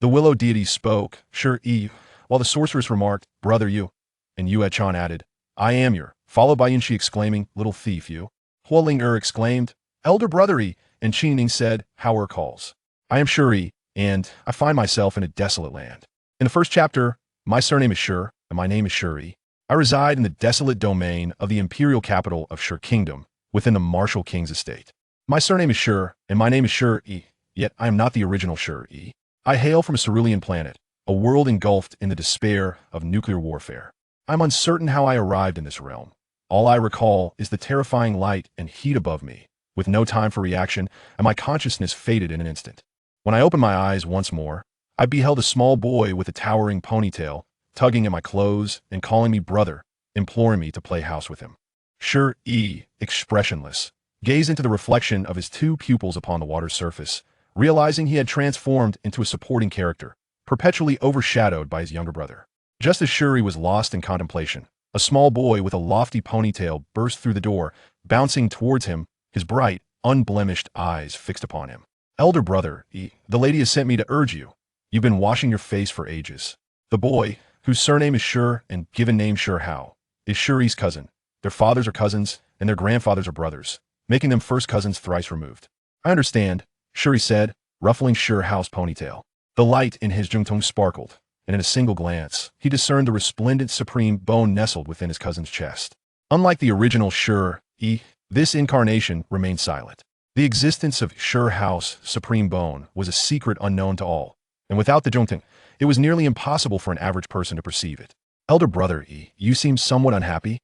The willow deity spoke, Shi Yi, while the sorceress remarked, "Brother Yu," and Yue Chan added, "I am your," followed by Yin Shi exclaiming, "Little thief Yu." Huo Ling'er exclaimed, "Elder brother Yi," and Qin Yi Ning said, "Hao'er calls. I am Shi Yi, and I find myself in a desolate land. In the first chapter, my surname is Shi, and my name is Shi Yi. I reside in the desolate domain of the imperial capital of Shi Kingdom, within the martial king's estate. My surname is Shi, and my name is Shi Yi, yet I am not the original Shi Yi. I hail from a cerulean planet, a world engulfed in the despair of nuclear warfare. I'm uncertain how I arrived in this realm. All I recall is the terrifying light and heat above me, with no time for reaction, and my consciousness faded in an instant. When I opened my eyes once more, I beheld a small boy with a towering ponytail, tugging at my clothes and calling me brother, imploring me to play house with him. Shi Yi, expressionless, gazed into the reflection of his two pupils upon the water's surface, realizing he had transformed into a supporting character, perpetually overshadowed by his younger brother. Just as Shi Yi was lost in contemplation, a small boy with a lofty ponytail burst through the door, bouncing towards him, his bright, unblemished eyes fixed upon him. "Elder brother, Yi, the lady has sent me to urge you. You've been washing your face for ages." The boy, whose surname is Shi and given name Shi Hao, is Shi Yi's cousin. Their fathers are cousins, and their grandfathers are brothers, making them first cousins thrice removed. "I understand," Shi Yi said, ruffling Shi Hao's ponytail. The light in his jungtong sparkled, and in a single glance, he discerned the resplendent supreme bone nestled within his cousin's chest. Unlike the original Shi Yi, this incarnation remained silent. The existence of Shi Hao's supreme bone was a secret unknown to all, and without the jungtong, it was nearly impossible for an average person to perceive it. "Elder brother Yi, you seem somewhat unhappy."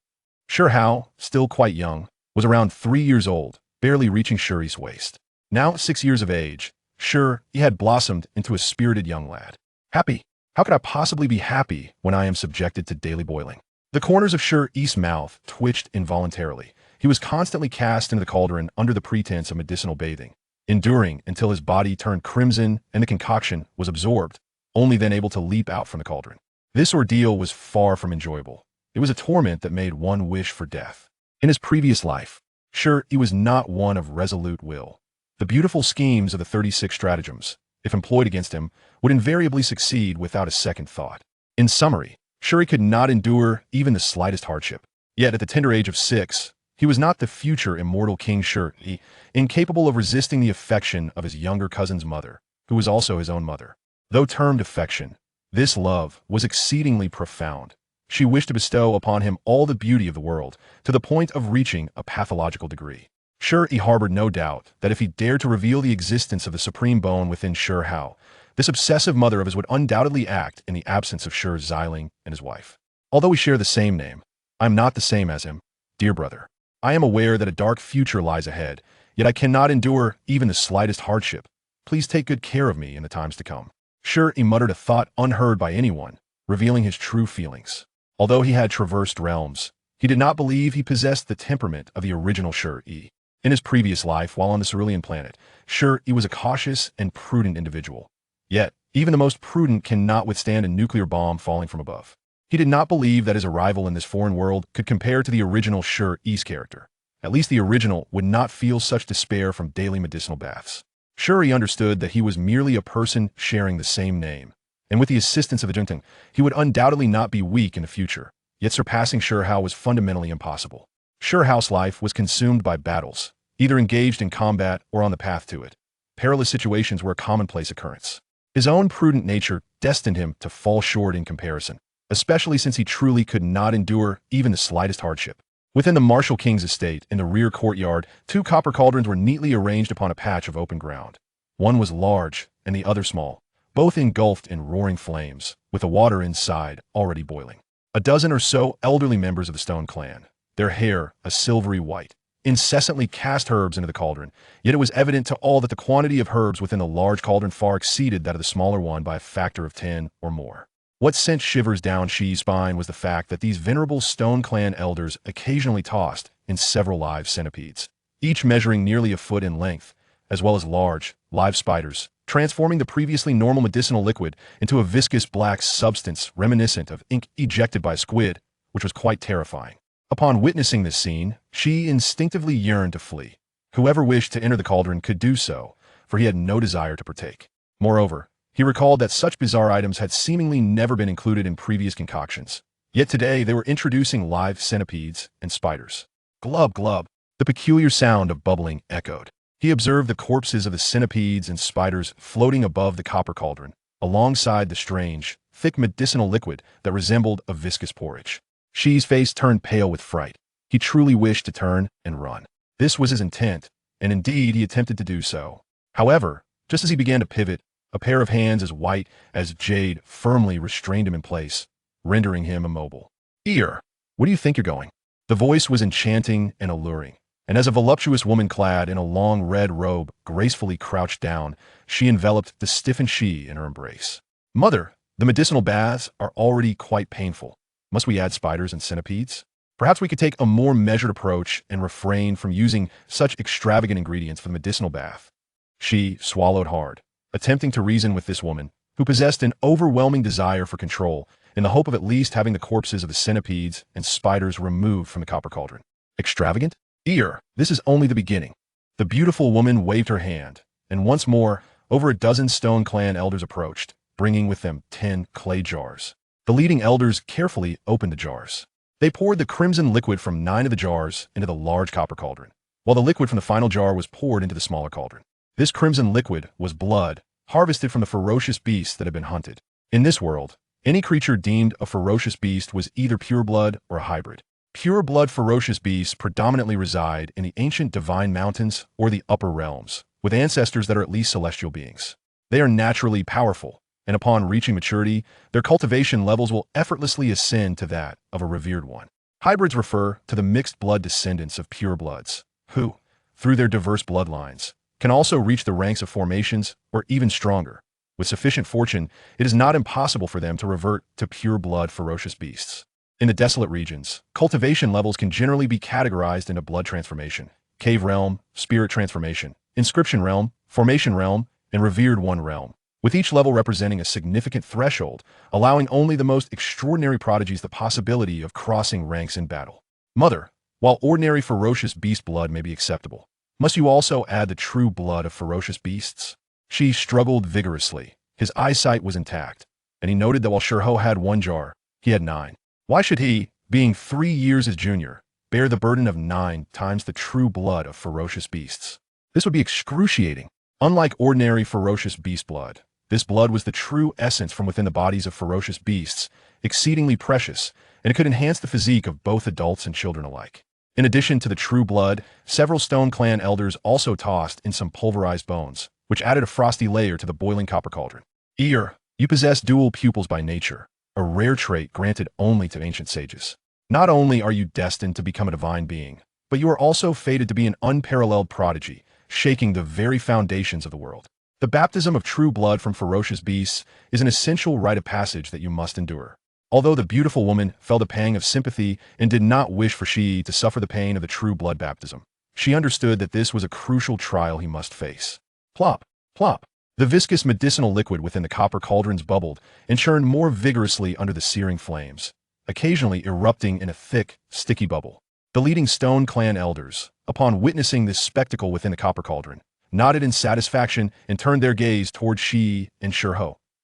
Shi Hao, still quite young, was around 3 years old, barely reaching Shi Yi's waist. Now 6 years of age, Shi Yi had blossomed into a spirited young lad. "Happy? How could I possibly be happy when I am subjected to daily boiling?" The corners of Shi Yi's mouth twitched involuntarily. He was constantly cast into the cauldron under the pretense of medicinal bathing, enduring until his body turned crimson and the concoction was absorbed, only then able to leap out from the cauldron. This ordeal was far from enjoyable. It was a torment that made one wish for death. In his previous life, Shi Yi was not one of resolute will. The beautiful schemes of the 36 stratagems, if employed against him, would invariably succeed without a second thought. In summary, Shi Yi could not endure even the slightest hardship. Yet at the tender age of 6, he was not the future immortal King Shi Yi, incapable of resisting the affection of his younger cousin's mother, who was also his own mother. Though termed affection, this love was exceedingly profound. She wished to bestow upon him all the beauty of the world, to the point of reaching a pathological degree. Shi Yi harbored no doubt that if he dared to reveal the existence of the supreme bone within Shi Hao, this obsessive mother of his would undoubtedly act in the absence of Shi Xiling and his wife. "Although we share the same name, I am not the same as him, dear brother. I am aware that a dark future lies ahead, yet I cannot endure even the slightest hardship. Please take good care of me in the times to come." Shi Yi muttered a thought unheard by anyone, revealing his true feelings. Although he had traversed realms, he did not believe he possessed the temperament of the original Shi Yi. In his previous life, while on the cerulean planet, Shi Yi was a cautious and prudent individual. Yet, even the most prudent cannot withstand a nuclear bomb falling from above. He did not believe that his arrival in this foreign world could compare to the original Shi Yi's character. At least the original would not feel such despair from daily medicinal baths. Shi Yi understood that he was merely a person sharing the same name, and with the assistance of the jungtong, he would undoubtedly not be weak in the future, yet surpassing Shi Hao was fundamentally impossible. Shi Hao's life was consumed by battles, either engaged in combat or on the path to it. Perilous situations were a commonplace occurrence. His own prudent nature destined him to fall short in comparison, especially since he truly could not endure even the slightest hardship. Within the martial king's estate, in the rear courtyard, 2 copper cauldrons were neatly arranged upon a patch of open ground. One was large and the other small, both engulfed in roaring flames, with the water inside already boiling. A dozen or so elderly members of the Stone clan, their hair a silvery white, incessantly cast herbs into the cauldron, yet it was evident to all that the quantity of herbs within the large cauldron far exceeded that of the smaller one by a factor of 10 or more. What sent shivers down Shi Yi's spine was the fact that these venerable Stone clan elders occasionally tossed in several live centipedes, each measuring nearly a foot in length, as well as large, live spiders, transforming the previously normal medicinal liquid into a viscous black substance reminiscent of ink ejected by a squid, which was quite terrifying. Upon witnessing this scene, Shi instinctively yearned to flee. Whoever wished to enter the cauldron could do so, for he had no desire to partake. Moreover, He recalled that such bizarre items had seemingly never been included in previous concoctions. Yet today they were introducing live centipedes and spiders. Glub, glub. The peculiar sound of bubbling echoed. He observed the corpses of the centipedes and spiders floating above the copper cauldron, alongside the strange, thick medicinal liquid that resembled a viscous porridge. Shi's face turned pale with fright. He truly wished to turn and run. This was his intent, and indeed he attempted to do so. However, just as he began to pivot, a pair of hands as white as jade firmly restrained him in place, rendering him immobile. "Ear, where do you think you're going?" The voice was enchanting and alluring, and as a voluptuous woman clad in a long red robe gracefully crouched down, she enveloped the stiffened Shi in her embrace. "Mother, the medicinal baths are already quite painful. Must we add spiders and centipedes? Perhaps we could take a more measured approach and refrain from using such extravagant ingredients for the medicinal bath." Shi swallowed hard, attempting to reason with this woman, who possessed an overwhelming desire for control, in the hope of at least having the corpses of the centipedes and spiders removed from the copper cauldron. Extravagant? Ear, this is only the beginning. The beautiful woman waved her hand, and once more, over a dozen Stone Clan elders approached, bringing with them 10 clay jars. The leading elders carefully opened the jars. They poured the crimson liquid from 9 of the jars into the large copper cauldron, while the liquid from the final jar was poured into the smaller cauldron. This crimson liquid was blood, harvested from the ferocious beasts that had been hunted. In this world, any creature deemed a ferocious beast was either pure blood or a hybrid. Pure blood ferocious beasts predominantly reside in the ancient divine mountains or the upper realms, with ancestors that are at least celestial beings. They are naturally powerful, and upon reaching maturity, their cultivation levels will effortlessly ascend to that of a revered one. Hybrids refer to the mixed blood descendants of pure bloods, who, through their diverse bloodlines, can also reach the ranks of formations or even stronger. With sufficient fortune, it is not impossible for them to revert to pure blood ferocious beasts. In the desolate regions, cultivation levels can generally be categorized into blood transformation, cave realm, spirit transformation, inscription realm, formation realm, and revered one realm, with each level representing a significant threshold, allowing only the most extraordinary prodigies the possibility of crossing ranks in battle. Mother, while ordinary ferocious beast blood may be acceptable, must you also add the true blood of ferocious beasts? Shi struggled vigorously. His eyesight was intact, and he noted that while Shi had 1 jar, he had 9. Why should he, being 3 years his junior, bear the burden of 9 times the true blood of ferocious beasts? This would be excruciating. Unlike ordinary ferocious beast blood, this blood was the true essence from within the bodies of ferocious beasts, exceedingly precious, and it could enhance the physique of both adults and children alike. In addition to the true blood, several Stone Clan elders also tossed in some pulverized bones, which added a frosty layer to the boiling copper cauldron. Ear, you possess dual pupils by nature, a rare trait granted only to ancient sages. Not only are you destined to become a divine being, but you are also fated to be an unparalleled prodigy, shaking the very foundations of the world. The baptism of true blood from ferocious beasts is an essential rite of passage that you must endure. Although the beautiful woman felt a pang of sympathy and did not wish for Shi to suffer the pain of the true blood baptism, she understood that this was a crucial trial he must face. Plop, plop. The viscous medicinal liquid within the copper cauldrons bubbled and churned more vigorously under the searing flames, occasionally erupting in a thick, sticky bubble. The leading Stone Clan elders, upon witnessing this spectacle within the copper cauldron, nodded in satisfaction and turned their gaze toward Shi and Shi,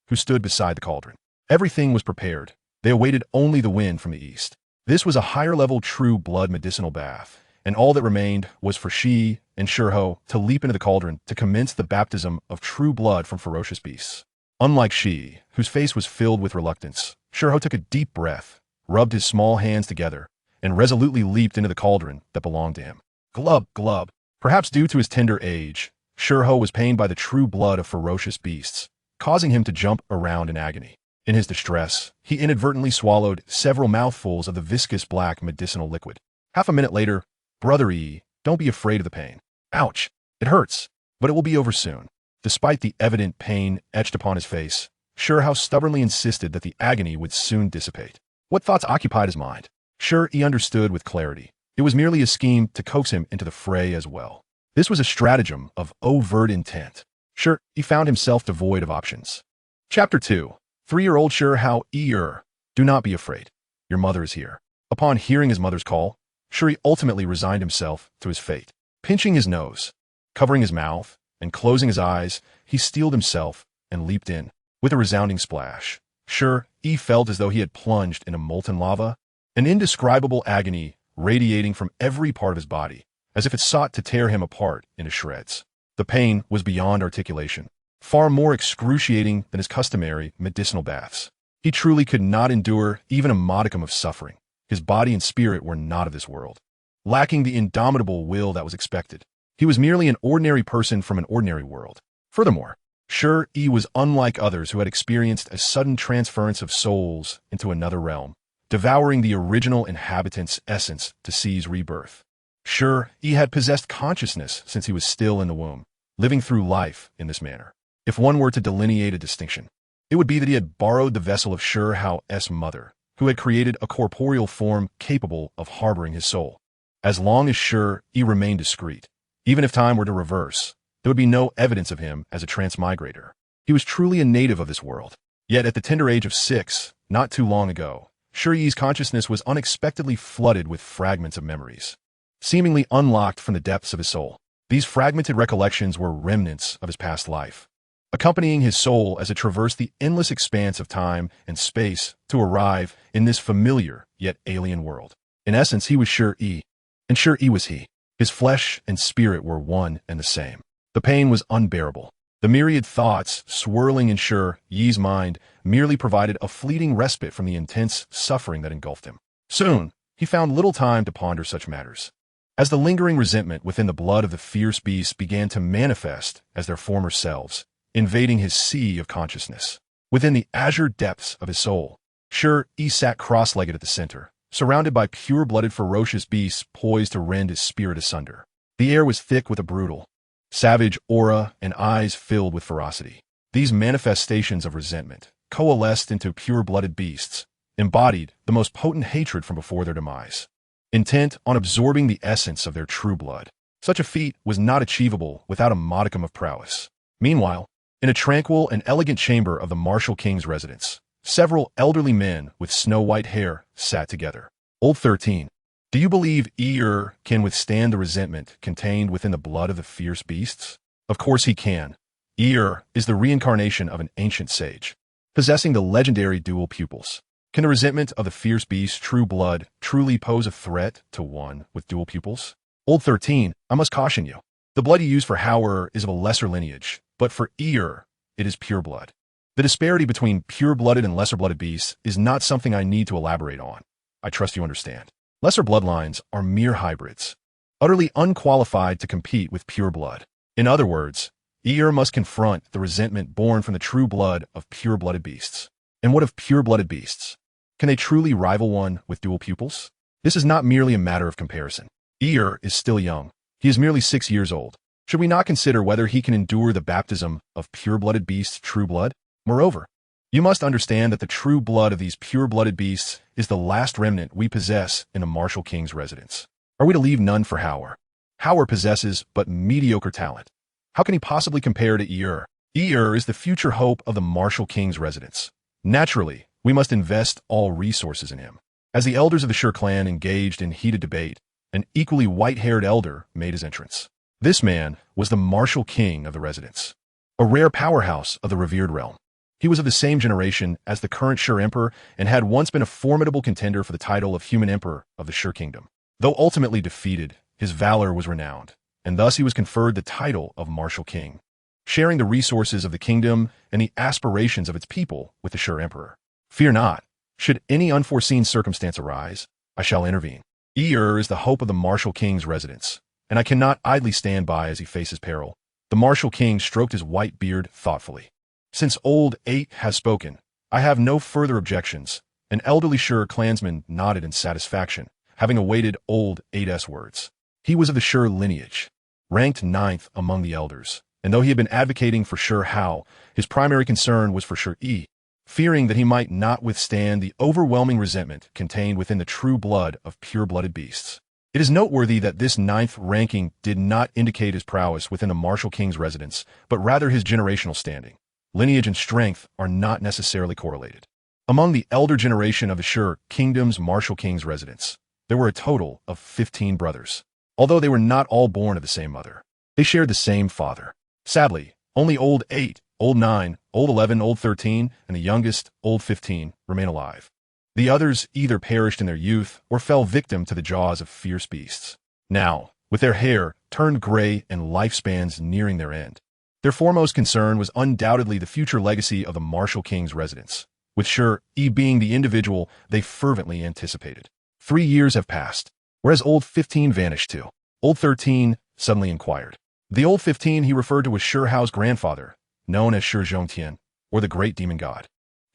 who stood beside the cauldron. Everything was prepared. They awaited only the wind from the east. This was a higher-level true blood medicinal bath, and all that remained was for Shi and Shi to leap into the cauldron to commence the baptism of true blood from ferocious beasts. Unlike Shi, whose face was filled with reluctance, Shi took a deep breath, rubbed his small hands together, and resolutely leaped into the cauldron that belonged to him. Glub, glub. Perhaps due to his tender age, Shi was pained by the true blood of ferocious beasts, causing him to jump around in agony. In his distress, he inadvertently swallowed several mouthfuls of the viscous black medicinal liquid. Half a minute later, "Brother Yi, don't be afraid of the pain. Ouch, it hurts, but it will be over soon." Despite the evident pain etched upon his face, Shi stubbornly insisted that the agony would soon dissipate. What thoughts occupied his mind? Shi Yi understood with clarity. It was merely a scheme to coax him into the fray as well. This was a stratagem of overt intent. Shi Yi found himself devoid of options. Chapter 2. 3-year-old Shi Hao'er. Do not be afraid. Your mother is here. Upon hearing his mother's call, Shi Yi ultimately resigned himself to his fate. Pinching his nose, covering his mouth, and closing his eyes, he steeled himself and leaped in. With a resounding splash, Shi Yi felt as though he had plunged into molten lava, an indescribable agony radiating from every part of his body, as if it sought to tear him apart into shreds. The pain was beyond articulation, far more excruciating than his customary medicinal baths. He truly could not endure even a modicum of suffering. His body and spirit were not of this world. Lacking the indomitable will that was expected, he was merely an ordinary person from an ordinary world. Furthermore, Shi Yi was unlike others who had experienced a sudden transference of souls into another realm, devouring the original inhabitant's essence to seize rebirth. Shi Yi had possessed consciousness since he was still in the womb, living through life in this manner. If one were to delineate a distinction, it would be that he had borrowed the vessel of Shi Hao'er's mother, who had created a corporeal form capable of harboring his soul. As long as Shi Yi remained discreet, even if time were to reverse, there would be no evidence of him as a transmigrator. He was truly a native of this world. Yet at the tender age of 6, not too long ago, Shi Yi's consciousness was unexpectedly flooded with fragments of memories, seemingly unlocked from the depths of his soul. These fragmented recollections were remnants of his past life, accompanying his soul as it traversed the endless expanse of time and space to arrive in this familiar yet alien world. In essence, he was Shi Yi, and Shi Yi was he. His flesh and spirit were one and the same. The pain was unbearable. The myriad thoughts swirling in Shi Yi's mind merely provided a fleeting respite from the intense suffering that engulfed him. Soon, he found little time to ponder such matters, as the lingering resentment within the blood of the fierce beasts began to manifest as their former selves, invading his sea of consciousness. Within the azure depths of his soul, Shi Yi sat cross-legged at the center, surrounded by pure-blooded ferocious beasts poised to rend his spirit asunder. The air was thick with a brutal, savage aura and eyes filled with ferocity. These manifestations of resentment coalesced into pure-blooded beasts, embodied the most potent hatred from before their demise, intent on absorbing the essence of their true blood. Such a feat was not achievable without a modicum of prowess. Meanwhile, in a tranquil and elegant chamber of the martial king's residence, several elderly men with snow-white hair sat together. Old 13. Do you believe Yi-gege can withstand the resentment contained within the blood of the fierce beasts? Of course he can. Yi-gege is the reincarnation of an ancient sage, possessing the legendary dual pupils. Can the resentment of the fierce beast's true blood truly pose a threat to one with dual pupils? Old 13, I must caution you. The blood you use for Hao'er is of a lesser lineage, but for Yi-gege, it is pure blood. The disparity between pure-blooded and lesser-blooded beasts is not something I need to elaborate on. I trust you understand. Lesser bloodlines are mere hybrids, utterly unqualified to compete with pure blood. In other words, Yi-gege must confront the resentment born from the true blood of pure-blooded beasts. And what of pure-blooded beasts? Can they truly rival one with dual pupils? This is not merely a matter of comparison. Yi-gege is still young. He is merely 6 years old. Should we not consider whether he can endure the baptism of pure-blooded beasts' true blood? Moreover, you must understand that the true blood of these pure-blooded beasts is the last remnant we possess in the martial king's residence. Are we to leave none for Hao'er? Hao'er possesses but mediocre talent. How can he possibly compare to Yi-gege? Yi-gege is the future hope of the martial king's residence. Naturally, we must invest all resources in him. As the elders of the Shi clan engaged in heated debate, an equally white-haired elder made his entrance. This man was the martial king of the residence, a rare powerhouse of the revered realm. He was of the same generation as the current Shi emperor and had once been a formidable contender for the title of human emperor of the Shi kingdom. Though ultimately defeated, his valor was renowned, and thus he was conferred the title of martial king, sharing the resources of the kingdom and the aspirations of its people with the Shi emperor. Fear not. Should any unforeseen circumstance arise, I shall intervene. Yi-gege is the hope of the martial king's residence, and I cannot idly stand by as he faces peril. The martial king stroked his white beard thoughtfully. Since old 8 has spoken, I have no further objections. An elderly Shi clansman nodded in satisfaction, having awaited old 8's words. He was of the Shi lineage, ranked 9th among the elders, and though he had been advocating for Shi Hao, his primary concern was for Shi Yi, fearing that he might not withstand the overwhelming resentment contained within the true blood of pure-blooded beasts. It is noteworthy that this 9th ranking did not indicate his prowess within the martial king's residence, but rather his generational standing. Lineage and strength are not necessarily correlated. Among the elder generation of the Shi kingdom's martial king's residence, there were a total of 15 brothers. Although they were not all born of the same mother, they shared the same father. Sadly, only old 8, old 9, Old 11, Old 13, and the youngest, Old 15, remain alive. The others either perished in their youth or fell victim to the jaws of fierce beasts. Now, with their hair turned gray and lifespans nearing their end, their foremost concern was undoubtedly the future legacy of the martial king's residence, with Shi Yi being the individual they fervently anticipated. 3 years have passed, whereas Old 15 vanished too. Old 13 suddenly inquired. The Old 15 he referred to as Shi Hao's grandfather, known as Shi Zhongtian, or the Great Demon God,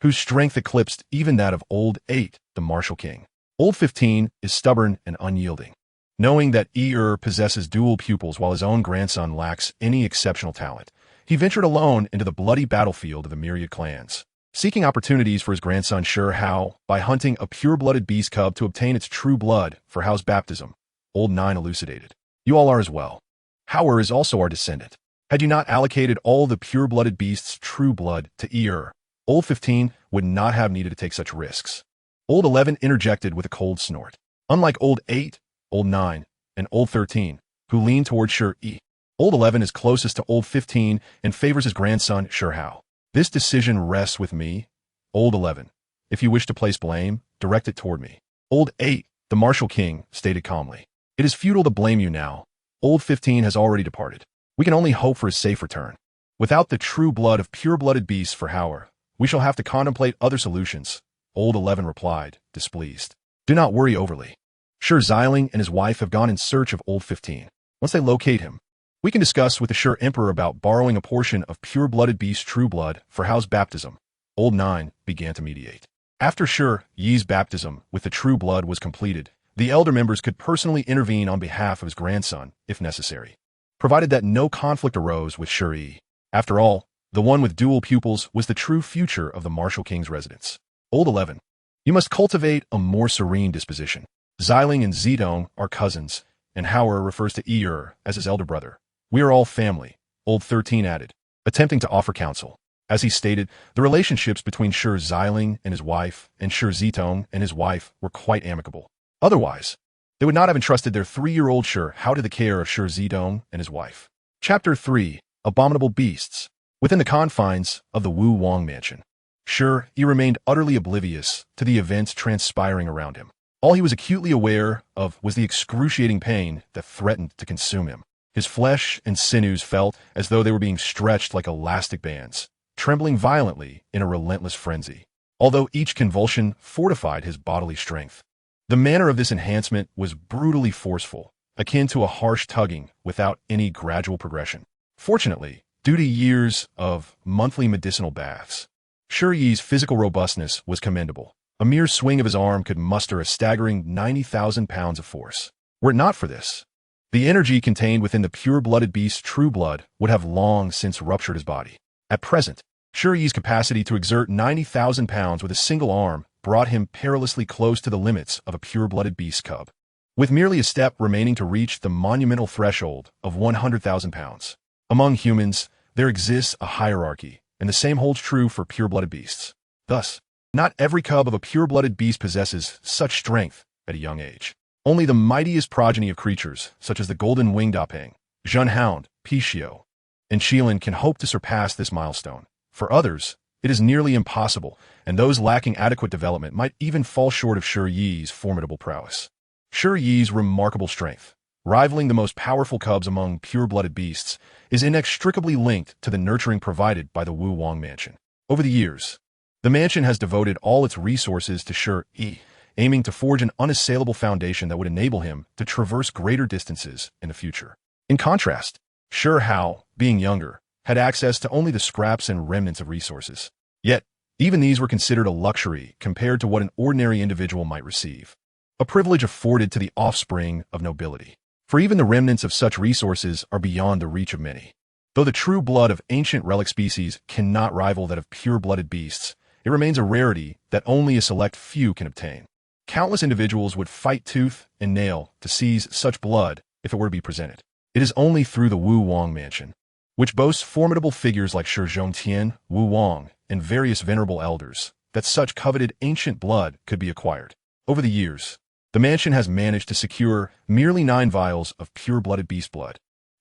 whose strength eclipsed even that of Old 8, the martial king. Old 15 is stubborn and unyielding. Knowing that Yi-gege possesses dual pupils while his own grandson lacks any exceptional talent, he ventured alone into the bloody battlefield of the myriad clans, seeking opportunities for his grandson Shi Hao by hunting a pure-blooded beast cub to obtain its true blood for Hao's baptism. Old 9 elucidated. You all are as well. Hao'er is also our descendant. Had you not allocated all the pure-blooded beasts' true blood to Yi-gege, Old 15 would not have needed to take such risks. Old 11 interjected with a cold snort. Unlike Old 8, Old 9, and Old 13, who leaned toward Shi Yi, Old 11 is closest to Old 15 and favors his grandson Shi Hao. This decision rests with me, Old 11. If you wish to place blame, direct it toward me. Old 8, the martial king, stated calmly. It is futile to blame you now. Old 15 has already departed. We can only hope for his safe return. Without the true blood of pure-blooded beasts for Hao'er, we shall have to contemplate other solutions, Old 11 replied, displeased. Do not worry overly. Shi Yi and his wife have gone in search of Old 15. Once they locate him, we can discuss with the Shi Emperor about borrowing a portion of pure-blooded beast true blood for Hao's baptism. Old 9 began to mediate. After Shi Yi's baptism with the true blood was completed, the elder members could personally intervene on behalf of his grandson, if necessary, provided that no conflict arose with Shi Yi. After all, the one with dual pupils was the true future of the martial king's residence. Old 11. You must cultivate a more serene disposition. Xiling and Zidong are cousins, and Hao'er refers to Yi-gege as his elder brother. We are all family, Old 13 added, attempting to offer counsel. As he stated, the relationships between Shi Xiling and his wife and Shi Zidong and his wife were quite amicable. Otherwise, they would not have entrusted their 3-year-old Shi Hao to the care of Shi Zidong and his wife. Chapter 3. Abominable Beasts. Within the confines of the Wu Wang mansion, Shi Yi remained utterly oblivious to the events transpiring around him. All he was acutely aware of was the excruciating pain that threatened to consume him. His flesh and sinews felt as though they were being stretched like elastic bands, trembling violently in a relentless frenzy, although each convulsion fortified his bodily strength. The manner of this enhancement was brutally forceful, akin to a harsh tugging without any gradual progression. Fortunately, due to years of monthly medicinal baths, Shi Yi's physical robustness was commendable. A mere swing of his arm could muster a staggering 90,000 pounds of force. Were it not for this, the energy contained within the pure-blooded beast's true blood would have long since ruptured his body. At present, Shi Yi's capacity to exert 90,000 pounds with a single arm brought him perilously close to the limits of a pure-blooded beast cub, with merely a step remaining to reach the monumental threshold of 100,000 pounds. Among humans, there exists a hierarchy, and the same holds true for pure-blooded beasts. Thus, not every cub of a pure-blooded beast possesses such strength at a young age. Only the mightiest progeny of creatures, such as the golden-winged Apeng, Zhenhound, Pishio, and Shilin can hope to surpass this milestone. For others, it is nearly impossible, and those lacking adequate development might even fall short of Shi Yi's formidable prowess. Shi Yi's remarkable strength, rivaling the most powerful cubs among pure-blooded beasts, is inextricably linked to the nurturing provided by the Wu Wang mansion. Over the years, the mansion has devoted all its resources to Shi Yi, aiming to forge an unassailable foundation that would enable him to traverse greater distances in the future. In contrast, Shi Hao, being younger, had access to only the scraps and remnants of resources. Yet, even these were considered a luxury compared to what an ordinary individual might receive, a privilege afforded to the offspring of nobility. For even the remnants of such resources are beyond the reach of many. Though the true blood of ancient relic species cannot rival that of pure-blooded beasts, it remains a rarity that only a select few can obtain. Countless individuals would fight tooth and nail to seize such blood if it were to be presented. It is only through the Wu Wang mansion, which boasts formidable figures like Shi Zhongtian, Wu Wang, and various venerable elders, that such coveted ancient blood could be acquired. Over the years, the mansion has managed to secure merely 9 vials of pure-blooded beast blood,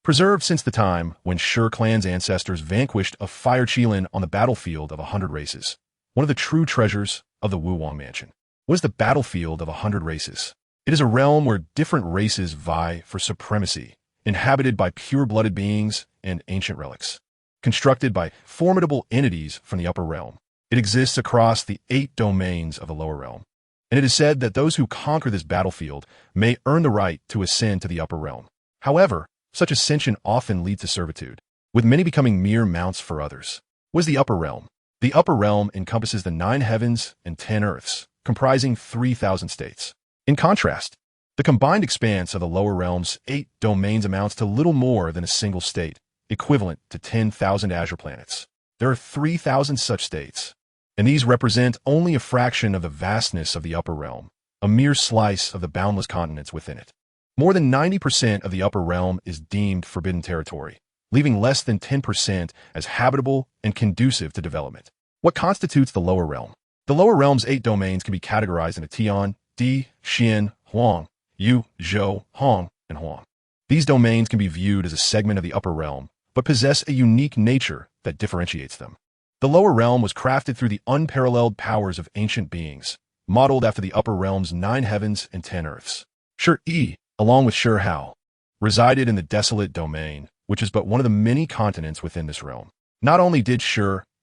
preserved since the time when Shi clan's ancestors vanquished a fire Qilin on the battlefield of 100 races. One of the true treasures of the Wulong Mansion. What is the battlefield of 100 races? It is a realm where different races vie for supremacy, inhabited by pure-blooded beings and ancient relics. Constructed by formidable entities from the upper realm, it exists across the 8 domains of the lower realm. And it is said that those who conquer this battlefield may earn the right to ascend to the upper realm. However, such ascension often leads to servitude, with many becoming mere mounts for others. What is the upper realm? The upper realm encompasses the 9 heavens and 10 earths, comprising 3,000 states. In contrast, the combined expanse of the lower realm's 8 domains amounts to little more than a single state, equivalent to 10,000 azure planets. There are 3,000 such states, and these represent only a fraction of the vastness of the upper realm, a mere slice of the boundless continents within it. More than 90% of the upper realm is deemed forbidden territory, leaving less than 10% as habitable and conducive to development. What constitutes the lower realm? The lower realm's 8 domains can be categorized into Tian, Di, Xian, Huang, Yu, Zhou, Hong, and Huang. These domains can be viewed as a segment of the upper realm, but possess a unique nature that differentiates them. The lower realm was crafted through the unparalleled powers of ancient beings, modeled after the upper realm's 9 heavens and 10 earths. Shi Yi, along with Shi Hao, resided in the desolate domain, which is but one of the many continents within this realm. Not only did Shi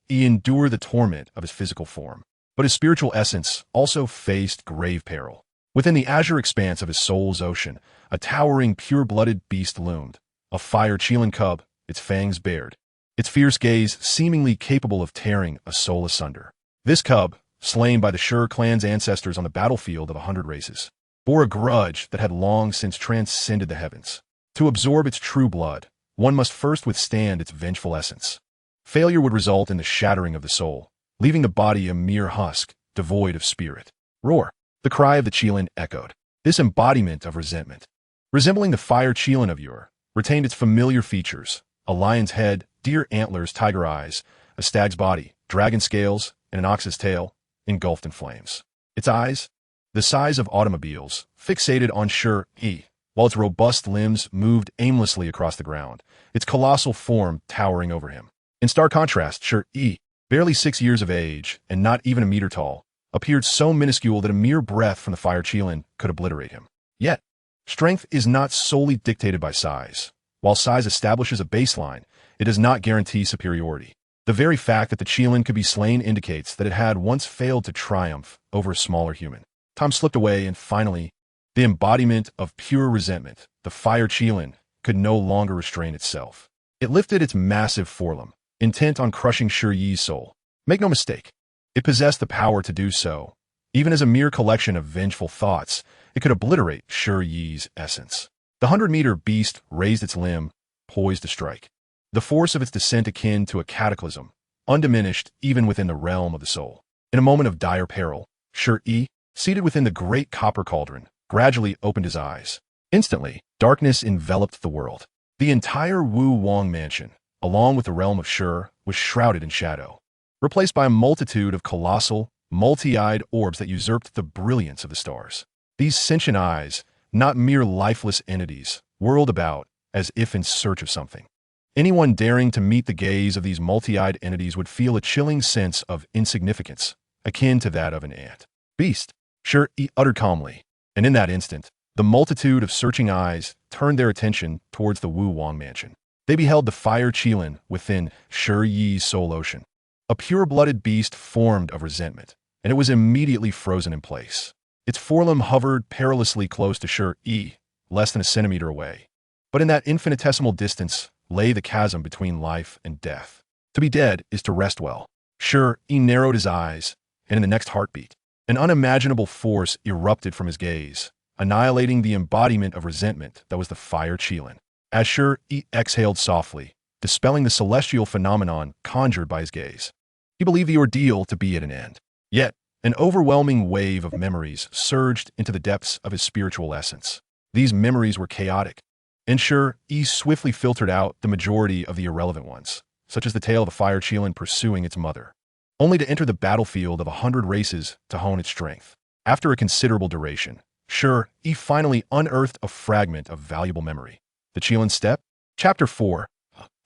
Yi endure the torment of his physical form, but his spiritual essence also faced grave peril. Within the azure expanse of his soul's ocean, a towering, pure-blooded beast loomed, a fire Qilin cub, its fangs bared, its fierce gaze seemingly capable of tearing a soul asunder. This cub, slain by the Shi clan's ancestors on the battlefield of 100 races, bore a grudge that had long since transcended the heavens. To absorb its true blood, one must first withstand its vengeful essence. Failure would result in the shattering of the soul, leaving the body a mere husk, devoid of spirit. Roar! The cry of the Qilin echoed. This embodiment of resentment, resembling the fire Qilin of yore, retained its familiar features: a lion's head, deer antlers, tiger eyes, a stag's body, dragon scales, and an ox's tail, engulfed in flames. Its eyes, the size of automobiles, fixated on Shi Yi, while its robust limbs moved aimlessly across the ground, its colossal form towering over him. In stark contrast, Shi Yi, barely 6 years of age and not even a meter tall, appeared so minuscule that a mere breath from the fire Qilin could obliterate him. Yet, strength is not solely dictated by size. While size establishes a baseline, it does not guarantee superiority. The very fact that the Qilin could be slain indicates that it had once failed to triumph over a smaller human. Time slipped away, and finally, the embodiment of pure resentment, the fire Qilin, could no longer restrain itself. It lifted its massive forelimb, intent on crushing Shi Yi's soul. Make no mistake, it possessed the power to do so. Even as a mere collection of vengeful thoughts, it could obliterate Shi Yi's essence. The 100-meter beast raised its limb, poised to strike. The force of its descent akin to a cataclysm, undiminished even within the realm of the soul. In a moment of dire peril, Shi Yi, seated within the great copper cauldron, gradually opened his eyes. Instantly, darkness enveloped the world. The entire Wulong Mansion, along with the realm of Shi, was shrouded in shadow, replaced by a multitude of colossal, multi-eyed orbs that usurped the brilliance of the stars. These sentient eyes, not mere lifeless entities, whirled about as if in search of something. Anyone daring to meet the gaze of these multi-eyed entities would feel a chilling sense of insignificance, akin to that of an ant. Beast, Shi Yi uttered calmly, and in that instant, the multitude of searching eyes turned their attention towards the Wulong Mansion. They beheld the fire Qilin within Shi Yi's soul ocean. A pure-blooded beast formed of resentment, and it was immediately frozen in place. Its forelimb hovered perilously close to Shi Yi, less than a centimeter away. But in that infinitesimal distance lay the chasm between life and death. To be dead is to rest well. Shi Yi narrowed his eyes, and in the next heartbeat, an unimaginable force erupted from his gaze, annihilating the embodiment of resentment that was the fire Qilin. As Shi Yi exhaled softly, dispelling the celestial phenomenon conjured by his gaze, he believed the ordeal to be at an end. Yet, an overwhelming wave of memories surged into the depths of his spiritual essence. These memories were chaotic, and Shi Yi swiftly filtered out the majority of the irrelevant ones, such as the tale of a fire Qilin pursuing its mother, only to enter the battlefield of 100 races to hone its strength. After a considerable duration, Shi Yi finally unearthed a fragment of valuable memory. The Qilin step, Chapter 4.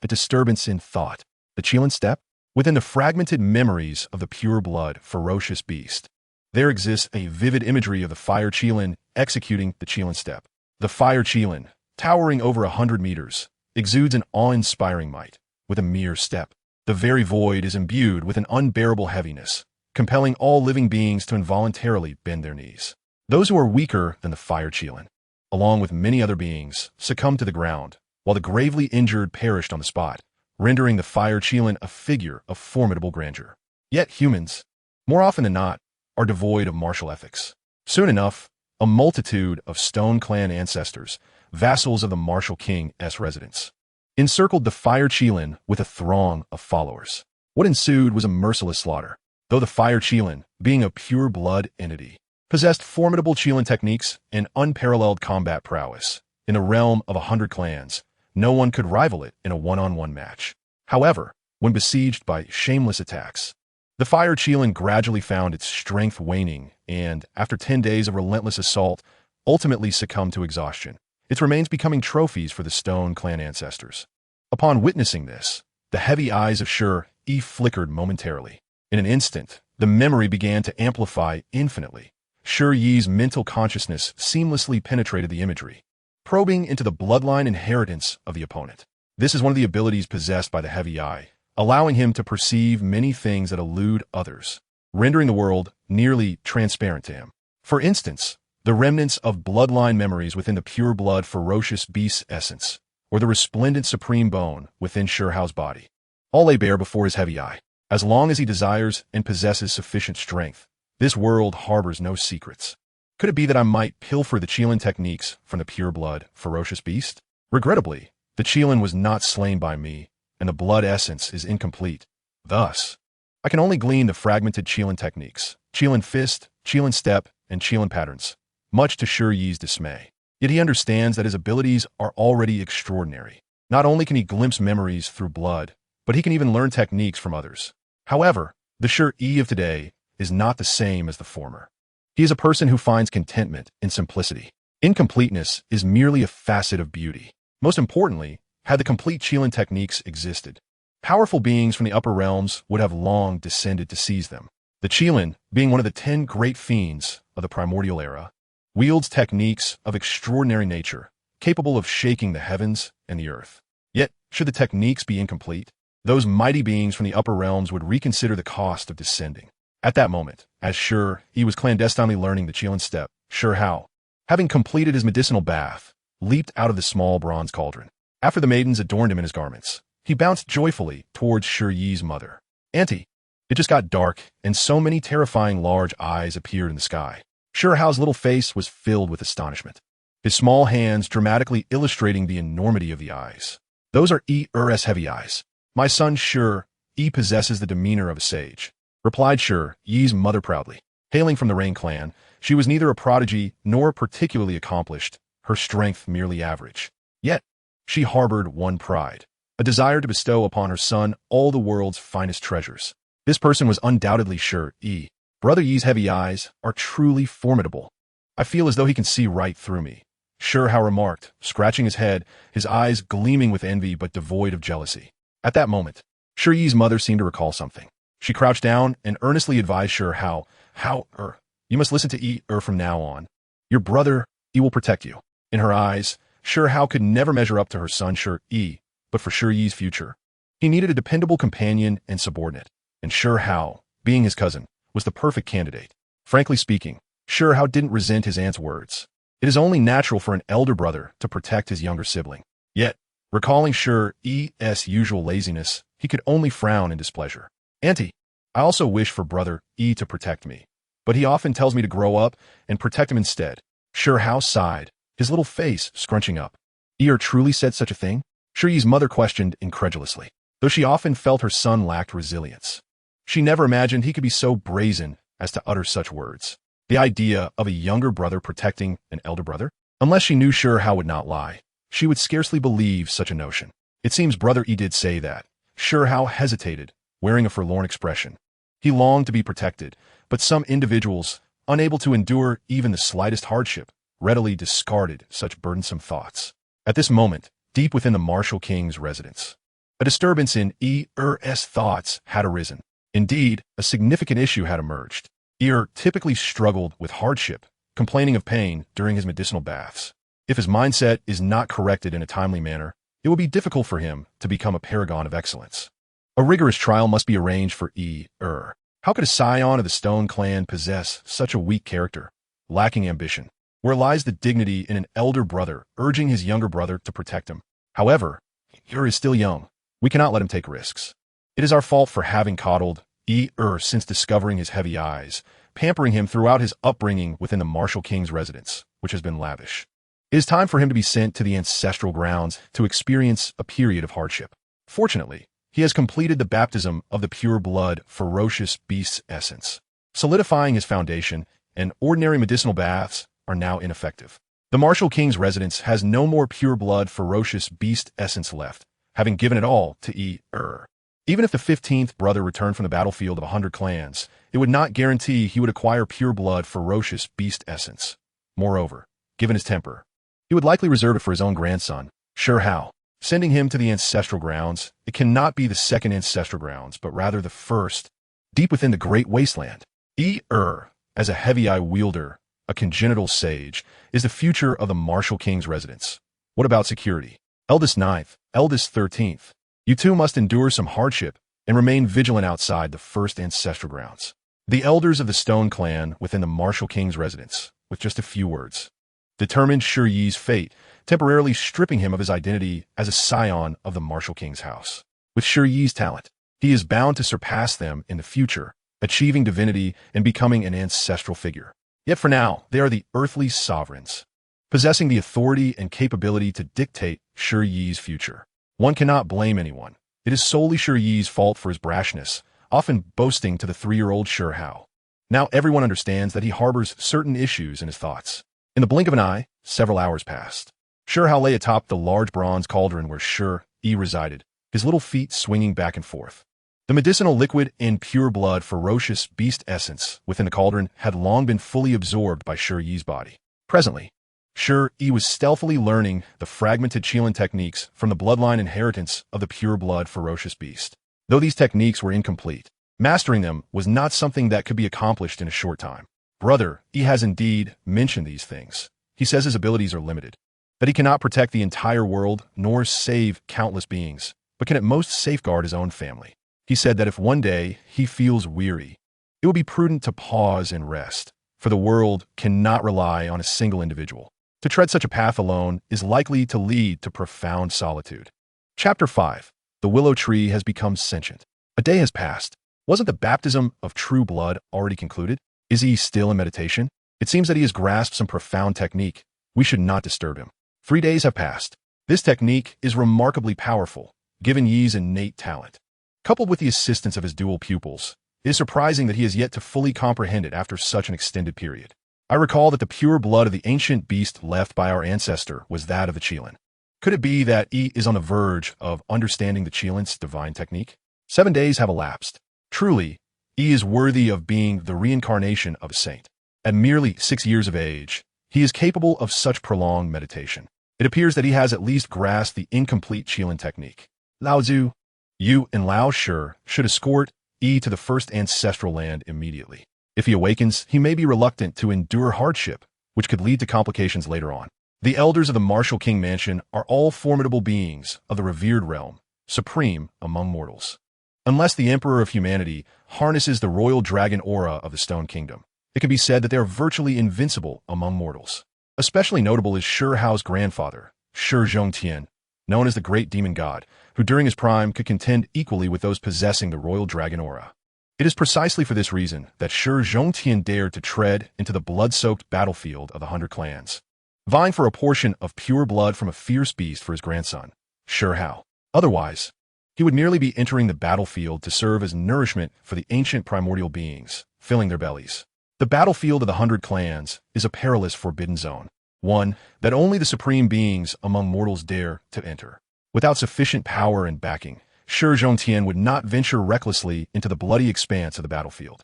A disturbance in thought. The Qilin Steppe? Within the fragmented memories of the pure-blood, ferocious beast, there exists a vivid imagery of the fire Qilin executing the Qilin Steppe. The fire Qilin, towering over 100 meters, exudes an awe-inspiring might. With a mere step, the very void is imbued with an unbearable heaviness, compelling all living beings to involuntarily bend their knees. Those who are weaker than the fire Qilin, along with many other beings, succumbed to the ground, while the gravely injured perished on the spot, rendering the fire Qilin a figure of formidable grandeur. Yet humans, more often than not, are devoid of martial ethics. Soon enough, a multitude of Stone Clan ancestors, vassals of the martial king's residence, encircled the fire Qilin with a throng of followers. What ensued was a merciless slaughter. Though the fire Qilin, being a pure-blood entity, possessed formidable Qilin techniques and unparalleled combat prowess, in the realm of 100 clans, no one could rival it in a one-on-one match. However, when besieged by shameless attacks, the fire Qilin gradually found its strength waning and, after 10 days of relentless assault, ultimately succumbed to exhaustion, its remains becoming trophies for the Stone Clan ancestors. Upon witnessing this, the heavy eyes of Shi Yi flickered momentarily. In an instant, the memory began to amplify infinitely. Shi Yi's mental consciousness seamlessly penetrated the imagery, probing into the bloodline inheritance of the opponent. This is one of the abilities possessed by the heavy eye, allowing him to perceive many things that elude others, rendering the world nearly transparent to him. For instance, the remnants of bloodline memories within the pure-blood ferocious beast's essence, or the resplendent supreme bone within Shi Yi's body, all lay bare before his heavy eye. As long as he desires and possesses sufficient strength, this world harbors no secrets. Could it be that I might pilfer the Qilin techniques from the pure-blood, ferocious beast? Regrettably, the Qilin was not slain by me, and the blood essence is incomplete. Thus, I can only glean the fragmented Qilin techniques, Qilin fist, Qilin step, and Qilin patterns, much to Shi Yi's dismay. Yet he understands that his abilities are already extraordinary. Not only can he glimpse memories through blood, but he can even learn techniques from others. However, the Shi Yi of today is not the same as the former. He is a person who finds contentment in simplicity. Incompleteness is merely a facet of beauty. Most importantly, had the complete Qilin techniques existed, powerful beings from the upper realms would have long descended to seize them. The Qilin, being one of the 10 great fiends of the primordial era, wields techniques of extraordinary nature, capable of shaking the heavens and the earth. Yet, should the techniques be incomplete, those mighty beings from the upper realms would reconsider the cost of descending. At that moment, as Shi Yi was clandestinely learning the Qilin step, Shi Hao, having completed his medicinal bath, leaped out of the small bronze cauldron. After the maidens adorned him in his garments, he bounced joyfully towards Shi Yi's mother. "Auntie." It just got dark, and so many terrifying large eyes appeared in the sky. Shi Hao's little face was filled with astonishment, his small hands dramatically illustrating the enormity of the eyes. "Those are Yi-ger's heavy eyes. My son Shi Yi possesses the demeanor of a sage," replied Shi Yi's mother proudly. Hailing from the Rain clan, she was neither a prodigy nor particularly accomplished, her strength merely average. Yet, she harbored one pride, a desire to bestow upon her son all the world's finest treasures. This person was undoubtedly Shi Yi. "Brother Yi's heavy eyes are truly formidable. I feel as though he can see right through me," Shi Hao remarked, scratching his head, his eyes gleaming with envy but devoid of jealousy. At that moment, Shi Yi's mother seemed to recall something. She crouched down and earnestly advised Shi Hao, "Hao'er, you must listen to Yi-ge from now on. Your brother Yi will protect you." In her eyes, Shi Hao could never measure up to her son Shi Yi, but for Shi Yi's future, he needed a dependable companion and subordinate, and Shi Hao, being his cousin, was the perfect candidate. Frankly speaking, Shi Hao didn't resent his aunt's words. It is only natural for an elder brother to protect his younger sibling. Yet, recalling Shi Yi's usual laziness, he could only frown in displeasure. "Auntie, I also wish for brother Yi to protect me, but he often tells me to grow up and protect him instead." Shi Hao sighed, his little face scrunching up. "Yi truly said such a thing?" Shi Yi's mother questioned incredulously, though she often felt her son lacked resilience. She never imagined he could be so brazen as to utter such words. The idea of a younger brother protecting an elder brother? Unless she knew Shi Hao would not lie, she would scarcely believe such a notion. It seems brother Yi did say that. Shi Hao hesitated, wearing a forlorn expression. He longed to be protected, but some individuals, unable to endure even the slightest hardship, readily discarded such burdensome thoughts. At this moment, deep within the martial king's residence. A disturbance in Yi-gege's thoughts had arisen. Indeed, a significant issue had emerged. Yi-gege typically struggled with hardship, complaining of pain during his medicinal baths. If his mindset is not corrected in a timely manner, it will be difficult for him to become a paragon of excellence. A rigorous trial must be arranged for Yi-gege. How could a scion of the Stone Clan possess such a weak character, lacking ambition? Where lies the dignity in an elder brother urging his younger brother to protect him? However, Yi-gege is still young. We cannot let him take risks. It is our fault for having coddled Yi-gege since discovering his heavy eyes, pampering him throughout his upbringing within the martial king's residence, which has been lavish. It is time for him to be sent to the ancestral grounds to experience a period of hardship. Fortunately, he has completed the baptism of the pure blood, ferocious beast's essence, solidifying his foundation, and ordinary medicinal baths are now ineffective. The martial king's residence has no more pure blood, ferocious beast essence left, having given it all to Yi-gege. Even if the 15th brother returned from the battlefield of 100 clans, it would not guarantee he would acquire pure blood, ferocious beast essence. Moreover, given his temper, he would likely reserve it for his own grandson, Shi Yi. Sending him to the ancestral grounds, it cannot be the second ancestral grounds, but rather the first, deep within the great wasteland. Yi-gege, as a heavy eye wielder, a congenital sage, is the future of the martial king's residence. What about security? Eldest 9th, eldest 13th. You two must endure some hardship and remain vigilant outside the first ancestral grounds. The elders of the Stone Clan within the martial king's residence, with just a few words, determined Shi Yi's fate, temporarily stripping him of his identity as a scion of the martial king's house. With Shi Yi's talent, he is bound to surpass them in the future, achieving divinity and becoming an ancestral figure. Yet for now, they are the earthly sovereigns, possessing the authority and capability to dictate Shi Yi's future. One cannot blame anyone. It is solely Shi Yi's fault for his brashness, often boasting to the 3-year-old Shi Yi. Now everyone understands that he harbors certain issues in his thoughts. In the blink of an eye, several hours passed. Shi Yi lay atop the large bronze cauldron where Shi Yi resided, his little feet swinging back and forth. The medicinal liquid and pure blood, ferocious beast essence within the cauldron had long been fully absorbed by Shi Yi's body. Presently, Shi Yi was stealthily learning the fragmented Qilin techniques from the bloodline inheritance of the pure blood, ferocious beast. Though these techniques were incomplete, mastering them was not something that could be accomplished in a short time. Brother Yi has indeed mentioned these things. He says his abilities are limited, that he cannot protect the entire world nor save countless beings, but can at most safeguard his own family. He said that if one day he feels weary, it would be prudent to pause and rest, for the world cannot rely on a single individual. To tread such a path alone is likely to lead to profound solitude. Chapter 5. The willow tree has become sentient. A day has passed. Wasn't the baptism of true blood already concluded? Is he still in meditation? It seems that he has grasped some profound technique. We should not disturb him. 3 days have passed. This technique is remarkably powerful, given Yi's innate talent. Coupled with the assistance of his dual pupils, it is surprising that he has yet to fully comprehend it after such an extended period. I recall that the pure blood of the ancient beast left by our ancestor was that of the Qilin. Could it be that Yi is on the verge of understanding the Qilin's divine technique? 7 days have elapsed. Truly, Yi is worthy of being the reincarnation of a saint. At merely 6 years of age, he is capable of such prolonged meditation. It appears that he has at least grasped the incomplete Qilin technique. Lao Zhu, you and Lao Shi should escort Yi to the first ancestral land immediately. If he awakens, he may be reluctant to endure hardship, which could lead to complications later on. The elders of the martial king mansion are all formidable beings of the revered realm, supreme among mortals. Unless the emperor of humanity harnesses the royal dragon aura of the Stone Kingdom, it can be said that they are virtually invincible among mortals. Especially notable is Shi Hao's grandfather, Shi Zhongtian, known as the Great Demon God, who during his prime could contend equally with those possessing the royal dragon aura. It is precisely for this reason that Shi Zhongtian dared to tread into the blood-soaked battlefield of the 100 clans, vying for a portion of pure blood from a fierce beast for his grandson, Shi Hao. Otherwise, he would merely be entering the battlefield to serve as nourishment for the ancient primordial beings, filling their bellies. The battlefield of the 100 clans is a perilous forbidden zone, one that only the supreme beings among mortals dare to enter. Without sufficient power and backing, Shi Zhongtian would not venture recklessly into the bloody expanse of the battlefield.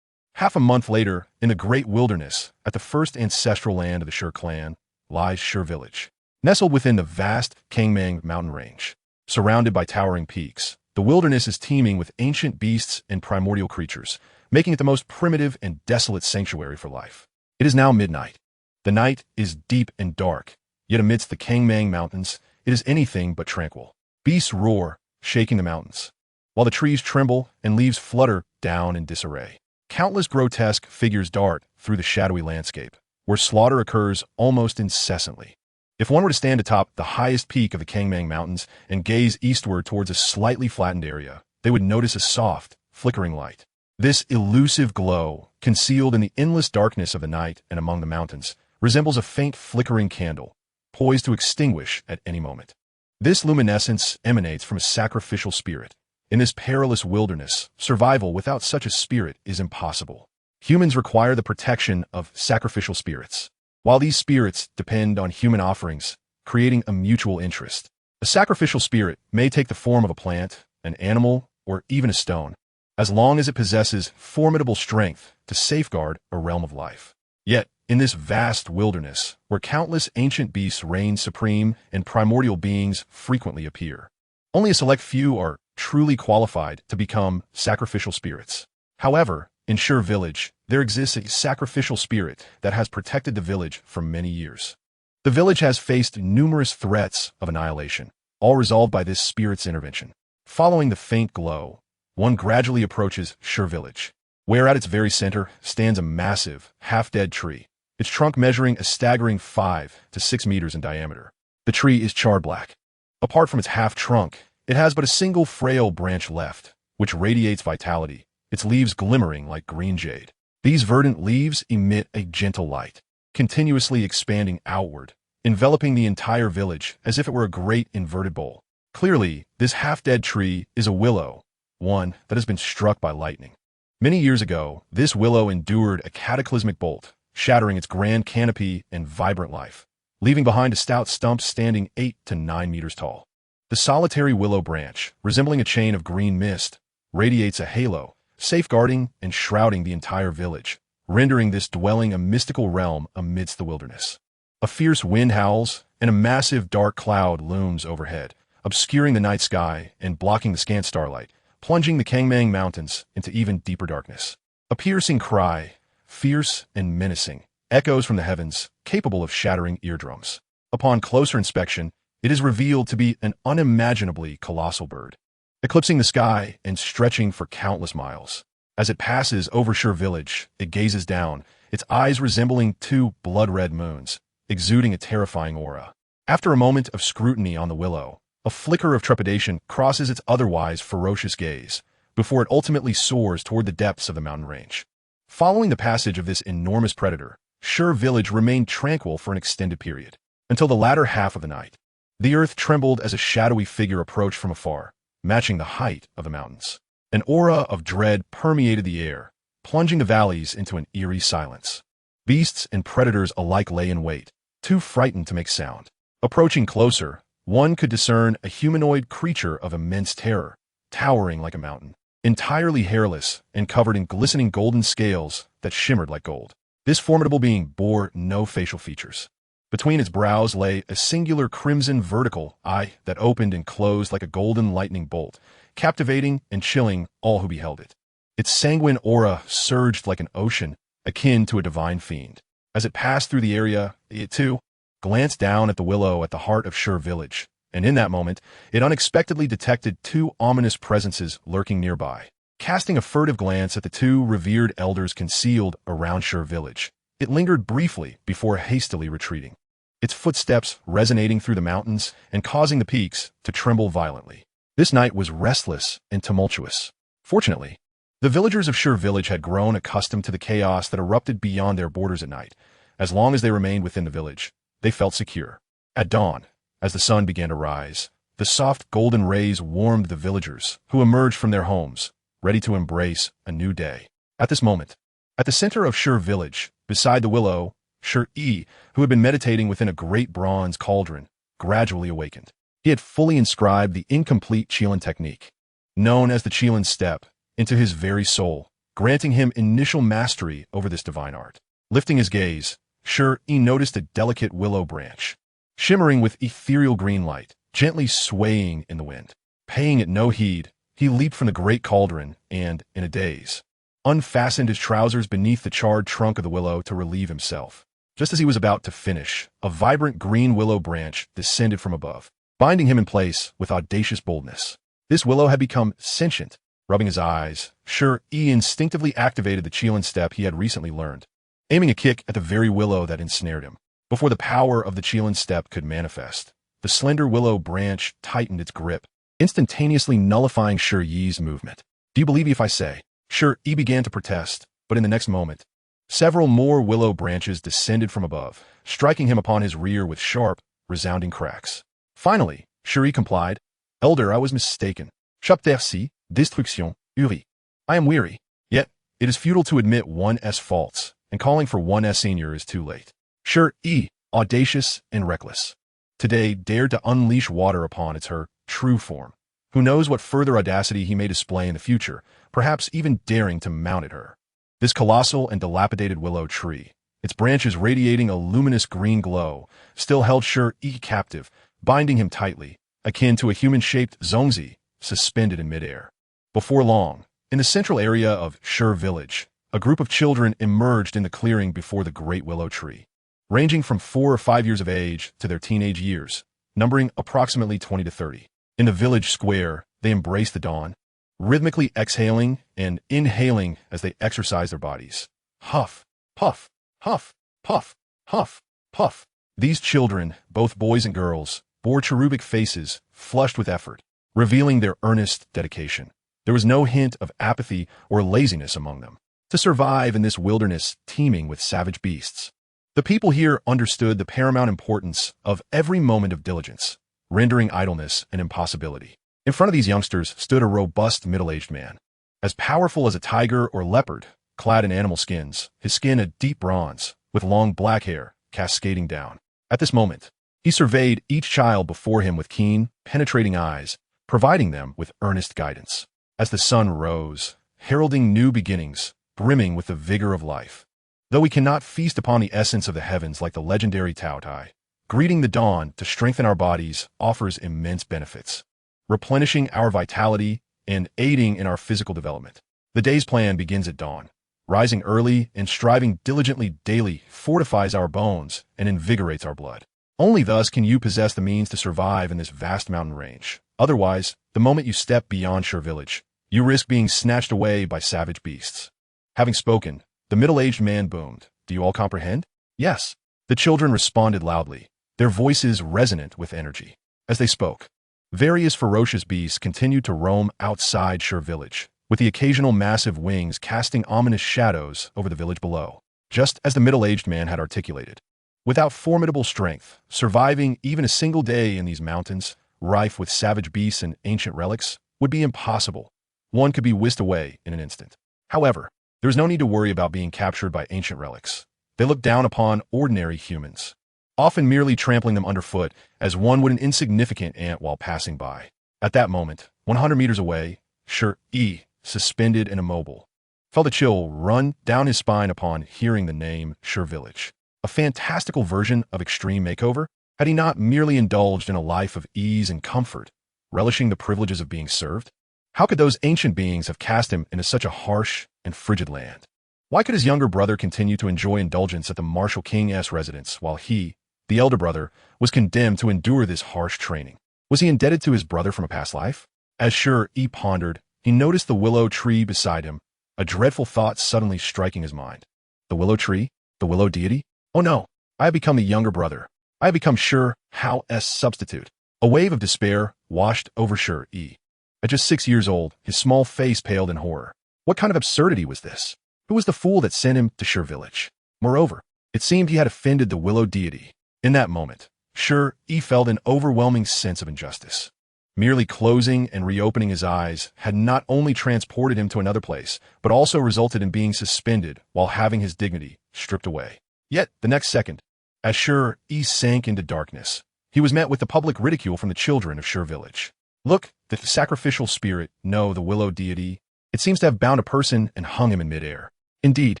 Half a month later, in the great wilderness, at the first ancestral land of the Shi clan, lies Shi village. Nestled within the vast Kangmang mountain range, surrounded by towering peaks, the wilderness is teeming with ancient beasts and primordial creatures, making it the most primitive and desolate sanctuary for life. It is now midnight. The night is deep and dark, yet amidst the Kangmang mountains, it is anything but tranquil. Beasts roar, shaking the mountains, while the trees tremble and leaves flutter down in disarray. Countless grotesque figures dart through the shadowy landscape, where slaughter occurs almost incessantly. If one were to stand atop the highest peak of the Kangmang Mountains and gaze eastward towards a slightly flattened area, they would notice a soft, flickering light. This elusive glow, concealed in the endless darkness of the night and among the mountains, resembles a faint flickering candle, poised to extinguish at any moment. This luminescence emanates from a sacrificial spirit. In this perilous wilderness, survival without such a spirit is impossible. Humans require the protection of sacrificial spirits, while these spirits depend on human offerings, creating a mutual interest. A sacrificial spirit may take the form of a plant, an animal, or even a stone, as long as it possesses formidable strength to safeguard a realm of life. Yet, in this vast wilderness, where countless ancient beasts reign supreme and primordial beings frequently appear, only a select few are truly qualified to become sacrificial spirits. However, in Shi village, there exists a sacrificial spirit that has protected the village for many years. The village has faced numerous threats of annihilation, all resolved by this spirit's intervention. Following the faint glow, one gradually approaches Shi village, where at its very center stands a massive, half-dead tree, its trunk measuring a staggering 5 to 6 meters in diameter. The tree is charred black. Apart from its half-trunk, it has but a single frail branch left, which radiates vitality, its leaves glimmering like green jade. These verdant leaves emit a gentle light, continuously expanding outward, enveloping the entire village as if it were a great inverted bowl. Clearly, this half-dead tree is a willow, one that has been struck by lightning. Many years ago, this willow endured a cataclysmic bolt, shattering its grand canopy and vibrant life, leaving behind a stout stump standing 8 to 9 meters tall. The solitary willow branch, resembling a chain of green mist, radiates a halo, safeguarding and shrouding the entire village, rendering this dwelling a mystical realm amidst the wilderness. A fierce wind howls, and a massive dark cloud looms overhead, obscuring the night sky and blocking the scant starlight, plunging the Kangmang Mountains into even deeper darkness. A piercing cry, fierce and menacing, echoes from the heavens, capable of shattering eardrums. Upon closer inspection, it is revealed to be an unimaginably colossal bird, eclipsing the sky and stretching for countless miles. As it passes over Shi village, it gazes down, its eyes resembling two blood-red moons, exuding a terrifying aura. After a moment of scrutiny on the willow, a flicker of trepidation crosses its otherwise ferocious gaze, before it ultimately soars toward the depths of the mountain range. Following the passage of this enormous predator, Shi village remained tranquil for an extended period, until the latter half of the night. The earth trembled as a shadowy figure approached from afar, matching the height of the mountains. An aura of dread permeated the air, plunging the valleys into an eerie silence. Beasts and predators alike lay in wait, too frightened to make sound. Approaching closer, one could discern a humanoid creature of immense terror, towering like a mountain, entirely hairless and covered in glistening golden scales that shimmered like gold. This formidable being bore no facial features. Between its brows lay a singular crimson vertical eye that opened and closed like a golden lightning bolt, captivating and chilling all who beheld it. Its sanguine aura surged like an ocean, akin to a divine fiend. As it passed through the area, it too glanced down at the willow at the heart of Shi village, and in that moment, it unexpectedly detected two ominous presences lurking nearby. Casting a furtive glance at the two revered elders concealed around Shi village, it lingered briefly before hastily retreating, its footsteps resonating through the mountains and causing the peaks to tremble violently. This night was restless and tumultuous. Fortunately, the villagers of Shi village had grown accustomed to the chaos that erupted beyond their borders at night. As long as they remained within the village, they felt secure. At dawn, as the sun began to rise, the soft golden rays warmed the villagers, who emerged from their homes, ready to embrace a new day. At this moment, at the center of Shi village, beside the willow, Shi Yi, who had been meditating within a great bronze cauldron, gradually awakened. He had fully inscribed the incomplete Qilin technique, known as the Qilin step, into his very soul, granting him initial mastery over this divine art. Lifting his gaze, Shi Yi noticed a delicate willow branch, shimmering with ethereal green light, gently swaying in the wind. Paying it no heed, he leaped from the great cauldron and, in a daze, unfastened his trousers beneath the charred trunk of the willow to relieve himself. Just as he was about to finish, a vibrant green willow branch descended from above, binding him in place with audacious boldness. This willow had become sentient. Rubbing his eyes, Shi Yi instinctively activated the Qilin step he had recently learned, aiming a kick at the very willow that ensnared him. Before the power of the Qilin step could manifest, the slender willow branch tightened its grip, instantaneously nullifying Shi Yi's movement. "Do you believe me if I say?" Shi Yi began to protest, but in the next moment, several more willow branches descended from above, striking him upon his rear with sharp, resounding cracks. Finally, Shi Yi complied. "Elder, I was mistaken. Chapterci, destruction, uri. I am weary. Yet, it is futile to admit one's faults, and calling for one's senior is too late." Shi Yi, audacious and reckless, today dared to unleash water upon its her true form. Who knows what further audacity he may display in the future, perhaps even daring to mount at her. This colossal and dilapidated willow tree, its branches radiating a luminous green glow, still held Shi Yi captive, binding him tightly, akin to a human-shaped zongzi, suspended in midair. Before long, in the central area of Shi village, a group of children emerged in the clearing before the great willow tree, ranging from 4 or 5 years of age to their teenage years, numbering approximately 20 to 30. In the village square, they embraced the dawn, rhythmically exhaling and inhaling as they exercised their bodies. Huff, puff, huff, puff, huff, puff. These children, both boys and girls, bore cherubic faces, flushed with effort, revealing their earnest dedication. There was no hint of apathy or laziness among them. To survive in this wilderness teeming with savage beasts, the people here understood the paramount importance of every moment of diligence, rendering idleness an impossibility. In front of these youngsters stood a robust middle-aged man, as powerful as a tiger or leopard, clad in animal skins, his skin a deep bronze, with long black hair cascading down. At this moment, he surveyed each child before him with keen, penetrating eyes, providing them with earnest guidance. As the sun rose, heralding new beginnings, brimming with the vigor of life. Though we cannot feast upon the essence of the heavens like the legendary Tao Tai, greeting the dawn to strengthen our bodies offers immense benefits, replenishing our vitality and aiding in our physical development. The day's plan begins at dawn. Rising early and striving diligently daily fortifies our bones and invigorates our blood. Only thus can you possess the means to survive in this vast mountain range. Otherwise, the moment you step beyond Shi village, you risk being snatched away by savage beasts. Having spoken, the middle-aged man boomed. "Do you all comprehend?" "Yes." The children responded loudly, their voices resonant with energy. As they spoke, various ferocious beasts continued to roam outside Shi village, with the occasional massive wings casting ominous shadows over the village below, just as the middle-aged man had articulated. Without formidable strength, surviving even a single day in these mountains, rife with savage beasts and ancient relics, would be impossible. One could be whisked away in an instant. However, there is no need to worry about being captured by ancient relics. They look down upon ordinary humans, often merely trampling them underfoot as one would an insignificant ant while passing by. At that moment, 100 meters away, Shi Yi, suspended and immobile, felt a chill run down his spine upon hearing the name Shi village. A fantastical version of extreme makeover? Had he not merely indulged in a life of ease and comfort, relishing the privileges of being served? How could those ancient beings have cast him into such a harsh and frigid land? Why could his younger brother continue to enjoy indulgence at the martial king's residence while he, the elder brother, was condemned to endure this harsh training? Was he indebted to his brother from a past life? As Shi Yi pondered, he noticed the willow tree beside him, a dreadful thought suddenly striking his mind. The willow tree? The willow deity? Oh no, I have become the younger brother. I have become Hao'er's substitute. A wave of despair washed over Shi Yi. At just 6 years old, his small face paled in horror. What kind of absurdity was this? Who was the fool that sent him to Shi village? Moreover, it seemed he had offended the willow deity. In that moment, Shi Yi felt an overwhelming sense of injustice. Merely closing and reopening his eyes had not only transported him to another place, but also resulted in being suspended while having his dignity stripped away. Yet, the next second, as Shi Yi sank into darkness, he was met with the public ridicule from the children of Shi village. Look, the sacrificial spirit, no, the willow deity. It seems to have bound a person and hung him in midair. Indeed,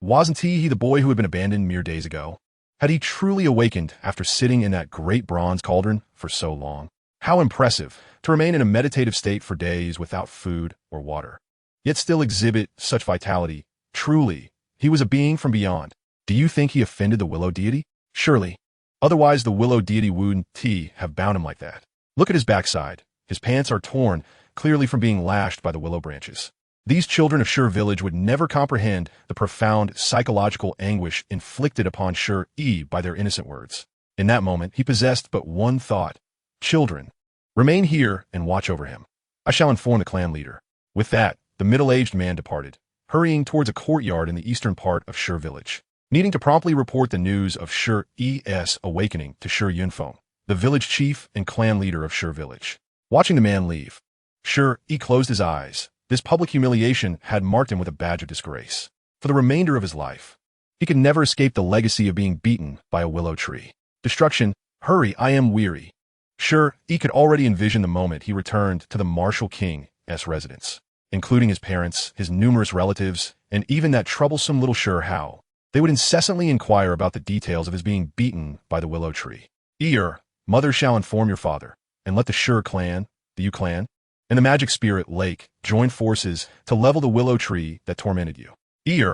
wasn't he the boy who had been abandoned mere days ago? Had he truly awakened after sitting in that great bronze cauldron for so long? How impressive to remain in a meditative state for days without food or water, yet still exhibit such vitality. Truly, he was a being from beyond. Do you think he offended the willow deity? Surely. Otherwise the willow deity wouldn't have bound him like that. Look at his backside. His pants are torn, clearly from being lashed by the willow branches. These children of Shi village would never comprehend the profound psychological anguish inflicted upon Shi Yi by their innocent words. In that moment, he possessed but one thought. Children, remain here and watch over him. I shall inform the clan leader. With that, the middle-aged man departed, hurrying towards a courtyard in the eastern part of Shi village, needing to promptly report the news of Shi Yi's awakening to Shi Yunfeng, the village chief and clan leader of Shi village. Watching the man leave, Shi Yi closed his eyes. This public humiliation had marked him with a badge of disgrace. For the remainder of his life, he could never escape the legacy of being beaten by a willow tree. Destruction, hurry, I am weary. Shi Yi could already envision the moment he returned to the martial king's residence, including his parents, his numerous relatives, and even that troublesome little Shi Hao. They would incessantly inquire about the details of his being beaten by the willow tree. Yi, mother shall inform your father, and let the Shi clan, the Yu clan, and the magic spirit lake join forces to level the willow tree that tormented you. Yi,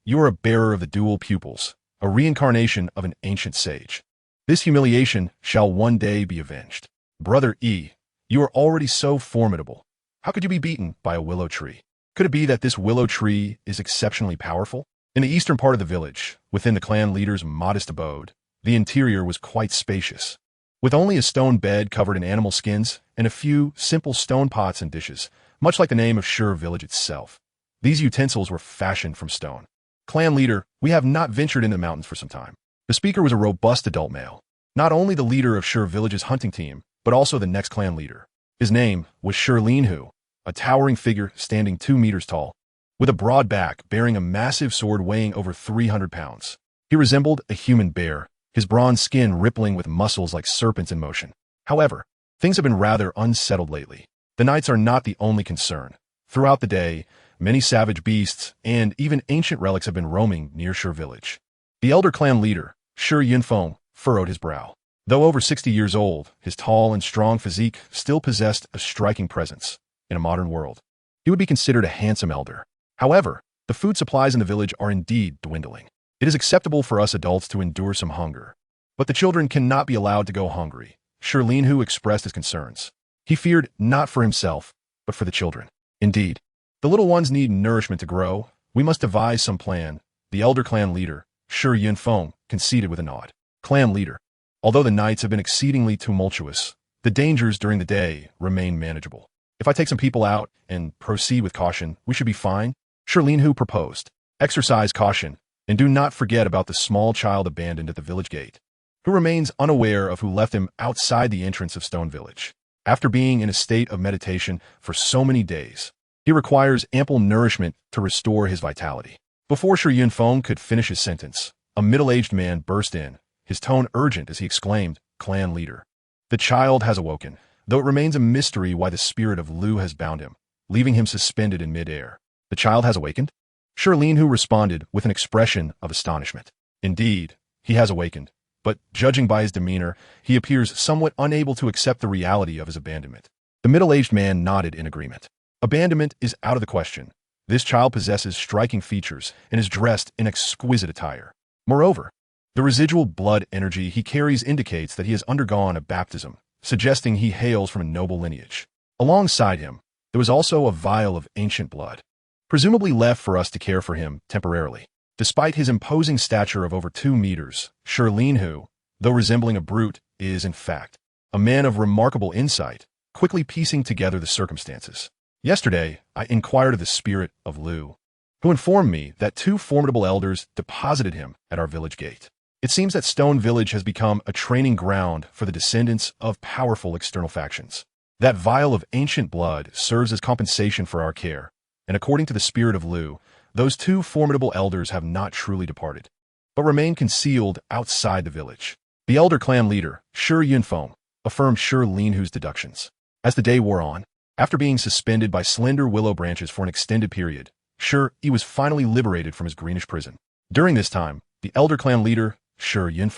you are a bearer of the dual pupils, a reincarnation of an ancient sage. This humiliation shall one day be avenged. Brother Yi, you are already so formidable. How could you be beaten by a willow tree? Could it be that this willow tree is exceptionally powerful? In the eastern part of the village, within the clan leader's modest abode, the interior was quite spacious. With only a stone bed covered in animal skins and a few simple stone pots and dishes, much like the name of Shi village itself. These utensils were fashioned from stone. Clan leader, we have not ventured into the mountains for some time. The speaker was a robust adult male, not only the leader of Shi village's hunting team, but also the next clan leader. His name was Shi Ling'er, a towering figure standing 2 meters tall, with a broad back bearing a massive sword weighing over 300 pounds. He resembled a human bear, his bronze skin rippling with muscles like serpents in motion. However, things have been rather unsettled lately. The nights are not the only concern. Throughout the day, many savage beasts and even ancient relics have been roaming near Shi village. The elder clan leader, Shi Yunfeng, furrowed his brow. Though over 60 years old, his tall and strong physique still possessed a striking presence in a modern world. He would be considered a handsome elder. However, the food supplies in the village are indeed dwindling. It is acceptable for us adults to endure some hunger, but the children cannot be allowed to go hungry. Shi Ling'er expressed his concerns. He feared not for himself, but for the children. Indeed, the little ones need nourishment to grow. We must devise some plan. The elder clan leader, Shi Yunfeng, conceded with a nod. Clan leader, although the nights have been exceedingly tumultuous, the dangers during the day remain manageable. If I take some people out and proceed with caution, we should be fine. Shi Ling'er proposed. Exercise caution, and do not forget about the small child abandoned at the village gate, who remains unaware of who left him outside the entrance of Stone Village. After being in a state of meditation for so many days, he requires ample nourishment to restore his vitality. Before Shi Yunfeng could finish his sentence, a middle-aged man burst in, his tone urgent as he exclaimed, "Clan leader, the child has awoken, though it remains a mystery why the spirit of Liu has bound him, leaving him suspended in mid-air." The child has awakened? Shi Ling'er responded with an expression of astonishment. Indeed, he has awakened, but judging by his demeanor, he appears somewhat unable to accept the reality of his abandonment. The middle-aged man nodded in agreement. Abandonment is out of the question. This child possesses striking features and is dressed in exquisite attire. Moreover, the residual blood energy he carries indicates that he has undergone a baptism, suggesting he hails from a noble lineage. Alongside him, there was also a vial of ancient blood, presumably left for us to care for him temporarily. Despite his imposing stature of over 2 meters, Shi Ling'er, though resembling a brute, is in fact a man of remarkable insight, quickly piecing together the circumstances. Yesterday, I inquired of the spirit of Liu, who informed me that 2 formidable elders deposited him at our village gate. It seems that Stone Village has become a training ground for the descendants of powerful external factions. That vial of ancient blood serves as compensation for our care, and according to the spirit of Liu, those 2 formidable elders have not truly departed, but remain concealed outside the village. The elder clan leader, Shi Yunfeng, affirmed Shi Ling'er's deductions. As the day wore on, after being suspended by slender willow branches for an extended period, Shi Yi was finally liberated from his greenish prison. During this time, the elder clan leader, Shi Yi,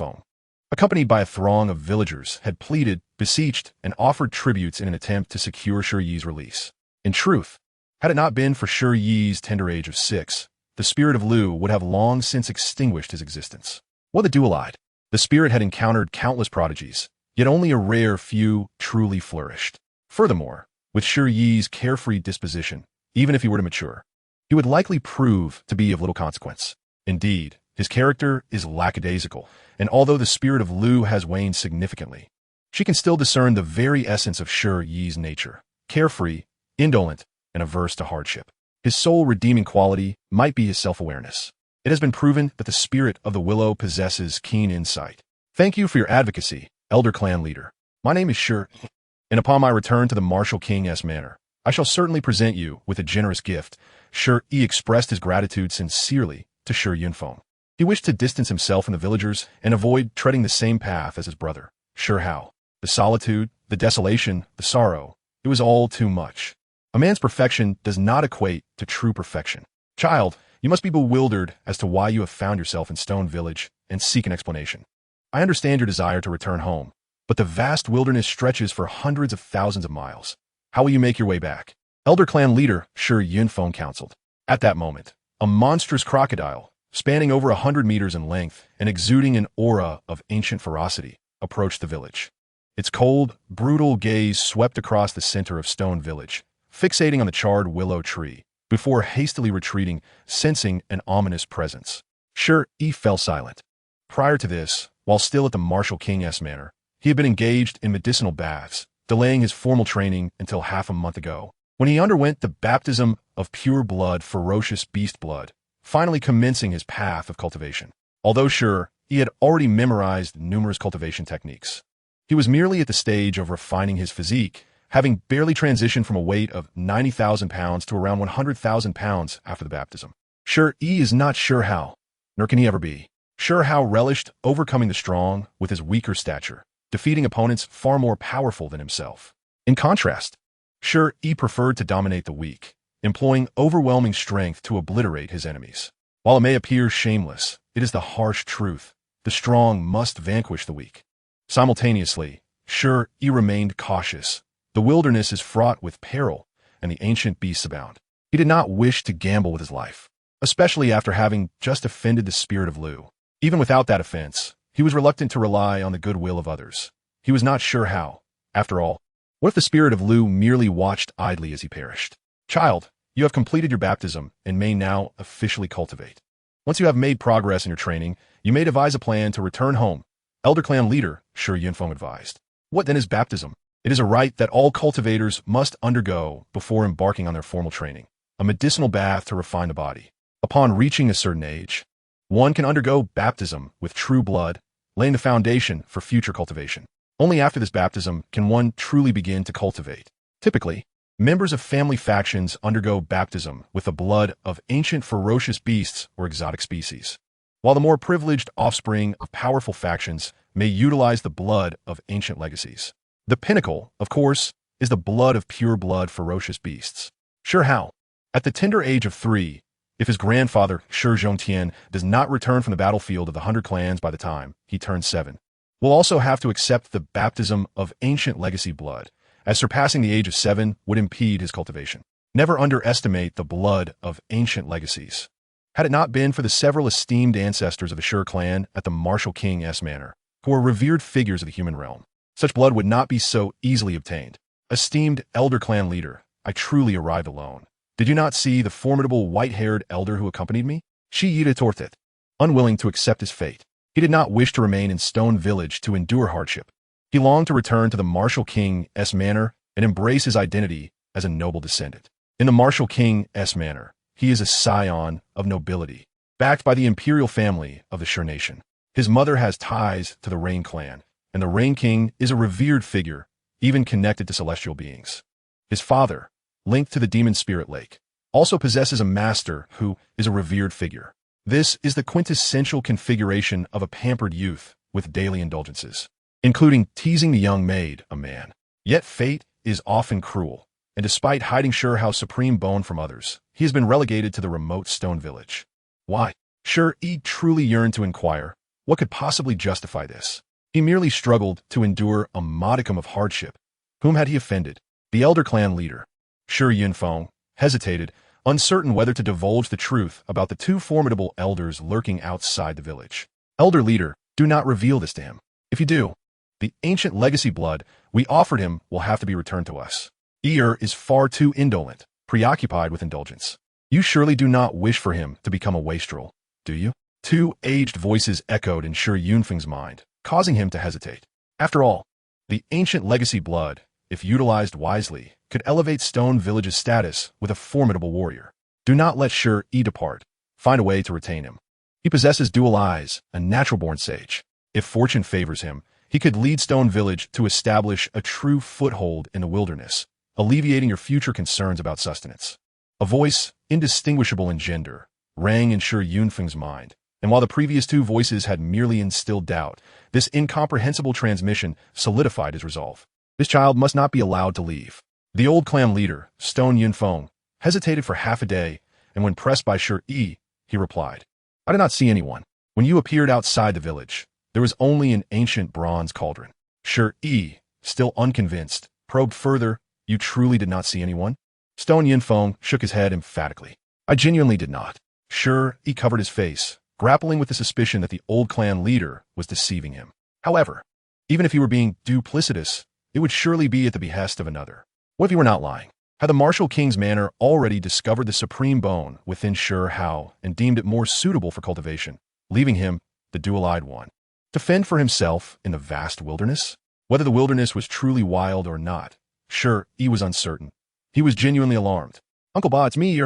accompanied by a throng of villagers, had pleaded, beseeched, and offered tributes in an attempt to secure Shi Yi's release. In truth, had it not been for Shi Yi's tender age of 6, the spirit of Liu would have long since extinguished his existence. What the dual-eyed? The spirit had encountered countless prodigies, yet only a rare few truly flourished. Furthermore, with Shi Yi's carefree disposition, even if he were to mature, he would likely prove to be of little consequence. Indeed, his character is lackadaisical, and although the spirit of Liu has waned significantly, she can still discern the very essence of Shi Yi's nature, carefree, indolent, and averse to hardship. His sole redeeming quality might be his self-awareness. It has been proven that the spirit of the willow possesses keen insight. Thank you for your advocacy, Elder Clan Leader. My name is Shi Yi, and upon my return to the martial king's manor, I shall certainly present you with a generous gift. Shi Yi expressed his gratitude sincerely to Shi Yi. He wished to distance himself from the villagers and avoid treading the same path as his brother, Shi Hao. The solitude, the desolation, the sorrow, it was all too much. A man's perfection does not equate to true perfection. Child, you must be bewildered as to why you have found yourself in Stone Village and seek an explanation. I understand your desire to return home, but the vast wilderness stretches for hundreds of thousands of miles. How will you make your way back? Elder Clan Leader Shi Yi counseled. At that moment, a monstrous crocodile, spanning over 100 meters in length and exuding an aura of ancient ferocity, approached the village. Its cold, brutal gaze swept across the center of Stone Village, fixating on the charred willow tree, before hastily retreating, sensing an ominous presence. Shi Yi fell silent. Prior to this, while still at the martial king's manor, he had been engaged in medicinal baths, delaying his formal training until half a month ago, when he underwent the baptism of pure blood, ferocious beast blood, finally commencing his path of cultivation. Although Shi Yi had already memorized numerous cultivation techniques, he was merely at the stage of refining his physique, having barely transitioned from a weight of 90,000 pounds to around 100,000 pounds after the baptism. Shi Yi is not Shi Hao, nor can he ever be. Shi Hao relished overcoming the strong with his weaker stature, defeating opponents far more powerful than himself. In contrast, Shi Yi preferred to dominate the weak, employing overwhelming strength to obliterate his enemies. While it may appear shameless, it is the harsh truth. The strong must vanquish the weak. Simultaneously, Shi Yi remained cautious. The wilderness is fraught with peril, and the ancient beasts abound. He did not wish to gamble with his life, especially after having just offended the spirit of Liu. Even without that offense, he was reluctant to rely on the goodwill of others. He was not sure how. After all, what if the spirit of Liu merely watched idly as he perished? Child, you have completed your baptism and may now officially cultivate. Once you have made progress in your training, you may devise a plan to return home. Elder Clan Leader Shi Yi advised. What then is baptism? It is a rite that all cultivators must undergo before embarking on their formal training, a medicinal bath to refine the body. Upon reaching a certain age, one can undergo baptism with true blood, laying the foundation for future cultivation. Only after this baptism can one truly begin to cultivate. Typically, members of family factions undergo baptism with the blood of ancient ferocious beasts or exotic species, while the more privileged offspring of powerful factions may utilize the blood of ancient legacies. The pinnacle, of course, is the blood of pure blood ferocious beasts. Shi Hao, at the tender age of 3, if his grandfather, Shi Zhongtian, does not return from the battlefield of the 100 clans by the time he turns 7, will also have to accept the baptism of ancient legacy blood, as surpassing the age of 7 would impede his cultivation. Never underestimate the blood of ancient legacies. Had it not been for the several esteemed ancestors of the Shi clan at the martial king's manor, who were revered figures of the human realm, such blood would not be so easily obtained. Esteemed Elder Clan Leader, I truly arrived alone. Did you not see the formidable white-haired elder who accompanied me? Shi Yi retorted, unwilling to accept his fate. He did not wish to remain in Stone Village to endure hardship. He longed to return to the martial king's manor and embrace his identity as a noble descendant. In the martial king's manor, he is a scion of nobility, backed by the imperial family of the Shi nation. His mother has ties to the Rain clan, and the Rain King is a revered figure, even connected to celestial beings. His father, linked to the demon spirit lake, also possesses a master who is a revered figure. This is the quintessential configuration of a pampered youth with daily indulgences, including teasing the young maid, a man. Yet fate is often cruel, and despite hiding Shi Hao's supreme bone from others, he has been relegated to the remote Stone Village. Why? Shi Yi truly yearned to inquire, What could possibly justify this? He merely struggled to endure a modicum of hardship. Whom had he offended? The elder clan leader, Shi Yi, hesitated, uncertain whether to divulge the truth about the two formidable elders lurking outside the village. Elder leader, do not reveal this to him. If you do, the ancient legacy blood we offered him will have to be returned to us. Hao'er is far too indolent, preoccupied with indulgence. You surely do not wish for him to become a wastrel, do you? Two aged voices echoed in Shi Yunfeng's mind, causing him to hesitate. After all, the ancient legacy blood, if utilized wisely, could elevate Stone Village's status with a formidable warrior. Do not let Shi Yi depart. Find a way to retain him. He possesses dual eyes, a natural-born sage. If fortune favors him, he could lead Stone Village to establish a true foothold in the wilderness, alleviating your future concerns about sustenance. A voice, indistinguishable in gender, rang in Shi Yunfeng's mind, and while the previous two voices had merely instilled doubt, this incomprehensible transmission solidified his resolve. This child must not be allowed to leave. The old clan leader, Stone Yunfeng, hesitated for half a day, and when pressed by Shi Yi, he replied, I did not see anyone. When you appeared outside the village, there was only an ancient bronze cauldron. Shi Yi, still unconvinced, probed further, You truly did not see anyone? Stone Yunfeng shook his head emphatically. I genuinely did not. Shi Yi covered his face, grappling with the suspicion that the old clan leader was deceiving him. However, even if he were being duplicitous, it would surely be at the behest of another. What if he were not lying? Had the martial king's manor already discovered the supreme bone within Shi Hao and deemed it more suitable for cultivation, leaving him, the dual-eyed one, to fend for himself in the vast wilderness? Whether the wilderness was truly wild or not, Shi Yi was uncertain. He was genuinely alarmed. Uncle Ba, it's me,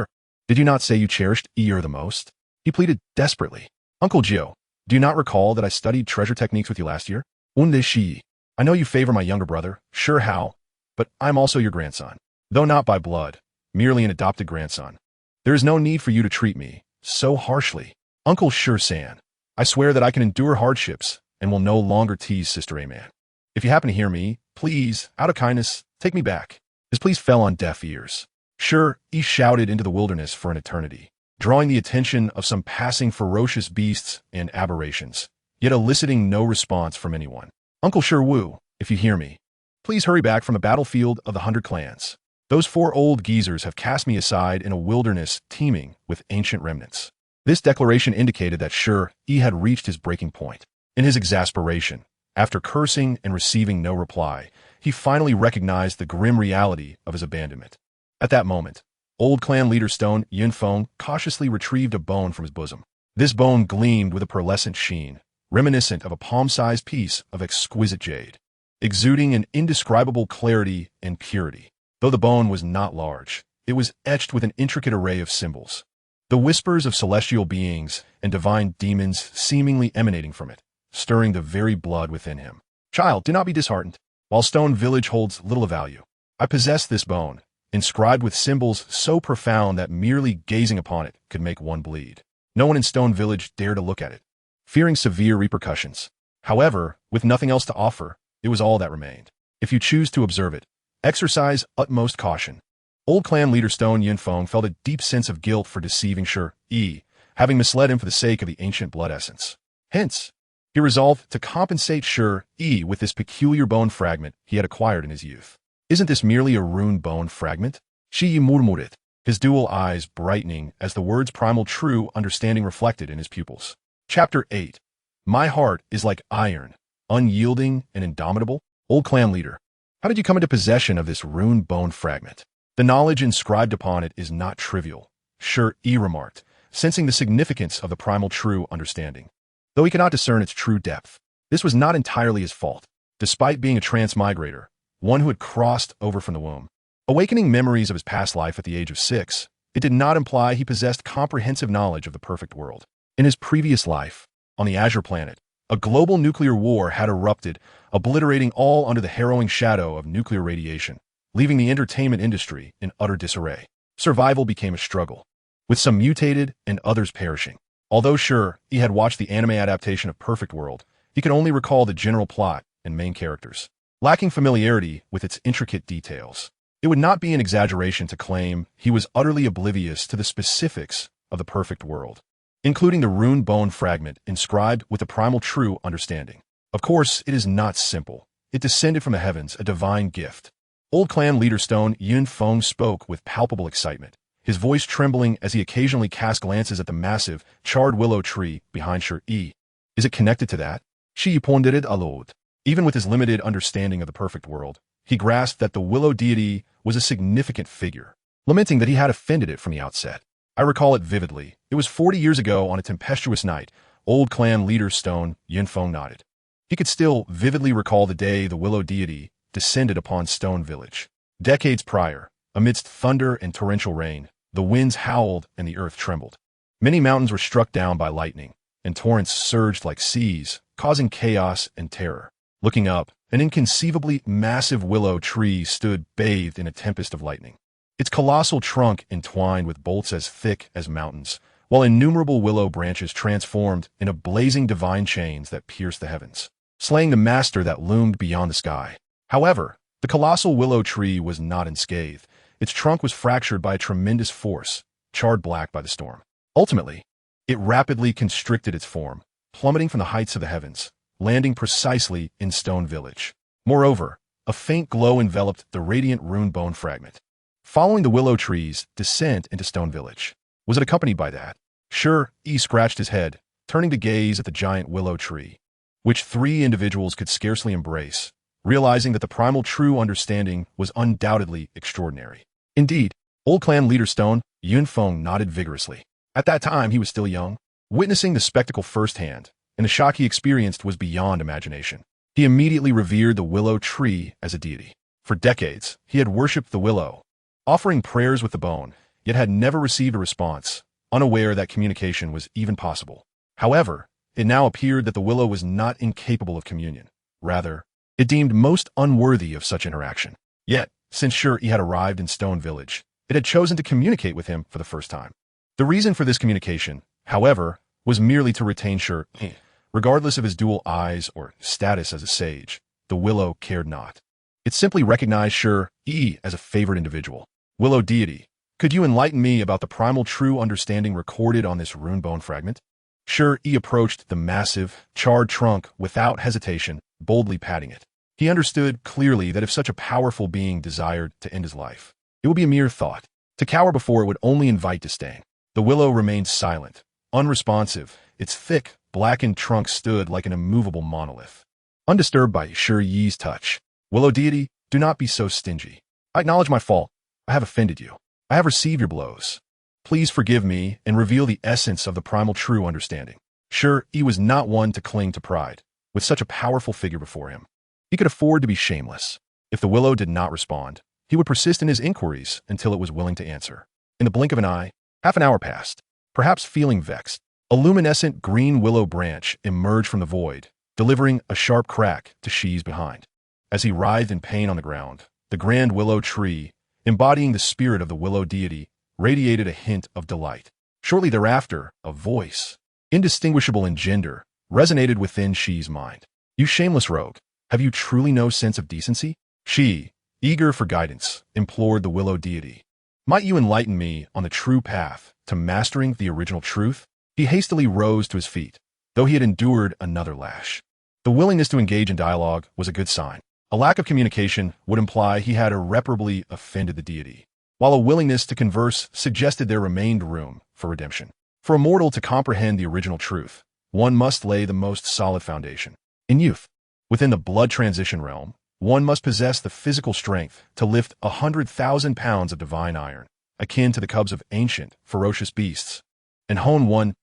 Did you not say you cherished Hao'er the most? He pleaded desperately. Uncle Jiu, do you not recall that I studied treasure techniques with you last year? Shi Yi. I know you favor my younger brother, Shi Hao, but I'm also your grandson. Though not by blood, merely an adopted grandson. There is no need for you to treat me so harshly. Uncle Shi-san, I swear that I can endure hardships and will no longer tease Sister A-Man. If you happen to hear me, please, out of kindness, take me back. His pleas fell on deaf ears. Shi Yi shouted into the wilderness for an eternity, drawing the attention of some passing ferocious beasts and aberrations, yet eliciting no response from anyone. Uncle Shi Wu, if you hear me, please hurry back from the battlefield of the 100 clans. Those 4 old geezers have cast me aside in a wilderness teeming with ancient remnants. This declaration indicated that Shi Yi had reached his breaking point. In his exasperation, after cursing and receiving no reply, he finally recognized the grim reality of his abandonment. At that moment, old clan leader Stone Yunfeng cautiously retrieved a bone from his bosom. This bone gleamed with a pearlescent sheen, reminiscent of a palm-sized piece of exquisite jade, exuding an indescribable clarity and purity. Though the bone was not large, it was etched with an intricate array of symbols, the whispers of celestial beings and divine demons seemingly emanating from it, stirring the very blood within him. Child, do not be disheartened. While Stone Village holds little value, I possess this bone, inscribed with symbols so profound that merely gazing upon it could make one bleed. No one in Stone Village dared to look at it, fearing severe repercussions. However, with nothing else to offer, it was all that remained. If you choose to observe it, exercise utmost caution. Old clan leader Stone Yunfeng felt a deep sense of guilt for deceiving Shi Yi, having misled him for the sake of the ancient blood essence. Hence, he resolved to compensate Shi Yi with this peculiar bone fragment he had acquired in his youth. Isn't this merely a rune bone fragment? Shi Yi murmured, his dual eyes brightening as the words primal true understanding reflected in his pupils. Chapter 8. My heart is like iron, unyielding and indomitable. Old clan leader, how did you come into possession of this rune bone fragment? The knowledge inscribed upon it is not trivial, Shi Yi remarked, sensing the significance of the primal true understanding. Though he could not discern its true depth, this was not entirely his fault. Despite being a transmigrator, one who had crossed over from the womb, awakening memories of his past life at the age of 6, it did not imply he possessed comprehensive knowledge of the perfect world. In his previous life, on the Azure planet, a global nuclear war had erupted, obliterating all under the harrowing shadow of nuclear radiation, leaving the entertainment industry in utter disarray. Survival became a struggle, with some mutated and others perishing. Although sure he had watched the anime adaptation of Perfect World, he could only recall the general plot and main characters, lacking familiarity with its intricate details. It would not be an exaggeration to claim he was utterly oblivious to the specifics of the Perfect World. including the rune bone fragment inscribed with the primal true understanding. Of course, it is not simple. It descended from the heavens, a divine gift. Old clan leader Stone Yunfeng spoke with palpable excitement, his voice trembling as he occasionally cast glances at the massive, charred willow tree behind Shi Yi. Is it connected to that? Shi Yi pondered aloud. Even with his limited understanding of the perfect world, he grasped that the willow deity was a significant figure, lamenting that he had offended it from the outset. I recall it vividly. It was 40 years ago on a tempestuous night. Old clan leader Stone Yunfeng nodded. He could still vividly recall the day the willow deity descended upon Stone Village. Decades prior, amidst thunder and torrential rain, the winds howled and the earth trembled. Many mountains were struck down by lightning, and torrents surged like seas, causing chaos and terror. Looking up, an inconceivably massive willow tree stood bathed in a tempest of lightning. Its colossal trunk entwined with bolts as thick as mountains, while innumerable willow branches transformed into blazing divine chains that pierced the heavens, slaying the master that loomed beyond the sky. However, the colossal willow tree was not unscathed. Its trunk was fractured by a tremendous force, charred black by the storm. Ultimately, it rapidly constricted its form, plummeting from the heights of the heavens, landing precisely in Stone Village. Moreover, a faint glow enveloped the radiant rune bone fragment. Following the willow tree's descent into Stone Village, was it accompanied by that? Shi Yi scratched his head, turning to gaze at the giant willow tree, which three individuals could scarcely embrace, realizing that the primal true understanding was undoubtedly extraordinary. Indeed, old clan leader Stone Yunfeng nodded vigorously. At that time, he was still young, witnessing the spectacle firsthand, and the shock he experienced was beyond imagination. He immediately revered the willow tree as a deity. For decades, he had worshipped the willow, offering prayers with the bone, yet had never received a response, unaware that communication was even possible. However, it now appeared that the willow was not incapable of communion. Rather, it deemed most unworthy of such interaction. Yet, since Shi Yi had arrived in Stone Village, it had chosen to communicate with him for the first time. The reason for this communication, however, was merely to retain Shi Yi. Regardless of his dual eyes or status as a sage, the willow cared not. It simply recognized Shi Yi as a favored individual. Willow deity, could you enlighten me about the primal true understanding recorded on this rune bone fragment? Shi Yi approached the massive, charred trunk without hesitation, boldly patting it. He understood clearly that if such a powerful being desired to end his life, it would be a mere thought. To cower before it would only invite disdain. The willow remained silent, unresponsive. Its thick, blackened trunk stood like an immovable monolith, undisturbed by Shi Yi's touch. Willow deity, do not be so stingy. I acknowledge my fault. I have offended you. I have received your blows. Please forgive me and reveal the essence of the primal true understanding. Shi Yi was not one to cling to pride. With such a powerful figure before him, he could afford to be shameless. If the willow did not respond, he would persist in his inquiries until it was willing to answer. In the blink of an eye, half an hour passed. Perhaps feeling vexed, a luminescent green willow branch emerged from the void, delivering a sharp crack to Shi's behind. As he writhed in pain on the ground, the grand willow tree, embodying the spirit of the willow deity, radiated a hint of delight. Shortly thereafter, a voice, indistinguishable in gender, resonated within Shi's mind. You shameless rogue, have you truly no sense of decency? Shi, eager for guidance, implored the willow deity. Might you enlighten me on the true path to mastering the original truth? He hastily rose to his feet, though he had endured another lash. The willingness to engage in dialogue was a good sign. A lack of communication would imply he had irreparably offended the deity, while a willingness to converse suggested there remained room for redemption. For a mortal to comprehend the original truth, one must lay the most solid foundation. In youth, within the blood transition realm, one must possess the physical strength to lift 100,000 pounds of divine iron, akin to the cubs of ancient, ferocious beasts, and hone one's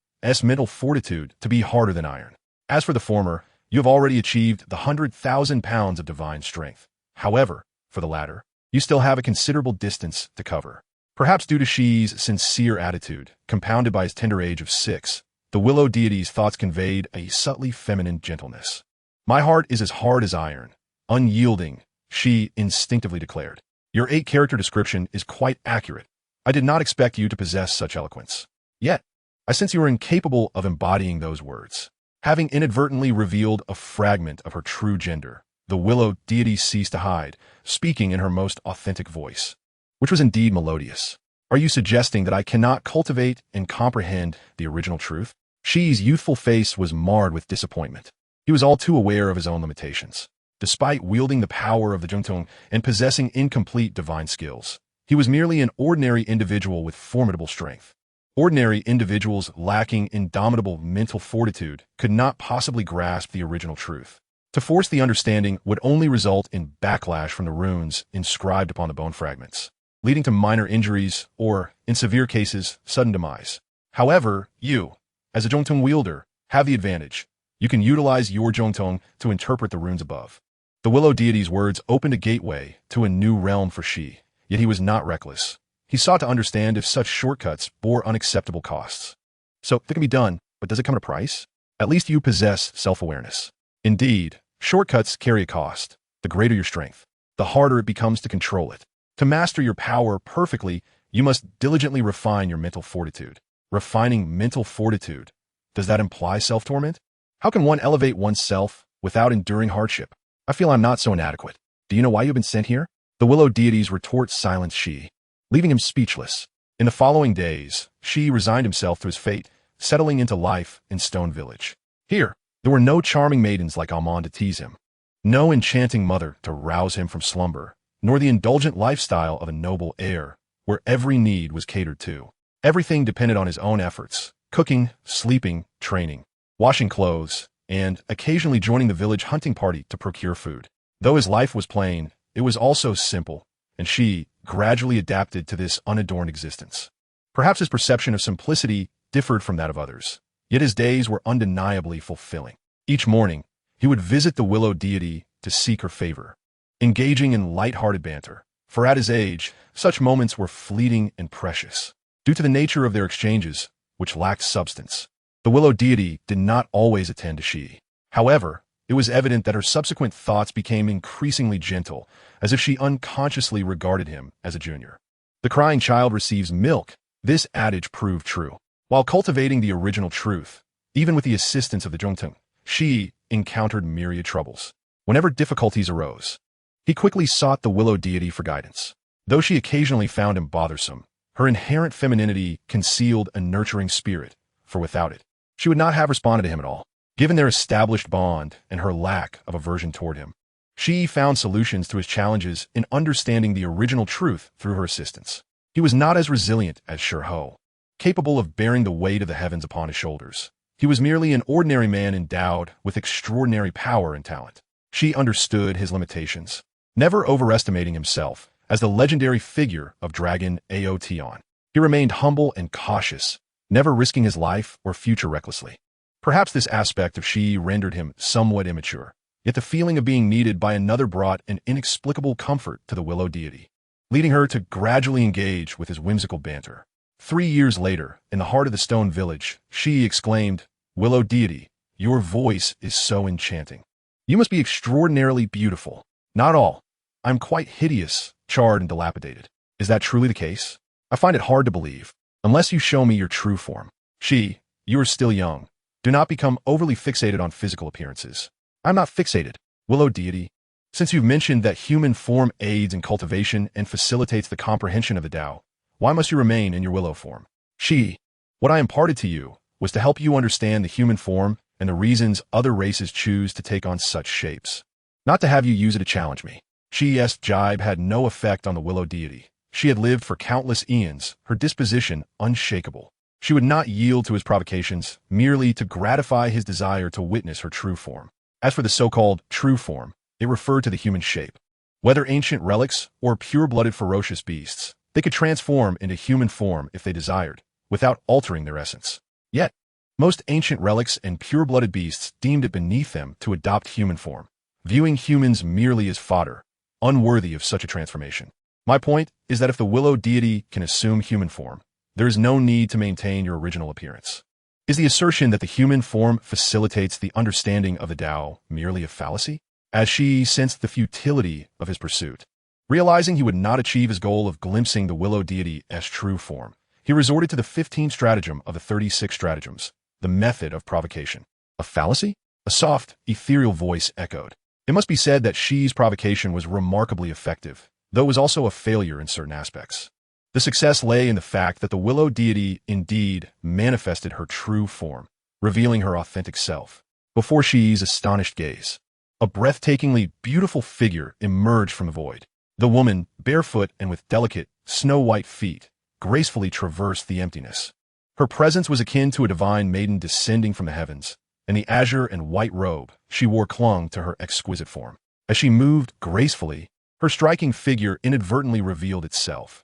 mental fortitude to be harder than iron. As for the former, you have already achieved the 100,000 pounds of divine strength. However, for the latter, you still have a considerable distance to cover. Perhaps due to Shi's sincere attitude, compounded by his tender age of 6, the willow deity's thoughts conveyed a subtly feminine gentleness. My heart is as hard as iron, unyielding, Shi instinctively declared. Your 8-character description is quite accurate. I did not expect you to possess such eloquence. Yet, I sense you are incapable of embodying those words. Having inadvertently revealed a fragment of her true gender, the willow deity ceased to hide, speaking in her most authentic voice, which was indeed melodious. Are you suggesting that I cannot cultivate and comprehend the original truth? Shi Yi's youthful face was marred with disappointment. He was all too aware of his own limitations. Despite wielding the power of the Zhongtong and possessing incomplete divine skills, he was merely an ordinary individual with formidable strength. Ordinary individuals lacking indomitable mental fortitude could not possibly grasp the original truth. To force the understanding would only result in backlash from the runes inscribed upon the bone fragments, leading to minor injuries or, in severe cases, sudden demise. However, you, as a Zhongtong wielder, have the advantage. You can utilize your Zhongtong to interpret the runes above. The Willow deity's words opened a gateway to a new realm for Shi, yet he was not reckless. He sought to understand if such shortcuts bore unacceptable costs. So, that can be done, but does it come at a price? At least you possess self-awareness. Indeed, shortcuts carry a cost. The greater your strength, the harder it becomes to control it. To master your power perfectly, you must diligently refine your mental fortitude. Refining mental fortitude. Does that imply self-torment? How can one elevate oneself without enduring hardship? I feel I'm not so inadequate. Do you know why you've been sent here? The Willow deity's retort silenced Shi, leaving him speechless. In the following days, Shi resigned himself to his fate, settling into life in Stone Village. Here, there were no charming maidens like Almond to tease him, no enchanting mother to rouse him from slumber, nor the indulgent lifestyle of a noble heir, where every need was catered to. Everything depended on his own efforts: cooking, sleeping, training, washing clothes, and occasionally joining the village hunting party to procure food. Though his life was plain, it was also simple, and Shi gradually adapted to this unadorned existence. Perhaps his perception of simplicity differed from that of others, yet his days were undeniably fulfilling. Each morning, he would visit the Willow deity to seek her favor, engaging in light-hearted banter, for at his age, such moments were fleeting and precious. Due to the nature of their exchanges, which lacked substance, the Willow deity did not always attend to Shi. However, it was evident that her subsequent thoughts became increasingly gentle, as if she unconsciously regarded him as a junior. The crying child receives milk. This adage proved true. While cultivating the original truth, even with the assistance of the Zhongtong, Shi encountered myriad troubles. Whenever difficulties arose, he quickly sought the Willow deity for guidance. Though she occasionally found him bothersome, her inherent femininity concealed a nurturing spirit, for without it, she would not have responded to him at all. Given their established bond and her lack of aversion toward him, Shi found solutions to his challenges in understanding the original truth through her assistance. He was not as resilient as Hao'er, capable of bearing the weight of the heavens upon his shoulders. He was merely an ordinary man endowed with extraordinary power and talent. Shi understood his limitations, never overestimating himself as the legendary figure of Dragon Ao'er. He remained humble and cautious, never risking his life or future recklessly. Perhaps this aspect of Shi rendered him somewhat immature, yet the feeling of being needed by another brought an inexplicable comfort to the Willow deity, leading her to gradually engage with his whimsical banter. 3 years later, in the heart of the Stone Village, Shi exclaimed, "Willow deity, your voice is so enchanting. You must be extraordinarily beautiful." "Not all. I'm quite hideous, charred and dilapidated." "Is that truly the case? I find it hard to believe, unless you show me your true form." "Shi, you are still young. Do not become overly fixated on physical appearances." "I'm not fixated, Willow deity. Since you've mentioned that human form aids in cultivation and facilitates the comprehension of the Tao, why must you remain in your willow form?" "Shi, what I imparted to you was to help you understand the human form and the reasons other races choose to take on such shapes, not to have you use it to challenge me." Shi's jibe had no effect on the Willow deity. She had lived for countless eons, her disposition unshakable. She would not yield to his provocations merely to gratify his desire to witness her true form. As for the so-called true form, it referred to the human shape. Whether ancient relics or pure-blooded ferocious beasts, they could transform into human form if they desired, without altering their essence. Yet, most ancient relics and pure-blooded beasts deemed it beneath them to adopt human form, viewing humans merely as fodder, unworthy of such a transformation. My point is that if the Willow deity can assume human form, there is no need to maintain your original appearance. Is the assertion that the human form facilitates the understanding of the Tao merely a fallacy? As Shi sensed the futility of his pursuit, realizing he would not achieve his goal of glimpsing the Willow deity's true form, he resorted to the 15th stratagem of the 36 stratagems, the method of provocation. "A fallacy?" A soft, ethereal voice echoed. It must be said that Shi's provocation was remarkably effective, though it was also a failure in certain aspects. The success lay in the fact that the willow deity indeed manifested her true form, revealing her authentic self. Before Shi Yi's astonished gaze, a breathtakingly beautiful figure emerged from the void. The woman, barefoot and with delicate, snow-white feet, gracefully traversed the emptiness. Her presence was akin to a divine maiden descending from the heavens, and the azure and white robe she wore clung to her exquisite form. As she moved gracefully, her striking figure inadvertently revealed itself.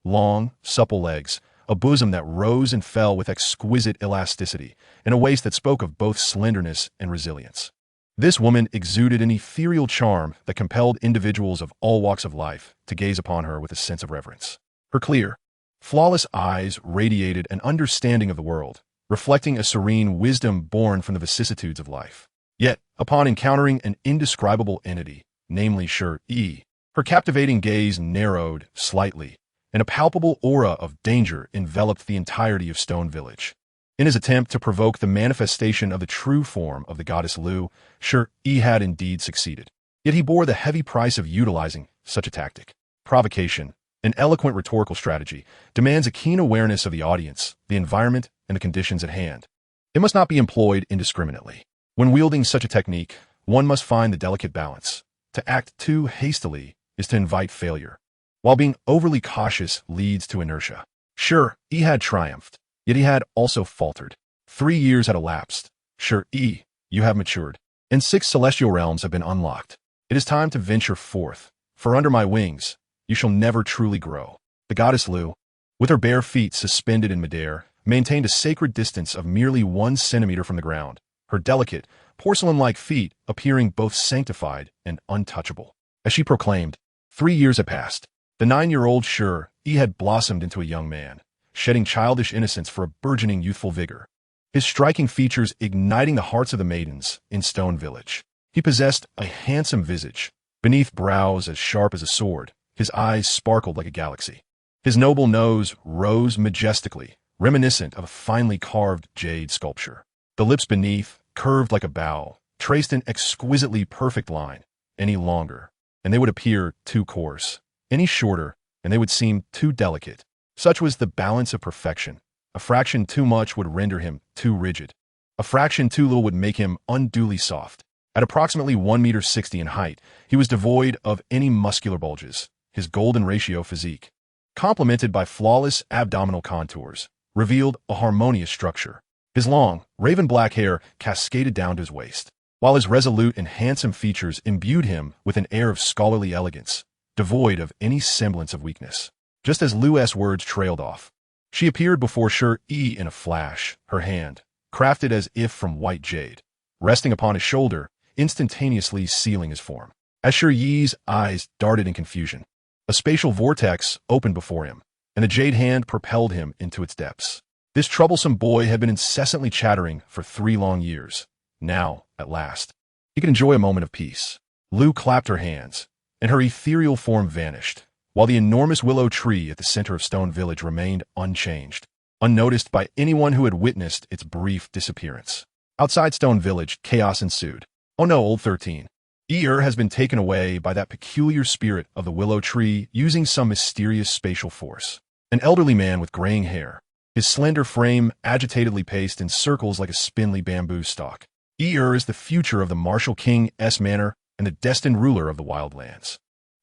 Long, supple legs, a bosom that rose and fell with exquisite elasticity, and a waist that spoke of both slenderness and resilience. This woman exuded an ethereal charm that compelled individuals of all walks of life to gaze upon her with a sense of reverence. Her clear, flawless eyes radiated an understanding of the world, reflecting a serene wisdom born from the vicissitudes of life. Yet, upon encountering an indescribable entity, namely Shi Yi, her captivating gaze narrowed slightly, and a palpable aura of danger enveloped the entirety of Stone Village. In his attempt to provoke the manifestation of the true form of the goddess Liu, Shi Yi had indeed succeeded. Yet he bore the heavy price of utilizing such a tactic. Provocation, an eloquent rhetorical strategy, demands a keen awareness of the audience, the environment, and the conditions at hand. It must not be employed indiscriminately. When wielding such a technique, one must find the delicate balance. To act too hastily is to invite failure, while being overly cautious leads to inertia. Sure, he had triumphed, yet he had also faltered. 3 years had elapsed. Shi Yi, you have matured, and 6 celestial realms have been unlocked. It is time to venture forth, for under my wings, you shall never truly grow. The goddess Liu, with her bare feet suspended in midair, maintained a sacred distance of merely 1 centimeter from the ground, her delicate, porcelain-like feet appearing both sanctified and untouchable. As she proclaimed, 3 years had passed. The 9-year-old Shi Yi had blossomed into a young man, shedding childish innocence for a burgeoning youthful vigor, his striking features igniting the hearts of the maidens in Stone Village. He possessed a handsome visage, beneath brows as sharp as a sword. His eyes sparkled like a galaxy. His noble nose rose majestically, reminiscent of a finely carved jade sculpture. The lips beneath, curved like a bow, traced an exquisitely perfect line. Any longer, and they would appear too coarse. Any shorter, and they would seem too delicate. Such was the balance of perfection. A fraction too much would render him too rigid. A fraction too little would make him unduly soft. At approximately 1.60 meters in height, he was devoid of any muscular bulges. His golden ratio physique, complemented by flawless abdominal contours, revealed a harmonious structure. His long, raven-black hair cascaded down to his waist, while his resolute and handsome features imbued him with an air of scholarly elegance, devoid of any semblance of weakness. Just as Liu's words trailed off, she appeared before Shi Yi in a flash, her hand, crafted as if from white jade, resting upon his shoulder, instantaneously sealing his form. As Shi Yi's eyes darted in confusion, a spatial vortex opened before him, and the jade hand propelled him into its depths. This troublesome boy had been incessantly chattering for 3 long years. Now, at last, he could enjoy a moment of peace. Liu clapped her hands, and her ethereal form vanished, while the enormous willow tree at the center of Stone Village remained unchanged, unnoticed by anyone who had witnessed its brief disappearance. Outside Stone Village, chaos ensued. Oh no, old 13. Hao'er has been taken away by that peculiar spirit of the willow tree using some mysterious spatial force. An elderly man with graying hair, his slender frame agitatedly paced in circles like a spindly bamboo stalk. Hao'er is the future of the martial King's manor and the destined ruler of the wildlands.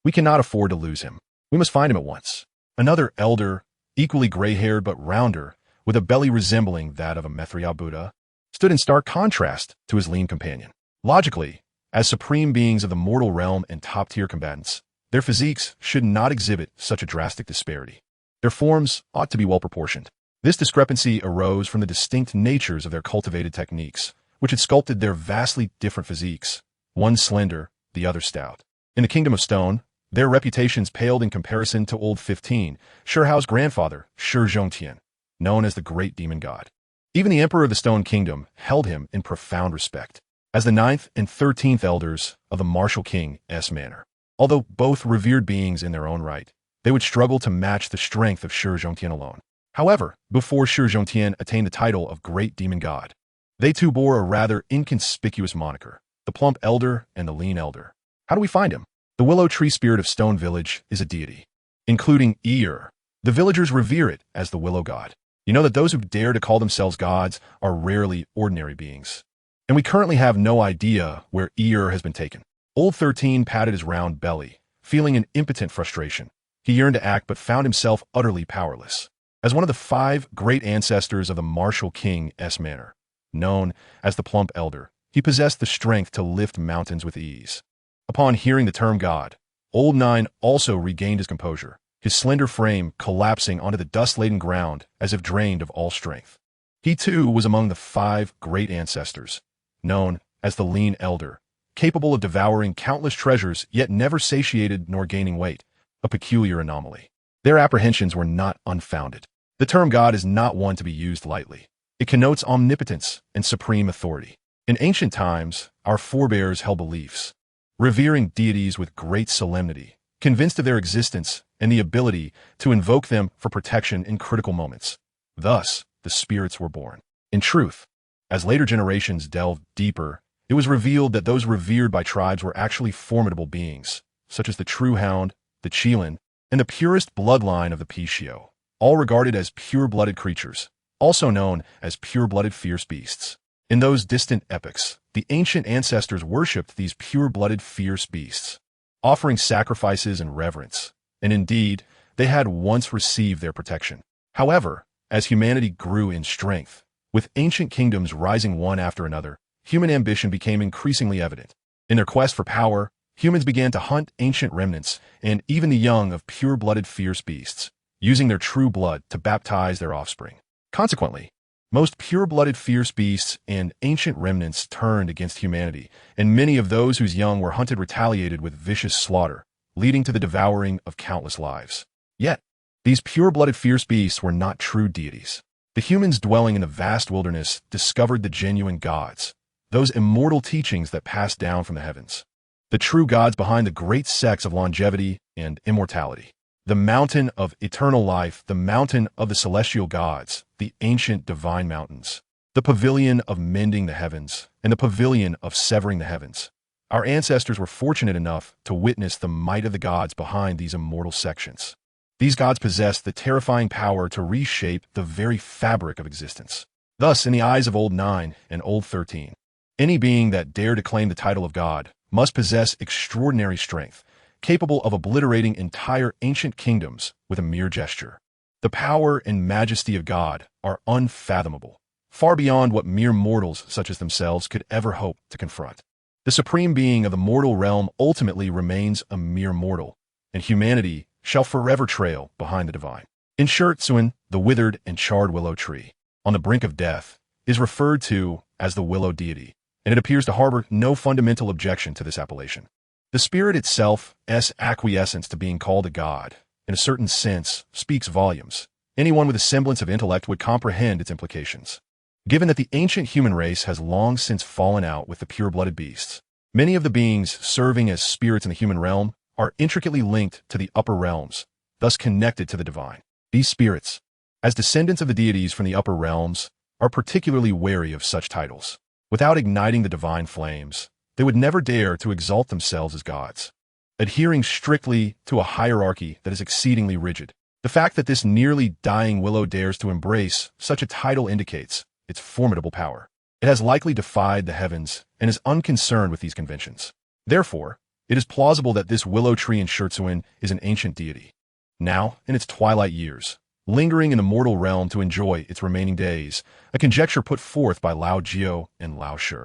We cannot afford to lose him. We must find him at once. Another elder, equally gray-haired but rounder, with a belly resembling that of a Mithra Buddha, stood in stark contrast to his lean companion. Logically, as supreme beings of the mortal realm and top-tier combatants, their physiques should not exhibit such a drastic disparity. Their forms ought to be well-proportioned. This discrepancy arose from the distinct natures of their cultivated techniques, which had sculpted their vastly different physiques, one slender, the other stout. In the Kingdom of Stone, their reputations paled in comparison to Old 15, Shi Hao's grandfather, Shi Zhongtian, known as the Great Demon God. Even the Emperor of the Stone Kingdom held him in profound respect, as the 9th and 13th elders of the martial King's manor. Although both revered beings in their own right, they would struggle to match the strength of Shi Zhongtian alone. However, before Shi Zhongtian attained the title of Great Demon God, they too bore a rather inconspicuous moniker, the Plump Elder and the Lean Elder. How do we find him? The willow tree spirit of Stone Village is a deity, including Hao'er, The villagers revere it as the willow god. You know that those who dare to call themselves gods are rarely ordinary beings. And we currently have no idea where Yi-gege has been taken. Old 13 patted his round belly, feeling an impotent frustration. He yearned to act but found himself utterly powerless. As one of the 5 great ancestors of the martial King's manor, known as the Plump Elder, he possessed the strength to lift mountains with ease. Upon hearing the term god, Old 9 also regained his composure, his slender frame collapsing onto the dust-laden ground as if drained of all strength. He too was among the 5 great ancestors, known as the Lean Elder, capable of devouring countless treasures yet never satiated nor gaining weight, a peculiar anomaly. Their apprehensions were not unfounded. The term god is not one to be used lightly. It connotes omnipotence and supreme authority. In ancient times, our forebears held beliefs, revering deities with great solemnity, convinced of their existence and the ability to invoke them for protection in critical moments. Thus, the spirits were born. In truth, as later generations delved deeper, it was revealed that those revered by tribes were actually formidable beings, such as the True Hound, the Qilin, and the purest bloodline of the Pishio, all regarded as pure-blooded creatures, also known as pure-blooded fierce beasts. In those distant epochs, the ancient ancestors worshipped these pure-blooded fierce beasts, offering sacrifices and reverence, and indeed, they had once received their protection. However, as humanity grew in strength, with ancient kingdoms rising one after another, human ambition became increasingly evident. In their quest for power, humans began to hunt ancient remnants and even the young of pure-blooded fierce beasts, using their true blood to baptize their offspring. Consequently, most pure-blooded fierce beasts and ancient remnants turned against humanity, and many of those whose young were hunted retaliated with vicious slaughter, leading to the devouring of countless lives. Yet, these pure-blooded fierce beasts were not true deities. The humans dwelling in the vast wilderness discovered the genuine gods, those immortal teachings that passed down from the heavens. The true gods behind the great sects of longevity and immortality. The mountain of eternal life, the mountain of the celestial gods, the ancient divine mountains, the pavilion of mending the heavens, and the pavilion of severing the heavens. Our ancestors were fortunate enough to witness the might of the gods behind these immortal sections. These gods possessed the terrifying power to reshape the very fabric of existence. Thus, in the eyes of Old 9 and Old 13, any being that dared to claim the title of God must possess extraordinary strength, capable of obliterating entire ancient kingdoms with a mere gesture. The power and majesty of God are unfathomable, far beyond what mere mortals such as themselves could ever hope to confront. The supreme being of the mortal realm ultimately remains a mere mortal, and humanity shall forever trail behind the divine. In Shurtsuan, the withered and charred willow tree, on the brink of death, is referred to as the willow deity, and it appears to harbor no fundamental objection to this appellation. The spirit itself's acquiescence to being called a god, in a certain sense, speaks volumes. Anyone with a semblance of intellect would comprehend its implications. Given that the ancient human race has long since fallen out with the pure-blooded beasts, many of the beings serving as spirits in the human realm are intricately linked to the upper realms, thus connected to the divine. These spirits, as descendants of the deities from the upper realms, are particularly wary of such titles. Without igniting the divine flames, they would never dare to exalt themselves as gods, adhering strictly to a hierarchy that is exceedingly rigid. The fact that this nearly dying willow dares to embrace such a title indicates its formidable power. It has likely defied the heavens and is unconcerned with these conventions. Therefore, it is plausible that this willow tree in Shurtsuan is an ancient deity, now in its twilight years, lingering in the mortal realm to enjoy its remaining days, a conjecture put forth by Lao Jiao and Lao Shi.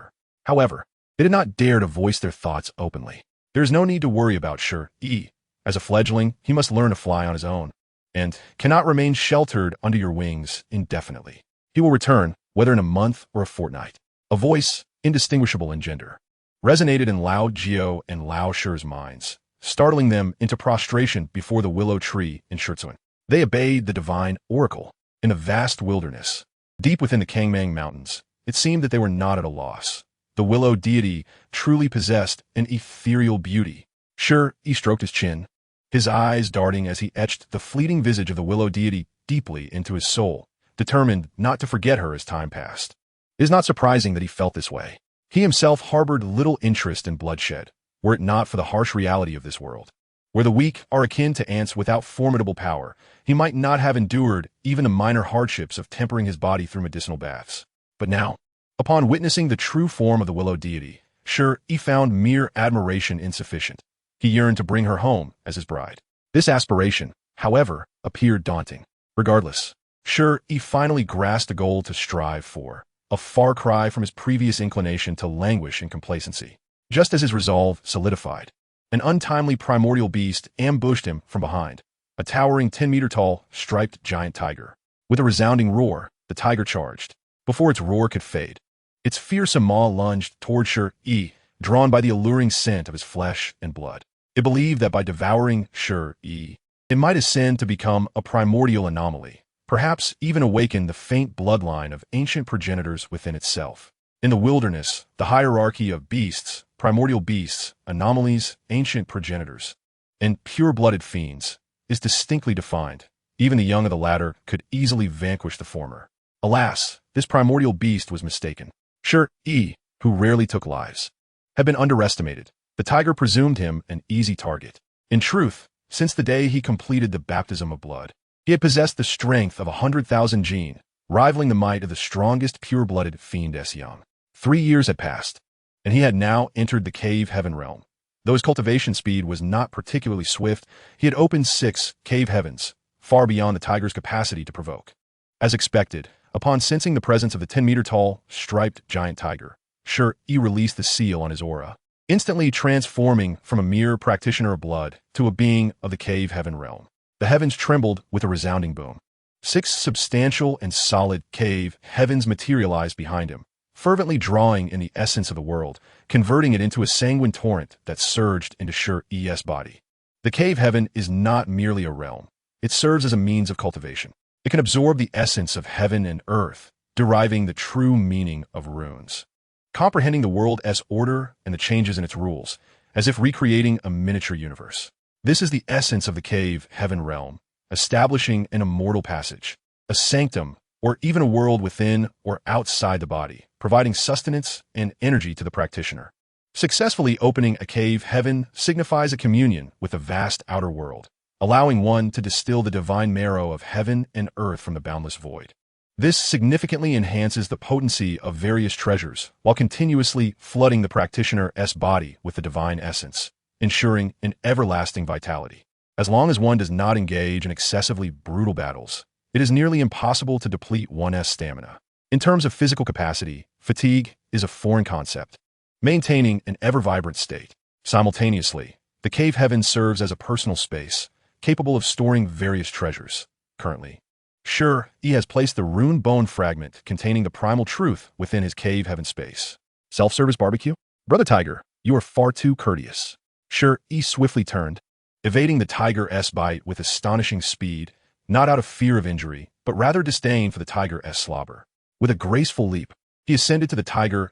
However, they did not dare to voice their thoughts openly. There is no need to worry about Shi Yi. As a fledgling, he must learn to fly on his own, and cannot remain sheltered under your wings indefinitely. He will return, whether in a month or a fortnight. A voice, indistinguishable in gender, resonated in Lao Jiao and Lao Shi's minds, startling them into prostration before the willow tree in Shurtsuan. They obeyed the divine oracle. In the vast wilderness, deep within the Kangmang Mountains, it seemed that they were not at a loss. The willow deity truly possessed an ethereal beauty. Shi Yi stroked his chin, his eyes darting as he etched the fleeting visage of the willow deity deeply into his soul, determined not to forget her as time passed. It is not surprising that he felt this way. He himself harbored little interest in bloodshed, were it not for the harsh reality of this world. Where the weak are akin to ants without formidable power, he might not have endured even the minor hardships of tempering his body through medicinal baths. But now, upon witnessing the true form of the willow deity, Shi Yi found mere admiration insufficient. He yearned to bring her home as his bride. This aspiration, however, appeared daunting. Regardless, Shi Yi finally grasped a goal to strive for, a far cry from his previous inclination to languish in complacency. Just as his resolve solidified, an untimely primordial beast ambushed him from behind, a towering 10-meter-tall, striped giant tiger. With a resounding roar, the tiger charged. Before its roar could fade, its fearsome maw lunged toward Shi Yi, drawn by the alluring scent of his flesh and blood. It believed that by devouring Shi Yi, it might ascend to become a primordial anomaly, perhaps even awaken the faint bloodline of ancient progenitors within itself. In the wilderness, the hierarchy of beasts, primordial beasts, anomalies, ancient progenitors, and pure-blooded fiends, is distinctly defined. Even the young of the latter could easily vanquish the former. Alas, this primordial beast was mistaken. Shi Yi, who rarely took lives, had been underestimated. The tiger presumed him an easy target. In truth, since the day he completed the baptism of blood, he had possessed the strength of 100,000 jin, rivaling the might of the strongest pure-blooded fiend as young. 3 years had passed, and he had now entered the cave heaven realm. Though his cultivation speed was not particularly swift, he had opened 6 cave heavens, far beyond the tiger's capacity to provoke. As expected, upon sensing the presence of the 10-meter-tall, striped giant tiger, Shi Yi released the seal on his aura, instantly transforming from a mere practitioner of blood to a being of the cave heaven realm. The heavens trembled with a resounding boom. 6 substantial and solid cave heavens materialized behind him, fervently drawing in the essence of the world, converting it into a sanguine torrent that surged into Shi Yi's body. The cave heaven is not merely a realm. It serves as a means of cultivation. It can absorb the essence of heaven and earth, deriving the true meaning of runes, comprehending the world as order and the changes in its rules, as if recreating a miniature universe. This is the essence of the cave heaven realm, establishing an immortal passage, a sanctum, or even a world within or outside the body, providing sustenance and energy to the practitioner. Successfully opening a cave heaven signifies a communion with the vast outer world, allowing one to distill the divine marrow of heaven and earth from the boundless void. This significantly enhances the potency of various treasures while continuously flooding the practitioner's body with the divine essence, ensuring an everlasting vitality. As long as one does not engage in excessively brutal battles, it is nearly impossible to deplete one's stamina. In terms of physical capacity, fatigue is a foreign concept, maintaining an ever-vibrant state. Simultaneously, the cave heaven serves as a personal space, capable of storing various treasures. Currently, Shi Yi has placed the rune bone fragment containing the primal truth within his cave heaven space. Self-service barbecue? Brother Tiger, you are far too courteous. Shi Yi swiftly turned, evading the tiger's bite with astonishing speed, not out of fear of injury, but rather disdain for the tiger's slobber. With a graceful leap, he ascended to the tiger's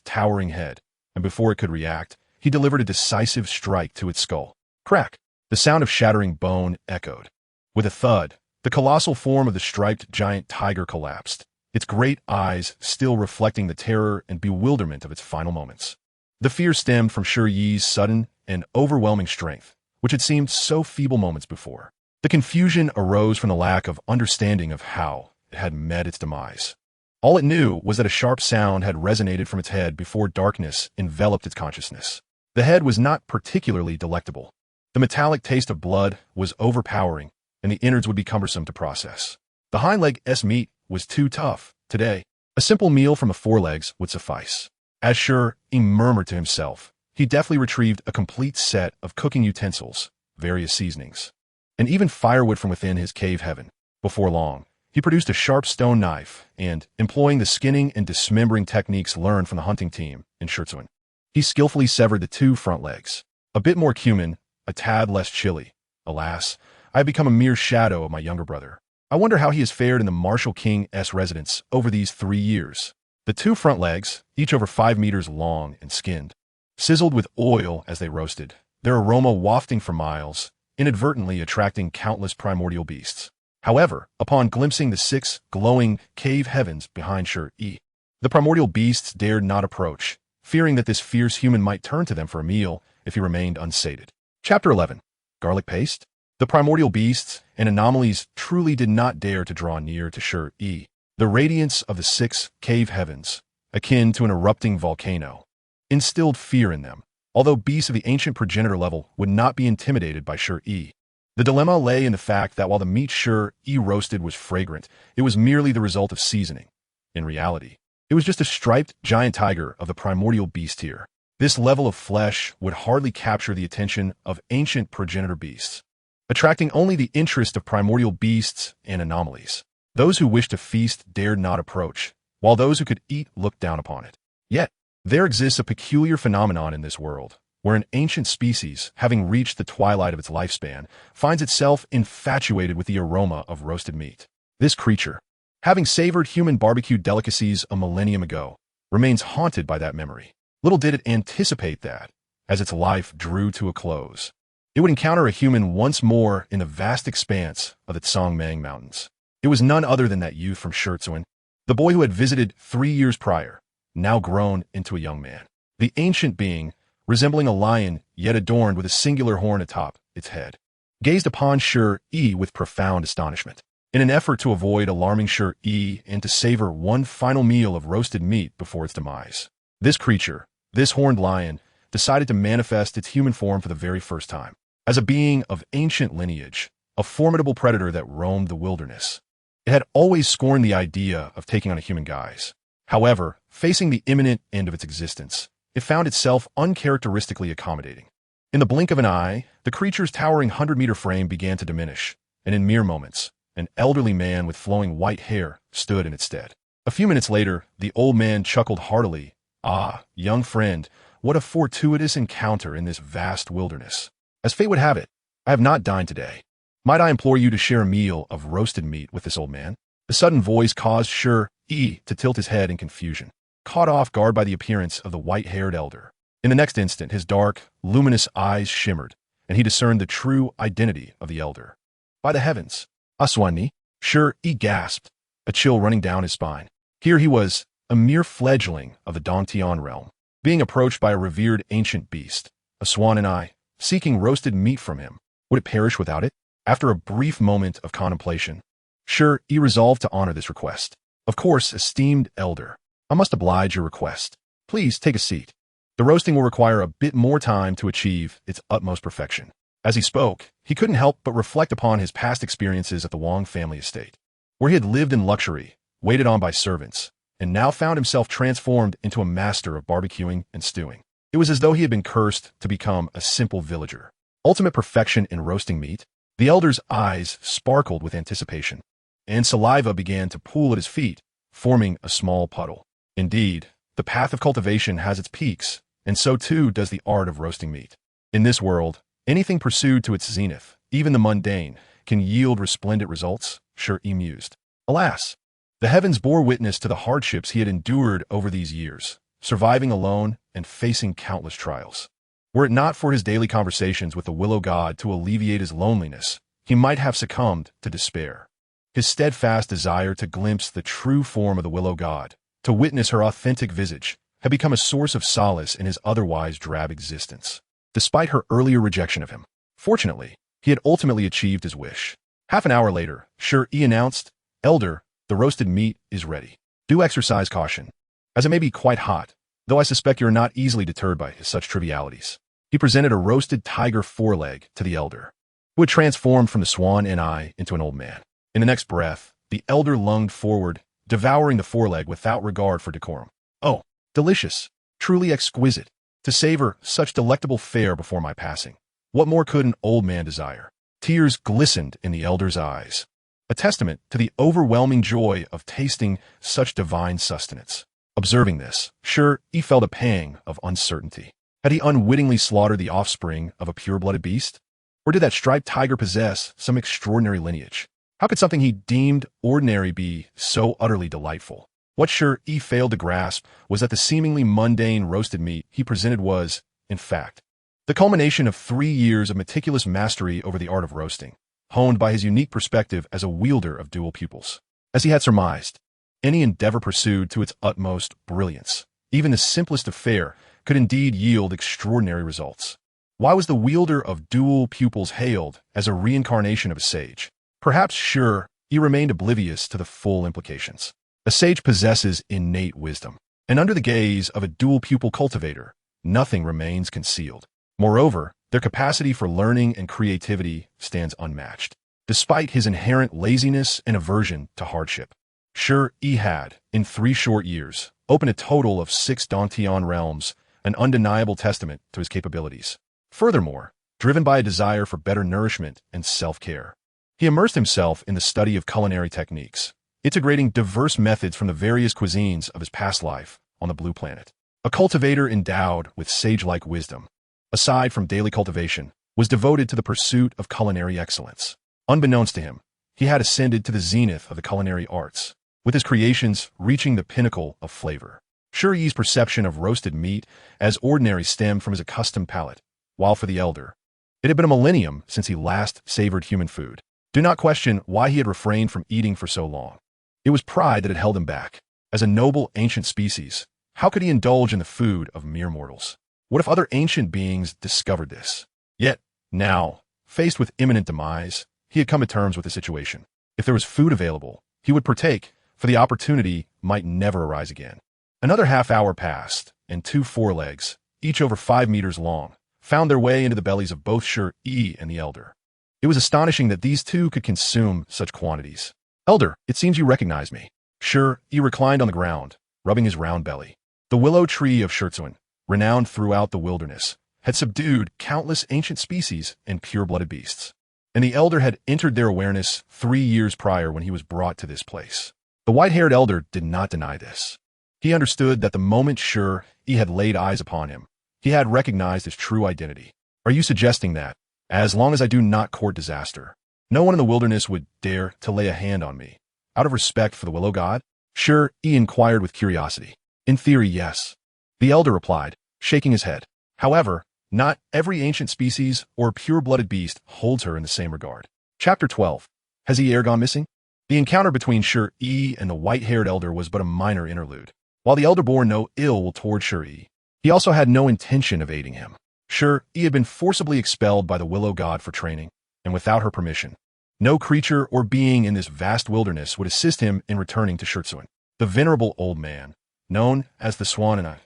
towering head, and before it could react, he delivered a decisive strike to its skull. Crack! The sound of shattering bone echoed. With a thud, the colossal form of the striped giant tiger collapsed, its great eyes still reflecting the terror and bewilderment of its final moments. The fear stemmed from Shi Yi's sudden and overwhelming strength, which had seemed so feeble moments before. The confusion arose from the lack of understanding of how it had met its demise. All it knew was that a sharp sound had resonated from its head before darkness enveloped its consciousness. The head was not particularly delectable. The metallic taste of blood was overpowering, and the innards would be cumbersome to process. The hind leg's meat was too tough. Today, a simple meal from the forelegs would suffice. As Shi Yi murmured to himself, he deftly retrieved a complete set of cooking utensils, various seasonings, and even firewood from within his cave heaven. Before long, he produced a sharp stone knife and, employing the skinning and dismembering techniques learned from the hunting team in Schutzun, he skillfully severed the 2 front legs. A bit more cumin, a tad less chili. Alas, I have become a mere shadow of my younger brother. I wonder how he has fared in the martial king's residence over these 3 years. The 2 front legs, each over 5 meters long and skinned, sizzled with oil as they roasted, their aroma wafting for miles, inadvertently attracting countless primordial beasts. However, upon glimpsing the 6 glowing cave heavens behind Shi Yi, the primordial beasts dared not approach, fearing that this fierce human might turn to them for a meal if he remained unsated. Chapter 11. garlic paste? The primordial beasts and anomalies truly did not dare to draw near to Shi Yi. The radiance of the six cave heavens, akin to an erupting volcano, instilled fear in them, although beasts of the ancient progenitor level would not be intimidated by Shi Yi. The dilemma lay in the fact that while the meat Shi Yi roasted was fragrant, it was merely the result of seasoning. In reality, it was just a striped giant tiger of the primordial beast tier. This level of flesh would hardly capture the attention of ancient progenitor beasts, attracting only the interest of primordial beasts and anomalies. Those who wished to feast dared not approach, while those who could eat looked down upon it. Yet, there exists a peculiar phenomenon in this world, where an ancient species, having reached the twilight of its lifespan, finds itself infatuated with the aroma of roasted meat. This creature, having savored human barbecue delicacies a millennium ago, remains haunted by that memory. Little did it anticipate that, as its life drew to a close, it would encounter a human once more in the vast expanse of the Tsangmang Mountains. It was none other than that youth from Shizhuan, the boy who had visited 3 years prior, now grown into a young man. The ancient being, resembling a lion yet adorned with a singular horn atop its head, gazed upon Shi Yi with profound astonishment. In an effort to avoid alarming Shi Yi and to savor one final meal of roasted meat before its demise, this creature, this horned lion, decided to manifest its human form for the very first time. As a being of ancient lineage, a formidable predator that roamed the wilderness, it had always scorned the idea of taking on a human guise. However, facing the imminent end of its existence, it found itself uncharacteristically accommodating. In the blink of an eye, the creature's towering 100-meter frame began to diminish, and in mere moments, an elderly man with flowing white hair stood in its stead. A few minutes later, the old man chuckled heartily. "Ah, young friend, what a fortuitous encounter in this vast wilderness. As fate would have it, I have not dined today. Might I implore you to share a meal of roasted meat with this old man?" The sudden voice caused Shi Yi to tilt his head in confusion, caught off guard by the appearance of the white-haired elder. In the next instant, his dark, luminous eyes shimmered, and he discerned the true identity of the elder. "By the heavens, Aswani!" Shi Yi gasped, a chill running down his spine. Here he was, a mere fledgling of the Dongtian realm, being approached by a revered ancient beast, a swan and I, seeking roasted meat from him. Would it perish without it? After a brief moment of contemplation, Shi Yi resolved to honor this request. "Of course, esteemed elder, I must oblige your request. Please take a seat. The roasting will require a bit more time to achieve its utmost perfection." As he spoke, he couldn't help but reflect upon his past experiences at the Wang family estate, where he had lived in luxury, waited on by servants, and now found himself transformed into a master of barbecuing and stewing. It was as though he had been cursed to become a simple villager. Ultimate perfection in roasting meat. The elder's eyes sparkled with anticipation, and saliva began to pool at his feet, forming a small puddle. Indeed, the path of cultivation has its peaks, and so too does the art of roasting meat. In this world, anything pursued to its zenith, even the mundane, can yield resplendent results, Shi Yi mused. Alas, the heavens bore witness to the hardships he had endured over these years, surviving alone and facing countless trials. Were it not for his daily conversations with the willow god to alleviate his loneliness, he might have succumbed to despair. His steadfast desire to glimpse the true form of the willow god, to witness her authentic visage, had become a source of solace in his otherwise drab existence. Despite her earlier rejection of him, fortunately, he had ultimately achieved his wish. Half an hour later, Shi Yi announced, "Elder, the roasted meat is ready. Do exercise caution, as it may be quite hot, though I suspect you are not easily deterred by such trivialities." He presented a roasted tiger foreleg to the elder, who had transformed from the swan and I into an old man. In the next breath, the elder lunged forward, devouring the foreleg without regard for decorum. "Oh, delicious, truly exquisite, to savor such delectable fare before my passing. What more could an old man desire?" Tears glistened in the elder's eyes, a testament to the overwhelming joy of tasting such divine sustenance. Observing this, Shi Yi felt a pang of uncertainty. Had he unwittingly slaughtered the offspring of a pure-blooded beast? Or did that striped tiger possess some extraordinary lineage? How could something he deemed ordinary be so utterly delightful? What Shi Yi failed to grasp was that the seemingly mundane roasted meat he presented was, in fact, the culmination of 3 years of meticulous mastery over the art of roasting, honed by his unique perspective as a wielder of dual pupils. As he had surmised, any endeavor pursued to its utmost brilliance, even the simplest of fare, could indeed yield extraordinary results. Why was the wielder of dual pupils hailed as a reincarnation of a sage? Perhaps Shi Yi remained oblivious to the full implications. A sage possesses innate wisdom, and under the gaze of a dual pupil cultivator, nothing remains concealed. Moreover, their capacity for learning and creativity stands unmatched. Despite his inherent laziness and aversion to hardship, Shi Yi had, in 3 short years, opened a total of 6 Dantian realms, an undeniable testament to his capabilities. Furthermore, driven by a desire for better nourishment and self-care, he immersed himself in the study of culinary techniques, integrating diverse methods from the various cuisines of his past life on the Blue Planet. A cultivator endowed with sage-like wisdom, aside from daily cultivation, was devoted to the pursuit of culinary excellence. Unbeknownst to him, he had ascended to the zenith of the culinary arts, with his creations reaching the pinnacle of flavor. Shi Yi's perception of roasted meat as ordinary stemmed from his accustomed palate, while for the elder, it had been a millennium since he last savored human food. Do not question why he had refrained from eating for so long. It was pride that had held him back. As a noble ancient species, how could he indulge in the food of mere mortals? What if other ancient beings discovered this? Yet, now, faced with imminent demise, he had come to terms with the situation. If there was food available, he would partake, for the opportunity might never arise again. Another half-hour passed, and 2 forelegs, each over 5 meters long, found their way into the bellies of both Shi Yi and the elder. It was astonishing that these two could consume such quantities. "Elder, it seems you recognize me." Shi Yi reclined on the ground, rubbing his round belly. The willow tree of Shurtsuan, renowned throughout the wilderness, had subdued countless ancient species and pure-blooded beasts, and the elder had entered their awareness 3 years prior when he was brought to this place. The white-haired elder did not deny this. He understood that the moment Shi Yi had laid eyes upon him, he had recognized his true identity. "Are you suggesting that, as long as I do not court disaster, no one in the wilderness would dare to lay a hand on me, out of respect for the willow god?" Shi Yi inquired with curiosity. "In theory, yes," the elder replied, shaking his head. "However, not every ancient species or pure-blooded beast holds her in the same regard." Chapter 12. Has Yi-gege gone missing? The encounter between Shi Yi and the white-haired elder was but a minor interlude. While the elder bore no ill will toward Shi Yi, he also had no intention of aiding him. Shi Yi had been forcibly expelled by the willow god for training, and without her permission, no creature or being in this vast wilderness would assist him in returning to Shurtsuan. The venerable old man, known as the Swanina,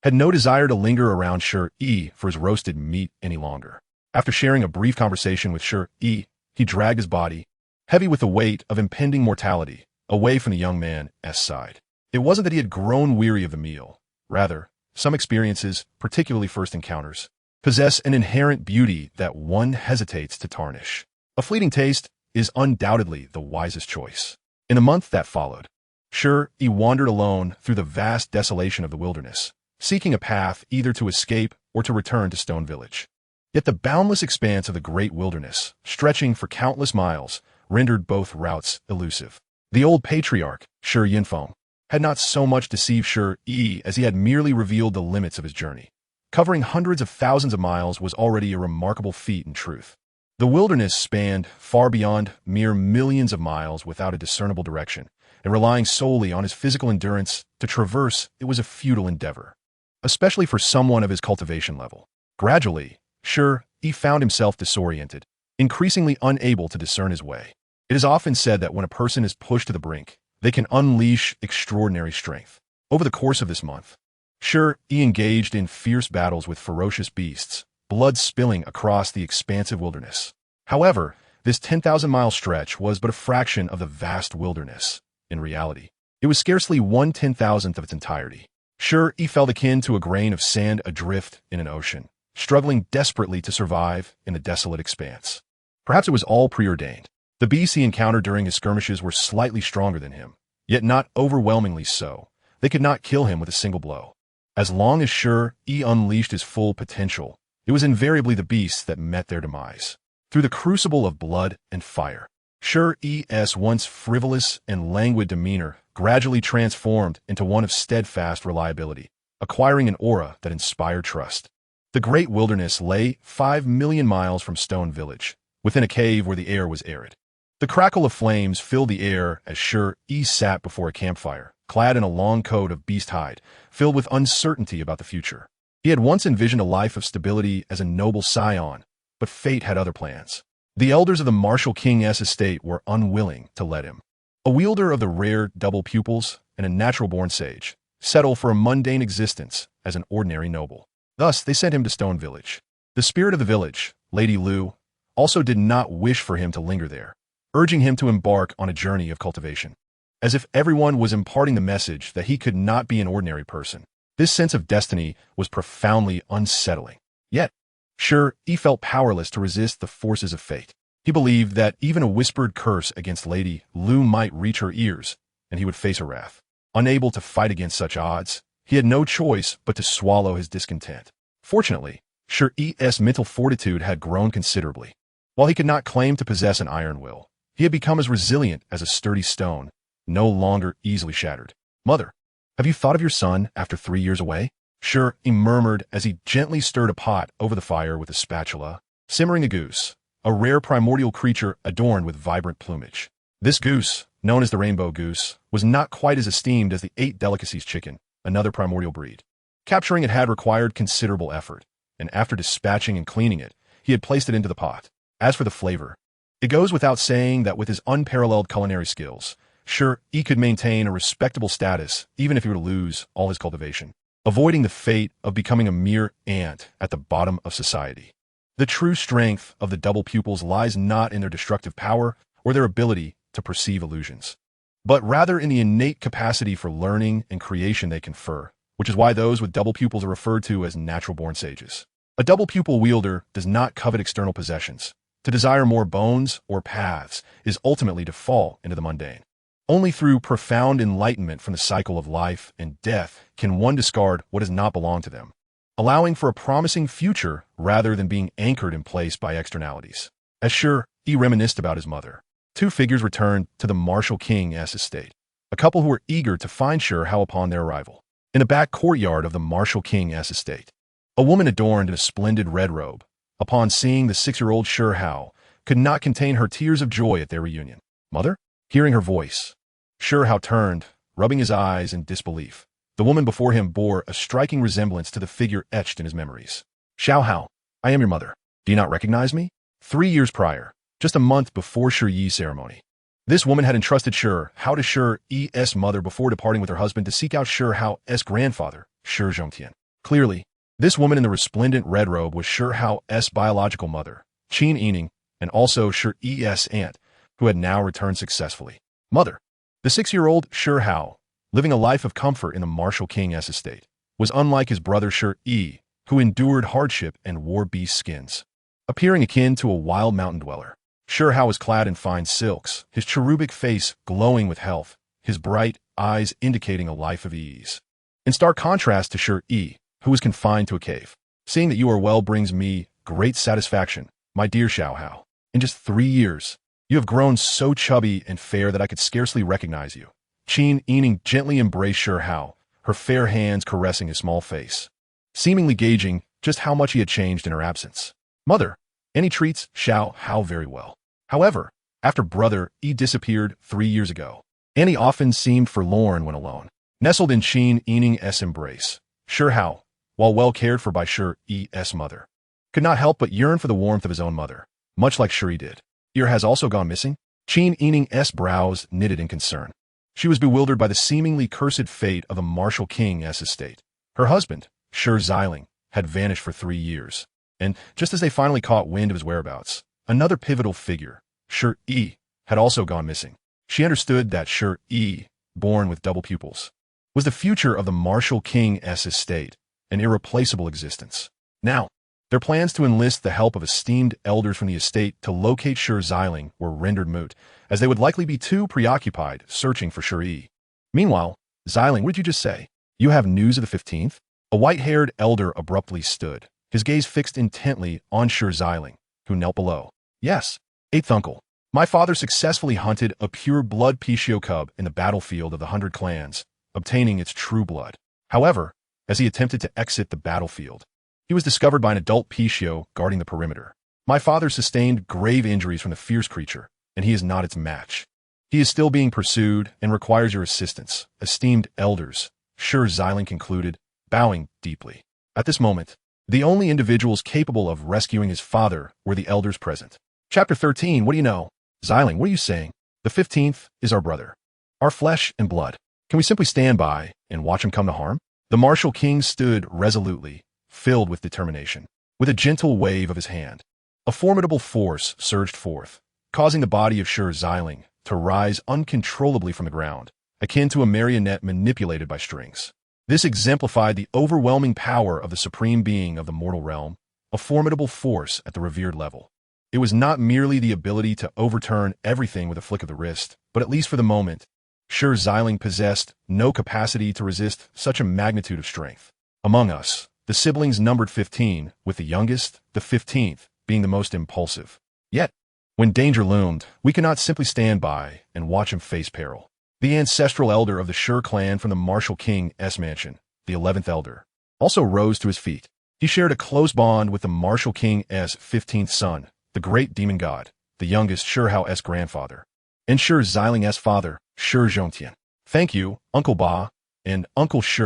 had no desire to linger around Shi Yi for his roasted meat any longer. After sharing a brief conversation with Shi Yi, he dragged his body, heavy with the weight of impending mortality, away from the young man's side. It wasn't that he had grown weary of the meal. Rather, some experiences, particularly first encounters, possess an inherent beauty that one hesitates to tarnish. A fleeting taste is undoubtedly the wisest choice. In the month that followed, Shi Yi wandered alone through the vast desolation of the wilderness, seeking a path either to escape or to return to Stone Village. Yet the boundless expanse of the great wilderness, stretching for countless miles, rendered both routes elusive. The old patriarch, Shi Yinfeng, had not so much deceived Shi Yi as he had merely revealed the limits of his journey. Covering hundreds of thousands of miles was already a remarkable feat in truth. The wilderness spanned far beyond mere millions of miles without a discernible direction, and relying solely on his physical endurance to traverse it was a futile endeavor, especially for someone of his cultivation level. Gradually, Shi Yi found himself disoriented, increasingly unable to discern his way. It is often said that when a person is pushed to the brink, they can unleash extraordinary strength. Over the course of this month, Shi Yi engaged in fierce battles with ferocious beasts, blood spilling across the expansive wilderness. However, this 10,000-mile stretch was but a fraction of the vast wilderness. In reality, it was scarcely 1/10,000th of its entirety. Shi Yi felt akin to a grain of sand adrift in an ocean, struggling desperately to survive in the desolate expanse. Perhaps it was all preordained. The beasts he encountered during his skirmishes were slightly stronger than him, yet not overwhelmingly so. They could not kill him with a single blow. As long as Shi Yi unleashed his full potential, it was invariably the beasts that met their demise. Through the crucible of blood and fire, Shi Yi's once frivolous and languid demeanor gradually transformed into one of steadfast reliability, acquiring an aura that inspired trust. The great wilderness lay 5 million miles from Stone Village, within a cave where the air was arid. The crackle of flames filled the air as Shi Yi sat before a campfire, clad in a long coat of beast hide, filled with uncertainty about the future. He had once envisioned a life of stability as a noble scion, but fate had other plans. The elders of the martial king's estate were unwilling to let him, a wielder of the rare double pupils and a natural-born sage, settle for a mundane existence as an ordinary noble. Thus, they sent him to Stone Village. The spirit of the village, Lady Liu, also did not wish for him to linger there, urging him to embark on a journey of cultivation. As if everyone was imparting the message that he could not be an ordinary person. This sense of destiny was profoundly unsettling. Yet, Shi Yi felt powerless to resist the forces of fate. He believed that even a whispered curse against Lady Liu might reach her ears, and he would face her wrath. Unable to fight against such odds, he had no choice but to swallow his discontent. Fortunately, Shi Yi's mental fortitude had grown considerably. While he could not claim to possess an iron will, he had become as resilient as a sturdy stone, no longer easily shattered. "Mother, have you thought of your son after 3 years away?" Shi Yi murmured as he gently stirred a pot over the fire with a spatula, simmering a goose, a rare primordial creature adorned with vibrant plumage. This goose, known as the rainbow goose, was not quite as esteemed as the 8 delicacies chicken, another primordial breed. Capturing it had required considerable effort, and after dispatching and cleaning it, he had placed it into the pot. As for the flavor, it goes without saying that with his unparalleled culinary skills, Shi Yi could maintain a respectable status even if he were to lose all his cultivation, avoiding the fate of becoming a mere ant at the bottom of society. The true strength of the double pupils lies not in their destructive power or their ability to perceive illusions, but rather in the innate capacity for learning and creation they confer, which is why those with double pupils are referred to as natural-born sages. A double pupil wielder does not covet external possessions. To desire more bones or paths is ultimately to fall into the mundane. Only through profound enlightenment from the cycle of life and death can one discard what does not belong to them, allowing for a promising future rather than being anchored in place by externalities. As Shi Yi reminisced about his mother, 2 figures returned to the martial king's estate, a couple who were eager to find Shi Hao upon their arrival. In the back courtyard of the martial king's estate, a woman adorned in a splendid red robe, upon seeing the 6-year-old Shi Hao, could not contain her tears of joy at their reunion. "Mother?" Hearing her voice, Shi Hao turned, rubbing his eyes in disbelief. The woman before him bore a striking resemblance to the figure etched in his memories. "Xiao Hao, I am your mother. Do you not recognize me?" 3 years prior, just a month before Shi Yi's ceremony, this woman had entrusted Shi Hao to Shi Yi's mother before departing with her husband to seek out Shi Hao's grandfather, Shi Zhongtian. Clearly, this woman in the resplendent red robe was Shi Hao's biological mother, Qin Yi Ning, and also Shi Yi's aunt, who had now returned successfully. "Mother." The 6-year-old Shi Hao, living a life of comfort in the martial king's estate, was unlike his brother Shi Yi, who endured hardship and wore beast skins. Appearing akin to a wild mountain dweller, Shi Hao was clad in fine silks, his cherubic face glowing with health, his bright eyes indicating a life of ease. In stark contrast to Shi Yi, who was confined to a cave. "Seeing that you are well brings me great satisfaction, my dear Xiao Hao. In just 3 years, you have grown so chubby and fair that I could scarcely recognize you." Qin Yi Ning gently embraced Shi Hao, her fair hands caressing his small face, seemingly gauging just how much he had changed in her absence. "Mother, any treats?" Xiao Hao very well. However, after brother Yi disappeared 3 years ago, Annie often seemed forlorn when alone. Nestled in Qin Yi Ning's embrace, Shi Hao, while well cared for by Shi Yi's mother, could not help but yearn for the warmth of his own mother, much like Shi did. "Ear has also gone missing?" Qin Yi Ning's brows knitted in concern. She was bewildered by the seemingly cursed fate of the martial king's estate. Her husband, Shi Xiling, had vanished for 3 years, and just as they finally caught wind of his whereabouts, another pivotal figure, Shi Yi, had also gone missing. She understood that Shi Yi, born with double pupils, was the future of the martial king's estate, an irreplaceable existence. Now, their plans to enlist the help of esteemed elders from the estate to locate Shi Xiling were rendered moot, as they would likely be too preoccupied searching for Shi Yi. Meanwhile, "Xiling, what did you just say? You have news of the 15th? A white-haired elder abruptly stood, his gaze fixed intently on Shi Xiling, who knelt below. "Yes, 8th uncle. My father successfully hunted a pure-blood Pishio cub in the battlefield of the 100 Clans, obtaining its true blood. However, as he attempted to exit the battlefield, he was discovered by an adult Pishio guarding the perimeter. My father sustained grave injuries from the fierce creature, and he is not its match. He is still being pursued and requires your assistance, esteemed elders," Shi Xiling concluded, bowing deeply. At this moment, the only individuals capable of rescuing his father were the elders present. Chapter 13, what do you know? Xiling, what are you saying? The 15th is our brother. Our flesh and blood. Can we simply stand by and watch him come to harm? The martial king stood resolutely, filled with determination. With a gentle wave of his hand, a formidable force surged forth, causing the body of Shi Xiling to rise uncontrollably from the ground, akin to a marionette manipulated by strings. This exemplified the overwhelming power of the supreme being of the mortal realm, a formidable force at the revered level. It was not merely the ability to overturn everything with a flick of the wrist, but at least for the moment, Shi Xiling possessed no capacity to resist such a magnitude of strength. Among us, the siblings numbered 15, with the youngest, the 15th, being the most impulsive. Yet, when danger loomed, we could not simply stand by and watch him face peril. The ancestral elder of the Shi clan from the martial king's mansion, the 11th elder, also rose to his feet. He shared a close bond with the martial king's 15th son, the great demon god, the youngest Shi Hao'er's grandfather, and Shi Xiling's father, Shi Zhongtian. Thank you, Uncle Ba, and Uncle Shi.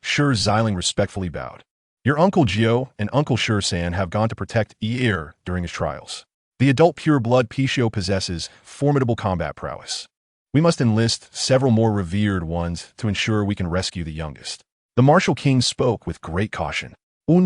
Shi Xiling respectfully bowed. Your Uncle Jiao and Uncle Shi-san have gone to protect Yi-gege during his trials. The adult pure-blood Pishio possesses formidable combat prowess. We must enlist several more revered ones to ensure we can rescue the youngest. The martial king spoke with great caution.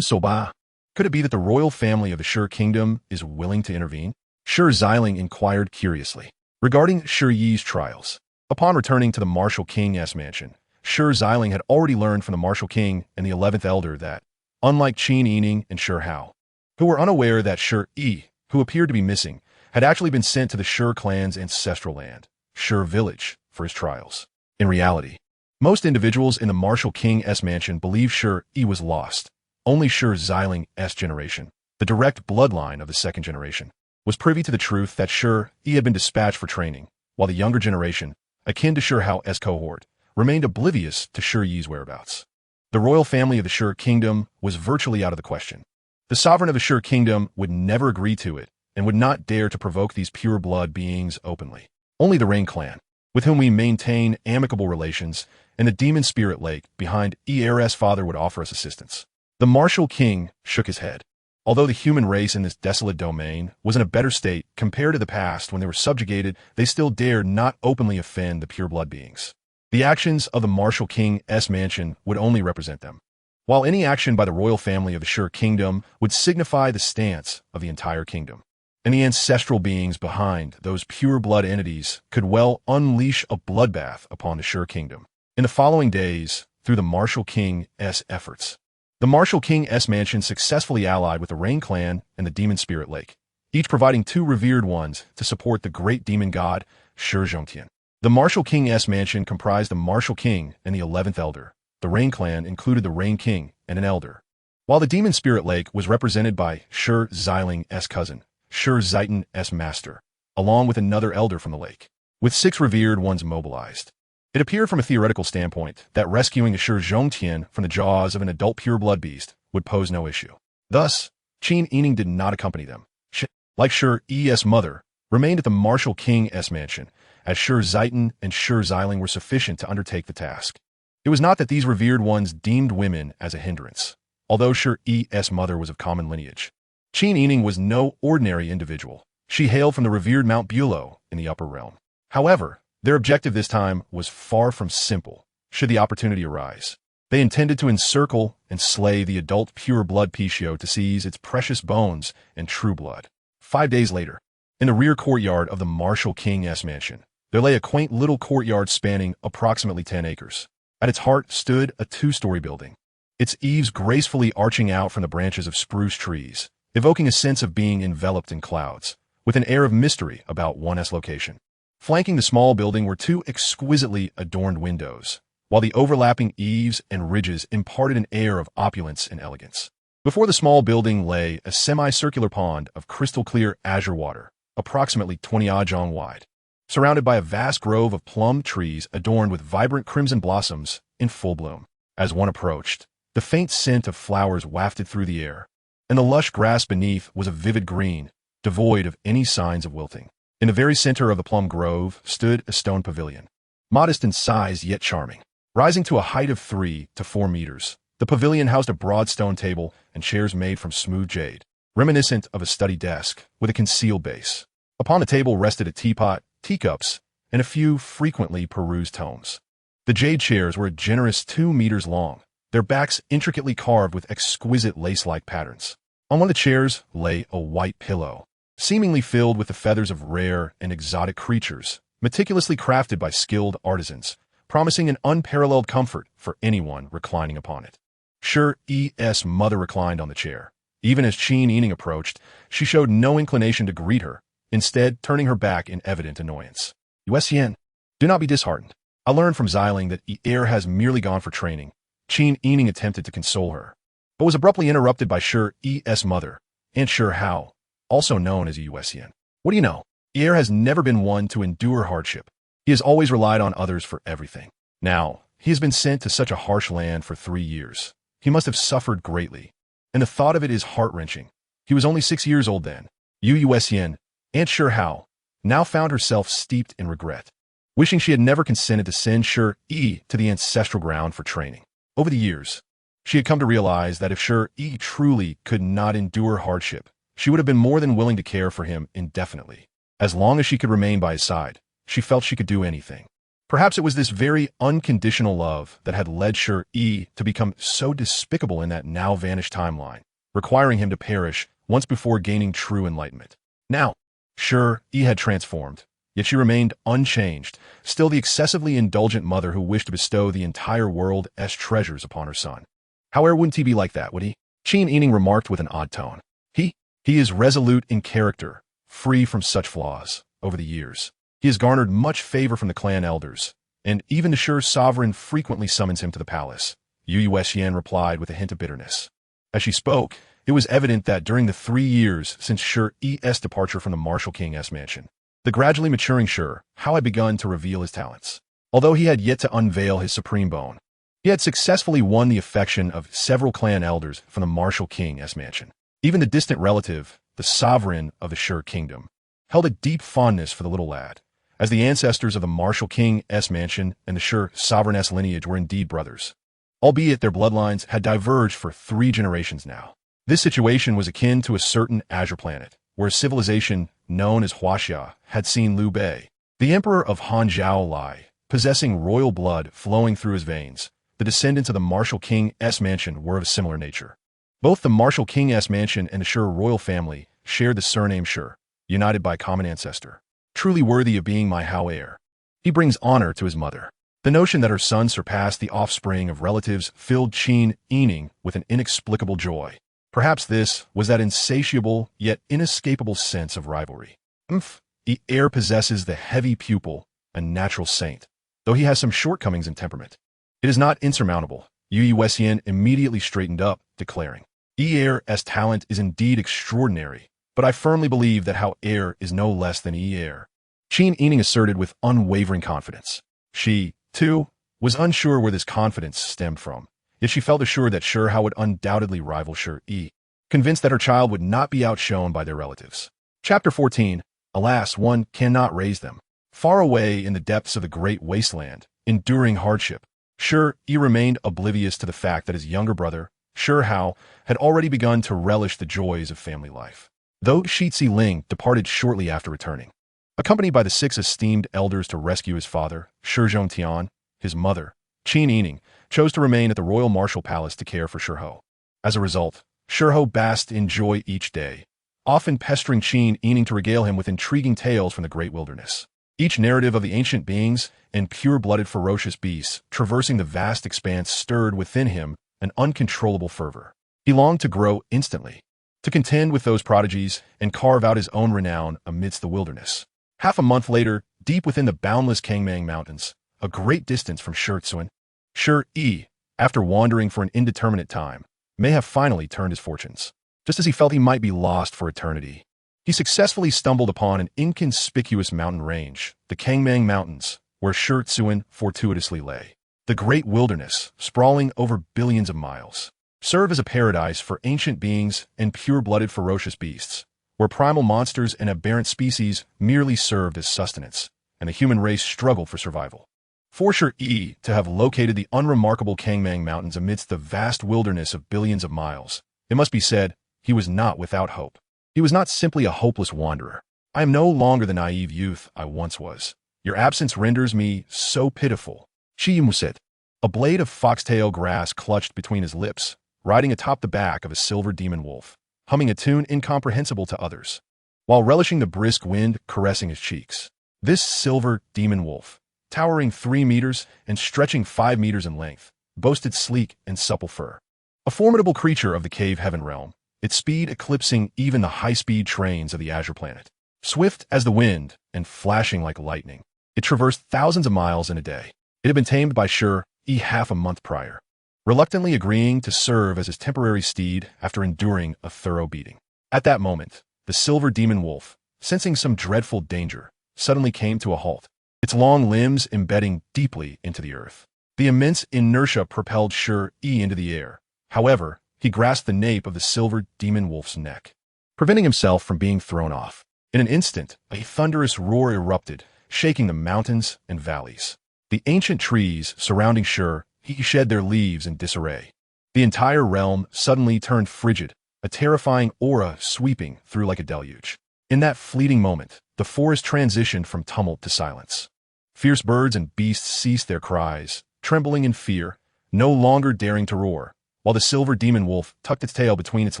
Soba. Could it be that the royal family of the Shi kingdom is willing to intervene? Shi Xiling inquired curiously. Regarding Shi Yi's trials, upon returning to the martial king's mansion, Shi Xiling had already learned from the martial king and the 11th elder that, unlike Qin Yi Ning and Shi Hao, who were unaware that Shi Yi, who appeared to be missing, had actually been sent to the Shi clan's ancestral land, Shi village, for his trials. In reality, most individuals in the martial king's mansion believed Shi Yi was lost. Only Shi Xiling's generation, the direct bloodline of the second generation, was privy to the truth that Shi Yi had been dispatched for training, while the younger generation, akin to Shi Hao'er's cohort, remained oblivious to Shi Yi's whereabouts. The royal family of the Shi kingdom was virtually out of the question. The sovereign of the Shi kingdom would never agree to it and would not dare to provoke these pure-blood beings openly. Only the Rain clan, with whom we maintain amicable relations, and the demon spirit lake behind Yi-gege's father would offer us assistance. The martial king shook his head. Although the human race in this desolate domain was in a better state compared to the past when they were subjugated, they still dared not openly offend the pure-blood beings. The actions of the martial king's mansion would only represent them, while any action by the royal family of the Shi kingdom would signify the stance of the entire kingdom. And the ancestral beings behind those pure-blood entities could well unleash a bloodbath upon the Shi kingdom. In the following days, through the martial king's efforts, the martial king's mansion successfully allied with the Rain clan and the demon spirit lake, each providing 2 revered ones to support the great demon god, Shi Zhongtian. The martial king's mansion comprised the martial king and the 11th elder. The Rain clan included the Rain king and an elder, while the demon spirit lake was represented by Shi Xiling's cousin, Shi Zaitan's master, along with another elder from the lake, with 6 revered ones mobilized. It appeared from a theoretical standpoint that rescuing the Shi Zhongtian from the jaws of an adult pure-blood beast would pose no issue. Thus, Qin Yi Ning did not accompany them. Shi, like Shi Yi's mother, remained at the martial king's mansion, as Shi Zaitan and Shi Xiling were sufficient to undertake the task. It was not that these revered ones deemed women as a hindrance, although Shi Yi's mother was of common lineage. Qin Yi Ning was no ordinary individual. She hailed from the revered Mount Bulow in the upper realm. However, their objective this time was far from simple, should the opportunity arise. They intended to encircle and slay the adult pure-blood Pishio to seize its precious bones and true blood. 5 days later, in the rear courtyard of the martial king's mansion, there lay a quaint little courtyard spanning approximately 10 acres. At its heart stood a 2-story building, its eaves gracefully arching out from the branches of spruce trees, evoking a sense of being enveloped in clouds, with an air of mystery about one's location. Flanking the small building were 2 exquisitely adorned windows, while the overlapping eaves and ridges imparted an air of opulence and elegance. Before the small building lay a semicircular pond of crystal-clear azure water, approximately 20 ajong wide, surrounded by a vast grove of plum trees adorned with vibrant crimson blossoms in full bloom. As one approached, the faint scent of flowers wafted through the air, and the lush grass beneath was a vivid green, devoid of any signs of wilting. In the very center of the plum grove stood a stone pavilion, modest in size yet charming. Rising to a height of 3 to 4 meters, The pavilion housed a broad stone table and chairs made from smooth jade, reminiscent of a study desk with a concealed base. Upon the table rested a teapot, teacups, and a few frequently perused tomes. The jade chairs were a generous 2 meters long, their backs intricately carved with exquisite lace-like patterns. On one of the chairs lay a white pillow, seemingly filled with the feathers of rare and exotic creatures, meticulously crafted by skilled artisans, promising an unparalleled comfort for anyone reclining upon it. Shi Yi's mother reclined on the chair. Even as Qin Yi Ning approached, she showed no inclination to greet her, instead turning her back in evident annoyance. Yue Chan, do not be disheartened. I learned from Xiling that Yi-gege has merely gone for training. Qin Yi Ning attempted to console her, but was abruptly interrupted by Shi Yi's mother, Aunt Shi Hao, also known as Yue Chan. What do you know? Yi-gege has never been one to endure hardship. He has always relied on others for everything. Now, he has been sent to such a harsh land for 3 years. He must have suffered greatly, and the thought of it is heart-wrenching. He was only 6 years old then. Yue Chan, Aunt Shi Hao, now found herself steeped in regret, wishing she had never consented to send Shi Yi to the ancestral ground for training. Over the years, she had come to realize that if Shi Yi truly could not endure hardship, she would have been more than willing to care for him indefinitely. As long as she could remain by his side, she felt she could do anything. Perhaps it was this very unconditional love that had led Shi Yi to become so despicable in that now-vanished timeline, requiring him to perish once before gaining true enlightenment. Now, Shi Yi had transformed, yet she remained unchanged, still the excessively indulgent mother who wished to bestow the entire world's treasures upon her son. However, wouldn't he be like that, would he? Qin Yi Ning remarked with an odd tone. He is resolute in character, free from such flaws. Over the years, he has garnered much favor from the clan elders, and even the Shi sovereign frequently summons him to the palace. Yue Chan replied with a hint of bitterness. As she spoke, it was evident that during the 3 years since Shi Yi's departure from the Martial King's mansion, the gradually maturing Shi Hao had begun to reveal his talents. Although he had yet to unveil his supreme bone, he had successfully won the affection of several clan elders from the Martial King's mansion. Even the distant relative, the sovereign of the Shi kingdom, held a deep fondness for the little lad, as the ancestors of the Martial King's mansion and the Shi sovereign's lineage were indeed brothers, albeit their bloodlines had diverged for 3 generations now. This situation was akin to a certain azure planet, where a civilization known as Huaxia had seen Liu Bei, the emperor of Hanzhou, lie, possessing royal blood flowing through his veins. The descendants of the Martial King's mansion were of a similar nature. Both the Martial King's mansion and the Shi royal family shared the surname Shi, united by a common ancestor. Truly worthy of being my Hao'er. He brings honor to his mother. The notion that her son surpassed the offspring of relatives filled Qin Yi Ning with an inexplicable joy. Perhaps this was that insatiable yet inescapable sense of rivalry. The heir possesses the heavy pupil, a natural saint, though he has some shortcomings in temperament. It is not insurmountable. Yue Chan immediately straightened up, declaring, Yi-gege's talent is indeed extraordinary, but I firmly believe that Hao'er is no less than Yi-gege. Qin Yi Ning asserted with unwavering confidence. She, too, was unsure where this confidence stemmed from, yet she felt assured that Shi Hao would undoubtedly rival Shi Yi, convinced that her child would not be outshone by their relatives. Chapter 14. Alas, one cannot raise them. Far away in the depths of the great wasteland, enduring hardship, Shi Yi remained oblivious to the fact that his younger brother, Shi Hao, had already begun to relish the joys of family life. Though Shi Ling departed shortly after returning, accompanied by the 6 esteemed elders to rescue his father, Shi Zhongtian, his mother, Qin Yi Ning, chose to remain at the royal martial palace to care for Shi Hao. As a result, Shi Hao basked in joy each day, often pestering Qin Yi Ning to regale him with intriguing tales from the great wilderness. Each narrative of the ancient beings and pure-blooded ferocious beasts traversing the vast expanse stirred within him an uncontrollable fervor. He longed to grow instantly, to contend with those prodigies and carve out his own renown amidst the wilderness. Half a month later, deep within the boundless Kangmang Mountains, a great distance from Shi Yi, after wandering for an indeterminate time, may have finally turned his fortunes. Just as he felt he might be lost for eternity, he successfully stumbled upon an inconspicuous mountain range, the Kangmang Mountains, where Shi fortuitously lay. The great wilderness, sprawling over billions of miles, served as a paradise for ancient beings and pure-blooded ferocious beasts, where primal monsters and aberrant species merely served as sustenance, and the human race struggled for survival. For Shi Yi to have located the unremarkable Kangmang Mountains amidst the vast wilderness of billions of miles, it must be said, he was not without hope. He was not simply a hopeless wanderer. I am no longer the naive youth I once was. Your absence renders me so pitiful. Shi Yi said, a blade of foxtail grass clutched between his lips, riding atop the back of a silver demon wolf, humming a tune incomprehensible to others, while relishing the brisk wind caressing his cheeks. This silver demon wolf, towering 3 meters and stretching 5 meters in length, boasted sleek and supple fur. A formidable creature of the cave heaven realm, its speed eclipsing even the high-speed trains of the Azure planet. Swift as the wind and flashing like lightning, it traversed thousands of miles in a day. It had been tamed by Shi Yi half a month prior, reluctantly agreeing to serve as his temporary steed after enduring a thorough beating. At that moment, the silver demon wolf, sensing some dreadful danger, suddenly came to a halt, its long limbs embedding deeply into the earth. The immense inertia propelled Shi Yi into the air. However, he grasped the nape of the silver demon wolf's neck, preventing himself from being thrown off. In an instant, a thunderous roar erupted, shaking the mountains and valleys. The ancient trees surrounding Shi Yi shed their leaves in disarray. The entire realm suddenly turned frigid, a terrifying aura sweeping through like a deluge. In that fleeting moment, the forest transitioned from tumult to silence. Fierce birds and beasts ceased their cries, trembling in fear, no longer daring to roar, while the silver demon wolf tucked its tail between its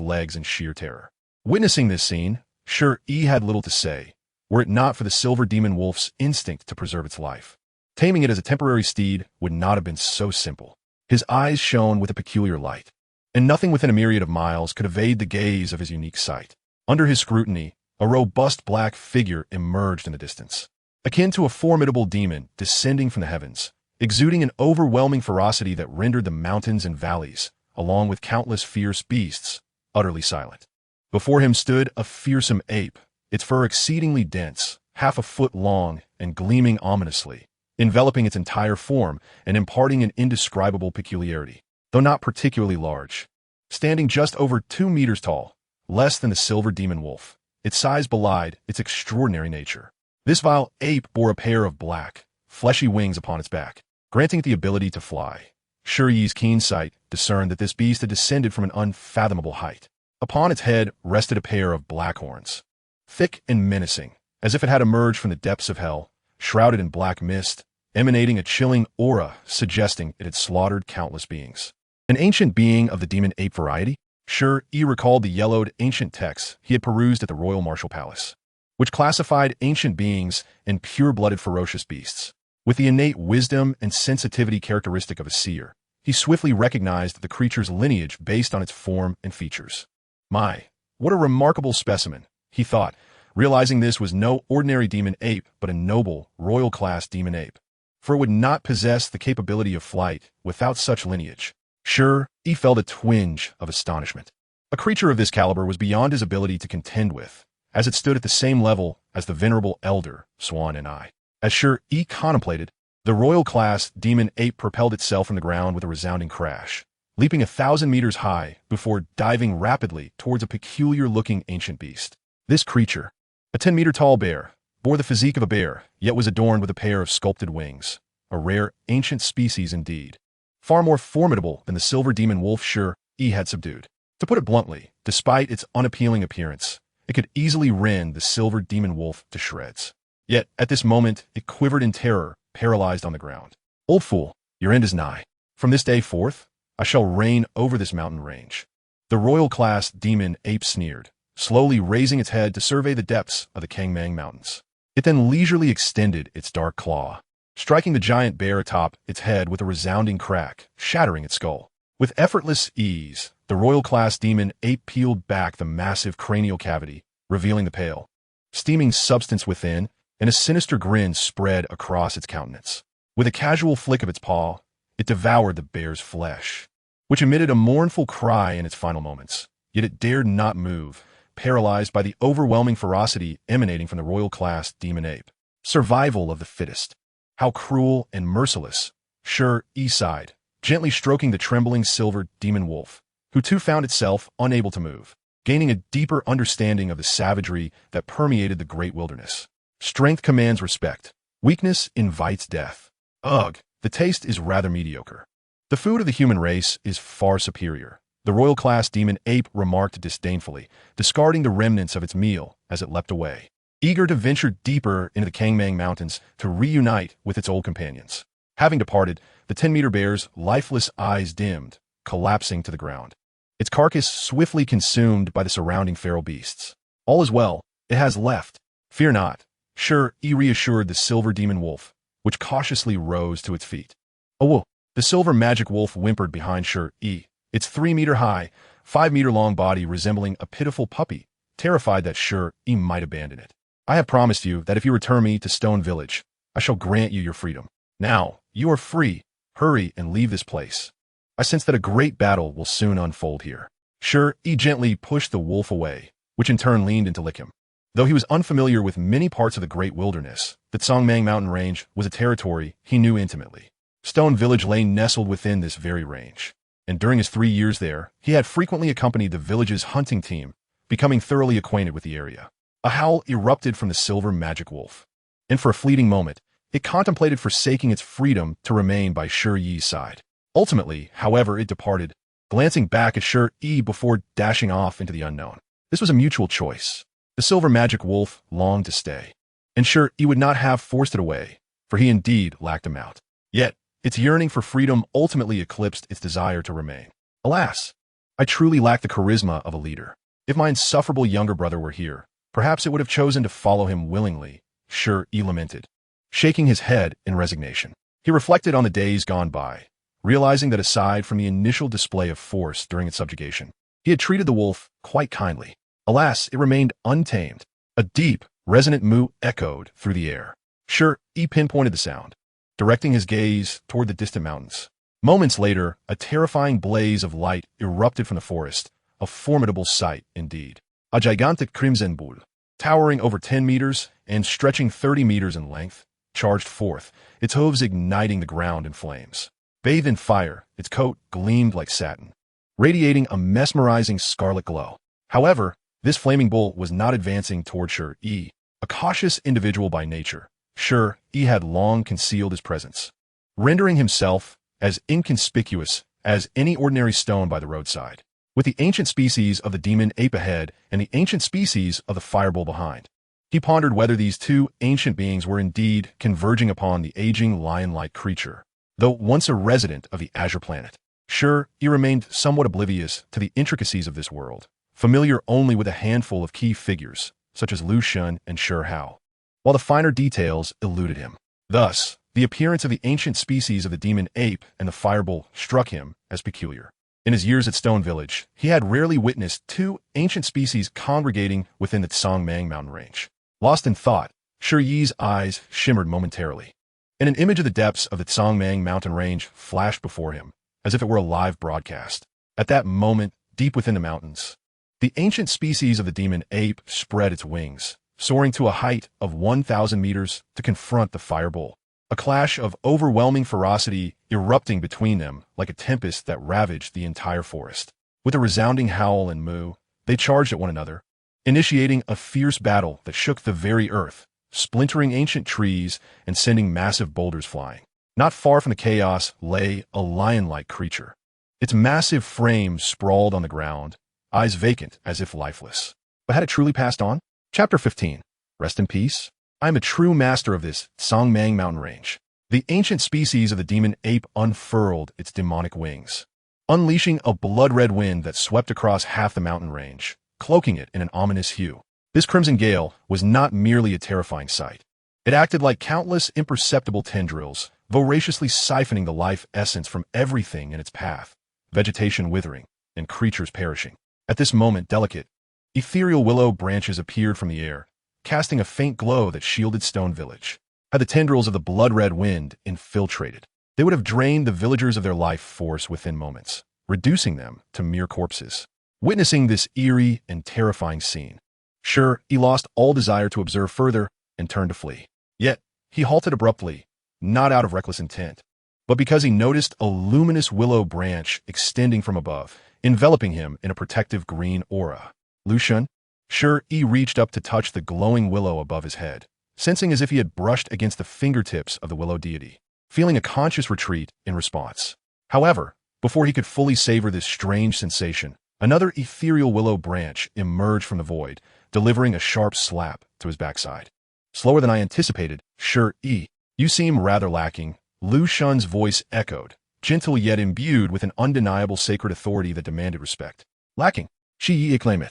legs in sheer terror. Witnessing this scene, Shi Yi had little to say, were it not for the silver demon wolf's instinct to preserve its life. Taming it as a temporary steed would not have been so simple. His eyes shone with a peculiar light, and nothing within a myriad of miles could evade the gaze of his unique sight. Under his scrutiny, a robust black figure emerged in the distance, akin to a formidable demon descending from the heavens, exuding an overwhelming ferocity that rendered the mountains and valleys, along with countless fierce beasts, utterly silent. Before him stood a fearsome ape, its fur exceedingly dense, half a foot long and gleaming ominously, enveloping its entire form and imparting an indescribable peculiarity, though not particularly large. Standing just over 2 meters tall, less than the silver demon wolf, its size belied its extraordinary nature. This vile ape bore a pair of black, fleshy wings upon its back, granting it the ability to fly. Shi Yi's keen sight discerned that this beast had descended from an unfathomable height. Upon its head rested a pair of black horns, thick and menacing, as if it had emerged from the depths of hell, shrouded in black mist, emanating a chilling aura suggesting it had slaughtered countless beings. An ancient being of the demon ape variety, Shi Yi recalled the yellowed ancient texts he had perused at the Royal Martial Palace, which classified ancient beings and pure-blooded ferocious beasts. With the innate wisdom and sensitivity characteristic of a seer, he swiftly recognized the creature's lineage based on its form and features. My, what a remarkable specimen, he thought, realizing this was no ordinary demon ape but a noble, royal-class demon ape, for it would not possess the capability of flight without such lineage. Shi Yi felt a twinge of astonishment. A creature of this caliber was beyond his ability to contend with, as it stood at the same level as the venerable elder, Swan and I. As Shi Yi contemplated, the royal-class demon ape propelled itself from the ground with a resounding crash, leaping 1,000 meters high before diving rapidly towards a peculiar-looking ancient beast. This creature, a 10-meter-tall bear, bore the physique of a bear, yet was adorned with a pair of sculpted wings, a rare ancient species indeed, far more formidable than the silver demon wolf Shi Yi had subdued. To put it bluntly, despite its unappealing appearance, it could easily rend the silver demon wolf to shreds. Yet, at this moment, it quivered in terror, paralyzed on the ground. Old fool, your end is nigh. From this day forth, I shall reign over this mountain range. The royal-class demon ape sneered, slowly raising its head to survey the depths of the Kangmang Mountains. It then leisurely extended its dark claw, striking the giant bear atop its head with a resounding crack, shattering its skull. With effortless ease, the royal-class demon ape peeled back the massive cranial cavity, revealing the pale, steaming substance within, and a sinister grin spread across its countenance. With a casual flick of its paw, it devoured the bear's flesh, which emitted a mournful cry in its final moments. Yet it dared not move, paralyzed by the overwhelming ferocity emanating from the royal-class demon ape. Survival of the fittest. How cruel and merciless. Shi Yi sighed, gently stroking the trembling silver demon wolf, who too found itself unable to move, gaining a deeper understanding of the savagery that permeated the great wilderness. Strength commands respect. Weakness invites death. Ugh, the taste is rather mediocre. The food of the human race is far superior, the royal-class demon ape remarked disdainfully, discarding the remnants of its meal as it leapt away, eager to venture deeper into the Kangmang Mountains to reunite with its old companions. Having departed, the 10-meter bear's lifeless eyes dimmed, collapsing to the ground, its carcass swiftly consumed by the surrounding feral beasts. All is well, it has left. Fear not. Shi Yi reassured the silver demon wolf, which cautiously rose to its feet. Oh, the silver magic wolf whimpered behind Shi Yi, its 3-meter-high, 5-meter-long body resembling a pitiful puppy, terrified that Shi Yi might abandon it. I have promised you that if you return me to Stone Village, I shall grant you your freedom. Now, you are free. Hurry and leave this place. I sense that a great battle will soon unfold here. Shi Yi gently pushed the wolf away, which in turn leaned in to lick him. Though he was unfamiliar with many parts of the great wilderness, the Tsangmang Mountain Range was a territory he knew intimately. Stone Village lay nestled within this very range, and during his 3 years there, he had frequently accompanied the village's hunting team, becoming thoroughly acquainted with the area. A howl erupted from the silver magic wolf, and for a fleeting moment, it contemplated forsaking its freedom to remain by Shi Yi's side. Ultimately, however, it departed, glancing back at Shi Yi before dashing off into the unknown. This was a mutual choice. The silver magic wolf longed to stay, and Shi Yi would not have forced it away, for he indeed lacked him out. Yet, its yearning for freedom ultimately eclipsed its desire to remain. Alas, I truly lack the charisma of a leader. If my insufferable younger brother were here, perhaps it would have chosen to follow him willingly, Shi Yi lamented, shaking his head in resignation. He reflected on the days gone by, realizing that aside from the initial display of force during its subjugation, he had treated the wolf quite kindly. Alas, it remained untamed. A deep, resonant moo echoed through the air. Shi Yi pinpointed the sound, directing his gaze toward the distant mountains. Moments later, a terrifying blaze of light erupted from the forest, a formidable sight indeed. A gigantic crimson bull, towering over 10 meters and stretching 30 meters in length, charged forth, its hooves igniting the ground in flames. Bathed in fire, its coat gleamed like satin, radiating a mesmerizing scarlet glow. However, this flaming bull was not advancing toward Shi Yi. A cautious individual by nature, Shi Yi had long concealed his presence, rendering himself as inconspicuous as any ordinary stone by the roadside, with the ancient species of the demon ape ahead and the ancient species of the firebull behind. He pondered whether these two ancient beings were indeed converging upon the aging lion-like creature. Though once a resident of the Azure Planet, Shi Yi remained somewhat oblivious to the intricacies of this world, familiar only with a handful of key figures, such as Liu Shen and Shi Hao, while the finer details eluded him. Thus, the appearance of the ancient species of the demon ape and the firebull struck him as peculiar. In his years at Stone Village, he had rarely witnessed two ancient species congregating within the Tsangmang Mountain Range. Lost in thought, Shi Yi's eyes shimmered momentarily, and an image of the depths of the Tsangmang Mountain Range flashed before him, as if it were a live broadcast. At that moment, deep within the mountains, the ancient species of the demon ape spread its wings, soaring to a height of 1,000 meters to confront the firebull. A clash of overwhelming ferocity erupting between them like a tempest that ravaged the entire forest. With a resounding howl and moo, they charged at one another, initiating a fierce battle that shook the very earth, splintering ancient trees and sending massive boulders flying. Not far from the chaos lay a lion-like creature. Its massive frame sprawled on the ground, eyes vacant as if lifeless. But had it truly passed on? Chapter 15. Rest in peace. I am a true master of this Tsangmang Mountain Range. The ancient species of the demon ape unfurled its demonic wings, unleashing a blood-red wind that swept across half the mountain range, cloaking it in an ominous hue. This crimson gale was not merely a terrifying sight. It acted like countless imperceptible tendrils, voraciously siphoning the life essence from everything in its path, vegetation withering and creatures perishing. At this moment, delicate, ethereal willow branches appeared from the air, casting a faint glow that shielded Stone Village. Had the tendrils of the blood-red wind infiltrated, they would have drained the villagers of their life force within moments, reducing them to mere corpses. Witnessing this eerie and terrifying scene, Shi Yi lost all desire to observe further and turned to flee. Yet, he halted abruptly, not out of reckless intent, but because he noticed a luminous willow branch extending from above, enveloping him in a protective green aura. Liu Shen? Shi Yi reached up to touch the glowing willow above his head, sensing as if he had brushed against the fingertips of the willow deity. feeling a conscious retreat in response. However, before he could fully savor this strange sensation, another ethereal willow branch emerged from the void, delivering a sharp slap to his backside. Slower than I anticipated, Shi Yi, you seem rather lacking, Liu Shen's voice echoed, gentle yet imbued with an undeniable sacred authority that demanded respect. Lacking, Shi Yi exclaimed,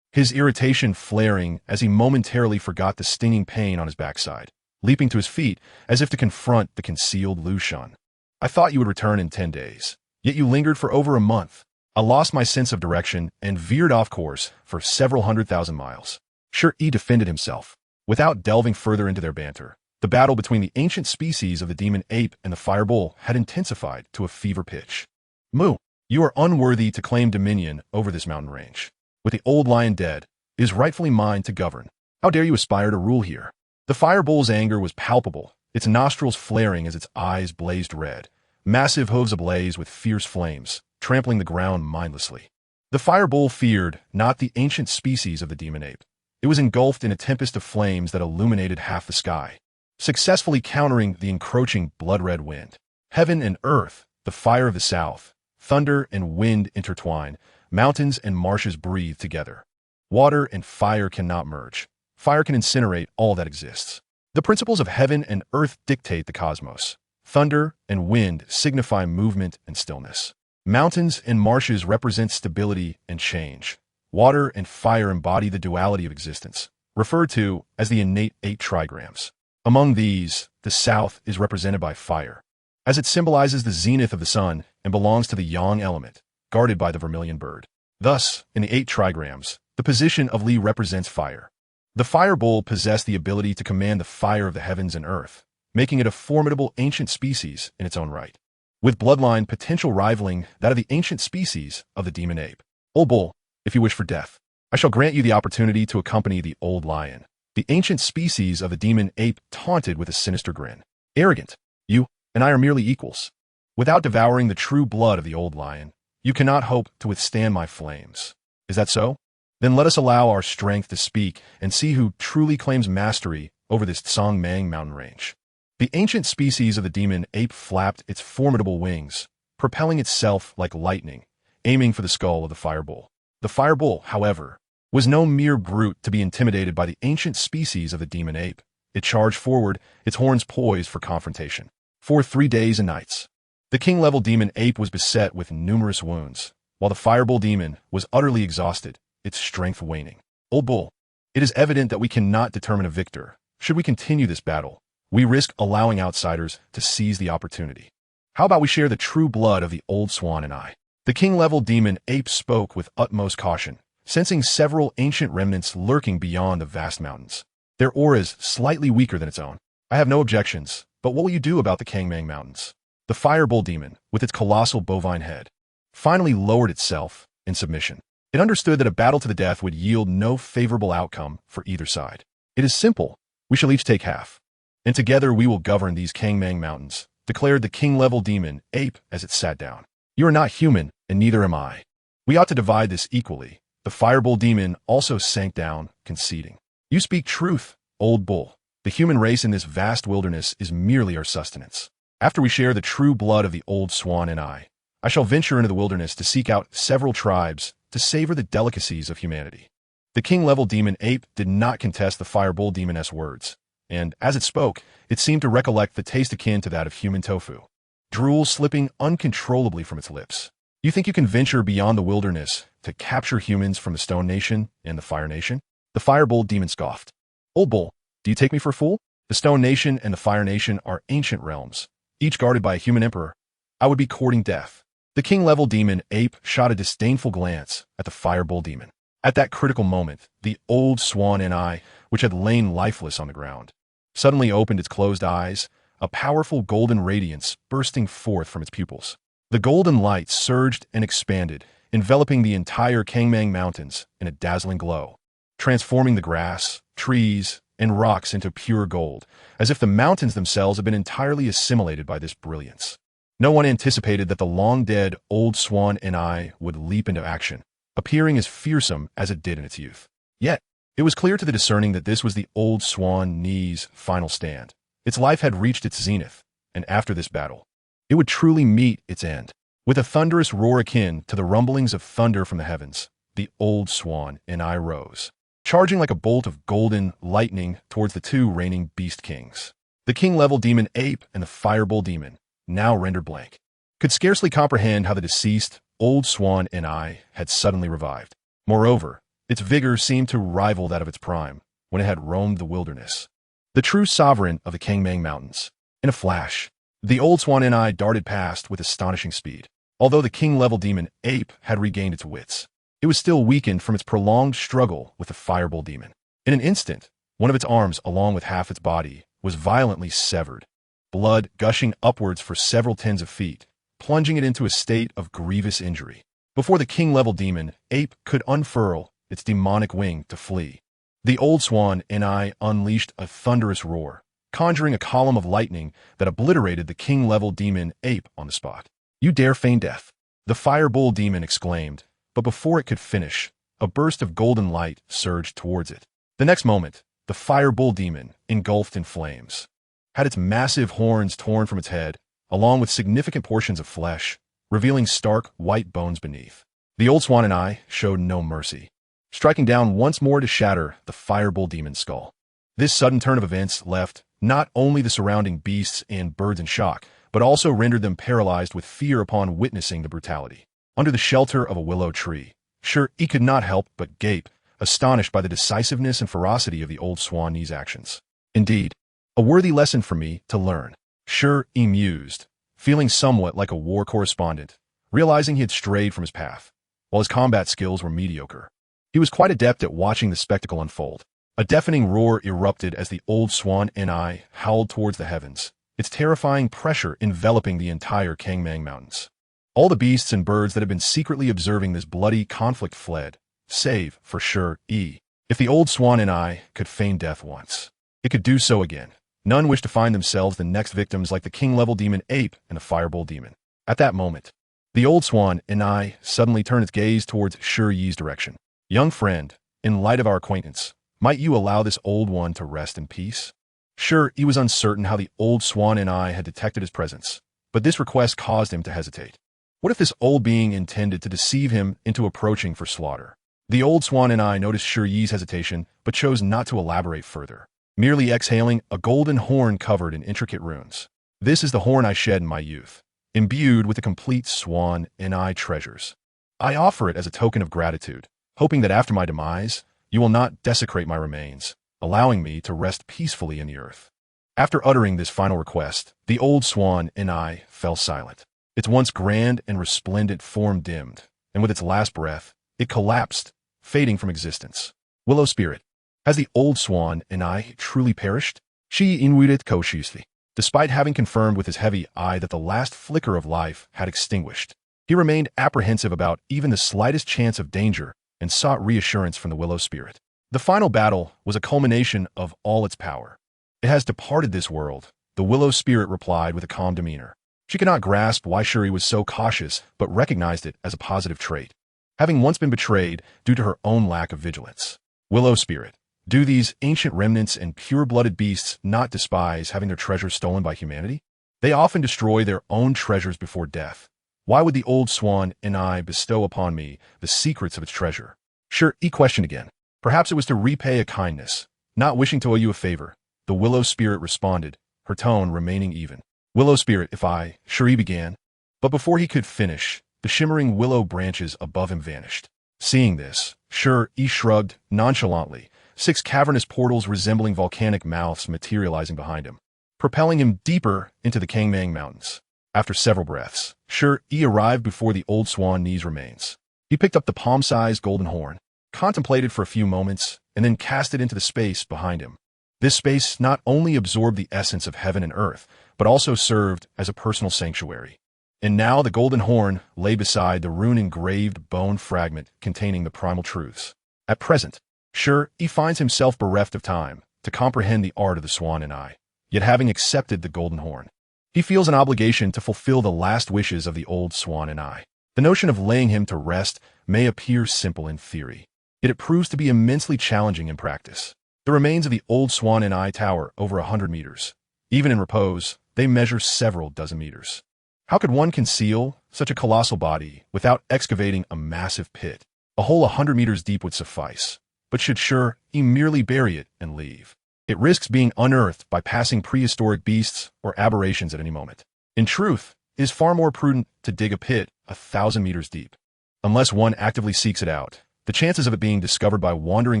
his irritation flaring as he momentarily forgot the stinging pain on his backside, leaping to his feet as if to confront the concealed Liu Shen. I thought you would return in 10 days, yet you lingered for over a month. I lost my sense of direction and veered off course for several 100,000 miles. Shi Yi defended himself. Without delving further into their banter, the battle between the ancient species of the demon ape and the fire bull had intensified to a fever pitch. Mu, you are unworthy to claim dominion over this mountain range. With the old lion dead, it is rightfully mine to govern. How dare you aspire to rule here? The fire bull's anger was palpable, its nostrils flaring as its eyes blazed red, massive hooves ablaze with fierce flames, trampling the ground mindlessly. The fire bull feared not the ancient species of the demon ape. It was engulfed in a tempest of flames that illuminated half the sky, successfully countering the encroaching blood-red wind. Heaven and earth, the fire of the south, thunder and wind intertwine, mountains and marshes breathe together. Water and fire cannot merge. Fire can incinerate all that exists. The principles of heaven and earth dictate the cosmos. Thunder and wind signify movement and stillness. Mountains and marshes represent stability and change. Water and fire embody the duality of existence, referred to as the innate 8 trigrams. Among these, the south is represented by fire, as it symbolizes the zenith of the sun and belongs to the yang element, guarded by the vermilion bird. Thus, in the 8 trigrams, the position of Li represents fire. The fire bull possessed the ability to command the fire of the heavens and earth, making it a formidable ancient species in its own right, with bloodline potential rivaling that of the ancient species of the demon ape. Old bull, if you wish for death, I shall grant you the opportunity to accompany the old lion. The ancient species of the demon ape taunted with a sinister grin. Arrogant, you and I are merely equals. Without devouring the true blood of the old lion, you cannot hope to withstand my flames. Is that so? Then let us allow our strength to speak and see who truly claims mastery over this Tsangmang mountain range. The ancient species of the demon ape flapped its formidable wings, propelling itself like lightning, aiming for the skull of the fire bull. The fire bull, however, was no mere brute to be intimidated by the ancient species of the demon ape. It charged forward, its horns poised for confrontation. For 3 days and nights, the king-level demon ape was beset with numerous wounds, while the fire bull demon was utterly exhausted, its strength waning. Old bull, it is evident that we cannot determine a victor. Should we continue this battle, we risk allowing outsiders to seize the opportunity. How about we share the true blood of the old swan and I? The king-level demon ape spoke with utmost caution, sensing several ancient remnants lurking beyond the vast mountains. Their auras slightly weaker than its own. I have no objections, but what will you do about the Kangmang Mountains? The fire bull demon, with its colossal bovine head, finally lowered itself in submission. It understood that a battle to the death would yield no favorable outcome for either side. It is simple. We shall each take half, and together we will govern these Kangmang Mountains, declared the king-level demon ape as it sat down. You are not human, and neither am I. We ought to divide this equally. The fire bull demon also sank down, conceding. You speak truth, old bull. The human race in this vast wilderness is merely our sustenance. After we share the true blood of the old swan and I shall venture into the wilderness to seek out several tribes to savor the delicacies of humanity. The king-level demon ape did not contest the fire bull demoness words, and as it spoke, it seemed to recollect the taste akin to that of human tofu, drool slipping uncontrollably from its lips. You think you can venture beyond the wilderness to capture humans from the Stone Nation and the Fire Nation? The Fire Bull demon scoffed. Old bull, do you take me for a fool? The Stone Nation and the Fire Nation are ancient realms, each guarded by a human emperor. I would be courting death. The king-level demon ape shot a disdainful glance at the Fire Bull demon. At that critical moment, the old swan and I, which had lain lifeless on the ground, suddenly opened its closed eyes, a powerful golden radiance bursting forth from its pupils. The golden light surged and expanded, enveloping the entire Kangmang Mountains in a dazzling glow, transforming the grass, trees, and rocks into pure gold, as if the mountains themselves had been entirely assimilated by this brilliance. No one anticipated that the long-dead old swan and I would leap into action, appearing as fearsome as it did in its youth. Yet, it was clear to the discerning that this was the old swan Ni's final stand. Its life had reached its zenith, and after this battle, it would truly meet its end. With a thunderous roar akin to the rumblings of thunder from the heavens, the old swan and I rose, charging like a bolt of golden lightning towards the two reigning beast kings. The king-level demon ape and the fireball demon, now rendered blank, could scarcely comprehend how the deceased old swan and I had suddenly revived. Moreover, its vigor seemed to rival that of its prime, when it had roamed the wilderness. The true sovereign of the Kangmang Mountains. In a flash, the old swan and I darted past with astonishing speed. Although the king-level demon ape had regained its wits, it was still weakened from its prolonged struggle with the fireball demon. In an instant, one of its arms, along with half its body, was violently severed, blood gushing upwards for several tens of feet, plunging it into a state of grievous injury. Before the king-level demon ape could unfurl its demonic wing to flee, the old swan and I unleashed a thunderous roar, conjuring a column of lightning that obliterated the king-level demon ape on the spot. "You dare feign death?" the fireball demon exclaimed, but before it could finish, a burst of golden light surged towards it. The next moment, the fireball demon, engulfed in flames, had its massive horns torn from its head, along with significant portions of flesh, revealing stark white bones beneath. The old swan and I showed no mercy, striking down once more to shatter the fireball demon's skull. This sudden turn of events left not only the surrounding beasts and birds in shock, but also rendered them paralyzed with fear upon witnessing the brutality. Under the shelter of a willow tree, Shi Yi could not help but gape, astonished by the decisiveness and ferocity of the old swan's actions. Indeed, a worthy lesson for me to learn, Shi Yi mused, feeling somewhat like a war correspondent, realizing he had strayed from his path. While his combat skills were mediocre, he was quite adept at watching the spectacle unfold. A deafening roar erupted as the old swan and I howled towards the heavens, its terrifying pressure enveloping the entire Kangmang Mountains. All the beasts and birds that had been secretly observing this bloody conflict fled, save for Shi Yi. If the old swan and I could feign death once, it could do so again. None wished to find themselves the next victims like the king-level demon ape and the fireball demon. At that moment, the old swan and I suddenly turned its gaze towards Shi Yi's direction. "Young friend, in light of our acquaintance, might you allow this old one to rest in peace?" Shi Yi was uncertain how the old swan and I had detected his presence, but this request caused him to hesitate. What if this old being intended to deceive him into approaching for slaughter? The old swan and I noticed Shi Yi's hesitation, but chose not to elaborate further, merely exhaling a golden horn covered in intricate runes. "This is the horn I shed in my youth, imbued with the complete swan and I treasures. I offer it as a token of gratitude, hoping that after my demise, you will not desecrate my remains, allowing me to rest peacefully in the earth." After uttering this final request, the old swan and I fell silent. Its once grand and resplendent form dimmed, and with its last breath, it collapsed, fading from existence. Willow spirit, has the old swan and I truly perished? Shi Yi inwarded cautiously. Despite having confirmed with his heavy eye that the last flicker of life had extinguished, he remained apprehensive about even the slightest chance of danger and sought reassurance from the willow spirit. The final battle was a culmination of all its power. "It has departed this world," the willow spirit replied with a calm demeanor. She could not grasp why Shi Yi was so cautious, but recognized it as a positive trait, having once been betrayed due to her own lack of vigilance. "Willow spirit, do these ancient remnants and pure-blooded beasts not despise having their treasures stolen by humanity? They often destroy their own treasures before death. Why would the old swan and I bestow upon me the secrets of its treasure?" Shi Yi questioned again. "Perhaps it was to repay a kindness, not wishing to owe you a favor," the willow spirit responded, her tone remaining even. "Willow spirit, if I," Shi Yi began, but before he could finish, the shimmering willow branches above him vanished. Seeing this, Shi Yi shrugged nonchalantly, 6 cavernous portals resembling volcanic mouths materializing behind him, propelling him deeper into the Kangmang Mountains. After several breaths, Shi Yi arrived before the old swan's remains. He picked up the palm-sized golden horn, contemplated for a few moments, and then cast it into the space behind him. This space not only absorbed the essence of heaven and earth, but also served as a personal sanctuary. And now the golden horn lay beside the rune-engraved bone fragment containing the primal truths. At present, Shi Yi finds himself bereft of time to comprehend the art of the swan and I, yet having accepted the golden horn, he feels an obligation to fulfill the last wishes of the old swan and I. The notion of laying him to rest may appear simple in theory, yet it proves to be immensely challenging in practice. The remains of the old swan and I tower over 100 meters, Even in repose, they measure several dozen meters. How could one conceal such a colossal body without excavating a massive pit? A hole 100 meters deep would suffice, but should Shi Yi merely bury it and leave? It risks being unearthed by passing prehistoric beasts or aberrations at any moment. In truth, it is far more prudent to dig a pit 1,000 meters deep. Unless one actively seeks it out, the chances of it being discovered by wandering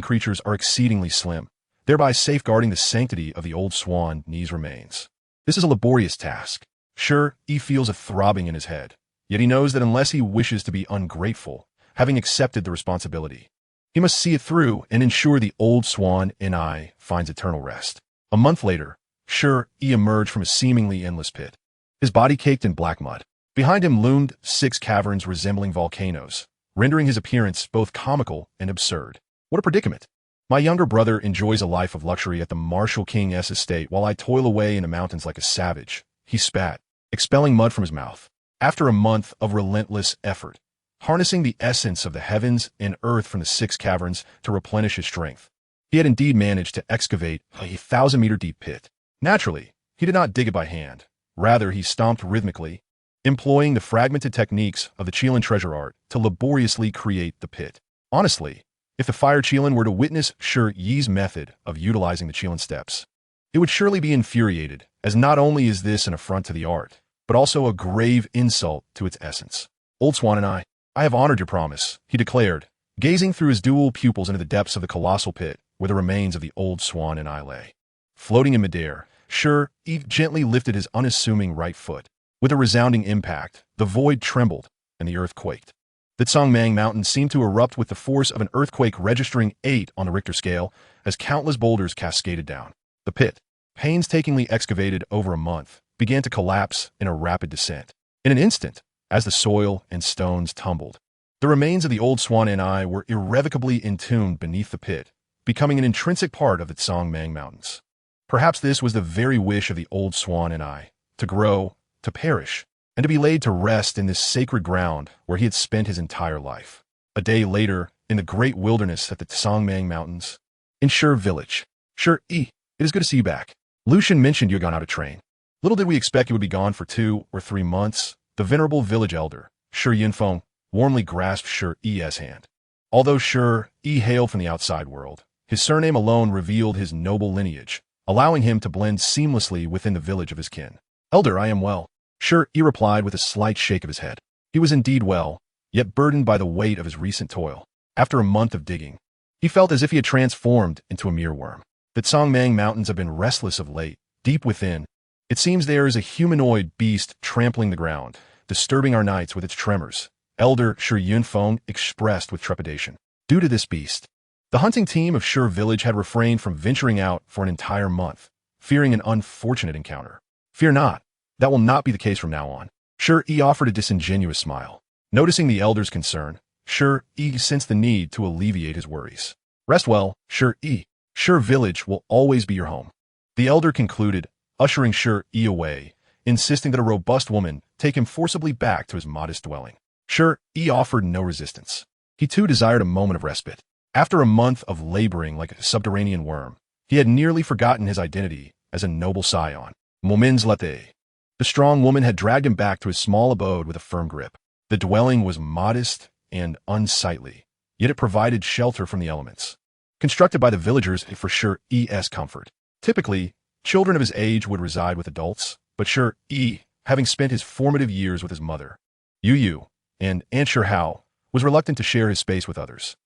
creatures are exceedingly slim, thereby safeguarding the sanctity of the old Swan Yi's remains. This is a laborious task. Shi Yi feels a throbbing in his head, yet he knows that unless he wishes to be ungrateful, having accepted the responsibility, he must see it through and ensure the old Swan Yi finds eternal rest. A month later, Shi Yi emerged from a seemingly endless pit, his body caked in black mud. Behind him loomed 6 caverns resembling volcanoes, rendering his appearance both comical and absurd. What a predicament! My younger brother enjoys a life of luxury at the martial king's estate while I toil away in the mountains like a savage, he spat, expelling mud from his mouth. After a month of relentless effort, harnessing the essence of the heavens and earth from the 6 caverns to replenish his strength, he had indeed managed to excavate a 1,000-meter-deep pit. Naturally, he did not dig it by hand. Rather, he stomped rhythmically, employing the fragmented techniques of the Qilin treasure art to laboriously create the pit. Honestly, if the fire Qilin were to witness Shi Yi's method of utilizing the Qilin steps, it would surely be infuriated, as not only is this an affront to the art, but also a grave insult to its essence. Old Swan and I have honored your promise, he declared, gazing through his dual pupils into the depths of the colossal pit where the remains of the old Swan and I lay. Floating in midair, Shi Yi gently lifted his unassuming right foot. With a resounding impact, the void trembled and the earth quaked. The Transmigration Mountain seemed to erupt with the force of an earthquake registering 8 on the Richter scale as countless boulders cascaded down. The pit, painstakingly excavated over a month, began to collapse in a rapid descent. In an instant, as the soil and stones tumbled, the remains of the old Swan and I were irrevocably entombed beneath the pit, becoming an intrinsic part of the Transmigration Mountains. Perhaps this was the very wish of the old Swan and I, to grow, to perish, and to be laid to rest in this sacred ground where he had spent his entire life. A day later, in the great wilderness at the Transmigration Mountains, in Shi village. Shi Yi, it is good to see you back. Liu Shen mentioned you had gone out to train. Little did we expect you would be gone for 2 or 3 months. The venerable village elder, Shi Yinfeng, warmly grasped Shi Yi's hand. Although Shi Yi hailed from the outside world, his surname alone revealed his noble lineage, allowing him to blend seamlessly within the village of his kin. Elder, I am well. Shi Yi replied with a slight shake of his head. He was indeed well, yet burdened by the weight of his recent toil. After a month of digging, he felt as if he had transformed into a mere worm. The Transmigration Mountains have been restless of late. Deep within, it seems there is a humanoid beast trampling the ground, disturbing our nights with its tremors. Elder Shi Yunfeng expressed with trepidation. Due to this beast, the hunting team of Shi village had refrained from venturing out for an entire month, fearing an unfortunate encounter. Fear not, that will not be the case from now on. Shi Yi offered a disingenuous smile. Noticing the elder's concern, Shi Yi sensed the need to alleviate his worries. Rest well, Shi Yi. Shi village will always be your home. The elder concluded, ushering Shi Yi away, insisting that a robust woman take him forcibly back to his modest dwelling. Shi Yi offered no resistance. He too desired a moment of respite. After a month of laboring like a subterranean worm, he had nearly forgotten his identity as a noble scion. Moments later, the strong woman had dragged him back to his small abode with a firm grip. The dwelling was modest and unsightly, yet it provided shelter from the elements, constructed by the villagers for Shi Yi's comfort. Typically, children of his age would reside with adults, but Shi Yi, having spent his formative years with his mother, Yu, and Aunt Shi Hao, was reluctant to share his space with others.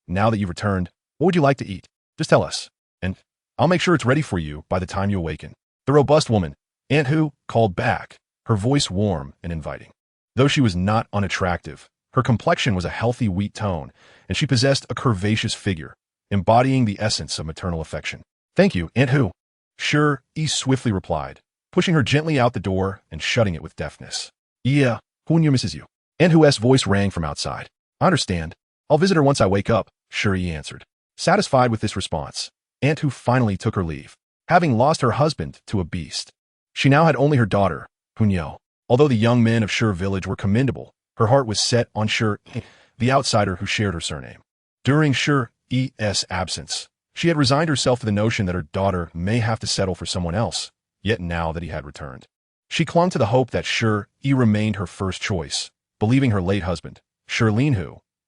Now that you've returned, what would you like to eat? Just tell us, and I'll make sure it's ready for you by the time you awaken. The robust woman, Aunt Hu, called back, her voice warm and inviting. Though she was not unattractive, her complexion was a healthy wheat tone, and she possessed a curvaceous figure, embodying the essence of maternal affection. Thank you, Aunt Hu. Shi Yi swiftly replied, pushing her gently out the door and shutting it with deftness. Yeah, Huo misses you. Aunt Hu's voice rang from outside. I understand. I'll visit her once I wake up, Shi Yi answered. Satisfied with this response, Aunt Hu finally took her leave. Having lost her husband to a beast, she now had only her daughter, Hunyao. Although the young men of Shi village were commendable, her heart was set on Shi, the outsider who shared her surname. During Shi Yi's absence, she had resigned herself to the notion that her daughter may have to settle for someone else, yet now that he had returned. She clung to the hope that Shi Yi remained her first choice, believing her late husband, Shi Yi,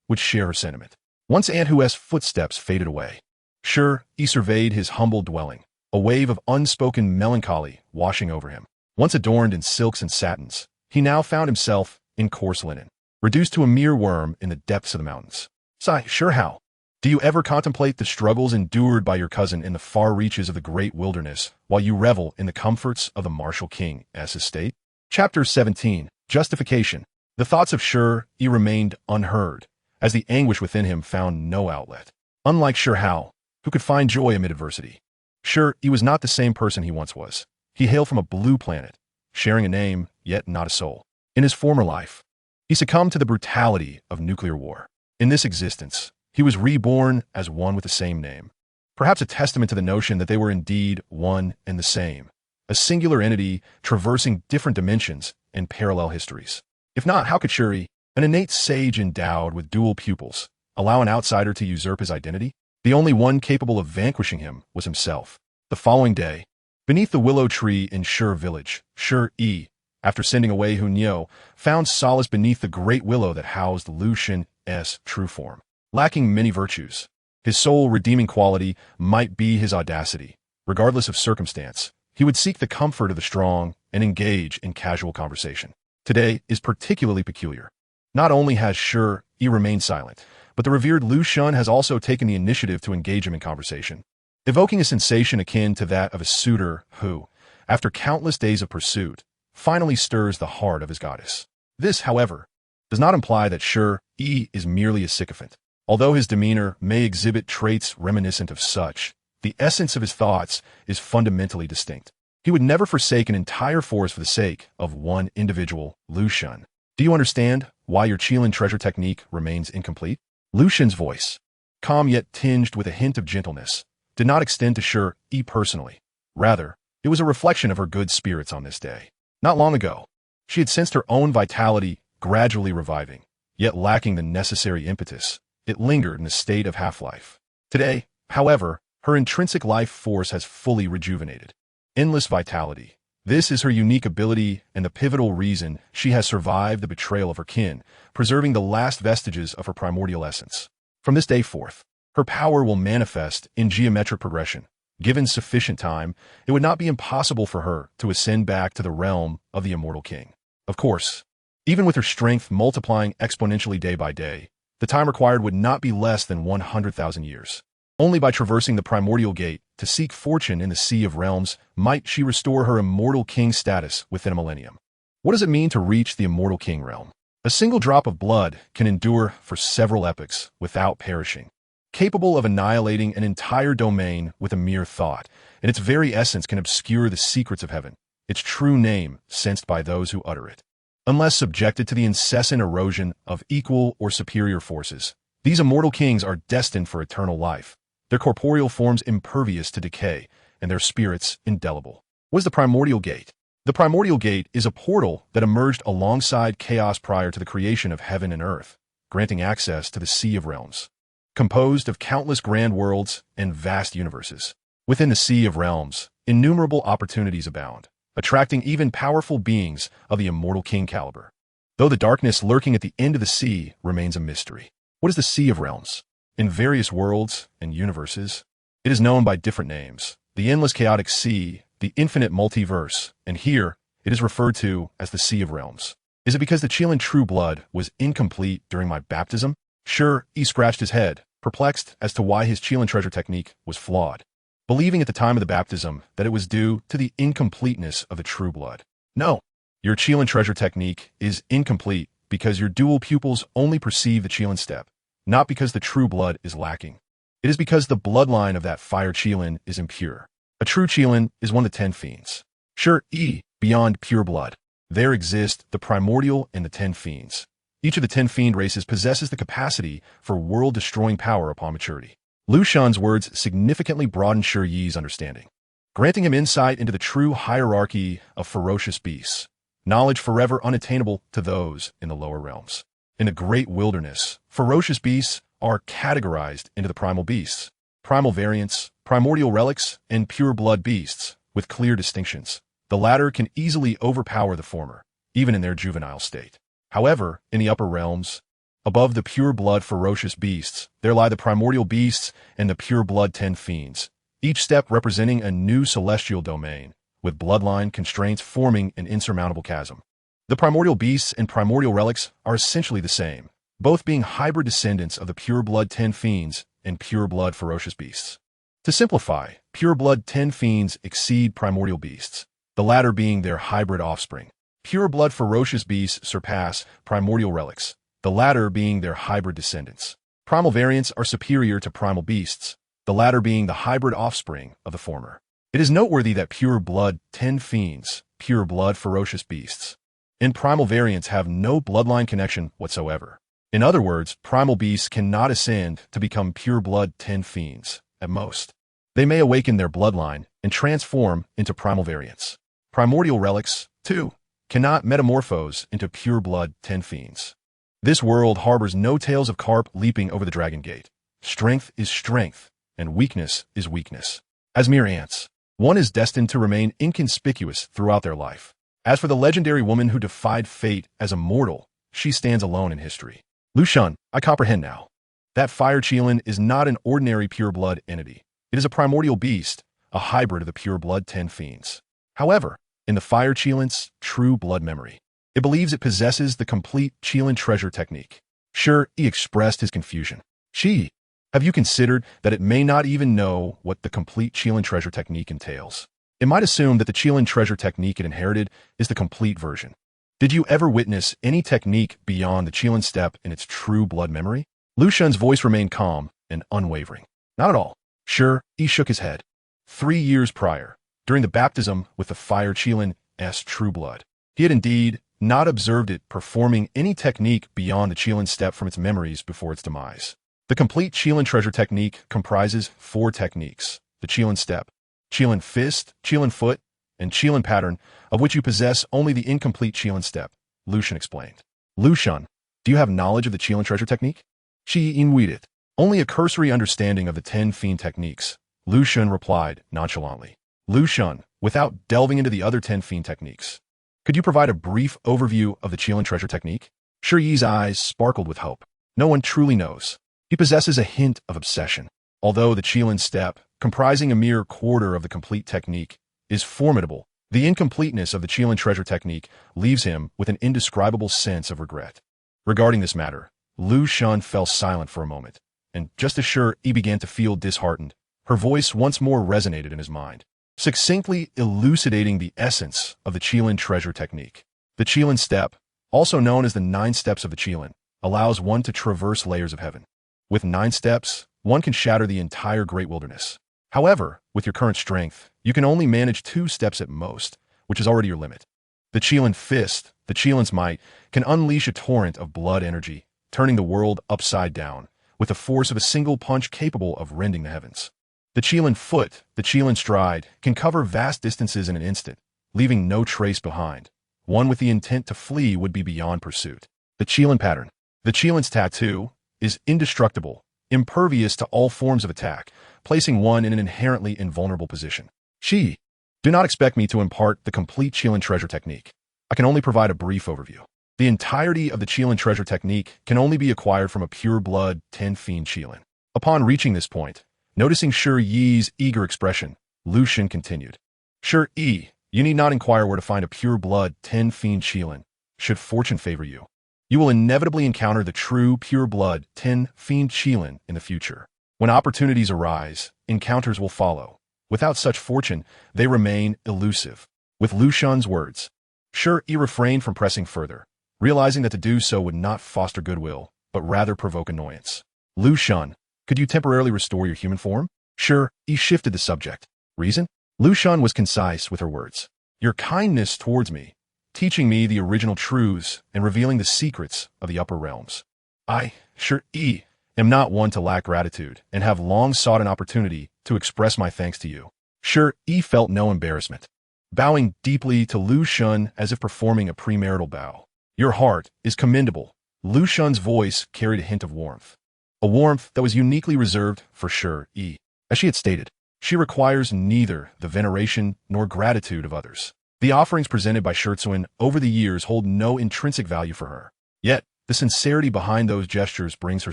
would share her sentiment. Once Aunt Huo's footsteps faded away, Shi Yi surveyed his humble dwelling, a wave of unspoken melancholy washing over him. Once adorned in silks and satins, he now found himself in coarse linen, reduced to a mere worm in the depths of the mountains. Sigh, Shi, how? Do you ever contemplate the struggles endured by your cousin in the far reaches of the great wilderness, while you revel in the comforts of the martial king's estate? Chapter 17. Justification. The thoughts of Shi Yi remained unheard, as the anguish within him found no outlet. Unlike Shi Hao, who could find joy amid adversity, Shi Yi was not the same person he once was. He hailed from a blue planet, sharing a name, yet not a soul. In his former life, he succumbed to the brutality of nuclear war. In this existence, he was reborn as one with the same name, perhaps a testament to the notion that they were indeed one and the same, a singular entity traversing different dimensions and parallel histories. If not, how could Shi Yi, an innate sage endowed with dual pupils, allow an outsider to usurp his identity? The only one capable of vanquishing him was himself. The following day, beneath the willow tree in Shi village, Shi Yi, after sending away Huo, found solace beneath the great willow that housed Liu Shen's true form. Lacking many virtues, his sole redeeming quality might be his audacity. Regardless of circumstance, he would seek the comfort of the strong and engage in casual conversation. Today is particularly peculiar. Not only has Shi Yi remained silent, but the revered Liu Shen has also taken the initiative to engage him in conversation, evoking a sensation akin to that of a suitor who, after countless days of pursuit, finally stirs the heart of his goddess. This, however, does not imply that Shi Yi is merely a sycophant. Although his demeanor may exhibit traits reminiscent of such, the essence of his thoughts is fundamentally distinct. He would never forsake an entire forest for the sake of one individual, Liu Shen. Do you understand why your Qilin treasure technique remains incomplete? Liu Shen's voice, calm yet tinged with a hint of gentleness, did not extend to Shi Yi personally. Rather, it was a reflection of her good spirits on this day. Not long ago, she had sensed her own vitality gradually reviving, yet lacking the necessary impetus. It lingered in a state of half-life. Today, however, her intrinsic life force has fully rejuvenated. Endless vitality. This is her unique ability and the pivotal reason she has survived the betrayal of her kin, preserving the last vestiges of her primordial essence. From this day forth, her power will manifest in geometric progression. Given sufficient time, it would not be impossible for her to ascend back to the realm of the immortal king. Of course, even with her strength multiplying exponentially day by day, the time required would not be less than 100,000 years. Only by traversing the primordial gate to seek fortune in the Sea of Realms might she restore her immortal king status within a millennium. What does it mean to reach the immortal king realm? A single drop of blood can endure for several epochs without perishing, capable of annihilating an entire domain with a mere thought, and its very essence can obscure the secrets of heaven, its true name sensed by those who utter it. Unless subjected to the incessant erosion of equal or superior forces, these immortal kings are destined for eternal life, their corporeal forms impervious to decay, and their spirits indelible. What is the primordial gate? The primordial gate is a portal that emerged alongside chaos prior to the creation of heaven and earth, granting access to the Sea of Realms, composed of countless grand worlds and vast universes. Within the Sea of Realms, innumerable opportunities abound, attracting even powerful beings of the immortal king caliber. Though the darkness lurking at the end of the sea remains a mystery. What is the Sea of Realms? In various worlds and universes, it is known by different names. The endless chaotic sea, the infinite multiverse, and here it is referred to as the Sea of Realms. Is it because the Qilin true blood was incomplete during my baptism? Shi Yi scratched his head, perplexed as to why his Qilin treasure technique was flawed, believing at the time of the baptism that it was due to the incompleteness of the true blood. No, your Qilin treasure technique is incomplete because your dual pupils only perceive the Qilin step, not because the true blood is lacking. It is because the bloodline of that fire Qilin is impure. A true Qilin is one of the 10 fiends. Shi Yi, beyond pure blood, there exist the primordial and the 10 fiends. Each of the 10 fiend races possesses the capacity for world-destroying power upon maturity. Liu Shen's words significantly broadened Shi Yi's understanding, granting him insight into the true hierarchy of ferocious beasts, knowledge forever unattainable to those in the lower realms. In the great wilderness, ferocious beasts are categorized into the primal beasts, primal variants, primordial relics, and pure blood beasts, with clear distinctions. The latter can easily overpower the former, even in their juvenile state. However, in the upper realms, above the pure-blood ferocious beasts, there lie the primordial beasts and the pure-blood 10 fiends, each step representing a new celestial domain, with bloodline constraints forming an insurmountable chasm. The primordial beasts and primordial relics are essentially the same, both being hybrid descendants of the pure-blood 10 fiends and pure-blood ferocious beasts. To simplify, pure-blood 10 fiends exceed primordial beasts, the latter being their hybrid offspring. Pure-blood ferocious beasts surpass primordial relics, the latter being their hybrid descendants. Primal variants are superior to primal beasts, the latter being the hybrid offspring of the former. It is noteworthy that pure-blood 10 fiends, pure-blood ferocious beasts, and primal variants have no bloodline connection whatsoever. In other words, primal beasts cannot ascend to become pure-blood 10 fiends, at most. They may awaken their bloodline and transform into primal variants. Primordial relics, too, cannot metamorphose into pure-blood 10 fiends. This world harbors no tales of carp leaping over the dragon gate. Strength is strength, and weakness is weakness. As mere ants, one is destined to remain inconspicuous throughout their life. As for the legendary woman who defied fate as a mortal, she stands alone in history. Liu Shen, I comprehend now. That fire Qilin is not an ordinary pure-blood entity. It is a primordial beast, a hybrid of the pure-blood 10 fiends. However, in the fire Qilin's true blood memory, it believes it possesses the complete Qilin treasure technique. Shi Yi expressed his confusion. Shi Yi, have you considered that it may not even know what the complete Qilin treasure technique entails? It might assume that the Qilin treasure technique it inherited is the complete version. Did you ever witness any technique beyond the Qilin step in its true blood memory? Liu Shen's voice remained calm and unwavering. Not at all. Shi Yi shook his head. 3 years prior, during the baptism with the fire Qilin's true blood, he had indeed not observed it performing any technique beyond the Qilin step from its memories before its demise. The complete Qilin treasure technique comprises 4 techniques: the Qilin step, Qilin fist, Qilin foot, and Qilin pattern, of which you possess only the incomplete Qilin step, Liu Shen explained. Liu Shen, do you have knowledge of the Qilin treasure technique? Shi Yi it. Only a cursory understanding of the 10 fiend techniques, Liu Shen replied nonchalantly. Liu Shen, without delving into the other 10 fiend techniques, could you provide a brief overview of the Qilin treasure technique? Shi Yi's eyes sparkled with hope. No one truly knows. He possesses a hint of obsession. Although the Qilin step, comprising a mere quarter of the complete technique, is formidable, the incompleteness of the Qilin treasure technique leaves him with an indescribable sense of regret. Regarding this matter, Liu Shen fell silent for a moment, and just as Shi Yi began to feel disheartened, her voice once more resonated in his mind, succinctly elucidating the essence of the Qilin treasure technique. The Qilin step, also known as the 9 steps of the Qilin, allows one to traverse layers of heaven. With 9 steps, one can shatter the entire great wilderness. However, with your current strength, you can only manage 2 steps at most, which is already your limit. The Qilin fist, the Qilin's might, can unleash a torrent of blood energy, turning the world upside down, with the force of a single punch capable of rending the heavens. The Qilin foot, the Qilin stride, can cover vast distances in an instant, leaving no trace behind. One with the intent to flee would be beyond pursuit. The Qilin pattern, the Qilin's tattoo, is indestructible, impervious to all forms of attack, placing one in an inherently invulnerable position. Shi Yi, do not expect me to impart the complete Qilin treasure technique. I can only provide a brief overview. The entirety of the Qilin treasure technique can only be acquired from a pure-blood 10 fiend Qilin. Upon reaching this point, noticing Shi Yi's eager expression, Liu Shen continued. Shi Yi, you need not inquire where to find a pure-blood 10 fiend Qilin, should fortune favor you. You will inevitably encounter the true pure-blood 10 fiend Qilin in the future. When opportunities arise, encounters will follow. Without such fortune, they remain elusive. With Liu Shen's words, Shi Yi refrained from pressing further, realizing that to do so would not foster goodwill, but rather provoke annoyance. Liu Shen, could you temporarily restore your human form? Shi Yi shifted the subject. Reason? Liu Shen was concise with her words. Your kindness towards me, teaching me the original truths and revealing the secrets of the upper realms. I, Shi Yi, am not one to lack gratitude and have long sought an opportunity to express my thanks to you. Shi Yi felt no embarrassment, bowing deeply to Liu Shen as if performing a premarital bow. Your heart is commendable. Liu Shen's voice carried a hint of warmth. A warmth that was uniquely reserved for Shi Yi. As she had stated, she requires neither the veneration nor gratitude of others. The offerings presented by Shi over the years hold no intrinsic value for her. Yet, the sincerity behind those gestures brings her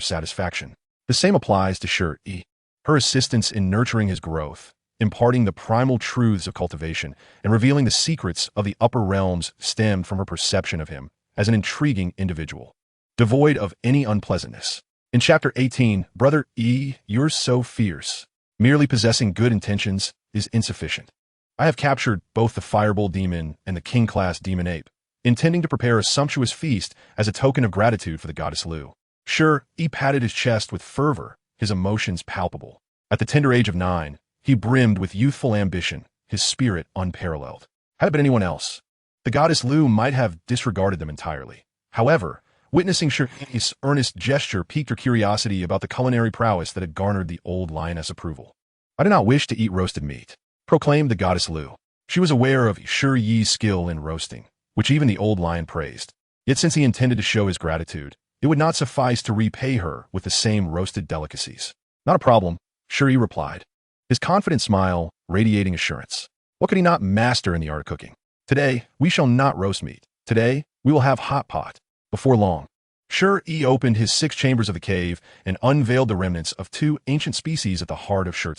satisfaction. The same applies to Shi Yi. Her assistance in nurturing his growth, imparting the primal truths of cultivation, and revealing the secrets of the upper realms stemmed from her perception of him as an intriguing individual, devoid of any unpleasantness. In Chapter 18, Brother Yi, you're so fierce. Merely possessing good intentions is insufficient. I have captured both the Fireball Demon and the King-class Demon Ape, intending to prepare a sumptuous feast as a token of gratitude for the goddess Liu. Shi Yi patted his chest with fervor, his emotions palpable. At the tender age of 9, he brimmed with youthful ambition, his spirit unparalleled. Had it been anyone else, the goddess Liu might have disregarded them entirely. However, witnessing Shi Yi's earnest gesture piqued her curiosity about the culinary prowess that had garnered the old lioness approval. I do not wish to eat roasted meat, proclaimed the goddess Liu. She was aware of Shi Yi's skill in roasting, which even the old lion praised. Yet since he intended to show his gratitude, it would not suffice to repay her with the same roasted delicacies. Not a problem, Shi Yi replied, his confident smile radiating assurance. What could he not master in the art of cooking? Today, we shall not roast meat. Today, we will have hot pot. Before long, Shi Yi opened his 6 chambers of the cave and unveiled the remnants of 2 ancient species at the heart of Shi,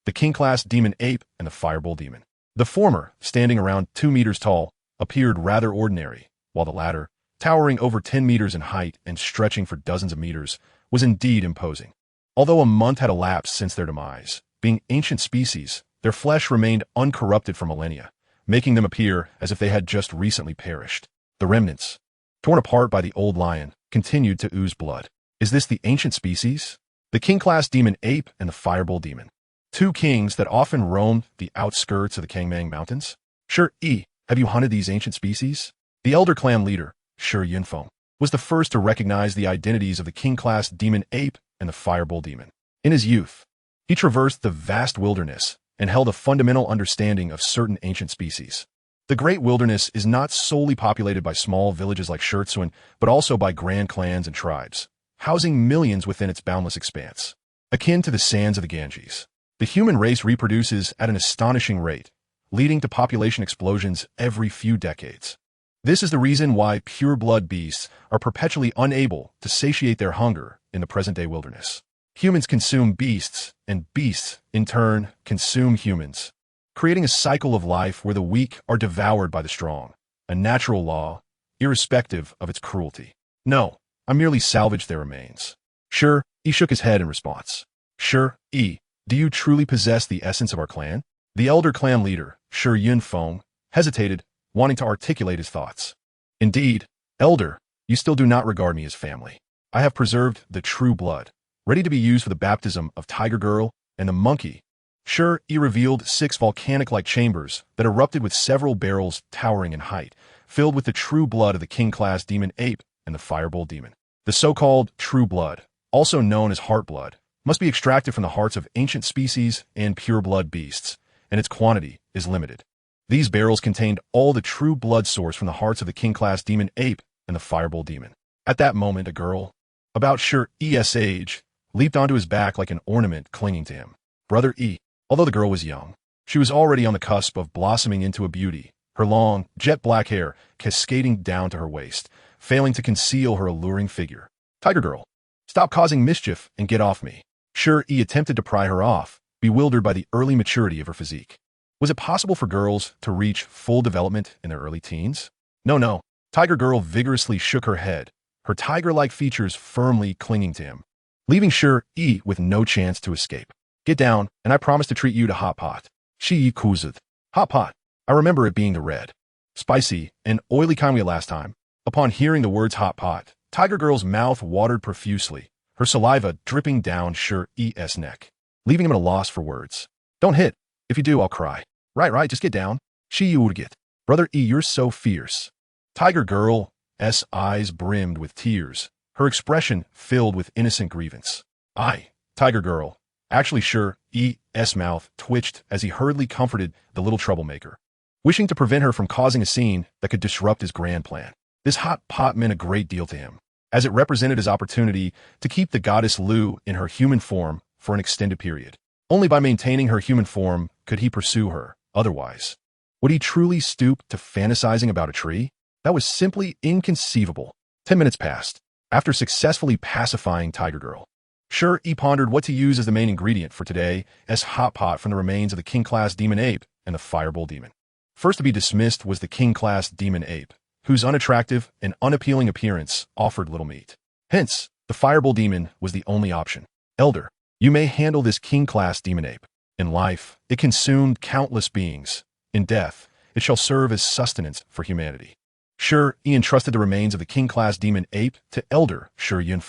the King-class Demon Ape and the Fireball Demon. The former, standing around 2 meters tall, appeared rather ordinary, while the latter, towering over 10 meters in height and stretching for dozens of meters, was indeed imposing. Although a month had elapsed since their demise, being ancient species, their flesh remained uncorrupted for millennia, making them appear as if they had just recently perished. The remnants, torn apart by the old lion, continued to ooze blood. Is this the ancient species? The King-class Demon Ape and the Fireball Demon. 2 kings that often roamed the outskirts of the Kangmang Mountains? Shi Yi, have you hunted these ancient species? The elder clan leader, Shi Yunfeng, was the first to recognize the identities of the King-class Demon Ape and the Fireball Demon. In his youth, he traversed the vast wilderness and held a fundamental understanding of certain ancient species. The great wilderness is not solely populated by small villages like Shi, but also by grand clans and tribes, housing millions within its boundless expanse. Akin to the sands of the Ganges, the human race reproduces at an astonishing rate, leading to population explosions every few decades. This is the reason why pure-blood beasts are perpetually unable to satiate their hunger in the present-day wilderness. Humans consume beasts, and beasts, in turn, consume humans, creating a cycle of life where the weak are devoured by the strong, a natural law, irrespective of its cruelty. No, I merely salvaged their remains. Shi Yi shook his head in response. Shi Yi, do you truly possess the essence of our clan? The elder clan leader, Shi Yunfeng, hesitated, wanting to articulate his thoughts. Indeed, elder, you still do not regard me as family. I have preserved the true blood, ready to be used for the baptism of Tiger Girl and the monkey. Shi Yi revealed 6 volcanic-like chambers that erupted with several barrels towering in height, filled with the true blood of the King-class Demon Ape and the Fireball Demon. The so-called true blood, also known as heart blood, must be extracted from the hearts of ancient species and pure-blood beasts, and its quantity is limited. These barrels contained all the true blood source from the hearts of the King-class Demon Ape and the Fireball Demon. At that moment, a girl, about Shi Yi's age, leaped onto his back like an ornament clinging to him. Brother Yi. Although the girl was young, she was already on the cusp of blossoming into a beauty, her long, jet-black hair cascading down to her waist, failing to conceal her alluring figure. Tiger Girl, stop causing mischief and get off me. Shi Yi attempted to pry her off, bewildered by the early maturity of her physique. Was it possible for girls to reach full development in their early teens? No. Tiger Girl vigorously shook her head, her tiger-like features firmly clinging to him, leaving Shi Yi with no chance to escape. Get down, and I promise to treat you to hot pot. Shi Yi coozed. Hot pot. I remember it being the red, spicy, and oily kind we had last time. Upon hearing the words hot pot, Tiger Girl's mouth watered profusely, her saliva dripping down Shi Yi's neck, leaving him at a loss for words. Don't hit. If you do, I'll cry. Right, just get down. Shi Yi would get. Brother Yi, you're so fierce. Tiger Girl's eyes brimmed with tears, her expression filled with innocent grievance. Tiger Girl. Actually, Shi Yi's mouth twitched as he hurriedly comforted the little troublemaker, wishing to prevent her from causing a scene that could disrupt his grand plan. This hot pot meant a great deal to him, as it represented his opportunity to keep the goddess Liu in her human form for an extended period. Only by maintaining her human form could he pursue her, otherwise. Would he truly stoop to fantasizing about a tree? That was simply inconceivable. 10 minutes passed. After successfully pacifying Tiger Girl, Shi Yi pondered what to use as the main ingredient for today's hot pot from the remains of the king-class demon ape and the fireball demon. First to be dismissed was the king-class demon ape, whose unattractive and unappealing appearance offered little meat. Hence, the fireball demon was the only option. Elder, you may handle this king-class demon ape. In life, it consumed countless beings. In death, it shall serve as sustenance for humanity. Shi Yi entrusted the remains of the king-class demon ape to Elder Shi Yi.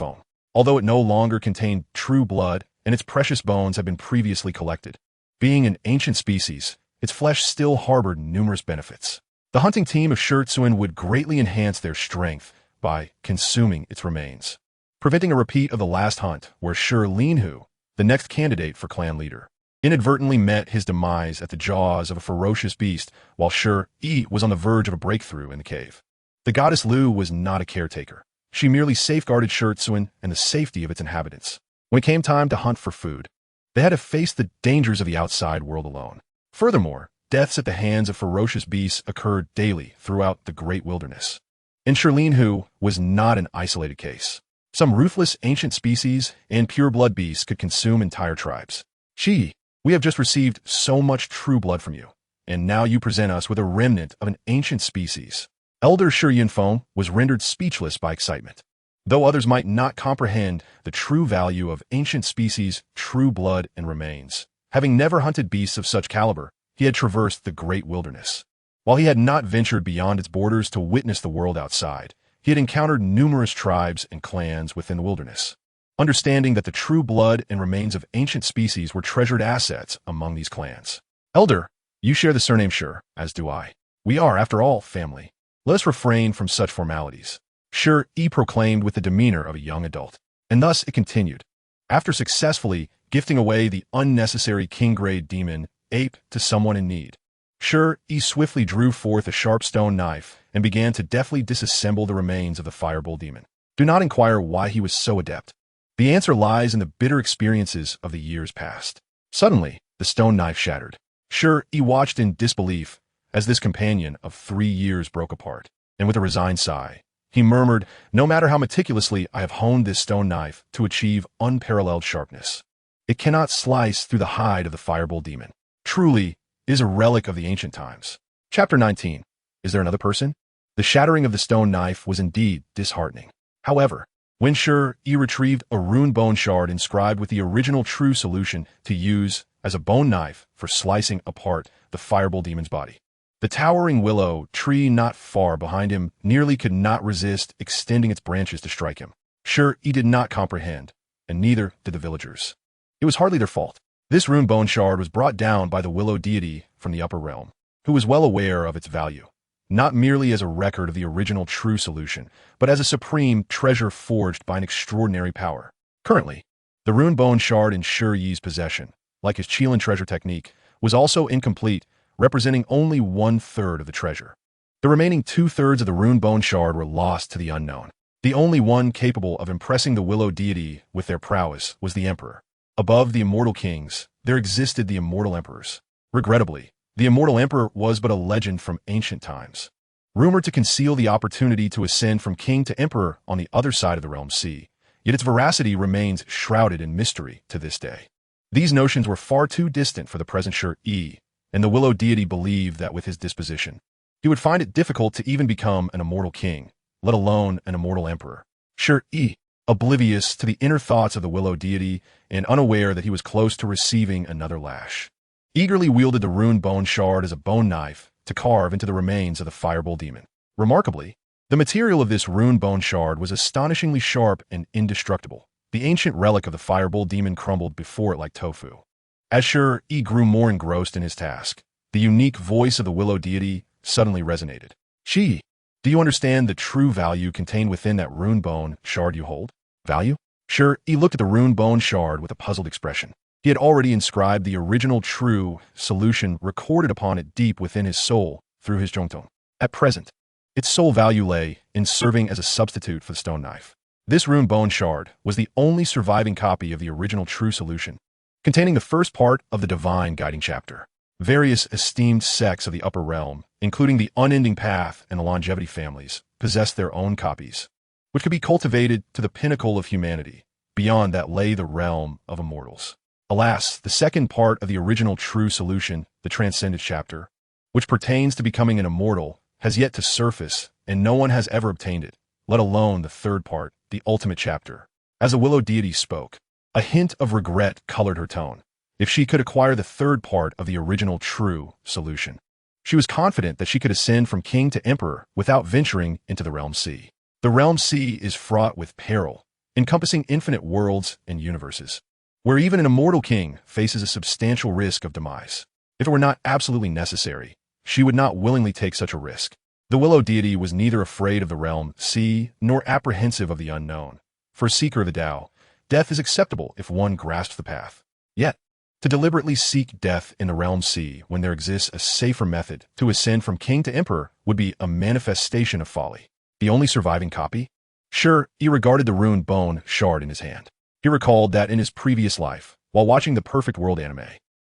Although it no longer contained true blood and its precious bones had been previously collected. Being an ancient species, its flesh still harbored numerous benefits. The hunting team of Shi Yi would greatly enhance their strength by consuming its remains, preventing a repeat of the last hunt where Shi Ling'er, the next candidate for clan leader, inadvertently met his demise at the jaws of a ferocious beast while Shi Yi was on the verge of a breakthrough in the cave. The goddess Liu was not a caretaker. She merely safeguarded Shi Yi and the safety of its inhabitants. When it came time to hunt for food, they had to face the dangers of the outside world alone. Furthermore, deaths at the hands of ferocious beasts occurred daily throughout the great wilderness. And Shi Ling'er was not an isolated case. Some ruthless ancient species and pure-blood beasts could consume entire tribes. Shi Yi, we have just received so much true blood from you, and now you present us with a remnant of an ancient species. Elder Shi Yi was rendered speechless by excitement. Though others might not comprehend the true value of ancient species, true blood, and remains, having never hunted beasts of such caliber, he had traversed the great wilderness. While he had not ventured beyond its borders to witness the world outside, he had encountered numerous tribes and clans within the wilderness. Understanding that the true blood and remains of ancient species were treasured assets among these clans. Elder, you share the surname Shi, as do I. We are, after all, family. Let us refrain from such formalities. Shi Yi proclaimed with the demeanor of a young adult. And thus it continued. After successfully gifting away the unnecessary king-grade demon ape to someone in need, Shi Yi swiftly drew forth a sharp stone knife and began to deftly disassemble the remains of the fireball demon. Do not inquire why he was so adept. The answer lies in the bitter experiences of the years past. Suddenly, the stone knife shattered. Shi Yi watched in disbelief as this companion of 3 years broke apart, and with a resigned sigh, he murmured, "No matter how meticulously I have honed this stone knife to achieve unparalleled sharpness, it cannot slice through the hide of the fireball demon. Truly, it is a relic of the ancient times." Chapter 19. Is there another person? The shattering of the stone knife was indeed disheartening. However, when Shi Yi retrieved a rune bone shard inscribed with the original true solution to use as a bone knife for slicing apart the fireball demon's body, the towering willow tree not far behind him nearly could not resist extending its branches to strike him. Shi Yi did not comprehend, and neither did the villagers. It was hardly their fault. This rune bone shard was brought down by the willow deity from the upper realm, who was well aware of its value, not merely as a record of the original true solution, but as a supreme treasure forged by an extraordinary power. Currently, the rune bone shard in Shi Yi's possession, like his Qilin treasure technique, was also incomplete, representing only 1/3 of the treasure. The remaining 2/3 of the rune bone shard were lost to the unknown. The only one capable of impressing the willow deity with their prowess was the emperor. Above the immortal kings, there existed the immortal emperors. Regrettably, the immortal emperor was but a legend from ancient times, rumored to conceal the opportunity to ascend from king to emperor on the other side of the realm sea, yet its veracity remains shrouded in mystery to this day. These notions were far too distant for the present Shi Yi, and the willow deity believed that with his disposition, he would find it difficult to even become an immortal king, let alone an immortal emperor. Shi Yi, oblivious to the inner thoughts of the willow deity and unaware that he was close to receiving another lash, eagerly wielded the rune bone shard as a bone knife to carve into the remains of the fireball demon. Remarkably, the material of this rune bone shard was astonishingly sharp and indestructible. The ancient relic of the fireball demon crumbled before it like tofu. As Shi Yi grew more engrossed in his task, the unique voice of the willow deity suddenly resonated. "Shi Yi, do you understand the true value contained within that rune bone shard you hold?" Value? Shi Yi looked at the rune bone shard with a puzzled expression. He had already inscribed the original true solution recorded upon it deep within his soul through his zhongtong. At present, its sole value lay in serving as a substitute for the stone knife. This rune bone shard was the only surviving copy of the original true solution, containing the first part of the divine guiding chapter. Various esteemed sects of the upper realm, including the Unending Path and the Longevity families, possessed their own copies, which could be cultivated to the pinnacle of humanity. Beyond that lay the realm of immortals. Alas, the second part of the original true solution, the Transcendent chapter, which pertains to becoming an immortal, has yet to surface, and no one has ever obtained it, let alone the third part, the ultimate chapter. As the Willow deity spoke, a hint of regret colored her tone. If she could acquire the third part of the original true solution, she was confident that she could ascend from king to emperor without venturing into the Realm Sea. The Realm Sea is fraught with peril, encompassing infinite worlds and universes, where even an immortal king faces a substantial risk of demise. If it were not absolutely necessary, she would not willingly take such a risk. The Willow deity was neither afraid of the Realm Sea nor apprehensive of the unknown. For a seeker of the Tao, death is acceptable if one grasps the path. Yet, to deliberately seek death in the Realm Sea when there exists a safer method to ascend from king to emperor would be a manifestation of folly. The only surviving copy? Shi Yi regarded the ruined bone shard in his hand. He recalled that in his previous life, while watching the Perfect World anime,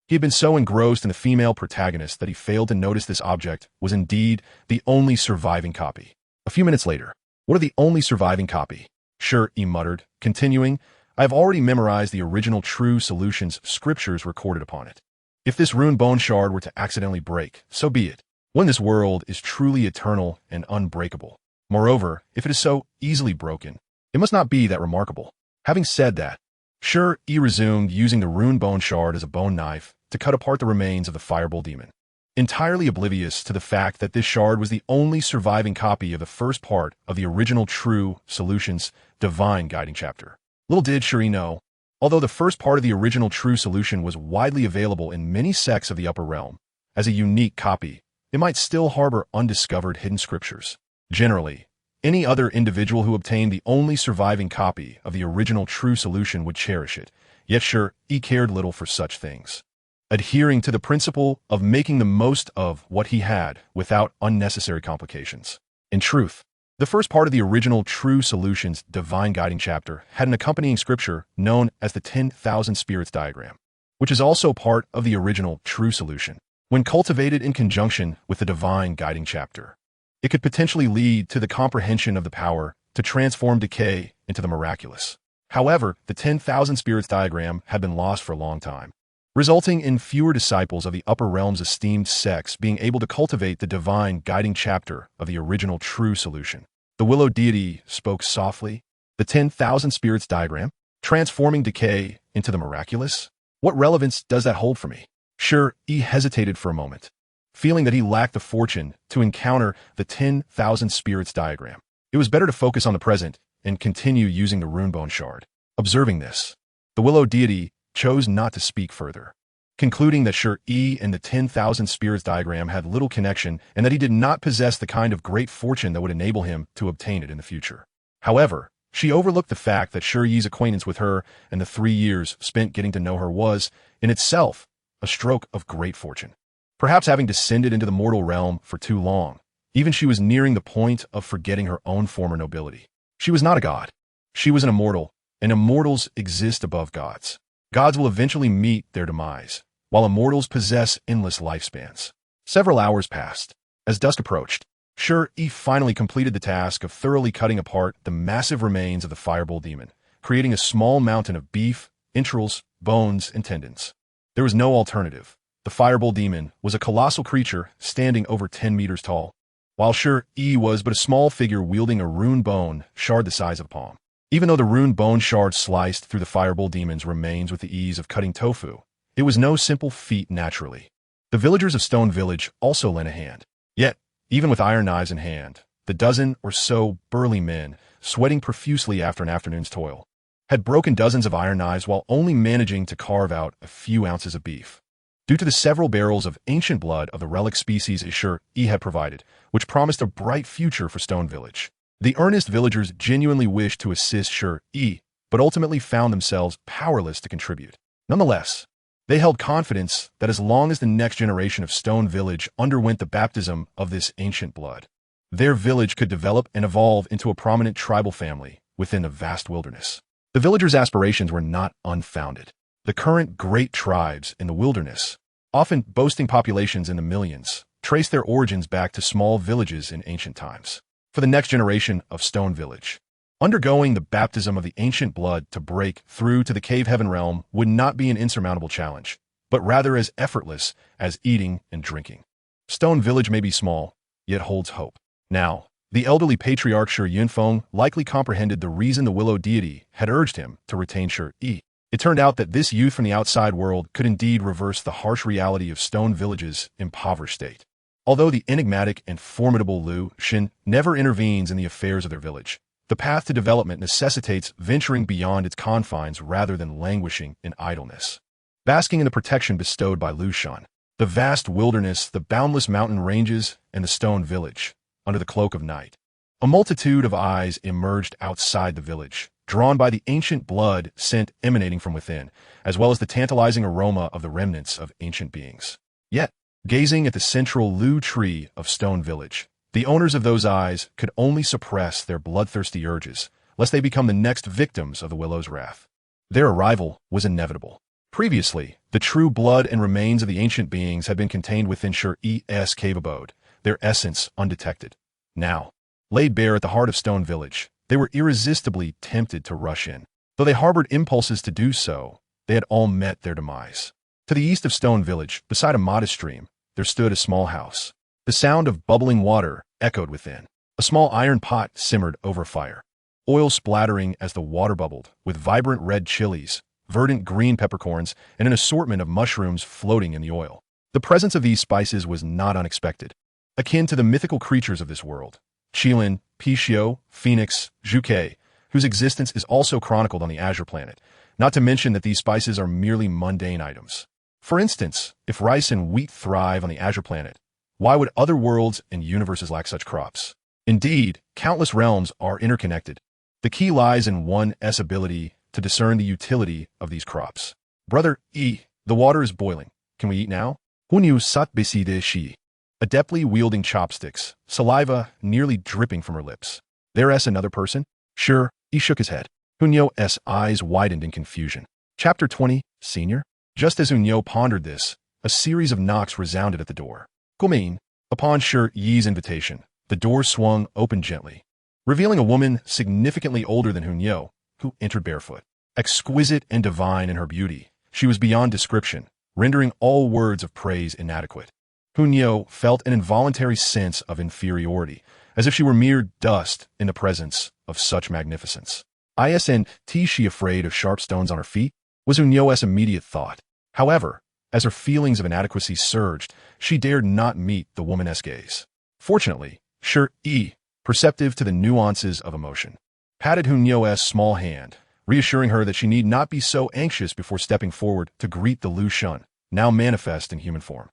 he had been so engrossed in the female protagonist that he failed to notice this object was indeed the only surviving copy. A few minutes later, "What are the only surviving copy?" Shi Yi muttered, continuing, "I have already memorized the original true solution's scriptures recorded upon it. If this ruined bone shard were to accidentally break, so be it. When this world is truly eternal and unbreakable. Moreover, if it is so easily broken, it must not be that remarkable." Having said that, Shi Yi resumed using the ruined bone shard as a bone knife to cut apart the remains of the fireball demon, entirely oblivious to the fact that this shard was the only surviving copy of the first part of the original true solution's divine guiding chapter. Little did Shi Yi know, although the first part of the original true solution was widely available in many sects of the upper realm, as a unique copy, it might still harbor undiscovered hidden scriptures. Generally, any other individual who obtained the only surviving copy of the original true solution would cherish it, yet Shi Yi cared little for such things, adhering to the principle of making the most of what he had without unnecessary complications. In truth, the first part of the original true solution's divine guiding chapter had an accompanying scripture known as the 10,000 spirits diagram, which is also part of the original true solution. When cultivated in conjunction with the divine guiding chapter, it could potentially lead to the comprehension of the power to transform decay into the miraculous. However, the 10,000 spirits diagram had been lost for a long time, resulting in fewer disciples of the upper realm's esteemed sects being able to cultivate the divine guiding chapter of the original true solution. The Willow deity spoke softly. "The 10,000 spirits diagram? Transforming decay into the miraculous? What relevance does that hold for me?" Shi Yi hesitated for a moment, feeling that he lacked the fortune to encounter the 10,000 spirits diagram. It was better to focus on the present and continue using the runebone shard. Observing this, the Willow deity chose not to speak further, concluding that Shi Yi and the 10,000 spirits diagram had little connection and that he did not possess the kind of great fortune that would enable him to obtain it in the future. However, she overlooked the fact that Shi Yi's acquaintance with her and the 3 years spent getting to know her was, in itself, a stroke of great fortune. Perhaps having descended into the mortal realm for too long, even she was nearing the point of forgetting her own former nobility. She was not a god. She was an immortal, and immortals exist above gods. Gods will eventually meet their demise, while immortals possess endless lifespans. Several hours passed. As dusk approached, Shi Yi finally completed the task of thoroughly cutting apart the massive remains of the fireball demon, creating a small mountain of beef, entrails, bones, and tendons. There was no alternative. The fireball demon was a colossal creature standing over 10 meters tall, while Shi Yi was but a small figure wielding a rune bone shard the size of a palm. Even though the rune bone shard sliced through the fireball demon's remains with the ease of cutting tofu, it was no simple feat naturally. The villagers of Stone Village also lent a hand. Yet, even with iron knives in hand, the dozen or so burly men, sweating profusely after an afternoon's toil, had broken dozens of iron knives while only managing to carve out a few ounces of beef, due to the several barrels of ancient blood of the relic species Shi Yi had provided, which promised a bright future for Stone Village. The earnest villagers genuinely wished to assist Shi Yi, but ultimately found themselves powerless to contribute. Nonetheless, they held confidence that as long as the next generation of Stone Village underwent the baptism of this ancient blood, their village could develop and evolve into a prominent tribal family within the vast wilderness. The villagers' aspirations were not unfounded. The current great tribes in the wilderness often boasting populations in the millions, trace their origins back to small villages in ancient times. For the next generation of Stone Village, undergoing the baptism of the ancient blood to break through to the cave heaven realm would not be an insurmountable challenge, but rather as effortless as eating and drinking. Stone Village may be small, yet holds hope. Now, the elderly patriarch Shi Yi likely comprehended the reason the willow deity had urged him to retain Shi Yi. It turned out that this youth from the outside world could indeed reverse the harsh reality of Stone Village's impoverished state. Although the enigmatic and formidable Liu Shen never intervenes in the affairs of their village, the path to development necessitates venturing beyond its confines rather than languishing in idleness. Basking in the protection bestowed by Liu Shen, the vast wilderness, the boundless mountain ranges, and the Stone Village, under the cloak of night, a multitude of eyes emerged outside the village, drawn by the ancient blood scent emanating from within, as well as the tantalizing aroma of the remnants of ancient beings. Yet, gazing at the central Liu tree of Stone Village, the owners of those eyes could only suppress their bloodthirsty urges, lest they become the next victims of the willow's wrath. Their arrival was inevitable. Previously, the true blood and remains of the ancient beings had been contained within Shi Yi's cave abode, their essence undetected. Now, laid bare at the heart of Stone Village, they were irresistibly tempted to rush in. Though they harbored impulses to do so, they had all met their demise. To the east of Stone Village, beside a modest stream, there stood a small house. The sound of bubbling water echoed within. A small iron pot simmered over fire, oil splattering as the water bubbled, with vibrant red chilies, verdant green peppercorns, and an assortment of mushrooms floating in the oil. The presence of these spices was not unexpected. Akin to the mythical creatures of this world, Qilin, Pishio, Phoenix, Yue-gege, whose existence is also chronicled on the Azure Planet, not to mention that these spices are merely mundane items. For instance, if rice and wheat thrive on the Azure Planet, why would other worlds and universes lack such crops? Indeed, countless realms are interconnected. The key lies in one's ability to discern the utility of these crops. Brother Yi, the water is boiling. Can we eat now? Huo sat beside Shi Yi, adeptly wielding chopsticks, saliva nearly dripping from her lips. There's another person? Sure, he shook his head. Huo's eyes widened in confusion. Chapter 20, Senior? Just as Huo pondered this, a series of knocks resounded at the door. Gumin, upon Shi Yi's invitation, the door swung open gently, revealing a woman significantly older than Huo, who entered barefoot. Exquisite and divine in her beauty, she was beyond description, rendering all words of praise inadequate. Huo felt an involuntary sense of inferiority, as if she were mere dust in the presence of such magnificence. Isn't she afraid of sharp stones on her feet? Was Huo's immediate thought. However, as her feelings of inadequacy surged, she dared not meet the woman's gaze. Fortunately, Shi Yi, perceptive to the nuances of emotion, patted Huo's small hand, reassuring her that she need not be so anxious before stepping forward to greet the Liu Shen, now manifest in human form.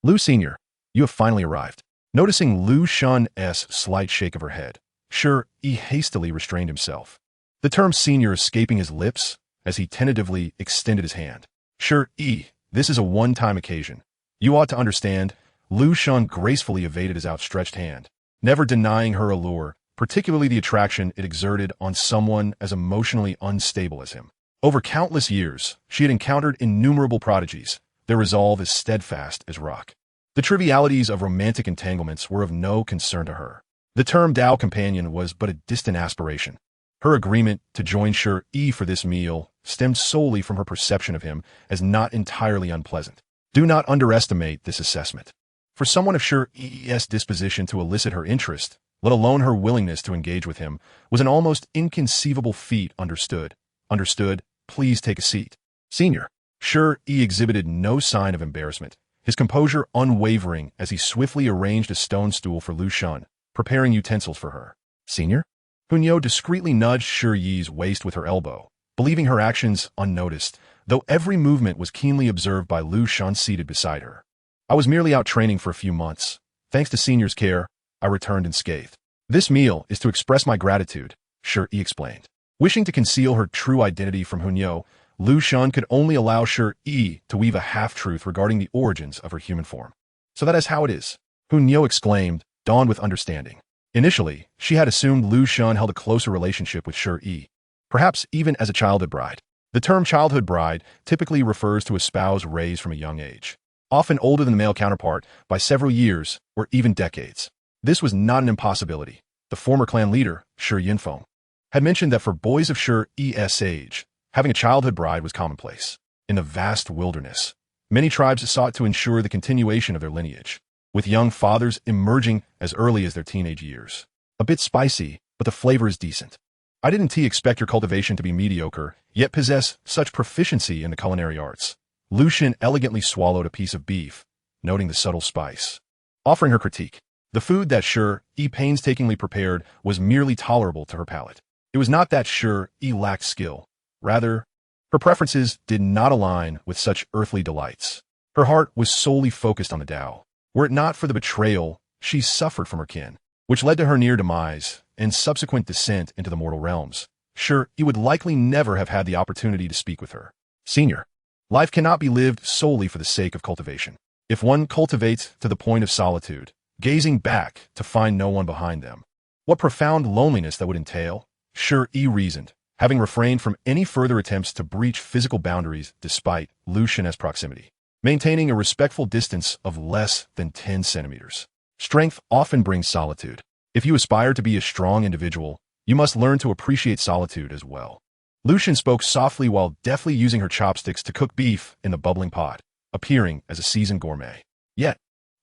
Liu Senior, you have finally arrived. Noticing Liu Shen's slight shake of her head, Shi Yi hastily restrained himself, the term senior escaping his lips as he tentatively extended his hand. Shi Yi, this is a one-time occasion. You ought to understand. Liu Shen gracefully evaded his outstretched hand, never denying her allure, particularly the attraction it exerted on someone as emotionally unstable as him. Over countless years, she had encountered innumerable prodigies, their resolve as steadfast as rock. The trivialities of romantic entanglements were of no concern to her. The term Tao companion was but a distant aspiration. Her agreement to join Shi Yi for this meal stemmed solely from her perception of him as not entirely unpleasant. Do not underestimate this assessment. For someone of Shi Yi's disposition to elicit her interest, let alone her willingness to engage with him, was an almost inconceivable feat. Understood. Understood. Please take a seat. Senior. Shi Yi exhibited no sign of embarrassment, his composure unwavering as he swiftly arranged a stone stool for Liu Shen, preparing utensils for her. Senior? Huo discreetly nudged Shi Yi's waist with her elbow, believing her actions unnoticed, though every movement was keenly observed by Liu Shen seated beside her. I was merely out training for a few months. Thanks to Senior's care, I returned unscathed. This meal is to express my gratitude, Shi Yi explained. Wishing to conceal her true identity from Huo, Liu Shen could only allow Shi Yi to weave a half-truth regarding the origins of her human form. So that is how it is, Huo exclaimed, dawned with understanding. Initially, she had assumed Liu Shen held a closer relationship with Shi Yi, perhaps even as a childhood bride. The term childhood bride typically refers to a spouse raised from a young age. often older than the male counterpart by several years or even decades. This was not an impossibility. The former clan leader, Shi Yi, had mentioned that for boys of Shi Yi's age, having a childhood bride was commonplace. In the vast wilderness, many tribes sought to ensure the continuation of their lineage, with young fathers emerging as early as their teenage years. A bit spicy, but the flavor is decent. I didn't expect your cultivation to be mediocre, yet possess such proficiency in the culinary arts. Liu Shen elegantly swallowed a piece of beef, noting the subtle spice. Offering her critique, the food that Shi Yi painstakingly prepared was merely tolerable to her palate. It was not that Shi Yi lacked skill. Rather, her preferences did not align with such earthly delights. Her heart was solely focused on the Tao. Were it not for the betrayal she suffered from her kin, which led to her near demise and subsequent descent into the mortal realms, Shi Yi would likely never have had the opportunity to speak with her. Senior, life cannot be lived solely for the sake of cultivation. If one cultivates to the point of solitude, gazing back to find no one behind them, what profound loneliness that would entail, Shi Yi reasoned, having refrained from any further attempts to breach physical boundaries despite Liu Shen's proximity, maintaining a respectful distance of less than 10 centimeters. Strength often brings solitude. If you aspire to be a strong individual, you must learn to appreciate solitude as well. Liu Shen spoke softly while deftly using her chopsticks to cook beef in the bubbling pot, appearing as a seasoned gourmet. Yet,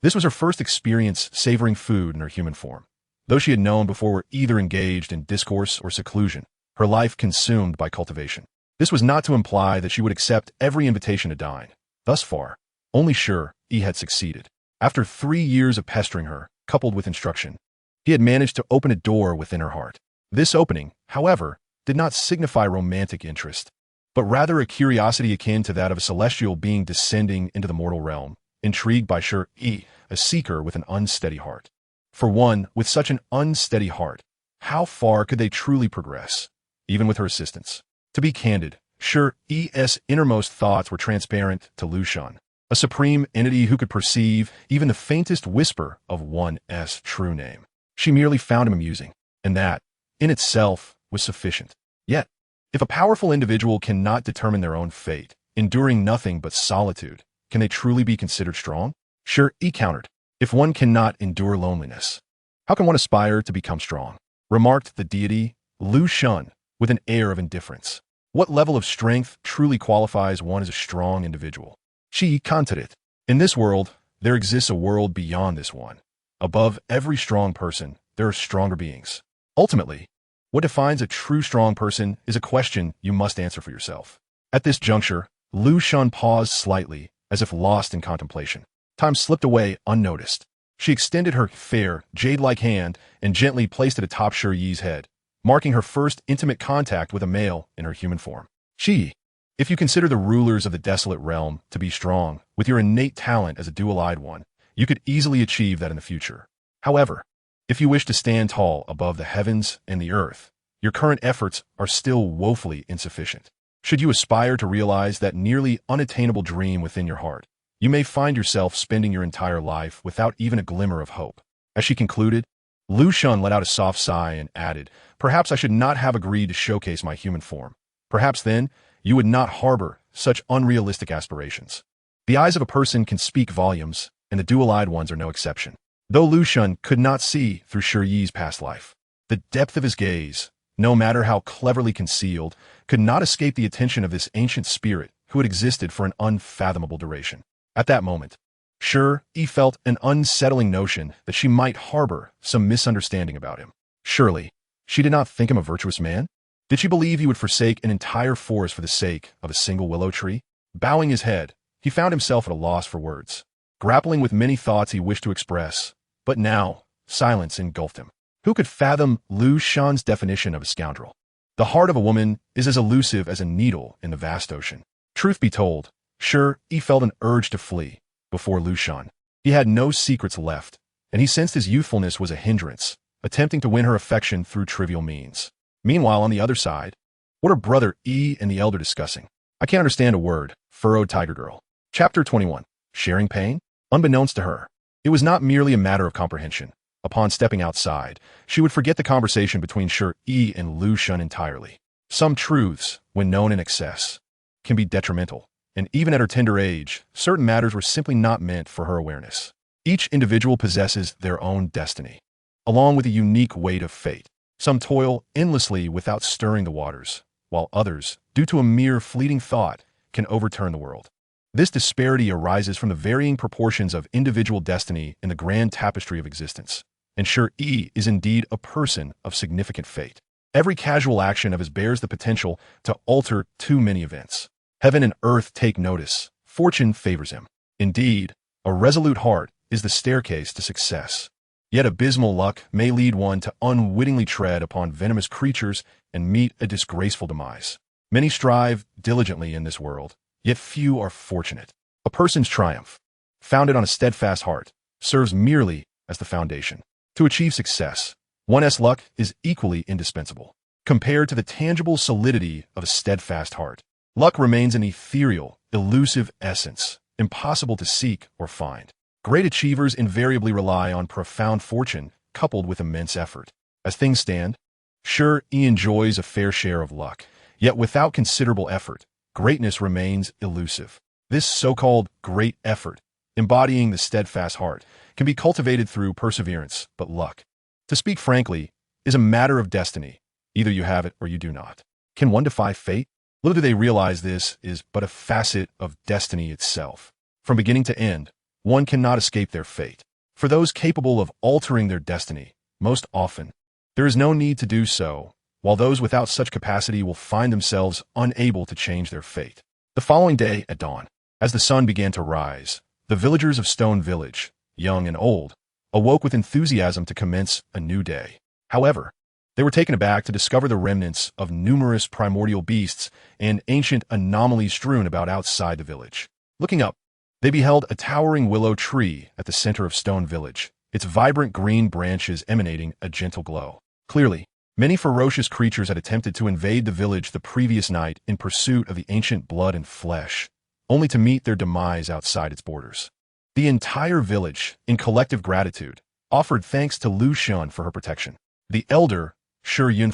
this was her first experience savoring food in her human form. Though she had known before were either engaged in discourse or seclusion, her life consumed by cultivation. This was not to imply that she would accept every invitation to dine. Thus far, only Shi Yi had succeeded. After 3 years of pestering her, coupled with instruction, he had managed to open a door within her heart. This opening, however, did not signify romantic interest, but rather a curiosity akin to that of a celestial being descending into the mortal realm, intrigued by Shi Yi, a seeker with an unsteady heart. For one with such an unsteady heart, how far could they truly progress, even with her assistance? To be candid, Shi Yi's innermost thoughts were transparent to Liu Shen, a supreme entity who could perceive even the faintest whisper of one's true name. She merely found him amusing, and that, in itself, was sufficient. Yet, if a powerful individual cannot determine their own fate, enduring nothing but solitude, can they truly be considered strong? Shi Yi countered, if one cannot endure loneliness, how can one aspire to become strong? Remarked the deity, Liu Shen, with an air of indifference. What level of strength truly qualifies one as a strong individual? Shi Yi countered, in this world, there exists a world beyond this one. Above every strong person, there are stronger beings. Ultimately, what defines a true strong person is a question you must answer for yourself. At this juncture, Liu Shen paused slightly, as if lost in contemplation. Time slipped away unnoticed. She extended her fair, jade-like hand and gently placed it atop Shi Yi's head, marking her first intimate contact with a male in her human form. Shi Yi, if you consider the rulers of the desolate realm to be strong, with your innate talent as a dual-eyed one, you could easily achieve that in the future. However, if you wish to stand tall above the heavens and the earth, your current efforts are still woefully insufficient. Should you aspire to realize that nearly unattainable dream within your heart, you may find yourself spending your entire life without even a glimmer of hope. As she concluded, Liu Shen let out a soft sigh and added, perhaps I should not have agreed to showcase my human form. Perhaps then, you would not harbor such unrealistic aspirations. The eyes of a person can speak volumes, and the dual-eyed ones are no exception. Though Liu Shen could not see through Shi Yi's past life, the depth of his gaze, no matter how cleverly concealed, could not escape the attention of this ancient spirit who had existed for an unfathomable duration. At that moment, Shi Yi felt an unsettling notion that she might harbor some misunderstanding about him. Surely, she did not think him a virtuous man? Did she believe he would forsake an entire forest for the sake of a single willow tree? Bowing his head, he found himself at a loss for words, grappling with many thoughts he wished to express, but now, silence engulfed him. Who could fathom Liu Shen's definition of a scoundrel? The heart of a woman is as elusive as a needle in the vast ocean. Truth be told, Shi Yi felt an urge to flee before Liu Shen. He had no secrets left, and he sensed his youthfulness was a hindrance, attempting to win her affection through trivial means. Meanwhile, on the other side, what are Brother Yi and the Elder discussing? I can't understand a word, furrowed Tiger Girl. Chapter 21. Sharing pain? Unbeknownst to her, it was not merely a matter of comprehension. Upon stepping outside, she would forget the conversation between Shi Yi and Liu Shen entirely. Some truths, when known in excess, can be detrimental. and even at her tender age, certain matters were simply not meant for her awareness. Each individual possesses their own destiny, along with a unique weight of fate. Some toil endlessly without stirring the waters, while others, due to a mere fleeting thought, can overturn the world. This disparity arises from the varying proportions of individual destiny in the grand tapestry of existence. And Shi Yi is indeed a person of significant fate. Every casual action of his bears the potential to alter too many events. Heaven and earth take notice. Fortune favors him. Indeed, a resolute heart is the staircase to success. Yet abysmal luck may lead one to unwittingly tread upon venomous creatures and meet a disgraceful demise. Many strive diligently in this world, yet few are fortunate. A person's triumph, founded on a steadfast heart, serves merely as the foundation. To achieve success, one's luck is equally indispensable. Compared to the tangible solidity of a steadfast heart, luck remains an ethereal, elusive essence, impossible to seek or find. Great achievers invariably rely on profound fortune coupled with immense effort. As things stand, Shi Yi enjoys a fair share of luck, yet without considerable effort, greatness remains elusive. This so-called great effort, embodying the steadfast heart, can be cultivated through perseverance, but luck, to speak frankly, is a matter of destiny. Either you have it or you do not. Can one defy fate? Little do they realize this is but a facet of destiny itself. From beginning to end, one cannot escape their fate. For those capable of altering their destiny, most often, there is no need to do so, while those without such capacity will find themselves unable to change their fate. The following day at dawn, as the sun began to rise, the villagers of Stone Village, young and old, awoke with enthusiasm to commence a new day. However, they were taken aback to discover the remnants of numerous primordial beasts and ancient anomalies strewn about outside the village. Looking up, they beheld a towering willow tree at the center of Stone Village, its vibrant green branches emanating a gentle glow. Clearly, many ferocious creatures had attempted to invade the village the previous night in pursuit of the ancient blood and flesh, only to meet their demise outside its borders. The entire village, in collective gratitude, offered thanks to Liu Shen for her protection. The elder, Shi Yi,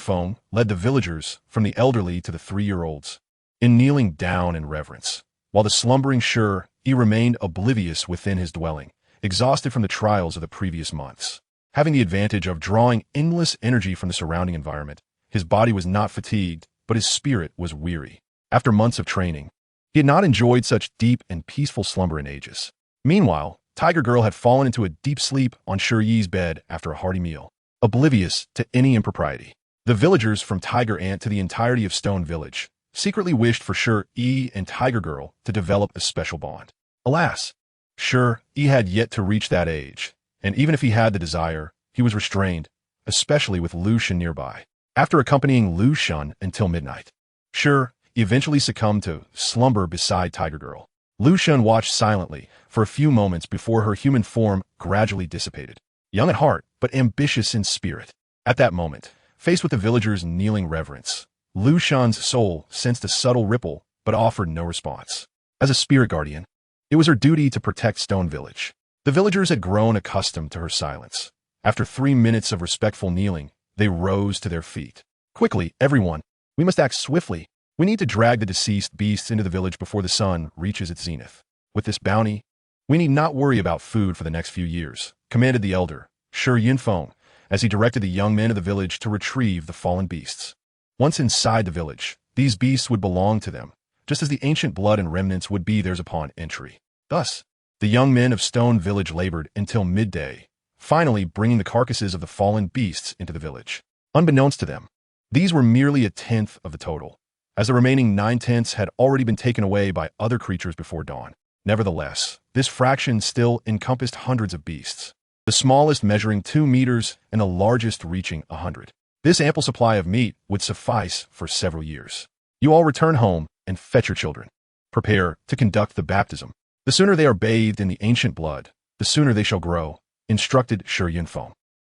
led the villagers, from the elderly to the 3-year-olds, in kneeling down in reverence, while the slumbering Shi Yi remained oblivious within his dwelling, exhausted from the trials of the previous months. Having the advantage of drawing endless energy from the surrounding environment, his body was not fatigued, but his spirit was weary. After months of training, he had not enjoyed such deep and peaceful slumber in ages. Meanwhile, Tiger Girl had fallen into a deep sleep on Shi Yi's bed after a hearty meal, oblivious to any impropriety. The villagers from Tiger Ant to the entirety of Stone Village secretly wished for Shi Yi and Tiger Girl to develop a special bond. Alas, Shi Yi had yet to reach that age, and even if he had the desire, he was restrained, especially with Liu Shen nearby. After accompanying Liu Shen until midnight, Shi Yi eventually succumbed to slumber beside Tiger Girl. Liu Shen watched silently for a few moments before her human form gradually dissipated. Young at heart, but ambitious in spirit. At that moment, faced with the villagers' kneeling reverence, Liu Shen's soul sensed a subtle ripple, but offered no response. As a spirit guardian, it was her duty to protect Stone Village. The villagers had grown accustomed to her silence. After 3 minutes of respectful kneeling, they rose to their feet. Quickly, everyone, we must act swiftly. We need to drag the deceased beasts into the village before the sun reaches its zenith. With this bounty, we need not worry about food for the next few years, commanded the elder, Shi Yi, as he directed the young men of the village to retrieve the fallen beasts. Once inside the village, these beasts would belong to them, just as the ancient blood and remnants would be theirs upon entry. Thus, the young men of Stone Village labored until midday, finally bringing the carcasses of the fallen beasts into the village. Unbeknownst to them, these were merely a tenth of the total, as the remaining 9/10 had already been taken away by other creatures before dawn. Nevertheless, this fraction still encompassed hundreds of beasts, the smallest measuring 2 meters and the largest reaching 100. This ample supply of meat would suffice for several years. You all return home and fetch your children. Prepare to conduct the baptism. The sooner they are bathed in the ancient blood, the sooner they shall grow, instructed Shi Yi.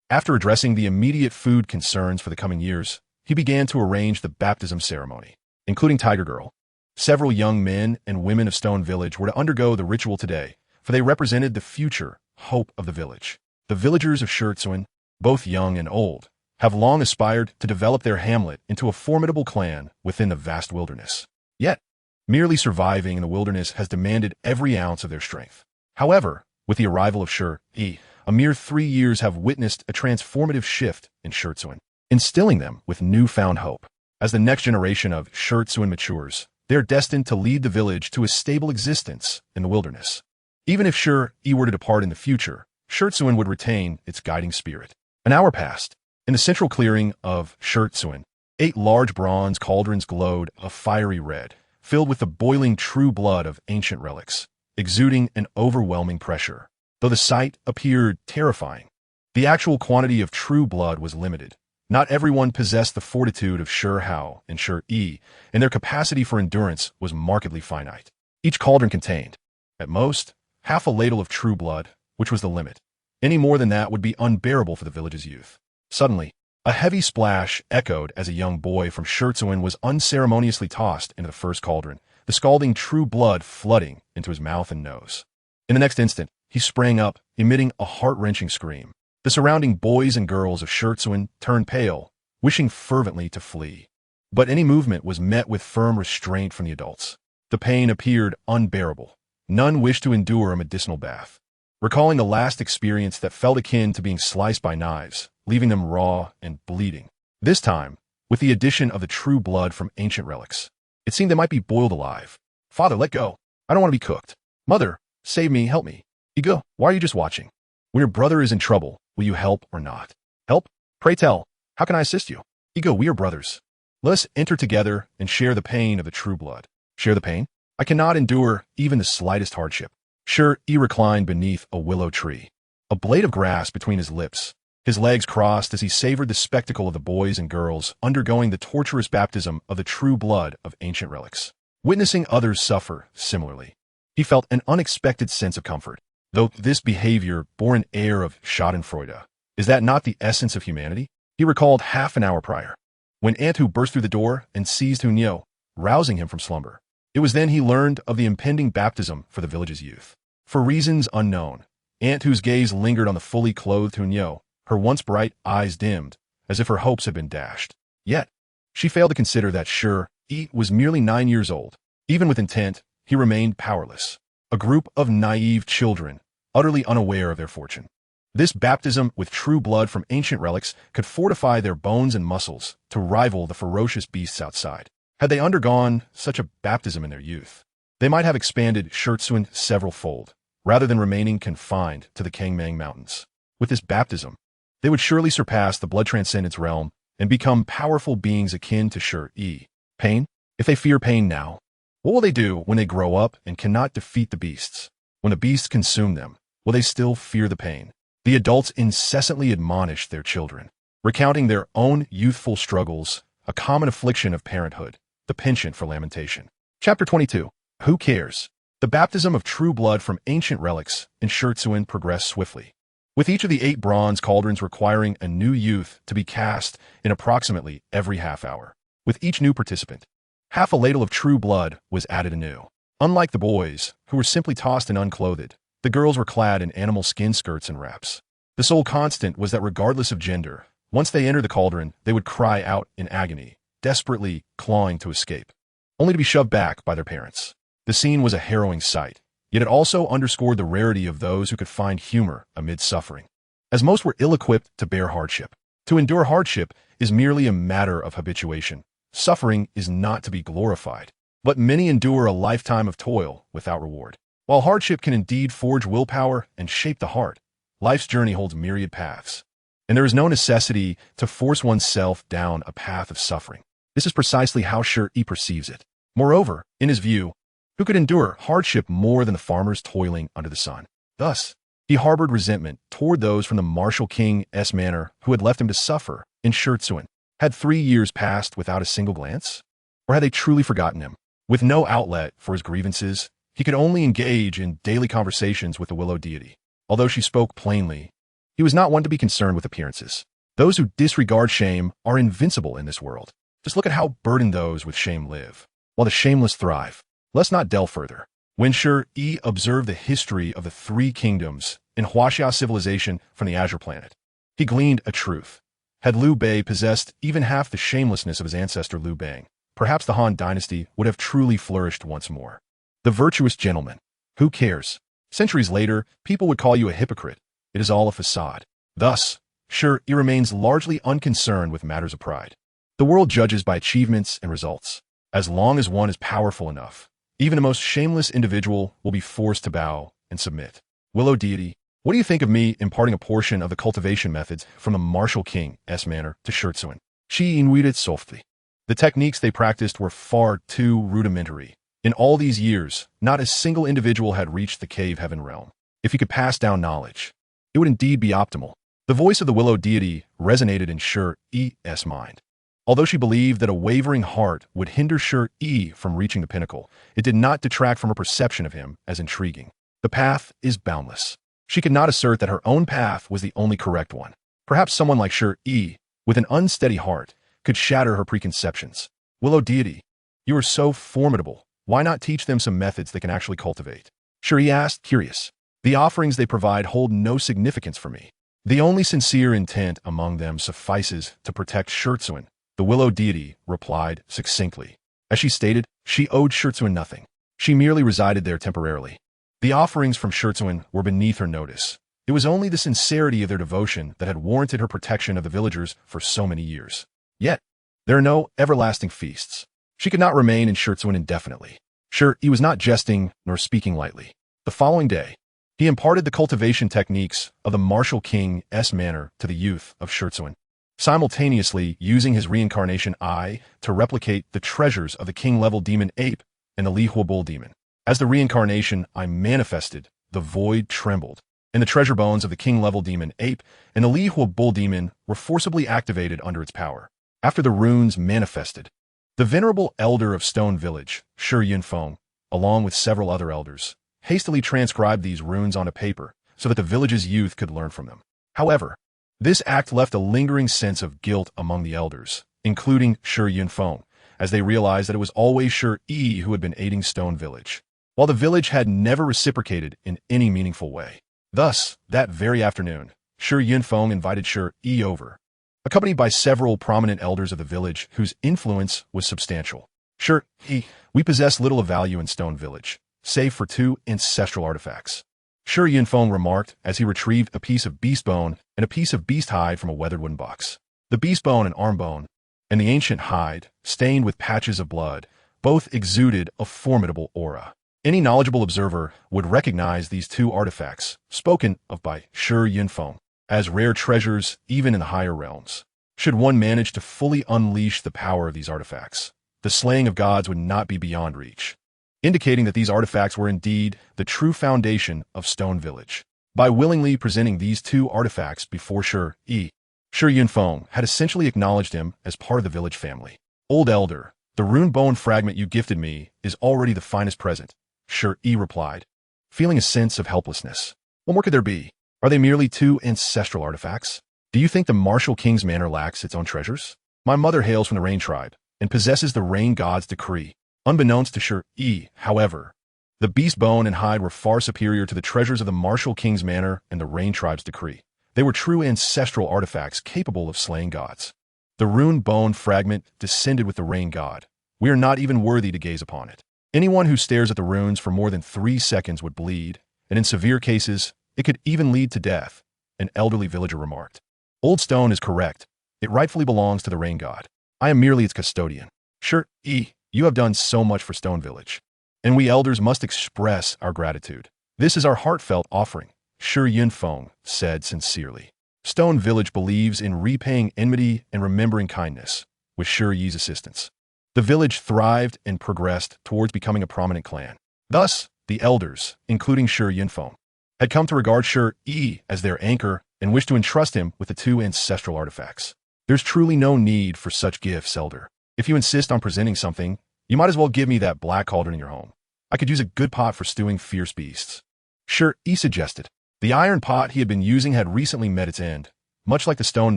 After addressing the immediate food concerns for the coming years, he began to arrange the baptism ceremony, including Tiger Girl. Several young men and women of Stone Village were to undergo the ritual today, for they represented the future hope of the village. The villagers of Shi Yi, both young and old, have long aspired to develop their hamlet into a formidable clan within the vast wilderness. Yet, Merely surviving in the wilderness has demanded every ounce of their strength. However, with the arrival of Shi Yi, a mere 3 years have witnessed a transformative shift in Shurtsuan, instilling them with newfound hope. As the next generation of Shurtsuan matures, they are destined to lead the village to a stable existence in the wilderness. Even if Shi Yi were to depart in the future, Shurtsuan would retain its guiding spirit. An hour passed. In the central clearing of Shurtsuan, 8 large bronze cauldrons glowed a fiery red, filled with the boiling true blood of ancient relics, exuding an overwhelming pressure. Though the sight appeared terrifying, the actual quantity of true blood was limited. Not everyone possessed the fortitude of Shi Hao and Shi Yi, and their capacity for endurance was markedly finite. Each cauldron contained, at most, half a ladle of true blood, which was the limit. Any more than that would be unbearable for the village's youth. Suddenly, a heavy splash echoed as a young boy from Shurtsuan was unceremoniously tossed into the first cauldron, the scalding true blood flooding into his mouth and nose. In the next instant, he sprang up, emitting a heart-wrenching scream. The surrounding boys and girls of Shurtsuan turned pale, wishing fervently to flee. But any movement was met with firm restraint from the adults. The pain appeared unbearable. None wished to endure a medicinal bath. Recalling the last experience that felt akin to being sliced by knives, leaving them raw and bleeding. This time, with the addition of the true blood from ancient relics. It seemed they might be boiled alive. Father, let go. I don't want to be cooked. Mother, save me, help me. Yi-gege, why are you just watching? When your brother is in trouble, will you help or not? Help? Pray tell. How can I assist you? Yi-gege, we are brothers. Let us enter together and share the pain of the true blood. Share the pain? I cannot endure even the slightest hardship. Shi Yi reclined beneath a willow tree, a blade of grass between his lips. His legs crossed as he savored the spectacle of the boys and girls undergoing the torturous baptism of the true blood of ancient relics. Witnessing others suffer similarly, he felt an unexpected sense of comfort. Though this behavior bore an air of schadenfreude, is that not the essence of humanity? He recalled half an hour prior, when Antu burst through the door and seized Hunyeo, rousing him from slumber. It was then he learned of the impending baptism for the village's youth. For reasons unknown, Antu's gaze lingered on the fully clothed Hunyeo, her once bright eyes dimmed, as if her hopes had been dashed. Yet, she failed to consider that Shi Yi was merely 9 years old. Even with intent, he remained powerless. A group of naive children, utterly unaware of their fortune. This baptism with true blood from ancient relics could fortify their bones and muscles to rival the ferocious beasts outside. Had they undergone such a baptism in their youth, they might have expanded Shurtsuan several-fold, rather than remaining confined to the Kangmang Mountains. With this baptism, they would surely surpass the blood transcendence realm and become powerful beings akin to Shi Yi. Pain? If they fear pain now, what will they do when they grow up and cannot defeat the beasts? When the beasts consume them, will they still fear the pain? The adults incessantly admonished their children, recounting their own youthful struggles, a common affliction of parenthood, the penchant for lamentation. Chapter 22. Who cares? The baptism of true blood from ancient relics in Shurtsuan progressed swiftly, with each of the 8 bronze cauldrons requiring a new youth to be cast in approximately every half hour. With each new participant, half a ladle of true blood was added anew. Unlike the boys, who were simply tossed and unclothed, the girls were clad in animal skin skirts and wraps. The sole constant was that regardless of gender, once they entered the cauldron, they would cry out in agony, desperately clawing to escape, only to be shoved back by their parents. The scene was a harrowing sight, yet it also underscored the rarity of those who could find humor amid suffering, as most were ill-equipped to bear hardship. To endure hardship is merely a matter of habituation. Suffering is not to be glorified, but many endure a lifetime of toil without reward. While hardship can indeed forge willpower and shape the heart, life's journey holds myriad paths, and there is no necessity to force oneself down a path of suffering. This is precisely how Shi Yi perceives it. Moreover, in his view, who could endure hardship more than the farmers toiling under the sun? Thus, he harbored resentment toward those from the martial king's manor who had left him to suffer in Shurtsuan. Had 3 years passed without a single glance? Or had they truly forgotten him? With no outlet for his grievances, he could only engage in daily conversations with the willow deity. Although she spoke plainly, he was not one to be concerned with appearances. Those who disregard shame are invincible in this world. Just look at how burdened those with shame live, while the shameless thrive. Let's not delve further. When Shi Yi observed the history of the 3 kingdoms in Huaxia civilization from the Azure planet, he gleaned a truth. Had Liu Bei possessed even half the shamelessness of his ancestor Liu Bang, perhaps the Han dynasty would have truly flourished once more. The virtuous gentleman. Who cares? Centuries later, people would call you a hypocrite. It is all a facade. Thus, Shi Yi remains largely unconcerned with matters of pride. The world judges by achievements and results. As long as one is powerful enough, even the most shameless individual will be forced to bow and submit. Willow deity, what do you think of me imparting a portion of the cultivation methods from the martial king's manner to Shi Yi? She invited softly. The techniques they practiced were far too rudimentary. In all these years, not a single individual had reached the cave heaven realm. If he could pass down knowledge, it would indeed be optimal. The voice of the willow deity resonated in Shi Yi's mind. Although she believed that a wavering heart would hinder Shi Yi from reaching the pinnacle, it did not detract from her perception of him as intriguing. The path is boundless. She could not assert that her own path was the only correct one. Perhaps someone like Shi Yi, with an unsteady heart, could shatter her preconceptions. Willow deity, you are so formidable. Why not teach them some methods they can actually cultivate? Shi Yi asked, curious. The offerings they provide hold no significance for me. The only sincere intent among them suffices to protect Shi Yi. The willow deity replied succinctly. As she stated, she owed Shi Yi nothing. She merely resided there temporarily. The offerings from Shi Yi were beneath her notice. It was only the sincerity of their devotion that had warranted her protection of the villagers for so many years. Yet, there are no everlasting feasts. She could not remain in Shi Yi indefinitely. Shi Yi was not jesting nor speaking lightly. The following day, he imparted the cultivation techniques of the martial king's manner to the youth of Shi Yi, simultaneously using his reincarnation eye to replicate the treasures of the king-level demon ape and the Li Huo bull demon. As the reincarnation eye manifested, the void trembled, and the treasure bones of the king-level demon ape and the Li Huo bull demon were forcibly activated under its power. After the runes manifested, the venerable elder of Stone Village, Shi Yunfeng, along with several other elders, hastily transcribed these runes onto paper so that the village's youth could learn from them. However, this act left a lingering sense of guilt among the elders, including Shi Yunfeng, as they realized that it was always Shi Yi who had been aiding Stone Village, while the village had never reciprocated in any meaningful way. Thus, that very afternoon, Shi Yunfeng invited Shi Yi over, accompanied by several prominent elders of the village whose influence was substantial. Shi Yi, we possess little of value in Stone Village, save for 2 ancestral artifacts. Shi Yunfeng remarked as he retrieved a piece of beast bone and a piece of beast hide from a weathered wooden box. The beast bone and arm bone, and the ancient hide, stained with patches of blood, both exuded a formidable aura. Any knowledgeable observer would recognize these 2 artifacts, spoken of by Shi Yunfeng, as rare treasures even in the higher realms. Should one manage to fully unleash the power of these artifacts, the slaying of gods would not be beyond reach, indicating that these artifacts were indeed the true foundation of Stone Village. By willingly presenting these 2 artifacts before Shi Yi, Shi Yunfeng had essentially acknowledged him as part of the village family. Old elder, the rune bone fragment you gifted me is already the finest present, Shi Yi replied, feeling a sense of helplessness. What more could there be? Are they merely 2 ancestral artifacts? Do you think the martial king's manor lacks its own treasures? My mother hails from the rain tribe and possesses the rain god's decree. Unbeknownst to Shi Yi, however, the beast bone and hide were far superior to the treasures of the martial king's manor and the rain tribe's decree. They were true ancestral artifacts capable of slaying gods. The rune bone fragment descended with the rain god. We are not even worthy to gaze upon it. Anyone who stares at the runes for more than 3 seconds would bleed, and in severe cases, it could even lead to death, an elderly villager remarked. Old Stone is correct. It rightfully belongs to the rain god. I am merely its custodian. Shi Yi, you have done so much for Stone Village, and we elders must express our gratitude. This is our heartfelt offering, Shi Yunfeng said sincerely. Stone Village believes in repaying enmity and remembering kindness, with Shi Yi's assistance. The village thrived and progressed towards becoming a prominent clan. Thus, the elders, including Shi Yunfeng, had come to regard Shi Yi as their anchor and wished to entrust him with the 2 ancestral artifacts. There's truly no need for such gifts, elder. If you insist on presenting something, you might as well give me that black cauldron in your home. I could use a good pot for stewing fierce beasts. Shi Yi suggested. The iron pot he had been using had recently met its end, much like the stone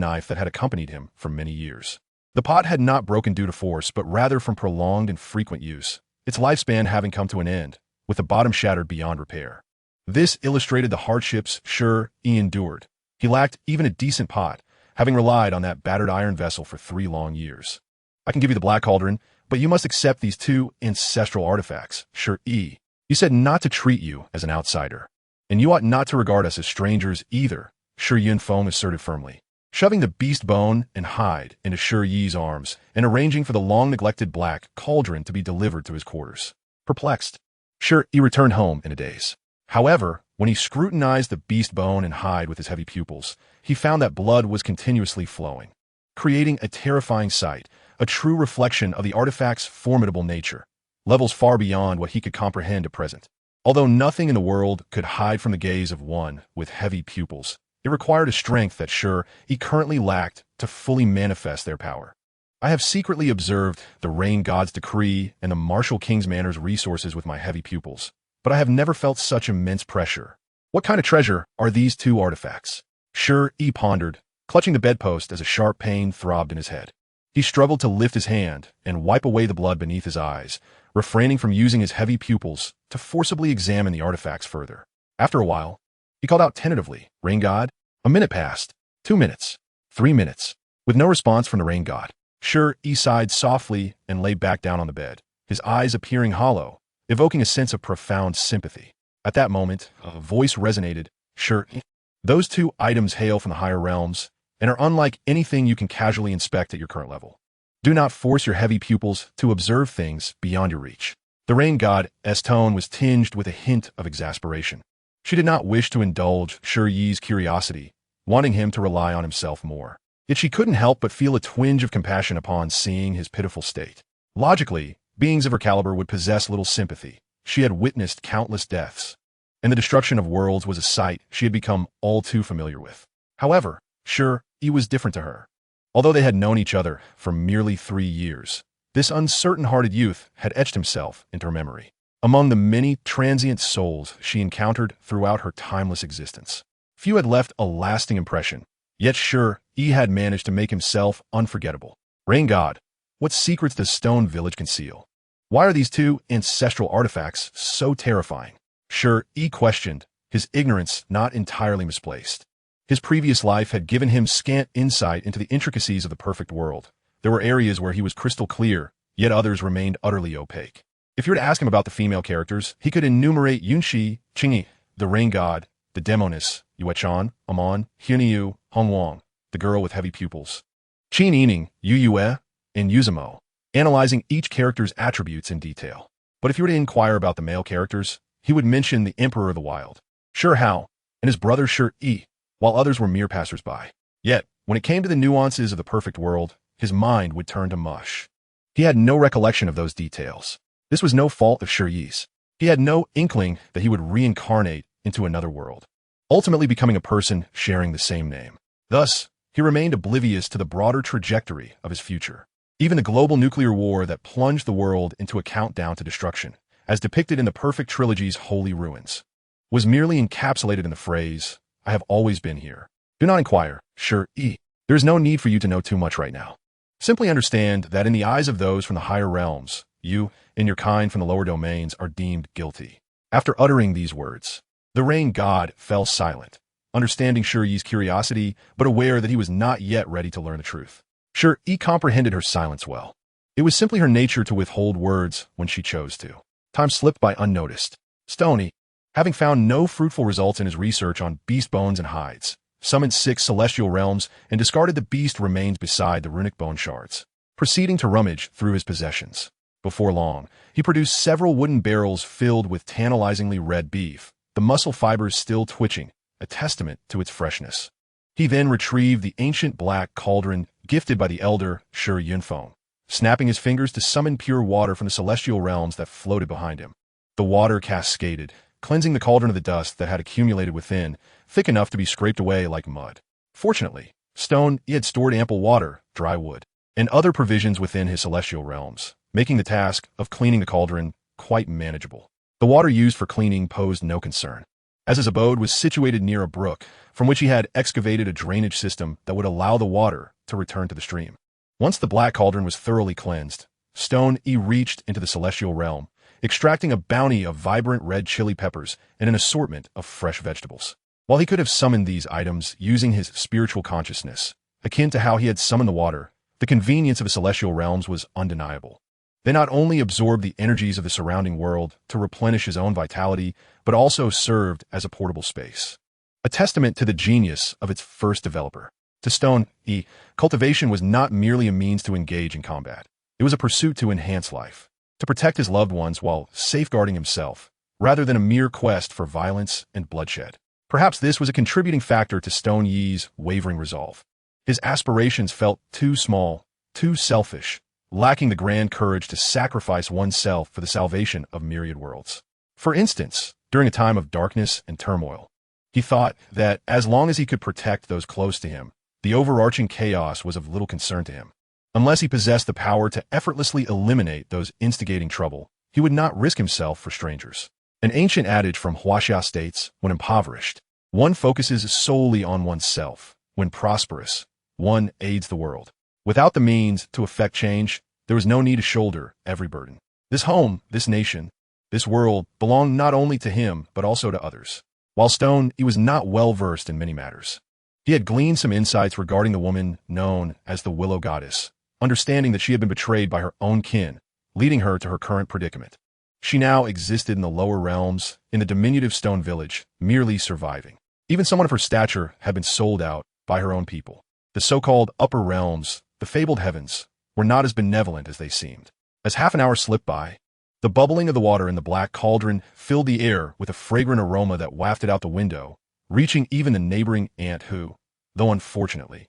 knife that had accompanied him for many years. The pot had not broken due to force, but rather from prolonged and frequent use, its lifespan having come to an end, with the bottom shattered beyond repair. This illustrated the hardships Shi Yi endured. He lacked even a decent pot, having relied on that battered iron vessel for 3 long years. I can give you the black cauldron, But you must accept these two ancestral artifacts, Shi Yi. You said not to treat you as an outsider. And you ought not to regard us as strangers either, Shi Yunfeng asserted firmly, shoving the beast bone and hide into Shi Yi's arms and arranging for the long-neglected black cauldron to be delivered to his quarters. Perplexed, Shi Yi returned home in a daze. However, when he scrutinized the beast bone and hide with his heavy pupils, he found that blood was continuously flowing, creating a terrifying sight, a true reflection of the artifact's formidable nature, levels far beyond what he could comprehend at present. Although nothing in the world could hide from the gaze of one with heavy pupils, it required a strength that Shi Yi currently lacked to fully manifest their power. I have secretly observed the rain god's decree and the martial king's manor's resources with my heavy pupils, but I have never felt such immense pressure. What kind of treasure are these two artifacts? Shi Yi pondered, clutching the bedpost as a sharp pain throbbed in his head. He struggled to lift his hand and wipe away the blood beneath his eyes, refraining from using his heavy pupils to forcibly examine the artifacts further. After a while, he called out tentatively, "Rain god?" A minute passed, 2 minutes, 3 minutes. With no response from the rain god, Shi Yi sighed softly and lay back down on the bed, his eyes appearing hollow, evoking a sense of profound sympathy. At that moment, a voice resonated, "Shi Yi, those two items hail from the higher realms and are unlike anything you can casually inspect at your current level. Do not force your heavy pupils to observe things beyond your reach." The rain god's tone was tinged with a hint of exasperation. She did not wish to indulge Shi Yi's curiosity, wanting him to rely on himself more. Yet she couldn't help but feel a twinge of compassion upon seeing his pitiful state. Logically, beings of her caliber would possess little sympathy. She had witnessed countless deaths, and the destruction of worlds was a sight she had become all too familiar with. However, Shi Yi was different to her. Although they had known each other for merely 3 years, this uncertain-hearted youth had etched himself into her memory. Among the many transient souls she encountered throughout her timeless existence, few had left a lasting impression, yet Shi Yi had managed to make himself unforgettable. Rain god, what secrets does Stone Village conceal? Why are these two ancestral artifacts so terrifying? Shi Yi questioned, his ignorance not entirely misplaced. His previous life had given him scant insight into the intricacies of the perfect world. There were areas where he was crystal clear, yet others remained utterly opaque. If you were to ask him about the female characters, he could enumerate Yunxi, Qin Yi, the rain god, the demoness, Yue Chan, Amon, Hyunyu, Hongwang, the girl with heavy pupils, Qin Yi Ning, Yue, and Yuzumo, analyzing each character's attributes in detail. But if you were to inquire about the male characters, he would mention the Emperor of the Wild, Shi Hao, and his brother Shi Yi, while others were mere passers-by. Yet, when it came to the nuances of the perfect world, his mind would turn to mush. He had no recollection of those details. This was no fault of Shi Yi's. He had no inkling that he would reincarnate into another world, ultimately becoming a person sharing the same name. Thus, he remained oblivious to the broader trajectory of his future. Even the global nuclear war that plunged the world into a countdown to destruction, as depicted in the perfect trilogy's Holy Ruins, was merely encapsulated in the phrase, "I have always been here." Do not inquire, Shi Yi. There is no need for you to know too much right now. Simply understand that in the eyes of those from the higher realms, you and your kind from the lower domains are deemed guilty. After uttering these words, the rain god fell silent, understanding Shi Yi's curiosity, but aware that he was not yet ready to learn the truth. Shi Yi comprehended her silence well. It was simply her nature to withhold words when she chose to. Time slipped by unnoticed. Stony, having found no fruitful results in his research on beast bones and hides, summoned 6 celestial realms and discarded the beast remains beside the runic bone shards, proceeding to rummage through his possessions. Before long, he produced several wooden barrels filled with tantalizingly red beef, the muscle fibers still twitching, a testament to its freshness. He then retrieved the ancient black cauldron gifted by the elder Shi Yunfeng, snapping his fingers to summon pure water from the celestial realms that floated behind him. The water cascaded, cleansing the cauldron of the dust that had accumulated within, thick enough to be scraped away like mud. Fortunately, Stone Yi had stored ample water, dry wood, and other provisions within his celestial realms, making the task of cleaning the cauldron quite manageable. The water used for cleaning posed no concern, as his abode was situated near a brook, from which he had excavated a drainage system that would allow the water to return to the stream. Once the black cauldron was thoroughly cleansed, Stone Yi reached into the celestial realm, extracting a bounty of vibrant red chili peppers and an assortment of fresh vegetables. While he could have summoned these items using his spiritual consciousness, akin to how he had summoned the water, the convenience of the celestial realms was undeniable. They not only absorbed the energies of the surrounding world to replenish his own vitality, but also served as a portable space. A testament to the genius of its first developer. To Stone Yi, cultivation was not merely a means to engage in combat. It was a pursuit to enhance life, to protect his loved ones while safeguarding himself, rather than a mere quest for violence and bloodshed. Perhaps this was a contributing factor to Stone Yi's wavering resolve. His aspirations felt too small, too selfish, lacking the grand courage to sacrifice oneself for the salvation of myriad worlds. For instance, during a time of darkness and turmoil, he thought that as long as he could protect those close to him, the overarching chaos was of little concern to him. Unless he possessed the power to effortlessly eliminate those instigating trouble, he would not risk himself for strangers. An ancient adage from Huaxia states, when impoverished, one focuses solely on oneself. When prosperous, one aids the world. Without the means to effect change, there was no need to shoulder every burden. This home, this nation, this world belonged not only to him, but also to others. While Stone, he was not well versed in many matters. He had gleaned some insights regarding the woman known as the Willow Goddess, understanding that she had been betrayed by her own kin, leading her to her current predicament. She now existed in the lower realms, in the diminutive stone village, merely surviving. Even someone of her stature had been sold out by her own people. The so-called upper realms, the fabled heavens, were not as benevolent as they seemed. As half an hour slipped by, the bubbling of the water in the black cauldron filled the air with a fragrant aroma that wafted out the window, reaching even the neighboring ant who, though unfortunately,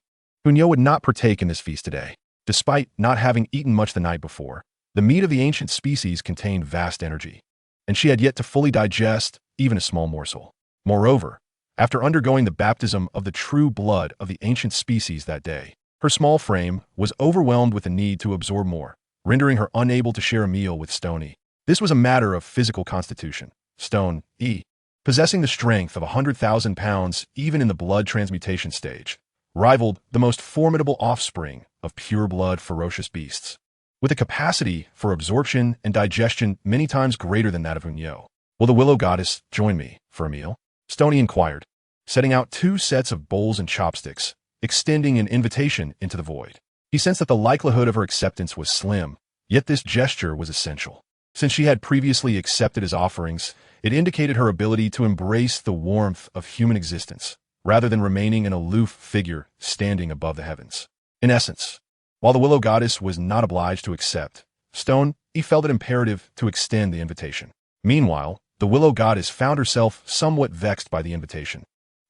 Huo would not partake in this feast today. Despite not having eaten much the night before, the meat of the ancient species contained vast energy, and she had yet to fully digest even a small morsel. Moreover, after undergoing the baptism of the true blood of the ancient species that day, her small frame was overwhelmed with the need to absorb more, rendering her unable to share a meal with Stone Yi. This was a matter of physical constitution. Stone Yi, possessing the strength of 100,000 pounds even in the blood transmutation stage, rivaled the most formidable offspring of pure-blood ferocious beasts, with a capacity for absorption and digestion many times greater than that of Huo. Will the Willow Goddess join me for a meal? Stone Yi inquired, setting out 2 sets of bowls and chopsticks, extending an invitation into the void. He sensed that the likelihood of her acceptance was slim, yet this gesture was essential. Since she had previously accepted his offerings, it indicated her ability to embrace the warmth of human existence, rather than remaining an aloof figure standing above the heavens. In essence, while the Willow Goddess was not obliged to accept, Stone Yi felt it imperative to extend the invitation. Meanwhile, the Willow Goddess found herself somewhat vexed by the invitation.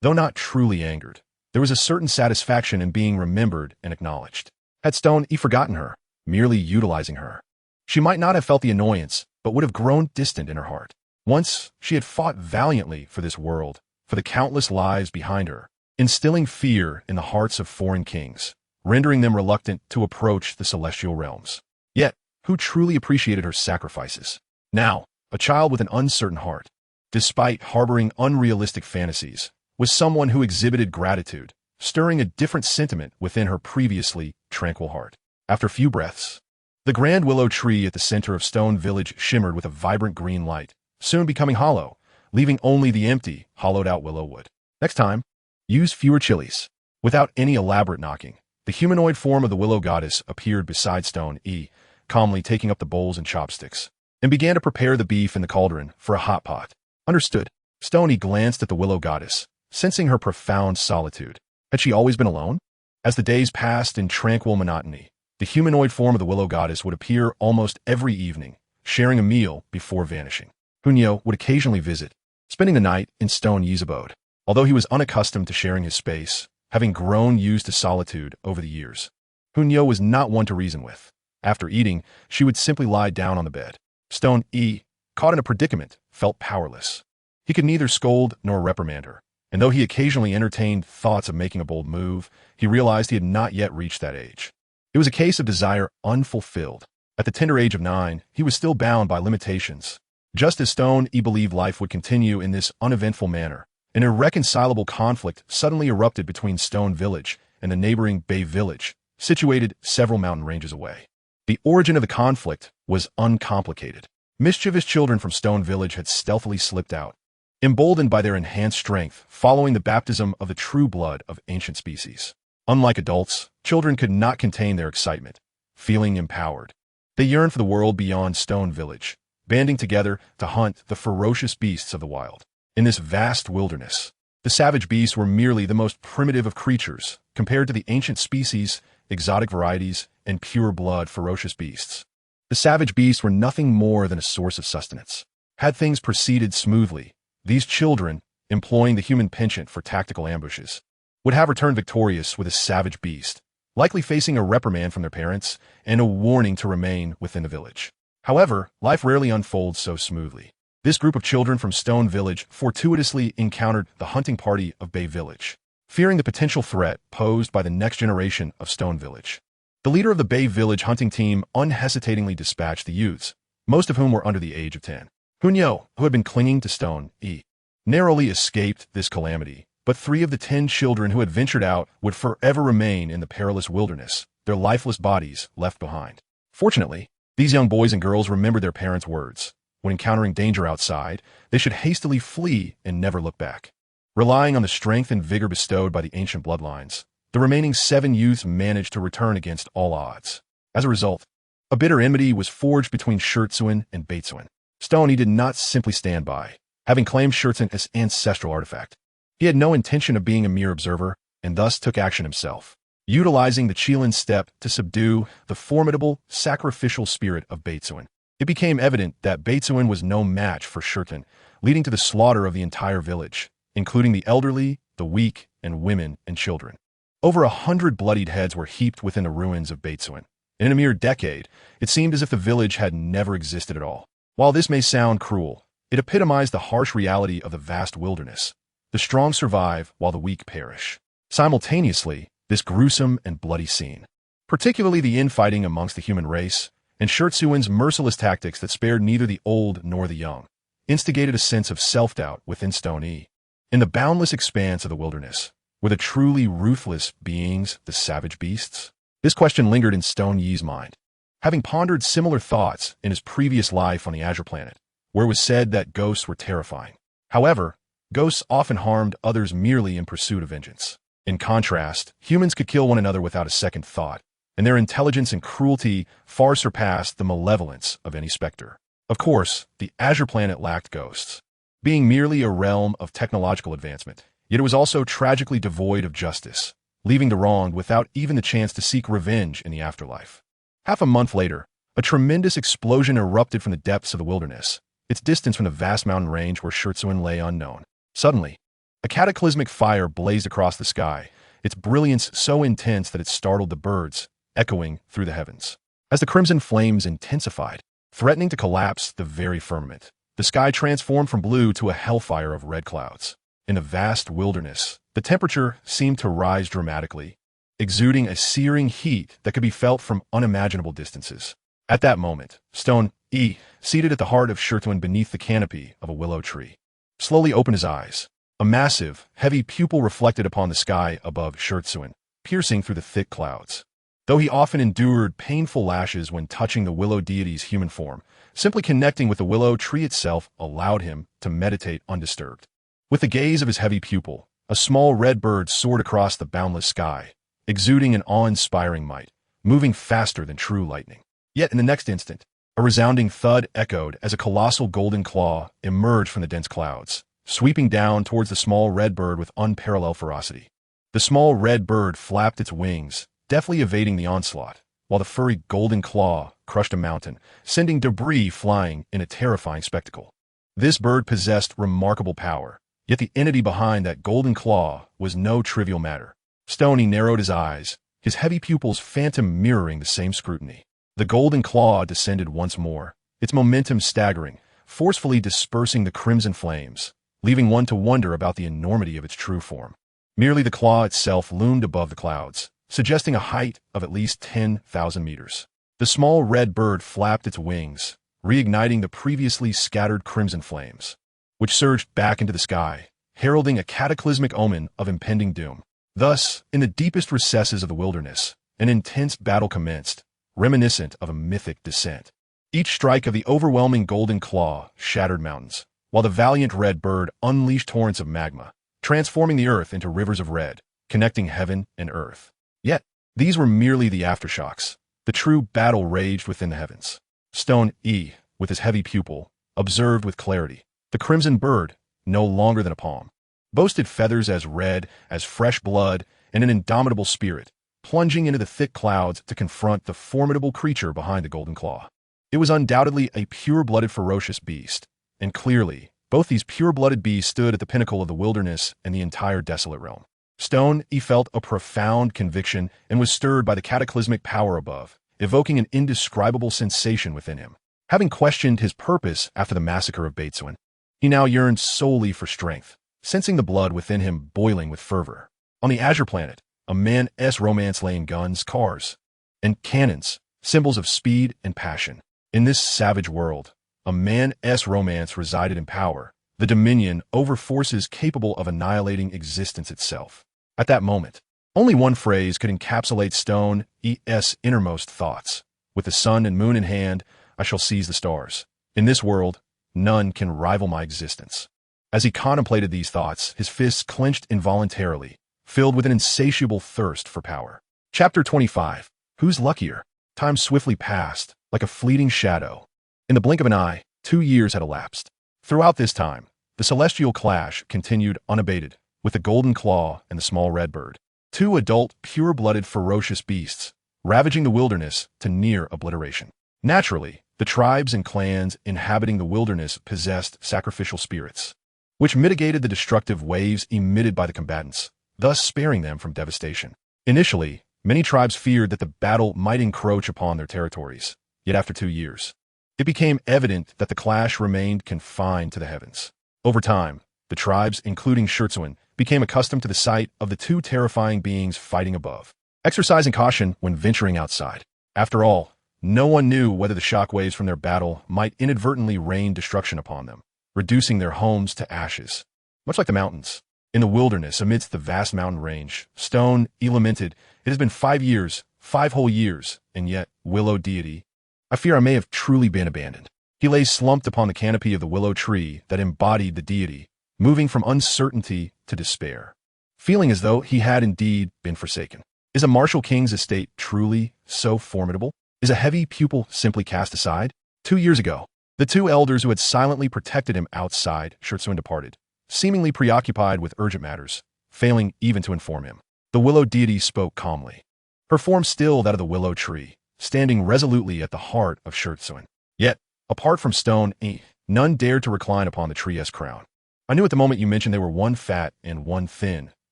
Though not truly angered, there was a certain satisfaction in being remembered and acknowledged. Had Stone Yi forgotten her, merely utilizing her, she might not have felt the annoyance, but would have grown distant in her heart. Once, she had fought valiantly for this world, for the countless lives behind her, instilling fear in the hearts of foreign kings, rendering them reluctant to approach the celestial realms. Yet, who truly appreciated her sacrifices? Now, a child with an uncertain heart, despite harboring unrealistic fantasies, was someone who exhibited gratitude, stirring a different sentiment within her previously tranquil heart. After a few breaths, the grand willow tree at the center of Stone Village shimmered with a vibrant green light, soon becoming hollow, leaving only the empty, hollowed-out willow wood. Next time, use fewer chilies. Without any elaborate knocking, the humanoid form of the Willow Goddess appeared beside Stone Yi, calmly taking up the bowls and chopsticks, and began to prepare the beef in the cauldron for a hot pot. Understood. Stone Yi glanced at the Willow Goddess, sensing her profound solitude. Had she always been alone? As the days passed in tranquil monotony, the humanoid form of the Willow Goddess would appear almost every evening, sharing a meal before vanishing. Huo would occasionally visit, spending the night in Stone Yi's abode. Although he was unaccustomed to sharing his space, having grown used to solitude over the years, Huo was not one to reason with. After eating, she would simply lie down on the bed. Stone Yi, caught in a predicament, felt powerless. He could neither scold nor reprimand her, and though he occasionally entertained thoughts of making a bold move, he realized he had not yet reached that age. It was a case of desire unfulfilled. At the tender age of 9, he was still bound by limitations. Just as Stone Yi believed life would continue in this uneventful manner, an irreconcilable conflict suddenly erupted between Stone Village and the neighboring Bay Village, situated several mountain ranges away. The origin of the conflict was uncomplicated. Mischievous children from Stone Village had stealthily slipped out, emboldened by their enhanced strength following the baptism of the true blood of ancient species. Unlike adults, children could not contain their excitement, feeling empowered. They yearned for the world beyond Stone Village, banding together to hunt the ferocious beasts of the wild. In this vast wilderness, the savage beasts were merely the most primitive of creatures compared to the ancient species, exotic varieties, and pure-blood ferocious beasts. The savage beasts were nothing more than a source of sustenance. Had things proceeded smoothly, these children, employing the human penchant for tactical ambushes, would have returned victorious with a savage beast, likely facing a reprimand from their parents and a warning to remain within the village. However, life rarely unfolds so smoothly. This group of children from Stone Village fortuitously encountered the hunting party of Bay Village, fearing the potential threat posed by the next generation of Stone Village. The leader of the Bay Village hunting team unhesitatingly dispatched the youths, most of whom were under the age of 10. Huo, who had been clinging to Stone Yi, narrowly escaped this calamity, but 3 of the 10 children who had ventured out would forever remain in the perilous wilderness, their lifeless bodies left behind. Fortunately, these young boys and girls remembered their parents' words. When encountering danger outside, they should hastily flee and never look back. Relying on the strength and vigor bestowed by the ancient bloodlines, the remaining 7 youths managed to return against all odds. As a result, a bitter enmity was forged between Shurtsuan and Baitsuan. Stone Yi did not simply stand by, having claimed Shurtsuan as ancestral artifact. He had no intention of being a mere observer, and thus took action himself, utilizing the Qilin step to subdue the formidable, sacrificial spirit of Baitsuan. It became evident that Baitsuan was no match for Shurtsuan, leading to the slaughter of the entire village, including the elderly, the weak, and women and children. Over 100 bloodied heads were heaped within the ruins of Baitsuan. In a mere decade, it seemed as if the village had never existed at all. While this may sound cruel, it epitomized the harsh reality of the vast wilderness. The strong survive while the weak perish. Simultaneously, this gruesome and bloody scene, particularly the infighting amongst the human race, and Shurtsuan's merciless tactics that spared neither the old nor the young, instigated a sense of self-doubt within Stone Yi. In the boundless expanse of the wilderness, were the truly ruthless beings the savage beasts? This question lingered in Stone Yi's mind, having pondered similar thoughts in his previous life on the Azure Planet, where it was said that ghosts were terrifying. However, ghosts often harmed others merely in pursuit of vengeance. In contrast, humans could kill one another without a second thought, and their intelligence and cruelty far surpassed the malevolence of any specter. Of course, the Azure Planet lacked ghosts, being merely a realm of technological advancement, yet it was also tragically devoid of justice, leaving the wronged without even the chance to seek revenge in the afterlife. Half a month later, a tremendous explosion erupted from the depths of the wilderness, its distance from the vast mountain range where Shurtsuan lay unknown. Suddenly, a cataclysmic fire blazed across the sky, its brilliance so intense that it startled the birds, echoing through the heavens. As the crimson flames intensified, threatening to collapse the very firmament, the sky transformed from blue to a hellfire of red clouds. In the vast wilderness, the temperature seemed to rise dramatically, exuding a searing heat that could be felt from unimaginable distances. At that moment, Stone Yi, seated at the heart of Shurtsuan beneath the canopy of a willow tree, slowly opened his eyes. A massive, heavy pupil reflected upon the sky above Shurtsuan, piercing through the thick clouds. Though he often endured painful lashes when touching the willow deity's human form, simply connecting with the willow tree itself allowed him to meditate undisturbed. With the gaze of his heavy pupil, a small red bird soared across the boundless sky, exuding an awe-inspiring might, moving faster than true lightning. Yet in the next instant, a resounding thud echoed as a colossal golden claw emerged from the dense clouds, sweeping down towards the small red bird with unparalleled ferocity. The small red bird flapped its wings, deftly evading the onslaught, while the furry golden claw crushed a mountain, sending debris flying in a terrifying spectacle. This bird possessed remarkable power, yet the entity behind that golden claw was no trivial matter. Stone Yi narrowed his eyes, his heavy pupils phantom mirroring the same scrutiny. The golden claw descended once more, its momentum staggering, forcefully dispersing the crimson flames, leaving one to wonder about the enormity of its true form. Merely the claw itself loomed above the clouds, suggesting a height of at least 10,000 meters. The small red bird flapped its wings, reigniting the previously scattered crimson flames, which surged back into the sky, heralding a cataclysmic omen of impending doom. Thus, in the deepest recesses of the wilderness, an intense battle commenced, reminiscent of a mythic descent. Each strike of the overwhelming golden claw shattered mountains, while the valiant red bird unleashed torrents of magma, transforming the earth into rivers of red, connecting heaven and earth. Yet, these were merely the aftershocks. The true battle raged within the heavens. Stone Yi, with his heavy pupil, observed with clarity. The crimson bird, no longer than a palm, boasted feathers as red as fresh blood and an indomitable spirit, plunging into the thick clouds to confront the formidable creature behind the golden claw. It was undoubtedly a pure-blooded ferocious beast, and clearly, both these pure-blooded beasts stood at the pinnacle of the wilderness and the entire desolate realm. Stone Yi felt a profound conviction and was stirred by the cataclysmic power above, evoking an indescribable sensation within him. Having questioned his purpose after the massacre of Baitsuan, he now yearned solely for strength, sensing the blood within him boiling with fervor. On the Azure Planet, a man's romance lay in guns, cars, and cannons, symbols of speed and passion. In this savage world, a man's romance resided in power, the dominion over forces capable of annihilating existence itself. At that moment, only one phrase could encapsulate Stone Yi's innermost thoughts. With the sun and moon in hand, I shall seize the stars. In this world, none can rival my existence. As he contemplated these thoughts, his fists clenched involuntarily, filled with an insatiable thirst for power. Chapter 25. Who's luckier? Time swiftly passed, like a fleeting shadow. In the blink of an eye, 2 years had elapsed. Throughout this time, the celestial clash continued unabated, with the golden claw and the small red bird. Two adult, pure-blooded, ferocious beasts, ravaging the wilderness to near obliteration. Naturally, the tribes and clans inhabiting the wilderness possessed sacrificial spirits, which mitigated the destructive waves emitted by the combatants, thus sparing them from devastation. Initially, many tribes feared that the battle might encroach upon their territories, yet after 2 years, it became evident that the clash remained confined to the heavens. Over time, the tribes, including Shurtsuan, became accustomed to the sight of the two terrifying beings fighting above, exercising caution when venturing outside. After all, no one knew whether the shockwaves from their battle might inadvertently rain destruction upon them, reducing their homes to ashes. Much like the mountains, in the wilderness amidst the vast mountain range, Stone Yi lamented, "It has been 5 years, 5 whole years, and yet, willow deity, I fear I may have truly been abandoned." He lay slumped upon the canopy of the willow tree that embodied the deity, moving from uncertainty to despair, feeling as though he had indeed been forsaken. Is a martial king's estate truly so formidable? Is a heavy pupil simply cast aside? 2 years ago, the two elders who had silently protected him outside Shurtsuan departed, seemingly preoccupied with urgent matters, failing even to inform him. The willow deity spoke calmly, her form still that of the willow tree, standing resolutely at the heart of Shurtsuan. Yet, apart from Stone Yi, none dared to recline upon the tree's crown. "I knew at the moment you mentioned they were one fat and one thin,"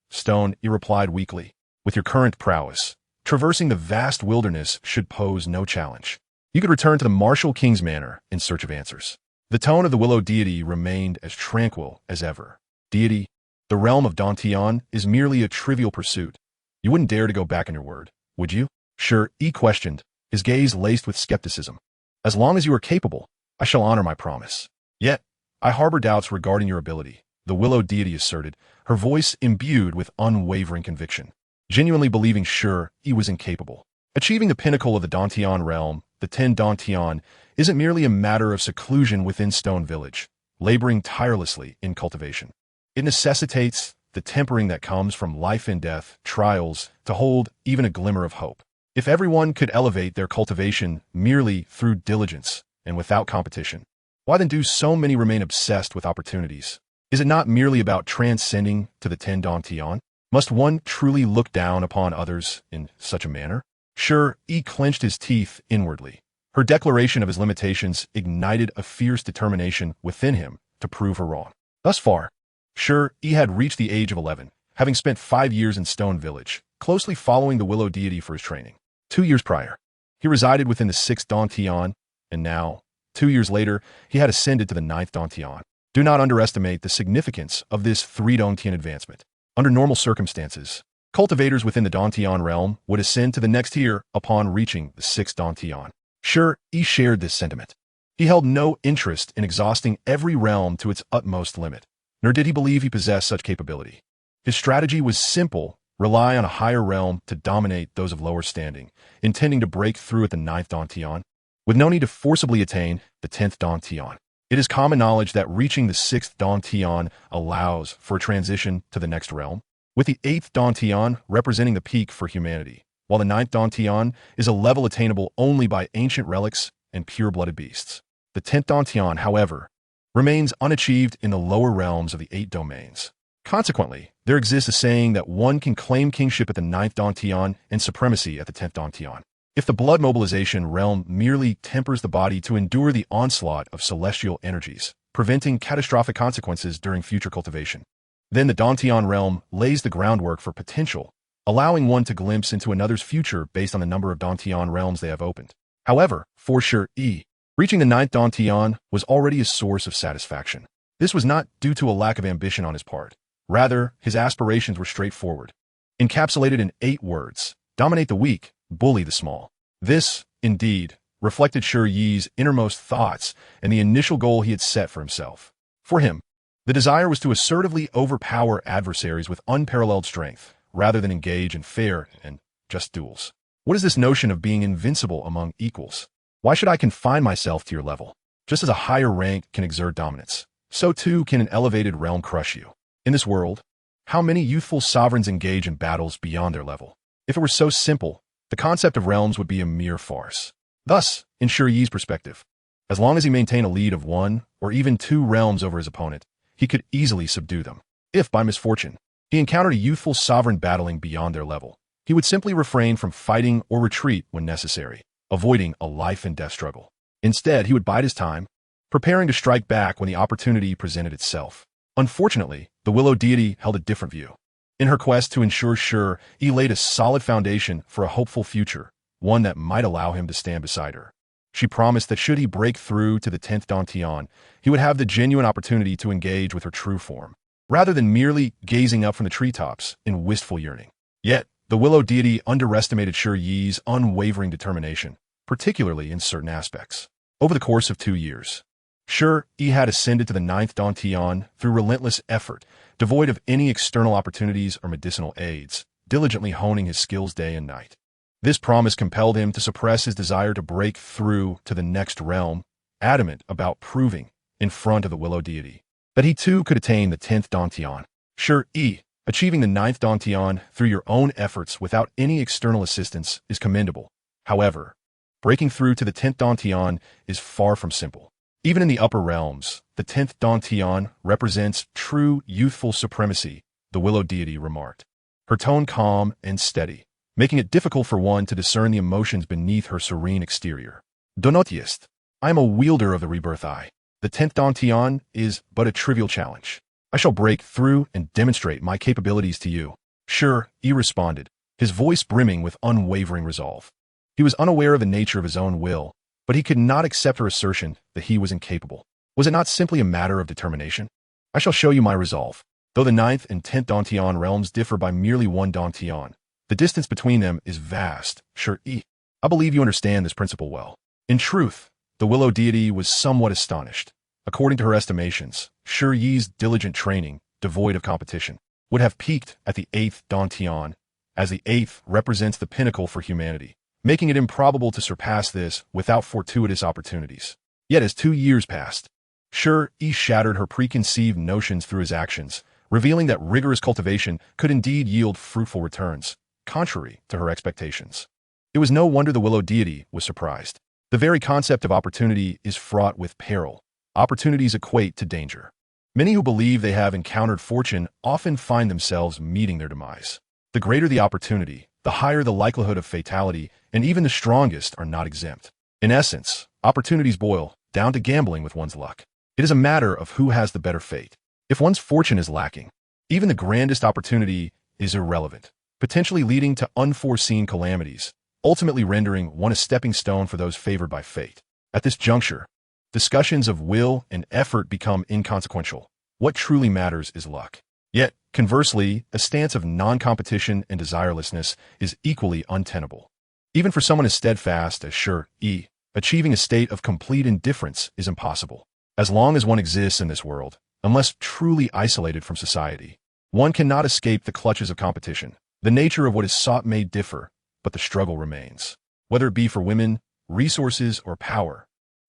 Stone Yi replied weakly. "With your current prowess, traversing the vast wilderness should pose no challenge. You could return to the martial king's manor in search of answers." The tone of the willow deity remained as tranquil as ever. "Deity, the realm of Dantian is merely a trivial pursuit. You wouldn't dare to go back on your word, would you?" Shi Yi questioned, his gaze laced with skepticism. "As long as you are capable, I shall honor my promise. Yet, I harbor doubts regarding your ability," the willow deity asserted, her voice imbued with unwavering conviction, genuinely believing Shi Yi was incapable. Achieving the pinnacle of the Dantian realm, the 10 Dantian, isn't merely a matter of seclusion within Stone Village, laboring tirelessly in cultivation. It necessitates the tempering that comes from life and death, trials, to hold even a glimmer of hope. If everyone could elevate their cultivation merely through diligence and without competition, why then do so many remain obsessed with opportunities? Is it not merely about transcending to the 10 Dantian? Must one truly look down upon others in such a manner? Shi Yi clenched his teeth inwardly. Her declaration of his limitations ignited a fierce determination within him to prove her wrong. Thus far, Shi Yi had reached the age of 11, having spent 5 years in Stone Village, closely following the willow deity for his training. 2 years prior, he resided within the 6th Dantian, and now, 2 years later, he had ascended to the 9th Dantian. Do not underestimate the significance of this 3 Dantian advancement. Under normal circumstances, cultivators within the Dantian realm would ascend to the next tier upon reaching the 6th Dantian. Shi Yi shared this sentiment. He held no interest in exhausting every realm to its utmost limit, nor did he believe he possessed such capability. His strategy was simple: rely on a higher realm to dominate those of lower standing, intending to break through at the 9th Dantian, with no need to forcibly attain the 10th Dantian. It is common knowledge that reaching the 6th Dantian allows for a transition to the next realm, with the 8th Dantian representing the peak for humanity, while the ninth Dantian is a level attainable only by ancient relics and pure-blooded beasts. The 10th Dantian, however, remains unachieved in the lower realms of the 8 domains. Consequently, there exists a saying that one can claim kingship at the 9th Dantian and supremacy at the 10th Dantian. If the blood mobilization realm merely tempers the body to endure the onslaught of celestial energies, preventing catastrophic consequences during future cultivation, then the Dantian realm lays the groundwork for potential, allowing one to glimpse into another's future based on the number of Dantian realms they have opened. However, for Shi Yi, reaching the 9th Dantian was already a source of satisfaction. This was not due to a lack of ambition on his part. Rather, his aspirations were straightforward. Encapsulated in 8 words: dominate the weak, bully the small. This, indeed, reflected Shi Yi's innermost thoughts and the initial goal he had set for himself. For him, the desire was to assertively overpower adversaries with unparalleled strength, rather than engage in fair and just duels. What is this notion of being invincible among equals? Why should I confine myself to your level? Just as a higher rank can exert dominance, so too can an elevated realm crush you. In this world, how many youthful sovereigns engage in battles beyond their level? If it were so simple, the concept of realms would be a mere farce. Thus, in Shi Yi's perspective, as long as he maintained a lead of 1 or even 2 realms over his opponent, he could easily subdue them. If, by misfortune, he encountered a youthful sovereign battling beyond their level, he would simply refrain from fighting or retreat when necessary, avoiding a life-and-death struggle. Instead, he would bide his time, preparing to strike back when the opportunity presented itself. Unfortunately, the Willow deity held a different view. In her quest to ensure Shi Yi laid a solid foundation for a hopeful future, one that might allow him to stand beside her. She promised that should he break through to the 10th Dantian, he would have the genuine opportunity to engage with her true form, rather than merely gazing up from the treetops in wistful yearning. Yet, the Willow deity underestimated Shi Yi's unwavering determination, particularly in certain aspects. Over the course of 2 years, Shi Yi had ascended to the 9th Dantian through relentless effort, devoid of any external opportunities or medicinal aids, diligently honing his skills day and night. This promise compelled him to suppress his desire to break through to the next realm, adamant about proving, in front of the Willow deity, that he too could attain the 10th Dantian. Shi Yi, achieving the 9th Dantian through your own efforts without any external assistance is commendable. However, breaking through to the 10th Dantian is far from simple. Even in the upper realms, the 10th Dantian represents true youthful supremacy, the Willow deity remarked, her tone calm and steady, making it difficult for one to discern the emotions beneath her serene exterior. Donotist, I am a wielder of the rebirth eye. The 10th Dantian is but a trivial challenge. I shall break through and demonstrate my capabilities to you. Shi Yi responded, his voice brimming with unwavering resolve. He was unaware of the nature of his own will, but he could not accept her assertion that he was incapable. Was it not simply a matter of determination? I shall show you my resolve. Though the 9th and 10th Dantian realms differ by merely 1 Dantian, the distance between them is vast. Shi Yi, I believe you understand this principle well. In truth, the Willow deity was somewhat astonished. According to her estimations, Shi Yi's diligent training, devoid of competition, would have peaked at the 8th Dantian, as the 8th represents the pinnacle for humanity, making it improbable to surpass this without fortuitous opportunities. Yet as 2 years passed, Shi Yi shattered her preconceived notions through his actions, revealing that rigorous cultivation could indeed yield fruitful returns, contrary to her expectations. It was no wonder the Willow deity was surprised. The very concept of opportunity is fraught with peril. Opportunities equate to danger. Many who believe they have encountered fortune often find themselves meeting their demise. The greater the opportunity, the higher the likelihood of fatality, and even the strongest are not exempt. In essence, opportunities boil down to gambling with one's luck. It is a matter of who has the better fate. If one's fortune is lacking, even the grandest opportunity is irrelevant, potentially leading to unforeseen calamities, ultimately rendering one a stepping stone for those favored by fate. At this juncture, discussions of will and effort become inconsequential. What truly matters is luck. Yet, conversely, a stance of non-competition and desirelessness is equally untenable. Even for someone as steadfast as Shi Yi, achieving a state of complete indifference is impossible. As long as one exists in this world, unless truly isolated from society, one cannot escape the clutches of competition. The nature of what is sought may differ, but the struggle remains. Whether it be for women, resources, or power,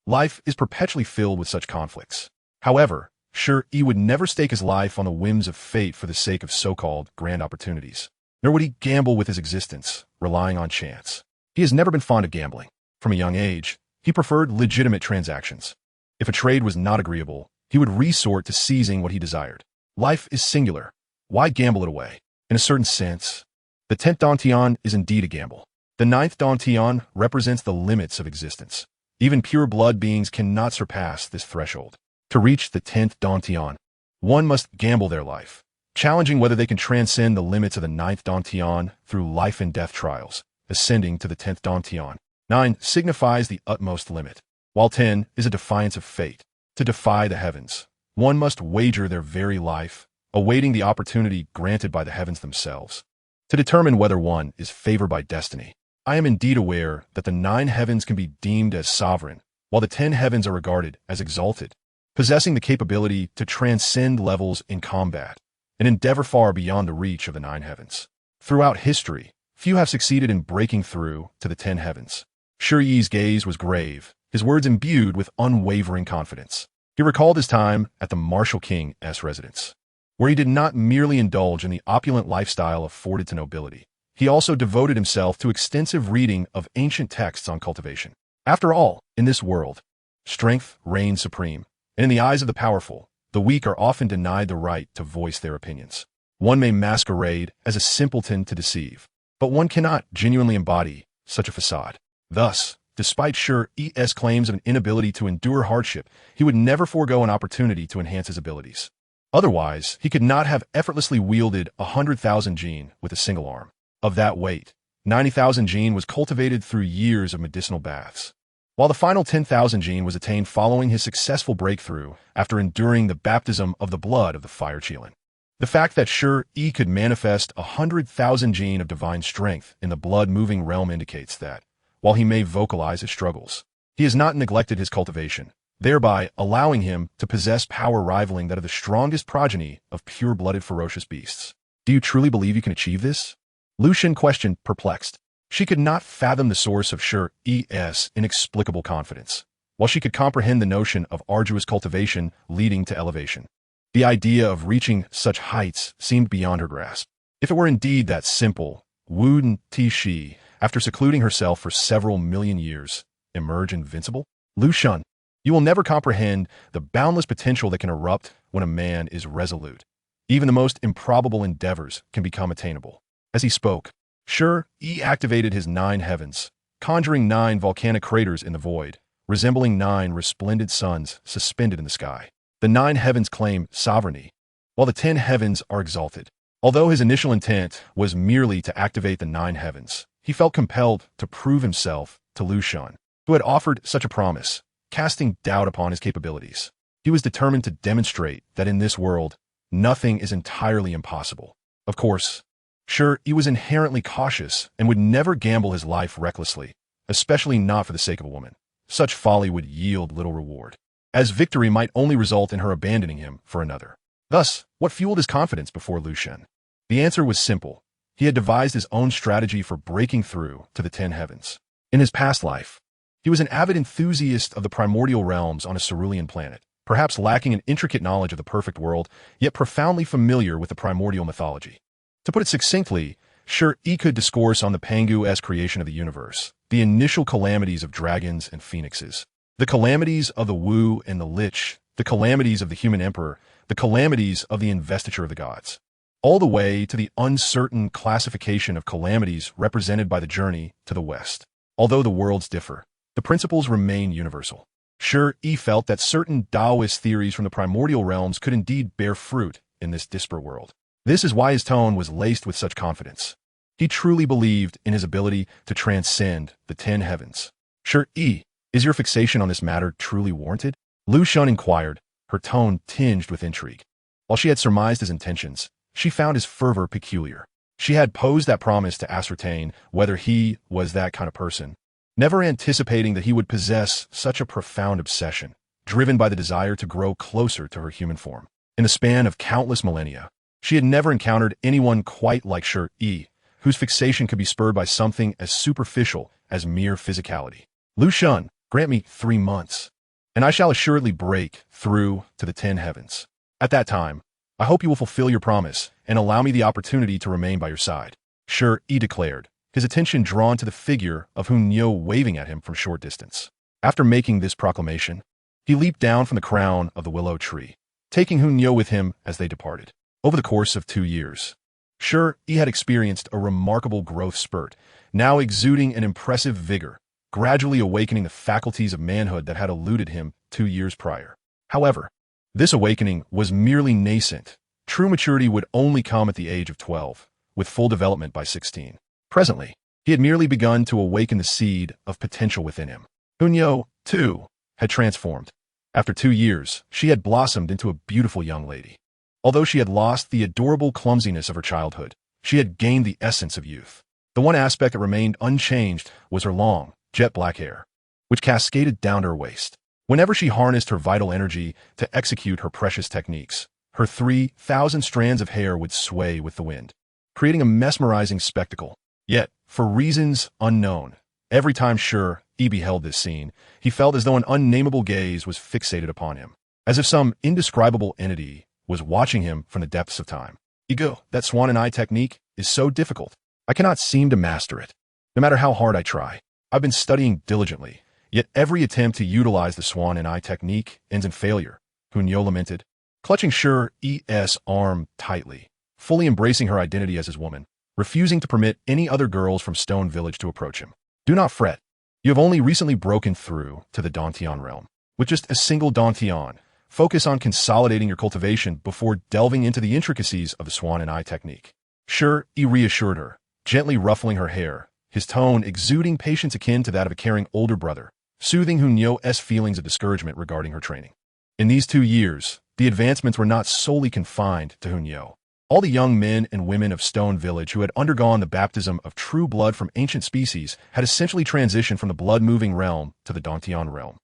life is perpetually filled with such conflicts. However, Shi Yi would never stake his life on the whims of fate for the sake of so-called grand opportunities. nor would he gamble with his existence, relying on chance. He has never been fond of gambling. From a young age, he preferred legitimate transactions. If a trade was not agreeable, he would resort to seizing what he desired. Life is singular. Why gamble it away? In a certain sense, the 10th Dantian is indeed a gamble. The 9th Dantian represents the limits of existence. Even pure-blood beings cannot surpass this threshold. To reach the 10th Dantian, one must gamble their life, challenging whether they can transcend the limits of the 9th Dantian through life and death trials, ascending to the 10th Dantian. 9 signifies the utmost limit, while 10 is a defiance of fate. To defy the heavens, one must wager their very life, awaiting the opportunity granted by the heavens themselves. To determine whether one is favored by destiny, I am indeed aware that the 9 heavens can be deemed as sovereign, while the 10 heavens are regarded as exalted, possessing the capability to transcend levels in combat, an endeavor far beyond the reach of the 9 heavens. Throughout history, few have succeeded in breaking through to the 10 heavens. Shi Yi's gaze was grave, his words imbued with unwavering confidence. He recalled his time at the martial king's residence, where he did not merely indulge in the opulent lifestyle afforded to nobility. He also devoted himself to extensive reading of ancient texts on cultivation. After all, in this world, strength reigns supreme, and in the eyes of the powerful, the weak are often denied the right to voice their opinions. One may masquerade as a simpleton to deceive, but one cannot genuinely embody such a facade. Thus, despite Shi Yi's claims of an inability to endure hardship, he would never forego an opportunity to enhance his abilities. Otherwise, he could not have effortlessly wielded 100,000 jin with a single arm. Of that weight, 90,000 jin was cultivated through years of medicinal baths, while the final 10,000 jin was attained following his successful breakthrough after enduring the baptism of the blood of the fire Qilin. The fact that Shi Yi could manifest 100,000 jin of divine strength in the blood-moving realm indicates that, while he may vocalize his struggles, he has not neglected his cultivation, thereby allowing him to possess power rivaling that of the strongest progeny of pure-blooded ferocious beasts. Do you truly believe you can achieve this? Liu Shen questioned, perplexed. She could not fathom the source of Shi Yi's inexplicable confidence, while she could comprehend the notion of arduous cultivation leading to elevation. The idea of reaching such heights seemed beyond her grasp. If it were indeed that simple, wouldn't Shi, after secluding herself for several million years, emerge invincible? Liu Shen, you will never comprehend the boundless potential that can erupt when a man is resolute. Even the most improbable endeavors can become attainable. As he spoke, Shi Yi activated his 9 heavens, conjuring 9 volcanic craters in the void, resembling 9 resplendent suns suspended in the sky. The 9 heavens claim sovereignty, while the 10 heavens are exalted. Although his initial intent was merely to activate the 9 heavens, he felt compelled to prove himself to Liu Shen, who had offered such a promise, casting doubt upon his capabilities. He was determined to demonstrate that in this world, nothing is entirely impossible. Of course, Shi Yi was inherently cautious and would never gamble his life recklessly, especially not for the sake of a woman. Such folly would yield little reward, as victory might only result in her abandoning him for another. Thus, what fueled his confidence before Liu Shen? The answer was simple. He had devised his own strategy for breaking through to the 10 heavens. In his past life, he was an avid enthusiast of the primordial realms on a cerulean planet, perhaps lacking an intricate knowledge of the perfect world, yet profoundly familiar with the primordial mythology. To put it succinctly, Shi Yi could discourse on the Pangu's creation of the universe, the initial calamities of dragons and phoenixes, the calamities of the Wu and the Lich, the calamities of the human emperor, the calamities of the investiture of the gods, all the way to the uncertain classification of calamities represented by the journey to the west. Although the worlds differ, the principles remain universal. Shi Yi felt that certain Taoist theories from the primordial realms could indeed bear fruit in this disparate world. This is why his tone was laced with such confidence. He truly believed in his ability to transcend the 10 heavens. Shi Yi, is your fixation on this matter truly warranted? Liu Shen inquired, her tone tinged with intrigue. While she had surmised his intentions, she found his fervor peculiar. She had posed that promise to ascertain whether he was that kind of person, never anticipating that he would possess such a profound obsession, driven by the desire to grow closer to her human form. In the span of countless millennia, she had never encountered anyone quite like Shi Yi, whose fixation could be spurred by something as superficial as mere physicality. Liu Shen, grant me 3 months, and I shall assuredly break through to the 10 heavens. At that time, I hope you will fulfill your promise and allow me the opportunity to remain by your side. Shi Yi declared, his attention drawn to the figure of Huo waving at him from short distance. After making this proclamation, he leaped down from the crown of the willow tree, taking Huo with him as they departed. Over the course of 2 years, Shi Yi had experienced a remarkable growth spurt, now exuding an impressive vigor, gradually awakening the faculties of manhood that had eluded him 2 years prior. However, this awakening was merely nascent. True maturity would only come at the age of 12, with full development by 16. Presently, he had merely begun to awaken the seed of potential within him. Huo, too, had transformed. After 2 years, she had blossomed into a beautiful young lady. Although she had lost the adorable clumsiness of her childhood, she had gained the essence of youth. The one aspect that remained unchanged was her long, jet black hair, which cascaded down to her waist. Whenever she harnessed her vital energy to execute her precious techniques, her 3,000 strands of hair would sway with the wind, creating a mesmerizing spectacle. Yet, for reasons unknown, every time Shi Yi beheld this scene, he felt as though an unnameable gaze was fixated upon him, as if some indescribable entity was watching him from the depths of time. Yi-gege, that swan and eye technique, is so difficult. I cannot seem to master it. No matter how hard I try, I've been studying diligently, yet every attempt to utilize the swan and eye technique ends in failure, Huo lamented, clutching Shi Yi's arm tightly, fully embracing her identity as his woman, refusing to permit any other girls from Stone Village to approach him. Do not fret. You have only recently broken through to the Dantian realm. With just a single Dantian, focus on consolidating your cultivation before delving into the intricacies of the swan and eye technique. Shi Yi reassured her, gently ruffling her hair, his tone exuding patience akin to that of a caring older brother, soothing Huo's feelings of discouragement regarding her training. In these 2 years, the advancements were not solely confined to Huo. All the young men and women of Stone Village who had undergone the baptism of true blood from ancient species had essentially transitioned from the blood-moving realm to the Dantian realm.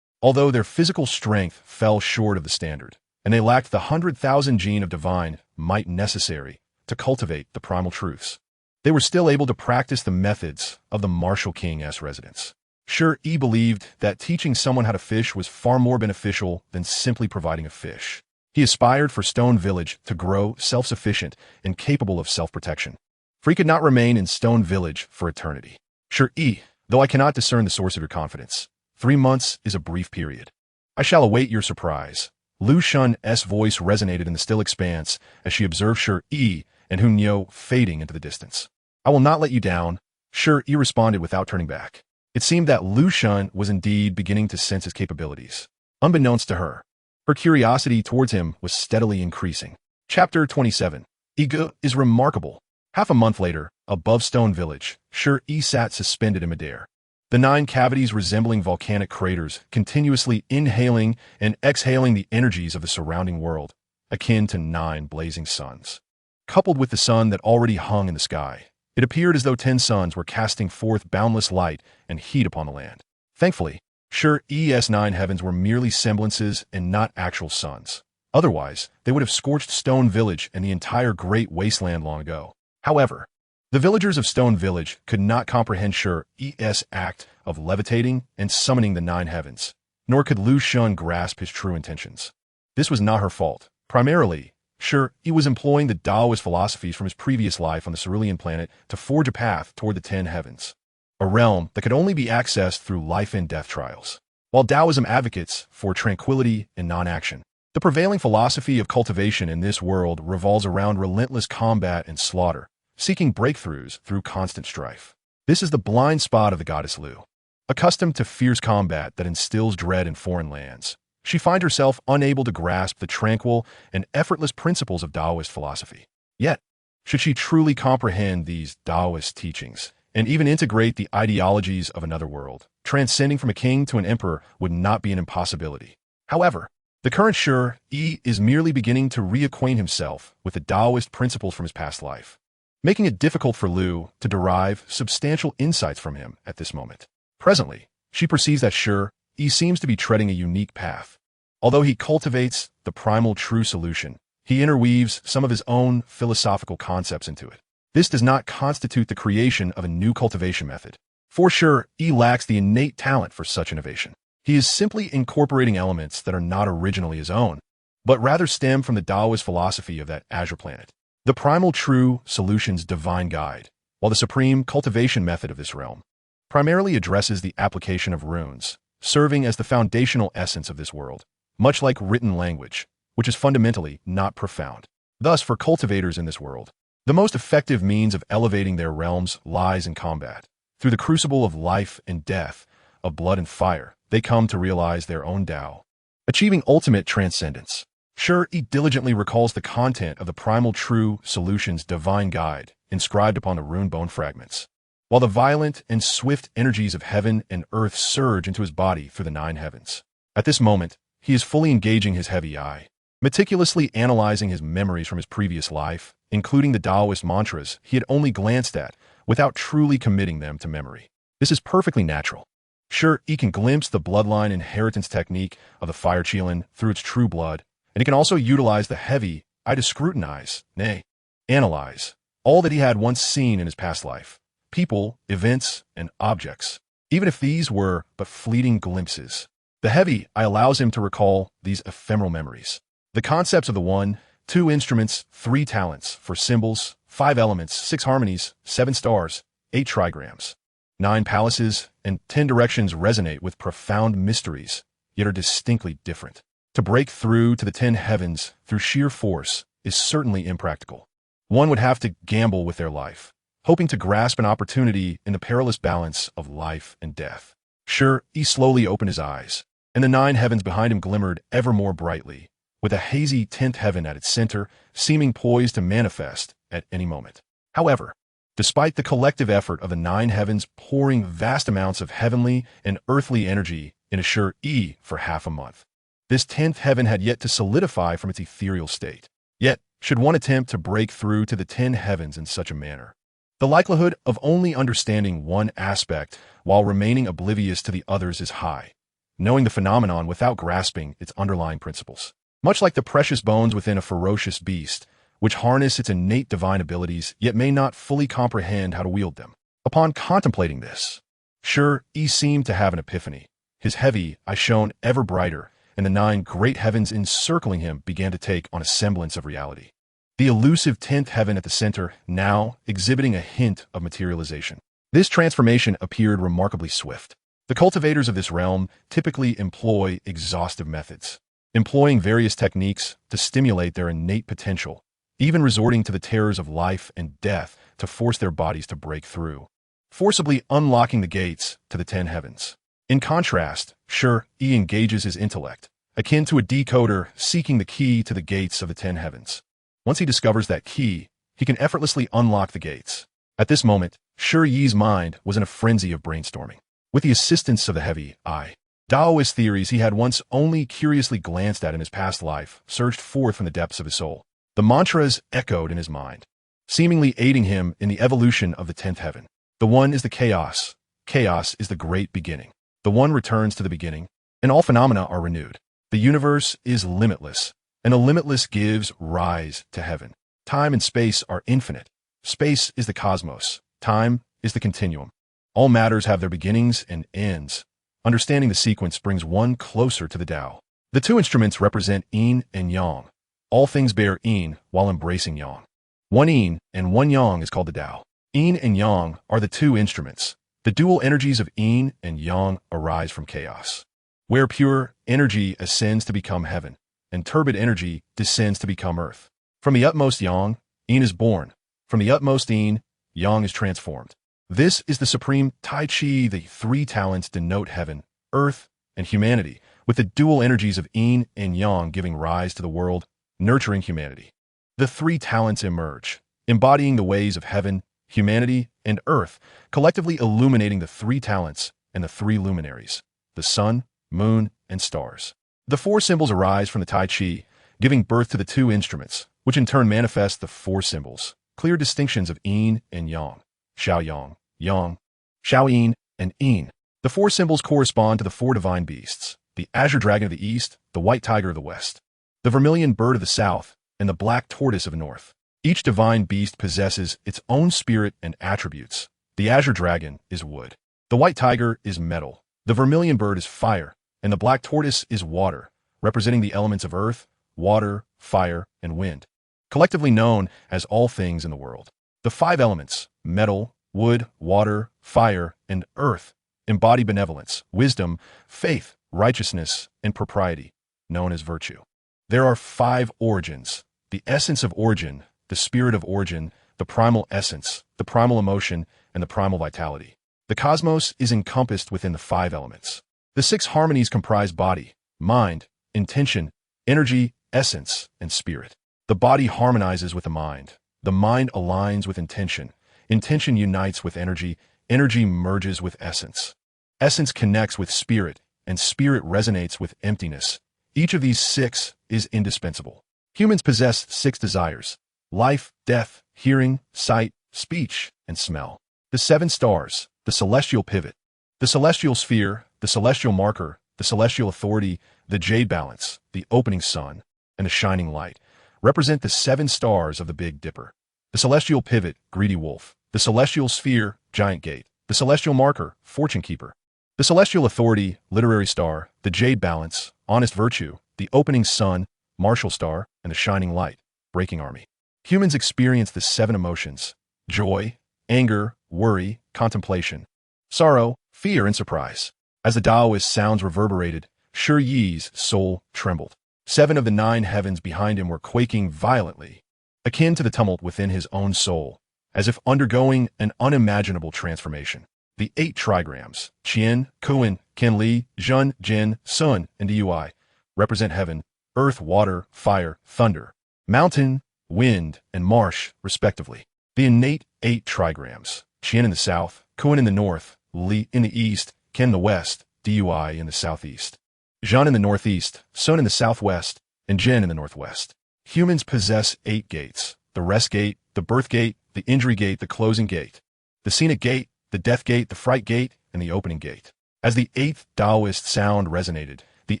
Although their physical strength fell short of the standard, and they lacked the 100,000 gene of divine might necessary to cultivate the primal truths, they were still able to practice the methods of the martial king's residence. Shi Yi believed that teaching someone how to fish was far more beneficial than simply providing a fish. He aspired for Stone Village to grow self-sufficient and capable of self-protection, for he could not remain in Stone Village for eternity. Shi Yi, though I cannot discern the source of your confidence, 3 months is a brief period. I shall await your surprise. Liu Shen's voice resonated in the still expanse as she observed Shi Yi and Huo fading into the distance. I will not let you down, Shi Yi responded without turning back. It seemed that Liu Shen was indeed beginning to sense his capabilities. Unbeknownst to her, her curiosity towards him was steadily increasing. Chapter 27. Yi-gege is remarkable. Half a month later, above Stone Village, Shi Yi sat suspended in midair, the 9 cavities resembling volcanic craters, continuously inhaling and exhaling the energies of the surrounding world, akin to 9 blazing suns. Coupled with the sun that already hung in the sky, it appeared as though 10 suns were casting forth boundless light and heat upon the land. Thankfully, Shi Yi's 9 heavens were merely semblances and not actual suns. Otherwise, they would have scorched Stone Village and the entire great wasteland long ago. However, the villagers of Stone Village could not comprehend Shi Yi's act of levitating and summoning the 9 heavens, nor could Liu Shen grasp his true intentions. This was not her fault. Primarily, Shi Yi was employing the Taoist philosophies from his previous life on the cerulean planet to forge a path toward the 10 heavens, a realm that could only be accessed through life and death trials. While Taoism advocates for tranquility and non-action, the prevailing philosophy of cultivation in this world revolves around relentless combat and slaughter, seeking breakthroughs through constant strife. This is the blind spot of the goddess Liu. Accustomed to fierce combat that instills dread in foreign lands, she finds herself unable to grasp the tranquil and effortless principles of Taoist philosophy. Yet, should she truly comprehend these Taoist teachings, and even integrate the ideologies of another world, transcending from a king to an emperor would not be an impossibility. However, the current Shi Yi is merely beginning to reacquaint himself with the Taoist principles from his past life, making it difficult for Liu to derive substantial insights from him at this moment. Presently, she perceives that Shi Yi seems to be treading a unique path. Although he cultivates the primal true solution, he interweaves some of his own philosophical concepts into it. This does not constitute the creation of a new cultivation method, for Shi Yi lacks the innate talent for such innovation. He is simply incorporating elements that are not originally his own, but rather stem from the Taoist philosophy of that azure planet. The primal true solution's divine guide, while the supreme cultivation method of this realm primarily addresses the application of runes, serving as the foundational essence of this world, much like written language, which is fundamentally not profound. Thus, for cultivators in this world, the most effective means of elevating their realms lies in combat. Through the crucible of life and death, of blood and fire, they come to realize their own Tao, achieving ultimate transcendence. Shi Yi diligently recalls the content of the primal true solution's divine guide inscribed upon the rune bone fragments, while the violent and swift energies of heaven and earth surge into his body through the 9 heavens. At this moment, he is fully engaging his heavy eye, meticulously analyzing his memories from his previous life, including the Taoist mantras he had only glanced at without truly committing them to memory. This is perfectly natural. Sure, he can glimpse the bloodline inheritance technique of the fire Qilin through its true blood, and he can also utilize the heavy eye to scrutinize, nay, analyze, all that he had once seen in his past life, people, events, and objects, even if these were but fleeting glimpses. The heavy eye allows him to recall these ephemeral memories, the concepts of the 1, 2 instruments, 3 talents, for symbols, 5 elements, 6 harmonies, 7 stars, 8 trigrams, 9 palaces, and 10 directions resonate with profound mysteries, yet are distinctly different. To break through to the 10 heavens through sheer force is certainly impractical. One would have to gamble with their life, hoping to grasp an opportunity in the perilous balance of life and death. Shi Yi slowly opened his eyes, and the 9 heavens behind him glimmered ever more brightly, with a hazy 10th heaven at its center, seeming poised to manifest at any moment. However, despite the collective effort of the 9 heavens pouring vast amounts of heavenly and earthly energy into Shi Yi for half a month, this 10th heaven had yet to solidify from its ethereal state. Yet, should one attempt to break through to the 10 heavens in such a manner, the likelihood of only understanding one aspect while remaining oblivious to the others is high, knowing the phenomenon without grasping its underlying principles. Much like the precious bones within a ferocious beast, which harness its innate divine abilities yet may not fully comprehend how to wield them. Upon contemplating this, Shi Yi seemed to have an epiphany. His heavy eye shone ever brighter, and the 9 great heavens encircling him began to take on a semblance of reality. The elusive 10th heaven at the center now exhibiting a hint of materialization. This transformation appeared remarkably swift. The cultivators of this realm typically employ exhaustive methods, employing various techniques to stimulate their innate potential, even resorting to the terrors of life and death to force their bodies to break through, forcibly unlocking the gates to the 10 heavens. In contrast, Shi Yi engages his intellect, akin to a decoder seeking the key to the gates of the 10 heavens. Once he discovers that key, he can effortlessly unlock the gates. At this moment, Shi Yi's mind was in a frenzy of brainstorming. With the assistance of the heavy eye, Taoist theories he had once only curiously glanced at in his past life surged forth from the depths of his soul. The mantras echoed in his mind, seemingly aiding him in the evolution of the 10th heaven. The 1 is the chaos. Chaos is the great beginning. The 1 returns to the beginning, and all phenomena are renewed. The universe is limitless, and the limitless gives rise to heaven. Time and space are infinite. Space is the cosmos. Time is the continuum. All matters have their beginnings and ends. Understanding the sequence brings one closer to the Tao. The 2 instruments represent yin and yang. All things bear yin while embracing yang. 1 yin and 1 yang is called the Tao. Yin and yang are the 2 instruments. The dual energies of yin and yang arise from chaos, where pure energy ascends to become heaven, and turbid energy descends to become earth. From the utmost yang, yin is born. From the utmost yin, yang is transformed. This is the supreme Tai Chi. The 3 talents denote heaven, earth, and humanity, with the dual energies of yin and yang giving rise to the world, nurturing humanity. The 3 talents emerge, embodying the ways of heaven, humanity, and earth, collectively illuminating the 3 talents and the 3 luminaries, the sun, moon, and stars. The 4 symbols arise from the Tai Chi, giving birth to the 2 instruments, which in turn manifest the 4 symbols, clear distinctions of yin and yang, Xiao Yang, Xiao Yin, and Yin. The 4 symbols correspond to the 4 divine beasts, the azure dragon of the east, the white tiger of the west, the vermilion bird of the south, and the black tortoise of the north. Each divine beast possesses its own spirit and attributes. The azure dragon is wood. The white tiger is metal. The vermilion bird is fire, and the black tortoise is water, representing the elements of earth, water, fire, and wind, collectively known as all things in the world. The 5 elements, metal, wood, water, fire, and earth embody benevolence, wisdom, faith, righteousness, and propriety, known as virtue. There are 5 origins: the essence of origin, the spirit of origin, the primal essence, the primal emotion, and the primal vitality. The cosmos is encompassed within the 5 elements. The 6 harmonies comprise body, mind, intention, energy, essence, and spirit. The body harmonizes with the mind. The mind aligns with intention. Intention unites with energy. Energy merges with essence. Essence connects with spirit, and spirit resonates with emptiness. Each of these 6 is indispensable. Humans possess 6 desires: life, death, hearing, sight, speech, and smell. The 7 stars, the celestial pivot, the celestial sphere, the celestial marker, the celestial authority, the jade balance, the opening sun, and the shining light, represent the 7 stars of the Big Dipper. The celestial pivot, greedy wolf, the celestial sphere, giant gate, the celestial marker, fortune keeper, the celestial authority, literary star, the jade balance, honest virtue, the opening sun, martial star, and the shining light, breaking army. Humans experience the 7 emotions: joy, anger, worry, contemplation, sorrow, fear, and surprise. As the Taoist sounds reverberated, Shi Yi's soul trembled. 7 of the 9 heavens behind him were quaking violently, akin to the tumult within his own soul, as if undergoing an unimaginable transformation. The 8 trigrams, Qian, Kuan, Qin Li, Zhen, Jin, Sun, and Dui, represent heaven, earth, water, fire, thunder, mountain, wind, and marsh, respectively. The innate 8 trigrams, Qian in the south, Kuan in the north, Li in the east, Qin in the west, Dui in the southeast, Zhen in the northeast, Sun in the southwest, and Jin in the northwest. Humans possess 8 gates: the rest gate, the birth gate, the injury gate, the closing gate, the scenic gate, the death gate, the fright gate, and the opening gate. As the 8th Taoist sound resonated, the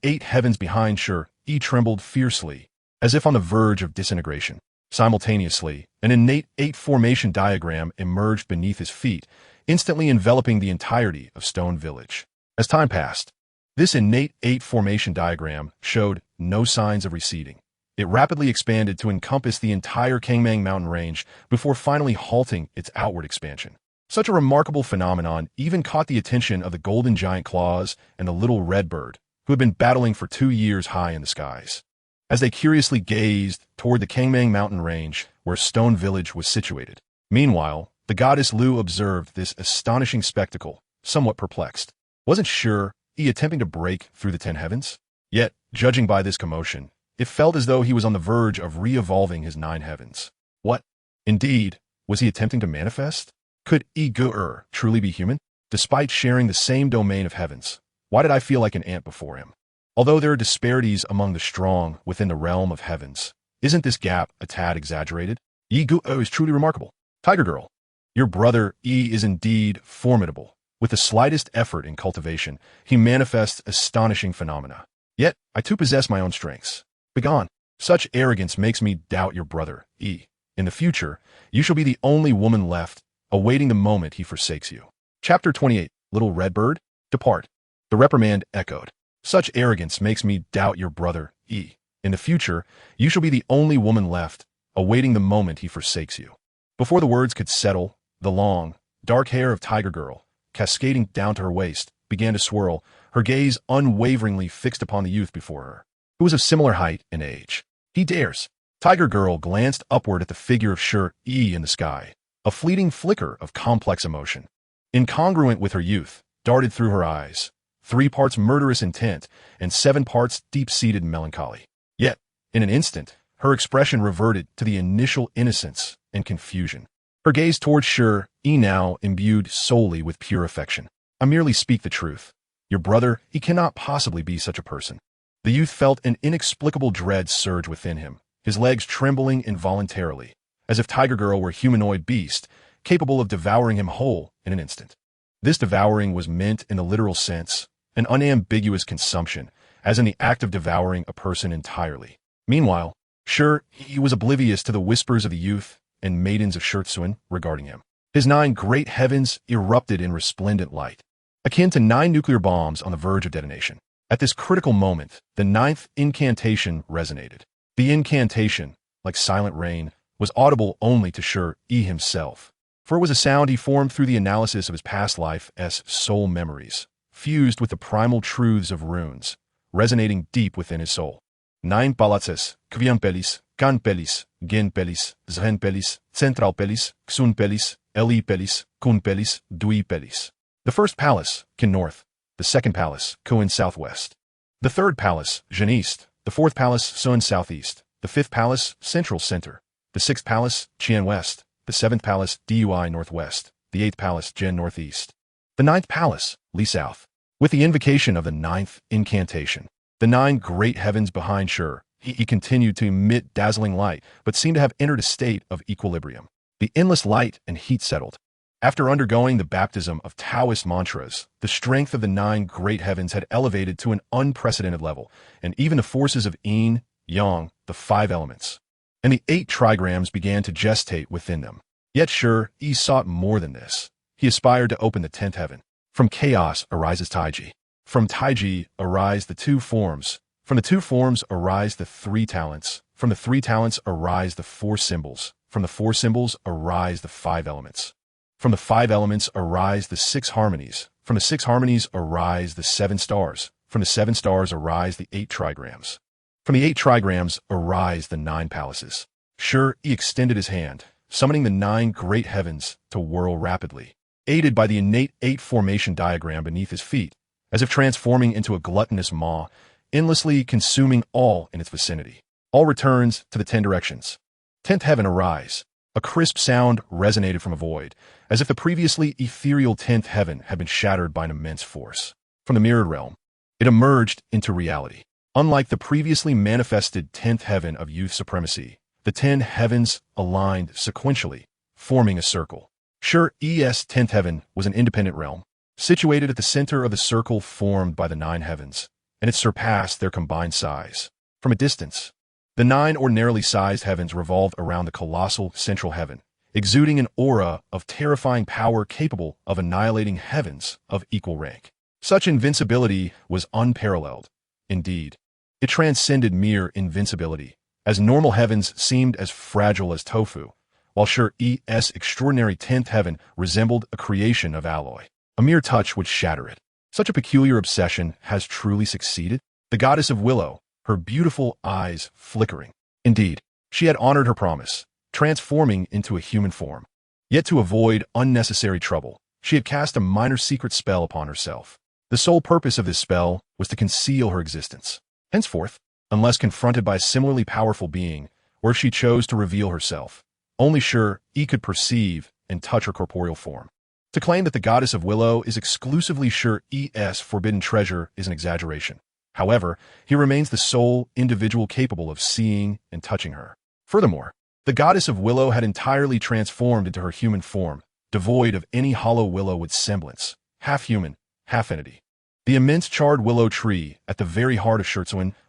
8 heavens behind Shi Yi trembled fiercely, as if on the verge of disintegration. Simultaneously, an innate 8 formation diagram emerged beneath his feet, instantly enveloping the entirety of Stone Village. As time passed, this innate 8 formation diagram showed no signs of receding. It rapidly expanded to encompass the entire Kangmang mountain range before finally halting its outward expansion. Such a remarkable phenomenon even caught the attention of the golden giant claws and the little red bird, who had been battling for 2 years high in the skies. As they curiously gazed toward the Kangmang mountain range where Stone Village was situated. Meanwhile, the goddess Liu observed this astonishing spectacle, somewhat perplexed. Wasn't Shi Yi attempting to break through the 10 heavens? Yet, judging by this commotion, it felt as though he was on the verge of re-evolving his 9 heavens. What, indeed, was he attempting to manifest? Could Yi-gege truly be human? Despite sharing the same domain of heavens, why did I feel like an ant before him? Although there are disparities among the strong within the realm of heavens, isn't this gap a tad exaggerated? Yi-gege is truly remarkable. Tiger Girl, your brother Yi is indeed formidable. With the slightest effort in cultivation, he manifests astonishing phenomena. Yet, I too possess my own strengths. Begone. Such arrogance makes me doubt your brother, Yi. In the future, you shall be the only woman left, awaiting the moment he forsakes you. Chapter 28, Little Red Bird, Depart. The reprimand echoed. Such arrogance makes me doubt your brother, Yi. In the future, you shall be the only woman left, awaiting the moment he forsakes you. Before the words could settle, the long, dark hair of Tiger Girl, cascading down to her waist, began to swirl, her gaze unwaveringly fixed upon the youth before her, who was of similar height and age. He dares. Tiger Girl glanced upward at the figure of Shi Yi in the sky. A fleeting flicker of complex emotion, incongruent with her youth, darted through her eyes, 3 parts murderous intent and 7 parts deep-seated melancholy. Yet, in an instant, her expression reverted to the initial innocence and confusion. Her gaze towards Shi Yi now imbued solely with pure affection. I merely speak the truth. Your brother, he cannot possibly be such a person. The youth felt an inexplicable dread surge within him, his legs trembling involuntarily, as if Tiger Girl were a humanoid beast, capable of devouring him whole in an instant. This devouring was meant in the literal sense, an unambiguous consumption, as in the act of devouring a person entirely. Meanwhile, Shi Yi was oblivious to the whispers of the youth and maidens of Shurtsuan regarding him. His 9 great heavens erupted in resplendent light, akin to 9 nuclear bombs on the verge of detonation. At this critical moment, the 9th incantation resonated. The incantation, like silent rain, was audible only to Shi Yi himself. for it was a sound he formed through the analysis of his past life as soul memories, fused with the primal truths of runes, resonating deep within his soul. 9 palaces, Kvian Pelis, Kan Pelis, Gen Pelis, Zhen Pelis, Central Pelis, Xun Pelis, Li Pelis, Kun Pelis, Dui Pelis. The first palace, Qin North. The second palace, Kuin Southwest. The third palace, Zhen East. The fourth palace, Sun Southeast. The fifth palace, Central Center. The sixth palace, Qian West. The seventh palace, Dui Northwest. The eighth palace, Gen Northeast. The ninth palace, Li South. With the invocation of the ninth incantation, the 9 great heavens behind Shi Yi continued to emit dazzling light, but seemed to have entered a state of equilibrium. The endless light and heat settled. After undergoing the baptism of Taoist mantras, the strength of the 9 great heavens had elevated to an unprecedented level, and even the forces of yin, yang, the 5 elements, and the 8 trigrams began to gestate within them. Yet Shi Yi sought more than this. He aspired to open the 10th heaven. From chaos arises Taiji. From Taiji arise the 2 forms. From the 2 forms arise the 3 talents. From the 3 talents arise the 4 symbols. From the 4 symbols arise the 5 elements. From the 5 elements arise the 6 harmonies. From the 6 harmonies arise the 7 stars. From the 7 stars arise the 8 trigrams. From the 8 trigrams arise the 9 palaces. Shi Yi extended his hand, summoning the 9 great heavens to whirl rapidly, aided by the innate 8 formation diagram beneath his feet, as if transforming into a gluttonous maw, endlessly consuming all in its vicinity. All returns to the 10 directions. 10th heaven arise. A crisp sound resonated from a void, as if the previously ethereal 10th heaven had been shattered by an immense force. From the mirrored realm, it emerged into reality. Unlike the previously manifested 10th heaven of youth supremacy, the 10 heavens aligned sequentially, forming a circle. Shi Yi's 10th heaven was an independent realm, situated at the center of the circle formed by the 9 heavens, and it surpassed their combined size. From a distance, the 9 ordinarily sized heavens revolved around the colossal central heaven, exuding an aura of terrifying power capable of annihilating heavens of equal rank. Such invincibility was unparalleled. Indeed, it transcended mere invincibility, as normal heavens seemed as fragile as tofu, while Shi Yi's extraordinary 10th heaven resembled a creation of alloy. A mere touch would shatter it. Such a peculiar obsession has truly succeeded? The goddess of Willow, her beautiful eyes flickering. Indeed, she had honored her promise, transforming into a human form. Yet to avoid unnecessary trouble, she had cast a minor secret spell upon herself. The sole purpose of this spell was to conceal her existence. Henceforth, unless confronted by a similarly powerful being, or if she chose to reveal herself, only Shi Yi could perceive and touch her corporeal form. To claim that the goddess of Willow is exclusively Shi Yi's forbidden treasure is an exaggeration. However, he remains the sole individual capable of seeing and touching her. Furthermore, the goddess of Willow had entirely transformed into her human form, devoid of any hollow willow-wood semblance, half human, half entity. The immense charred willow tree at the very heart of Shi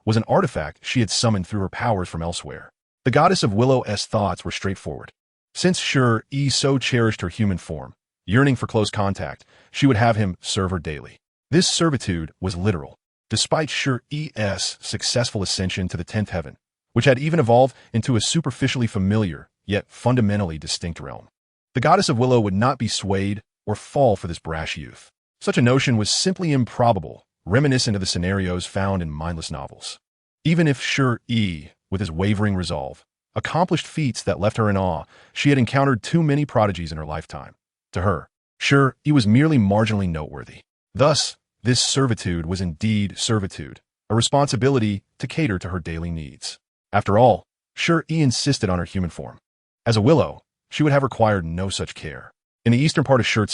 was an artifact she had summoned through her powers from elsewhere. The goddess of Willow's thoughts were straightforward. Since Shi Yi so cherished her human form, yearning for close contact, she would have him serve her daily. This servitude was literal. Despite Shi Yi's successful ascension to the 10th heaven, which had even evolved into a superficially familiar, yet fundamentally distinct realm, the goddess of Willow would not be swayed or fall for this brash youth. Such a notion was simply improbable, reminiscent of the scenarios found in mindless novels. Even if Shi Yi, with his wavering resolve, accomplished feats that left her in awe, she had encountered too many prodigies in her lifetime. To her, Shi Yi was merely marginally noteworthy. Thus, this servitude was indeed servitude, a responsibility to cater to her daily needs. After all, Shi Yi insisted on her human form. As a willow, she would have required no such care. In the eastern part of Shi,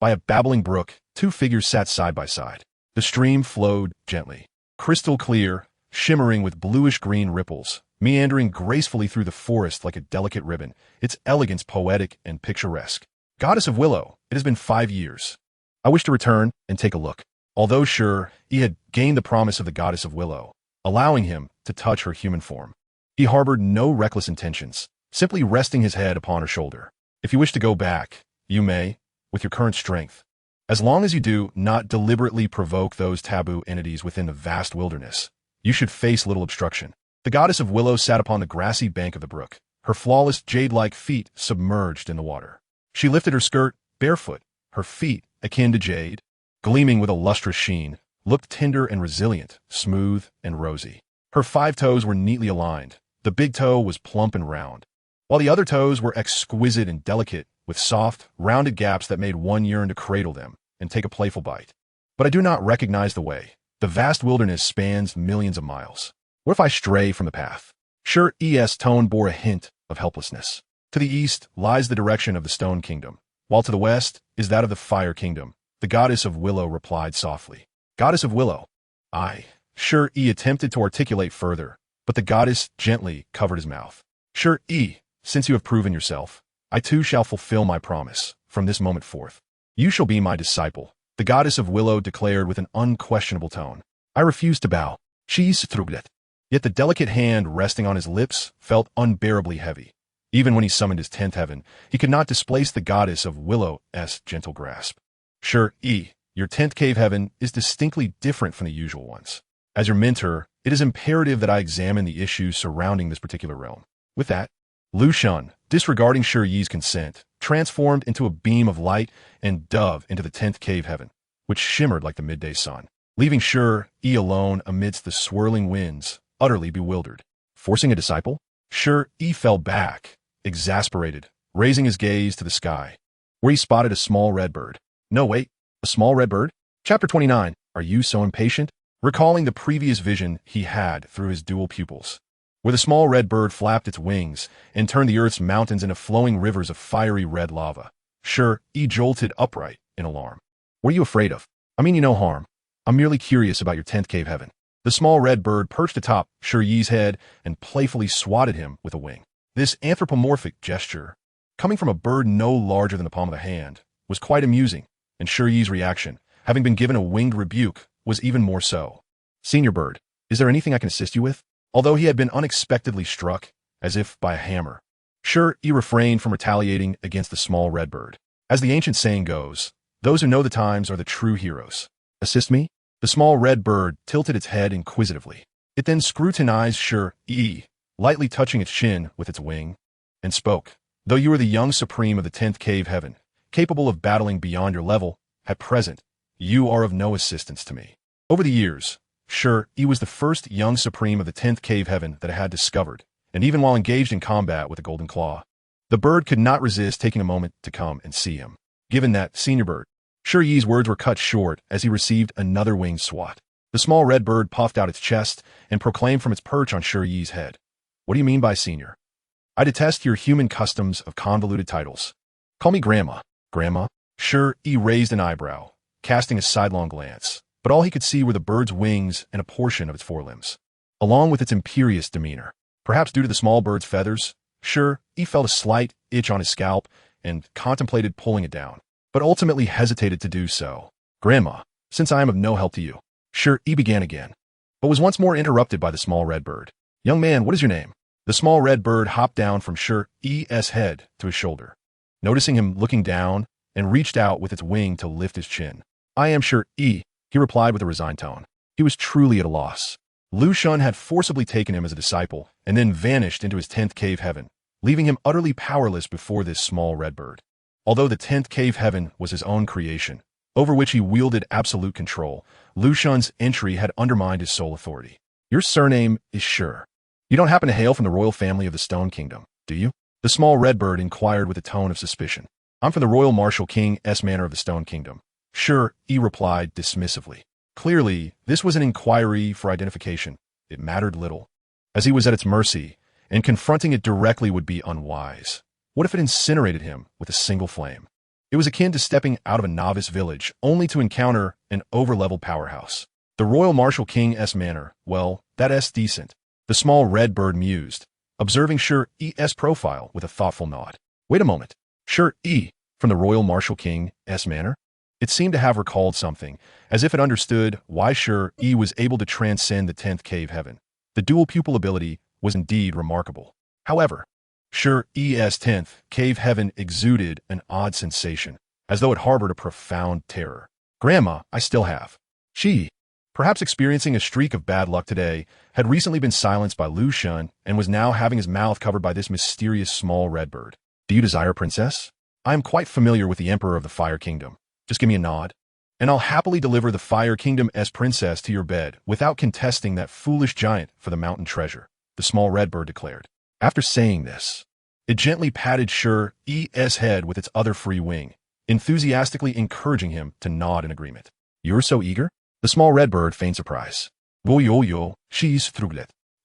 by a babbling brook, 2 figures sat side by side. The stream flowed gently, crystal clear, shimmering with bluish-green ripples, meandering gracefully through the forest like a delicate ribbon, its elegance poetic and picturesque. Goddess of Willow, it has been 5 years. I wish to return and take a look. Although Shi Yi had gained the promise of the goddess of Willow, allowing him to touch her human form, he harbored no reckless intentions, simply resting his head upon her shoulder. If you wish to go back, you may, with your current strength, as long as you do not deliberately provoke those taboo entities within the vast wilderness. You should face little obstruction. The goddess of Willow sat upon the grassy bank of the brook, her flawless jade-like feet submerged in the water. She lifted her skirt, barefoot, her feet, akin to jade, gleaming with a lustrous sheen, looked tender and resilient, smooth and rosy. Her 5 toes were neatly aligned. The big toe was plump and round, while the other toes were exquisite and delicate, with soft, rounded gaps that made one yearn to cradle them and take a playful bite. But I do not recognize the way. The vast wilderness spans millions of miles. What if I stray from the path? Shi Yi's tone bore a hint of helplessness. To the east lies the direction of the Stone Kingdom, while to the west is that of the Fire Kingdom. The goddess of Willow replied softly. Goddess of Willow. Shi Yi attempted to articulate further, but the goddess gently covered his mouth. Shi Yi, since you have proven yourself, I too shall fulfill my promise. From this moment forth, you shall be my disciple, the goddess of Willow declared with an unquestionable tone. I refused to bow. Shi Yi struggled. Yet the delicate hand resting on his lips felt unbearably heavy. Even when he summoned his 10th heaven, he could not displace the goddess of Willow's gentle grasp. Shi Yi, your 10th cave heaven is distinctly different from the usual ones. As your mentor, it is imperative that I examine the issues surrounding this particular realm. With that, Liu Shen, disregarding Shi Yi's consent, transformed into a beam of light and dove into the 10th cave heaven, which shimmered like the midday sun, leaving Shi Yi alone amidst the swirling winds, utterly bewildered. Forcing a disciple? Shi Yi fell back, exasperated, raising his gaze to the sky, where he spotted a small red bird. No, wait, a small red bird? Chapter 29. Are you so impatient? Recalling the previous vision he had through his dual pupils, where the small red bird flapped its wings and turned the earth's mountains into flowing rivers of fiery red lava, Shi Yi jolted upright in alarm. What are you afraid of? I mean you no harm. I'm merely curious about your 10th cave heaven. The small red bird perched atop Shi Yi's head and playfully swatted him with a wing. This anthropomorphic gesture, coming from a bird no larger than the palm of the hand, was quite amusing, and Shi Yi's reaction, having been given a winged rebuke, was even more so. Senior bird, is there anything I can assist you with? Although he had been unexpectedly struck, as if by a hammer, Shi Yi refrained from retaliating against the small red bird. As the ancient saying goes, those who know the times are the true heroes. Assist me? The small red bird tilted its head inquisitively. It then scrutinized Shi Yi, lightly touching its chin with its wing, and spoke. Though you are the young supreme of the 10th cave heaven, capable of battling beyond your level, at present, you are of no assistance to me. Over the years, Shi Yi was the first young supreme of the 10th cave heaven that I had discovered, and even while engaged in combat with the golden claw, the bird could not resist taking a moment to come and see him. Given that, senior bird, Shi Yi's words were cut short as he received another winged swat. The small red bird puffed out its chest and proclaimed from its perch on Shi Yi's head. What do you mean by senior? I detest your human customs of convoluted titles. Call me grandma. Grandma? Shi Yi raised an eyebrow, casting a sidelong glance, but all he could see were the bird's wings and a portion of its forelimbs, along with its imperious demeanor. Perhaps due to the small bird's feathers, Shi Yi felt a slight itch on his scalp and contemplated pulling it down, but ultimately hesitated to do so. Grandma, since I am of no help to you, Shi Yi began again, but was once more interrupted by the small red bird. Young man, what is your name? The small red bird hopped down from Shi Yi's head to his shoulder, noticing him looking down, and reached out with its wing to lift his chin. I am Shi Yi, he replied with a resigned tone. He was truly at a loss. Liu Shen had forcibly taken him as a disciple and then vanished into his 10th cave heaven, leaving him utterly powerless before this small red bird. Although the 10th cave heaven was his own creation, over which he wielded absolute control, Liu Shen's entry had undermined his sole authority. Your surname is Shi. You don't happen to hail from the royal family of the Stone Kingdom, do you? The small red bird inquired with a tone of suspicion. I'm from the royal martial King's manor of the Stone Kingdom, Shi Yi replied dismissively. Clearly, this was an inquiry for identification. It mattered little, as he was at its mercy, and confronting it directly would be unwise. What if it incinerated him with a single flame? It was akin to stepping out of a novice village, only to encounter an over-leveled powerhouse. The royal martial King's manor, well, that's decent. The small red bird mused, observing Shi Yi's profile with a thoughtful nod. Wait a moment. Shi Yi, from the royal martial King's manor? It seemed to have recalled something, as if it understood why Shi Yi was able to transcend the 10th cave heaven. The dual pupil ability was indeed remarkable. However, Shi Yi's 10th cave heaven exuded an odd sensation, as though it harbored a profound terror. Grandma, I still have. Shi Yi, perhaps experiencing a streak of bad luck today, had recently been silenced by Liu Shen and was now having his mouth covered by this mysterious small red bird. Do you desire a princess? I am quite familiar with the Emperor of the Fire Kingdom. Just give me a nod, and I'll happily deliver the Fire Kingdom's princess to your bed without contesting that foolish giant for the mountain treasure, the small red bird declared. After saying this, it gently patted Shi Yi's head with its other free wing, enthusiastically encouraging him to nod in agreement. You're so eager? The small red bird feigned surprise. Yo, she's through.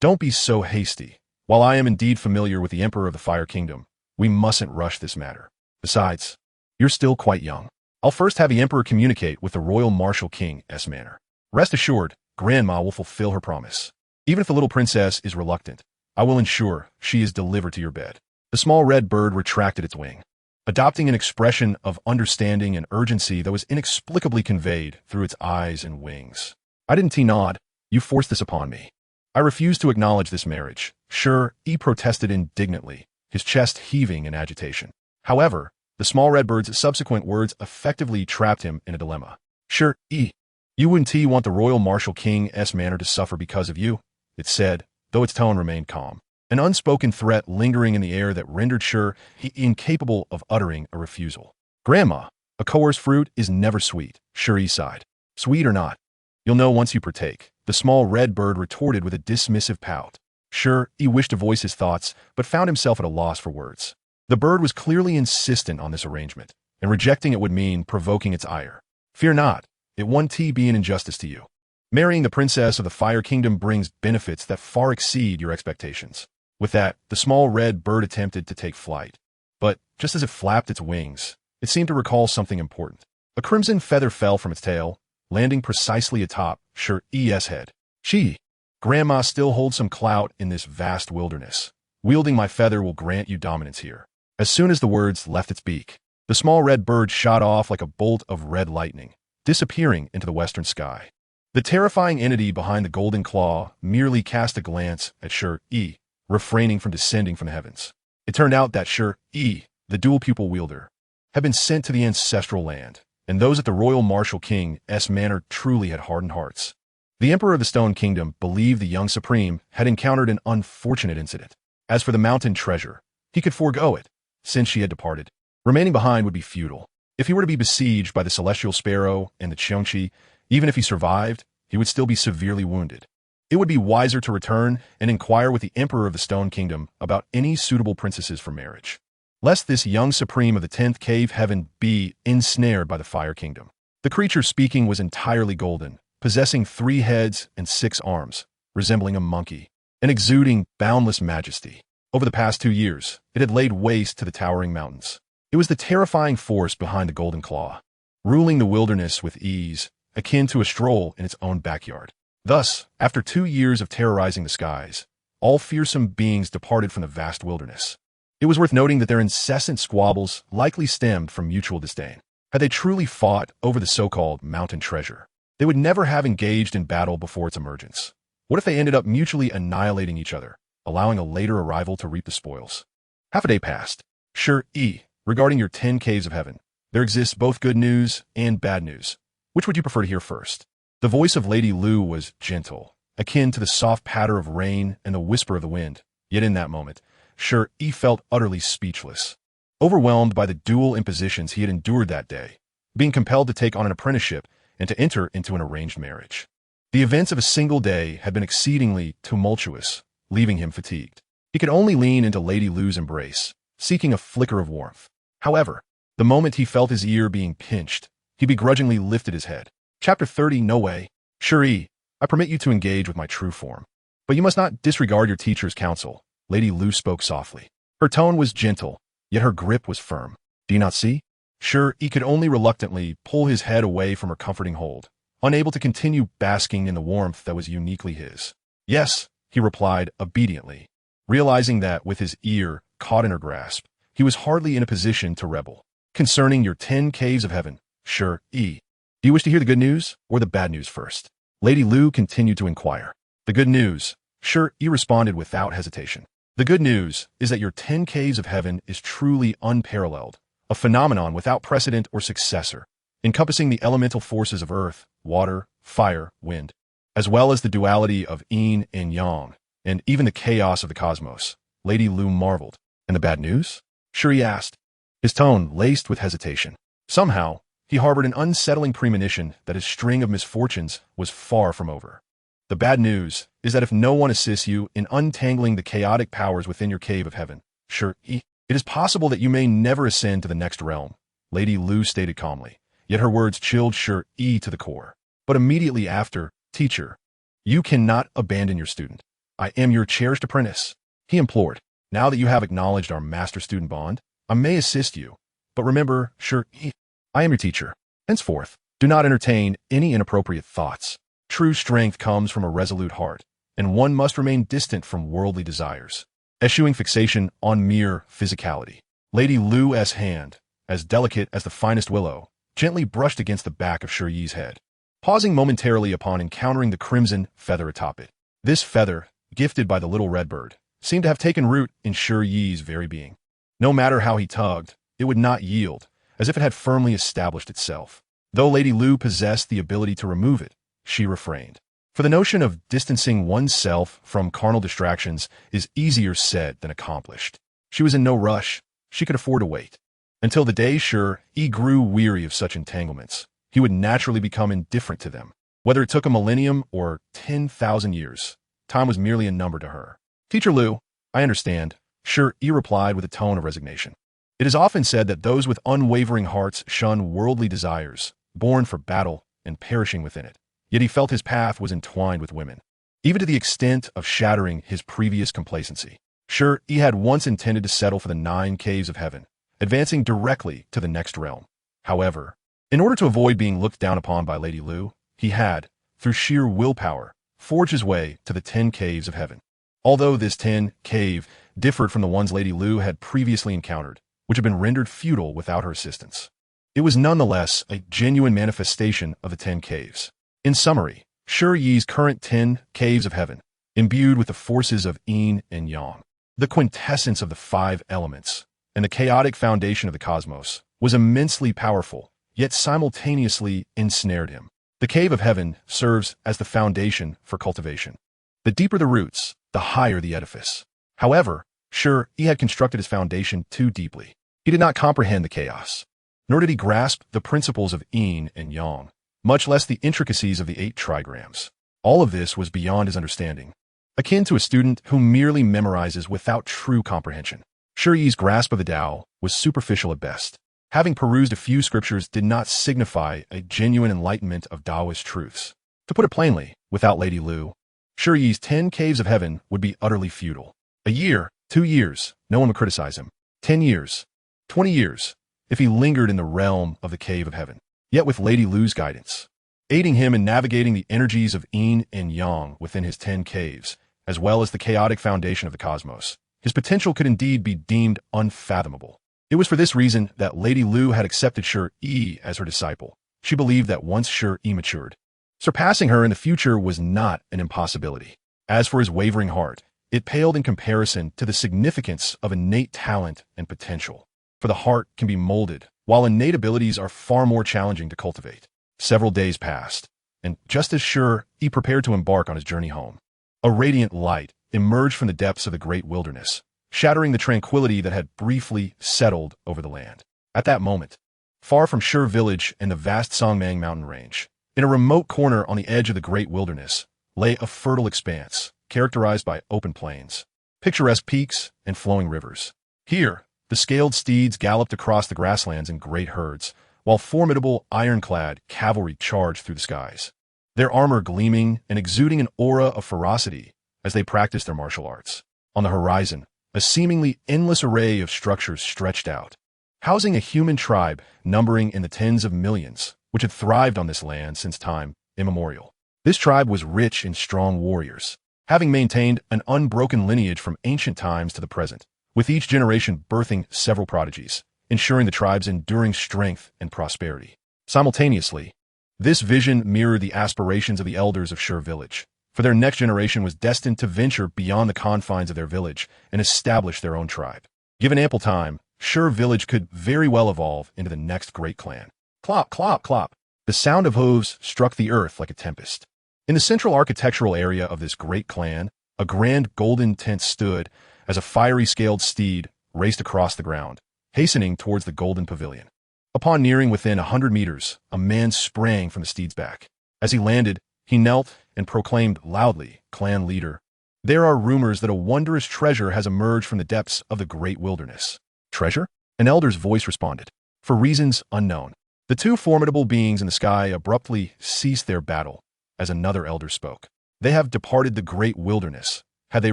Don't be so hasty. While I am indeed familiar with the Emperor of the Fire Kingdom, we mustn't rush this matter. Besides, you're still quite young. I'll first have the Emperor communicate with the Royal Martial King's manner. Rest assured, Grandma will fulfill her promise. Even if the little princess is reluctant, I will ensure she is delivered to your bed. The small red bird retracted its wing, adopting an expression of understanding and urgency that was inexplicably conveyed through its eyes and wings. I didn't nod. You forced this upon me. I refuse to acknowledge this marriage. Shi Yi protested indignantly, his chest heaving in agitation. However, the small red bird's subsequent words effectively trapped him in a dilemma. Shi Yi, you wouldn't want the Royal Martial King's manor to suffer because of you, it said, though its tone remained calm. An unspoken threat lingering in the air that rendered Shi Yi incapable of uttering a refusal. Grandma, a coerced fruit is never sweet, Shi Yi sighed. Sweet or not, you'll know once you partake, the small red bird retorted with a dismissive pout. Shi Yi wished to voice his thoughts, but found himself at a loss for words. The bird was clearly insistent on this arrangement, and rejecting it would mean provoking its ire. Fear not, it won't be an injustice to you. Marrying the princess of the Fire Kingdom brings benefits that far exceed your expectations. With that, the small red bird attempted to take flight. But, just as it flapped its wings, it seemed to recall something important. A crimson feather fell from its tail, landing precisely atop Shi Yi's head. Shi, Grandma still holds some clout in this vast wilderness. Wielding my feather will grant you dominance here. As soon as the words left its beak, the small red bird shot off like a bolt of red lightning, disappearing into the western sky. The terrifying entity behind the golden claw merely cast a glance at Shi Yi, refraining from descending from the heavens. It turned out that Shi Yi, the dual-pupil wielder, had been sent to the ancestral land, and those at the Royal Martial King's manor truly had hardened hearts. The Emperor of the Stone Kingdom believed the young Supreme had encountered an unfortunate incident. As for the mountain treasure, he could forego it, since she had departed. Remaining behind would be futile. If he were to be besieged by the Celestial Sparrow and the Qiongqi, even if he survived, he would still be severely wounded. It would be wiser to return and inquire with the Emperor of the Stone Kingdom about any suitable princesses for marriage, lest this young Supreme of the 10th Cave Heaven be ensnared by the Fire Kingdom. The creature speaking was entirely golden, possessing 3 heads and 6 arms, resembling a monkey, and exuding boundless majesty. Over the past 2 years, it had laid waste to the towering mountains. It was the terrifying force behind the Golden Claw, ruling the wilderness with ease, akin to a stroll in its own backyard. Thus, after 2 years of terrorizing the skies, all fearsome beings departed from the vast wilderness. It was worth noting that their incessant squabbles likely stemmed from mutual disdain. Had they truly fought over the so-called mountain treasure, they would never have engaged in battle before its emergence. What if they ended up mutually annihilating each other, allowing a later arrival to reap the spoils? Half a day passed. Shi Yi, regarding your 10 caves of heaven, there exists both good news and bad news. Which would you prefer to hear first? The voice of Lady Liu was gentle, akin to the soft patter of rain and the whisper of the wind. Yet in that moment, Shi Yi felt utterly speechless, overwhelmed by the dual impositions he had endured that day, being compelled to take on an apprenticeship and to enter into an arranged marriage. The events of a single day had been exceedingly tumultuous, leaving him fatigued. He could only lean into Lady Liu's embrace, seeking a flicker of warmth. However, the moment he felt his ear being pinched, he begrudgingly lifted his head. Chapter 30. No way. Shi Yi, I permit you to engage with my true form, but you must not disregard your teacher's counsel. Lady Liu spoke softly. Her tone was gentle, yet her grip was firm. Do you not see? Shi Yi could only reluctantly pull his head away from her comforting hold, unable to continue basking in the warmth that was uniquely his. Yes, he replied obediently, realizing that with his ear caught in her grasp, he was hardly in a position to rebel. Concerning your 10 caves of heaven, Shi Yi, do you wish to hear the good news or the bad news first? Lady Liu continued to inquire. The good news, Shi Yi responded without hesitation. The good news is that your 10 caves of heaven is truly unparalleled, a phenomenon without precedent or successor, encompassing the elemental forces of earth, water, fire, wind, as well as the duality of yin and yang, and even the chaos of the cosmos. Lady Liu marveled. And the bad news? Shi Yi asked. his tone laced with hesitation. Somehow, he harbored an unsettling premonition that his string of misfortunes was far from over. The bad news is that if no one assists you in untangling the chaotic powers within your cave of heaven, Shi Yi, it is possible that you may never ascend to the next realm, Lady Liu stated calmly, yet her words chilled Shi Yi to the core. But immediately after, teacher, you cannot abandon your student. I am your cherished apprentice, he implored. Now that you have acknowledged our master-student bond, I may assist you. But remember, Shi Yi, I am your teacher. Henceforth, do not entertain any inappropriate thoughts. True strength comes from a resolute heart, and one must remain distant from worldly desires, eschewing fixation on mere physicality. Lady Liu's hand, as delicate as the finest willow, gently brushed against the back of Shi Yi's head, pausing momentarily upon encountering the crimson feather atop it. This feather, gifted by the little red bird, seemed to have taken root in Shi Yi's very being. No matter how he tugged, it would not yield, as if it had firmly established itself. Though Lady Liu possessed the ability to remove it, she refrained. For the notion of distancing oneself from carnal distractions is easier said than accomplished. She was in no rush. She could afford to wait. Until the day Shi Yi grew weary of such entanglements, he would naturally become indifferent to them. Whether it took a millennium or 10,000 years, time was merely a number to her. Teacher Liu, I understand, Shi Yi replied with a tone of resignation. It is often said that those with unwavering hearts shun worldly desires, born for battle and perishing within it. Yet he felt his path was entwined with women, even to the extent of shattering his previous complacency. Shi Yi had once intended to settle for the 9 caves of heaven, advancing directly to the next realm. However, in order to avoid being looked down upon by Lady Liu, he had, through sheer willpower, forged his way to the 10 caves of heaven. Although this 10 cave differed from the ones Lady Liu had previously encountered, which had been rendered futile without her assistance, it was nonetheless a genuine manifestation of the 10 caves. In summary, Shi Yi's current 10 caves of heaven, imbued with the forces of yin and yang, the quintessence of the 5 elements, and the chaotic foundation of the cosmos, was immensely powerful, yet simultaneously ensnared him. The cave of heaven serves as the foundation for cultivation. The deeper the roots, the higher the edifice. However, Shi Yi had constructed his foundation too deeply. He did not comprehend the chaos, nor did he grasp the principles of yin and yang, much less the intricacies of the 8 trigrams. All of this was beyond his understanding, akin to a student who merely memorizes without true comprehension. Shi Yi's grasp of the Tao was superficial at best. Having perused a few scriptures did not signify a genuine enlightenment of Taoist truths. To put it plainly, without Lady Liu, Shi Yi's 10 caves of heaven would be utterly futile. A year, 2 years, no one would criticize him. 10 years, 20 years, if he lingered in the realm of the cave of heaven. Yet with Lady Liu's guidance, aiding him in navigating the energies of yin and yang within his 10 caves, as well as the chaotic foundation of the cosmos, his potential could indeed be deemed unfathomable. It was for this reason that Lady Liu had accepted Shi Yi as her disciple. She believed that once Shi Yi matured, surpassing her in the future was not an impossibility. As for his wavering heart, it paled in comparison to the significance of innate talent and potential. For the heart can be molded, while innate abilities are far more challenging to cultivate. Several days passed, and just as Shi Yi prepared to embark on his journey home, a radiant light emerged from the depths of the great wilderness, shattering the tranquility that had briefly settled over the land. At that moment, far from Shi village and the vast Songmang mountain range, in a remote corner on the edge of the great wilderness, lay a fertile expanse, characterized by open plains, picturesque peaks, and flowing rivers. Here, the scaled steeds galloped across the grasslands in great herds, while formidable ironclad cavalry charged through the skies, their armor gleaming and exuding an aura of ferocity as they practiced their martial arts. On the horizon, a seemingly endless array of structures stretched out, housing a human tribe numbering in the tens of millions, which had thrived on this land since time immemorial. This tribe was rich in strong warriors, having maintained an unbroken lineage from ancient times to the present, with each generation birthing several prodigies, ensuring the tribe's enduring strength and prosperity. Simultaneously, this vision mirrored the aspirations of the elders of Shi village, for their next generation was destined to venture beyond the confines of their village and establish their own tribe. Given ample time, Shi village could very well evolve into the next great clan. Clop, clop, clop. The sound of hooves struck the earth like a tempest. In the central architectural area of this great clan, a grand golden tent stood as a fiery scaled steed raced across the ground, hastening towards the golden pavilion. Upon nearing within 100 meters, a man sprang from the steed's back. As he landed, he knelt and proclaimed loudly, "Clan leader, there are rumors that a wondrous treasure has emerged from the depths of the great wilderness." "Treasure?" An elder's voice responded. For reasons unknown, the two formidable beings in the sky abruptly ceased their battle as another elder spoke. "They have departed the great wilderness. Had they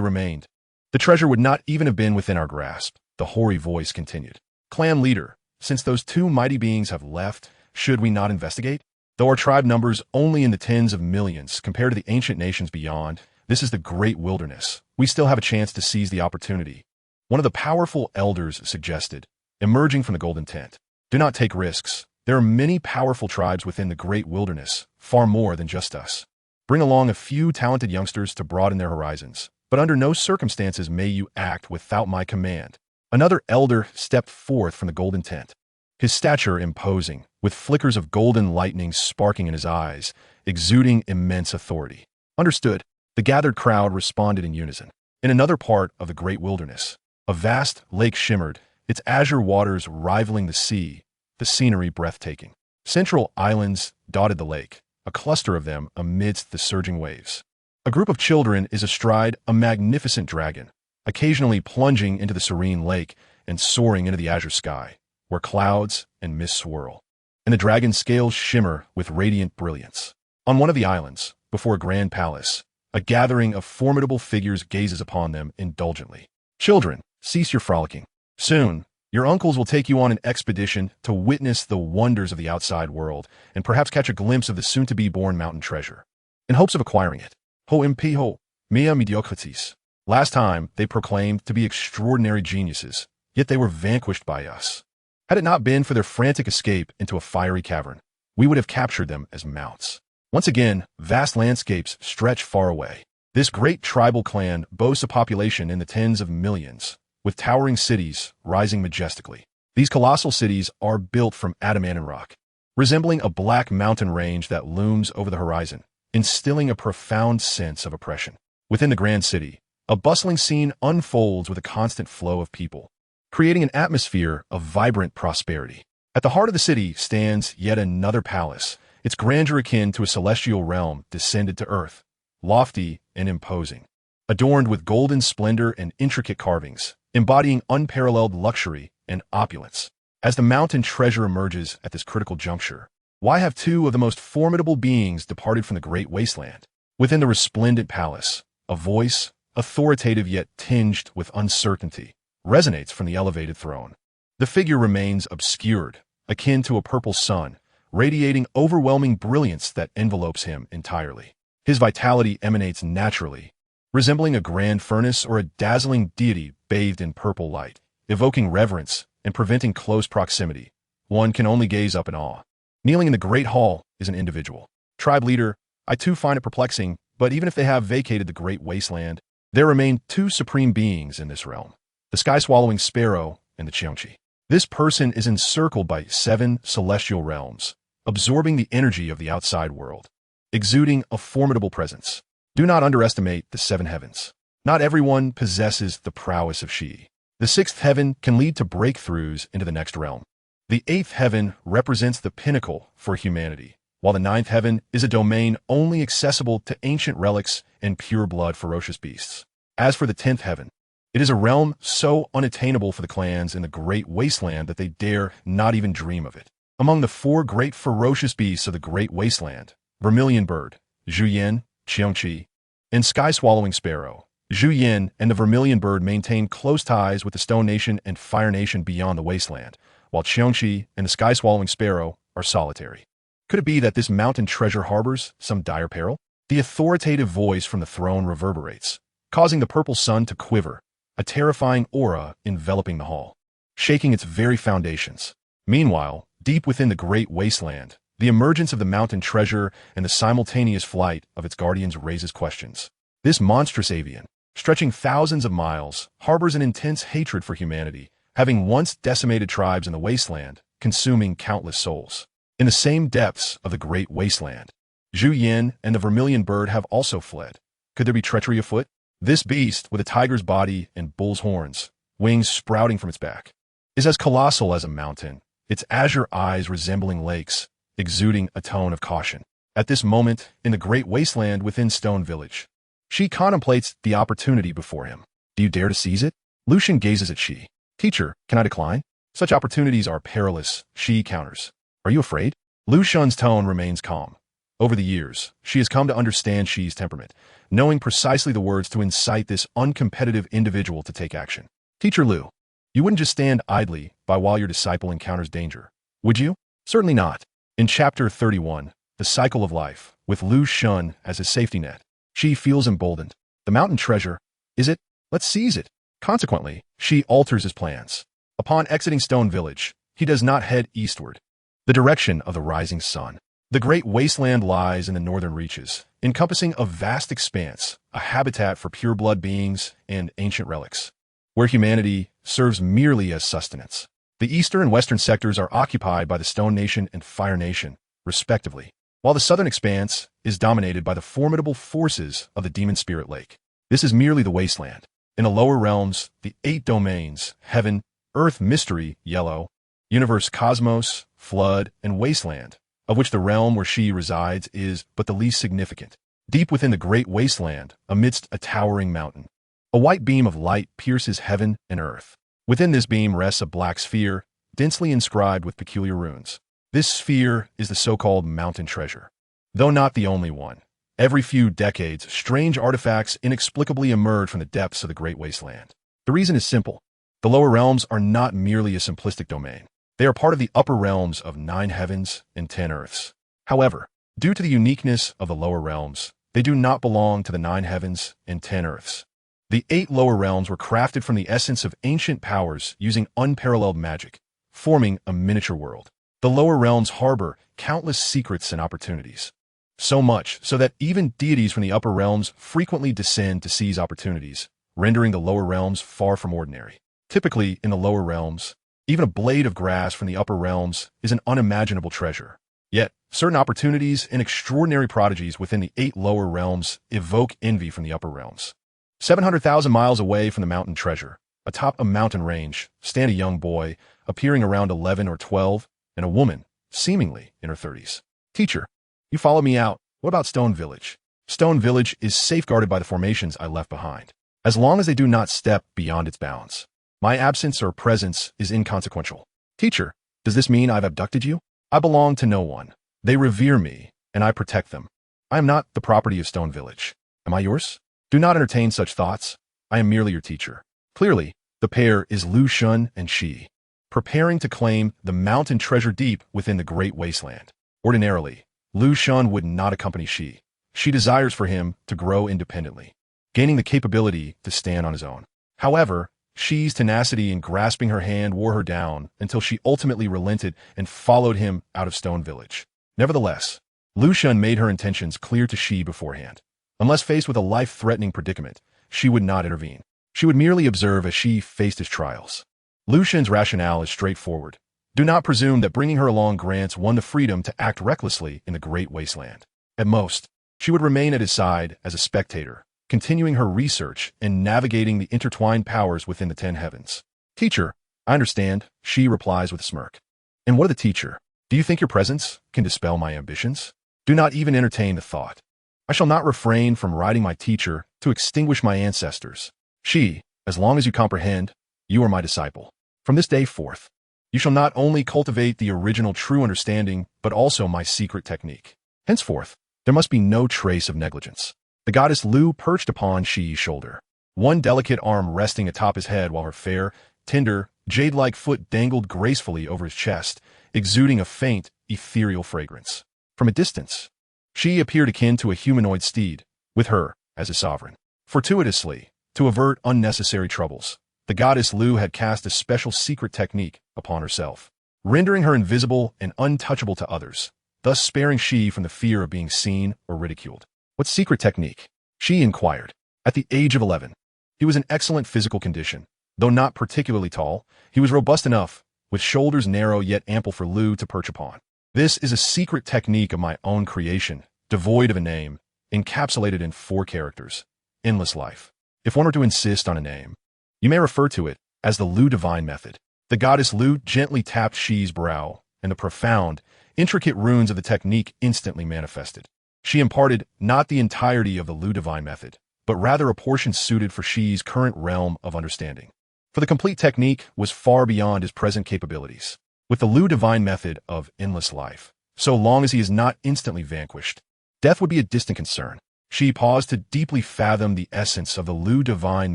remained, the treasure would not even have been within our grasp." The hoary voice continued. "Clan leader, since those two mighty beings have left, should we not investigate? Though our tribe numbers only in the tens of millions compared to the ancient nations beyond, this is the great wilderness. We still have a chance to seize the opportunity." One of the powerful elders suggested, emerging from the golden tent. "Do not take risks. There are many powerful tribes within the great wilderness, far more than just us. Bring along a few talented youngsters to broaden their horizons, but under no circumstances may you act without my command." Another elder stepped forth from the golden tent, his stature imposing, with flickers of golden lightning sparking in his eyes, exuding immense authority. "Understood." The gathered crowd responded in unison. In another part of the great wilderness, a vast lake shimmered, its azure waters rivaling the sea, the scenery breathtaking. Central islands dotted the lake, a cluster of them amidst the surging waves. A group of children is astride a magnificent dragon, occasionally plunging into the serene lake and soaring into the azure sky, where clouds and mist swirl, and the dragon's scales shimmer with radiant brilliance. On one of the islands, before a grand palace, a gathering of formidable figures gazes upon them indulgently. "Children, cease your frolicking. Soon, your uncles will take you on an expedition to witness the wonders of the outside world and perhaps catch a glimpse of the soon-to-be-born mountain treasure, in hopes of acquiring it. Ho mea mediocrities." Last time, they proclaimed to be extraordinary geniuses, yet they were vanquished by us. Had it not been for their frantic escape into a fiery cavern, we would have captured them as mounts. Once again, vast landscapes stretch far away. This great tribal clan boasts a population in the tens of millions, with towering cities rising majestically. These colossal cities are built from adamant rock, resembling a black mountain range that looms over the horizon, instilling a profound sense of oppression. Within the grand city, a bustling scene unfolds with a constant flow of people, creating an atmosphere of vibrant prosperity. At the heart of the city stands yet another palace, its grandeur akin to a celestial realm descended to earth, lofty and imposing, adorned with golden splendor and intricate carvings, embodying unparalleled luxury and opulence. As the mountain treasure emerges at this critical juncture, why have two of the most formidable beings departed from the great wasteland? Within the resplendent palace, a voice, authoritative yet tinged with uncertainty, resonates from the elevated throne. The figure remains obscured, akin to a purple sun, radiating overwhelming brilliance that envelopes him entirely. His vitality emanates naturally, resembling a grand furnace or a dazzling deity bathed in purple light, evoking reverence and preventing close proximity. One can only gaze up in awe. Kneeling in the great hall is an individual. "Tribe leader, I too find it perplexing, but even if they have vacated the great wasteland, there remain two supreme beings in this realm, the sky-swallowing sparrow and the Qiongqi. This person is encircled by 7 celestial realms, absorbing the energy of the outside world, exuding a formidable presence. Do not underestimate the 7 heavens. Not everyone possesses the prowess of Shi Yi. The 6th heaven can lead to breakthroughs into the next realm. The 8th heaven represents the pinnacle for humanity, while the 9th heaven is a domain only accessible to ancient relics and pure-blood ferocious beasts. As for the 10th heaven, it is a realm so unattainable for the clans in the great wasteland that they dare not even dream of it. Among the 4 great ferocious beasts of the great wasteland, vermilion bird, Zhu Yan, Qiongqi, and sky-swallowing sparrow, Zhu Yan and the vermilion bird maintain close ties with the Stone Nation and Fire Nation beyond the wasteland, while Qiongqi and the sky-swallowing sparrow are solitary. Could it be that this mountain treasure harbors some dire peril? The authoritative voice from the throne reverberates, causing the purple sun to quiver, a terrifying aura enveloping the hall, shaking its very foundations. Meanwhile, deep within the great wasteland, the emergence of the mountain treasure and the simultaneous flight of its guardians raises questions. This monstrous avian, stretching thousands of miles, harbors an intense hatred for humanity, having once decimated tribes in the wasteland, consuming countless souls. In the same depths of the great wasteland, Zhu Yan and the vermilion bird have also fled. Could there be treachery afoot? This beast, with a tiger's body and bull's horns, wings sprouting from its back, is as colossal as a mountain, its azure eyes resembling lakes, exuding a tone of caution. At this moment, in the great wasteland within Stone Village, Shi contemplates the opportunity before him. Do you dare to seize it? Liu Shen gazes at Shi. Teacher, can I decline? Such opportunities are perilous, Shi counters. Are you afraid? Liu Shen's tone remains calm. Over the years, she has come to understand Shi's temperament, knowing precisely the words to incite this uncompetitive individual to take action. Teacher Liu, you wouldn't just stand idly by while your disciple encounters danger, would you? Certainly not. In Chapter 31, The Cycle of Life, with Liu Shen as his safety net, Shi feels emboldened. The mountain treasure, is it? Let's seize it. Consequently, Shi alters his plans. Upon exiting Stone Village, he does not head eastward, the direction of the rising sun. The great wasteland lies in the northern reaches, encompassing a vast expanse, a habitat for pure-blood beings and ancient relics, where humanity serves merely as sustenance. The eastern and western sectors are occupied by the Stone Nation and Fire Nation, respectively, while the southern expanse is dominated by the formidable forces of the Demon Spirit Lake. This is merely the wasteland. In the lower realms, the 8 domains, heaven, earth, mystery, yellow, universe, cosmos, flood, and wasteland, of which the realm where Shi resides is but the least significant. Deep within the great wasteland, amidst a towering mountain, a white beam of light pierces heaven and earth. Within this beam rests a black sphere, densely inscribed with peculiar runes. This sphere is the so-called mountain treasure. Though not the only one, every few decades, strange artifacts inexplicably emerge from the depths of the great wasteland. The reason is simple. The lower realms are not merely a simplistic domain. They are part of the upper realms of 9 heavens and 10 earths. However, due to the uniqueness of the lower realms, they do not belong to the 9 heavens and 10 earths. The 8 lower realms were crafted from the essence of ancient powers using unparalleled magic, forming a miniature world. The lower realms harbor countless secrets and opportunities. So much so that even deities from the upper realms frequently descend to seize opportunities, rendering the lower realms far from ordinary. Typically, in the lower realms, even a blade of grass from the upper realms is an unimaginable treasure. Yet, certain opportunities and extraordinary prodigies within the 8 lower realms evoke envy from the upper realms. 700,000 miles away from the mountain treasure, atop a mountain range, stand a young boy, appearing around 11 or 12, and a woman, seemingly in her 30s. Teacher, you followed me out. What about Stone Village? Stone Village is safeguarded by the formations I left behind, as long as they do not step beyond its bounds. My absence or presence is inconsequential. Teacher, does this mean I've abducted you? I belong to no one. They revere me, and I protect them. I am not the property of Stone Village. Am I yours? Do not entertain such thoughts. I am merely your teacher. Clearly, the pair is Liu Shen and Shi, preparing to claim the mountain treasure deep within the great wasteland. Ordinarily, Liu Shen would not accompany Shi. She desires for him to grow independently, gaining the capability to stand on his own. However, Shi's tenacity in grasping her hand wore her down until she ultimately relented and followed him out of Stone Village. Nevertheless, Liu Shen made her intentions clear to Shi beforehand. Unless faced with a life-threatening predicament, she would not intervene. She would merely observe as Shi faced his trials. Liu Shen's rationale is straightforward. Do not presume that bringing her along grants one the freedom to act recklessly in the great wasteland. At most, she would remain at his side as a spectator, continuing her research and navigating the intertwined powers within the 10 heavens. Teacher, I understand, Shi replies with a smirk. And what of the teacher? Do you think your presence can dispel my ambitions? Do not even entertain the thought. I shall not refrain from riding my teacher to extinguish my ancestors. Shi, as long as you comprehend, you are my disciple. From this day forth, you shall not only cultivate the original true understanding, but also my secret technique. Henceforth, there must be no trace of negligence. The goddess Liu perched upon Shi's shoulder, one delicate arm resting atop his head while her fair, tender, jade-like foot dangled gracefully over his chest, exuding a faint, ethereal fragrance. From a distance, Shi appeared akin to a humanoid steed, with her as a sovereign. Fortuitously, to avert unnecessary troubles, the goddess Liu had cast a special secret technique upon herself, rendering her invisible and untouchable to others, thus sparing Shi from the fear of being seen or ridiculed. What secret technique? Shi inquired. At the age of 11, he was in excellent physical condition. Though not particularly tall, he was robust enough, with shoulders narrow yet ample for Liu to perch upon. This is a secret technique of my own creation, devoid of a name, encapsulated in 4 characters. Endless life. If one were to insist on a name, you may refer to it as the Liu Divine Method. The goddess Liu gently tapped Shi's brow, and the profound, intricate runes of the technique instantly manifested. She imparted not the entirety of the Liu divine method, but rather a portion suited for Shi's current realm of understanding. For the complete technique was far beyond his present capabilities. With the Liu divine method of endless life, so long as he is not instantly vanquished, death would be a distant concern. Shi paused to deeply fathom the essence of the Liu divine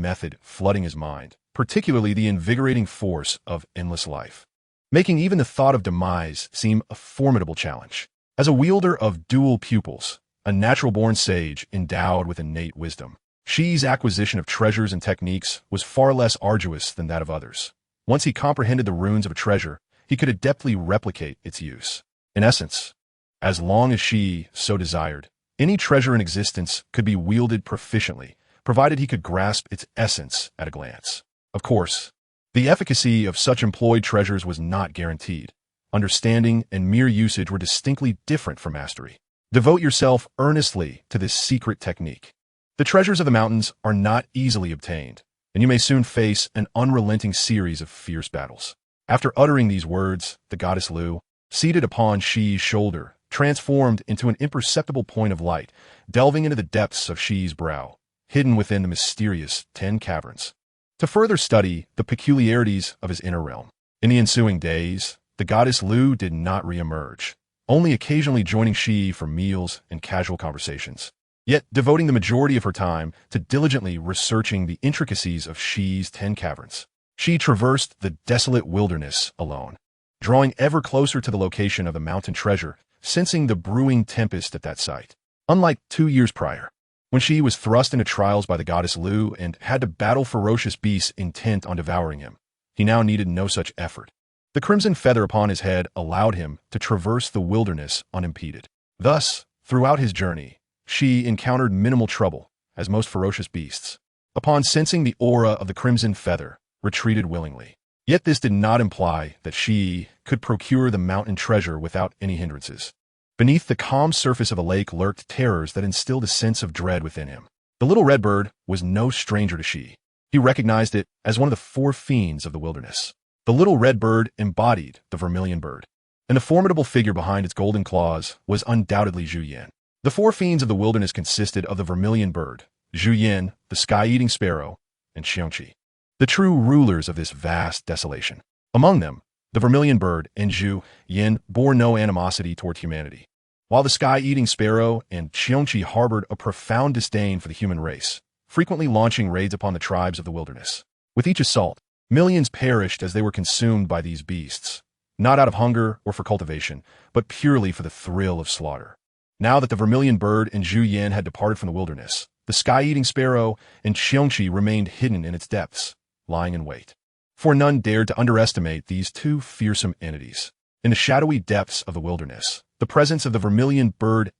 method flooding his mind, particularly the invigorating force of endless life, making even the thought of demise seem a formidable challenge. As a wielder of dual pupils, a natural-born sage endowed with innate wisdom, Shi's acquisition of treasures and techniques was far less arduous than that of others. Once he comprehended the runes of a treasure, he could adeptly replicate its use. In essence, as long as Shi so desired, any treasure in existence could be wielded proficiently, provided he could grasp its essence at a glance. Of course, the efficacy of such employed treasures was not guaranteed. Understanding and mere usage were distinctly different from mastery. Devote yourself earnestly to this secret technique. The treasures of the mountains are not easily obtained, and you may soon face an unrelenting series of fierce battles. After uttering these words, the goddess Liu, seated upon Shi's shoulder, transformed into an imperceptible point of light, delving into the depths of Shi's brow, hidden within the mysterious 10 caverns, to further study the peculiarities of his inner realm. In the ensuing days, the goddess Liu did not re-emerge, only occasionally joining Shi for meals and casual conversations, yet devoting the majority of her time to diligently researching the intricacies of Shi's 10 caverns. Shi traversed the desolate wilderness alone, drawing ever closer to the location of the mountain treasure, sensing the brewing tempest at that site. Unlike 2 years prior, when Shi was thrust into trials by the goddess Liu and had to battle ferocious beasts intent on devouring him, he now needed no such effort. The crimson feather upon his head allowed him to traverse the wilderness unimpeded. Thus, throughout his journey, Shi encountered minimal trouble, as most ferocious beasts, upon sensing the aura of the crimson feather, retreated willingly. Yet this did not imply that Shi could procure the mountain treasure without any hindrances. Beneath the calm surface of the lake lurked terrors that instilled a sense of dread within him. The little red bird was no stranger to Shi. He recognized it as one of the 4 fiends of the wilderness. The little red bird embodied the vermilion bird, and the formidable figure behind its golden claws was undoubtedly Zhu Yan. The 4 fiends of the wilderness consisted of the vermilion bird, Zhu Yan, the sky-eating sparrow, and Xiongqi, the true rulers of this vast desolation. Among them, the vermilion bird and Zhu Yan bore no animosity toward humanity, while the sky-eating sparrow and Xiongqi harbored a profound disdain for the human race, frequently launching raids upon the tribes of the wilderness. With each assault, millions perished as they were consumed by these beasts, not out of hunger or for cultivation, but purely for the thrill of slaughter. Now that the vermilion bird and Zhu Yan had departed from the wilderness, the sky-eating sparrow and Xiongqi remained hidden in its depths, lying in wait. For none dared to underestimate these 2 fearsome entities. In the shadowy depths of the wilderness, the presence of the vermilion bird's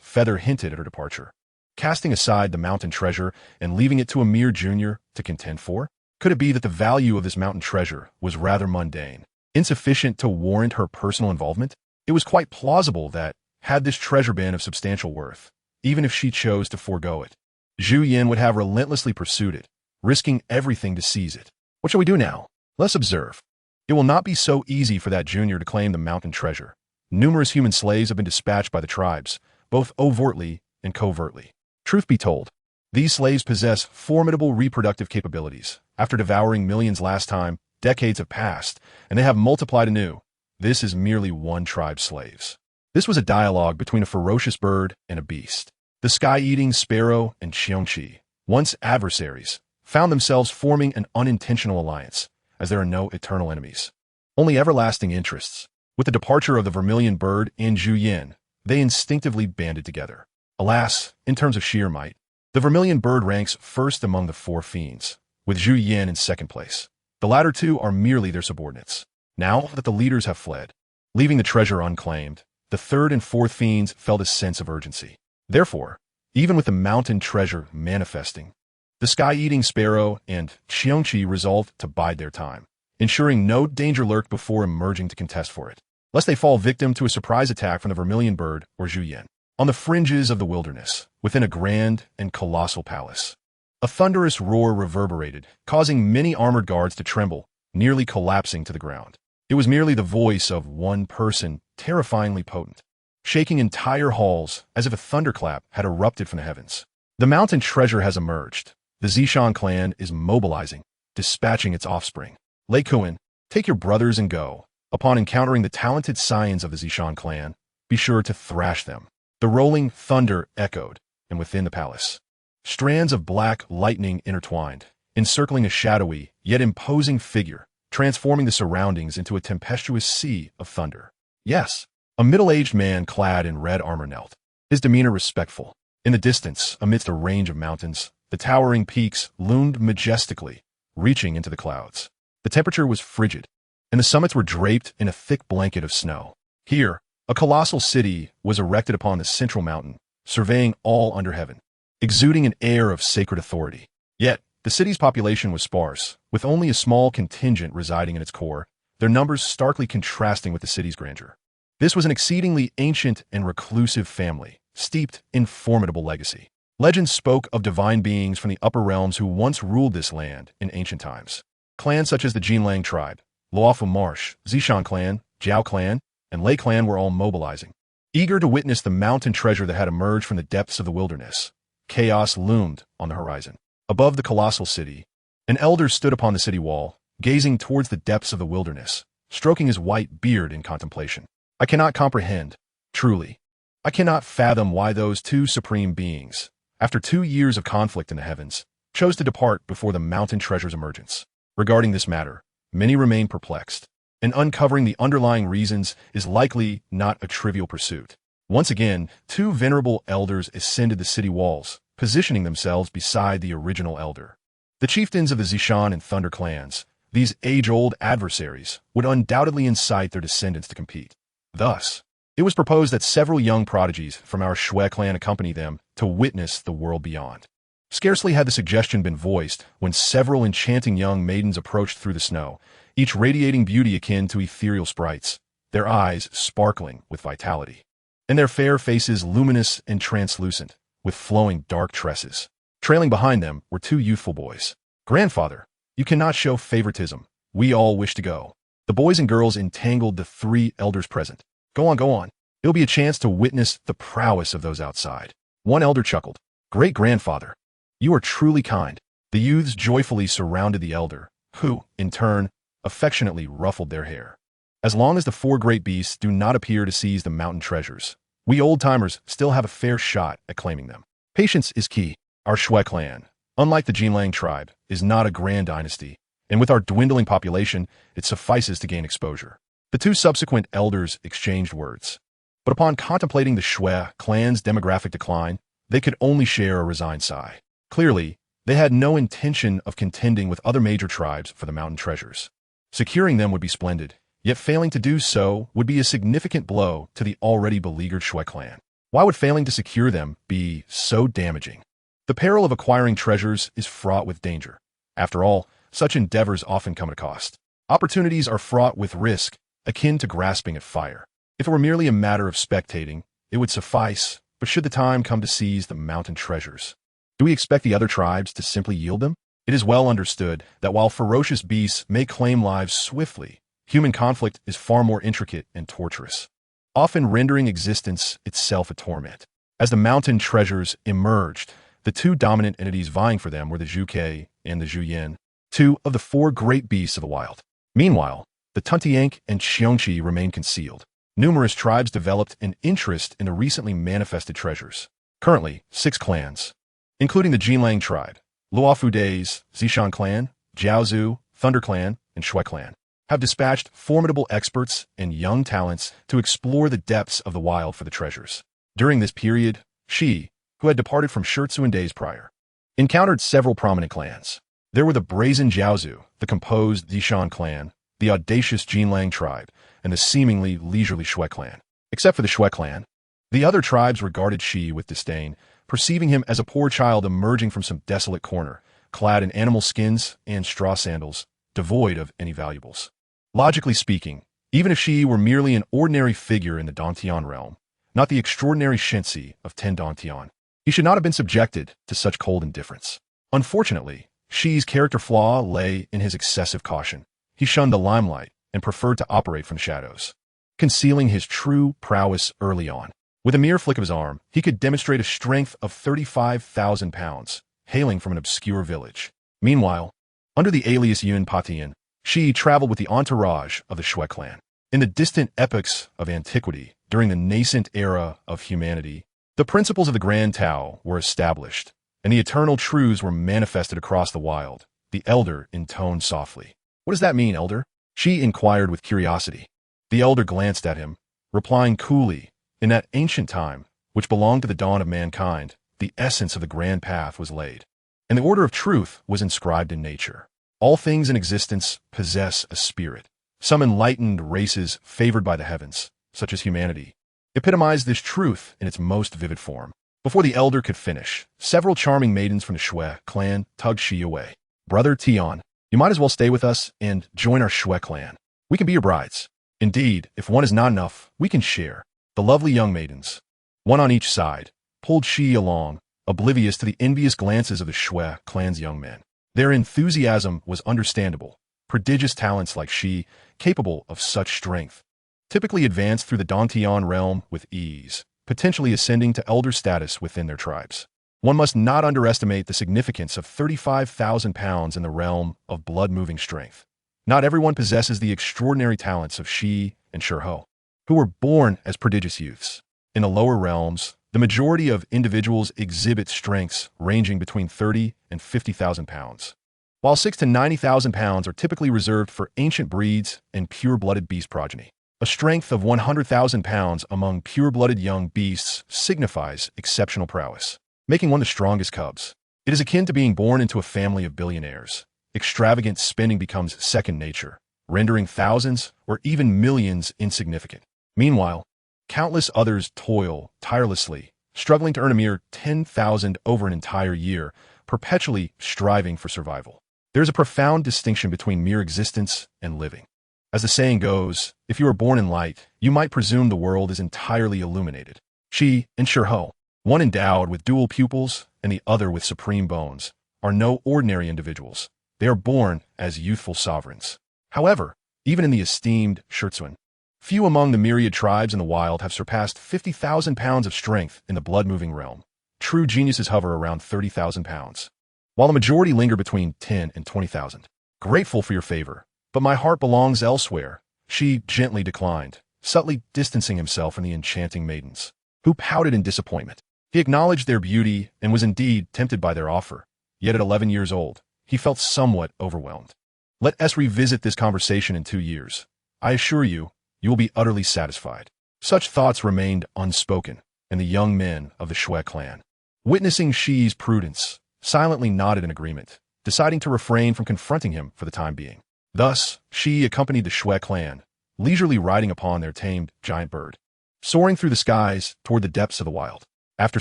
feather hinted at her departure. Casting aside the mountain treasure and leaving it to a mere junior to contend for? Could it be that the value of this mountain treasure was rather mundane, insufficient to warrant her personal involvement? It was quite plausible that, had this treasure been of substantial worth, even if she chose to forego it, Zhu Yan would have relentlessly pursued it, risking everything to seize it. What shall we do now? Let's observe. It will not be so easy for that junior to claim the mountain treasure. Numerous human slaves have been dispatched by the tribes, both overtly and covertly. Truth be told, these slaves possess formidable reproductive capabilities. After devouring millions last time, decades have passed, and they have multiplied anew. This is merely one tribe's slaves. This was a dialogue between a ferocious bird and a beast. The sky-eating sparrow and Xiongqi, once adversaries, found themselves forming an unintentional alliance, as there are no eternal enemies, only everlasting interests. With the departure of the vermilion bird and Zhu Yan, they instinctively banded together. Alas, in terms of sheer might, the vermilion bird ranks first among the 4 fiends, with Zhu Yan in second place. The latter 2 are merely their subordinates. Now that the leaders have fled, leaving the treasure unclaimed, the 3rd and 4th fiends felt a sense of urgency. Therefore, even with the mountain treasure manifesting, the sky-eating sparrow and Xiongqi resolved to bide their time, ensuring no danger lurked before emerging to contest for it, lest they fall victim to a surprise attack from the vermilion bird or Zhu Yan. On the fringes of the wilderness, within a grand and colossal palace, a thunderous roar reverberated, causing many armored guards to tremble, nearly collapsing to the ground. It was merely the voice of one person, terrifyingly potent, shaking entire halls as if a thunderclap had erupted from the heavens. The mountain treasure has emerged. The Zishan clan is mobilizing, dispatching its offspring. Lei Kuan, take your brothers and go. Upon encountering the talented scions of the Zishan clan, be sure to thrash them. The rolling thunder echoed, and within the palace, strands of black lightning intertwined, encircling a shadowy, yet imposing figure, transforming the surroundings into a tempestuous sea of thunder. Yes, a middle-aged man clad in red armor knelt, his demeanor respectful. In the distance, amidst a range of mountains, the towering peaks loomed majestically, reaching into the clouds. The temperature was frigid, and the summits were draped in a thick blanket of snow. Here, a colossal city was erected upon the central mountain, surveying all under heaven, exuding an air of sacred authority. Yet, the city's population was sparse, with only a small contingent residing in its core, their numbers starkly contrasting with the city's grandeur. This was an exceedingly ancient and reclusive family, steeped in formidable legacy. Legends spoke of divine beings from the upper realms who once ruled this land in ancient times. Clans such as the Jinlang tribe, Luofu Marsh, Zishan clan, Jiao clan, and Lei clan were all mobilizing, eager to witness the mountain treasure that had emerged from the depths of the wilderness. Chaos loomed on the horizon. Above the colossal city, an elder stood upon the city wall, gazing towards the depths of the wilderness, stroking his white beard in contemplation. I cannot comprehend, truly. I cannot fathom why those two supreme beings, after 2 years of conflict in the heavens, chose to depart before the mountain treasure's emergence. Regarding this matter, many remain perplexed, and uncovering the underlying reasons is likely not a trivial pursuit. Once again, 2 venerable elders ascended the city walls, positioning themselves beside the original elder. The chieftains of the Zishan and Thunder clans, these age-old adversaries, would undoubtedly incite their descendants to compete. Thus, it was proposed that several young prodigies from our Shui clan accompany them to witness the world beyond. Scarcely had the suggestion been voiced when several enchanting young maidens approached through the snow, each radiating beauty akin to ethereal sprites, their eyes sparkling with vitality, and their fair faces luminous and translucent, with flowing dark tresses. Trailing behind them were 2 youthful boys. "Grandfather, you cannot show favoritism. We all wish to go." The boys and girls entangled the 3 elders present. Go on, go on. It'll be a chance to witness the prowess of those outside." One elder chuckled. "Great-grandfather, you are truly kind." The youths joyfully surrounded the elder, who, in turn, affectionately ruffled their hair. As long as the 4 great beasts do not appear to seize the mountain treasures, we old-timers still have a fair shot at claiming them. Patience is key. Our Shui clan, unlike the Jinlang tribe, is not a grand dynasty, and with our dwindling population, it suffices to gain exposure. The 2 subsequent elders exchanged words. But upon contemplating the Shui clan's demographic decline, they could only share a resigned sigh. Clearly, they had no intention of contending with other major tribes for the mountain treasures. Securing them would be splendid, yet failing to do so would be a significant blow to the already beleaguered Shui clan. Why would failing to secure them be so damaging? The peril of acquiring treasures is fraught with danger. After all, such endeavors often come at a cost. Opportunities are fraught with risk, akin to grasping at fire. If it were merely a matter of spectating, it would suffice, but should the time come to seize the mountain treasures, do we expect the other tribes to simply yield them? It is well understood that while ferocious beasts may claim lives swiftly, human conflict is far more intricate and torturous, often rendering existence itself a torment. As the mountain treasures emerged, the 2 dominant entities vying for them were the Yue-gege and the Zhuyin, 2 of the 4 great beasts of the wild. Meanwhile, the Tuntiank and Xiongqi remained concealed. Numerous tribes developed an interest in the recently manifested treasures. Currently, 6 clans, including the Jinlang tribe, Luofu Days, Zishan clan, Jiaozu, Thunder clan, and Shui clan, have dispatched formidable experts and young talents to explore the depths of the wild for the treasures. During this period, Shi, who had departed from Shurtsu days prior, encountered several prominent clans. There were the brazen Jiaozu, the composed Zishan clan, the audacious Jinlang tribe, and the seemingly leisurely Shui clan. Except for the Shui clan, the other tribes regarded Shi with disdain, perceiving him as a poor child emerging from some desolate corner, clad in animal skins and straw sandals, devoid of any valuables. Logically speaking, even if Shi were merely an ordinary figure in the Dantian realm, not the extraordinary Shensi of 10 Dantian, he should not have been subjected to such cold indifference. Unfortunately, Shi's character flaw lay in his excessive caution. he shunned the limelight and preferred to operate from the shadows, concealing his true prowess early on. With a mere flick of his arm, he could demonstrate a strength of 35,000 pounds, hailing from an obscure village. Meanwhile, under the alias Yun Patian, Shi Yi traveled with the entourage of the Shui clan. In the distant epochs of antiquity, during the nascent era of humanity, the principles of the Grand Tao were established, and the eternal truths were manifested across the wild. The elder intoned softly. "What does that mean, elder?" Shi inquired with curiosity. The elder glanced at him, replying coolly, "In that ancient time, which belonged to the dawn of mankind, the essence of the grand path was laid, and the order of truth was inscribed in nature. All things in existence possess a spirit. Some enlightened races favored by the heavens, such as humanity, epitomized this truth in its most vivid form." Before the elder could finish, several charming maidens from the Shui clan tugged Shi away. "Brother Tian, you might as well stay with us and join our Shui clan. We can be your brides. Indeed, if one is not enough, we can share." The lovely young maidens, one on each side, pulled Shi along, oblivious to the envious glances of the Shui clan's young men. Their enthusiasm was understandable. Prodigious talents like Shi, capable of such strength, typically advanced through the Dantian realm with ease, potentially ascending to elder status within their tribes. One must not underestimate the significance of 35,000 pounds in the realm of blood-moving strength. Not everyone possesses the extraordinary talents of Shi and Shirho, who were born as prodigious youths. In the lower realms, the majority of individuals exhibit strengths ranging between 30 and 50,000 pounds, while 6 to 90,000 pounds are typically reserved for ancient breeds and pure-blooded beast progeny. A strength of 100,000 pounds among pure-blooded young beasts signifies exceptional prowess, making one the strongest cubs. It is akin to being born into a family of billionaires. Extravagant spending becomes second nature, rendering thousands or even millions insignificant. Meanwhile, countless others toil tirelessly, struggling to earn a mere 10,000 over an entire year, perpetually striving for survival. There is a profound distinction between mere existence and living. As the saying goes, if you are born in light, you might presume the world is entirely illuminated. Shi and Shirho, one endowed with dual pupils and the other with supreme bones, are no ordinary individuals. They are born as youthful sovereigns. However, even in the esteemed Shurtsuan, few among the myriad tribes in the wild have surpassed 50,000 pounds of strength in the blood-moving realm. True geniuses hover around 30,000 pounds, while the majority linger between 10 and 20,000. "Grateful for your favor, but my heart belongs elsewhere," Shi gently declined, subtly distancing himself from the enchanting maidens, who pouted in disappointment. He acknowledged their beauty and was indeed tempted by their offer, yet at 11 years old, he felt somewhat overwhelmed. "Let us revisit this conversation in 2 years. I assure you, you will be utterly satisfied." Such thoughts remained unspoken, and the young men of the Shui clan, witnessing Shi's prudence, silently nodded in agreement, deciding to refrain from confronting him for the time being. Thus, Shi accompanied the Shui clan, leisurely riding upon their tamed giant bird, soaring through the skies toward the depths of the wild. After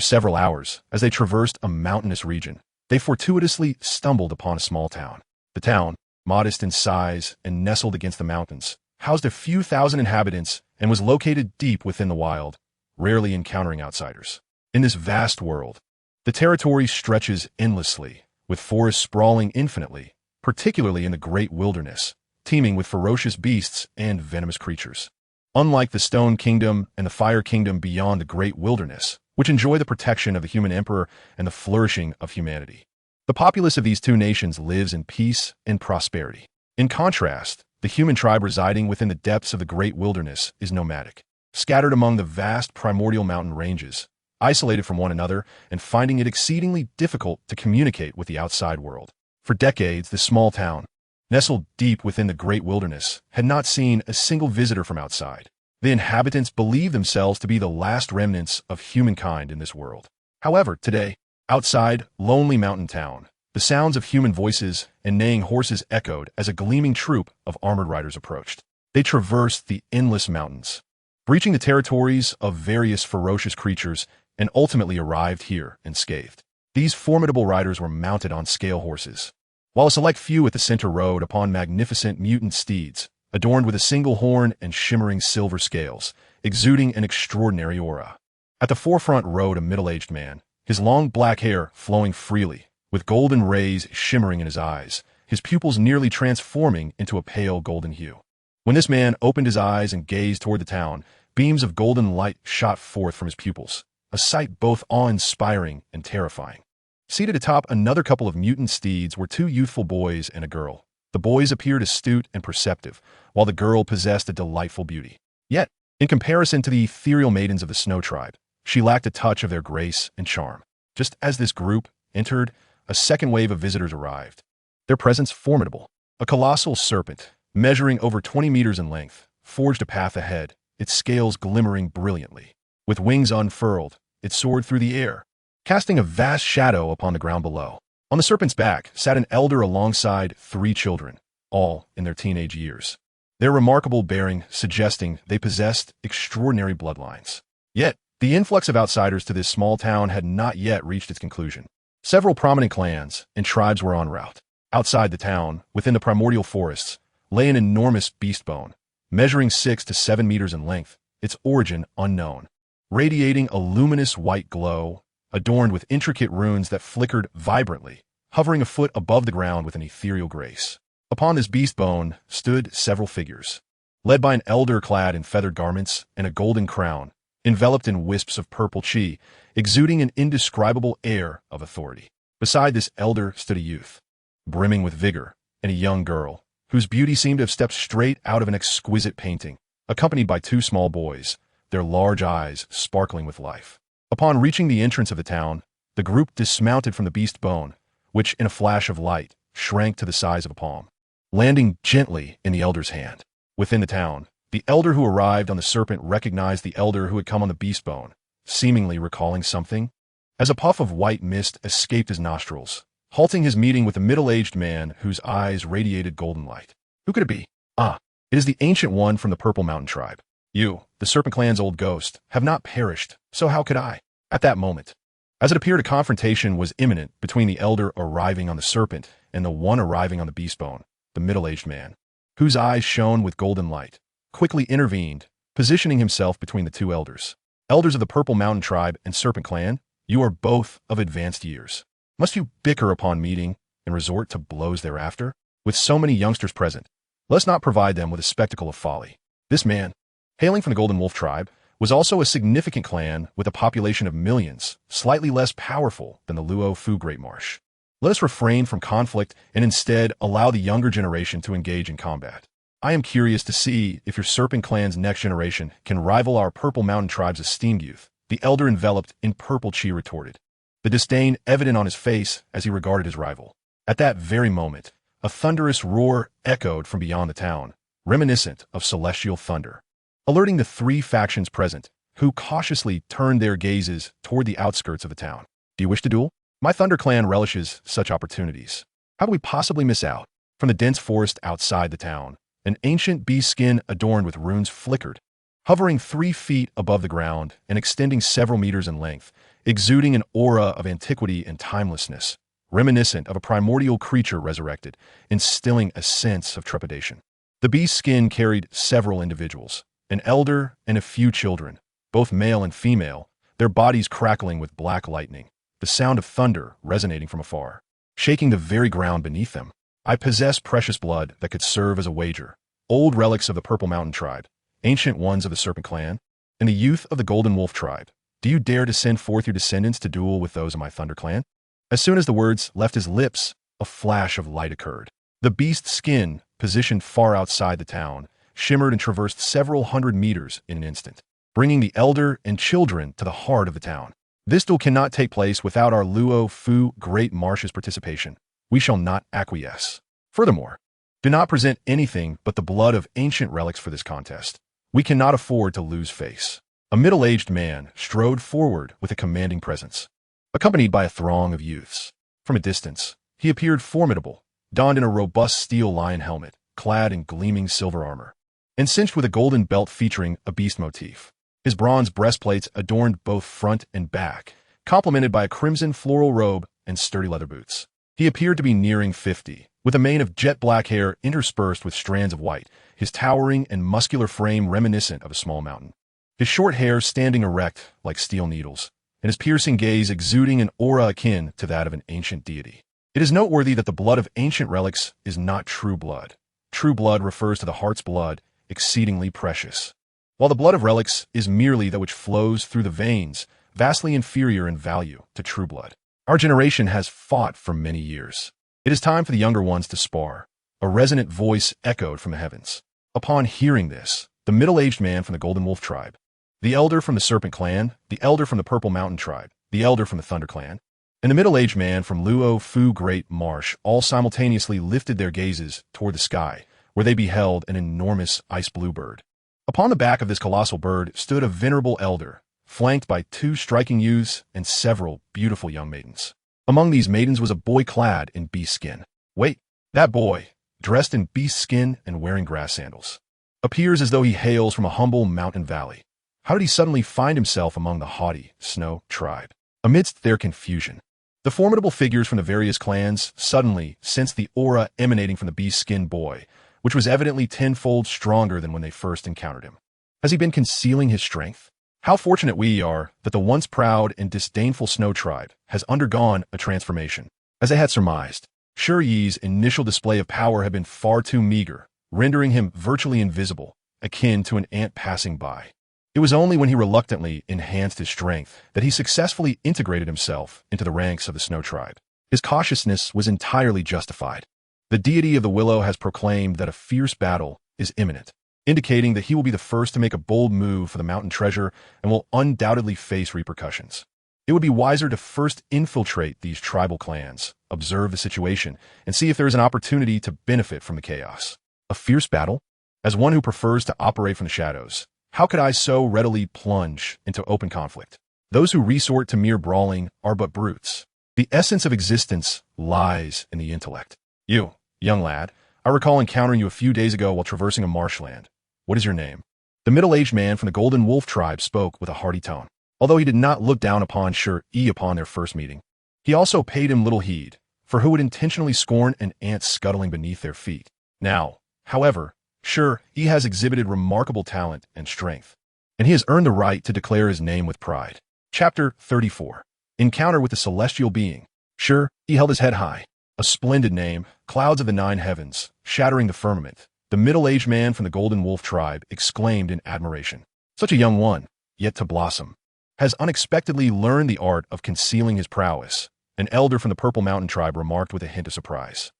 several hours, as they traversed a mountainous region, they fortuitously stumbled upon a small town. The town, modest in size and nestled against the mountains, housed a few thousand inhabitants and was located deep within the wild, rarely encountering outsiders. In this vast world, the territory stretches endlessly, with forests sprawling infinitely, particularly in the great wilderness, teeming with ferocious beasts and venomous creatures. Unlike the Stone Kingdom and the Fire Kingdom beyond the great wilderness, which enjoy the protection of the human emperor and the flourishing of humanity, the populace of these two nations lives in peace and prosperity. In contrast, the human tribe residing within the depths of the great wilderness is nomadic, scattered among the vast primordial mountain ranges, isolated from one another and finding it exceedingly difficult to communicate with the outside world. For decades, this small town, nestled deep within the great wilderness, had not seen a single visitor from outside. The inhabitants believed themselves to be the last remnants of humankind in this world. However, today, outside Lonely Mountain Town, the sounds of human voices and neighing horses echoed as a gleaming troop of armored riders approached. They traversed the endless mountains, breaching the territories of various ferocious creatures, and ultimately arrived here unscathed. These formidable riders were mounted on scale horses, while a select few at the center rode upon magnificent mutant steeds, adorned with a single horn and shimmering silver scales, exuding an extraordinary aura. At the forefront rode a middle-aged man, his long black hair flowing freely, with golden rays shimmering in his eyes, his pupils nearly transforming into a pale golden hue. When this man opened his eyes and gazed toward the town, beams of golden light shot forth from his pupils, a sight both awe-inspiring and terrifying. Seated atop another couple of mutant steeds were two youthful boys and a girl. The boys appeared astute and perceptive, while the girl possessed a delightful beauty. Yet, in comparison to the ethereal maidens of the Snow Tribe, she lacked a touch of their grace and charm. Just as this group entered, a second wave of visitors arrived. Their presence formidable. A colossal serpent, measuring over 20 meters in length, forged a path ahead, its scales glimmering brilliantly. With wings unfurled, it soared through the air, casting a vast shadow upon the ground below. On the serpent's back sat an elder alongside 3 children, all in their teenage years. Their remarkable bearing suggesting they possessed extraordinary bloodlines. Yet, the influx of outsiders to this small town had not yet reached its conclusion. Several prominent clans and tribes were en route. Outside the town, within the primordial forests, lay an enormous beast bone, measuring 6 to 7 meters in length, its origin unknown. Radiating a luminous white glow, adorned with intricate runes that flickered vibrantly, hovering a foot above the ground with an ethereal grace. Upon this beast bone stood several figures, led by an elder clad in feathered garments and a golden crown, enveloped in wisps of purple chi, exuding an indescribable air of authority. Beside this elder stood a youth, brimming with vigor, and a young girl, whose beauty seemed to have stepped straight out of an exquisite painting, accompanied by 2 small boys, their large eyes sparkling with life. Upon reaching the entrance of the town, the group dismounted from the beast bone, which, in a flash of light, shrank to the size of a palm, landing gently in the elder's hand. Within the town, the elder who arrived on the serpent recognized the elder who had come on the beast bone, seemingly recalling something. As a puff of white mist escaped his nostrils, halting his meeting with a middle-aged man whose eyes radiated golden light. Who could it be? Ah, it is the Ancient One from the Purple Mountain Tribe. You, the Serpent Clan's old ghost, have not perished, so how could I? At that moment, as it appeared a confrontation was imminent between the elder arriving on the serpent and the one arriving on the beast bone, the middle-aged man, whose eyes shone with golden light, quickly intervened, positioning himself between the 2 elders. Elders of the Purple Mountain Tribe and Serpent Clan, you are both of advanced years. Must you bicker upon meeting and resort to blows thereafter? With so many youngsters present, let's not provide them with a spectacle of folly. This man, hailing from the Golden Wolf Tribe, was also a significant clan with a population of millions, slightly less powerful than the Luo Fu Great Marsh. Let us refrain from conflict and instead allow the younger generation to engage in combat. I am curious to see if your Serpent Clan's next generation can rival our Purple Mountain Tribe's esteemed youth, the elder enveloped in purple chi retorted, the disdain evident on his face as he regarded his rival. At that very moment, a thunderous roar echoed from beyond the town, reminiscent of celestial thunder, alerting the 3 factions present, who cautiously turned their gazes toward the outskirts of the town. Do you wish to duel? My Thunder Clan relishes such opportunities. How could we possibly miss out? From the dense forest outside the town, an ancient beast skin adorned with runes flickered, hovering 3 feet above the ground and extending several meters in length, exuding an aura of antiquity and timelessness, reminiscent of a primordial creature resurrected, instilling a sense of trepidation. The beast skin carried several individuals, an elder and a few children, both male and female, their bodies crackling with black lightning, the sound of thunder resonating from afar, shaking the very ground beneath them. I possess precious blood that could serve as a wager. Old relics of the Purple Mountain Tribe, ancient ones of the Serpent Clan, and the youth of the Golden Wolf Tribe. Do you dare to send forth your descendants to duel with those of my Thunder Clan? As soon as the words left his lips, a flash of light occurred. The beast skin, positioned far outside the town, shimmered and traversed several hundred meters in an instant, bringing the elder and children to the heart of the town. This duel cannot take place without our Luo Fu Great Marsh's participation. We shall not acquiesce. Furthermore, do not present anything but the blood of ancient relics for this contest. We cannot afford to lose face. A middle-aged man strode forward with a commanding presence, accompanied by a throng of youths. From a distance, he appeared formidable, donned in a robust steel lion helmet, clad in gleaming silver armor, and cinched with a golden belt featuring a beast motif. His bronze breastplates adorned both front and back, complemented by a crimson floral robe and sturdy leather boots. He appeared to be nearing 50, with a mane of jet black hair interspersed with strands of white, his towering and muscular frame reminiscent of a small mountain. His short hair standing erect like steel needles, and his piercing gaze exuding an aura akin to that of an ancient deity. It is noteworthy that the blood of ancient relics is not true blood. True blood refers to the heart's blood, exceedingly precious, while the blood of relics is merely that which flows through the veins, vastly inferior in value to true blood. Our generation has fought for many years. It is time for the younger ones to spar. A resonant voice echoed from the heavens. Upon hearing this, the middle-aged man from the Golden Wolf tribe, the elder from the Serpent clan, the elder from the Purple Mountain tribe, the elder from the Thunder clan, and the middle-aged man from Luo Fu Great Marsh all simultaneously lifted their gazes toward the sky, where they beheld an enormous ice-blue bird. Upon the back of this colossal bird stood a venerable elder, flanked by 2 striking youths and several beautiful young maidens. Among these maidens was a boy clad in beast skin. Wait, that boy, dressed in beast skin and wearing grass sandals, appears as though he hails from a humble mountain valley. How did he suddenly find himself among the haughty Snow tribe? Amidst their confusion, the formidable figures from the various clans suddenly sensed the aura emanating from the beast skin boy, which was evidently tenfold stronger than when they first encountered him. Has he been concealing his strength? How fortunate we are that the once proud and disdainful Snow tribe has undergone a transformation. As they had surmised, Shi Yi's initial display of power had been far too meager, rendering him virtually invisible, akin to an ant passing by. It was only when he reluctantly enhanced his strength that he successfully integrated himself into the ranks of the Snow tribe. His cautiousness was entirely justified. The deity of the Willow has proclaimed that a fierce battle is imminent, indicating that he will be the first to make a bold move for the mountain treasure and will undoubtedly face repercussions. It would be wiser to first infiltrate these tribal clans, observe the situation, and see if there is an opportunity to benefit from the chaos. A fierce battle? As one who prefers to operate from the shadows, how could I so readily plunge into open conflict? Those who resort to mere brawling are but brutes. The essence of existence lies in the intellect. You, young lad, I recall encountering you a few days ago while traversing a marshland. What is your name? The middle-aged man from the Golden Wolf tribe spoke with a hearty tone. Although he did not look down upon Shi Yi upon their first meeting, he also paid him little heed, for who would intentionally scorn an ant scuttling beneath their feet? Now, however, Shi Yi has exhibited remarkable talent and strength, and he has earned the right to declare his name with pride. Chapter 34. Encounter with the Celestial Being. Shi Yi held his head high. A splendid name, clouds of the 9 heavens, shattering the firmament. The middle-aged man from the Golden Wolf tribe exclaimed in admiration. Such a young one, yet to blossom, has unexpectedly learned the art of concealing his prowess. An elder from the Purple Mountain tribe remarked with a hint of surprise.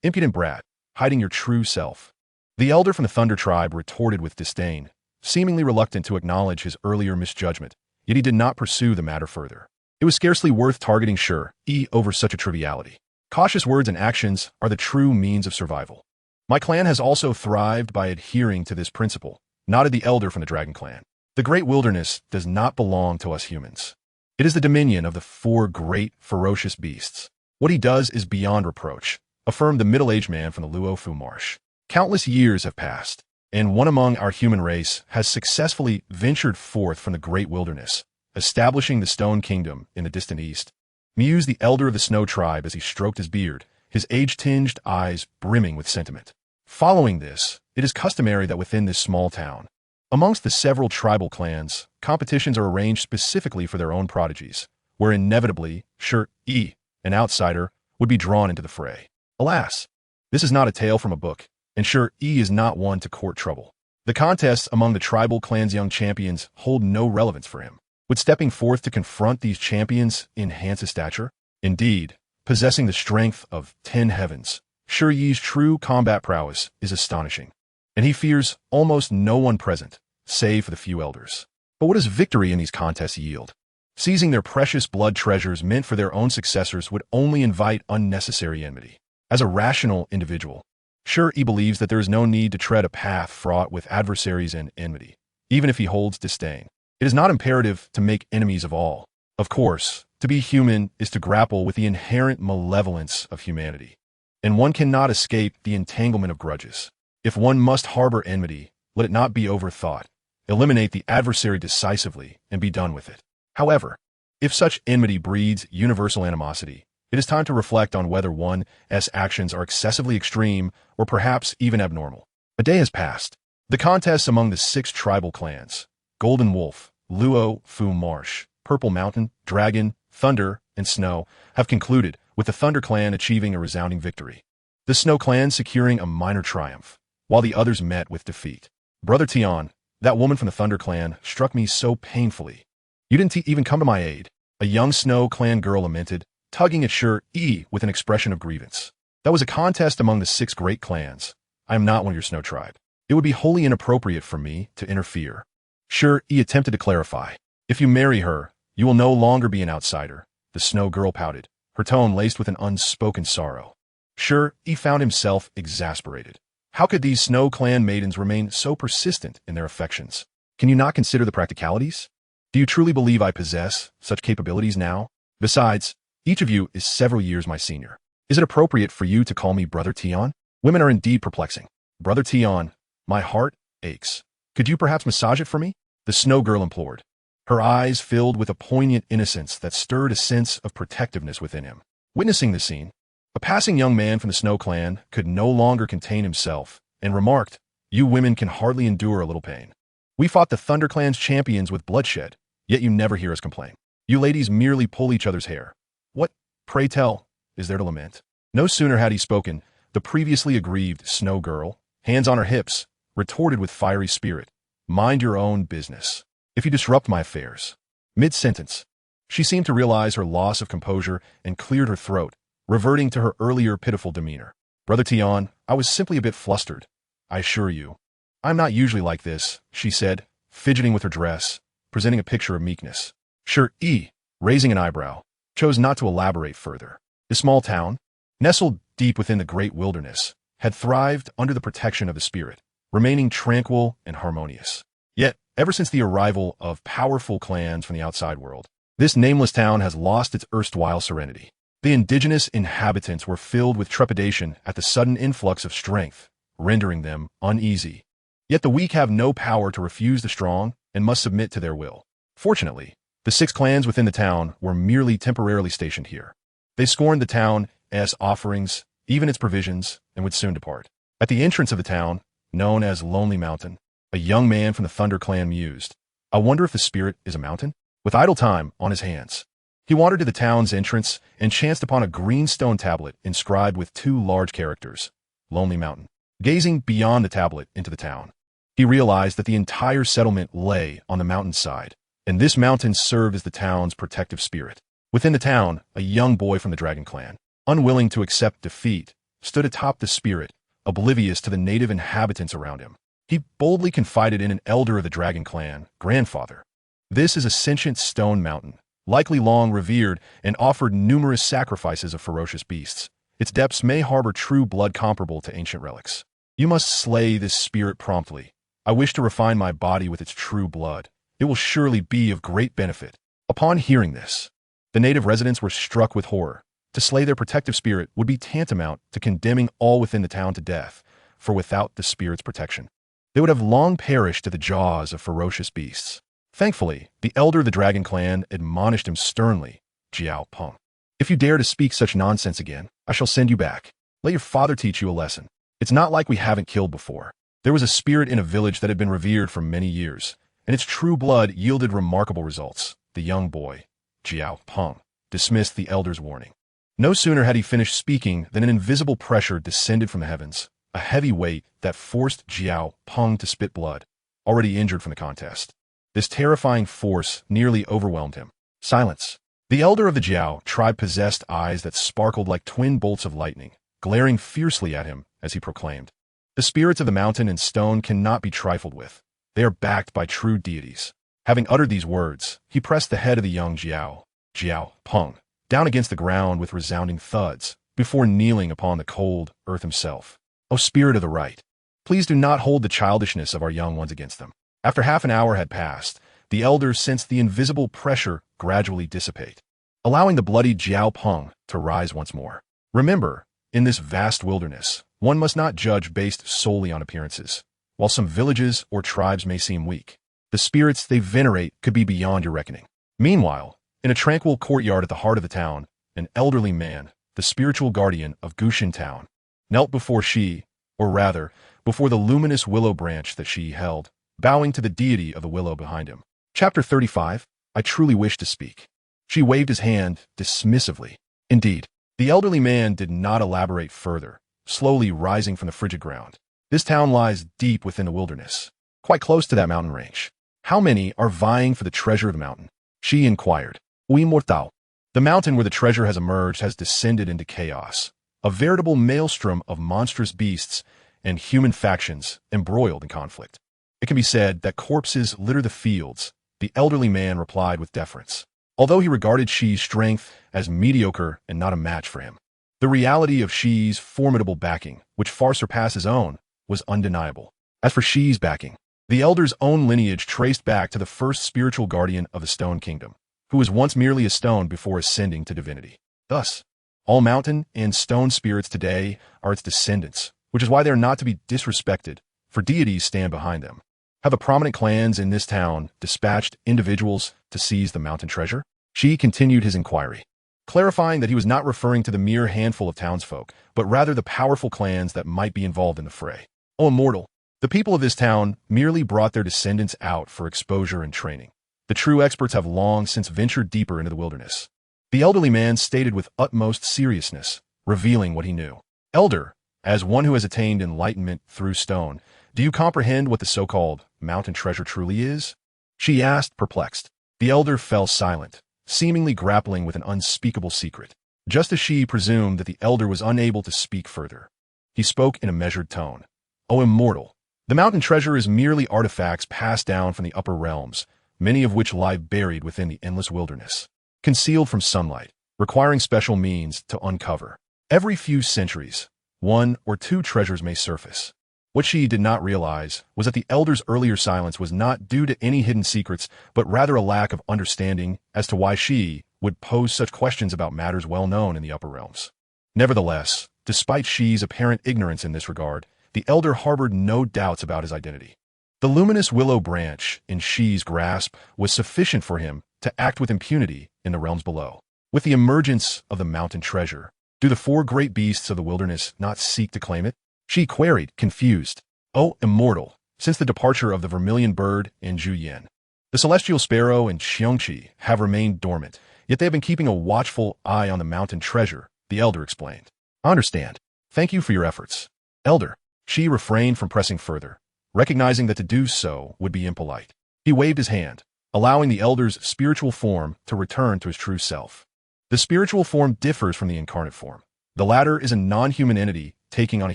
Impudent brat, hiding your true self. The elder from the Thunder tribe retorted with disdain, seemingly reluctant to acknowledge his earlier misjudgment, yet he did not pursue the matter further. It was scarcely worth targeting Shi Yi over such a triviality. Cautious words and actions are the true means of survival. My clan has also thrived by adhering to this principle, nodded the elder from the Dragon clan. The great wilderness does not belong to us humans. It is the dominion of the 4 great, ferocious beasts. What he does is beyond reproach, affirmed the middle-aged man from the Luo Fu Marsh. Countless years have passed, and one among our human race has successfully ventured forth from the great wilderness, establishing the Stone Kingdom in the distant east, mused the elder of the Snow tribe as he stroked his beard, his age-tinged eyes brimming with sentiment. Following this, it is customary that within this small town, amongst the several tribal clans, competitions are arranged specifically for their own prodigies, where inevitably Shi Yi, an outsider, would be drawn into the fray. Alas, this is not a tale from a book, and Shi Yi is not one to court trouble. The contests among the tribal clan's young champions hold no relevance for him. Would stepping forth to confront these champions enhance his stature? Indeed, possessing the strength of 10 heavens, Shi Yi's true combat prowess is astonishing, and he fears almost no one present, save for the few elders. But what does victory in these contests yield? Seizing their precious blood treasures meant for their own successors would only invite unnecessary enmity. As a rational individual, Shi Yi believes that there is no need to tread a path fraught with adversaries and enmity, even if he holds disdain. It is not imperative to make enemies of all. Of course, to be human is to grapple with the inherent malevolence of humanity, and one cannot escape the entanglement of grudges. If one must harbor enmity, let it not be overthought. Eliminate the adversary decisively and be done with it. However, if such enmity breeds universal animosity, it is time to reflect on whether one's actions are excessively extreme or perhaps even abnormal. A day has passed. The contests among the 6 tribal clans, Golden Wolf, Luo Fu Marsh, Purple Mountain, Dragon, Thunder, and Snow, have concluded, with the Thunder Clan achieving a resounding victory. The Snow Clan securing a minor triumph, while the others met with defeat. Brother Tian, that woman from the Thunder Clan, struck me so painfully. You didn't even come to my aid, a young Snow Clan girl lamented, tugging at Shi Yi with an expression of grievance. That was a contest among the 6 great clans. I am not one of your Snow tribe. It would be wholly inappropriate for me to interfere. Shi Yi attempted to clarify. If you marry her, you will no longer be an outsider, the Snow girl pouted, her tone laced with an unspoken sorrow. Shi Yi found himself exasperated. How could these Snow Clan maidens remain so persistent in their affections? Can you not consider the practicalities? Do you truly believe I possess such capabilities now? Besides, each of you is several years my senior. Is it appropriate for you to call me Brother Tian? Women are indeed perplexing. Brother Tian, my heart aches. Could you perhaps massage it for me? The Snow girl implored. Her eyes filled with a poignant innocence that stirred a sense of protectiveness within him. Witnessing the scene, a passing young man from the Snow Clan could no longer contain himself and remarked, "You women can hardly endure a little pain. We fought the Thunder Clan's champions with bloodshed, yet you never hear us complain. You ladies merely pull each other's hair. What, pray tell, is there to lament?" No sooner had he spoken, the previously aggrieved Snow girl, hands on her hips, retorted with fiery spirit, "Mind your own business. If you disrupt my affairs." Mid-sentence, she seemed to realize her loss of composure and cleared her throat, reverting to her earlier pitiful demeanor. Brother Tian, I was simply a bit flustered. I assure you. I'm not usually like this, she said, fidgeting with her dress, presenting a picture of meekness. Shi Yi, raising an eyebrow, chose not to elaborate further. The small town, nestled deep within the great wilderness, had thrived under the protection of the spirit, remaining tranquil and harmonious. Yet, ever since the arrival of powerful clans from the outside world, this nameless town has lost its erstwhile serenity. The indigenous inhabitants were filled with trepidation at the sudden influx of strength, rendering them uneasy. Yet the weak have no power to refuse the strong and must submit to their will. Fortunately, the 6 clans within the town were merely temporarily stationed here. They scorned the town as offerings, even its provisions, and would soon depart. At the entrance of the town, known as Lonely Mountain, a young man from the Thunder Clan mused, "I wonder if the spirit is a mountain?" With idle time on his hands, he wandered to the town's entrance and chanced upon a green stone tablet inscribed with 2 large characters, Lonely Mountain. Gazing beyond the tablet into the town, he realized that the entire settlement lay on the mountainside, and this mountain served as the town's protective spirit. Within the town, a young boy from the Dragon Clan, unwilling to accept defeat, stood atop the spirit, oblivious to the native inhabitants around him. He boldly confided in an elder of the Dragon Clan, "Grandfather, this is a sentient stone mountain, likely long revered and offered numerous sacrifices of ferocious beasts. Its depths may harbor true blood comparable to ancient relics. You must slay this spirit promptly. I wish to refine my body with its true blood. It will surely be of great benefit." Upon hearing this, the native residents were struck with horror. To slay their protective spirit would be tantamount to condemning all within the town to death, for without the spirit's protection, they would have long perished to the jaws of ferocious beasts. Thankfully, the elder of the Dragon Clan admonished him sternly, "Jiao Peng, if you dare to speak such nonsense again, I shall send you back. Let your father teach you a lesson. It's not like we haven't killed before." There was a spirit in a village that had been revered for many years, and its true blood yielded remarkable results. The young boy, Jiao Peng, dismissed the elder's warning. No sooner had he finished speaking than an invisible pressure descended from the heavens, a heavy weight that forced Jiao Peng to spit blood, already injured from the contest. This terrifying force nearly overwhelmed him. Silence. The elder of the Jiao tribe possessed eyes that sparkled like twin bolts of lightning, glaring fiercely at him as he proclaimed, "The spirits of the mountain and stone cannot be trifled with. They are backed by true deities." Having uttered these words, he pressed the head of the young Jiao Peng, down against the ground with resounding thuds, before kneeling upon the cold earth himself. "O spirit of the right, please do not hold the childishness of our young ones against them." After half an hour had passed, the elders sensed the invisible pressure gradually dissipate, allowing the bloody Jiao Peng to rise once more. Remember, in this vast wilderness, one must not judge based solely on appearances. While some villages or tribes may seem weak, the spirits they venerate could be beyond your reckoning. Meanwhile, in a tranquil courtyard at the heart of the town, an elderly man, the spiritual guardian of Gushin Town, knelt before Shi, or rather, before the luminous willow branch that Shi held, bowing to the deity of the willow behind him. Chapter 35, I truly wish to speak. She waved his hand dismissively. "Indeed, The elderly man did not elaborate further, slowly rising from the frigid ground. This town lies deep within the wilderness, quite close to that mountain range. How many are vying for the treasure of the mountain? She inquired. Oui, mortal. The mountain where the treasure has emerged has descended into chaos, a veritable maelstrom of monstrous beasts and human factions embroiled in conflict. It can be said that corpses litter the fields, the elderly man replied with deference, although he regarded Shi's strength as mediocre and not a match for him. The reality of Shi's formidable backing, which far surpassed his own, was undeniable. As for Shi's backing, the elder's own lineage traced back to the first spiritual guardian of the Stone Kingdom, who was once merely a stone before ascending to divinity. Thus, all mountain and stone spirits today are its descendants, which is why they are not to be disrespected, for deities stand behind them. Have the prominent clans in this town dispatched individuals to seize the mountain treasure? Shi continued his inquiry, clarifying that he was not referring to the mere handful of townsfolk, but rather the powerful clans that might be involved in the fray. O immortal, the people of this town merely brought their descendants out for exposure and training. The true experts have long since ventured deeper into the wilderness. The elderly man stated with utmost seriousness, revealing what he knew. Elder, as one who has attained enlightenment through stone, do you comprehend what the so-called mountain treasure truly is? She asked, perplexed. The elder fell silent, seemingly grappling with an unspeakable secret. Just as she presumed that the elder was unable to speak further, he spoke in a measured tone. O immortal, the mountain treasure is merely artifacts passed down from the upper realms, many of which lie buried within the endless wilderness, concealed from sunlight, requiring special means to uncover. Every few centuries, one or two treasures may surface. What she did not realize was that the elder's earlier silence was not due to any hidden secrets, but rather a lack of understanding as to why she would pose such questions about matters well known in the upper realms. Nevertheless, despite Shi's apparent ignorance in this regard, the elder harbored no doubts about his identity. The luminous willow branch in Shi's grasp was sufficient for him to act with impunity in the realms below. With the emergence of the mountain treasure, do the four great beasts of the wilderness not seek to claim it? She queried, confused. O immortal, since the departure of the vermilion bird and Zhu Yan, the celestial sparrow and Xiongqi have remained dormant, yet they have been keeping a watchful eye on the mountain treasure, the elder explained. I understand. Thank you for your efforts. Elder, she refrained from pressing further, recognizing that to do so would be impolite. He waved his hand, allowing the elder's spiritual form to return to his true self. The spiritual form differs from the incarnate form. The latter is a non-human entity taking on a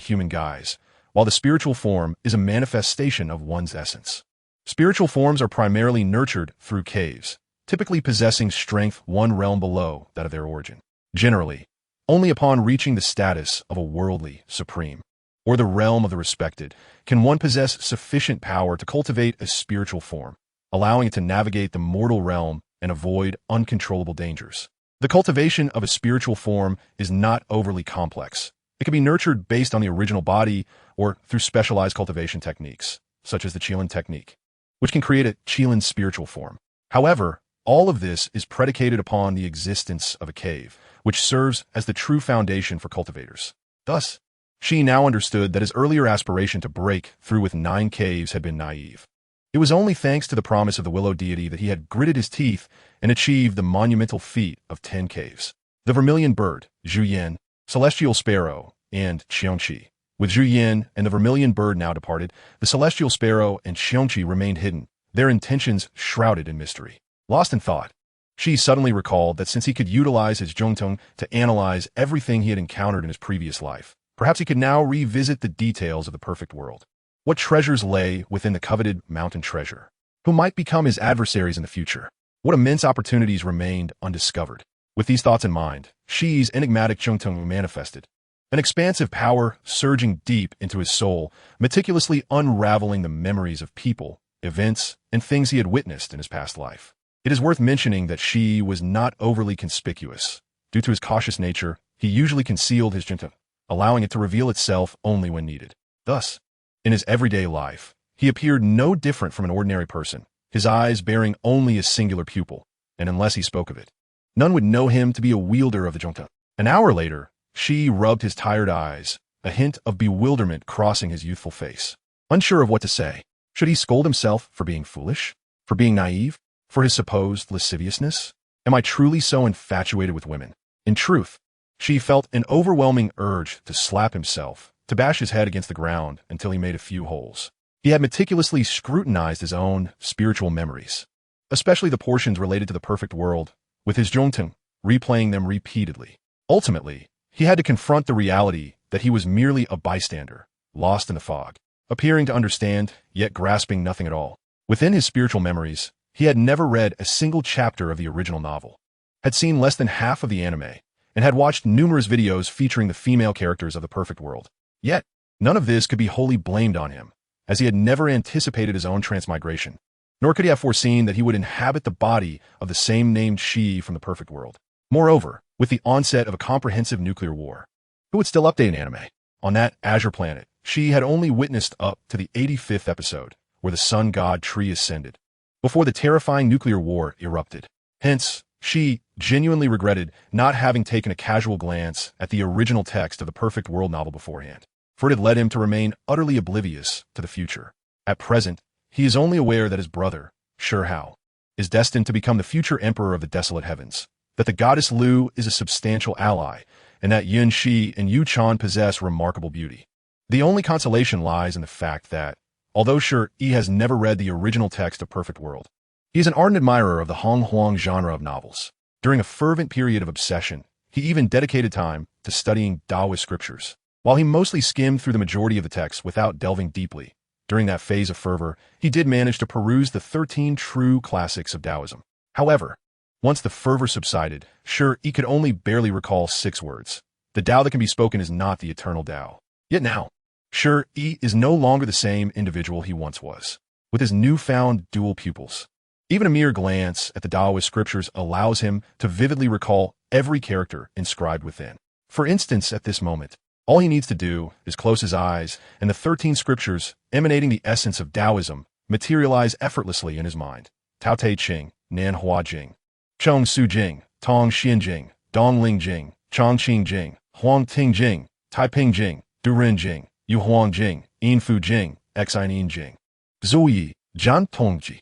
human guise, while the spiritual form is a manifestation of one's essence. Spiritual forms are primarily nurtured through caves, typically possessing strength one realm below that of their origin. Generally, only upon reaching the status of a worldly supreme, or the realm of the respected, can one possess sufficient power to cultivate a spiritual form, allowing it to navigate the mortal realm and avoid uncontrollable dangers. The cultivation of a spiritual form is not overly complex. It can be nurtured based on the original body or through specialized cultivation techniques, such as the Qilin technique, which can create a Qilin spiritual form. However, all of this is predicated upon the existence of a cave, which serves as the true foundation for cultivators. Thus, Shi now understood that his earlier aspiration to break through with 9 caves had been naive. It was only thanks to the promise of the willow deity that he had gritted his teeth and achieved the monumental feat of 10 caves. The vermilion bird, Zhu Yan, celestial sparrow, and Xiongqi. With Zhu Yan and the vermilion bird now departed, the celestial sparrow and Xiongqi remained hidden, their intentions shrouded in mystery. Lost in thought, Shi suddenly recalled that since he could utilize his Zhongtong to analyze everything he had encountered in his previous life, perhaps he could now revisit the details of the perfect world. What treasures lay within the coveted mountain treasure? Who might become his adversaries in the future? What immense opportunities remained undiscovered? With these thoughts in mind, Shi's enigmatic Zhongtong manifested, an expansive power surging deep into his soul, meticulously unraveling the memories of people, events, and things he had witnessed in his past life. It is worth mentioning that Shi was not overly conspicuous. Due to his cautious nature, he usually concealed his Zhongtong, allowing it to reveal itself only when needed. Thus, in his everyday life, he appeared no different from an ordinary person, his eyes bearing only a singular pupil, and unless he spoke of it, none would know him to be a wielder of the Zhongtong. An hour later, Shi rubbed his tired eyes, a hint of bewilderment crossing his youthful face. Unsure of what to say, should he scold himself for being foolish? For being naive? For his supposed lasciviousness? Am I truly so infatuated with women? In truth, Shi felt an overwhelming urge to slap himself, to bash his head against the ground until he made a few holes. He had meticulously scrutinized his own spiritual memories, especially the portions related to the perfect world, with his Zhongteng, replaying them repeatedly. Ultimately, he had to confront the reality that he was merely a bystander, lost in the fog, appearing to understand, yet grasping nothing at all. Within his spiritual memories, he had never read a single chapter of the original novel, had seen less than half of the anime, and had watched numerous videos featuring the female characters of the perfect world. Yet, none of this could be wholly blamed on him, as he had never anticipated his own transmigration, nor could he have foreseen that he would inhabit the body of the same named Shi Yi from the perfect world. Moreover, with the onset of a comprehensive nuclear war, who would still update an anime? On that azure planet, Shi Yi had only witnessed up to the 85th episode, where the sun god tree ascended, before the terrifying nuclear war erupted. Hence, Shi genuinely regretted not having taken a casual glance at the original text of the perfect world novel beforehand, for it had led him to remain utterly oblivious to the future. At present, he is only aware that his brother, Shi Yi, is destined to become the future emperor of the desolate heavens, that the goddess Liu is a substantial ally, and that Yin Shi and Yue Chan possess remarkable beauty. The only consolation lies in the fact that, although Shi Yi has never read the original text of Perfect World, he is an ardent admirer of the Hong Huang genre of novels. During a fervent period of obsession, he even dedicated time to studying Taoist scriptures. While he mostly skimmed through the majority of the text without delving deeply, during that phase of fervor, he did manage to peruse the 13 true classics of Taoism. However, once the fervor subsided, Shi Yi could only barely recall 6 words. The Tao that can be spoken is not the eternal Tao. Yet now, Shi Yi is no longer the same individual he once was, with his newfound dual pupils. Even a mere glance at the Taoist scriptures allows him to vividly recall every character inscribed within. For instance, at this moment, all he needs to do is close his eyes, and the 13 scriptures emanating the essence of Taoism materialize effortlessly in his mind. Tao Te Ching, Nan Hua Jing, Chong Su Jing, Tong Xian Jing, Dong Ling Jing, Chong Qing Jing, Huang Ting Jing, Tai Ping Jing, Du Ren Jing, Yu Huang Jing, Yin Fu Jing, Xin Jing, Zhu Yi, Zhan Tong Ji.